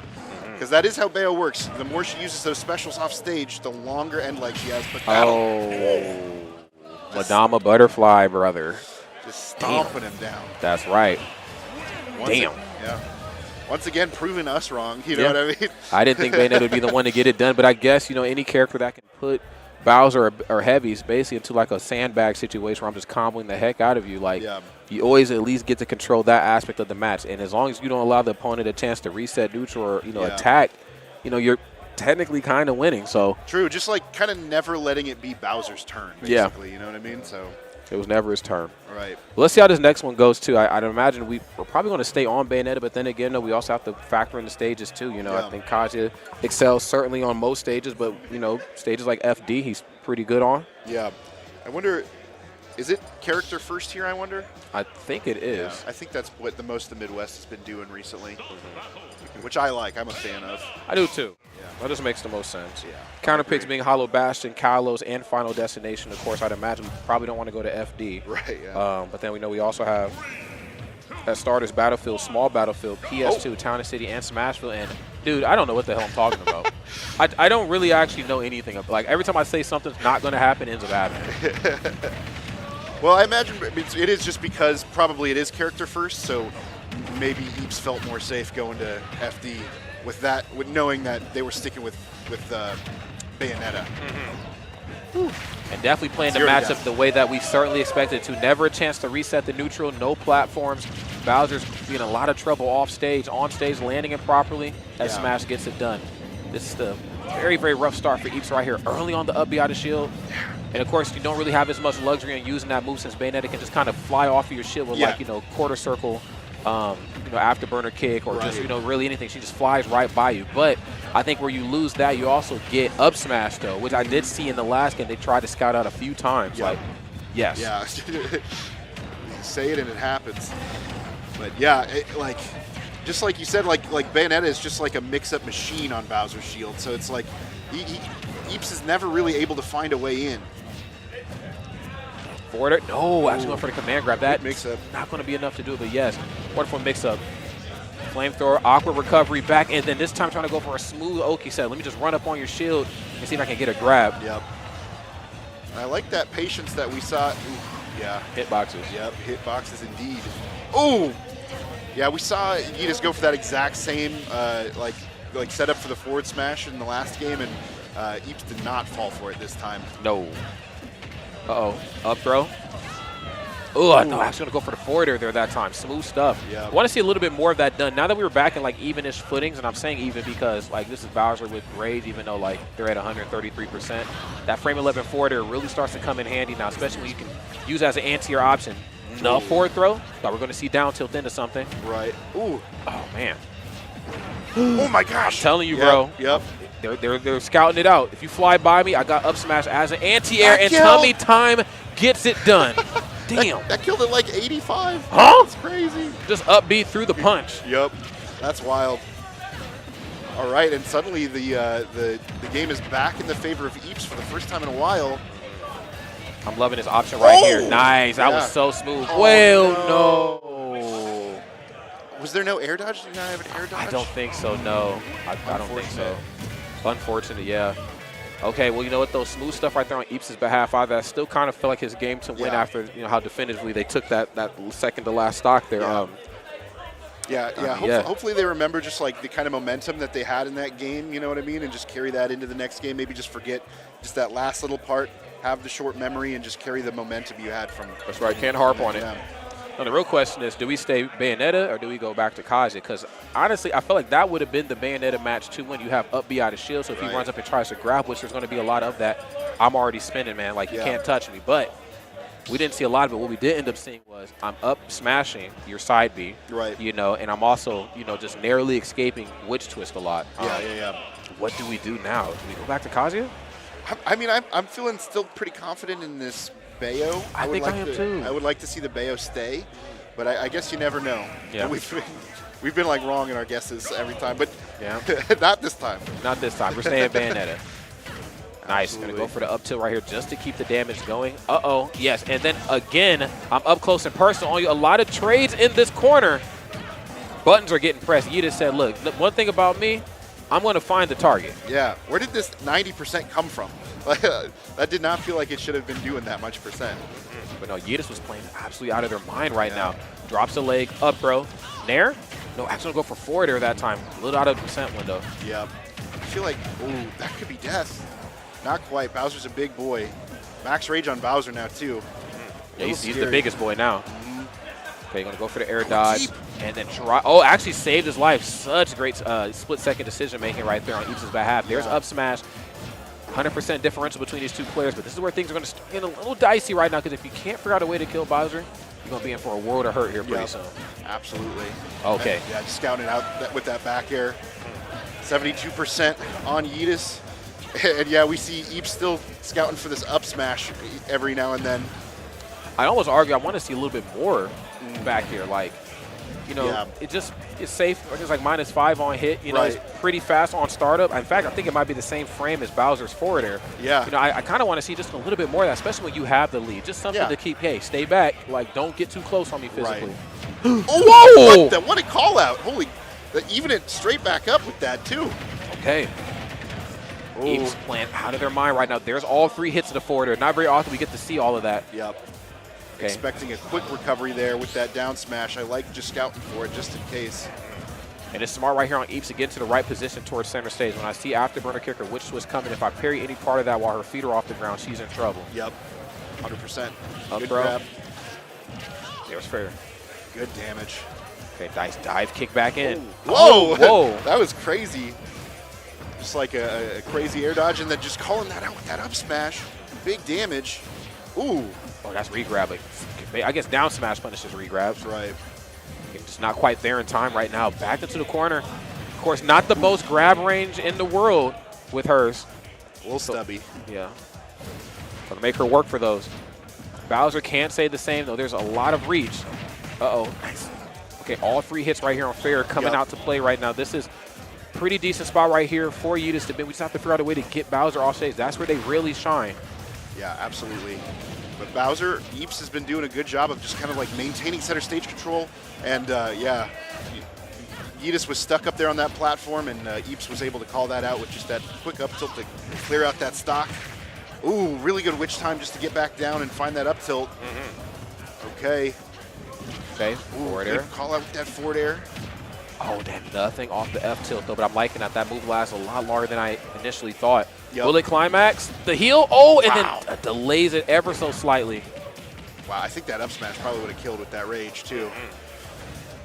Because that is how Bayo works. The more she uses those specials off stage, the longer end leg she has. But Madama Butterfly, brother. Just stomping him down. That's right. Damn. Yeah. Once again, proving us wrong. You know what I mean? I didn't think Bayonetta would be the one to get it done, but I guess, you know, any character that can put Bowser or Heavies basically into like a sandbag situation where I'm just comboing the heck out of you. Like, you always at least get to control that aspect of the match. And as long as you don't allow the opponent a chance to reset neutral or, you know, attack, you know, you're technically kind of winning. So true. Just like kind of never letting it be Bowser's turn, basically. You know what I mean? So it was never his turn. Right. Well, let's see how this next one goes, too. I'd imagine we're probably going to stay on Bayonetta, but then again, we also have to factor in the stages, too. You know, I think Kaja excels certainly on most stages, but, you know, stages like FD, he's pretty good on. Yeah. I wonder, is it character first here, I wonder? I think it is. Yeah, I think that's what the most the Midwest has been doing recently, which I like. I'm a fan of. I do, too. Yeah. That just makes the most sense. Yeah. Counterpicks being Hollow Bastion, Kalos, and Final Destination. Of course, I'd imagine we probably don't want to go to FD. Right, yeah. But then we know we also have at starters Battlefield, Small Battlefield, PS2, Town and City, and Smashville. And, dude, I don't know what the hell I'm talking about. I don't really actually know anything. Like, every time I say something's not going to happen, it ends up happening. Well, I imagine it is just because probably it is character first, so maybe Eeps felt more safe going to FD with that, with knowing that they were sticking with Bayonetta. And definitely playing the matchup the way that we certainly expected to. Never a chance to reset the neutral, no platforms. Bowser's in a lot of trouble off stage, on stage, landing it properly as Smash gets it done. This is the very, very rough start for Eeps right here. Early on the up B out of shield. And of course, you don't really have as much luxury in using that move since Bayonetta can just kind of fly off of your shield with like, you know, quarter circle, you know, afterburner kick or just, you know, really anything. She just flies right by you. But I think where you lose that, you also get up smash though, which I did see in the last game. They tried to scout out a few times. Like, yes. Yeah. Say it and it happens. But yeah, like, just like you said, like Bayonetta is just like a mix-up machine on Bowser's shield. So it's like Eeps is never really able to find a way in. Forwarder, no, actually going for the command grab. That mix-up. Not going to be enough to do it, but yes, wonderful mix-up. Flamethrower, awkward recovery back, and then this time trying to go for a smooth Oki set. Let me just run up on your shield and see if I can get a grab. Yep. I like that patience that we saw. Ooh, yeah. Hitboxes. Yep, hitboxes indeed. Ooh! Yeah, we saw you just go for that exact same like setup for the forward smash in the last game, and Eeps did not fall for it this time. No. Uh-oh. Up throw. Oh, I thought I was going to go for the forwarder there that time. Smooth stuff. Yeah. I want to see a little bit more of that done. Now that we were back in like even-ish footings, and I'm saying even because like this is Bowser with Rage, even though like they're at 133%. That frame 11 forwarder really starts to come in handy now, especially when you can use it as an anti-air option. No forward throw. Thought we're going to see down tilt into something. Right. Ooh. Oh, man. Oh, my gosh. I'm telling you, bro. Yep. They're scouting it out. If you fly by me, I got up smash as an anti-air, and tummy time gets it done. Damn. That killed it like 85. Huh? That's crazy. Just upbeat through the punch. Yep. That's wild. All right, and suddenly the game is back in the favor of Eeps for the first time in a while. I'm loving this option right here. Nice. That was so smooth. Oh, well, no. Was there no air dodge? Did you not have an air dodge? I don't think so, no. I don't think so. Unfortunate, yeah. Okay, well, you know what, though? Smooth stuff right there on Eeps' behalf. I still kind of feel like his game to win after, you know, how definitively they took that second to last stock there. Hopefully they remember just like the kind of momentum that they had in that game, you know what I mean, and just carry that into the next game. Maybe just forget just that last little part, have the short memory, and just carry the momentum you had from. That's right. Can't harp on it. Now, the real question is, do we stay Bayonetta or do we go back to Kaja? Because, honestly, I feel like that would have been the Bayonetta match, too, when you have up B out of shield. So if he runs up and tries to grab, which there's going to be a lot of that, I'm already spinning, man. Like, you can't touch me. But we didn't see a lot of it. What we did end up seeing was I'm up smashing your side B, you know, and I'm also, you know, just narrowly escaping witch twist a lot. What do we do now? Do we go back to Kaja? I mean, I'm feeling still pretty confident in this Bayo. I think I am too. I would like to see the Bayo stay, but I guess you never know. Yeah. We've been like wrong in our guesses every time, but not this time. Not this time. We're staying Bayonetta. Nice. Going to go for the up tilt right here just to keep the damage going. Uh-oh. Yes. And then again, I'm up close and personal on you. A lot of trades in this corner. Buttons are getting pressed. You just said, look, one thing about me, I'm going to find the target. Yeah. Where did this 90% come from? That did not feel like it should have been doing that much percent. But no, Yidis was playing absolutely out of their mind right now. Drops a leg, up throw. Nair? No, actually go for forward air that time. A little out of the percent window. Yep. I feel like, ooh, that could be death. Not quite. Bowser's a big boy. Max rage on Bowser now, too. Yeah, he's the biggest boy now. Okay, going to go for the air dodge. And then try. Oh, actually saved his life. Such great split-second decision-making right there on Eeps' behalf. There's up smash. 100% differential between these two players, but this is where things are going to get a little dicey right now, because if you can't figure out a way to kill Bowser, you're going to be in for a world of hurt here pretty soon. Absolutely. Okay. Yeah, just scouting out with that back air. 72% on Yidis. And yeah, we see Eeps still scouting for this up smash every now and then. I almost argue I want to see a little bit more back here. Like, you know, it's safe. It's like -5 on hit. You know, it's pretty fast on startup. In fact, I think it might be the same frame as Bowser's forward air. Yeah. You know, I kind of want to see just a little bit more of that, especially when you have the lead. Just something to keep, hey, stay back. Like, don't get too close on me physically. Whoa! What a call out. Holy, even it straight back up with that, too. Okay. Eeps playing out of their mind right now. There's all 3 hits of the forward air. Not very often we get to see all of that. Yep. Okay. Expecting a quick recovery there with that down smash. I like just scouting for it just in case. And it's smart right here on Eeps to get to the right position towards center stage. When I see afterburner kicker, which was coming, if I parry any part of that while her feet are off the ground, she's in trouble. Yep, 100%. Up Good throw. grab. There's fair. Good damage. Okay, nice dive kick back in. Whoa! Whoa! That was crazy. Just like a crazy air dodge, and then just calling that out with that up smash. Big damage. Ooh. Oh, that's re-grab. Like, I guess down smash punishes re-grabs. Right. It's not quite there in time right now. Back into the corner. Of course, not the most grab range in the world with hers. A little stubby. Yeah. Gonna make her work for those. Bowser can't say the same, though. There's a lot of reach. Uh-oh. Nice. Okay, all 3 hits right here on fair coming out to play right now. This is pretty decent spot right here for Yidis to be. We just have to figure out a way to get Bowser off stage. That's where they really shine. Yeah, absolutely. But Bowser, Eeps has been doing a good job of just kind of like maintaining center stage control. And yeah, Yidis was stuck up there on that platform, and Eeps was able to call that out with just that quick up tilt to clear out that stock. Ooh, really good witch time just to get back down and find that up tilt. Okay. Okay, forward air. Call out with that forward air. Oh, that nothing off the F tilt, though, but I'm liking that. That move lasts a lot longer than I initially thought. Yep. Will it climax? The heel? Oh, and then delays it ever so slightly. Wow, I think that up smash probably would have killed with that rage, too.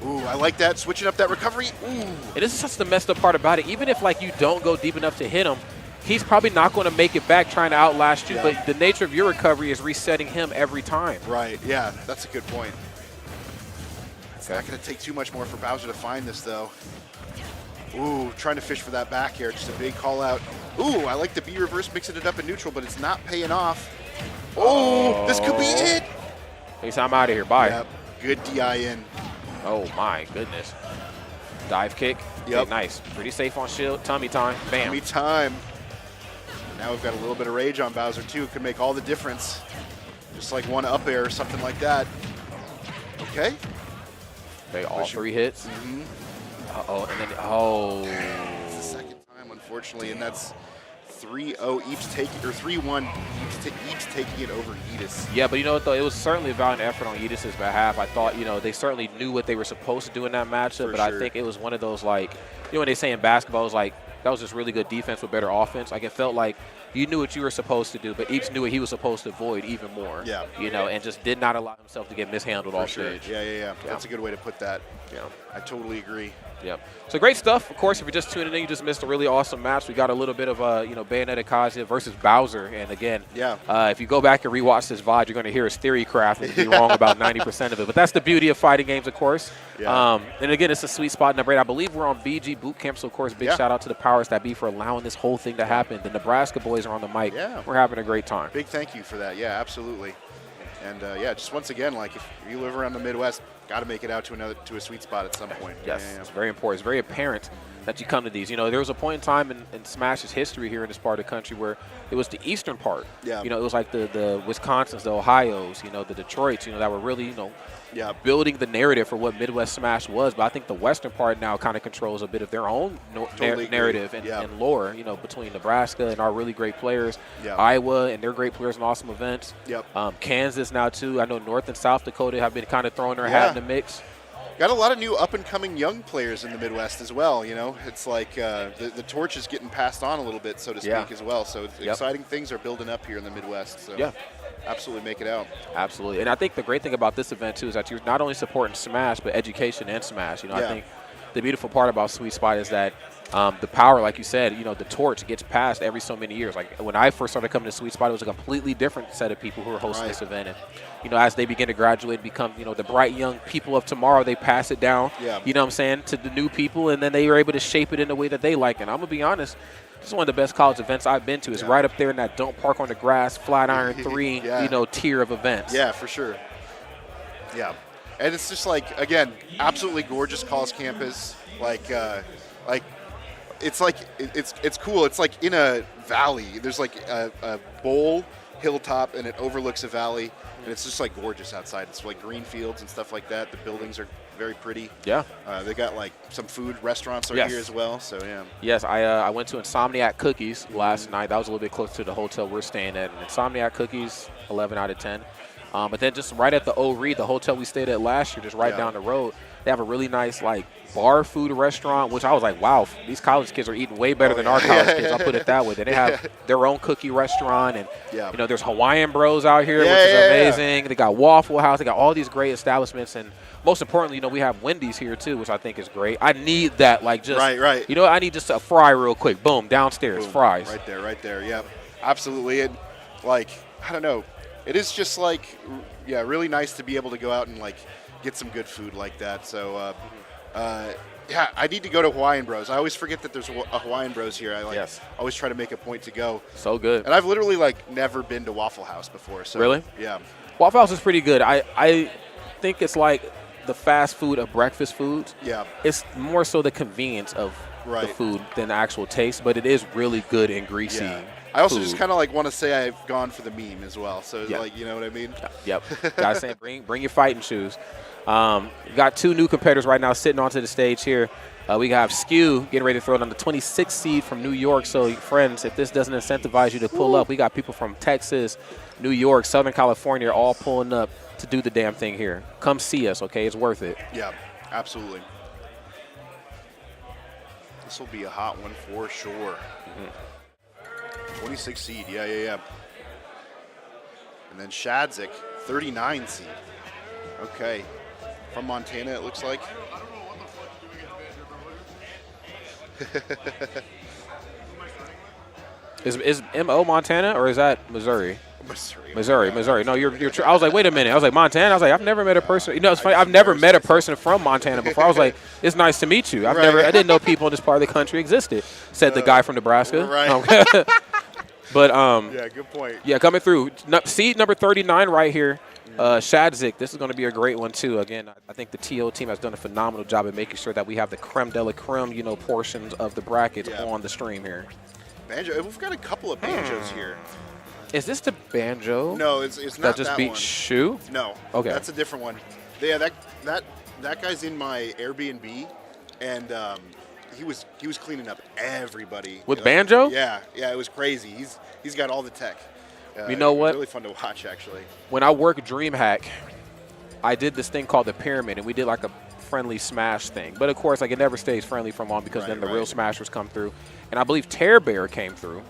Ooh, I like that. Switching up that recovery. Ooh. And this is just the messed up part about it. Even if, like, you don't go deep enough to hit him, he's probably not going to make it back trying to outlast you, but the nature of your recovery is resetting him every time. Right, yeah, that's a good point. It's not going to take too much more for Bowser to find this, though. Ooh, trying to fish for that back air. Just a big call out. Ooh, I like the B reverse mixing it up in neutral, but it's not paying off. Oh, this could be it. At least I'm out of here. Bye. Yep, good DI in. Oh, my goodness. Dive kick. Yep. Okay, nice. Pretty safe on shield. Tummy time. Bam. Tummy time. Now we've got a little bit of rage on Bowser, too. Could make all the difference. Just like one up air or something like that. Okay. Okay, all 3 hits. Uh-oh, and then, It's the second time, unfortunately, and that's 3-0 Eeps taking, or 3-1 Eeps taking it over Yidis. Yeah, but you know what, though? It was certainly a valiant effort on Yidis' behalf. I thought, you know, they certainly knew what they were supposed to do in that matchup, but I think it was one of those, like, you know, when they say in basketball, it was like, that was just really good defense with better offense. Like, it felt like you knew what you were supposed to do, but Eeps knew what he was supposed to avoid even more. Yeah. You know, and just did not allow himself to get mishandled off stage. Yeah. That's a good way to put that. Yeah. I totally agree. Yep. So great stuff. Of course, if you're just tuning in, you just missed a really awesome match. We got a little bit of, you know, Bayonetta Kazuya versus Bowser. And again, if you go back and rewatch this VOD, you're going to hear his theory craft and be wrong about 90% of it. But that's the beauty of fighting games, of course. Yeah. And again, it's a sweet spot number 8. I believe we're on BG Bootcamp. So, of course, big shout out to the powers that be for allowing this whole thing to happen. The Nebraska boys are on the mic. Yeah. We're having a great time. Big thank you for that. Yeah, absolutely. And yeah, just once again, like if you live around the Midwest, got to make it out to a sweet spot at some point. Yes, Yeah. it's very important. It's very apparent that you come to these. You know, there was a point in time in Smash's history here in this part of the country where it was the eastern part. Yeah. You know, it was like the Wisconsins, the Ohios, you know, the Detroits, you know, that were really, you know, building the narrative for what Midwest Smash was. But I think the western part now kind of controls a bit of their own narrative and lore, you know, between Nebraska and our really great players, Iowa and their great players in awesome events, Kansas now too. I know North and South Dakota have been kind of throwing their hat in the mix. Got a lot of new up-and-coming young players in the Midwest as well, you know. It's like the torch is getting passed on a little bit, so to speak, as well. So exciting things are building up here in the Midwest. So absolutely make it out. Absolutely. And I think the great thing about this event, too, is that you're not only supporting Smash, but education and Smash. You know, I think the beautiful part about Sweet Spot is that the power, like you said, you know, the torch gets passed every so many years. Like when I first started coming to Sweet Spot, it was a completely different set of people who were hosting this event. And, you know, as they begin to graduate and become, you know, the bright young people of tomorrow, they pass it down, you know what I'm saying, to the new people, and then they are able to shape it in the way that they like. And I'm going to be honest, this is one of the best college events I've been to. It's right up there in that don't park on the grass, flat iron 3, you know, tier of events. Yeah, for sure. Yeah. And it's just like, again, absolutely gorgeous college campus. It's cool. It's like in a valley. There's like a bowl hilltop, and it overlooks a valley, and it's just like gorgeous outside. It's like green fields and stuff like that. The buildings are very pretty. Yeah. They got like some food restaurants here as well. So yeah. Yes, I went to Insomniac Cookies last night. That was a little bit close to the hotel we're staying at. And Insomniac Cookies, 11 out of 10. But then just right at the O-Reed, the hotel we stayed at last year, just right down the road, they have a really nice like bar food restaurant, which I was like, wow, these college kids are eating way better than our college kids. I'll put it that way. Then they have their own cookie restaurant, and you know, there's Hawaiian Bros out here, which is amazing. They got Waffle House. They got all these great establishments, and most importantly, you know, we have Wendy's here too, which I think is great. I need that, like just you know, I need just a fry real quick. Boom, downstairs, fries. Right there. Yep, absolutely. And like, I don't know, it is just like, really nice to be able to go out and like get some good food like that. So. I need to go to Hawaiian Bros. I always forget that there's a Hawaiian Bros here. I always try to make a point to go. So good. And I've literally like never been to Waffle House before. So really? Yeah. Waffle House is pretty good. I think it's like the fast food of breakfast foods. Yeah. It's more so the convenience of the food than the actual taste, but it is really good and greasy. Yeah. I also just kind of like want to say I've gone for the meme as well. So like, you know what I mean? Yep. Gotta say, bring your fighting shoes. We got 2 new competitors right now sitting onto the stage here. We have Skew getting ready to throw it on the 26th seed from New York. So, friends, if this doesn't incentivize you to pull up, we got people from Texas, New York, Southern California all pulling up to do the damn thing here. Come see us, okay? It's worth it. Yeah, absolutely. This will be a hot one for sure. 26 seed, yeah. And then Shadzik, 39 seed. Okay. From Montana, it looks like. Is MO Montana or is that Missouri? Missouri. No, you're I was like, wait a minute. I was like, Montana? I was like, I've never met a person. You know, it's funny. I've never met a person from Montana before. I was like, it's nice to meet you. I didn't know people in this part of the country existed, said the guy from Nebraska. Right. But, yeah, good point. Yeah, coming through. Seed number 39 right here. Shadzik, this is going to be a great one, too. Again, I think the TO team has done a phenomenal job at making sure that we have the creme de la creme, you know, portions of the brackets on the stream here. Banjo. We've got a couple of banjos here. Is this the banjo? No, it's not that just beat one. Shu? No. Okay. That's a different one. Yeah, that guy's in my Airbnb, and he was cleaning up everybody. With banjo? Yeah, it was crazy. He's got all the tech. You know what? Really fun to watch, actually. When I worked DreamHack, I did this thing called the Pyramid, and we did like a friendly Smash thing. But of course, like it never stays friendly from on because then the real Smashers come through. And I believe Tear Bear came through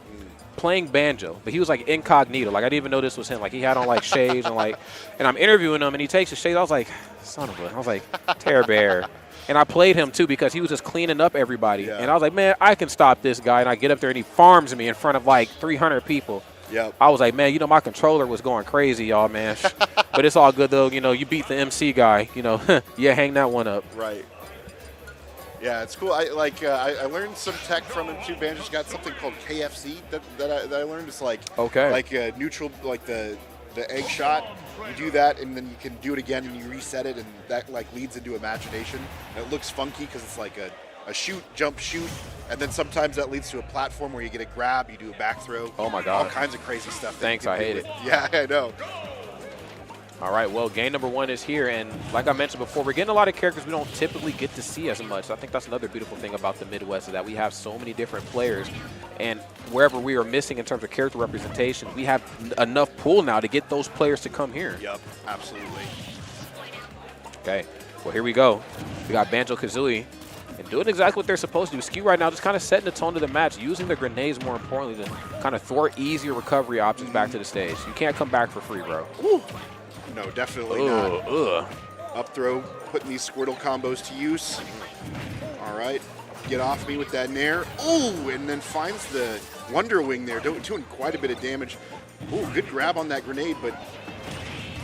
playing banjo, but he was like incognito. Like I didn't even know this was him. Like he had on like shades and I'm interviewing him and he takes his shades. I was like, son of a. I was like, Tear Bear. And I played him too because he was just cleaning up everybody. Yeah. And I was like, man, I can stop this guy. And I get up there and he farms me in front of like 300 people. Yep. I was like, man, you know, my controller was going crazy, y'all, man. But it's all good, though. You know, you beat the MC guy. You know, yeah, hang that one up. Right. Yeah, it's cool. I learned some tech from him, too. Banjo's got something called KFC that I learned. It's like okay, like neutral, like the the egg shot. You do that, and then you can do it again, and you reset it, and that like leads into imagination. And it looks funky because it's like a shoot, jump, shoot, and then sometimes that leads to a platform where you get a grab, you do a back throw. Oh my God. All kinds of crazy stuff. Thanks, I hate it. Yeah, I know. All right, well, game number 1 is here, and like I mentioned before, we're getting a lot of characters we don't typically get to see as much. I think that's another beautiful thing about the Midwest is that we have so many different players, and wherever we are missing in terms of character representation, we have enough pool now to get those players to come here. Yep, absolutely. Okay, well, here we go. We got Banjo-Kazooie, and doing exactly what they're supposed to do. Skew right now just kind of setting the tone to the match, using the grenades more importantly to kind of thwart easier recovery options back to the stage. You can't come back for free, bro. Woo. No, definitely not. Up throw, putting these Squirtle combos to use. All right, get off me with that nair. Ooh, and then finds the Wonder Wing there, doing quite a bit of damage. Ooh, good grab on that grenade, but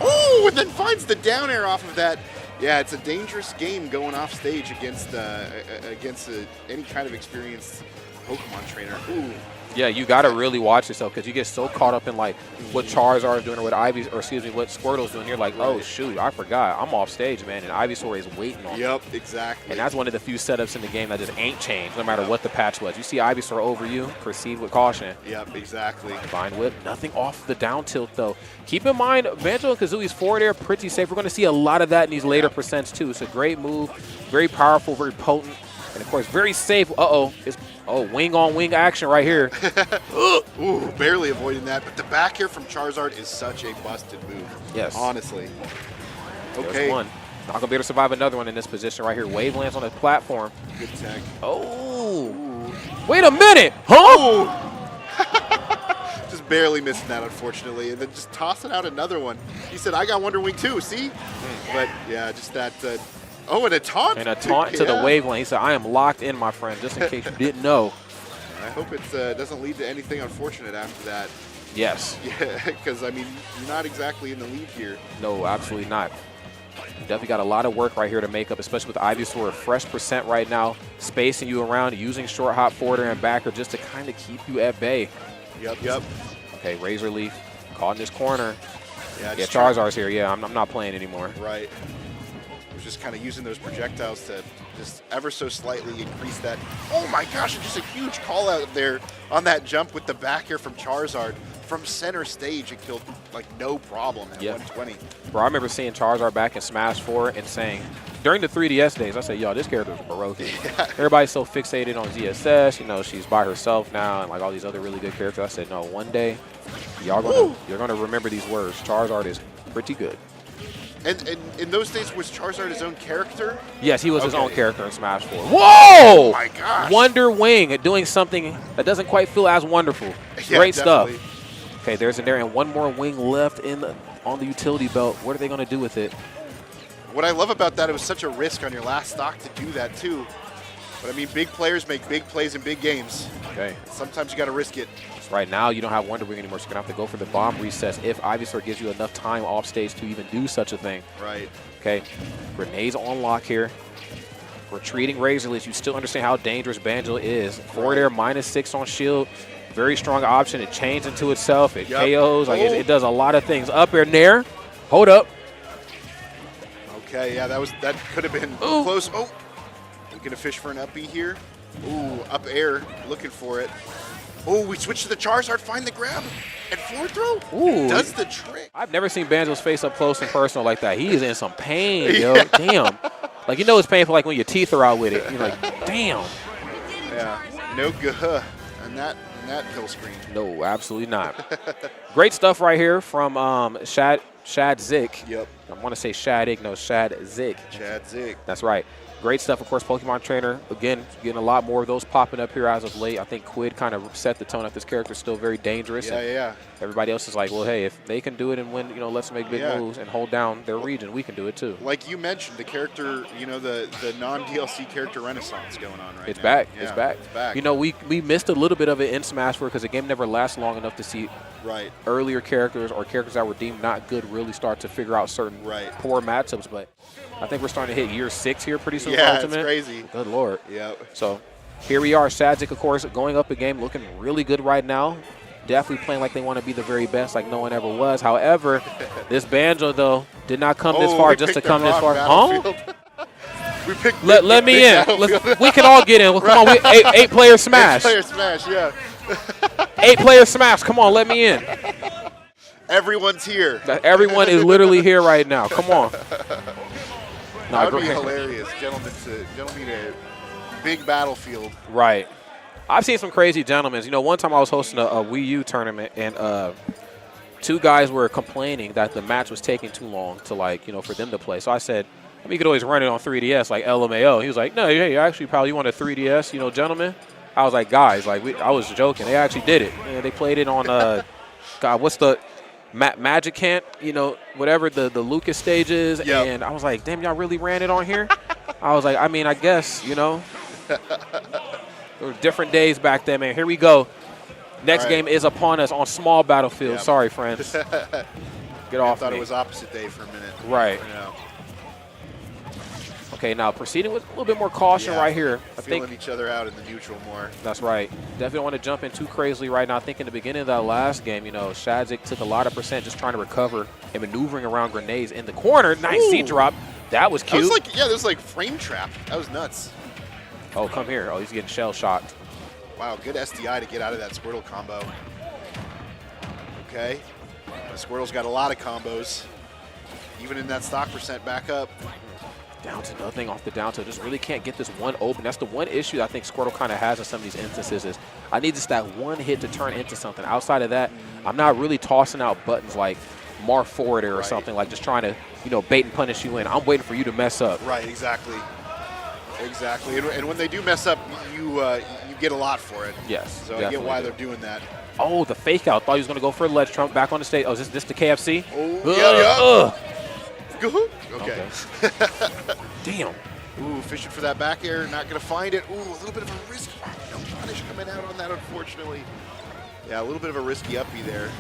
ooh, and then finds the down air off of that. Yeah, it's a dangerous game going off stage against any kind of experienced Pokemon trainer. Ooh. Yeah, you got to really watch yourself because you get so caught up in like what Charizard is doing or what what Squirtle's doing. You're like, oh shoot, I forgot. I'm off stage, man, and Ivysaur is waiting on me. Yep, exactly. And that's one of the few setups in the game that just ain't changed, no matter what the patch was. You see Ivysaur over you, proceed with caution. Yep, exactly. Vine Whip, nothing off the down tilt though. Keep in mind, Banjo and Kazooie's forward air pretty safe. We're going to see a lot of that in these later percents too. It's a great move, very powerful, very potent, and of course very safe. Wing on wing action right here. Ooh, barely avoiding that. But the back here from Charizard is such a busted move. Yes. Honestly. Okay. There's one. Not going to be able to survive another one in this position right here. Wave lands on the platform. Good tech. Oh. Ooh. Wait a minute. Huh? Just barely missing that, unfortunately. And then just tossing out another one. He said, I got Wonder Wing too, see? But yeah, just that. Oh, and a taunt. And a taunt to the wave lane. He said, I am locked in, my friend, just in case you didn't know. I hope it doesn't lead to anything unfortunate after that. Yes. Yeah, because, I mean, you're not exactly in the lead here. No, absolutely not. You definitely got a lot of work right here to make up, especially with Ivysaur, a fresh percent right now, spacing you around, using short hop forwarder and backer just to kind of keep you at bay. Yep. Okay, Razor Leaf caught in this corner. Yeah, Charizard's here. Yeah, I'm not playing anymore. Right. Just kind of using those projectiles to just ever so slightly increase that. Oh my gosh, just a huge call out there on that jump with the back air from Charizard. From center stage, it killed like no problem at 120. Bro, I remember seeing Charizard back in Smash 4 and saying, during the 3DS days, I said, yo, this character is broken. Yeah. Everybody's so fixated on ZSS, you know, she's by herself now and like all these other really good characters. I said, no, one day, you're gonna remember these words. Charizard is pretty good. And in those days, was Charizard his own character? Yes, he was his own character in Smash 4. Whoa! Oh my gosh! Wonder Wing doing something that doesn't quite feel as wonderful. Yeah, great definitely. stuff. Okay, there's an there and one more wing left on the utility belt. What are they going to do with it? What I love about that, it was such a risk on your last stock to do that too. But I mean, big players make big plays in big games. Okay. Sometimes you got to risk it. Right now, you don't have Wonder Wing anymore, so you're going to have to go for the bomb recess if Ivysaur gives you enough time off stage to even do such a thing. Right. Okay. Grenades on lock here. Retreating Razor Leaf. You still understand how dangerous Banjo is. Forward air -6 on shield. Very strong option. It chains into itself. It KOs. Like it does a lot of things. Up air nair. Hold up. Okay, yeah, that could have been close. Oh, looking to fish for an up B here. Ooh, up air, looking for it. Oh, we switch to the Charizard, find the grab, and forward throw. Ooh, does the trick. I've never seen Banjo's face up close and personal like that. He is in some pain, yo. Damn. Like, you know it's painful like when your teeth are out with it. You're like, damn. Yeah, no good on that kill screen. No, absolutely not. Great stuff right here from Shad Zik. Yep. I want to say Shadig. No, Shad Zik. Shad Zik. That's right. Great stuff, of course, Pokemon Trainer. Again, getting a lot more of those popping up here as of late. I think Quid kind of set the tone that this character is still very dangerous. Yeah. Everybody else is like, well, hey, if they can do it and win, let's make big moves and hold down their region, we can do it too. Like you mentioned, the character, the non-DLC character renaissance going on right now. It's back. Yeah, it's back. It's back. We missed a little bit of it in Smash 4 because the game never lasts long enough to see earlier characters or characters that were deemed not good really start to figure out certain poor matchups. But I think we're starting to hit year 6 here pretty soon. Yeah, Ultimate. It's crazy. Good Lord. Yeah. So here we are, Shadzik, of course, going up a game, looking really good right now. definitely playing like they want to be the very best, like no one ever was. However, this Banjo, though, did not come this far just to come this far. Huh? We picked let me in. We can all get in. Well, come on, we, eight player smash. 8-player smash, yeah. 8-player smash. Come on, let me in. Everyone's here. Everyone is literally here right now. Come on. That would be hilarious. Gentlemen, a big battlefield. Right. I've seen some crazy gentlemen. You know, one time I was hosting a Wii U tournament, and 2 guys were complaining that the match was taking too long to, like, you know, for them to play. So I said, I mean, you could always run it on 3DS, like LMAO. He was like, no, hey, actually, pal, you want a 3DS, you know, gentlemen? I was like, guys, like, I was joking. They actually did it. And they played it on, God, what's the Magic Can't, you know, whatever the Lucas stage is. Yep. And I was like, damn, y'all really ran it on here? I was like, I mean, I guess, you know. There were different days back then, man. Here we go. Next game is upon us on small battlefield. Yep. Sorry, friends. Get off I thought me. It was opposite day for a minute. Right. Yeah. Okay, now proceeding with a little bit more caution right here. Feeling each other out in the neutral more. That's right. Definitely don't want to jump in too crazily right now. I think in the beginning of that last game, you know, Shadzik took a lot of percent just trying to recover and maneuvering around grenades in the corner. Nice Z drop. That was cute. That was like, that was like frame trap. That was nuts. Oh, come here. Oh, he's getting shell shocked. Wow, good SDI to get out of that Squirtle combo. Okay. Squirtle's got a lot of combos. Even in that stock percent back up. Down to nothing off the down to just really can't get this one open. That's the one issue I think Squirtle kind of has in some of these instances is I need just that one hit to turn into something. Outside of that, I'm not really tossing out buttons like Mar Forwarder or something, like just trying to, you know, bait and punish you in. I'm waiting for you to mess up. Right, exactly. Exactly. And when they do mess up, you get a lot for it. Yes. So I get why they're doing that. Oh, the fake out. Thought he was going to go for a ledge trump back on the stage. Oh, is this the KFC? Oh, yeah. Okay. Damn. Ooh, fishing for that back air, not going to find it. Ooh, a little bit of a risky punish coming out on that, unfortunately. Yeah, a little bit of a risky uppie there.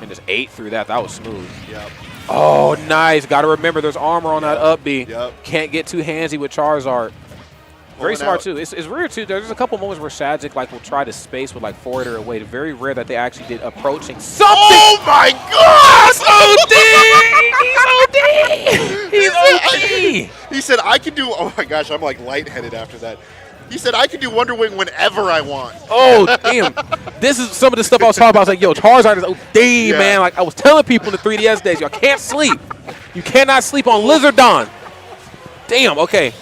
And just 8 through that. That was smooth. Yep. Oh, nice. Got to remember there's armor on that up B. Yep. Can't get too handsy with Charizard. Very smart, too. It's weird, too. There's a couple moments where Shadzik, like, will try to space with, like, forwarder away. It's very rare that they actually did approaching something. Oh, my gosh! He's OD! He said, I can do, oh, my gosh, I'm, like, lightheaded after that. He said, I can do Wonder Wing whenever I want. Oh, damn. This is some of the stuff I was talking about. I was like, yo, Charizard is OD, man. Like, I was telling people in the 3DS days, y'all can't sleep. You cannot sleep on Lizardon. Damn, okay.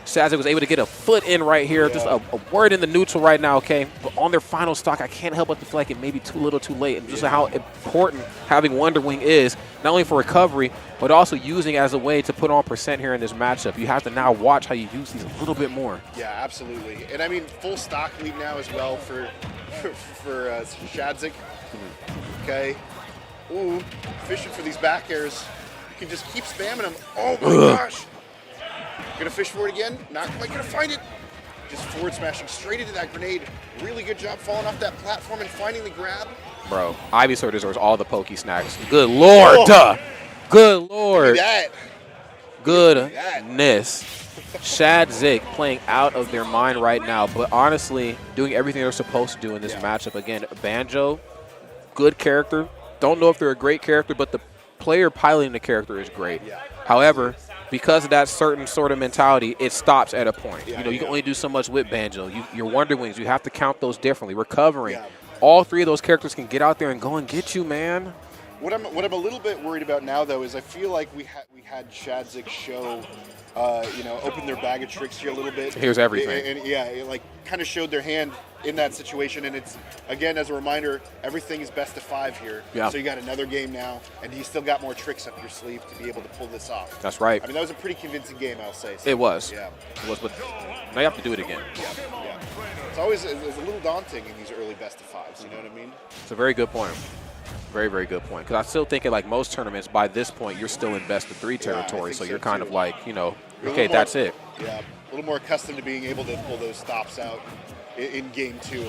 Shadzik was able to get a foot in right here. Just a word in the neutral right now, okay? But on their final stock, I can't help but to feel like it may be too little too late. And just how important having Wonder Wing is, not only for recovery, but also using as a way to put on percent here in this matchup. You have to now watch how you use these a little bit more. Yeah, absolutely. And I mean, full stock lead now as well for Shadzik. Okay. Ooh, fishing for these back airs. You can just keep spamming them. Oh my gosh. Gonna fish for it again. Not quite gonna find it. Just forward smashing straight into that grenade. Really good job falling off that platform and finding the grab. Bro, Ivysaur deserves all the Poke Snacks. Good Lord. Oh. Good Lord. Goodness. Shadzik playing out of their mind right now, but honestly, doing everything they're supposed to do in this matchup. Again, Banjo, good character. Don't know if they're a great character, but the player piloting the character is great. However, because of that certain sort of mentality, it stops at a point. You know, you can only do so much with Banjo. Your Wonder Wings, you have to count those differently. Recovering. All 3 of those characters can get out there and go and get you, man. What I'm a little bit worried about now, though, is I feel like we had Shadzik show, you know, open their bag of tricks here a little bit. Here's everything. And yeah, it, like, kind of showed their hand in that situation. And it's, again, as a reminder, everything is best of 5 here. Yeah. So you got another game now, and you still got more tricks up your sleeve to be able to pull this off. That's right. I mean, that was a pretty convincing game, I'll say. So, it was. Yeah. It was, but now you have to do it again. Yeah. It's always it's a little daunting in these early best of 5s, you know what I mean? It's a very good point. Very, very good point. Because I still think, like most tournaments, by this point, you're still in best of 3 territory. So you're kind of like, you know, okay, that's it. Yeah, a little more accustomed to being able to pull those stops out in game 2.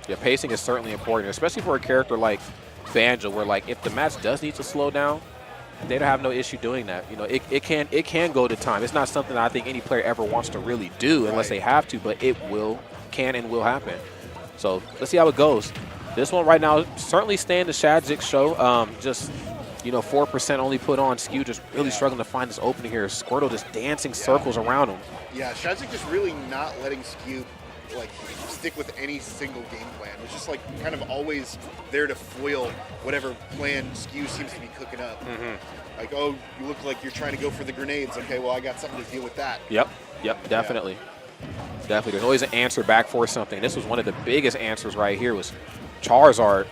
Yeah, pacing is certainly important, especially for a character like Banjo, where, like, if the match does need to slow down, they don't have no issue doing that. You know, it can go to time. It's not something that I think any player ever wants to really do unless they have to, but it can and will happen. So let's see how it goes. This one right now certainly staying the Shadzik show. Just, 4% only put on. Skew just really struggling to find this opening here. Squirtle just dancing circles around him. Yeah, Shadzik just really not letting Skew stick with any single game plan. It's just kind of always there to foil whatever plan Skew seems to be cooking up. Like, oh, you look like you're trying to go for the grenades. Okay, well, I got something to deal with that. Yep, definitely. Definitely. There's always an answer back for something. This was one of the biggest answers right here was Charizard.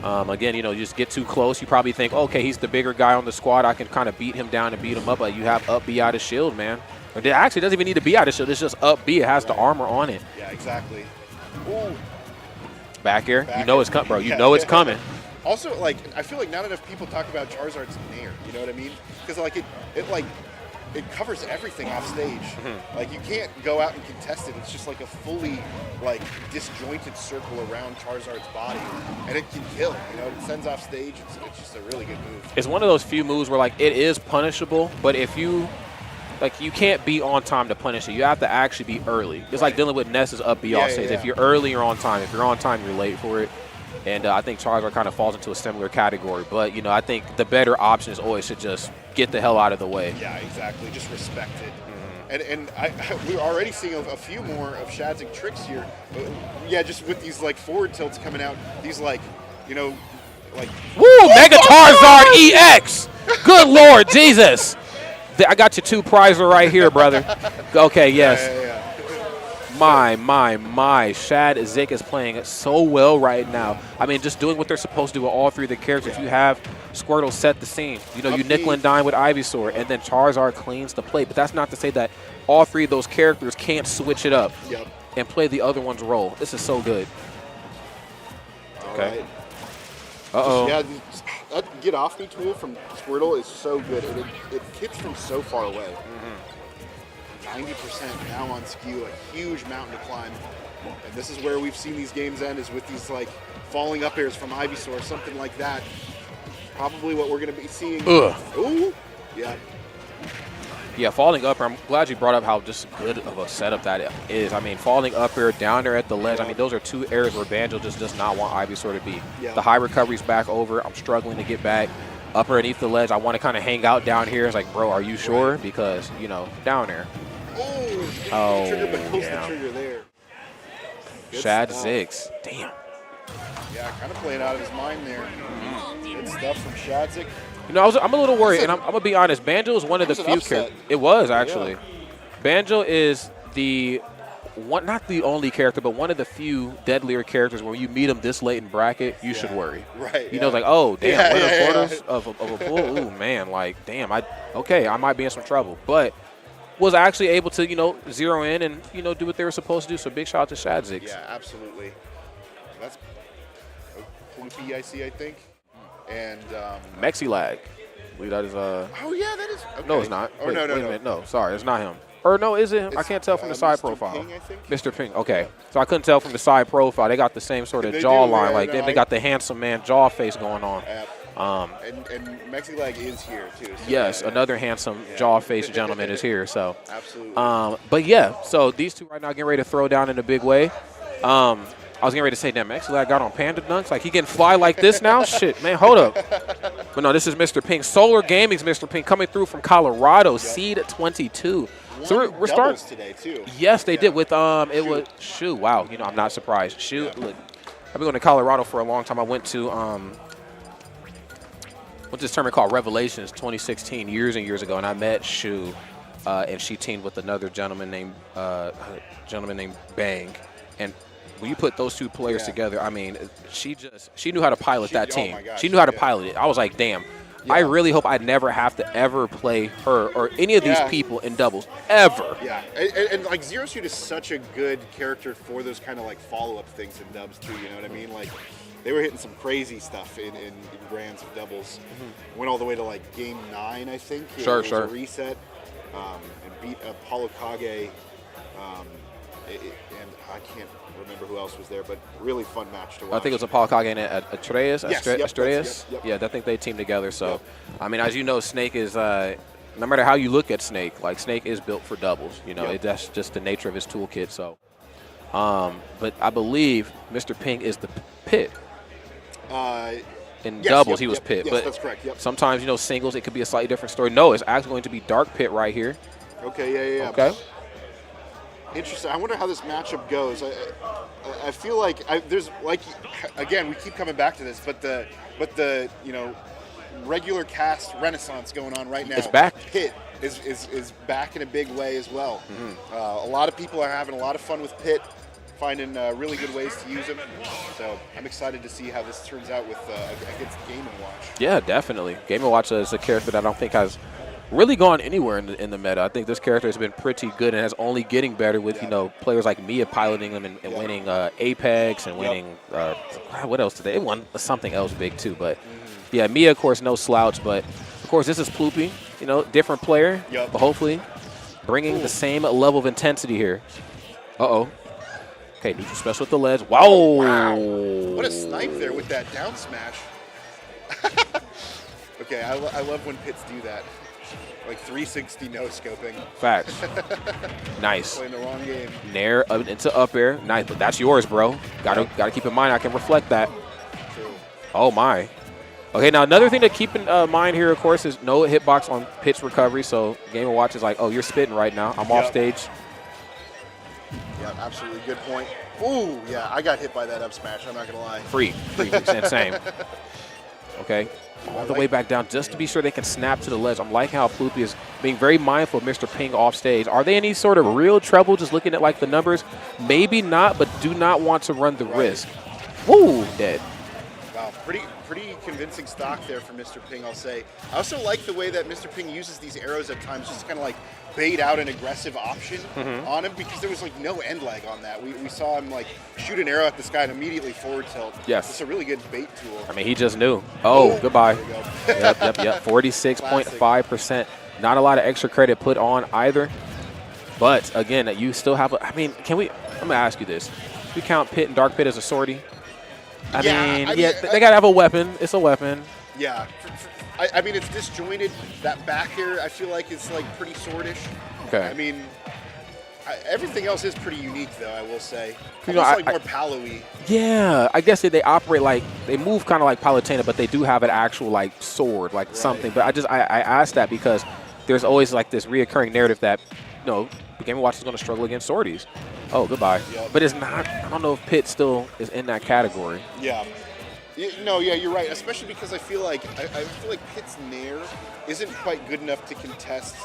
Again, you just get too close. You probably think, okay, he's the bigger guy on the squad. I can kind of beat him down and beat him up. But you have up B out of shield, man. Or it actually doesn't even need to be out of shield. It's just up B. It has the armor on it. Yeah, exactly. Ooh. Back air. You know it's coming, bro. You know it's coming. Also, I feel like not enough people talk about Charizard's nair. You know what I mean? Because it covers everything off stage. You can't go out and contest it. It's just a fully disjointed circle around Charizard's body, and it can kill. It sends off stage. It's just a really good move. It's one of those few moves where it is punishable, but if you you can't be on time to punish it. You have to actually be early. It's like dealing with Ness's up B off stage. If you're early, you're on time. If you're on time, you're late for it. And I think Charizard kind of falls into a similar category. But, I think the better option is always to just get the hell out of the way. Yeah, exactly. Just respect it. And we're already seeing a few more of Shadzik tricks here. Yeah, just with these, forward tilts coming out. These, Woo! Mega Charizard EX! Good Lord, Jesus! I got your 2 prizer right here, brother. Okay, yes. My. Shadzik is playing so well right now. I mean, just doing what they're supposed to do with all 3 of the characters. You have Squirtle set the scene. You nickel and dime with Ivysaur, and then Charizard cleans the plate. But that's not to say that all 3 of those characters can't switch it up and play the other one's role. This is so good. Okay. Uh-oh. Yeah, that get off me move from Squirtle is so good. It hits from so far away. 90% now on Skew, a huge mountain to climb. And this is where we've seen these games end, is with these falling up airs from Ivysaur, something like that. Probably what we're going to be seeing. Ooh. Yeah. Yeah, falling up air, I'm glad you brought up how just good of a setup that is. I mean, falling up air, down there at the ledge, I mean, those are 2 areas where Banjo just does not want Ivysaur to be. The high recovery's back over. I'm struggling to get back. Up underneath the ledge, I want to kind of hang out down here. It's like, bro, are you sure? Because, down there. Oh, trigger, but pulls the trigger there. Shadzik. Damn. Yeah, kind of playing out of his mind there. Good stuff from Shadzik. I'm a little worried, and I'm going to be honest. Banjo is one of the few characters. It was, actually. Banjo is the one, not the only character, but one of the few deadlier characters where you meet him this late in bracket, you should worry. Right. It's like, oh, damn, one of the quarters of a bull. Ooh, man, damn, I might be in some trouble. But was actually able to, zero in and, do what they were supposed to do. So big shout out to Shadzik. Yeah, absolutely. That's Plupi, I see, I think. And Mexilag. I believe that is Oh yeah, that is. Okay. No, it's not. Oh, wait no. a minute. No, sorry, it's not him. Or no, is it? I can't tell from the side Mr. profile. Ping, I think? Mr. Ping. Okay, so I couldn't tell from the side profile. They got the same sort of jawline, they got the handsome man jaw face going on. And Mexilag is here too. So yes, another handsome jaw face gentleman is here. So absolutely. But yeah, so these 2 right now getting ready to throw down in a big way. I was getting ready to say, damn, Mexilag got on Panda Dunks. He getting fly like this now? Shit, man, hold up. But no, this is Mr. Ping. Solar Gaming's Mr. Ping coming through from Colorado, seed 22. So we're starting today too. Yes, they did with it was wow. I'm not surprised. Look, I've been going to Colorado for a long time. I went to this tournament called Revelations 2016 years and years ago, and I met Shu, and she teamed with another gentleman named Bang, and when you put those 2 players together, I mean, she knew how to pilot that team. Oh my gosh, she knew how to pilot it. I was like, damn. I really hope I never have to ever play her or any of these people in doubles, ever. Yeah, and Zero Suit is such a good character for those kind of follow-up things in dubs too, you know what I mean? They were hitting some crazy stuff in grands of doubles. Went all the way to game 9, I think. Sure. A reset, and beat Apollo Kage, and I can't remember who else was there, but really fun match to watch. I think it was Apollo Kage and Atreus. Yep. Yeah, I think they teamed together. So, I mean, as you know, Snake is, no matter how you look at Snake, Snake is built for doubles. That's just the nature of his toolkit. So, But I believe Mr. Ping is the pit. In Yes, doubles, yep, he was yep, pit. yes, But that's correct, yep. sometimes, singles, it could be a slightly different story. No, it's actually going to be dark pit right here. Okay, yeah. Okay. Interesting. I wonder how this matchup goes. I feel like there's again, we keep coming back to this, but the regular cast renaissance going on right now. It's back. Pit is back in a big way as well. A lot of people are having a lot of fun with Pit, finding really good ways to use him. So I'm excited to see how this turns out with against Game & Watch. Yeah, definitely. Game & Watch is a character that I don't think has really gone anywhere in the meta. I think this character has been pretty good and has only getting better with players like Mia piloting them and winning Apex and winning what else did they won something else big too. But yeah, Mia of course no slouch, but of course this is Ploopy, different player, but hopefully bringing the same level of intensity here. Okay, neutral special with the ledge. Wow. What a snipe there with that down smash. Okay, I love when pits do that. Like 360 no scoping. Facts. Nice. Playing the wrong game. Nair into up air. Nice, but that's yours, bro. Gotta keep in mind I can reflect that. True. Oh my. Okay, now another thing to keep in mind here, of course, is no hitbox on pitch recovery. So Game & Watch is like, oh, you're spitting right now. I'm off stage. Yeah, absolutely. Good point. Ooh, yeah, I got hit by that up smash. I'm not gonna lie. Free. Same. Okay. All the way back down just to be sure they can snap to the ledge. I'm liking how Ploopy is being very mindful of Mr. Ping off stage. Are they any sort of real trouble just looking at like the numbers? Maybe not, but do not want to run the risk. Woo, dead. Wow, pretty convincing stock there for Mr. Ping, I'll say. I also like the way that Mr. Ping uses these arrows at times, just kind of like bait out an aggressive option on him, because there was like no end lag on that. We saw him like shoot an arrow at the sky and immediately forward tilt. Yes. It's a really good bait tool. I mean, he just knew. Oh, goodbye. There you go. Yep. 46.5%. Not a lot of extra credit put on either. But again, you still have, I'm going to ask you this. Do we count Pit and Dark Pit as a sortie? I mean, they got to have a weapon. It's a weapon. Yeah. I mean, it's disjointed. That back here, I feel like it's like pretty swordish. Okay. I mean, everything else is pretty unique, though, I will say. It's like more Palo-y. Yeah, I guess they operate like, they move kind of like Palutena, but they do have an actual like sword, like something. But I asked that because there's always like this reoccurring narrative that, Game & Watch is going to struggle against sorties. Oh, goodbye. Yep. But it's not, I don't know if Pit still is in that category. Yeah. No, yeah, you're right. Especially because I feel like Pit's Nair isn't quite good enough to contest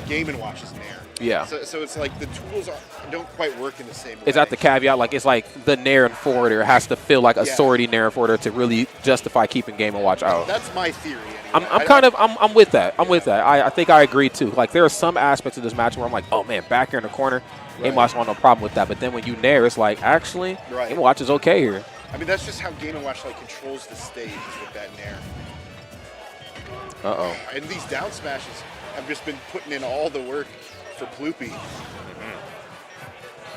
Game & Watch's Nair. Yeah. So it's like the tools don't quite work in the same way. Is that the caveat? Like it's like the Nair and forwarder has to feel like a sortie Nair and forwarder to really justify keeping Game & Watch out. That's my theory. Anyway. I'm with that. I think I agree too. Like there are some aspects of this match where I'm like, oh man, back here in the corner, Game & Watch don't have no problem with that. But then when you Nair, it's like actually Game & Watch is okay here. I mean, that's just how Game & Watch like controls the stage with that Nair. And these down smashes have just been putting in all the work for Ploopy.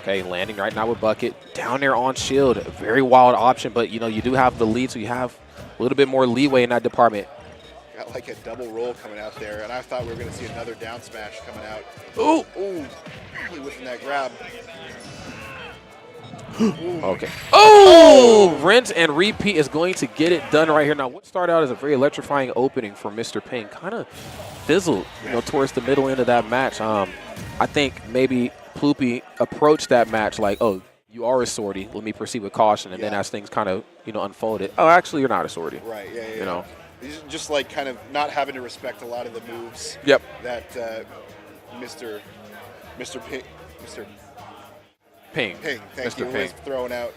Okay, landing right now with Bucket. Down there on shield. A very wild option, but you do have the lead, so you have a little bit more leeway in that department. Got like a double roll coming out there, and I thought we were going to see another down smash coming out. Ooh! Barely whiffing that grab. Okay. Oh! Rinse and repeat is going to get it done right here. Now, what started out as a very electrifying opening for Mr. Ping kind of fizzled, towards the middle end of that match. I think maybe Ploopy approached that match like, oh, you are a sortie. Let me proceed with caution. And then as things kind of, unfolded, oh, actually, you're not a sortie. Right, yeah. Just like kind of not having to respect a lot of the moves. Yep. That Mr. Ping. Thank you. Was throwing out.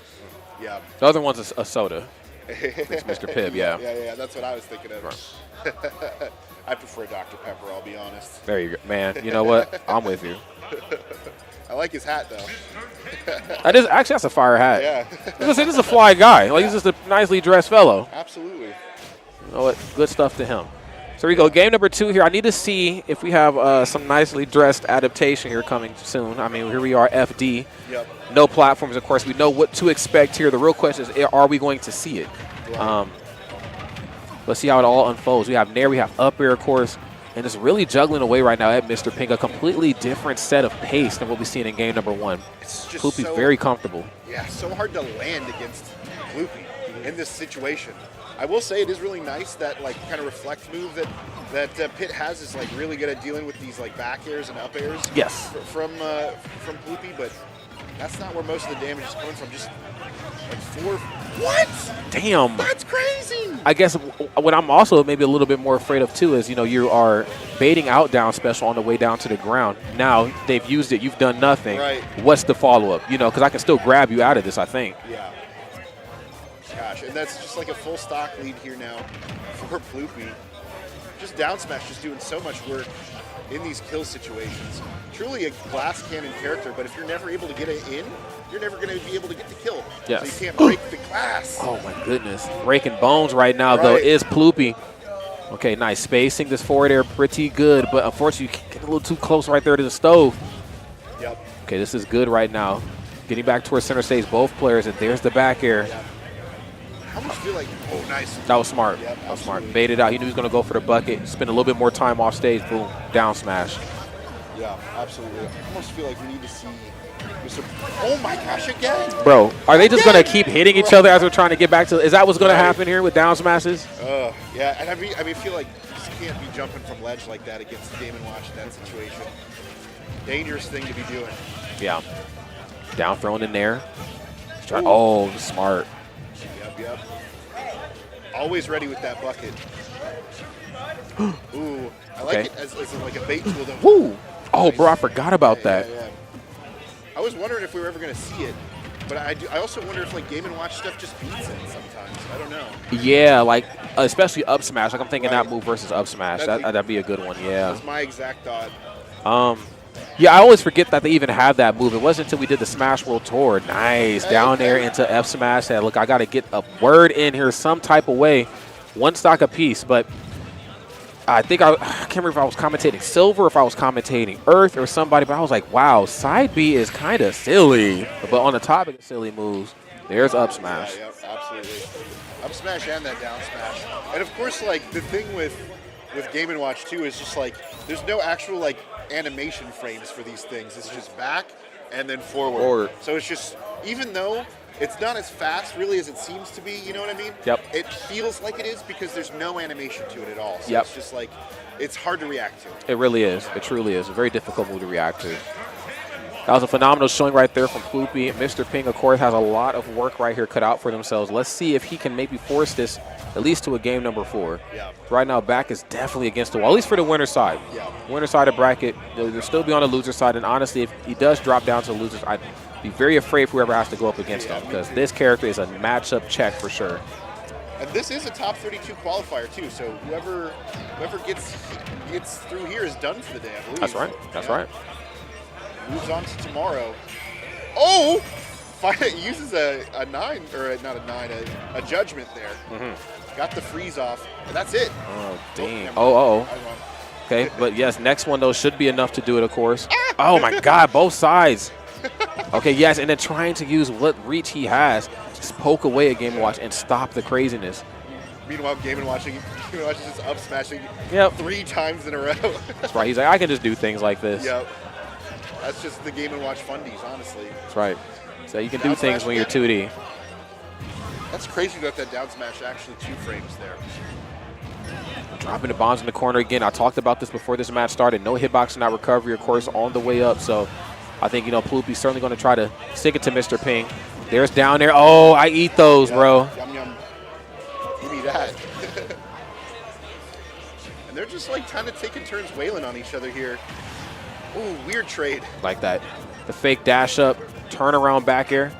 Yeah. The other one's a soda. It's Mr. Pibb, yeah. Yeah, that's what I was thinking of. Right. I prefer Dr. Pepper, I'll be honest. There you go. Man, you know what? I'm with you. I like his hat, though. That's a fire hat. Yeah. This is a fly guy. Like, he's just a nicely dressed fellow. Absolutely. You know what? Good stuff to him. So here we go. Game number 2 here. I need to see if we have some nicely dressed adaptation here coming soon. I mean, here we are, FD. Yep. No platforms, of course. We know what to expect here. The real question is, are we going to see it? Right. Let's see how it all unfolds. We have Nair, we have up air, of course. and is really juggling away right now at Mr. Ping. A completely different set of pace than what we've seen in game number 1. It's just Ploopy so, very comfortable. Yeah, so hard to land against Ploopy in this situation. I will say it is really nice that like kind of reflect move that Pitt has is like really good at dealing with these like back airs and up airs. Yes. From Ploopy, but that's not where most of the damage is coming from. Just like 4. What? Damn. That's crazy. I guess what I'm also maybe a little bit more afraid of too is, you know, you are baiting out down special on the way down to the ground. Now they've used it. You've done nothing. Right. What's the follow-up? You know, because I can still grab you out of this, I think. Yeah. Gosh, and that's just like a full stock lead here now for Ploopy. Just down smash, just doing so much work in these kill situations. Truly a glass cannon character, but if you're never able to get it in, you're never going to be able to get the kill. Yes. So you can't break the glass. Oh my goodness. Breaking bones right now, though, is Ploopy. Okay, nice spacing this forward air pretty good, but unfortunately you get a little too close right there to the stove. Yep. Okay, this is good right now. Getting back towards center stage, both players, and there's the back air. Yep. I almost feel like, oh, nice. That was smart. Yep, that was smart. Baited out. He knew he was going to go for the bucket. Spend a little bit more time off stage. Boom. Down smash. Yeah, absolutely. I almost feel like we need to see Mr. Oh my gosh, again. Bro, are they just going to keep hitting each other as we're trying to get back to? Is that what's going to happen here with down smashes? Yeah, and I mean, feel like you just can't be jumping from ledge like that against Game & Watch in that situation. Dangerous thing to be doing. Yeah. Down thrown in there. Oh, smart. Yep. Always ready with that bucket. Ooh, I like it as like a bait tool. Though. Woo! Oh, Nice. bro, I forgot about that. Yeah. I was wondering if we were ever going to see it, but I also wonder if like Game & Watch stuff just beats it sometimes. I don't know. Yeah, like especially up smash. Like I'm thinking that move versus up smash. That'd be a good one. Yeah. That's my exact thought. Yeah, I always forget that they even have that move. It wasn't until we did the Smash World Tour. Nice. Down there into F smash. Said, look, I got to get a word in here some type of way. One stock apiece, but I think I can't remember if I was commentating Silver, if I was commentating Earth or somebody, but I was like, wow, side B is kind of silly. But on the topic of silly moves, there's up smash. Yeah, absolutely. Up smash and that down smash. And of course, like the thing with Game & Watch too is just like there's no actual like animation frames for these things. It's just back and then forward. So it's just, even though it's not as fast really as it seems to be, you know what I mean? Yep. It feels like it is because there's no animation to it at all. So Yep. it's just like, it's hard to react to. It really is. It truly is. A very difficult move to react to. That was a phenomenal showing right there from Ploopy. Mr. Ping, of course, has a lot of work right here cut out for themselves. Let's see if he can maybe force this at least to a game number 4. Yeah. Right now, back is definitely against the wall, at least for the winner side. Yeah. Winner side of bracket, they'll still be on the loser side. And honestly, if he does drop down to the losers, I'd be very afraid whoever has to go up against him, because this character is a matchup check for sure. And this is a top 32 qualifier too, so whoever gets through here is done for the day, I believe. That's right. That's right. Moves on to tomorrow. Oh! Uses a 9, or not a 9, a judgment there. Got the freeze off, and that's it. Oh, damn. Okay, but yes, next one, though, should be enough to do it, of course. Oh, my God, both sides. Okay, yes, and then trying to use what reach he has, just poke away at Game & Watch and stop the craziness. Meanwhile, Game & Watch is just up smashing 3 times in a row. That's right. He's like, I can just do things like this. Yep. That's just the Game & Watch fundies, honestly. That's right. So you can do things when you're 2D. That's crazy that down smash actually 2 frames there. Dropping the bombs in the corner again. I talked about this before this match started. No hitbox, not recovery, of course, on the way up. So I think, Ploopy's certainly going to try to stick it to Mr. Ping. There's down there. Oh, I eat those, bro. Yum, yum. Give me that. And they're just like kind of taking turns wailing on each other here. Ooh, weird trade. Like that. The fake dash up, turn around back air.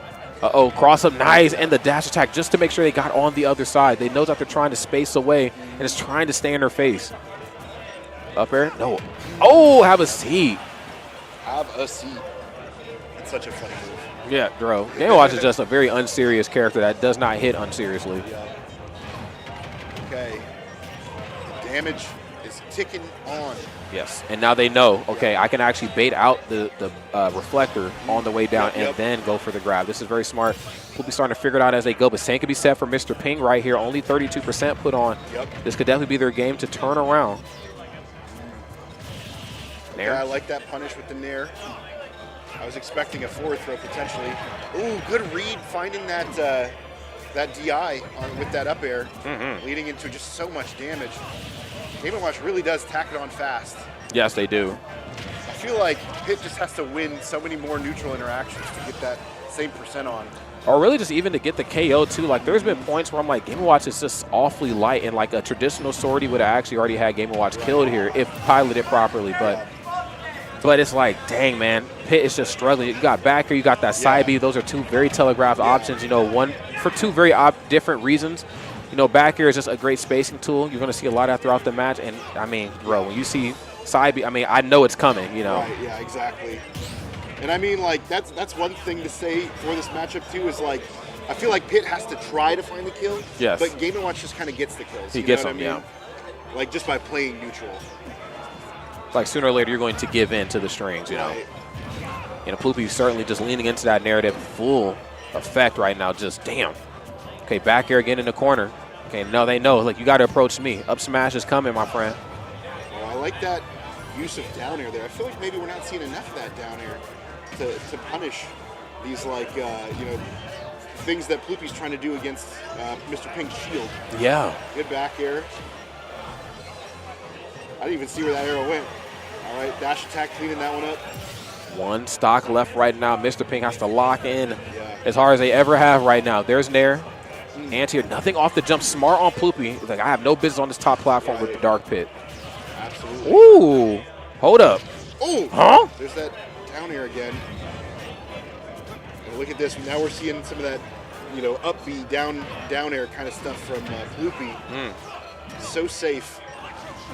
Uh-oh, cross up, nice, and the dash attack just to make sure they got on the other side. They know that they're trying to space away and is trying to stay in their face. Up air, no. Oh, have a seat. Have a seat. That's such a funny move. Yeah, bro. Game & Watch is just a very unserious character that does not hit unseriously. Yeah. Okay. The damage is ticking on. Yes, and now they know, okay, I can actually bait out the reflector on the way down and then go for the grab. This is very smart. We'll be starting to figure it out as they go, but same can be set for Mr. Ping right here. Only 32% put on. Yep. This could definitely be their game to turn around. Nair. Yeah, I like that punish with the Nair. I was expecting a forward throw potentially. Ooh, good read finding that that DI with that up air, leading into just so much damage. Game & Watch really does tack it on fast. Yes, they do. I feel like Pitt just has to win so many more neutral interactions to get that same percent on. Or really just even to get the KO too. Like there's been points where I'm like, Game & Watch is just awfully light, and like a traditional Swordy would have actually already had Game & Watch killed here if piloted properly. But it's like, dang man, Pitt is just struggling. You got back here, you got that side B. Those are two very telegraphed options. You know, one for two very different reasons. You know, back here is just a great spacing tool. You're going to see a lot of that throughout the match. And I mean, bro, when you see side B, I mean, I know it's coming. You know. Right, yeah, exactly. And I mean, like, that's one thing to say for this matchup, too, is, like, I feel like Pitt has to try to find the kill. Yes. But Game & Watch just kind of gets the kills. He gets them, yeah. Like, just by playing neutral. Like, sooner or later, you're going to give in to the strings, you know. You know, Ploopy certainly just leaning into that narrative full effect right now. Just, damn. Okay, back air again in the corner. Okay, no, they know. Like, you got to approach me. Up smash is coming, my friend. Well, I like that use of down air there. I feel like maybe we're not seeing enough of that down air to punish these, like, you know, things that Ploopy's trying to do against Mr. Pink's shield. Yeah. Good back air. I didn't even see where that arrow went. All right, dash attack, cleaning that one up. One stock left right now. Mr. Pink has to lock in as hard as they ever have right now. There's Nair. Anti-air, nothing off the jump. Smart on Ploopy. Like, I have no business on this top platform with the Dark Pit. Absolutely. Ooh. Hold up. Ooh. Huh? There's that down air again. And look at this. Now we're seeing some of that, you know, up B, down air kind of stuff from Ploopy. So safe.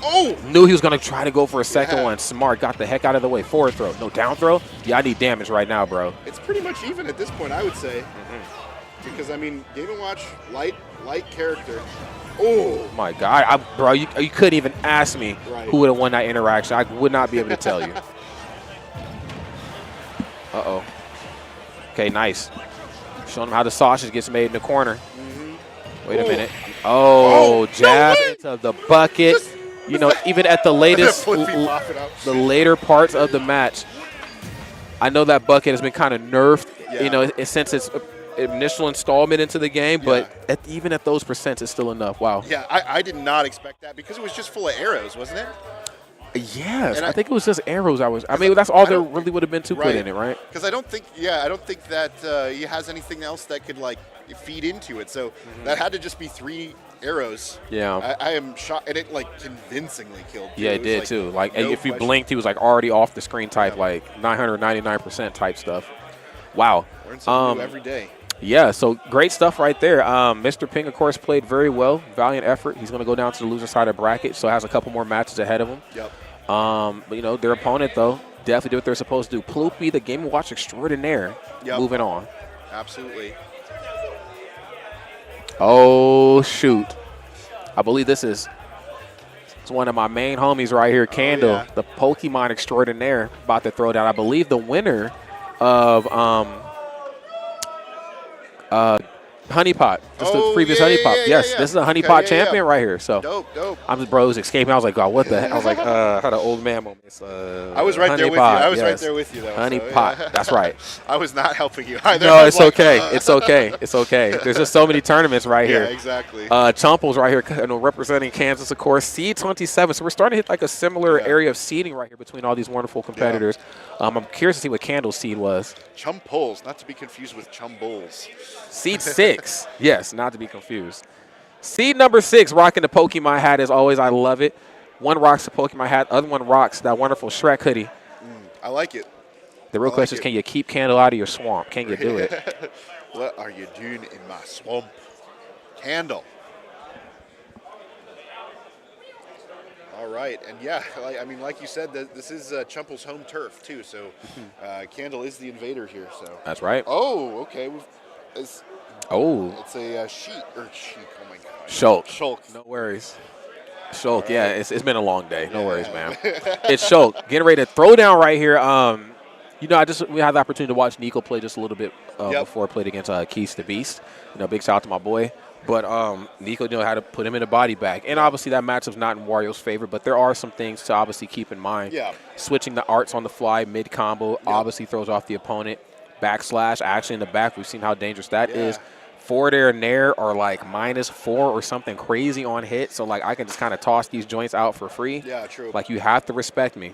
Oh! Knew he was going to try to go for a second one. Smart. Got the heck out of the way. Forward throw. No down throw. Yeah, I need damage right now, bro. It's pretty much even at this point, I would say. Because, I mean, Game & Watch, light character. Oh! My God. Bro, you couldn't even ask me who would have won that interaction. I would not be able to tell you. Uh-oh. Okay, nice. Showing him how the sausage gets made in the corner. Wait a minute. Oh, jab into the bucket. You know, even at the latest, the later parts of the match, I know that bucket has been kind of nerfed, you know, since its initial installment into the game, but even at those percents, it's still enough. Wow. Yeah, I did not expect that because it was just full of arrows, wasn't it? Yes, I think it was just arrows. I mean, that's all there really would have been to put in it, right? Because I don't think that he has anything else that could, like, feed into it. So that had to just be 3 arrows. Yeah. I am shocked. And it, like, convincingly killed. Yeah, it did, too. Like, if you blinked, he was, like, already off the screen type, like, 999% type stuff. Wow. Learn something new every day. Yeah, so great stuff right there. Mr. Ping, of course, played very well. Valiant effort. He's going to go down to the loser side of the bracket, so has a couple more matches ahead of him. Yep. But, you know, their opponent, though, definitely did what they're supposed to do. Ploopy, the Game & Watch extraordinaire. Moving on. Absolutely. Oh, shoot. I believe this is one of my main homies right here, Candle, the Pokemon extraordinaire, about to throw down. I believe the winner of Honeypot. This is the previous Honeypot. Yes, this is a Honeypot champion right here. So dope. I'm just bros escaping. I was like, God, what the heck? I was like, I had an old man moment. I was right there with you. Right there with you, though. Honeypot. So, That's right. I was not helping you either. No, it's okay. It's okay. It's okay. There's just so many tournaments right here. Yeah, exactly. Chumple's right here, you know, representing Kansas, of course. Seed 27. So we're starting to hit like a similar area of seeding right here between all these wonderful competitors. I'm curious to see what Candle's seed was. Chumpulls, not to be confused with Chumbulls. Seed 6. Yes, not to be confused. Seed number 6, rocking the Pokemon hat as always. I love it. One rocks the Pokemon hat, other one rocks that wonderful Shrek hoodie. I like it. The real question is, can you keep Candle out of your swamp? Can you do it? What are you doing in my swamp? Candle. All right, and yeah, I mean, like you said, this is Chumple's home turf too. So, Candle is the invader here. So that's right. Oh, okay. It's a sheet. Oh my God. Shulk. No worries. Shulk. Right. Yeah, it's been a long day. No worries, man. It's Shulk getting ready to throw down right here. You know, we had the opportunity to watch Nico play just a little bit before I played against Keith the Beast. You know, big shout out to my boy. But Nico had to put him in a body bag. And obviously that matchup's not in Wario's favor, but there are some things to obviously keep in mind. Yeah. Switching the arts on the fly mid-combo obviously throws off the opponent. Backslash, actually in the back, we've seen how dangerous that is. Forward air and nair are like -4 or something crazy on hit, so like I can just kind of toss these joints out for free. Yeah, true. Like you have to respect me.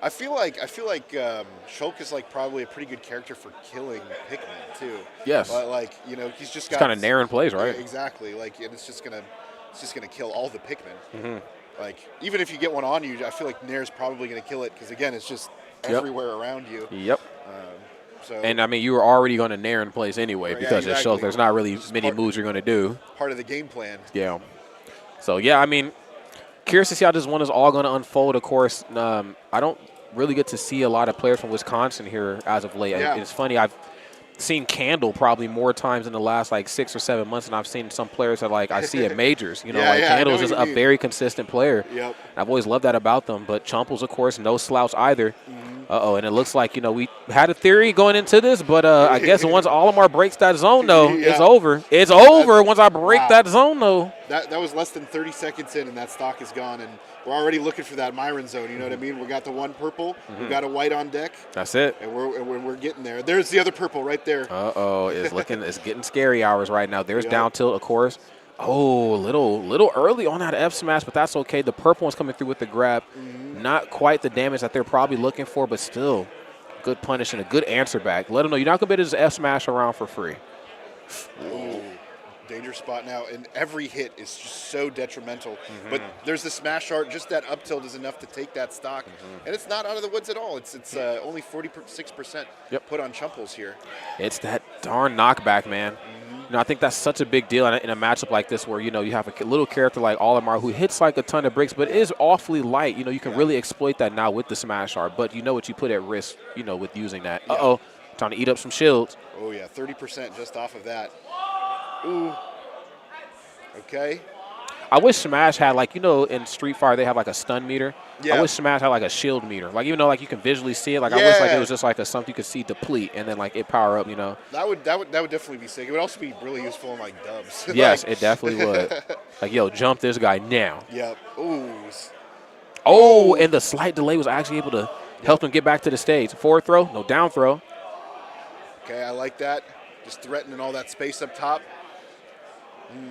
I feel like Shulk is like probably a pretty good character for killing Pikmin too. Yes. But like he's just got kind of nair in plays, right? Yeah, exactly. Like and it's just gonna kill all the Pikmin. Mm-hmm. Like even if you get one on you, I feel like nair's probably gonna kill it because again it's just everywhere around you. Yep. So and I mean you were already going to nair in place anyway because it shows there's not really many moves you're going to do. Part of the game plan. Yeah. So yeah, I mean, curious to see how this one is all going to unfold. Of course, I don't really get to see a lot of players from Wisconsin here as of late. Yeah. It's funny, I've seen Candle probably more times in the last like 6 or 7 months than I've seen some players that like I see at majors. You know, Candle is just a very consistent player. Yep. I've always loved that about them. But Chumples, of course, no slouch either. And it looks like, we had a theory going into this, but I guess once Olimar breaks that zone, though, it's over. It's over once I break that zone, though. That was less than 30 seconds in, and that stock is gone, and we're already looking for that Myron zone, you know what I mean? We got the one purple, we got a white on deck. That's it. And we're getting there. There's the other purple right there. It's getting scary hours right now. There's down tilt, of course. Oh, little early on that F smash, but that's okay. The purple one's coming through with the grab. Not quite the damage that they're probably looking for, but still good punish and a good answer back. Let them know you're not going to be able to just F smash around for free. Ooh, danger spot now, and every hit is just so detrimental. But there's the smash art. Just that up tilt is enough to take that stock, and it's not out of the woods at all. It's only 46% put on Chumples here. It's that darn knockback, man. I think that's such a big deal in a matchup like this where, you have a little character like Olimar who hits like a ton of bricks but is awfully light. You can really exploit that now with the smash art, but you know what you put at risk, with using that. Trying to eat up some shields. Oh, yeah, 30% just off of that. Ooh. Okay. I wish Smash had, like, in Street Fighter they have like a stun meter. Yeah. I wish Smash had like a shield meter. Like, even though like you can visually see it, like I wish like it was just like something you could see deplete and then like it power up, That would definitely be sick. It would also be really useful in like dubs. Yes, it definitely would. Like, yo, jump this guy now. Yep. Ooh. Oh, and the slight delay was actually able to help him get back to the stage. Forward throw, no down throw. Okay, I like that. Just threatening all that space up top.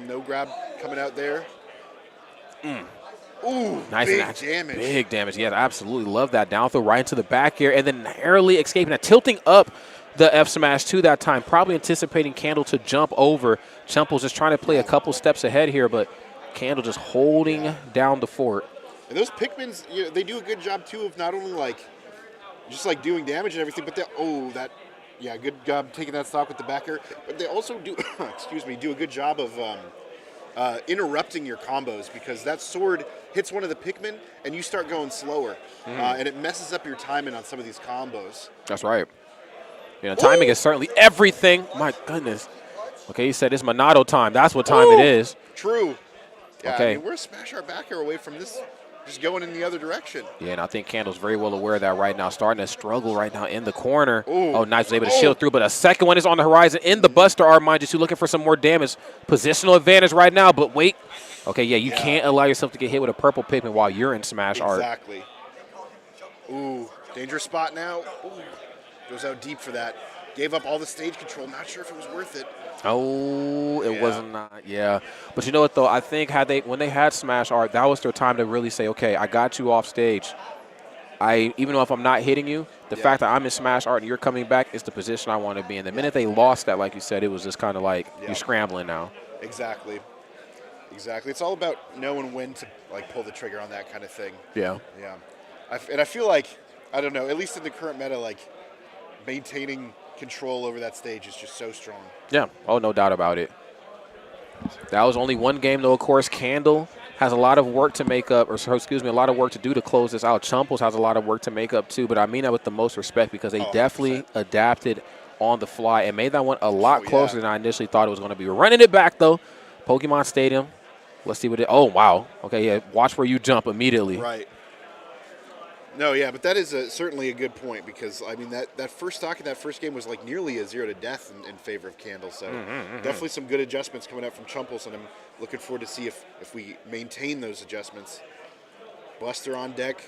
No grab coming out there. Ooh, nice big damage. Big damage. Yeah, absolutely love that down throw right into the back air and then narrowly escaping that, tilting up the F smash to that time, probably anticipating Candle to jump over. Chumple's just trying to play a couple steps ahead here, but Candle just holding down the fort. And those Pikmins, they do a good job too of not only like just like doing damage and everything, but good job taking that stock with the backer. But they also do, do a good job of interrupting your combos because that sword hits one of the Pikmin and you start going slower, and it messes up your timing on some of these combos. That's right. Timing is certainly everything. My goodness. Okay, he said it's Monado time. That's what time it is. True. Yeah, okay. I mean, we're a smash our backer away from this. Just going in the other direction. Yeah, and I think Candle's very well aware of that right now. Starting to struggle right now in the corner. Ooh. Oh, Knives was able to shield through, but a second one is on the horizon in the Buster Art, mind you, looking for some more damage. Positional advantage right now, but wait. Okay, you can't allow yourself to get hit with a purple Pikmin while you're in Smash Art. Exactly. Ooh, dangerous spot now. Ooh. Goes out deep for that. Gave up all the stage control. Not sure if it was worth it. Oh, it was not. Yeah. But you know what, though? I think when they had Smash Art, that was their time to really say, okay, I got you off stage. Even though if I'm not hitting you, the fact that I'm in Smash Art and you're coming back is the position I want to be in. The minute they lost that, like you said, it was just kind of like you're scrambling now. Exactly. It's all about knowing when to like pull the trigger on that kind of thing. Yeah. Yeah. And I feel like, I don't know, at least in the current meta, like maintaining control over that stage is just so strong. Yeah. Oh, no doubt about it. That was only one game, though. Of course, Candle has a lot of work to make up, a lot of work to do to close this out. Chumples has a lot of work to make up, too, but I mean that with the most respect because they definitely adapted on the fly and made that one a lot closer than I initially thought it was going to be. We're running it back, though. Pokemon Stadium. Let's see what it – oh, wow. Okay, yeah, watch where you jump immediately. Right. No, yeah, but that is certainly a good point because, I mean, that first stock in that first game was like nearly a 0 to death in favor of Candle. So definitely some good adjustments coming out from Chumples, and I'm looking forward to see if we maintain those adjustments. Buster on deck.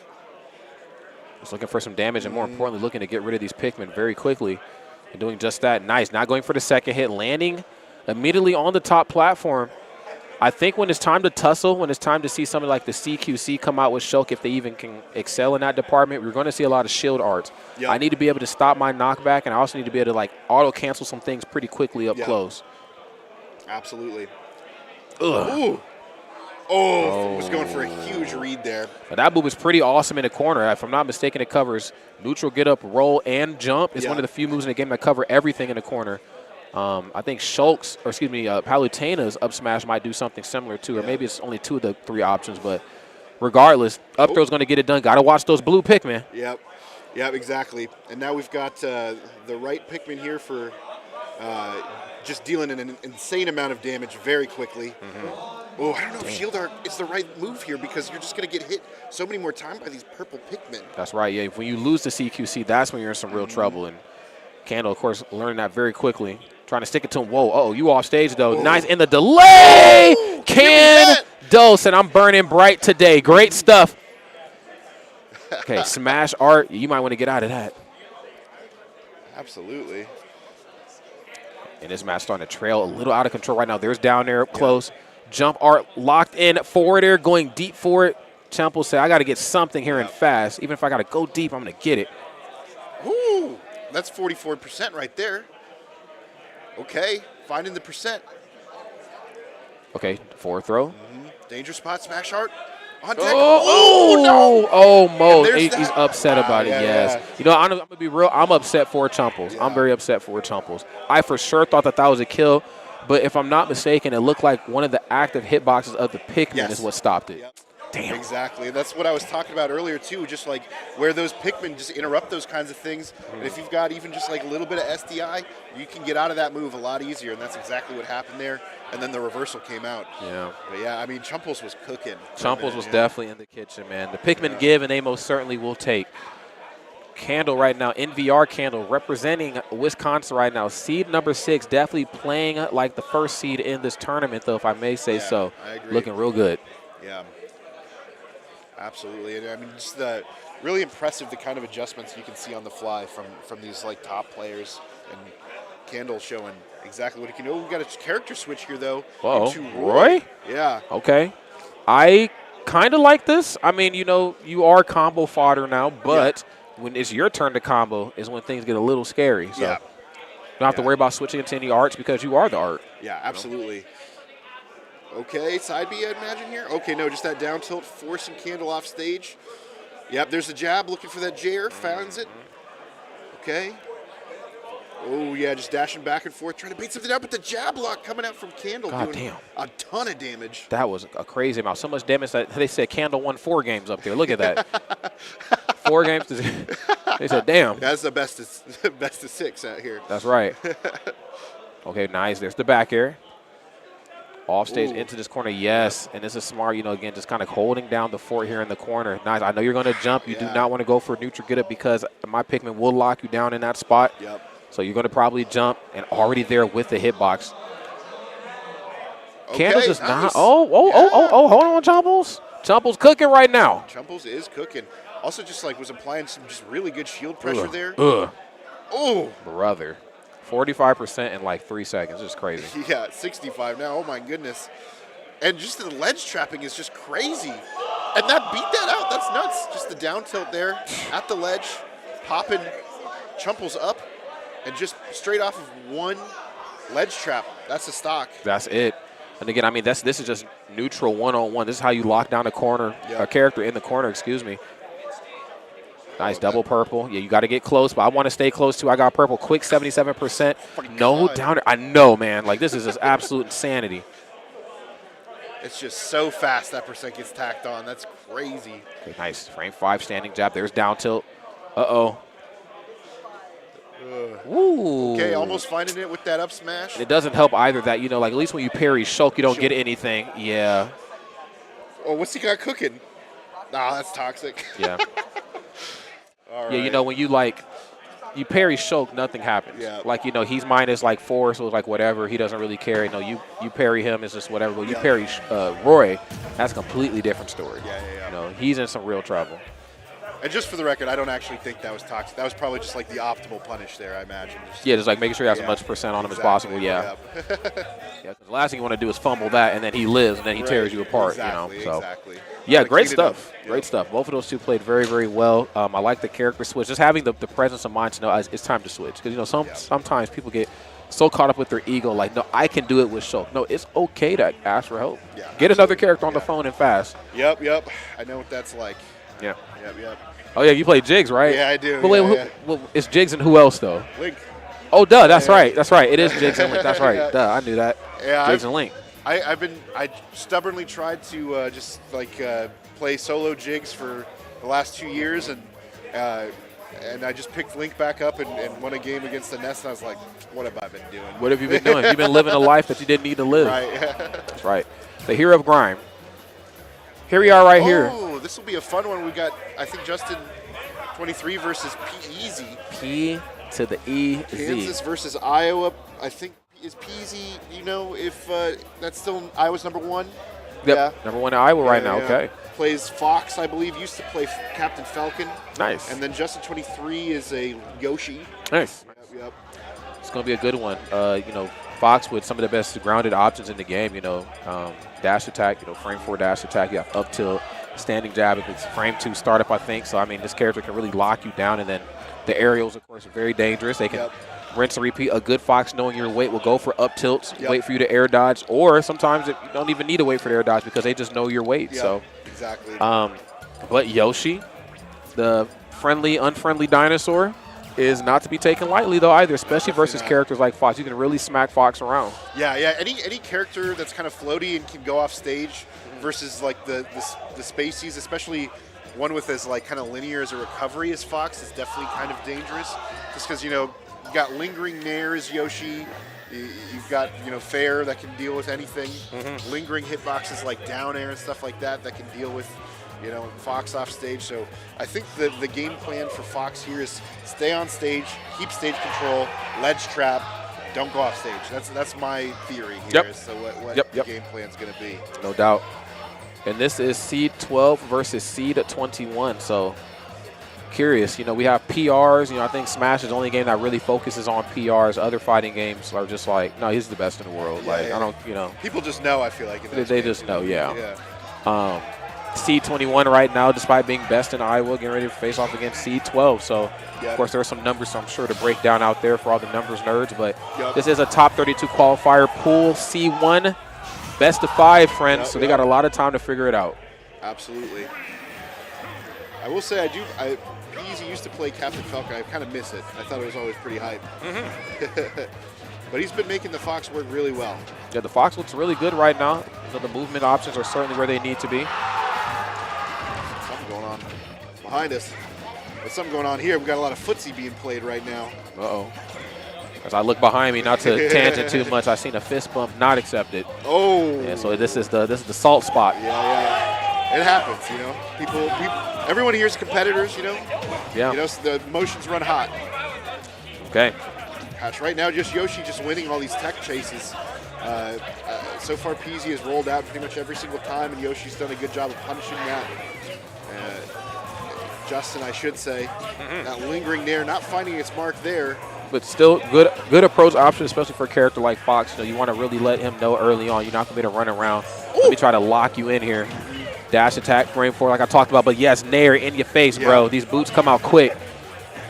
Just looking for some damage and, more importantly, looking to get rid of these Pikmin very quickly and doing just that. Nice. Not going for the second hit, landing immediately on the top platform. I think when it's time to tussle, when it's time to see something like the CQC come out with Shulk, if they even can excel in that department, we're going to see a lot of shield arts. Yep. I need to be able to stop my knockback, and I also need to be able to, like, auto-cancel some things pretty quickly up close. Absolutely. Ugh. Ooh. Oh, was going for a huge read there. But that move is pretty awesome in the corner. If I'm not mistaken, it covers neutral, get up, roll, and jump. It's one of the few moves in the game that cover everything in the corner. I think Shulk's, or excuse me, Palutena's up smash might do something similar too, or maybe it's only 2 of the 3 options. But regardless, up throw's going to get it done. Got to watch those blue Pikmin. Yep, exactly. And now we've got the right Pikmin here for just dealing an insane amount of damage very quickly. Oh, I don't know if Shield Art is the right move here because you're just going to get hit so many more times by these purple Pikmin. That's right, yeah. When you lose the CQC, that's when you're in some real trouble. And Candle, of course, learned that very quickly. Trying to stick it to him. Whoa, uh-oh, you off stage, though. Nice in the delay. Candle said, I'm burning bright today. Great stuff. Okay, smash art. You might want to get out of that. Absolutely. And this match starting to trail a little out of control right now. There's down there up close. Jump art locked in forward air, going deep for it. Temple said, I got to get something here and fast. Even if I got to go deep, I'm going to get it. Ooh, that's 44% right there. Okay, finding the percent. Okay, forward throw. Danger spot, smash art. On deck. No! Oh, Mo, he's upset about it, yeah, yes. yeah. You know, I'm going to be real. I'm upset for Chumples. I'm very upset for Chumples. I for sure thought that was a kill, but if I'm not mistaken, it looked like one of the active hitboxes of the Pikmin is what stopped it. Yep. Damn. Exactly. That's what I was talking about earlier, too, just like where those Pikmin just interrupt those kinds of things. And if you've got even just like a little bit of SDI, you can get out of that move a lot easier, and that's exactly what happened there. And then the reversal came out. Yeah. But yeah, I mean, Chumples was cooking. Chumples was definitely in the kitchen, man. The Pikmin give, and they most certainly will take. Candle right now, NVR Candle, representing Wisconsin right now. Seed number 6, definitely playing like the first seed in this tournament, though, if I may say so. I agree. Looking real good. Yeah. Absolutely. And I mean, just really impressive the kind of adjustments you can see on the fly from these like top players, and Candle showing exactly what he can do. We got a character switch here though. Whoa, into Roy? Yeah. Okay. I kind of like this. I mean, you know, you are combo fodder now, but when it's your turn to combo is when things get a little scary. So you don't have to worry about switching into any arts because you are the art. Yeah, absolutely. Okay, side B, I'd imagine here. Okay, no, just that down tilt, forcing Candle off stage. Yep, there's the jab, looking for that J-air, finds it. Okay. Oh, yeah, just dashing back and forth, trying to beat something out, but the jab lock coming out from Candle doing a ton of damage. That was a crazy amount. So much damage that they said Candle won 4 games up there. Look at that. 4 games. They said, damn. That's the best of 6 out here. That's right. Okay, nice. There's the back air. Off stage into this corner, yes. And this is smart, you know, again, just kind of holding down the fort here in the corner. Nice. I know you're going to jump. You do not want to go for neutral get up because my Pikmin will lock you down in that spot. Yep. So you're going to probably jump and already there with the hitbox. Okay, Candle's just nice. not. Oh, hold on, Chumples. Chumples cooking right now. Chumples is cooking. Also just like was applying some just really good shield pressure there. Oh. Brother. 45% in like 3 seconds. It's crazy. Yeah, 65 now. Oh, my goodness. And just the ledge trapping is just crazy. And that beat that out. That's nuts. Just the down tilt there at the ledge, popping Chumples up, and just straight off of one ledge trap. That's the stock. That's it. And again, I mean, this is just neutral one-on-one. This is how you lock down a corner, a character in the corner, excuse me. Nice double purple. Yeah, you got to get close, but I want to stay close too. I got purple. Quick 77%. No downer. I know, man. Like, this is just absolute insanity. It's just so fast that percent gets tacked on. That's crazy. Okay, nice. Frame 5 standing jab. There's down tilt. Uh-oh. Ooh. Okay, almost finding it with that up smash. It doesn't help either that, you know, like at least when you parry Shulk, you don't get anything. Yeah. Oh, what's he got cooking? Nah, that's toxic. Yeah. All Yeah, you right. know, when you you parry Shulk, nothing happens. Yeah. Like, you know, he's minus like 4, so it's like whatever. He doesn't really care. You know, you parry him, it's just whatever. But you parry Roy, that's a completely different story. Yeah. You know, he's in some real trouble. And just for the record, I don't actually think that was toxic. That was probably just like the optimal punish there, I imagine. Just like making sure he has as much percent on him as possible. Yeah. Yeah, 'cause the last thing you want to do is fumble that, and then he lives, and then he tears you apart. Exactly, you know. So, exactly. yeah, great clean it up. stuff. Great stuff. Both of those two played very, very well. I like the character switch. Just having the presence of mind to know it's time to switch. Because, you know, sometimes people get so caught up with their ego, like, no, I can do it with Shulk. No, it's okay to ask for help. Yeah, Get another character on the phone and fast. Yep. I know what that's like. Yeah. Yep. Oh, yeah, you play Jigs, right? Yeah, I do. But wait, it's Jigs and who else, though? Link. Oh, duh, that's right. That's right. It is Jigs and Link. That's right. Yeah. Duh, I knew that. Yeah, Jigs and Link. I stubbornly tried to just play solo Jigs for the last 2 years, and I just picked Link back up and won a game against the Nest, and I was like, what have I been doing? What have you been doing? You've been living a life that you didn't need to live. Right. That's right. The hero of grime. Here we are here. Oh, this will be a fun one. We got, I think, Justin 23 versus P-Easy. P to the E-Z. Kansas versus Iowa. I think is P-Easy, you know, if that's still Iowa's number 1? Yep. Yeah. Number 1 in Iowa right now. Okay. Plays Fox, I believe. Used to play Captain Falcon. Nice. And then Justin 23 is a Yoshi. Nice. Yep. It's going to be a good one. You know, Fox with some of the best grounded options in the game. You know, dash attack, you know, frame 4 dash attack. You have up tilt, standing jab. If it's frame 2 startup, I think. So, I mean, this character can really lock you down. And then the aerials, of course, are very dangerous. They can rinse and repeat. A good Fox, knowing your weight, will go for up tilts, wait for you to air dodge. Or sometimes you don't even need to wait for the air dodge because they just know your weight. So, exactly. But Yoshi, the friendly, unfriendly dinosaur, is not to be taken lightly, though, either, especially versus characters like Fox. You can really smack Fox around. Yeah. Any character that's kind of floaty and can go off stage versus like the spaceys, especially one with as like kind of linear as a recovery as Fox, is definitely kind of dangerous. Just because, you know, you got lingering nairs, Yoshi. You've got, you know, Fair that can deal with anything. Lingering hitboxes like down air and stuff like that can deal with, you know, Fox off stage. So I think the game plan for Fox here is stay on stage, keep stage control, ledge trap, don't go off stage. That's my theory here as to what the game plan is going to be. No doubt. And this is seed 12 versus seed 21. So curious, you know, we have PRs. You know, I think Smash is the only game that really focuses on PRs. Other fighting games are just like, no, he's the best in the world. I don't, you know. People just know, I feel like. They just know, Seed 21 right now, despite being best in Iowa, getting ready to face off against Seed 12. So, of course, there are some numbers, I'm sure, to break down out there for all the numbers nerds. But this is a top 32 qualifier pool. C1, best of 5, friends. So they got a lot of time to figure it out. Absolutely. I will say Easy used to play Captain Falcon. I kind of miss it. I thought it was always pretty hype. But he's been making the Fox work really well. Yeah, the Fox looks really good right now. So the movement options are certainly where they need to be. Something going on behind us. There's something going on here. We've got a lot of footsie being played right now. Uh-oh. As I look behind me, not to tangent too much, I seen a fist bump not accepted. Oh. Yeah, so this is the salt spot. Yeah. It happens, you know. Everyone here is competitors, you know. Yeah. You know, so the emotions run hot. Okay. Gosh, right now, just Yoshi just winning all these tech chases. So far, Peasy has rolled out pretty much every single time, and Yoshi's done a good job of punishing that. Justin, I should say, that lingering there, not finding its mark there. But still, good approach option, especially for a character like Fox. You know, you want to really let him know early on you're not going to be able to run around. Let me try to lock you in here. Dash attack, frame 4, like I talked about. But yes, Nair in your face, bro. These boots come out quick.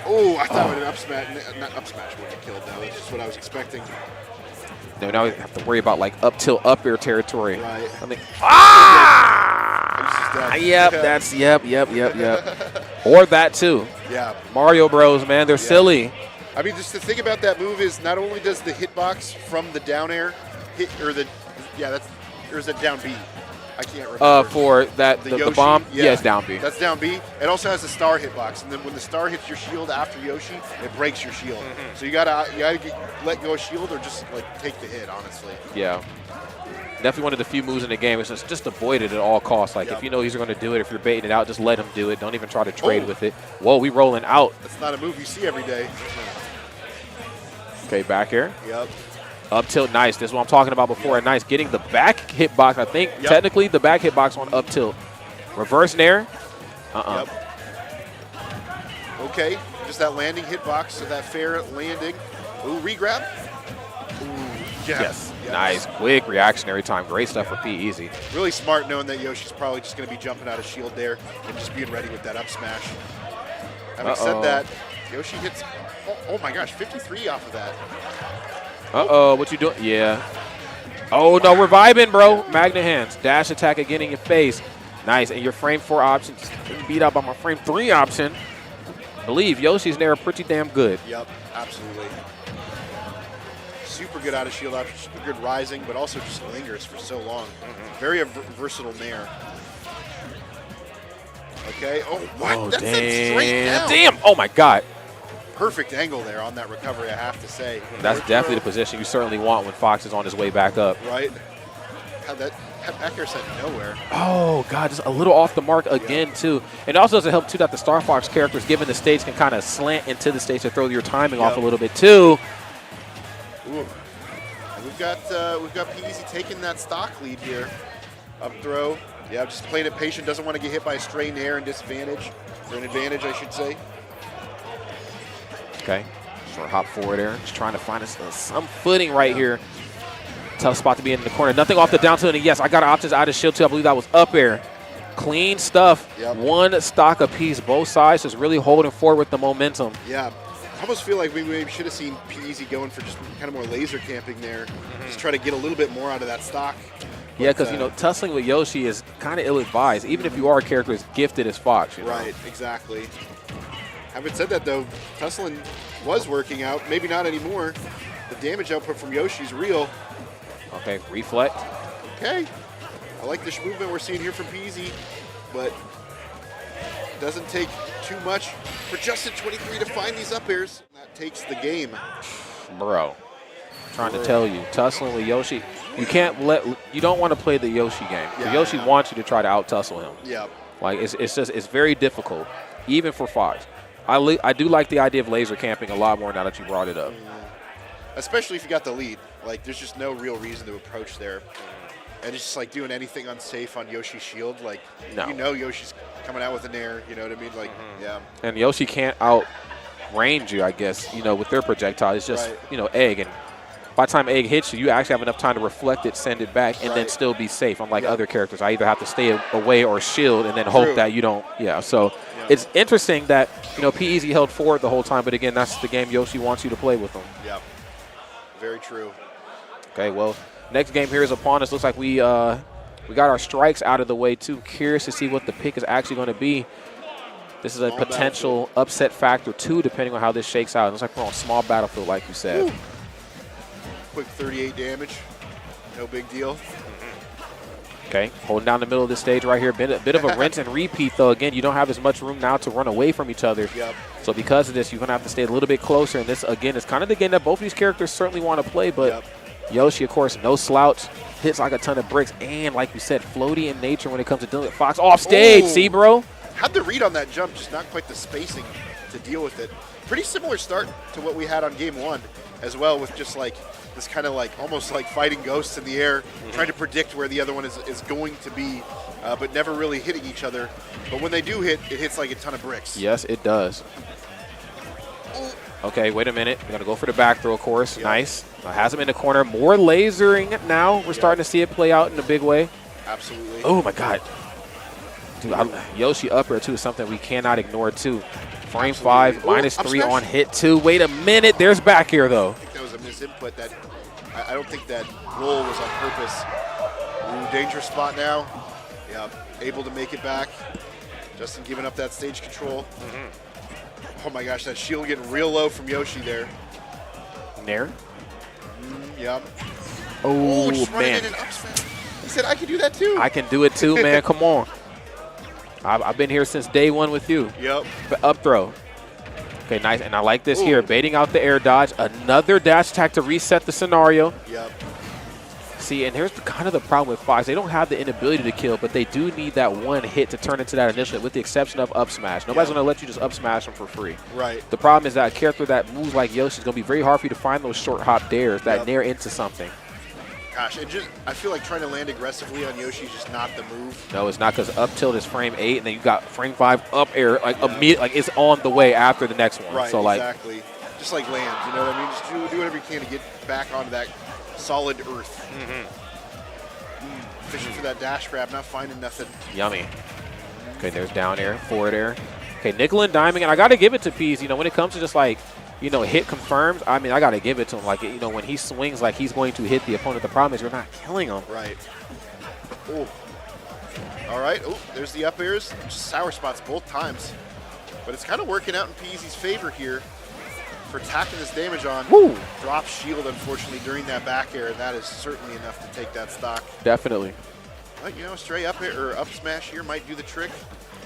Oh, I thought an up smash, not up smash would have killed though. That's just what I was expecting. Now we have to worry about like up tilt, up air territory. Right. I think. Yep. Or that too. Yeah. Mario Bros, man, they're silly. I mean, just the thing about that move is not only does the hitbox from the down air hit, or is it down B? I can't remember. For that, the bomb, it's down B. That's down B. It also has a star hitbox, and then when the star hits your shield after Yoshi, it breaks your shield. So you gotta let go of shield or just like take the hit, honestly. Yeah. Definitely one of the few moves in the game. It's just avoid it at all costs. Like, if you know he's going to do it, if you're baiting it out, just let him do it. Don't even try to trade with it. Whoa, we rolling out. That's not a move you see every day. Okay, back air. Yep. Up tilt, nice. This is what I'm talking about before. Nice. Getting the back hitbox. I think technically the back hitbox on up tilt. Reverse nair. Yep. Okay, just that landing hitbox, so that fair landing. Ooh, regrab. Ooh, yes. Nice. Quick reactionary time. Great stuff for P Easy. Really smart knowing that Yoshi's probably just going to be jumping out of shield there and just being ready with that up smash. Having said that, Yoshi hits, oh my gosh, 53 off of that. What you doing? Yeah. Oh, no, we're vibing, bro. Magnet hands. Dash attack again in your face. Nice. And your frame 4 option beat out by my frame 3 option. I believe Yoshi's there pretty damn good. Yep, absolutely. Super good out of shield option, super good rising, but also just lingers for so long. Very versatile nair. Okay. Oh, what? Oh, That's straight down. Damn. Oh, my God. Perfect angle there on that recovery, I have to say. That's definitely the position you certainly want when Fox is on his way back up. Right. How that back air sent nowhere. Oh, God, just a little off the mark again, too. And it also doesn't help, too, that the Star Fox characters, given the stage, can kind of slant into the stage to throw your timing off a little bit, too. Ooh. And we've got P-Easy taking that stock lead here. Up throw. Yeah, just playing it patient. Doesn't want to get hit by a stray nair and disadvantage. Or an advantage, I should say. Okay. Short hop forward there. Just trying to find some footing right here. Tough spot to be in the corner. Nothing off the down tilt. And yes, I got options out of shield too. I believe that was up air. Clean stuff. Yep. One stock apiece. Both sides just really holding forward with the momentum. Yeah. I almost feel like we maybe should have seen P-Easy going for just kind of more laser camping there. Just try to get a little bit more out of that stock. Yeah, because, you know, tussling with Yoshi is kind of ill-advised, even if you are a character as gifted as Fox. You know? Right, exactly. Having said that, though, tussling was working out. Maybe not anymore. The damage output from Yoshi's real. Okay, reflect. Okay. I like this movement we're seeing here from P-Easy, but doesn't take too much for Justin23 to find these up airs. That takes the game. Bro, trying to tell you, tussling with Yoshi, you don't want to play the Yoshi game. Yeah, Yoshi wants you to try to out-tussle him. Yeah. Like, it's very difficult, even for Fox. I do like the idea of laser camping a lot more now that you brought it up. Especially if you got the lead. Like, there's just no real reason to approach there. And it's just like doing anything unsafe on Yoshi's shield. Like, you know Yoshi's coming out with an air, you know what I mean? Like, yeah. And Yoshi can't out-range you, I guess, you know, with their projectile. It's just, you know, egg. And by the time egg hits you, you actually have enough time to reflect it, send it back, and then still be safe. Unlike other characters, I either have to stay away or shield and then hope that you don't. Yeah, so it's interesting that, you know, P-Easy held forward the whole time, but again, that's the game Yoshi wants you to play with him. Yeah, very true. Okay, well, next game here is upon us. Looks like we got our strikes out of the way, too. Curious to see what the pick is actually going to be. This is a potential upset factor, too, depending on how this shakes out. It looks like we're on small battlefield, like you said. Ooh. Quick 38 damage. No big deal. Okay, holding down the middle of the stage right here. A bit of a rinse and repeat, though. Again, you don't have as much room now to run away from each other. Yep. So because of this, you're going to have to stay a little bit closer. And this, again, is kind of the game that both of these characters certainly want to play. But Yoshi, of course, no slouch. Hits like a ton of bricks. And, like you said, floaty in nature when it comes to dealing with Fox. Off stage, see, bro? Had the read on that jump, just not quite the spacing to deal with it. Pretty similar start to what we had on game 1 as well, with just like this kind of like almost like fighting ghosts in the air, trying to predict where the other one is going to be, but never really hitting each other. But when they do hit, it hits like a ton of bricks. Yes, it does. Okay, wait a minute. We're going to go for the back throw, of course. Nice. Has him in the corner. More lasering now. We're starting to see it play out in a big way. Absolutely. Oh, my God. Dude, Yoshi up air, too, is something we cannot ignore, too. Frame 5, -3 on hit 2. Wait a minute. There's back here, though. I think that was a misinput. That I don't think that roll was on purpose. Ooh, dangerous spot now. Yeah, able to make it back. Justin giving up that stage control. Oh my gosh, that shield getting real low from Yoshi there. Nair? Yeah. Oh, just running man. in an up smash. He said, I can do that too. I can do it too, man. Come on. I've been here since day 1 with you. Yep. Up throw. Okay, nice. And I like this here. Baiting out the air dodge. Another dash attack to reset the scenario. Yep. See, and here's kind of the problem with Fox. They don't have the inability to kill, but they do need that one hit to turn into that initial hit, with the exception of up smash. Nobody's going to let you just up smash them for free. Right. The problem is that a character that moves like Yoshi is going to be very hard for you to find those short hop dares that nair into something. Gosh, I feel like trying to land aggressively on Yoshi is just not the move. No, it's not, because up tilt is frame 8, and then you got frame 5 up air, like immediate, like it's on the way after the next one. Right, so like, exactly. Just like land, you know what I mean? Just do whatever you can to get back onto that solid earth. Fishing for that dash grab, not finding nothing. Yummy. Okay, there's down air, forward air. Okay, nickel and diming, and I got to give it to Peas. You know, when it comes to just like, you know, hit confirms, I mean, I got to give it to him. Like, you know, when he swings like he's going to hit the opponent, the problem is you're not killing him. Right. Oh. All right. Oh, there's the up airs. Just sour spots both times. But it's kind of working out in Peasy's favor here for tacking this damage on. Woo. Drop shield, unfortunately, during that back air, and that is certainly enough to take that stock. Definitely. But, you know, stray up air or up smash here might do the trick.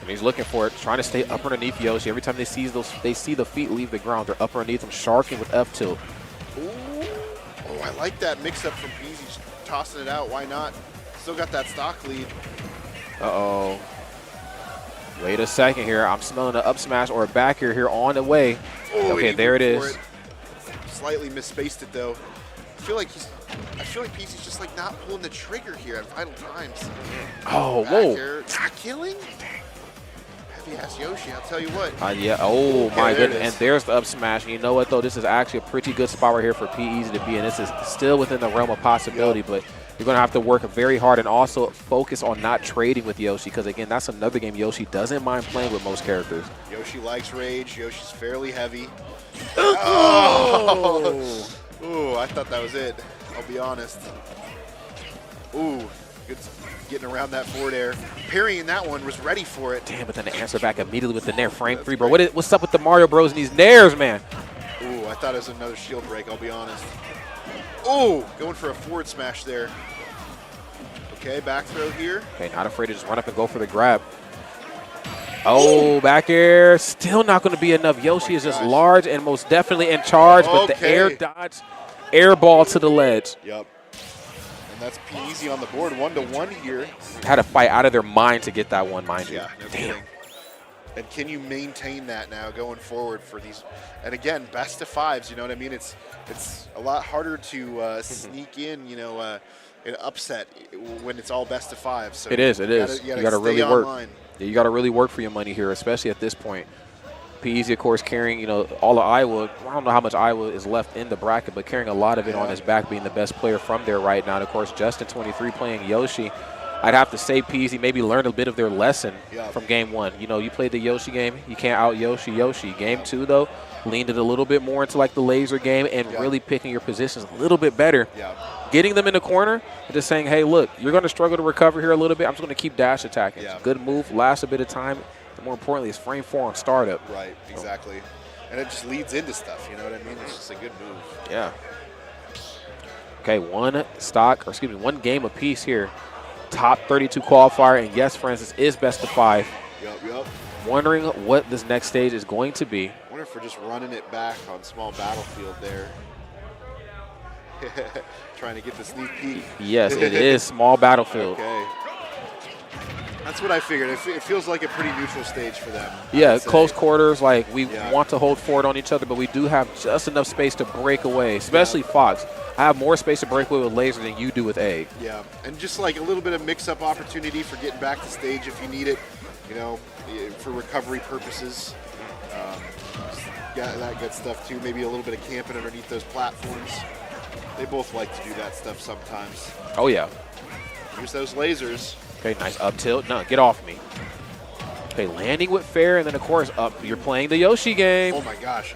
And he's looking for it, trying to stay up underneath Yoshi. Every time they see the feet leave the ground, they're up underneath him, sharking with F tilt. Ooh. Oh, I like that mix-up from Peasy, just tossing it out. Why not? Still got that stock lead. Uh-oh. Wait a second here. I'm smelling an up smash or a back air here on the way. Oh, okay, there it is. Slightly misspaced it, though. I feel like Peasy's just like not pulling the trigger here at vital times. Oh, back whoa. Air. Not killing? Heavy-ass Yoshi, I'll tell you what. Yeah. Oh, my there goodness. And there's the up smash. And you know what, though? This is actually a pretty good spot right here for P-Easy to be in. This is still within the realm of possibility, but you're going to have to work very hard and also focus on not trading with Yoshi, because, again, that's another game Yoshi doesn't mind playing with most characters. Yoshi likes rage. Yoshi's fairly heavy. Oh! Ooh, I thought that was it. I'll be honest. Ooh, good getting around that forward air. Parrying that one, was ready for it. Damn, but then the answer back immediately with the nair. Frame 3, bro. What's up with the Mario Bros and these nairs, man? Ooh, I thought it was another shield break, I'll be honest. Ooh, going for a forward smash there. Okay, back throw here. Okay, not afraid to just run up and go for the grab. Oh, back air. Still not going to be enough. Yoshi is just large and most definitely in charge, but the air dodge, air ball to the ledge. Yep. And that's P-Easy on the board, 1-1 here. Had to fight out of their mind to get that one, mind you. Yeah, no kidding. And can you maintain that now going forward for these? And again, best of fives, you know what I mean? It's a lot harder to sneak in, you know, an upset when it's all best of fives. So it is. You got to really work. Online. Yeah, you got to really work for your money here, especially at this point. P-Easy, of course, carrying, you know, all of Iowa. I don't know how much Iowa is left in the bracket, but carrying a lot of it on his back, being the best player from there right now. And, of course, Justin, 23, playing Yoshi. I'd have to say P-Easy maybe learned a bit of their lesson from game one. You know, you played the Yoshi game. You can't out-Yoshi. Game two, though, leaned it a little bit more into, like, the laser game and really picking your positions a little bit better. Getting them in the corner and just saying, hey, look, you're going to struggle to recover here a little bit. I'm just going to keep dash attacking. Good move, lasts a bit of time. And more importantly, it's frame 4 on startup. Right, exactly. And it just leads into stuff, you know what I mean? It's just a good move. Yeah. Okay, one game apiece here. Top 32 qualifier, and yes, friends, this is best of 5. Yep. Wondering what this next stage is going to be. Wonder if we're just running it back on small battlefield there. Trying to get the sneak peek. Yes, it is small battlefield. Okay. That's what I figured. It feels like a pretty neutral stage for them. Yeah, close quarters, like we want to hold forward on each other, but we do have just enough space to break away, especially Fox. I have more space to break away with laser than you do with egg. Yeah, and just like a little bit of mix-up opportunity for getting back to stage if you need it, you know, for recovery purposes. That good stuff too. Maybe a little bit of camping underneath those platforms. They both like to do that stuff sometimes. Oh, yeah. Use those lasers. Okay, nice up tilt. No, get off me. Okay, landing with fair, and then, of course, up. You're playing the Yoshi game. Oh, my gosh.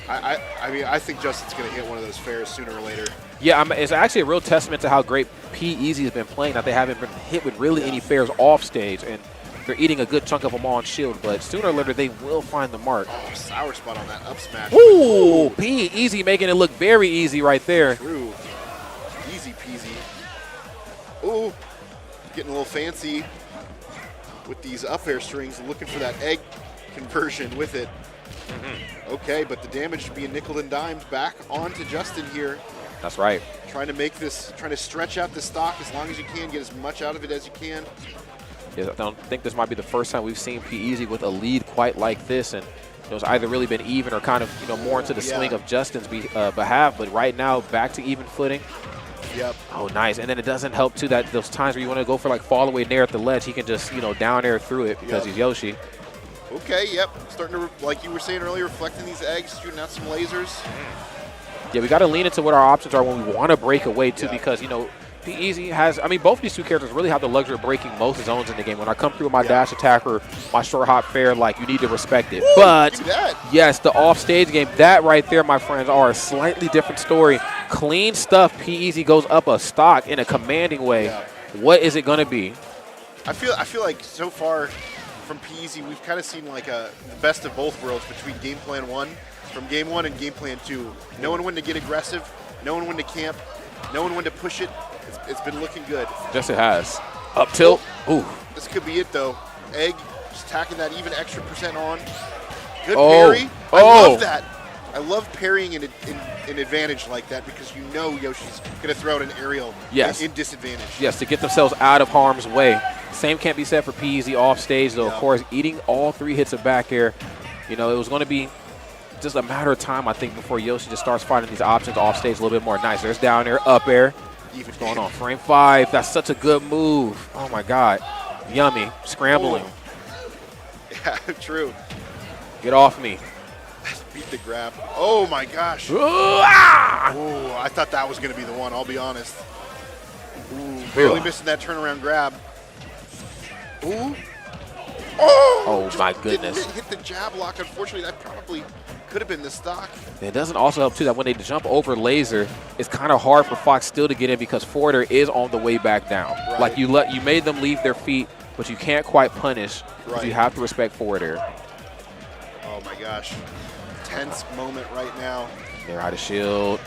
I mean, I think Justin's going to hit one of those fairs sooner or later. Yeah, it's actually a real testament to how great P-Easy has been playing, that they haven't been hit with really any fairs off stage, and they're eating a good chunk of them on shield, but sooner or later they will find the mark. Oh, sour spot on that up smash. Ooh, P-Easy making it look very easy right there. True. Easy peasy. Ooh, getting a little fancy with these up air strings, looking for that egg conversion with it. Okay, but the damage being nickel and dimed back onto Justin here. That's right. Trying to stretch out the stock as long as you can, get as much out of it as you can. Yeah, I don't think this might be the first time we've seen P-Easy with a lead quite like this, and it's either really been even or kind of more into the swing of Justin's behalf. But right now, back to even footing. Yep. Oh, nice. And then it doesn't help too that those times where you want to go for like fall away nair at the ledge, he can just down air through it because he's Yoshi. Okay. Yep. Starting to, like you were saying earlier, reflecting these eggs, shooting out some lasers. Yeah, we got to lean into what our options are when we want to break away too, because P-Easy has, both of these two characters really have the luxury of breaking most zones in the game. When I come through with my dash attack or my short hop fair, like, you need to respect it. But, yes, the off-stage game, that right there, my friends, are a slightly different story. Clean stuff. P-Easy goes up a stock in a commanding way. Yeah. What is it going to be? I feel like so far from P-Easy, we've kind of seen like the best of both worlds between game plan 1, from game 1 and game plan 2. Knowing when to get aggressive, knowing when to camp, knowing when to push it. It's been looking good. Yes, it has. Up tilt. Ooh. This could be it, though. Egg just tacking that even extra % on. Good parry. I love that. I love parrying in advantage like that because Yoshi's going to throw out an aerial in disadvantage. Yes, to get themselves out of harm's way. Same can't be said for P-Easy off stage, though. Of course, eating all 3 hits of back air. It was going to be just a matter of time, I think, before Yoshi just starts finding these options off stage a little bit more. Nice. There's down air, up air. Even going on frame 5. That's such a good move. Oh my God. Yummy. Scrambling. Yeah, true. Get off me. Beat the grab. Oh my gosh. I thought that was going to be the one, I'll be honest. Barely missing that turnaround grab. Ooh. Oh my goodness. Didn't hit the jab lock. Unfortunately, that probably could have been the stock. It doesn't also help, too, that when they jump over laser, it's kind of hard for Fox still to get in because forward air is on the way back down. Right. Like, you made them leave their feet, but you can't quite punish. Right. You have to respect forward air. Oh, my gosh. Tense moment right now. They're out of shield.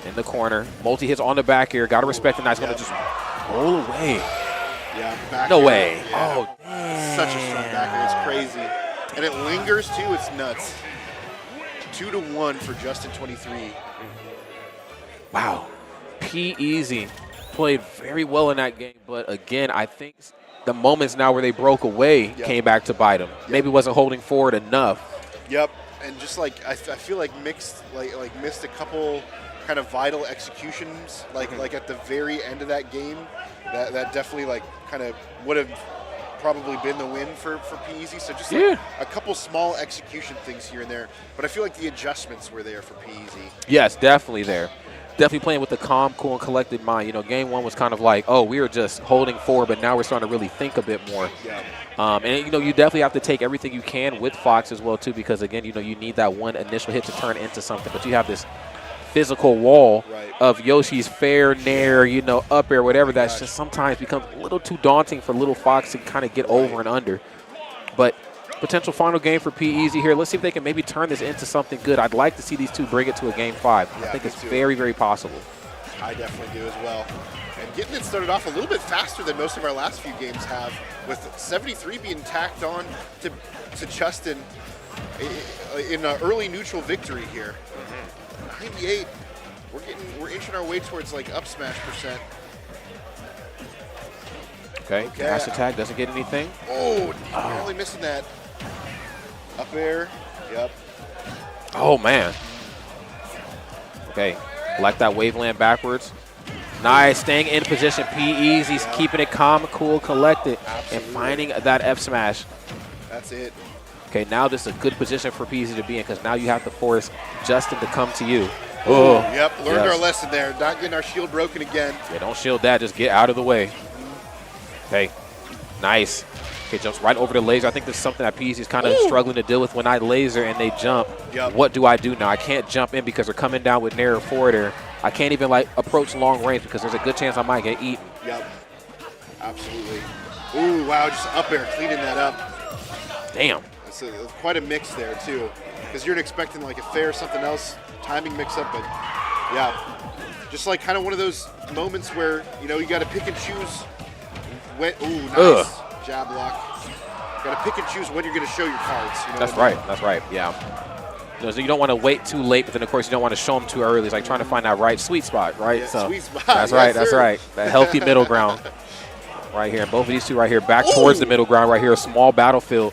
In the corner. Multi-hits on the back air. Got to respect the nice. Going to just roll away. Yeah, back no air. way. Yeah. Oh, damn. Such a strong back air. It's crazy. And it lingers, too. It's nuts. 2-1 for Justin 23. Wow. P-Easy played very well in that game, but again, I think the moments now where they broke away came back to bite them. Maybe wasn't holding forward enough. Yep, and just like I feel like missed a couple kind of vital executions, like at the very end of that game, that definitely kind of would have probably been the win for P-Easy. So just a couple small execution things here and there. But I feel like the adjustments were there for P-Easy. Yes, definitely there. Definitely playing with a calm, cool, and collected mind. Game 1 was kind of like, we were just holding forward, but now we're starting to really think a bit more. Yeah. And, you definitely have to take everything you can with Fox as well, too, because, again, you need that one initial hit to turn into something. But you have this physical wall of Yoshi's fair, nair, up air, whatever. That's just sometimes becomes a little too daunting for little Fox to kind of get over and under. But potential final game for P-Easy here. Let's see if they can maybe turn this into something good. I'd like to see these two bring it to a game 5. I think it's very, very possible. I definitely do as well. And getting it started off a little bit faster than most of our last few games have, with 73 being tacked on to Justin in an early neutral victory here. 98. We're inching our way towards up smash %. Okay. Dash attack doesn't get anything. Barely missing that. Up air. Yep. Oh man. Okay. Like that waveland backwards. Nice, staying in position. P-Easy's keeping it calm, cool, collected, and finding that F smash. That's it. Okay, now this is a good position for P-Easy to be in because now you have to force Justin to come to you. Yep, learned our lesson there. Not getting our shield broken again. Yeah, don't shield that. Just get out of the way. Okay, nice. Okay, jumps right over the laser. I think this is something that P-Easy is kind of struggling to deal with when I laser and they jump. Yep. What do I do now? I can't jump in because they're coming down with nair or forward air. I can't even approach long range because there's a good chance I might get eaten. Yep, absolutely. Ooh, wow, just up air, cleaning that up. Damn. It's quite a mix there, too, because you're expecting a fair something else, timing mix-up, but yeah, just kind of one of those moments where, you got to pick and choose. Ooh, nice jab lock. Got to pick and choose when you're going to show your cards. That's right. That's right. Yeah. So you don't want to wait too late, but then, of course, you don't want to show them too early. It's like trying to find that right sweet spot, right? Yeah, so sweet spot. That's right. That's right. That healthy middle ground right here. Both of these two right here back towards the middle ground right here. A small battlefield.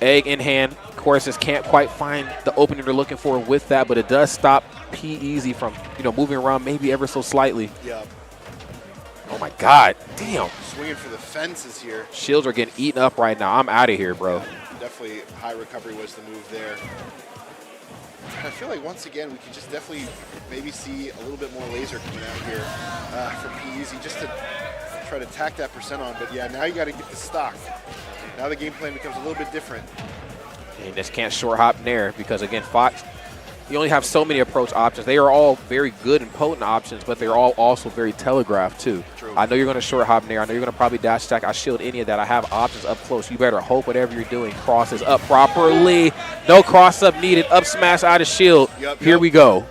Egg in hand. Of course, just can't quite find the opening they're looking for with that, but it does stop P-Easy from, moving around maybe ever so slightly. Yeah. Oh, my God. Damn. Swinging for the fences here. Shields are getting eaten up right now. I'm out of here, bro. Definitely high recovery was the move there. And I feel like once again we can just definitely maybe see a little bit more laser coming out here from P-Easy just to try to tack that percent on. But yeah, now you got to get the stock. Now the game plan becomes a little bit different. And just can't short hop Nair because, again, Fox, you only have so many approach options. They are all very good and potent options, but they're all also very telegraphed, too. True. I know you're going to short hop Nair. I know you're going to probably dash attack. I shield any of that. I have options up close. You better hope whatever you're doing crosses up properly. No cross up needed. Up smash out of shield. Here we go.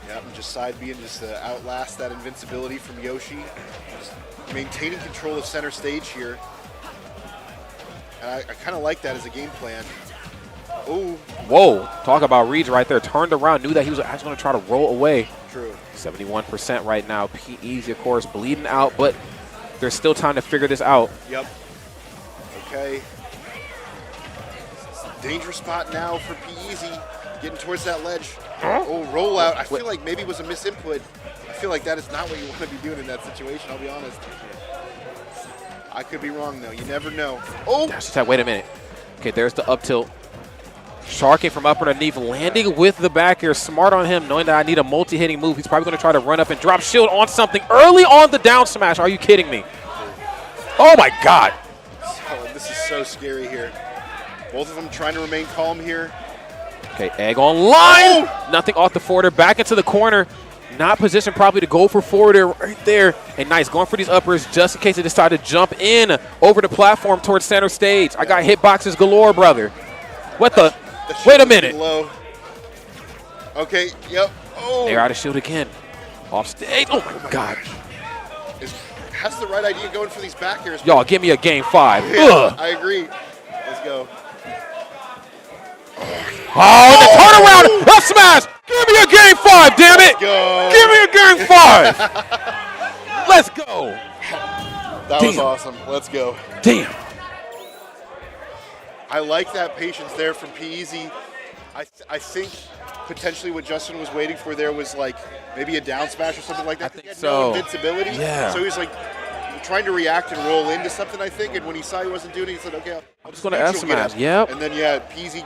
Yep, and just side being just to outlast that invincibility from Yoshi. Just maintaining control of center stage here. And I kind of like that as a game plan. Oh. Whoa. Talk about reads right there. Turned around. Knew that he was actually going to try to roll away. True. 71% right now. P-Easy, of course, bleeding out, but there's still time to figure this out. Yep. Okay. Dangerous spot now for P-Easy. Getting towards that ledge. Oh, rollout. I feel like maybe it was a misinput. I feel like that is not what you want to be doing in that situation, I'll be honest. I could be wrong, though. You never know. Oh! Wait a minute. Okay, there's the up tilt. Sharking from up underneath, landing with the back air. Smart on him, knowing that I need a multi-hitting move. He's probably going to try to run up and drop shield on something early on the down smash. Are you kidding me? Oh, my God. Oh, this is so scary here. Both of them trying to remain calm here. Okay, egg on line. Oh! Nothing off the forwarder. Back into the corner. Not positioned probably to go for forwarder right there. And nice, going for these uppers just in case they decide to jump in over the platform towards center stage. I got hitboxes galore, brother. What the? Wait a minute. Low. Okay, yep. Oh. They're out of shield again. Off stage. Oh, my God. Has the right idea going for these back airs. Y'all, give me a game 5. Yeah, I agree. Let's go. Oh, the turnaround. Up smash. Give me a game 5, damn it. Let's go. Give me a game 5. Let's go. That was awesome. Let's go. Damn. I like that patience there from P-Easy. I think potentially what Justin was waiting for there was like maybe a down smash or something like that. He had no invincibility. Yeah. So he was like trying to react and roll into something, I think. And when he saw he wasn't doing it, he said, okay, I'm just going to F smash. Yep. And then, yeah, P-Easy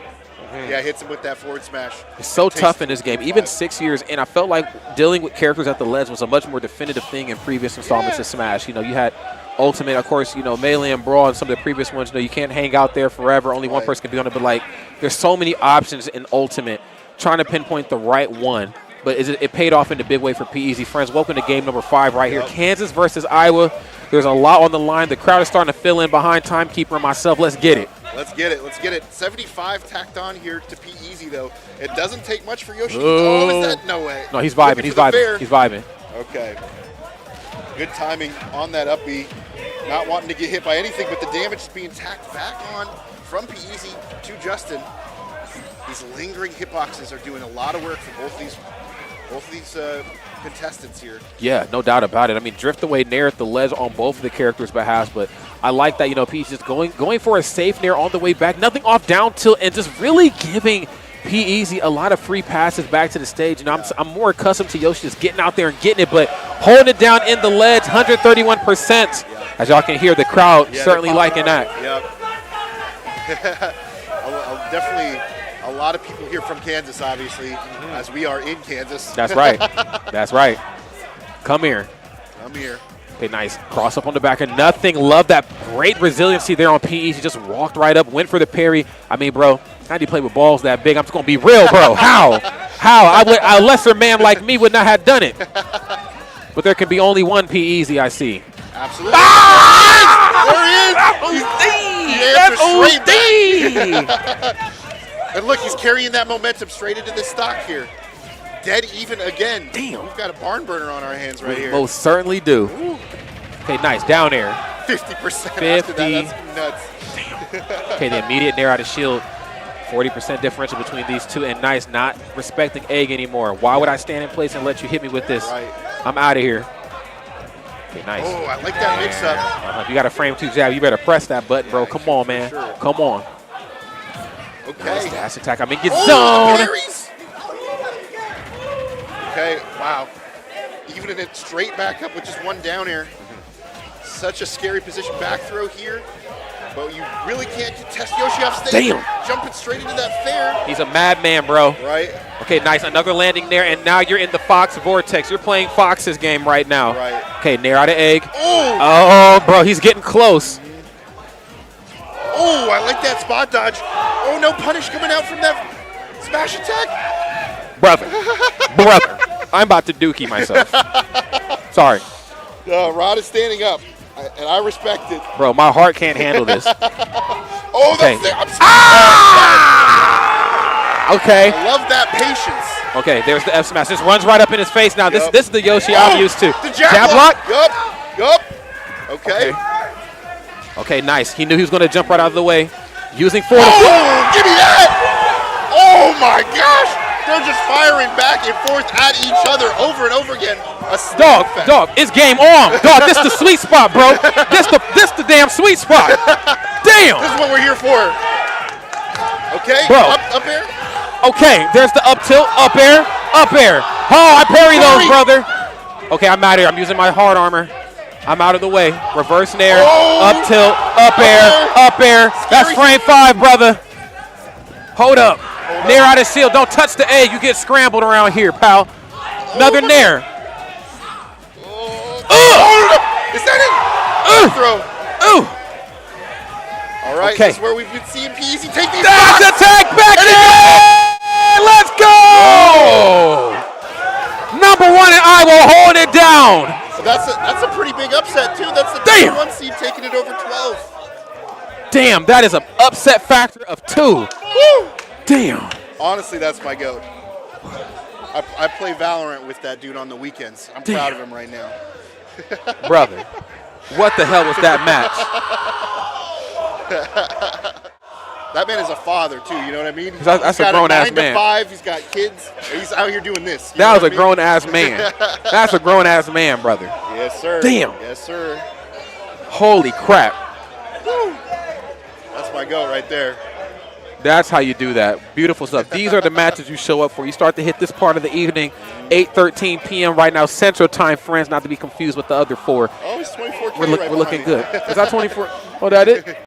hits him with that forward smash. It's so tough in this game. Even 6 years in, I felt like dealing with characters at the ledge was a much more definitive thing in previous installments of Smash. You had Ultimate, of course, Melee and Brawl and some of the previous ones, you can't hang out there forever. Only one person can be on it. But, like, there's so many options in Ultimate trying to pinpoint the right one. But it paid off in a big way for P-Easy. Friends, welcome to game number 5 right here. Kansas versus Iowa. There's a lot on the line. The crowd is starting to fill in behind Timekeeper and myself. Let's get it. Let's get it. Let's get it. 75 tacked on here to P-Easy, though. It doesn't take much for Yoshi. Oh, is that? No way. No, he's vibing. He's vibing. He's vibing. Okay. Good timing on that up B. Not wanting to get hit by anything, but the damage is being tacked back on from P-Easy to Justin. These lingering hitboxes are doing a lot of work for both of these contestants here. Yeah, no doubt about it. I mean, drift away Nair at the ledge on both of the characters' behalf, but I like that, P-Easy just going for a safe Nair on the way back. Nothing off down tilt and just really giving P-Easy a lot of free passes back to the stage. I'm more accustomed to Yoshi just getting out there and getting it, but holding it down in the ledge, 131%. As y'all can hear, the crowd certainly liking that. Yep. Definitely a lot of people here from Kansas, obviously, as we are in Kansas. That's right. That's right. Come here. Come here. Okay, nice. Cross up on the back and nothing. Love that great resiliency there on P-Easy. Just walked right up, went for the parry. I mean, bro, how do you play with balls that big? I'm just going to be real, bro. How? A lesser man like me would not have done it. But there can be only one P-Easy, I see. Absolutely. There he is. And look, he's carrying that momentum straight into this stock here. Dead even again. Damn. We've got a barn burner on our hands right here. Most certainly do. Ooh. Okay, nice. Down air. 50%. 50. After that. That's nuts. Damn. Okay, the immediate Nair out of shield 40% differential between these two, and Nice not respecting Egg anymore. Why would I stand in place and let you hit me with this? Right. I'm out of here. Okay, nice. Oh, I like that mix-up. If you got a frame 2 jab, you better press that button, bro. Come on, man. Sure. Come on. Okay. Nice dash attack. I mean, get the zoned. parries. Okay, wow. Even it straight back up with just one down air. Such a scary position. Back throw here. But you really can't test Yoshi off stage. Damn. Jumping straight into that fair. He's a madman, bro. Right. Okay, nice. Another landing there, and now you're in the Fox Vortex. You're playing Fox's game right now. Right. Okay, Nair out of Egg. Ooh. Oh, bro, he's getting close. Oh, I like that spot dodge. Oh, no punish coming out from that smash attack. Brother. I'm about to dookie myself. Sorry. Rod is standing up, and I respect it. Bro, my heart can't handle this. Oh, okay. Okay. I love that patience. Okay, there's the F smash. This runs right up in his face now. This is the Yoshi I'm used to. The jab block. Yup. Okay. Okay, nice. He knew he was going to jump right out of the way. Using forward. Oh, give me that! Oh my gosh! They're just firing back and forth at each other over and over again. Dog, it's game on. Dog, this the sweet spot, bro. This the damn sweet spot. Damn. This is what we're here for. Okay, bro. Up air. Okay, there's the up tilt, up air. Oh, I parry those, brother. Okay, I'm out of here. I'm using my hard armor. I'm out of the way. Reverse nair, up tilt, up air. That's frame 5, brother. Hold up. Nair out of shield. Don't touch the egg. You get scrambled around here, pal. Another nair. Is that it? Throw. All right, okay. This is where we've been seeing Peasy take these dash shots. Attack back in. Let's go. Number 1 and I will hold it down. That's a pretty big upset, too. That's the number 1 seed taking it over 12. Damn, that is an upset factor of 2. Woo. Damn. Honestly, that's my goat. I play Valorant with that dude on the weekends. I'm proud of him right now. Brother, what the hell was that match? That man is a father, too. You know what I mean? That's a grown-ass man. 9 to 5. He's got kids. He's out here doing this. That was a grown-ass man. That's a grown-ass man, brother. Yes, sir. Damn. Yes, sir. Holy crap. Woo. That's my goat right there. That's how you do that. Beautiful stuff. These are the matches you show up for. You start to hit this part of the evening, 8:13 p.m. right now, Central Time, friends, not to be confused with the other 4. Oh, it's 24K We're looking good. Is that 24? Oh, that it?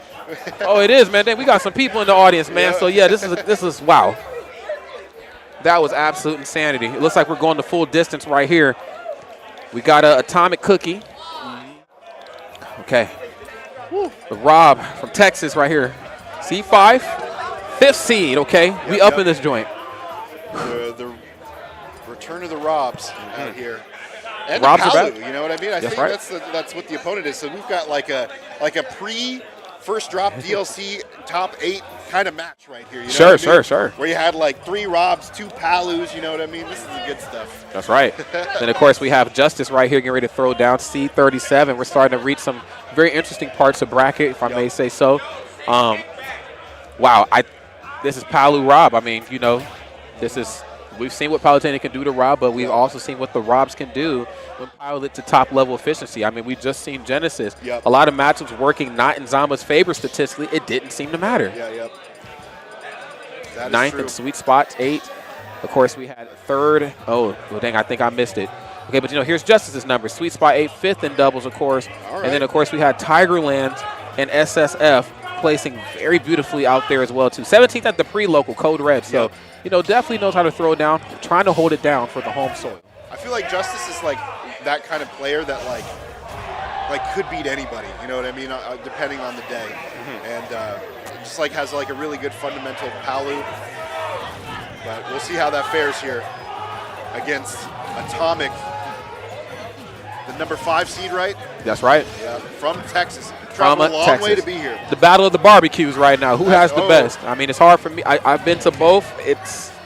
Oh, it is, man. Dang, we got some people in the audience, man. So, yeah, this is wow. That was absolute insanity. It looks like we're going the full distance right here. We got a Atomic Cookie. Okay. The Rob from Texas right here. C5, 5th seed, okay? We up in this joint. The return of the Robs out here. And Robs the are Palu, back. you know what I mean? I think right. that's what the opponent is. So we've got like a pre-first drop DLC top 8 kind of match right here. You know Sure. Where you had like 3 Robs, 2 Palus, you know what I mean? This is the good stuff. That's right. Then, of course, we have Justice right here getting ready to throw down C37. We're starting to reach some very interesting parts of bracket, if I may say so. Wow, this is Palu Rob. I mean, you know, we've seen what Palutena can do to Rob, but we've also seen what the Robs can do when piloted to top level efficiency. I mean, we've just seen Genesis. A lot of matchups working not in Zamba's favor statistically. It didn't seem to matter. That 9th in sweet spots, 8. Of course, we had 3rd. Oh, well, dang, I think I missed it. Okay, but, you know, here's Justice's number. Sweet spot 8, 5th in doubles, of course. Right. And then, of course, we had Tigerland and SSF placing very beautifully out there as well, too. 17th at the pre-local, Code Red. So, you know, definitely knows how to throw it down, trying to hold it down for the home soil. I feel like Justice is like that kind of player that like could beat anybody. You know what I mean? Depending on the day, and just like has like a really good fundamental Palu. But we'll see how that fares here against Atomic, the number 5 seed, right? That's right. Yeah, from Texas. Traveled a long way to be here. The battle of the barbecues right now. Who has the best? I mean, it's hard for me. I've been to both.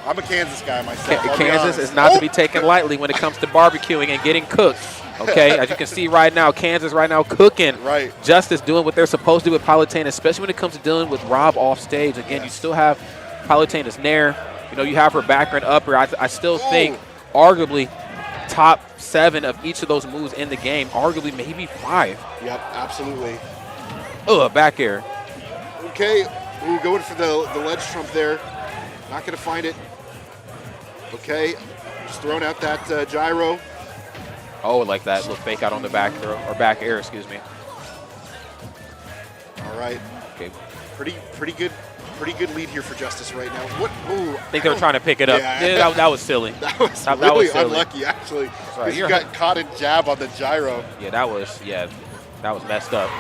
I'm a Kansas guy myself. Kansas is not to be taken lightly when it comes to barbecuing and getting cooked. Okay, as you can see right now, Kansas right now cooking. Right. Justice doing what they're supposed to do with Palutena, especially when it comes to dealing with Rob off stage. Again, you still have Palutena's Nair. You know, you have her backer and upper. I still think arguably top 7 of each of those moves in the game, arguably maybe 5. Yep, absolutely. Back air. Okay, going for the ledge trump there. Not going to find it. Okay, just throwing out that gyro. Oh, like that little fake out on the back throw, or back air, excuse me. All right. Okay. Pretty good lead here for Justice right now. What? Ooh, I think they were trying to pick it up. Yeah, that was silly. That was that really was silly. Unlucky, actually. Right. You got caught in jab on the gyro. Yeah, that was messed up.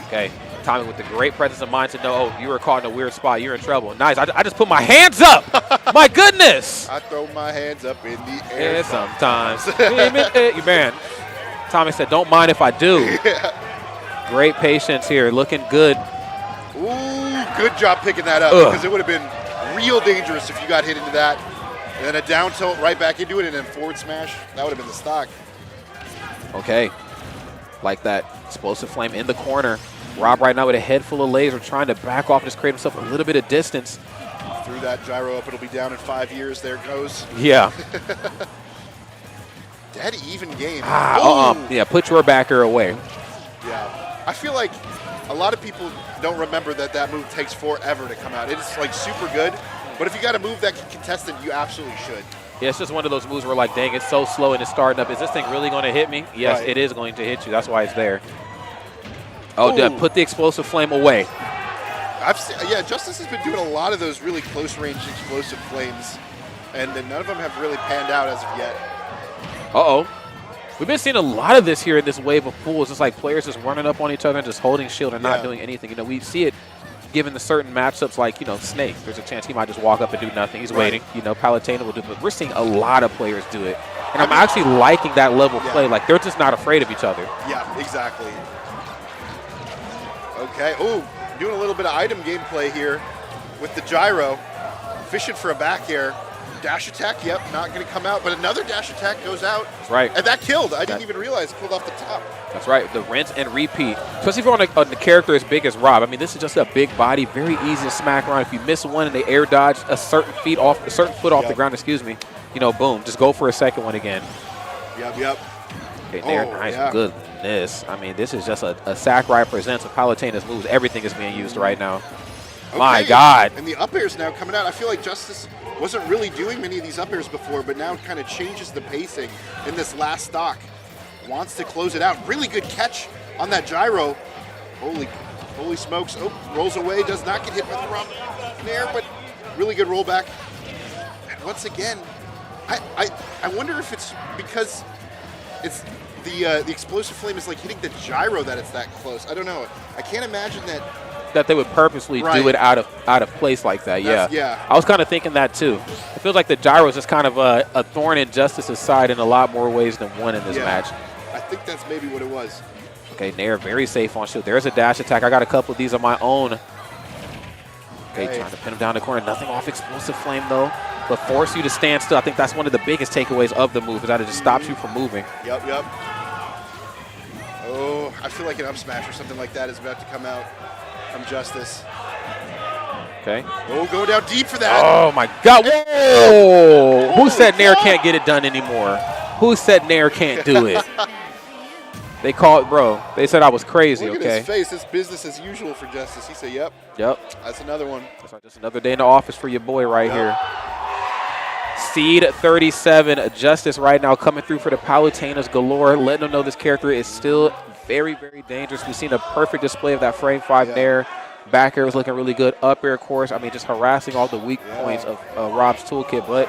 Okay. Tommy with the great presence of mind to know, you were caught in a weird spot. You're in trouble. Nice. I just put my hands up. My goodness. I throw my hands up in the air. Yeah, sometimes. Man. Tommy said, don't mind if I do. Great patience here. Looking good. Ooh, good job picking that up because it would have been real dangerous if you got hit into that. And then a down tilt right back into it and then forward smash. That would have been the stock. Okay. Like that explosive flame in the corner. Rob right now with a head full of laser trying to back off and just create himself a little bit of distance. Threw that gyro up. It'll be down in 5 years. There it goes. Yeah. Dead even game. Yeah, put your backer away. Yeah. I feel like a lot of people don't remember that move takes forever to come out. It's like super good. But if you got a move that can contest it, you absolutely should. Yeah, it's just one of those moves where like, dang, it's so slow and it's starting up. Is this thing really going to hit me? Yes, It is going to hit you. That's why it's there. Put the explosive flame away. Justice has been doing a lot of those really close-range explosive flames, and none of them have really panned out as of yet. We've been seeing a lot of this here in this wave of pools. It's like players just running up on each other and just holding shield and not doing anything. You know, we see it given the certain matchups like, Snake. There's a chance he might just walk up and do nothing. He's waiting. Palutena will do it. But we're seeing a lot of players do it. And I'm actually liking that level of play. Like, they're just not afraid of each other. Yeah, exactly. Okay. Doing a little bit of item gameplay here with the gyro. Fishing for a back air. Dash attack, not going to come out. But another dash attack goes out. That's right. And that killed. I didn't even realize it killed off the top. That's right. The rinse and repeat. Especially if you're on a character as big as Rob. I mean, this is just a big body. Very easy to smack around. If you miss one and they air dodge a certain foot off the ground, boom. Just go for a second one again. Yep. Okay, there. Nice. Goodness. I mean, this is just a Sakurai presents of Palutena's moves. Everything is being used right now. Okay. My God. And the up airs now coming out. I feel like Justice wasn't really doing many of these up airs before, but now kind of changes the pacing in this last stock. Wants to close it out. Really good catch on that gyro. Holy smokes. Rolls away. Does not get hit by the rump there, but really good rollback. And once again, I wonder if it's because it's the explosive flame is like hitting the gyro that it's that close. I don't know. I can't imagine that they would purposely do it out of place like that. Yeah. I was kind of thinking that too. It feels like the gyro is just kind of a thorn in Justice's side in a lot more ways than one in this match. I think that's maybe what it was. Okay, Nair very safe on shield. There's a dash attack. I got a couple of these on my own. Okay, trying to pin him down the corner. Nothing off explosive flame though, but force you to stand still. I think that's one of the biggest takeaways of the move, is that it just stops you from moving. Yep. I feel like an up smash or something like that is about to come out from Justice. Okay. Go down deep for that. Oh my God. Whoa. Who said Nair can't get it done anymore? Who said Nair can't do it? They called, bro. They said I was crazy. Look at his face. It's business as usual for Justice. He said, "Yep." That's another one. That's right. Just another day in the office for your boy right here. Seed 37, Justice right now coming through for the Palutenas galore, letting them know this character is still very, very dangerous. We've seen a perfect display of that frame 5 Nair. Back air was looking really good. Up air, of course. I mean, just harassing all the weak points of Rob's toolkit, but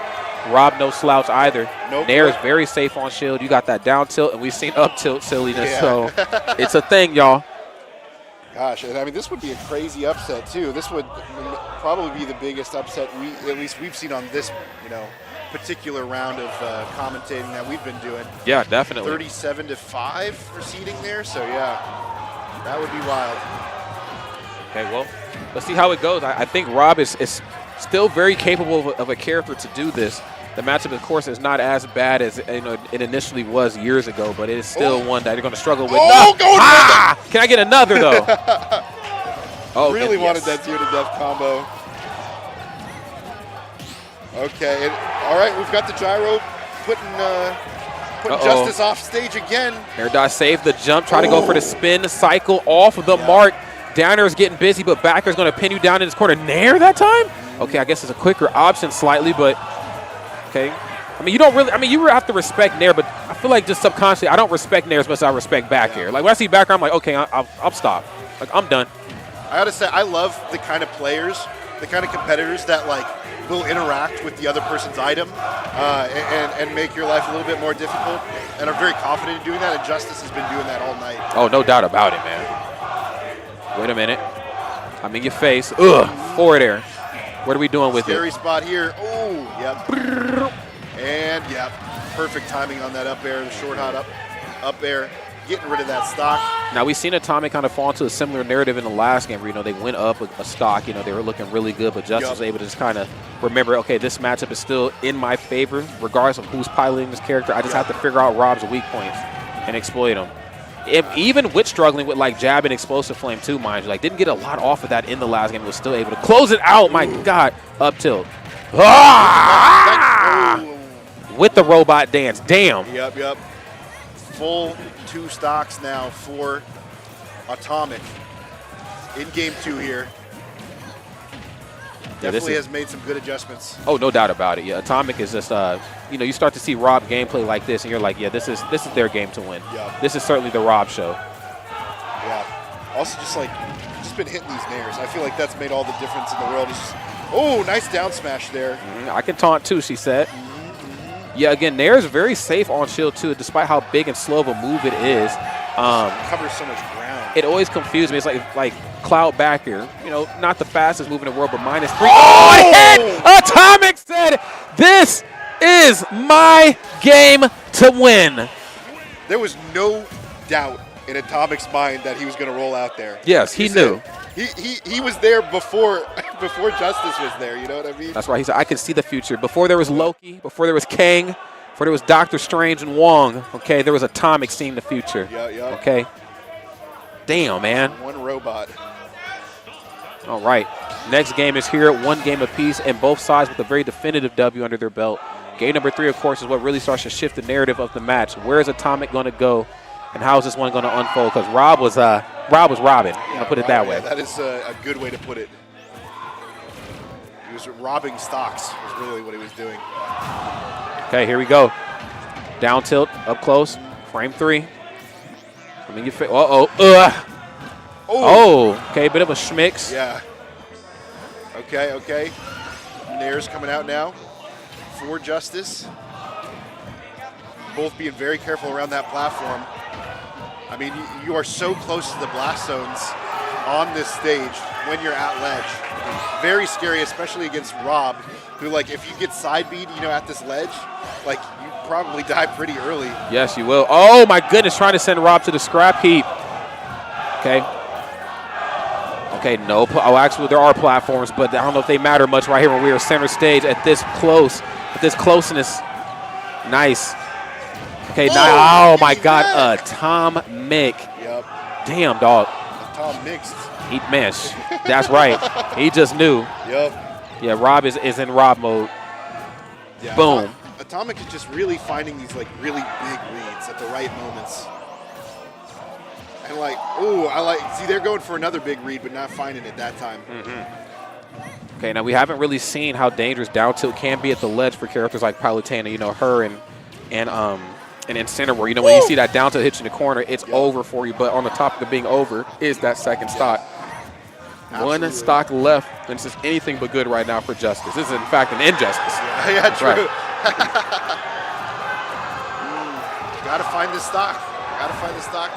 Rob no slouch either. Nair is very safe on shield. You got that down tilt, and we've seen up tilt silliness, so it's a thing, y'all. Gosh, and I mean, this would be a crazy upset too. This would probably be the biggest upset we've seen on this, particular round of commentating that we've been doing. Yeah, definitely. 37-5 for seeding there, so that would be wild. Okay, well, let's see how it goes. I think Rob is still very capable of a character to do this. The matchup, of course, is not as bad as it initially was years ago, but it is still one that you're going to struggle with. Can I get another, though? Really wanted that 0 to death combo. Okay, all right, we've got the gyro putting Justice off stage again. Air dodge save the jump, try to go for the spin cycle off of the mark. Downer is getting busy, but Backer's going to pin you down in his corner. Nair that time? Okay, I guess it's a quicker option slightly, but okay. I mean, you don't really, I mean, you have to respect Nair, but I feel like just subconsciously, I don't respect Nair as much as I respect back air. Like when I see back air, I'm like, okay, I'll stop. Like, I'm done. I gotta say, I love the kind of players, the kind of competitors that like will interact with the other person's item and make your life a little bit more difficult. And I'm very confident in doing that, and Justice has been doing that all night. Oh, no doubt about it, man. Wait a minute. I'm in your face. Ugh, forward air. What are we doing with Scary it? spot here. Oh, yep. And, yep, perfect timing on that up air, the short hot up air, getting rid of that stock. Now, we've seen Atomic kind of fall into a similar narrative in the last game where, you know, they went up a stock. You know, they were looking really good, but Justice was able to just kind of remember, okay, this matchup is still in my favor, regardless of who's piloting this character. I just have to figure out Rob's weak points and exploit them. Even with struggling with, like, jab and explosive flame, too, mind you. Like, didn't get a lot off of that in the last game. Was still able to close it out. My God. Up tilt. Ah! With the robot dance. Damn. Yep. Full 2 stocks now for Atomic in game 2 here. Definitely has made some good adjustments. Oh, no doubt about it. Yeah, Atomic is just, you know, you start to see Rob gameplay like this, and you're like, yeah, this is their game to win. Yeah. This is certainly the Rob show. Yeah. Also, just been hitting these nairs. I feel like that's made all the difference in the world. It's just, oh, nice down smash there. I can taunt too, she said. Yeah, again, Nair is very safe on shield too, despite how big and slow of a move it is. Covers so much ground. It always confused me. It's like Cloud backer. You know, not the fastest move in the world, but -3. Oh, it hit! Atomic said, "This is my game to win." There was no doubt in Atomic's mind that he was going to roll out there. Yes, he knew. He was there before Justice was there, you know what I mean? That's right. He said, I could see the future. Before there was Loki, before there was Kang, before there was Doctor Strange and Wong, okay, there was Atomic seeing the future. Yeah. Okay? Damn, man. One robot. All right. Next game is here, 1 game apiece, and both sides with a very definitive W under their belt. Game number 3, of course, is what really starts to shift the narrative of the match. Where is Atomic going to go, and how is this one going to unfold? Because Rob was robbing. I'll put it that way. That is a good way to put it. He was robbing stocks, was really what he was doing. Okay, here we go. Down tilt, up close, frame 3. I mean, okay, bit of a schmicks. Yeah. Okay. Nair's coming out now for Justice. Both being very careful around that platform. I mean, you are so close to the blast zones on this stage when you're at ledge. Very scary, especially against Rob, who, like, if you get side beat, you know, at this ledge, like, you probably die pretty early. Yes, you will. Oh, my goodness, trying to send Rob to the scrap heap. Okay, no. Oh, actually, there are platforms, but I don't know if they matter much right here when we are center stage at this closeness. Nice. Okay, now, oh my God, Atomic. Yep. Damn, dog. Tom mixed. That's right. He just knew. Yep. Yeah, Rob is in Rob mode. Yeah, Boom. Atomic is just really finding these, like, really big reads at the right moments. And, like, see, they're going for another big read, but not finding it that time. Okay, now we haven't really seen how dangerous down tilt can be at the ledge for characters like Palutena. You know, her and Incineroar. You know, when you see that down tilt hit you in the corner, it's over for you. But on the topic of being over is that second stock. Absolutely. 1 stock left, and this is anything but good right now for Justice. This is, in fact, an injustice. Yeah, true. Right. Gotta find this stock.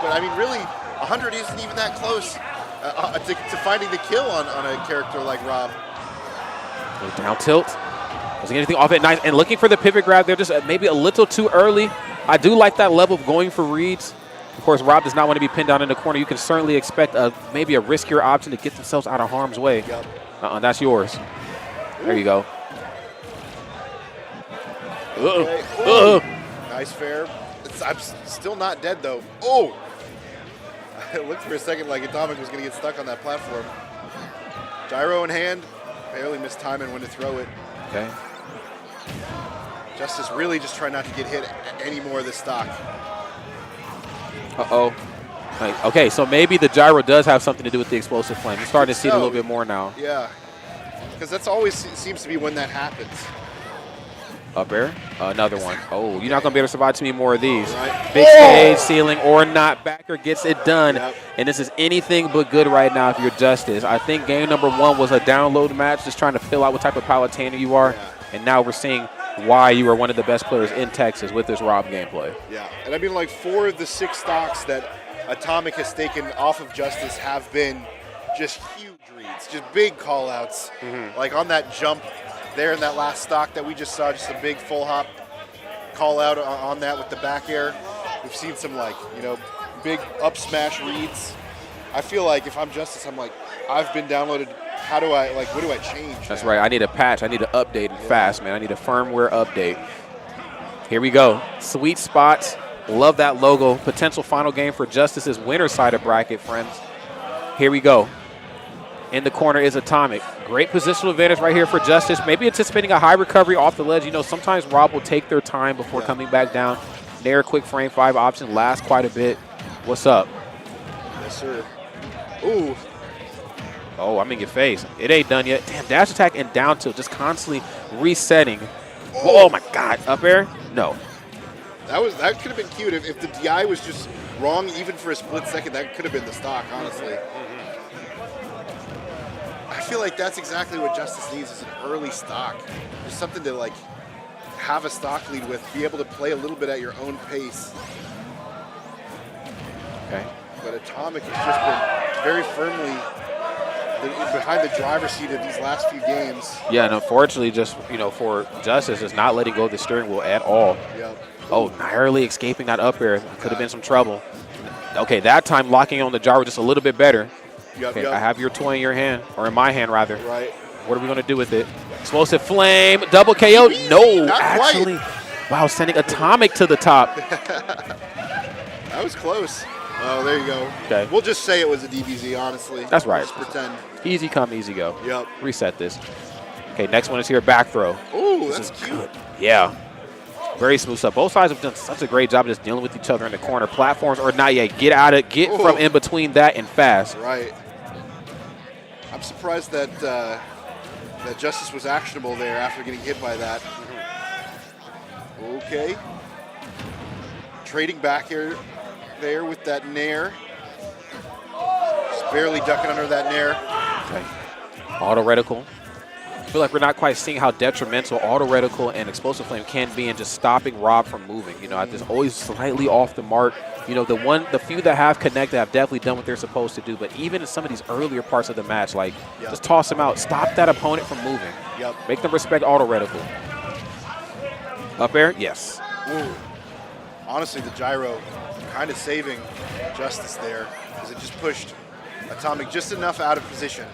But, I mean, really, 100 isn't even that close to finding the kill on a character like Rob. Down tilt. Doesn't get anything off it. Nice. And looking for the pivot grab there, just maybe a little too early. I do like that level of going for reads. Of course, Rob does not want to be pinned down in the corner. You can certainly expect maybe a riskier option to get themselves out of harm's way. Yep. That's yours. There you go. Okay. Nice fair. I'm still not dead, though. Oh! It looked for a second like Atomic was going to get stuck on that platform. Gyro in hand. Barely missed timing when to throw it. Okay. Justice really just trying not to get hit any more of this stock. Uh-oh. Okay, so maybe the gyro does have something to do with the explosive flame. You're starting to see it a little bit more now. Yeah, because that's always seems to be when that happens. Up air, another one. Oh, you're not going to be able to survive too many more of these. Right. Big stage, ceiling, or not. Backer gets it done. Yep. And this is anything but good right now if you're Justice. I think game number 1 was a download match, just trying to fill out what type of Palutena you are. Yeah. And now we're seeing why you are one of the best players in Texas with this Rob gameplay. Yeah, and I mean, like 4 of the 6 stocks that Atomic has taken off of Justice have been just huge reads, just big call-outs. Like on that jump there in that last stock that we just saw, just a big full hop call-out on that with the back air. We've seen some, like, you know, big up smash reads. I feel like if I'm Justice, I'm like, I've been downloaded. How do I, like, what do I change? That's right. I need a patch. I need to update it fast, man. I need a firmware update. Here we go. Sweet spots. Love that logo. Potential final game for Justice's winner side of bracket, friends. Here we go. In the corner is Atomic. Great positional advantage right here for Justice. Maybe anticipating a high recovery off the ledge. You know, sometimes Rob will take their time before coming back down. Nair quick frame 5 option lasts quite a bit. What's up? Yes, sir. Ooh. Oh, I'm in your face. It ain't done yet. Damn, dash attack and down tilt just constantly resetting. Oh my God. Up air? No. That could have been cute if the DI was just wrong even for a split second. That could have been the stock, honestly. I feel like that's exactly what Justice needs is an early stock. Just something to like have a stock lead with, be able to play a little bit at your own pace. Okay. But Atomic has just been very firmly behind the driver's seat of these last few games. Yeah, and unfortunately, just, you know, for Justice, is not letting go of the steering wheel at all. Yep. Oh, narrowly escaping that up air. Could have been some trouble. Okay, that time locking on the gyro just a little bit better. Okay, I have your toy in your hand, or in my hand, rather. Right. What are we going to do with it? Explosive flame, double KO. No, not actually. Quite. Wow, sending Atomic to the top. That was close. Oh, there you go. Okay. We'll just say it was a DBZ, honestly. That's right. Just pretend. Easy come, easy go. Yep. Reset this. Okay, next one is here, back throw. Ooh, that's cute. Yeah. Very smooth stuff. Both sides have done such a great job of just dealing with each other in the corner. Platforms or not yet. Get out of get from in between that and fast. Right. I'm surprised that that Justice was actionable there after getting hit by that. Okay. Trading back here there with that Nair. Just barely ducking under that Nair. Okay. Auto reticle. I feel like we're not quite seeing how detrimental auto reticle and explosive flame can be in just stopping Rob from moving. You know, it's always slightly off the mark. You know, the few that have connected have definitely done what they're supposed to do. But even in some of these earlier parts of the match, like just toss them out, stop that opponent from moving. Yep. Make them respect auto reticle. Up air, yes. Ooh. Honestly, the gyro kind of saving Justice there because it just pushed Atomic just enough out of position.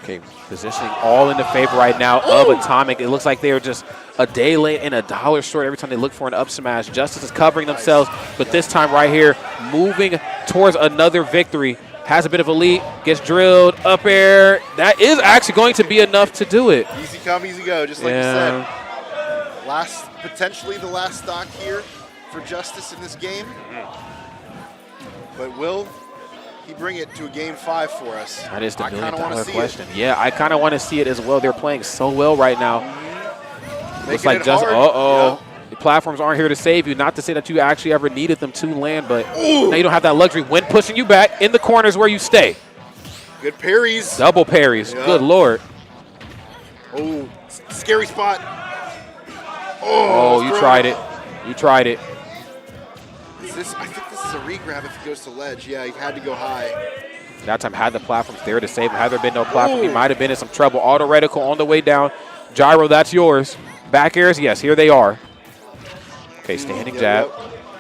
Okay, positioning all in the favor right now of Atomic. It looks like they are just a day late and $1 short every time they look for an up smash. Justice is covering themselves, but this time right here, moving towards another victory. Has a bit of a lead, gets drilled, up air. That is actually going to be enough to do it. Easy come, easy go, just like you said. Potentially the last stock here for Justice in this game. But will he bring it to a game 5 for us? That is the $1 million question. Yeah, I kind of want to see it as well. They're playing so well right now. Looks like just the platforms aren't here to save you. Not to say that you actually ever needed them to land, but now you don't have that luxury. When pushing you back in the corners where you stay. Good parries. Double parries. Good Lord. Oh, scary spot. Oh, you tried it. You tried it. I think this is a regrab if he goes to ledge. Yeah, he had to go high. That time had the platforms there to save him. Had there been no platform, he might have been in some trouble. Auto reticle on the way down. Gyro, that's yours. Back airs, yes, here they are. Okay, standing jab.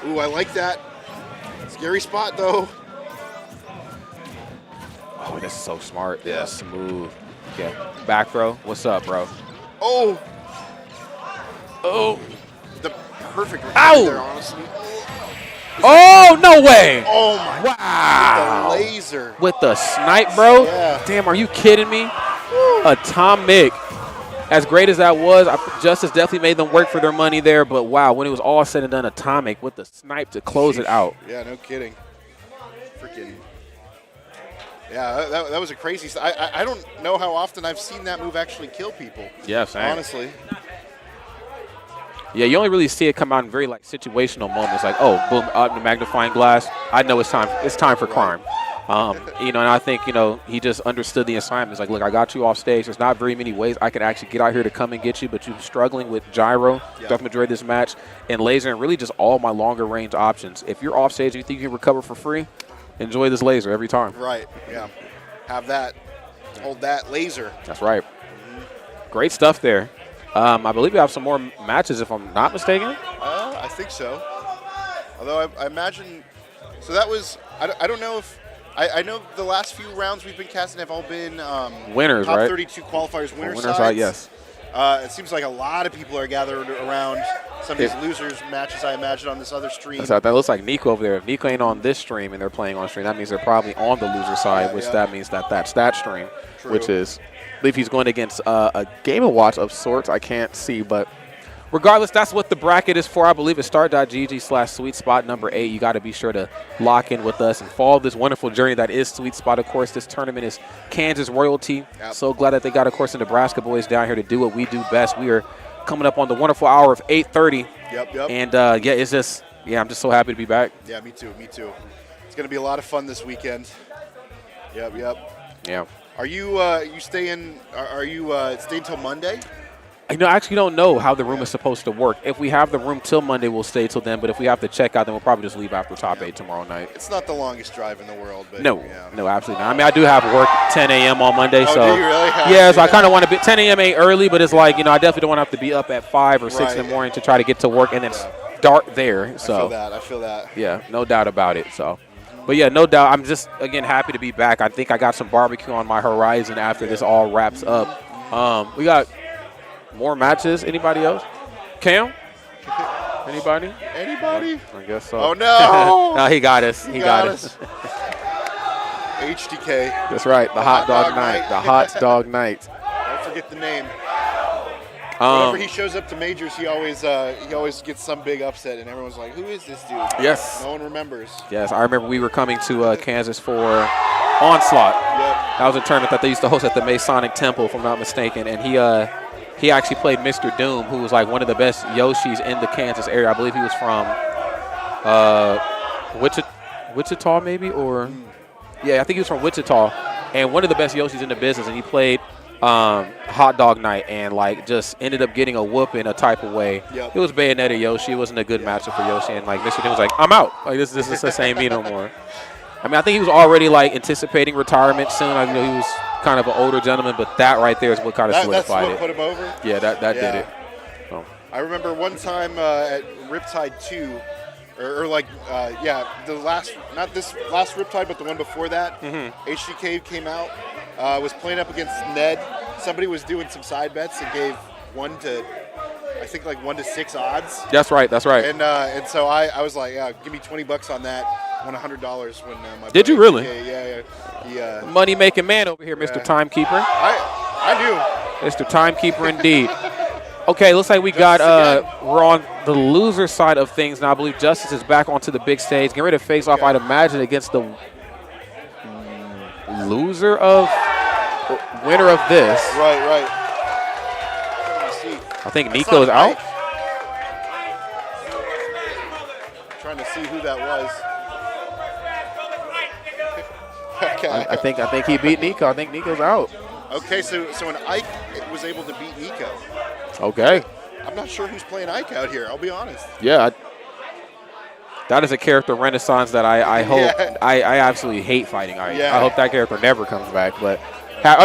Ooh, I like that. Scary spot, though. Oh, that's so smart. Yeah, smooth. Okay, back throw. What's up, bro? Oh. Oh. The perfect recovery there, honestly. Oh, no way. Oh, my. Wow. With the laser. With the snipe, bro? Yeah. Damn, are you kidding me? Atomic as great as that was, Justice definitely made them work for their money there. But wow, when it was all said and done, Atomic with the snipe to close it out. Yeah, no kidding. Freaking. Yeah, that was a crazy. I don't know how often I've seen that move actually kill people. Yeah, same. Honestly. Yeah, you only really see it come out in very like situational moments, like oh, boom, up the magnifying glass. I know it's time. It's time for crime. And I think he just understood the assignment. It's like, look, I got you off stage. There's not very many ways I can actually get out here to come and get you, but you're struggling with gyro the majority of this match and laser and really just all my longer range options. If you're off stage and you think you can recover for free, enjoy this laser every time. Right. Yeah. Have that. Hold that laser. That's right. Great stuff there. I believe we have some more matches, if I'm not mistaken. I think so. Although I imagine, so that was. I don't know if. I know the last few rounds we've been casting have all been winners, top right? 32 qualifiers, winner side, yes. It seems like a lot of people are gathered around some of these losers matches, I imagine, on this other stream. That looks like Nico over there. If Nico ain't on this stream and they're playing on stream, that means they're probably on the loser side, which that means that's that stream, which is, I believe he's going against a Game & Watch of sorts. I can't see, but regardless, that's what the bracket is for. I believe it's start.gg/sweet spot number 8. You got to be sure to lock in with us and follow this wonderful journey that is Sweet Spot. Of course, this tournament is Kansas royalty. Yep. So glad that they got, of course, the Nebraska boys down here to do what we do best. We are coming up on the wonderful hour of 8:30. Yep. And, it's just, I'm just so happy to be back. Yeah, me too. It's going to be a lot of fun this weekend. Yep. Yeah. Are you staying? Are you staying till Monday? I actually don't know how the room is supposed to work. If we have the room till Monday, we'll stay till then. But if we have to check out, then we'll probably just leave after top 8 tomorrow night. It's not the longest drive in the world. But no, absolutely not. I mean, I do have work 10 a.m. on Monday. Oh, so do you really? so I kind of want to be 10 a.m. ain't early, but it's like, I definitely don't want to have to be up at 5 or 6 in the morning to try to get to work and then start there. So I feel that. Yeah, no doubt about it. So. But, no doubt. I'm just, again, happy to be back. I think I got some barbecue on my horizon after this all wraps up. We got more matches. Anybody else? Cam? Anybody? I guess so. Oh, no. No, he got us. He got us. HDK. That's right. The hot dog night. The hot dog night. Don't forget the name. Whenever he shows up to majors, he always gets some big upset, and everyone's like, "Who is this dude?" Yes. No one remembers. Yes, I remember we were coming to Kansas for Onslaught. Yep. That was a tournament that they used to host at the Masonic Temple, if I'm not mistaken, and he actually played Mr. Doom, who was like one of the best Yoshis in the Kansas area. I believe he was from Wichita, maybe, or I think he was from Wichita, and one of the best Yoshis in the business, and he played hot dog night and like just ended up getting a whoop in a type of way. Yep. It was Bayonetta Yoshi. It wasn't a good matchup for Yoshi, and like Mr. Doom was like, I'm out. Like this is the same me no more. I mean, I think he was already like anticipating retirement soon. I he was kind of an older gentleman, but that right there is what kind of solidified that's what put him over. Yeah, that did it. So. I remember one time at Riptide 2, the last, not this last Riptide, but the one before that. HDK came out, was playing up against Ned. Somebody was doing some side bets and gave 1 to 6 odds. That's right. And so I was like, yeah, give me $20 on that. Won $100 when my Did you really? Yeah. Money making man over here, Mr. Timekeeper. I do. Mr. Timekeeper indeed. Okay, looks like we got we're on the loser side of things now. I believe Justice is back onto the big stage. Getting ready to face off, I'd imagine, against the winner of this. Right. I think Nico is out. Trying to see who that was. Okay. I think he beat Nico. I think Nico's out. Okay, so an Ike was able to beat Nico. Okay. I'm not sure who's playing Ike out here, I'll be honest. Yeah. That is a character renaissance that I hope. Yeah. I absolutely hate fighting Ike. Yeah. I hope that character never comes back. But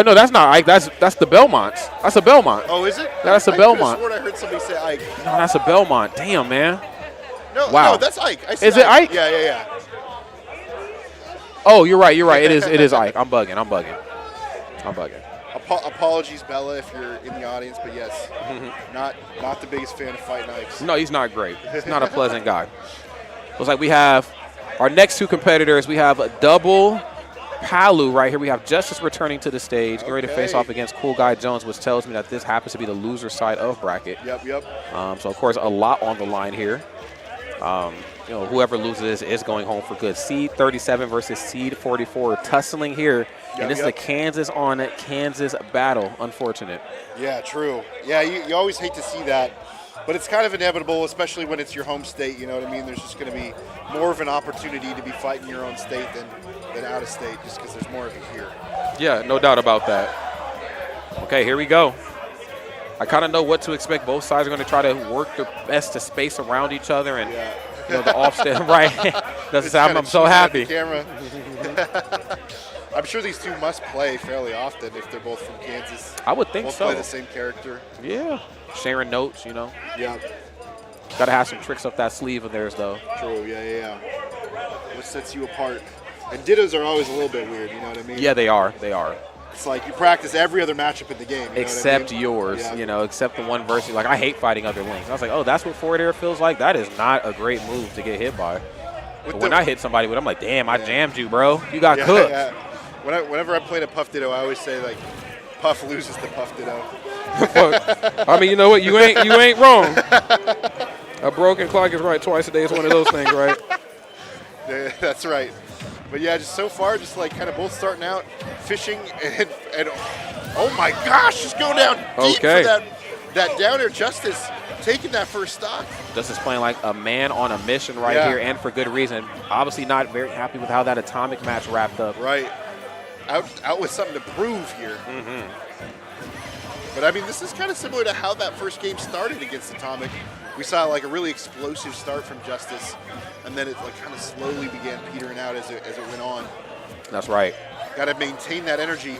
no, that's not Ike. That's the Belmonts. That's a Belmont. Oh, is it? That's a Belmont. I heard somebody say Ike. No, that's a Belmont. Damn, man. No, that's Ike. Is it Ike? Yeah. Oh, you're right. It is Ike. I'm bugging. Apologies, Bella, if you're in the audience, but yes, not the biggest fan of fighting Ikes. No, he's not great. He's not a pleasant guy. Looks like we have our next two competitors. We have a double Palu right here. We have Justice returning to the stage, getting ready to face Okay. off against Cool Guy Jones, which tells me that this happens to be the loser side of bracket. Yep. So, of course, a lot on the line here. Whoever loses is going home for good. Seed 37 versus Seed 44, tussling here. And this is a Kansas on Kansas battle, unfortunate. Yeah, true. Yeah, you always hate to see that, but it's kind of inevitable, especially when it's your home state, you know what I mean? There's just going to be more of an opportunity to be fighting your own state than out of state, just because there's more of it here. Yeah, no doubt about that. Okay, here we go. I kind of know what to expect. Both sides are going to try to work their best to space around each other, and the offset, right? I'm so happy. Camera. I'm sure these two must play fairly often if they're both from Kansas. I would think both so. Play the same character. Yeah, sharing notes, Yeah. Got to have some tricks up that sleeve of theirs, though. True. Yeah. What sets you apart? And dittos are always a little bit weird. You know what I mean? Yeah, they are. It's like you practice every other matchup in the game. Except yours, except the one versus. Like, I hate fighting other links. I was like, oh, that's what forward air feels like? That is not a great move to get hit by. But when I hit somebody with it, I'm like, damn, I jammed you, bro. You got cooked. Yeah. Whenever I played a Puff Ditto, I always say, like, Puff loses to Puff Ditto. I mean, you know what? You ain't wrong. A broken clock is right twice a day. It's one of those things, right? Yeah, that's right. But yeah, just so far, just like kind of both starting out, fishing, and oh my gosh, just go down deep for that down air. Justice taking that first stock. Justice playing like a man on a mission here, and for good reason. Obviously not very happy with how that atomic match wrapped up. Right. Out with something to prove here. But I mean, this is kind of similar to how that first game started against Atomic. We saw like a really explosive start from Justice, and then it like kind of slowly began petering out as it went on. That's right. Got to maintain that energy.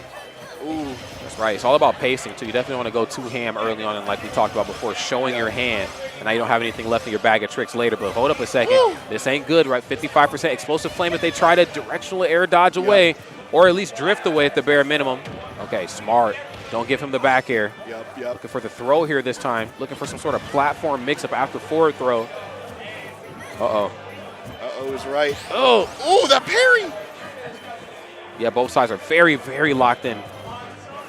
Ooh. That's right. It's all about pacing, too. You definitely want to go too ham early on, and like we talked about before, showing your hand, and now you don't have anything left in your bag of tricks later. But hold up a second. Woo! This ain't good, right? 55% explosive flame if they try to directional air dodge away, or at least drift away at the bare minimum. Okay, smart. Don't give him the back air. Yep. Looking for the throw here this time. Looking for some sort of platform mix-up after forward throw. Uh-oh is right. Oh, that parry! Yeah, both sides are very, very locked in.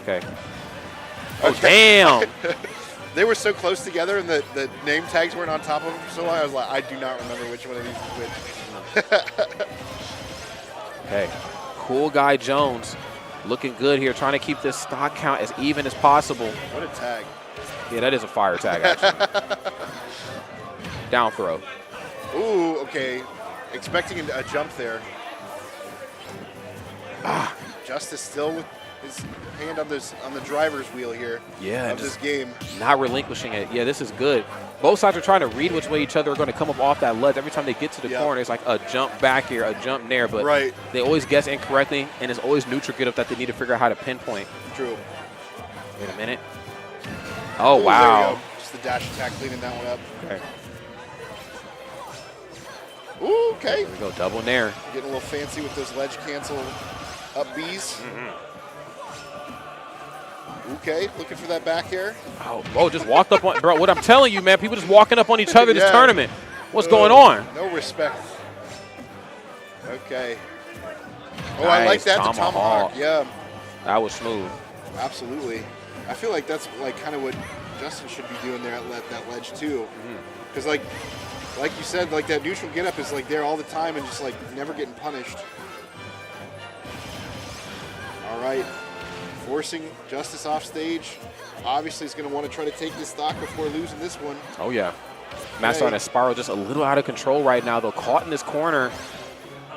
Okay. Oh, damn. They were so close together, and the name tags weren't on top of them for so long. I was like, I do not remember which one of these is which. Okay. Cool Guy Jones looking good here, trying to keep this stock count as even as possible. What a tag. Yeah, that is a fire tag, actually. Down throw. Ooh, okay. Expecting a jump there. Justice still with his hand on the driver's wheel here. Yeah, of this game. Not relinquishing it. Yeah, this is good. Both sides are trying to read which way each other are going to come up off that ledge. Every time they get to the corner, it's like a jump back here, a jump there. But they always guess incorrectly, and it's always neutral get up that they need to figure out how to pinpoint. True. Wait a minute. Oh, wow. Just the dash attack cleaning that one up. Okay. Ooh, okay. There we go, double nair. Getting a little fancy with those ledge cancel up Bs. Okay, looking for that back air. Oh, just walked up on, bro, what I'm telling you, man, people just walking up on each other this tournament. What's going on? No respect. Okay. Oh, Nice. I like that, the tomahawk. Yeah. That was smooth. Absolutely. I feel like that's like kind of what Justin should be doing there at that ledge too. Because like you said, like that neutral get up is like there all the time and just like never getting punished. All right. Forcing Justice off stage. Obviously, he's going to want to try to take this stock before losing this one. Oh, yeah. Match starting to spiral just a little out of control right now, though. Caught in this corner.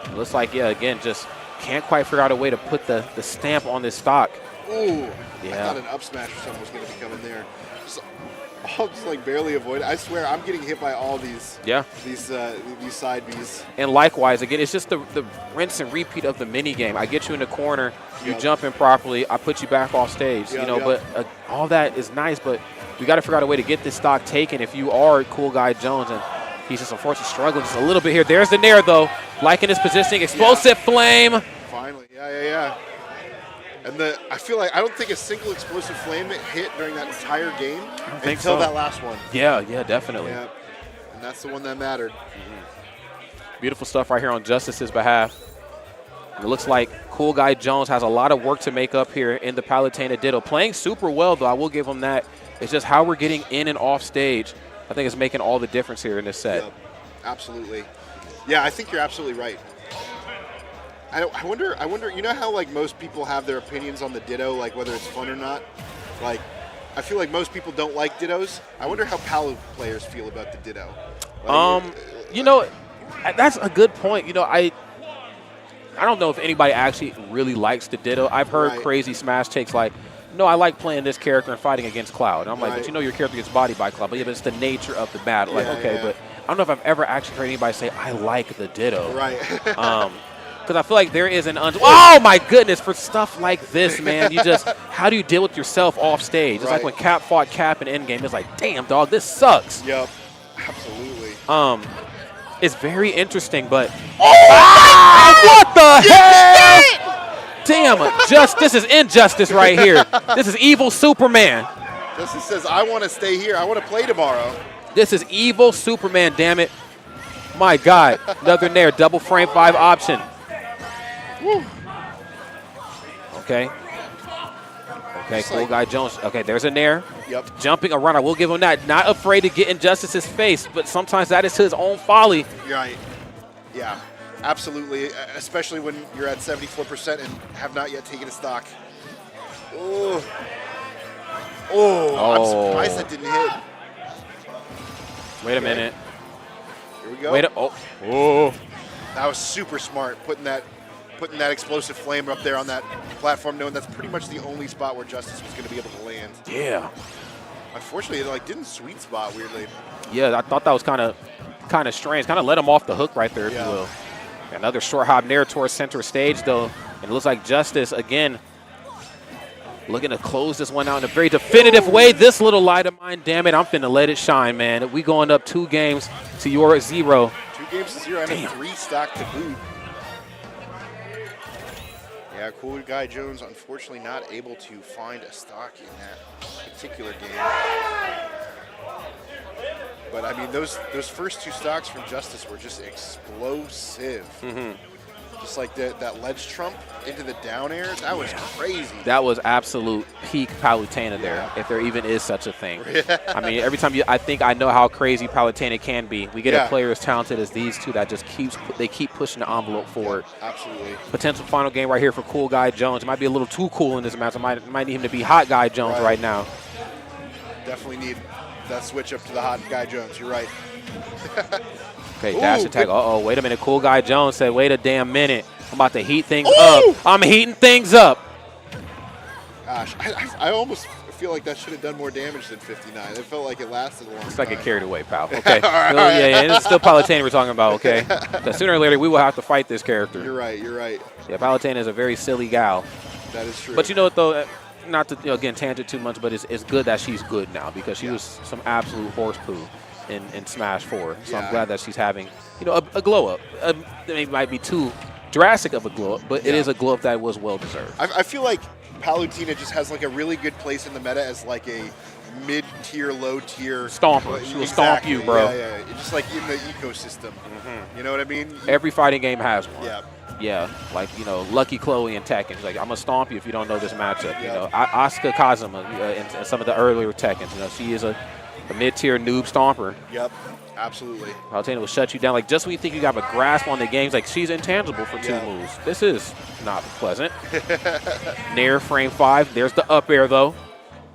It looks like, again, just can't quite figure out a way to put the stamp on this stock. Ooh. Yeah. I thought an up smash or something was going to be coming there. Just like barely avoid it. I swear, I'm getting hit by all these. Yeah. These side Bs. And likewise, again, it's just the rinse and repeat of the mini game. I get you in the corner, you jump in properly, I put you back off stage. But all that is nice, but we got to figure out a way to get this stock taken if you are Cool Guy Jones, and he's just unfortunately struggling just a little bit here. There's the nair, though, liking his positioning, explosive flame. Finally, yeah. And I feel like I don't think a single explosive flame hit during that entire game until that last one. Yeah, definitely. Yeah, and that's the one that mattered. Beautiful stuff right here on Justice's behalf. It looks like Cool Guy Jones has a lot of work to make up here in the Palutena Ditto. Playing super well, though, I will give him that. It's just how we're getting in and off stage. I think it's making all the difference here in this set. Yep, absolutely. Yeah, I think you're absolutely right. I wonder, you know how like most people have their opinions on the Ditto, like whether it's fun or not? Like, I feel like most people don't like Dittos. I wonder how Palu players feel about the Ditto. Like, you know, that's a good point. You know, I don't know if anybody actually really likes the Ditto. I've heard crazy Smash takes like, no, I like playing this character and fighting against Cloud. And I'm like, but you know your character gets bodied by Cloud. But yeah, but it's the nature of the battle. Like, okay, but I don't know if I've ever actually heard anybody say, I like the Ditto. Right. Because I feel like there is an oh my goodness, for stuff like this, man, you just, how do you deal with yourself off stage? It's like when Cap fought Cap in Endgame. It's like, damn, dog, this sucks. Yep, absolutely. It's very interesting, but what the hell? Damn, this is injustice right here. This is evil Superman. Justice says, I want to stay here. I want to play tomorrow. This is evil Superman, damn it. My God, another Nair, double frame 5 option. Woo. Okay, Cool Guy Jones. Okay, there's a Nair. Yep. Jumping around, I will give him that. Not afraid to get in Justice's face, but sometimes that is his own folly. Right. Yeah, absolutely. Especially when you're at 74% and have not yet taken a stock. Oh, I'm surprised that didn't hit. Wait a minute. Here we go. Oh. That was super smart, putting that explosive flame up there on that platform, knowing that's pretty much the only spot where Justice was going to be able to land. Yeah. Unfortunately, it didn't sweet spot weirdly. Yeah, I thought that was kind of strange. Kind of let him off the hook right there, if you will. Another short hop Nair towards center stage, though. And it looks like Justice, again, looking to close this one out in a very definitive way. This little light of mine, damn it, I'm finna let it shine, man. We going up 2 games to your 0. 2 games to 0 and a 3 stock to boot. Yeah, Cool Guy Jones unfortunately not able to find a stock in that particular game. But I mean, those first 2 stocks from Justice were just explosive. Just like that ledge trump into the down air, that was crazy. That was absolute peak Palutena there, if there even is such a thing. I mean, every time I think I know how crazy Palutena can be. We get a player as talented as these two that just keep pushing the envelope forward. Absolutely. Potential final game right here for Cool Guy Jones. It might be a little too cool in this match. I might need him to be Hot Guy Jones right now. Definitely need that switch up to the Hot Guy Jones. You're right. Okay, dash attack. Wait a minute. Cool Guy Jones said, wait a damn minute. I'm about to heat things up. I'm heating things up. Gosh, I almost feel like that should have done more damage than 59. It felt like it lasted a long time. It's like it carried away, pal. Okay. Yeah, it's still Palutena we're talking about, okay? So sooner or later, we will have to fight this character. You're right. Yeah, Palutena is a very silly gal. That is true. But you know what, though? Not to, again, tangent too much, but it's good that she's good now because she was some absolute horse poo in Smash 4. So I'm glad that she's having, a glow up. It might be too drastic of a glow up, but it is a glow up that was well deserved. I feel like Palutena just has like a really good place in the meta as like a mid-tier, low-tier stomper. She will stomp you, bro. Yeah. Just like in the ecosystem. You know what I mean? Every fighting game has one. Yeah. Yeah, like, Lucky Chloe and Tekken. She's like, I'm going to stomp you if you don't know this matchup. Asuka Kazuma in some of the earlier Tekkens. She is a mid-tier noob stomper. Yep, absolutely. Palutena will shut you down. Like, just when you think you have a grasp on the games, like, she's intangible for 2 moves. This is not pleasant. Nair frame 5. There's the up air, though.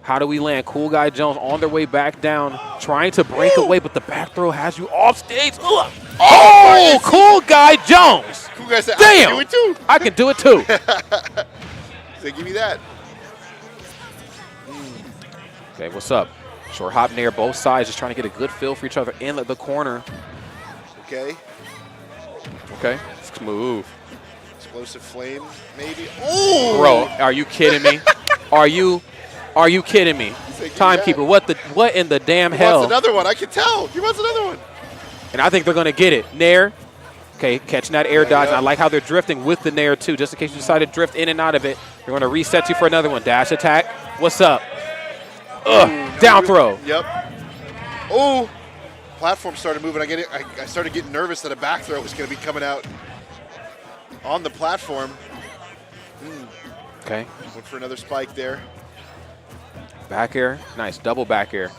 How do we land? Cool Guy Jones on their way back down, trying to break away, but the back throw has you off stage. Oh, Cool Guy Jones. Cool Guy said, damn, I can do it too. I can do it too. So give me that. Okay, what's up? Short hop Nair, both sides, just trying to get a good feel for each other in the corner. Okay. Smooth. Explosive flame, maybe. Oh! Bro, are you kidding me? Are you kidding me? Timekeeper, what in the damn hell? He wants another one. I can tell. He wants another one. And I think they're going to get it. Nair. Okay, catching that air dodge. And I like how they're drifting with the Nair, too. Just in case you decide to drift in and out of it, they're going to reset you for another one. Dash attack. What's up? Down throw. Yep. Oh, platform started moving. I started getting nervous that a back throw was going to be coming out. on the platform. Okay. Went for another spike there. Back air. Nice. Double back air.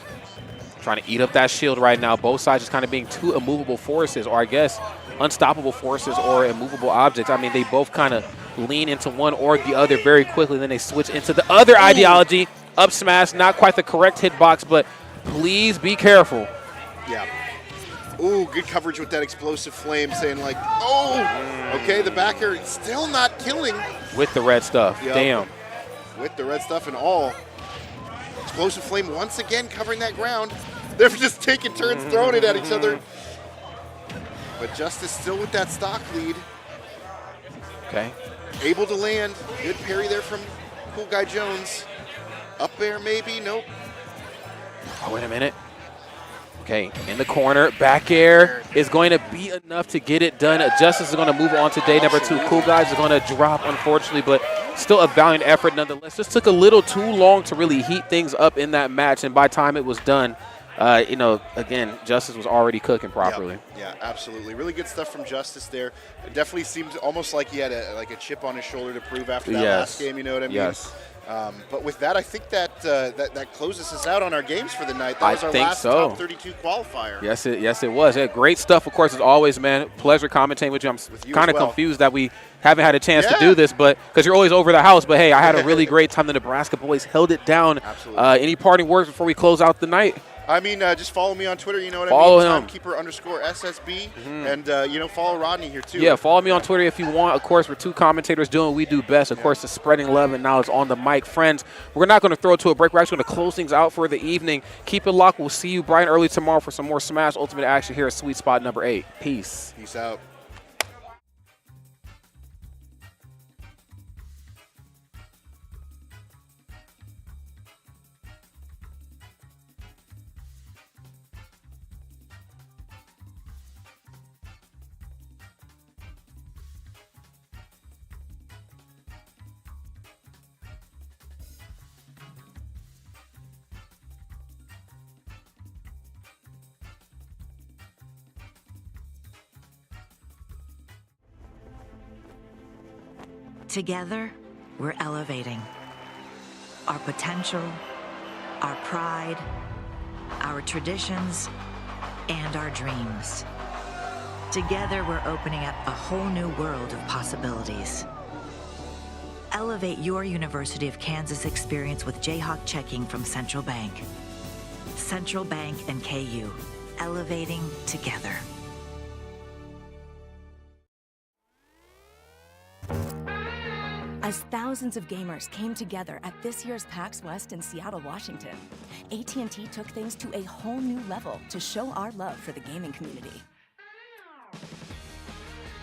Trying to eat up that shield right now. Both sides just kind of being two immovable forces, or I guess unstoppable forces or immovable objects. I mean, they both kind of lean into one or the other very quickly, then they switch into the other ideology. Up smash, not quite the correct hitbox, but please be careful. Yeah. Ooh, good coverage with that explosive flame, saying like, oh, okay, the back air still not killing. With the red stuff, yep. Damn. With the red stuff and all. Explosive flame once again covering that ground. They're just taking turns throwing it at each other. But Justice still with that stock lead. Okay. Able to land. Good parry there from Cool Guy Jones. Up there maybe, nope. Oh, wait a minute. Okay, in the corner, back air is going to be enough to get it done. Justice is going to move on to day number 2. Cool Guys is going to drop, unfortunately, but still a valiant effort nonetheless. Just took a little too long to really heat things up in that match, and by the time it was done, you know, again, Justice was already cooking properly. Yep. Yeah, absolutely. Really good stuff from Justice there. It definitely seemed almost like he had a chip on his shoulder to prove after that last game, you know what I mean? Yes. But with that, I think that that closes us out on our games for the night. That was our last top 32 qualifier. Yes, it was. Yeah, great stuff, of course, as always, man. Pleasure commentating with you. I'm kind of confused that we haven't had a chance to do this, but because you're always over the house. But hey, I had a really great time. The Nebraska boys held it down. Absolutely. Any parting words before we close out the night? I mean, just follow me on Twitter, you know what follow I mean? Him. Timekeeper_SSB. And, you know, follow Rodney here, too. Yeah, follow me on Twitter if you want. Of course, we're two commentators doing what we do best. Of course, the spreading love and knowledge on the mic. Friends, we're not going to throw it to a break. We're actually going to close things out for the evening. Keep it locked. We'll see you bright and early tomorrow for some more Smash Ultimate action here at Sweet Spot number 8. Peace. Peace out. Together, we're elevating our potential, our pride, our traditions, and our dreams. Together, we're opening up a whole new world of possibilities. Elevate your University of Kansas experience with Jayhawk checking from Central Bank. Central Bank and KU, elevating together. As thousands of gamers came together at this year's PAX West in Seattle, Washington, AT&T took things to a whole new level to show our love for the gaming community.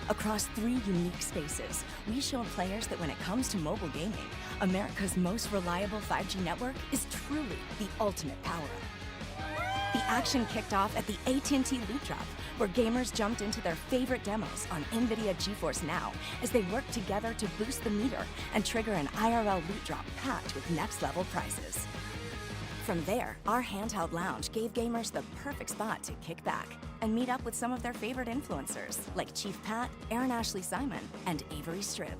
Across 3 unique spaces, we showed players that when it comes to mobile gaming, America's most reliable 5G network is truly the ultimate power-up. The action kicked off at the AT&T Loot Drop, where gamers jumped into their favorite demos on NVIDIA GeForce Now as they worked together to boost the meter and trigger an IRL loot drop packed with next-level prizes. From there, our handheld lounge gave gamers the perfect spot to kick back and meet up with some of their favorite influencers, like Chief Pat, Aaron Ashley Simon, and Avery Strib.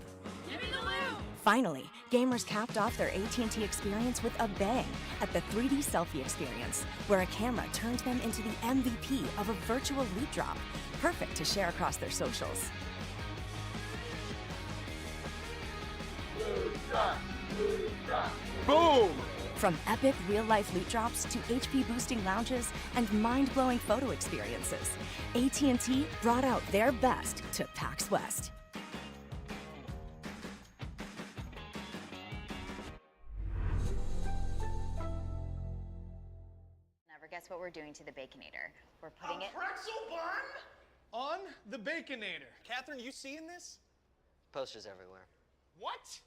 Finally, gamers capped off their AT&T experience with a bang at the 3D Selfie Experience, where a camera turned them into the MVP of a virtual loot drop, perfect to share across their socials. Boom! From epic real-life loot drops to HP-boosting lounges and mind-blowing photo experiences, AT&T brought out their best to PAX West. Guess what we're doing to the Baconator? We're putting it pretzel bun on the Baconator. Catherine, you seeing this? Posters everywhere. What?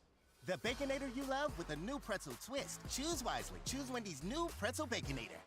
The Baconator you love with a new pretzel twist. Choose wisely. Choose Wendy's new Pretzel Baconator.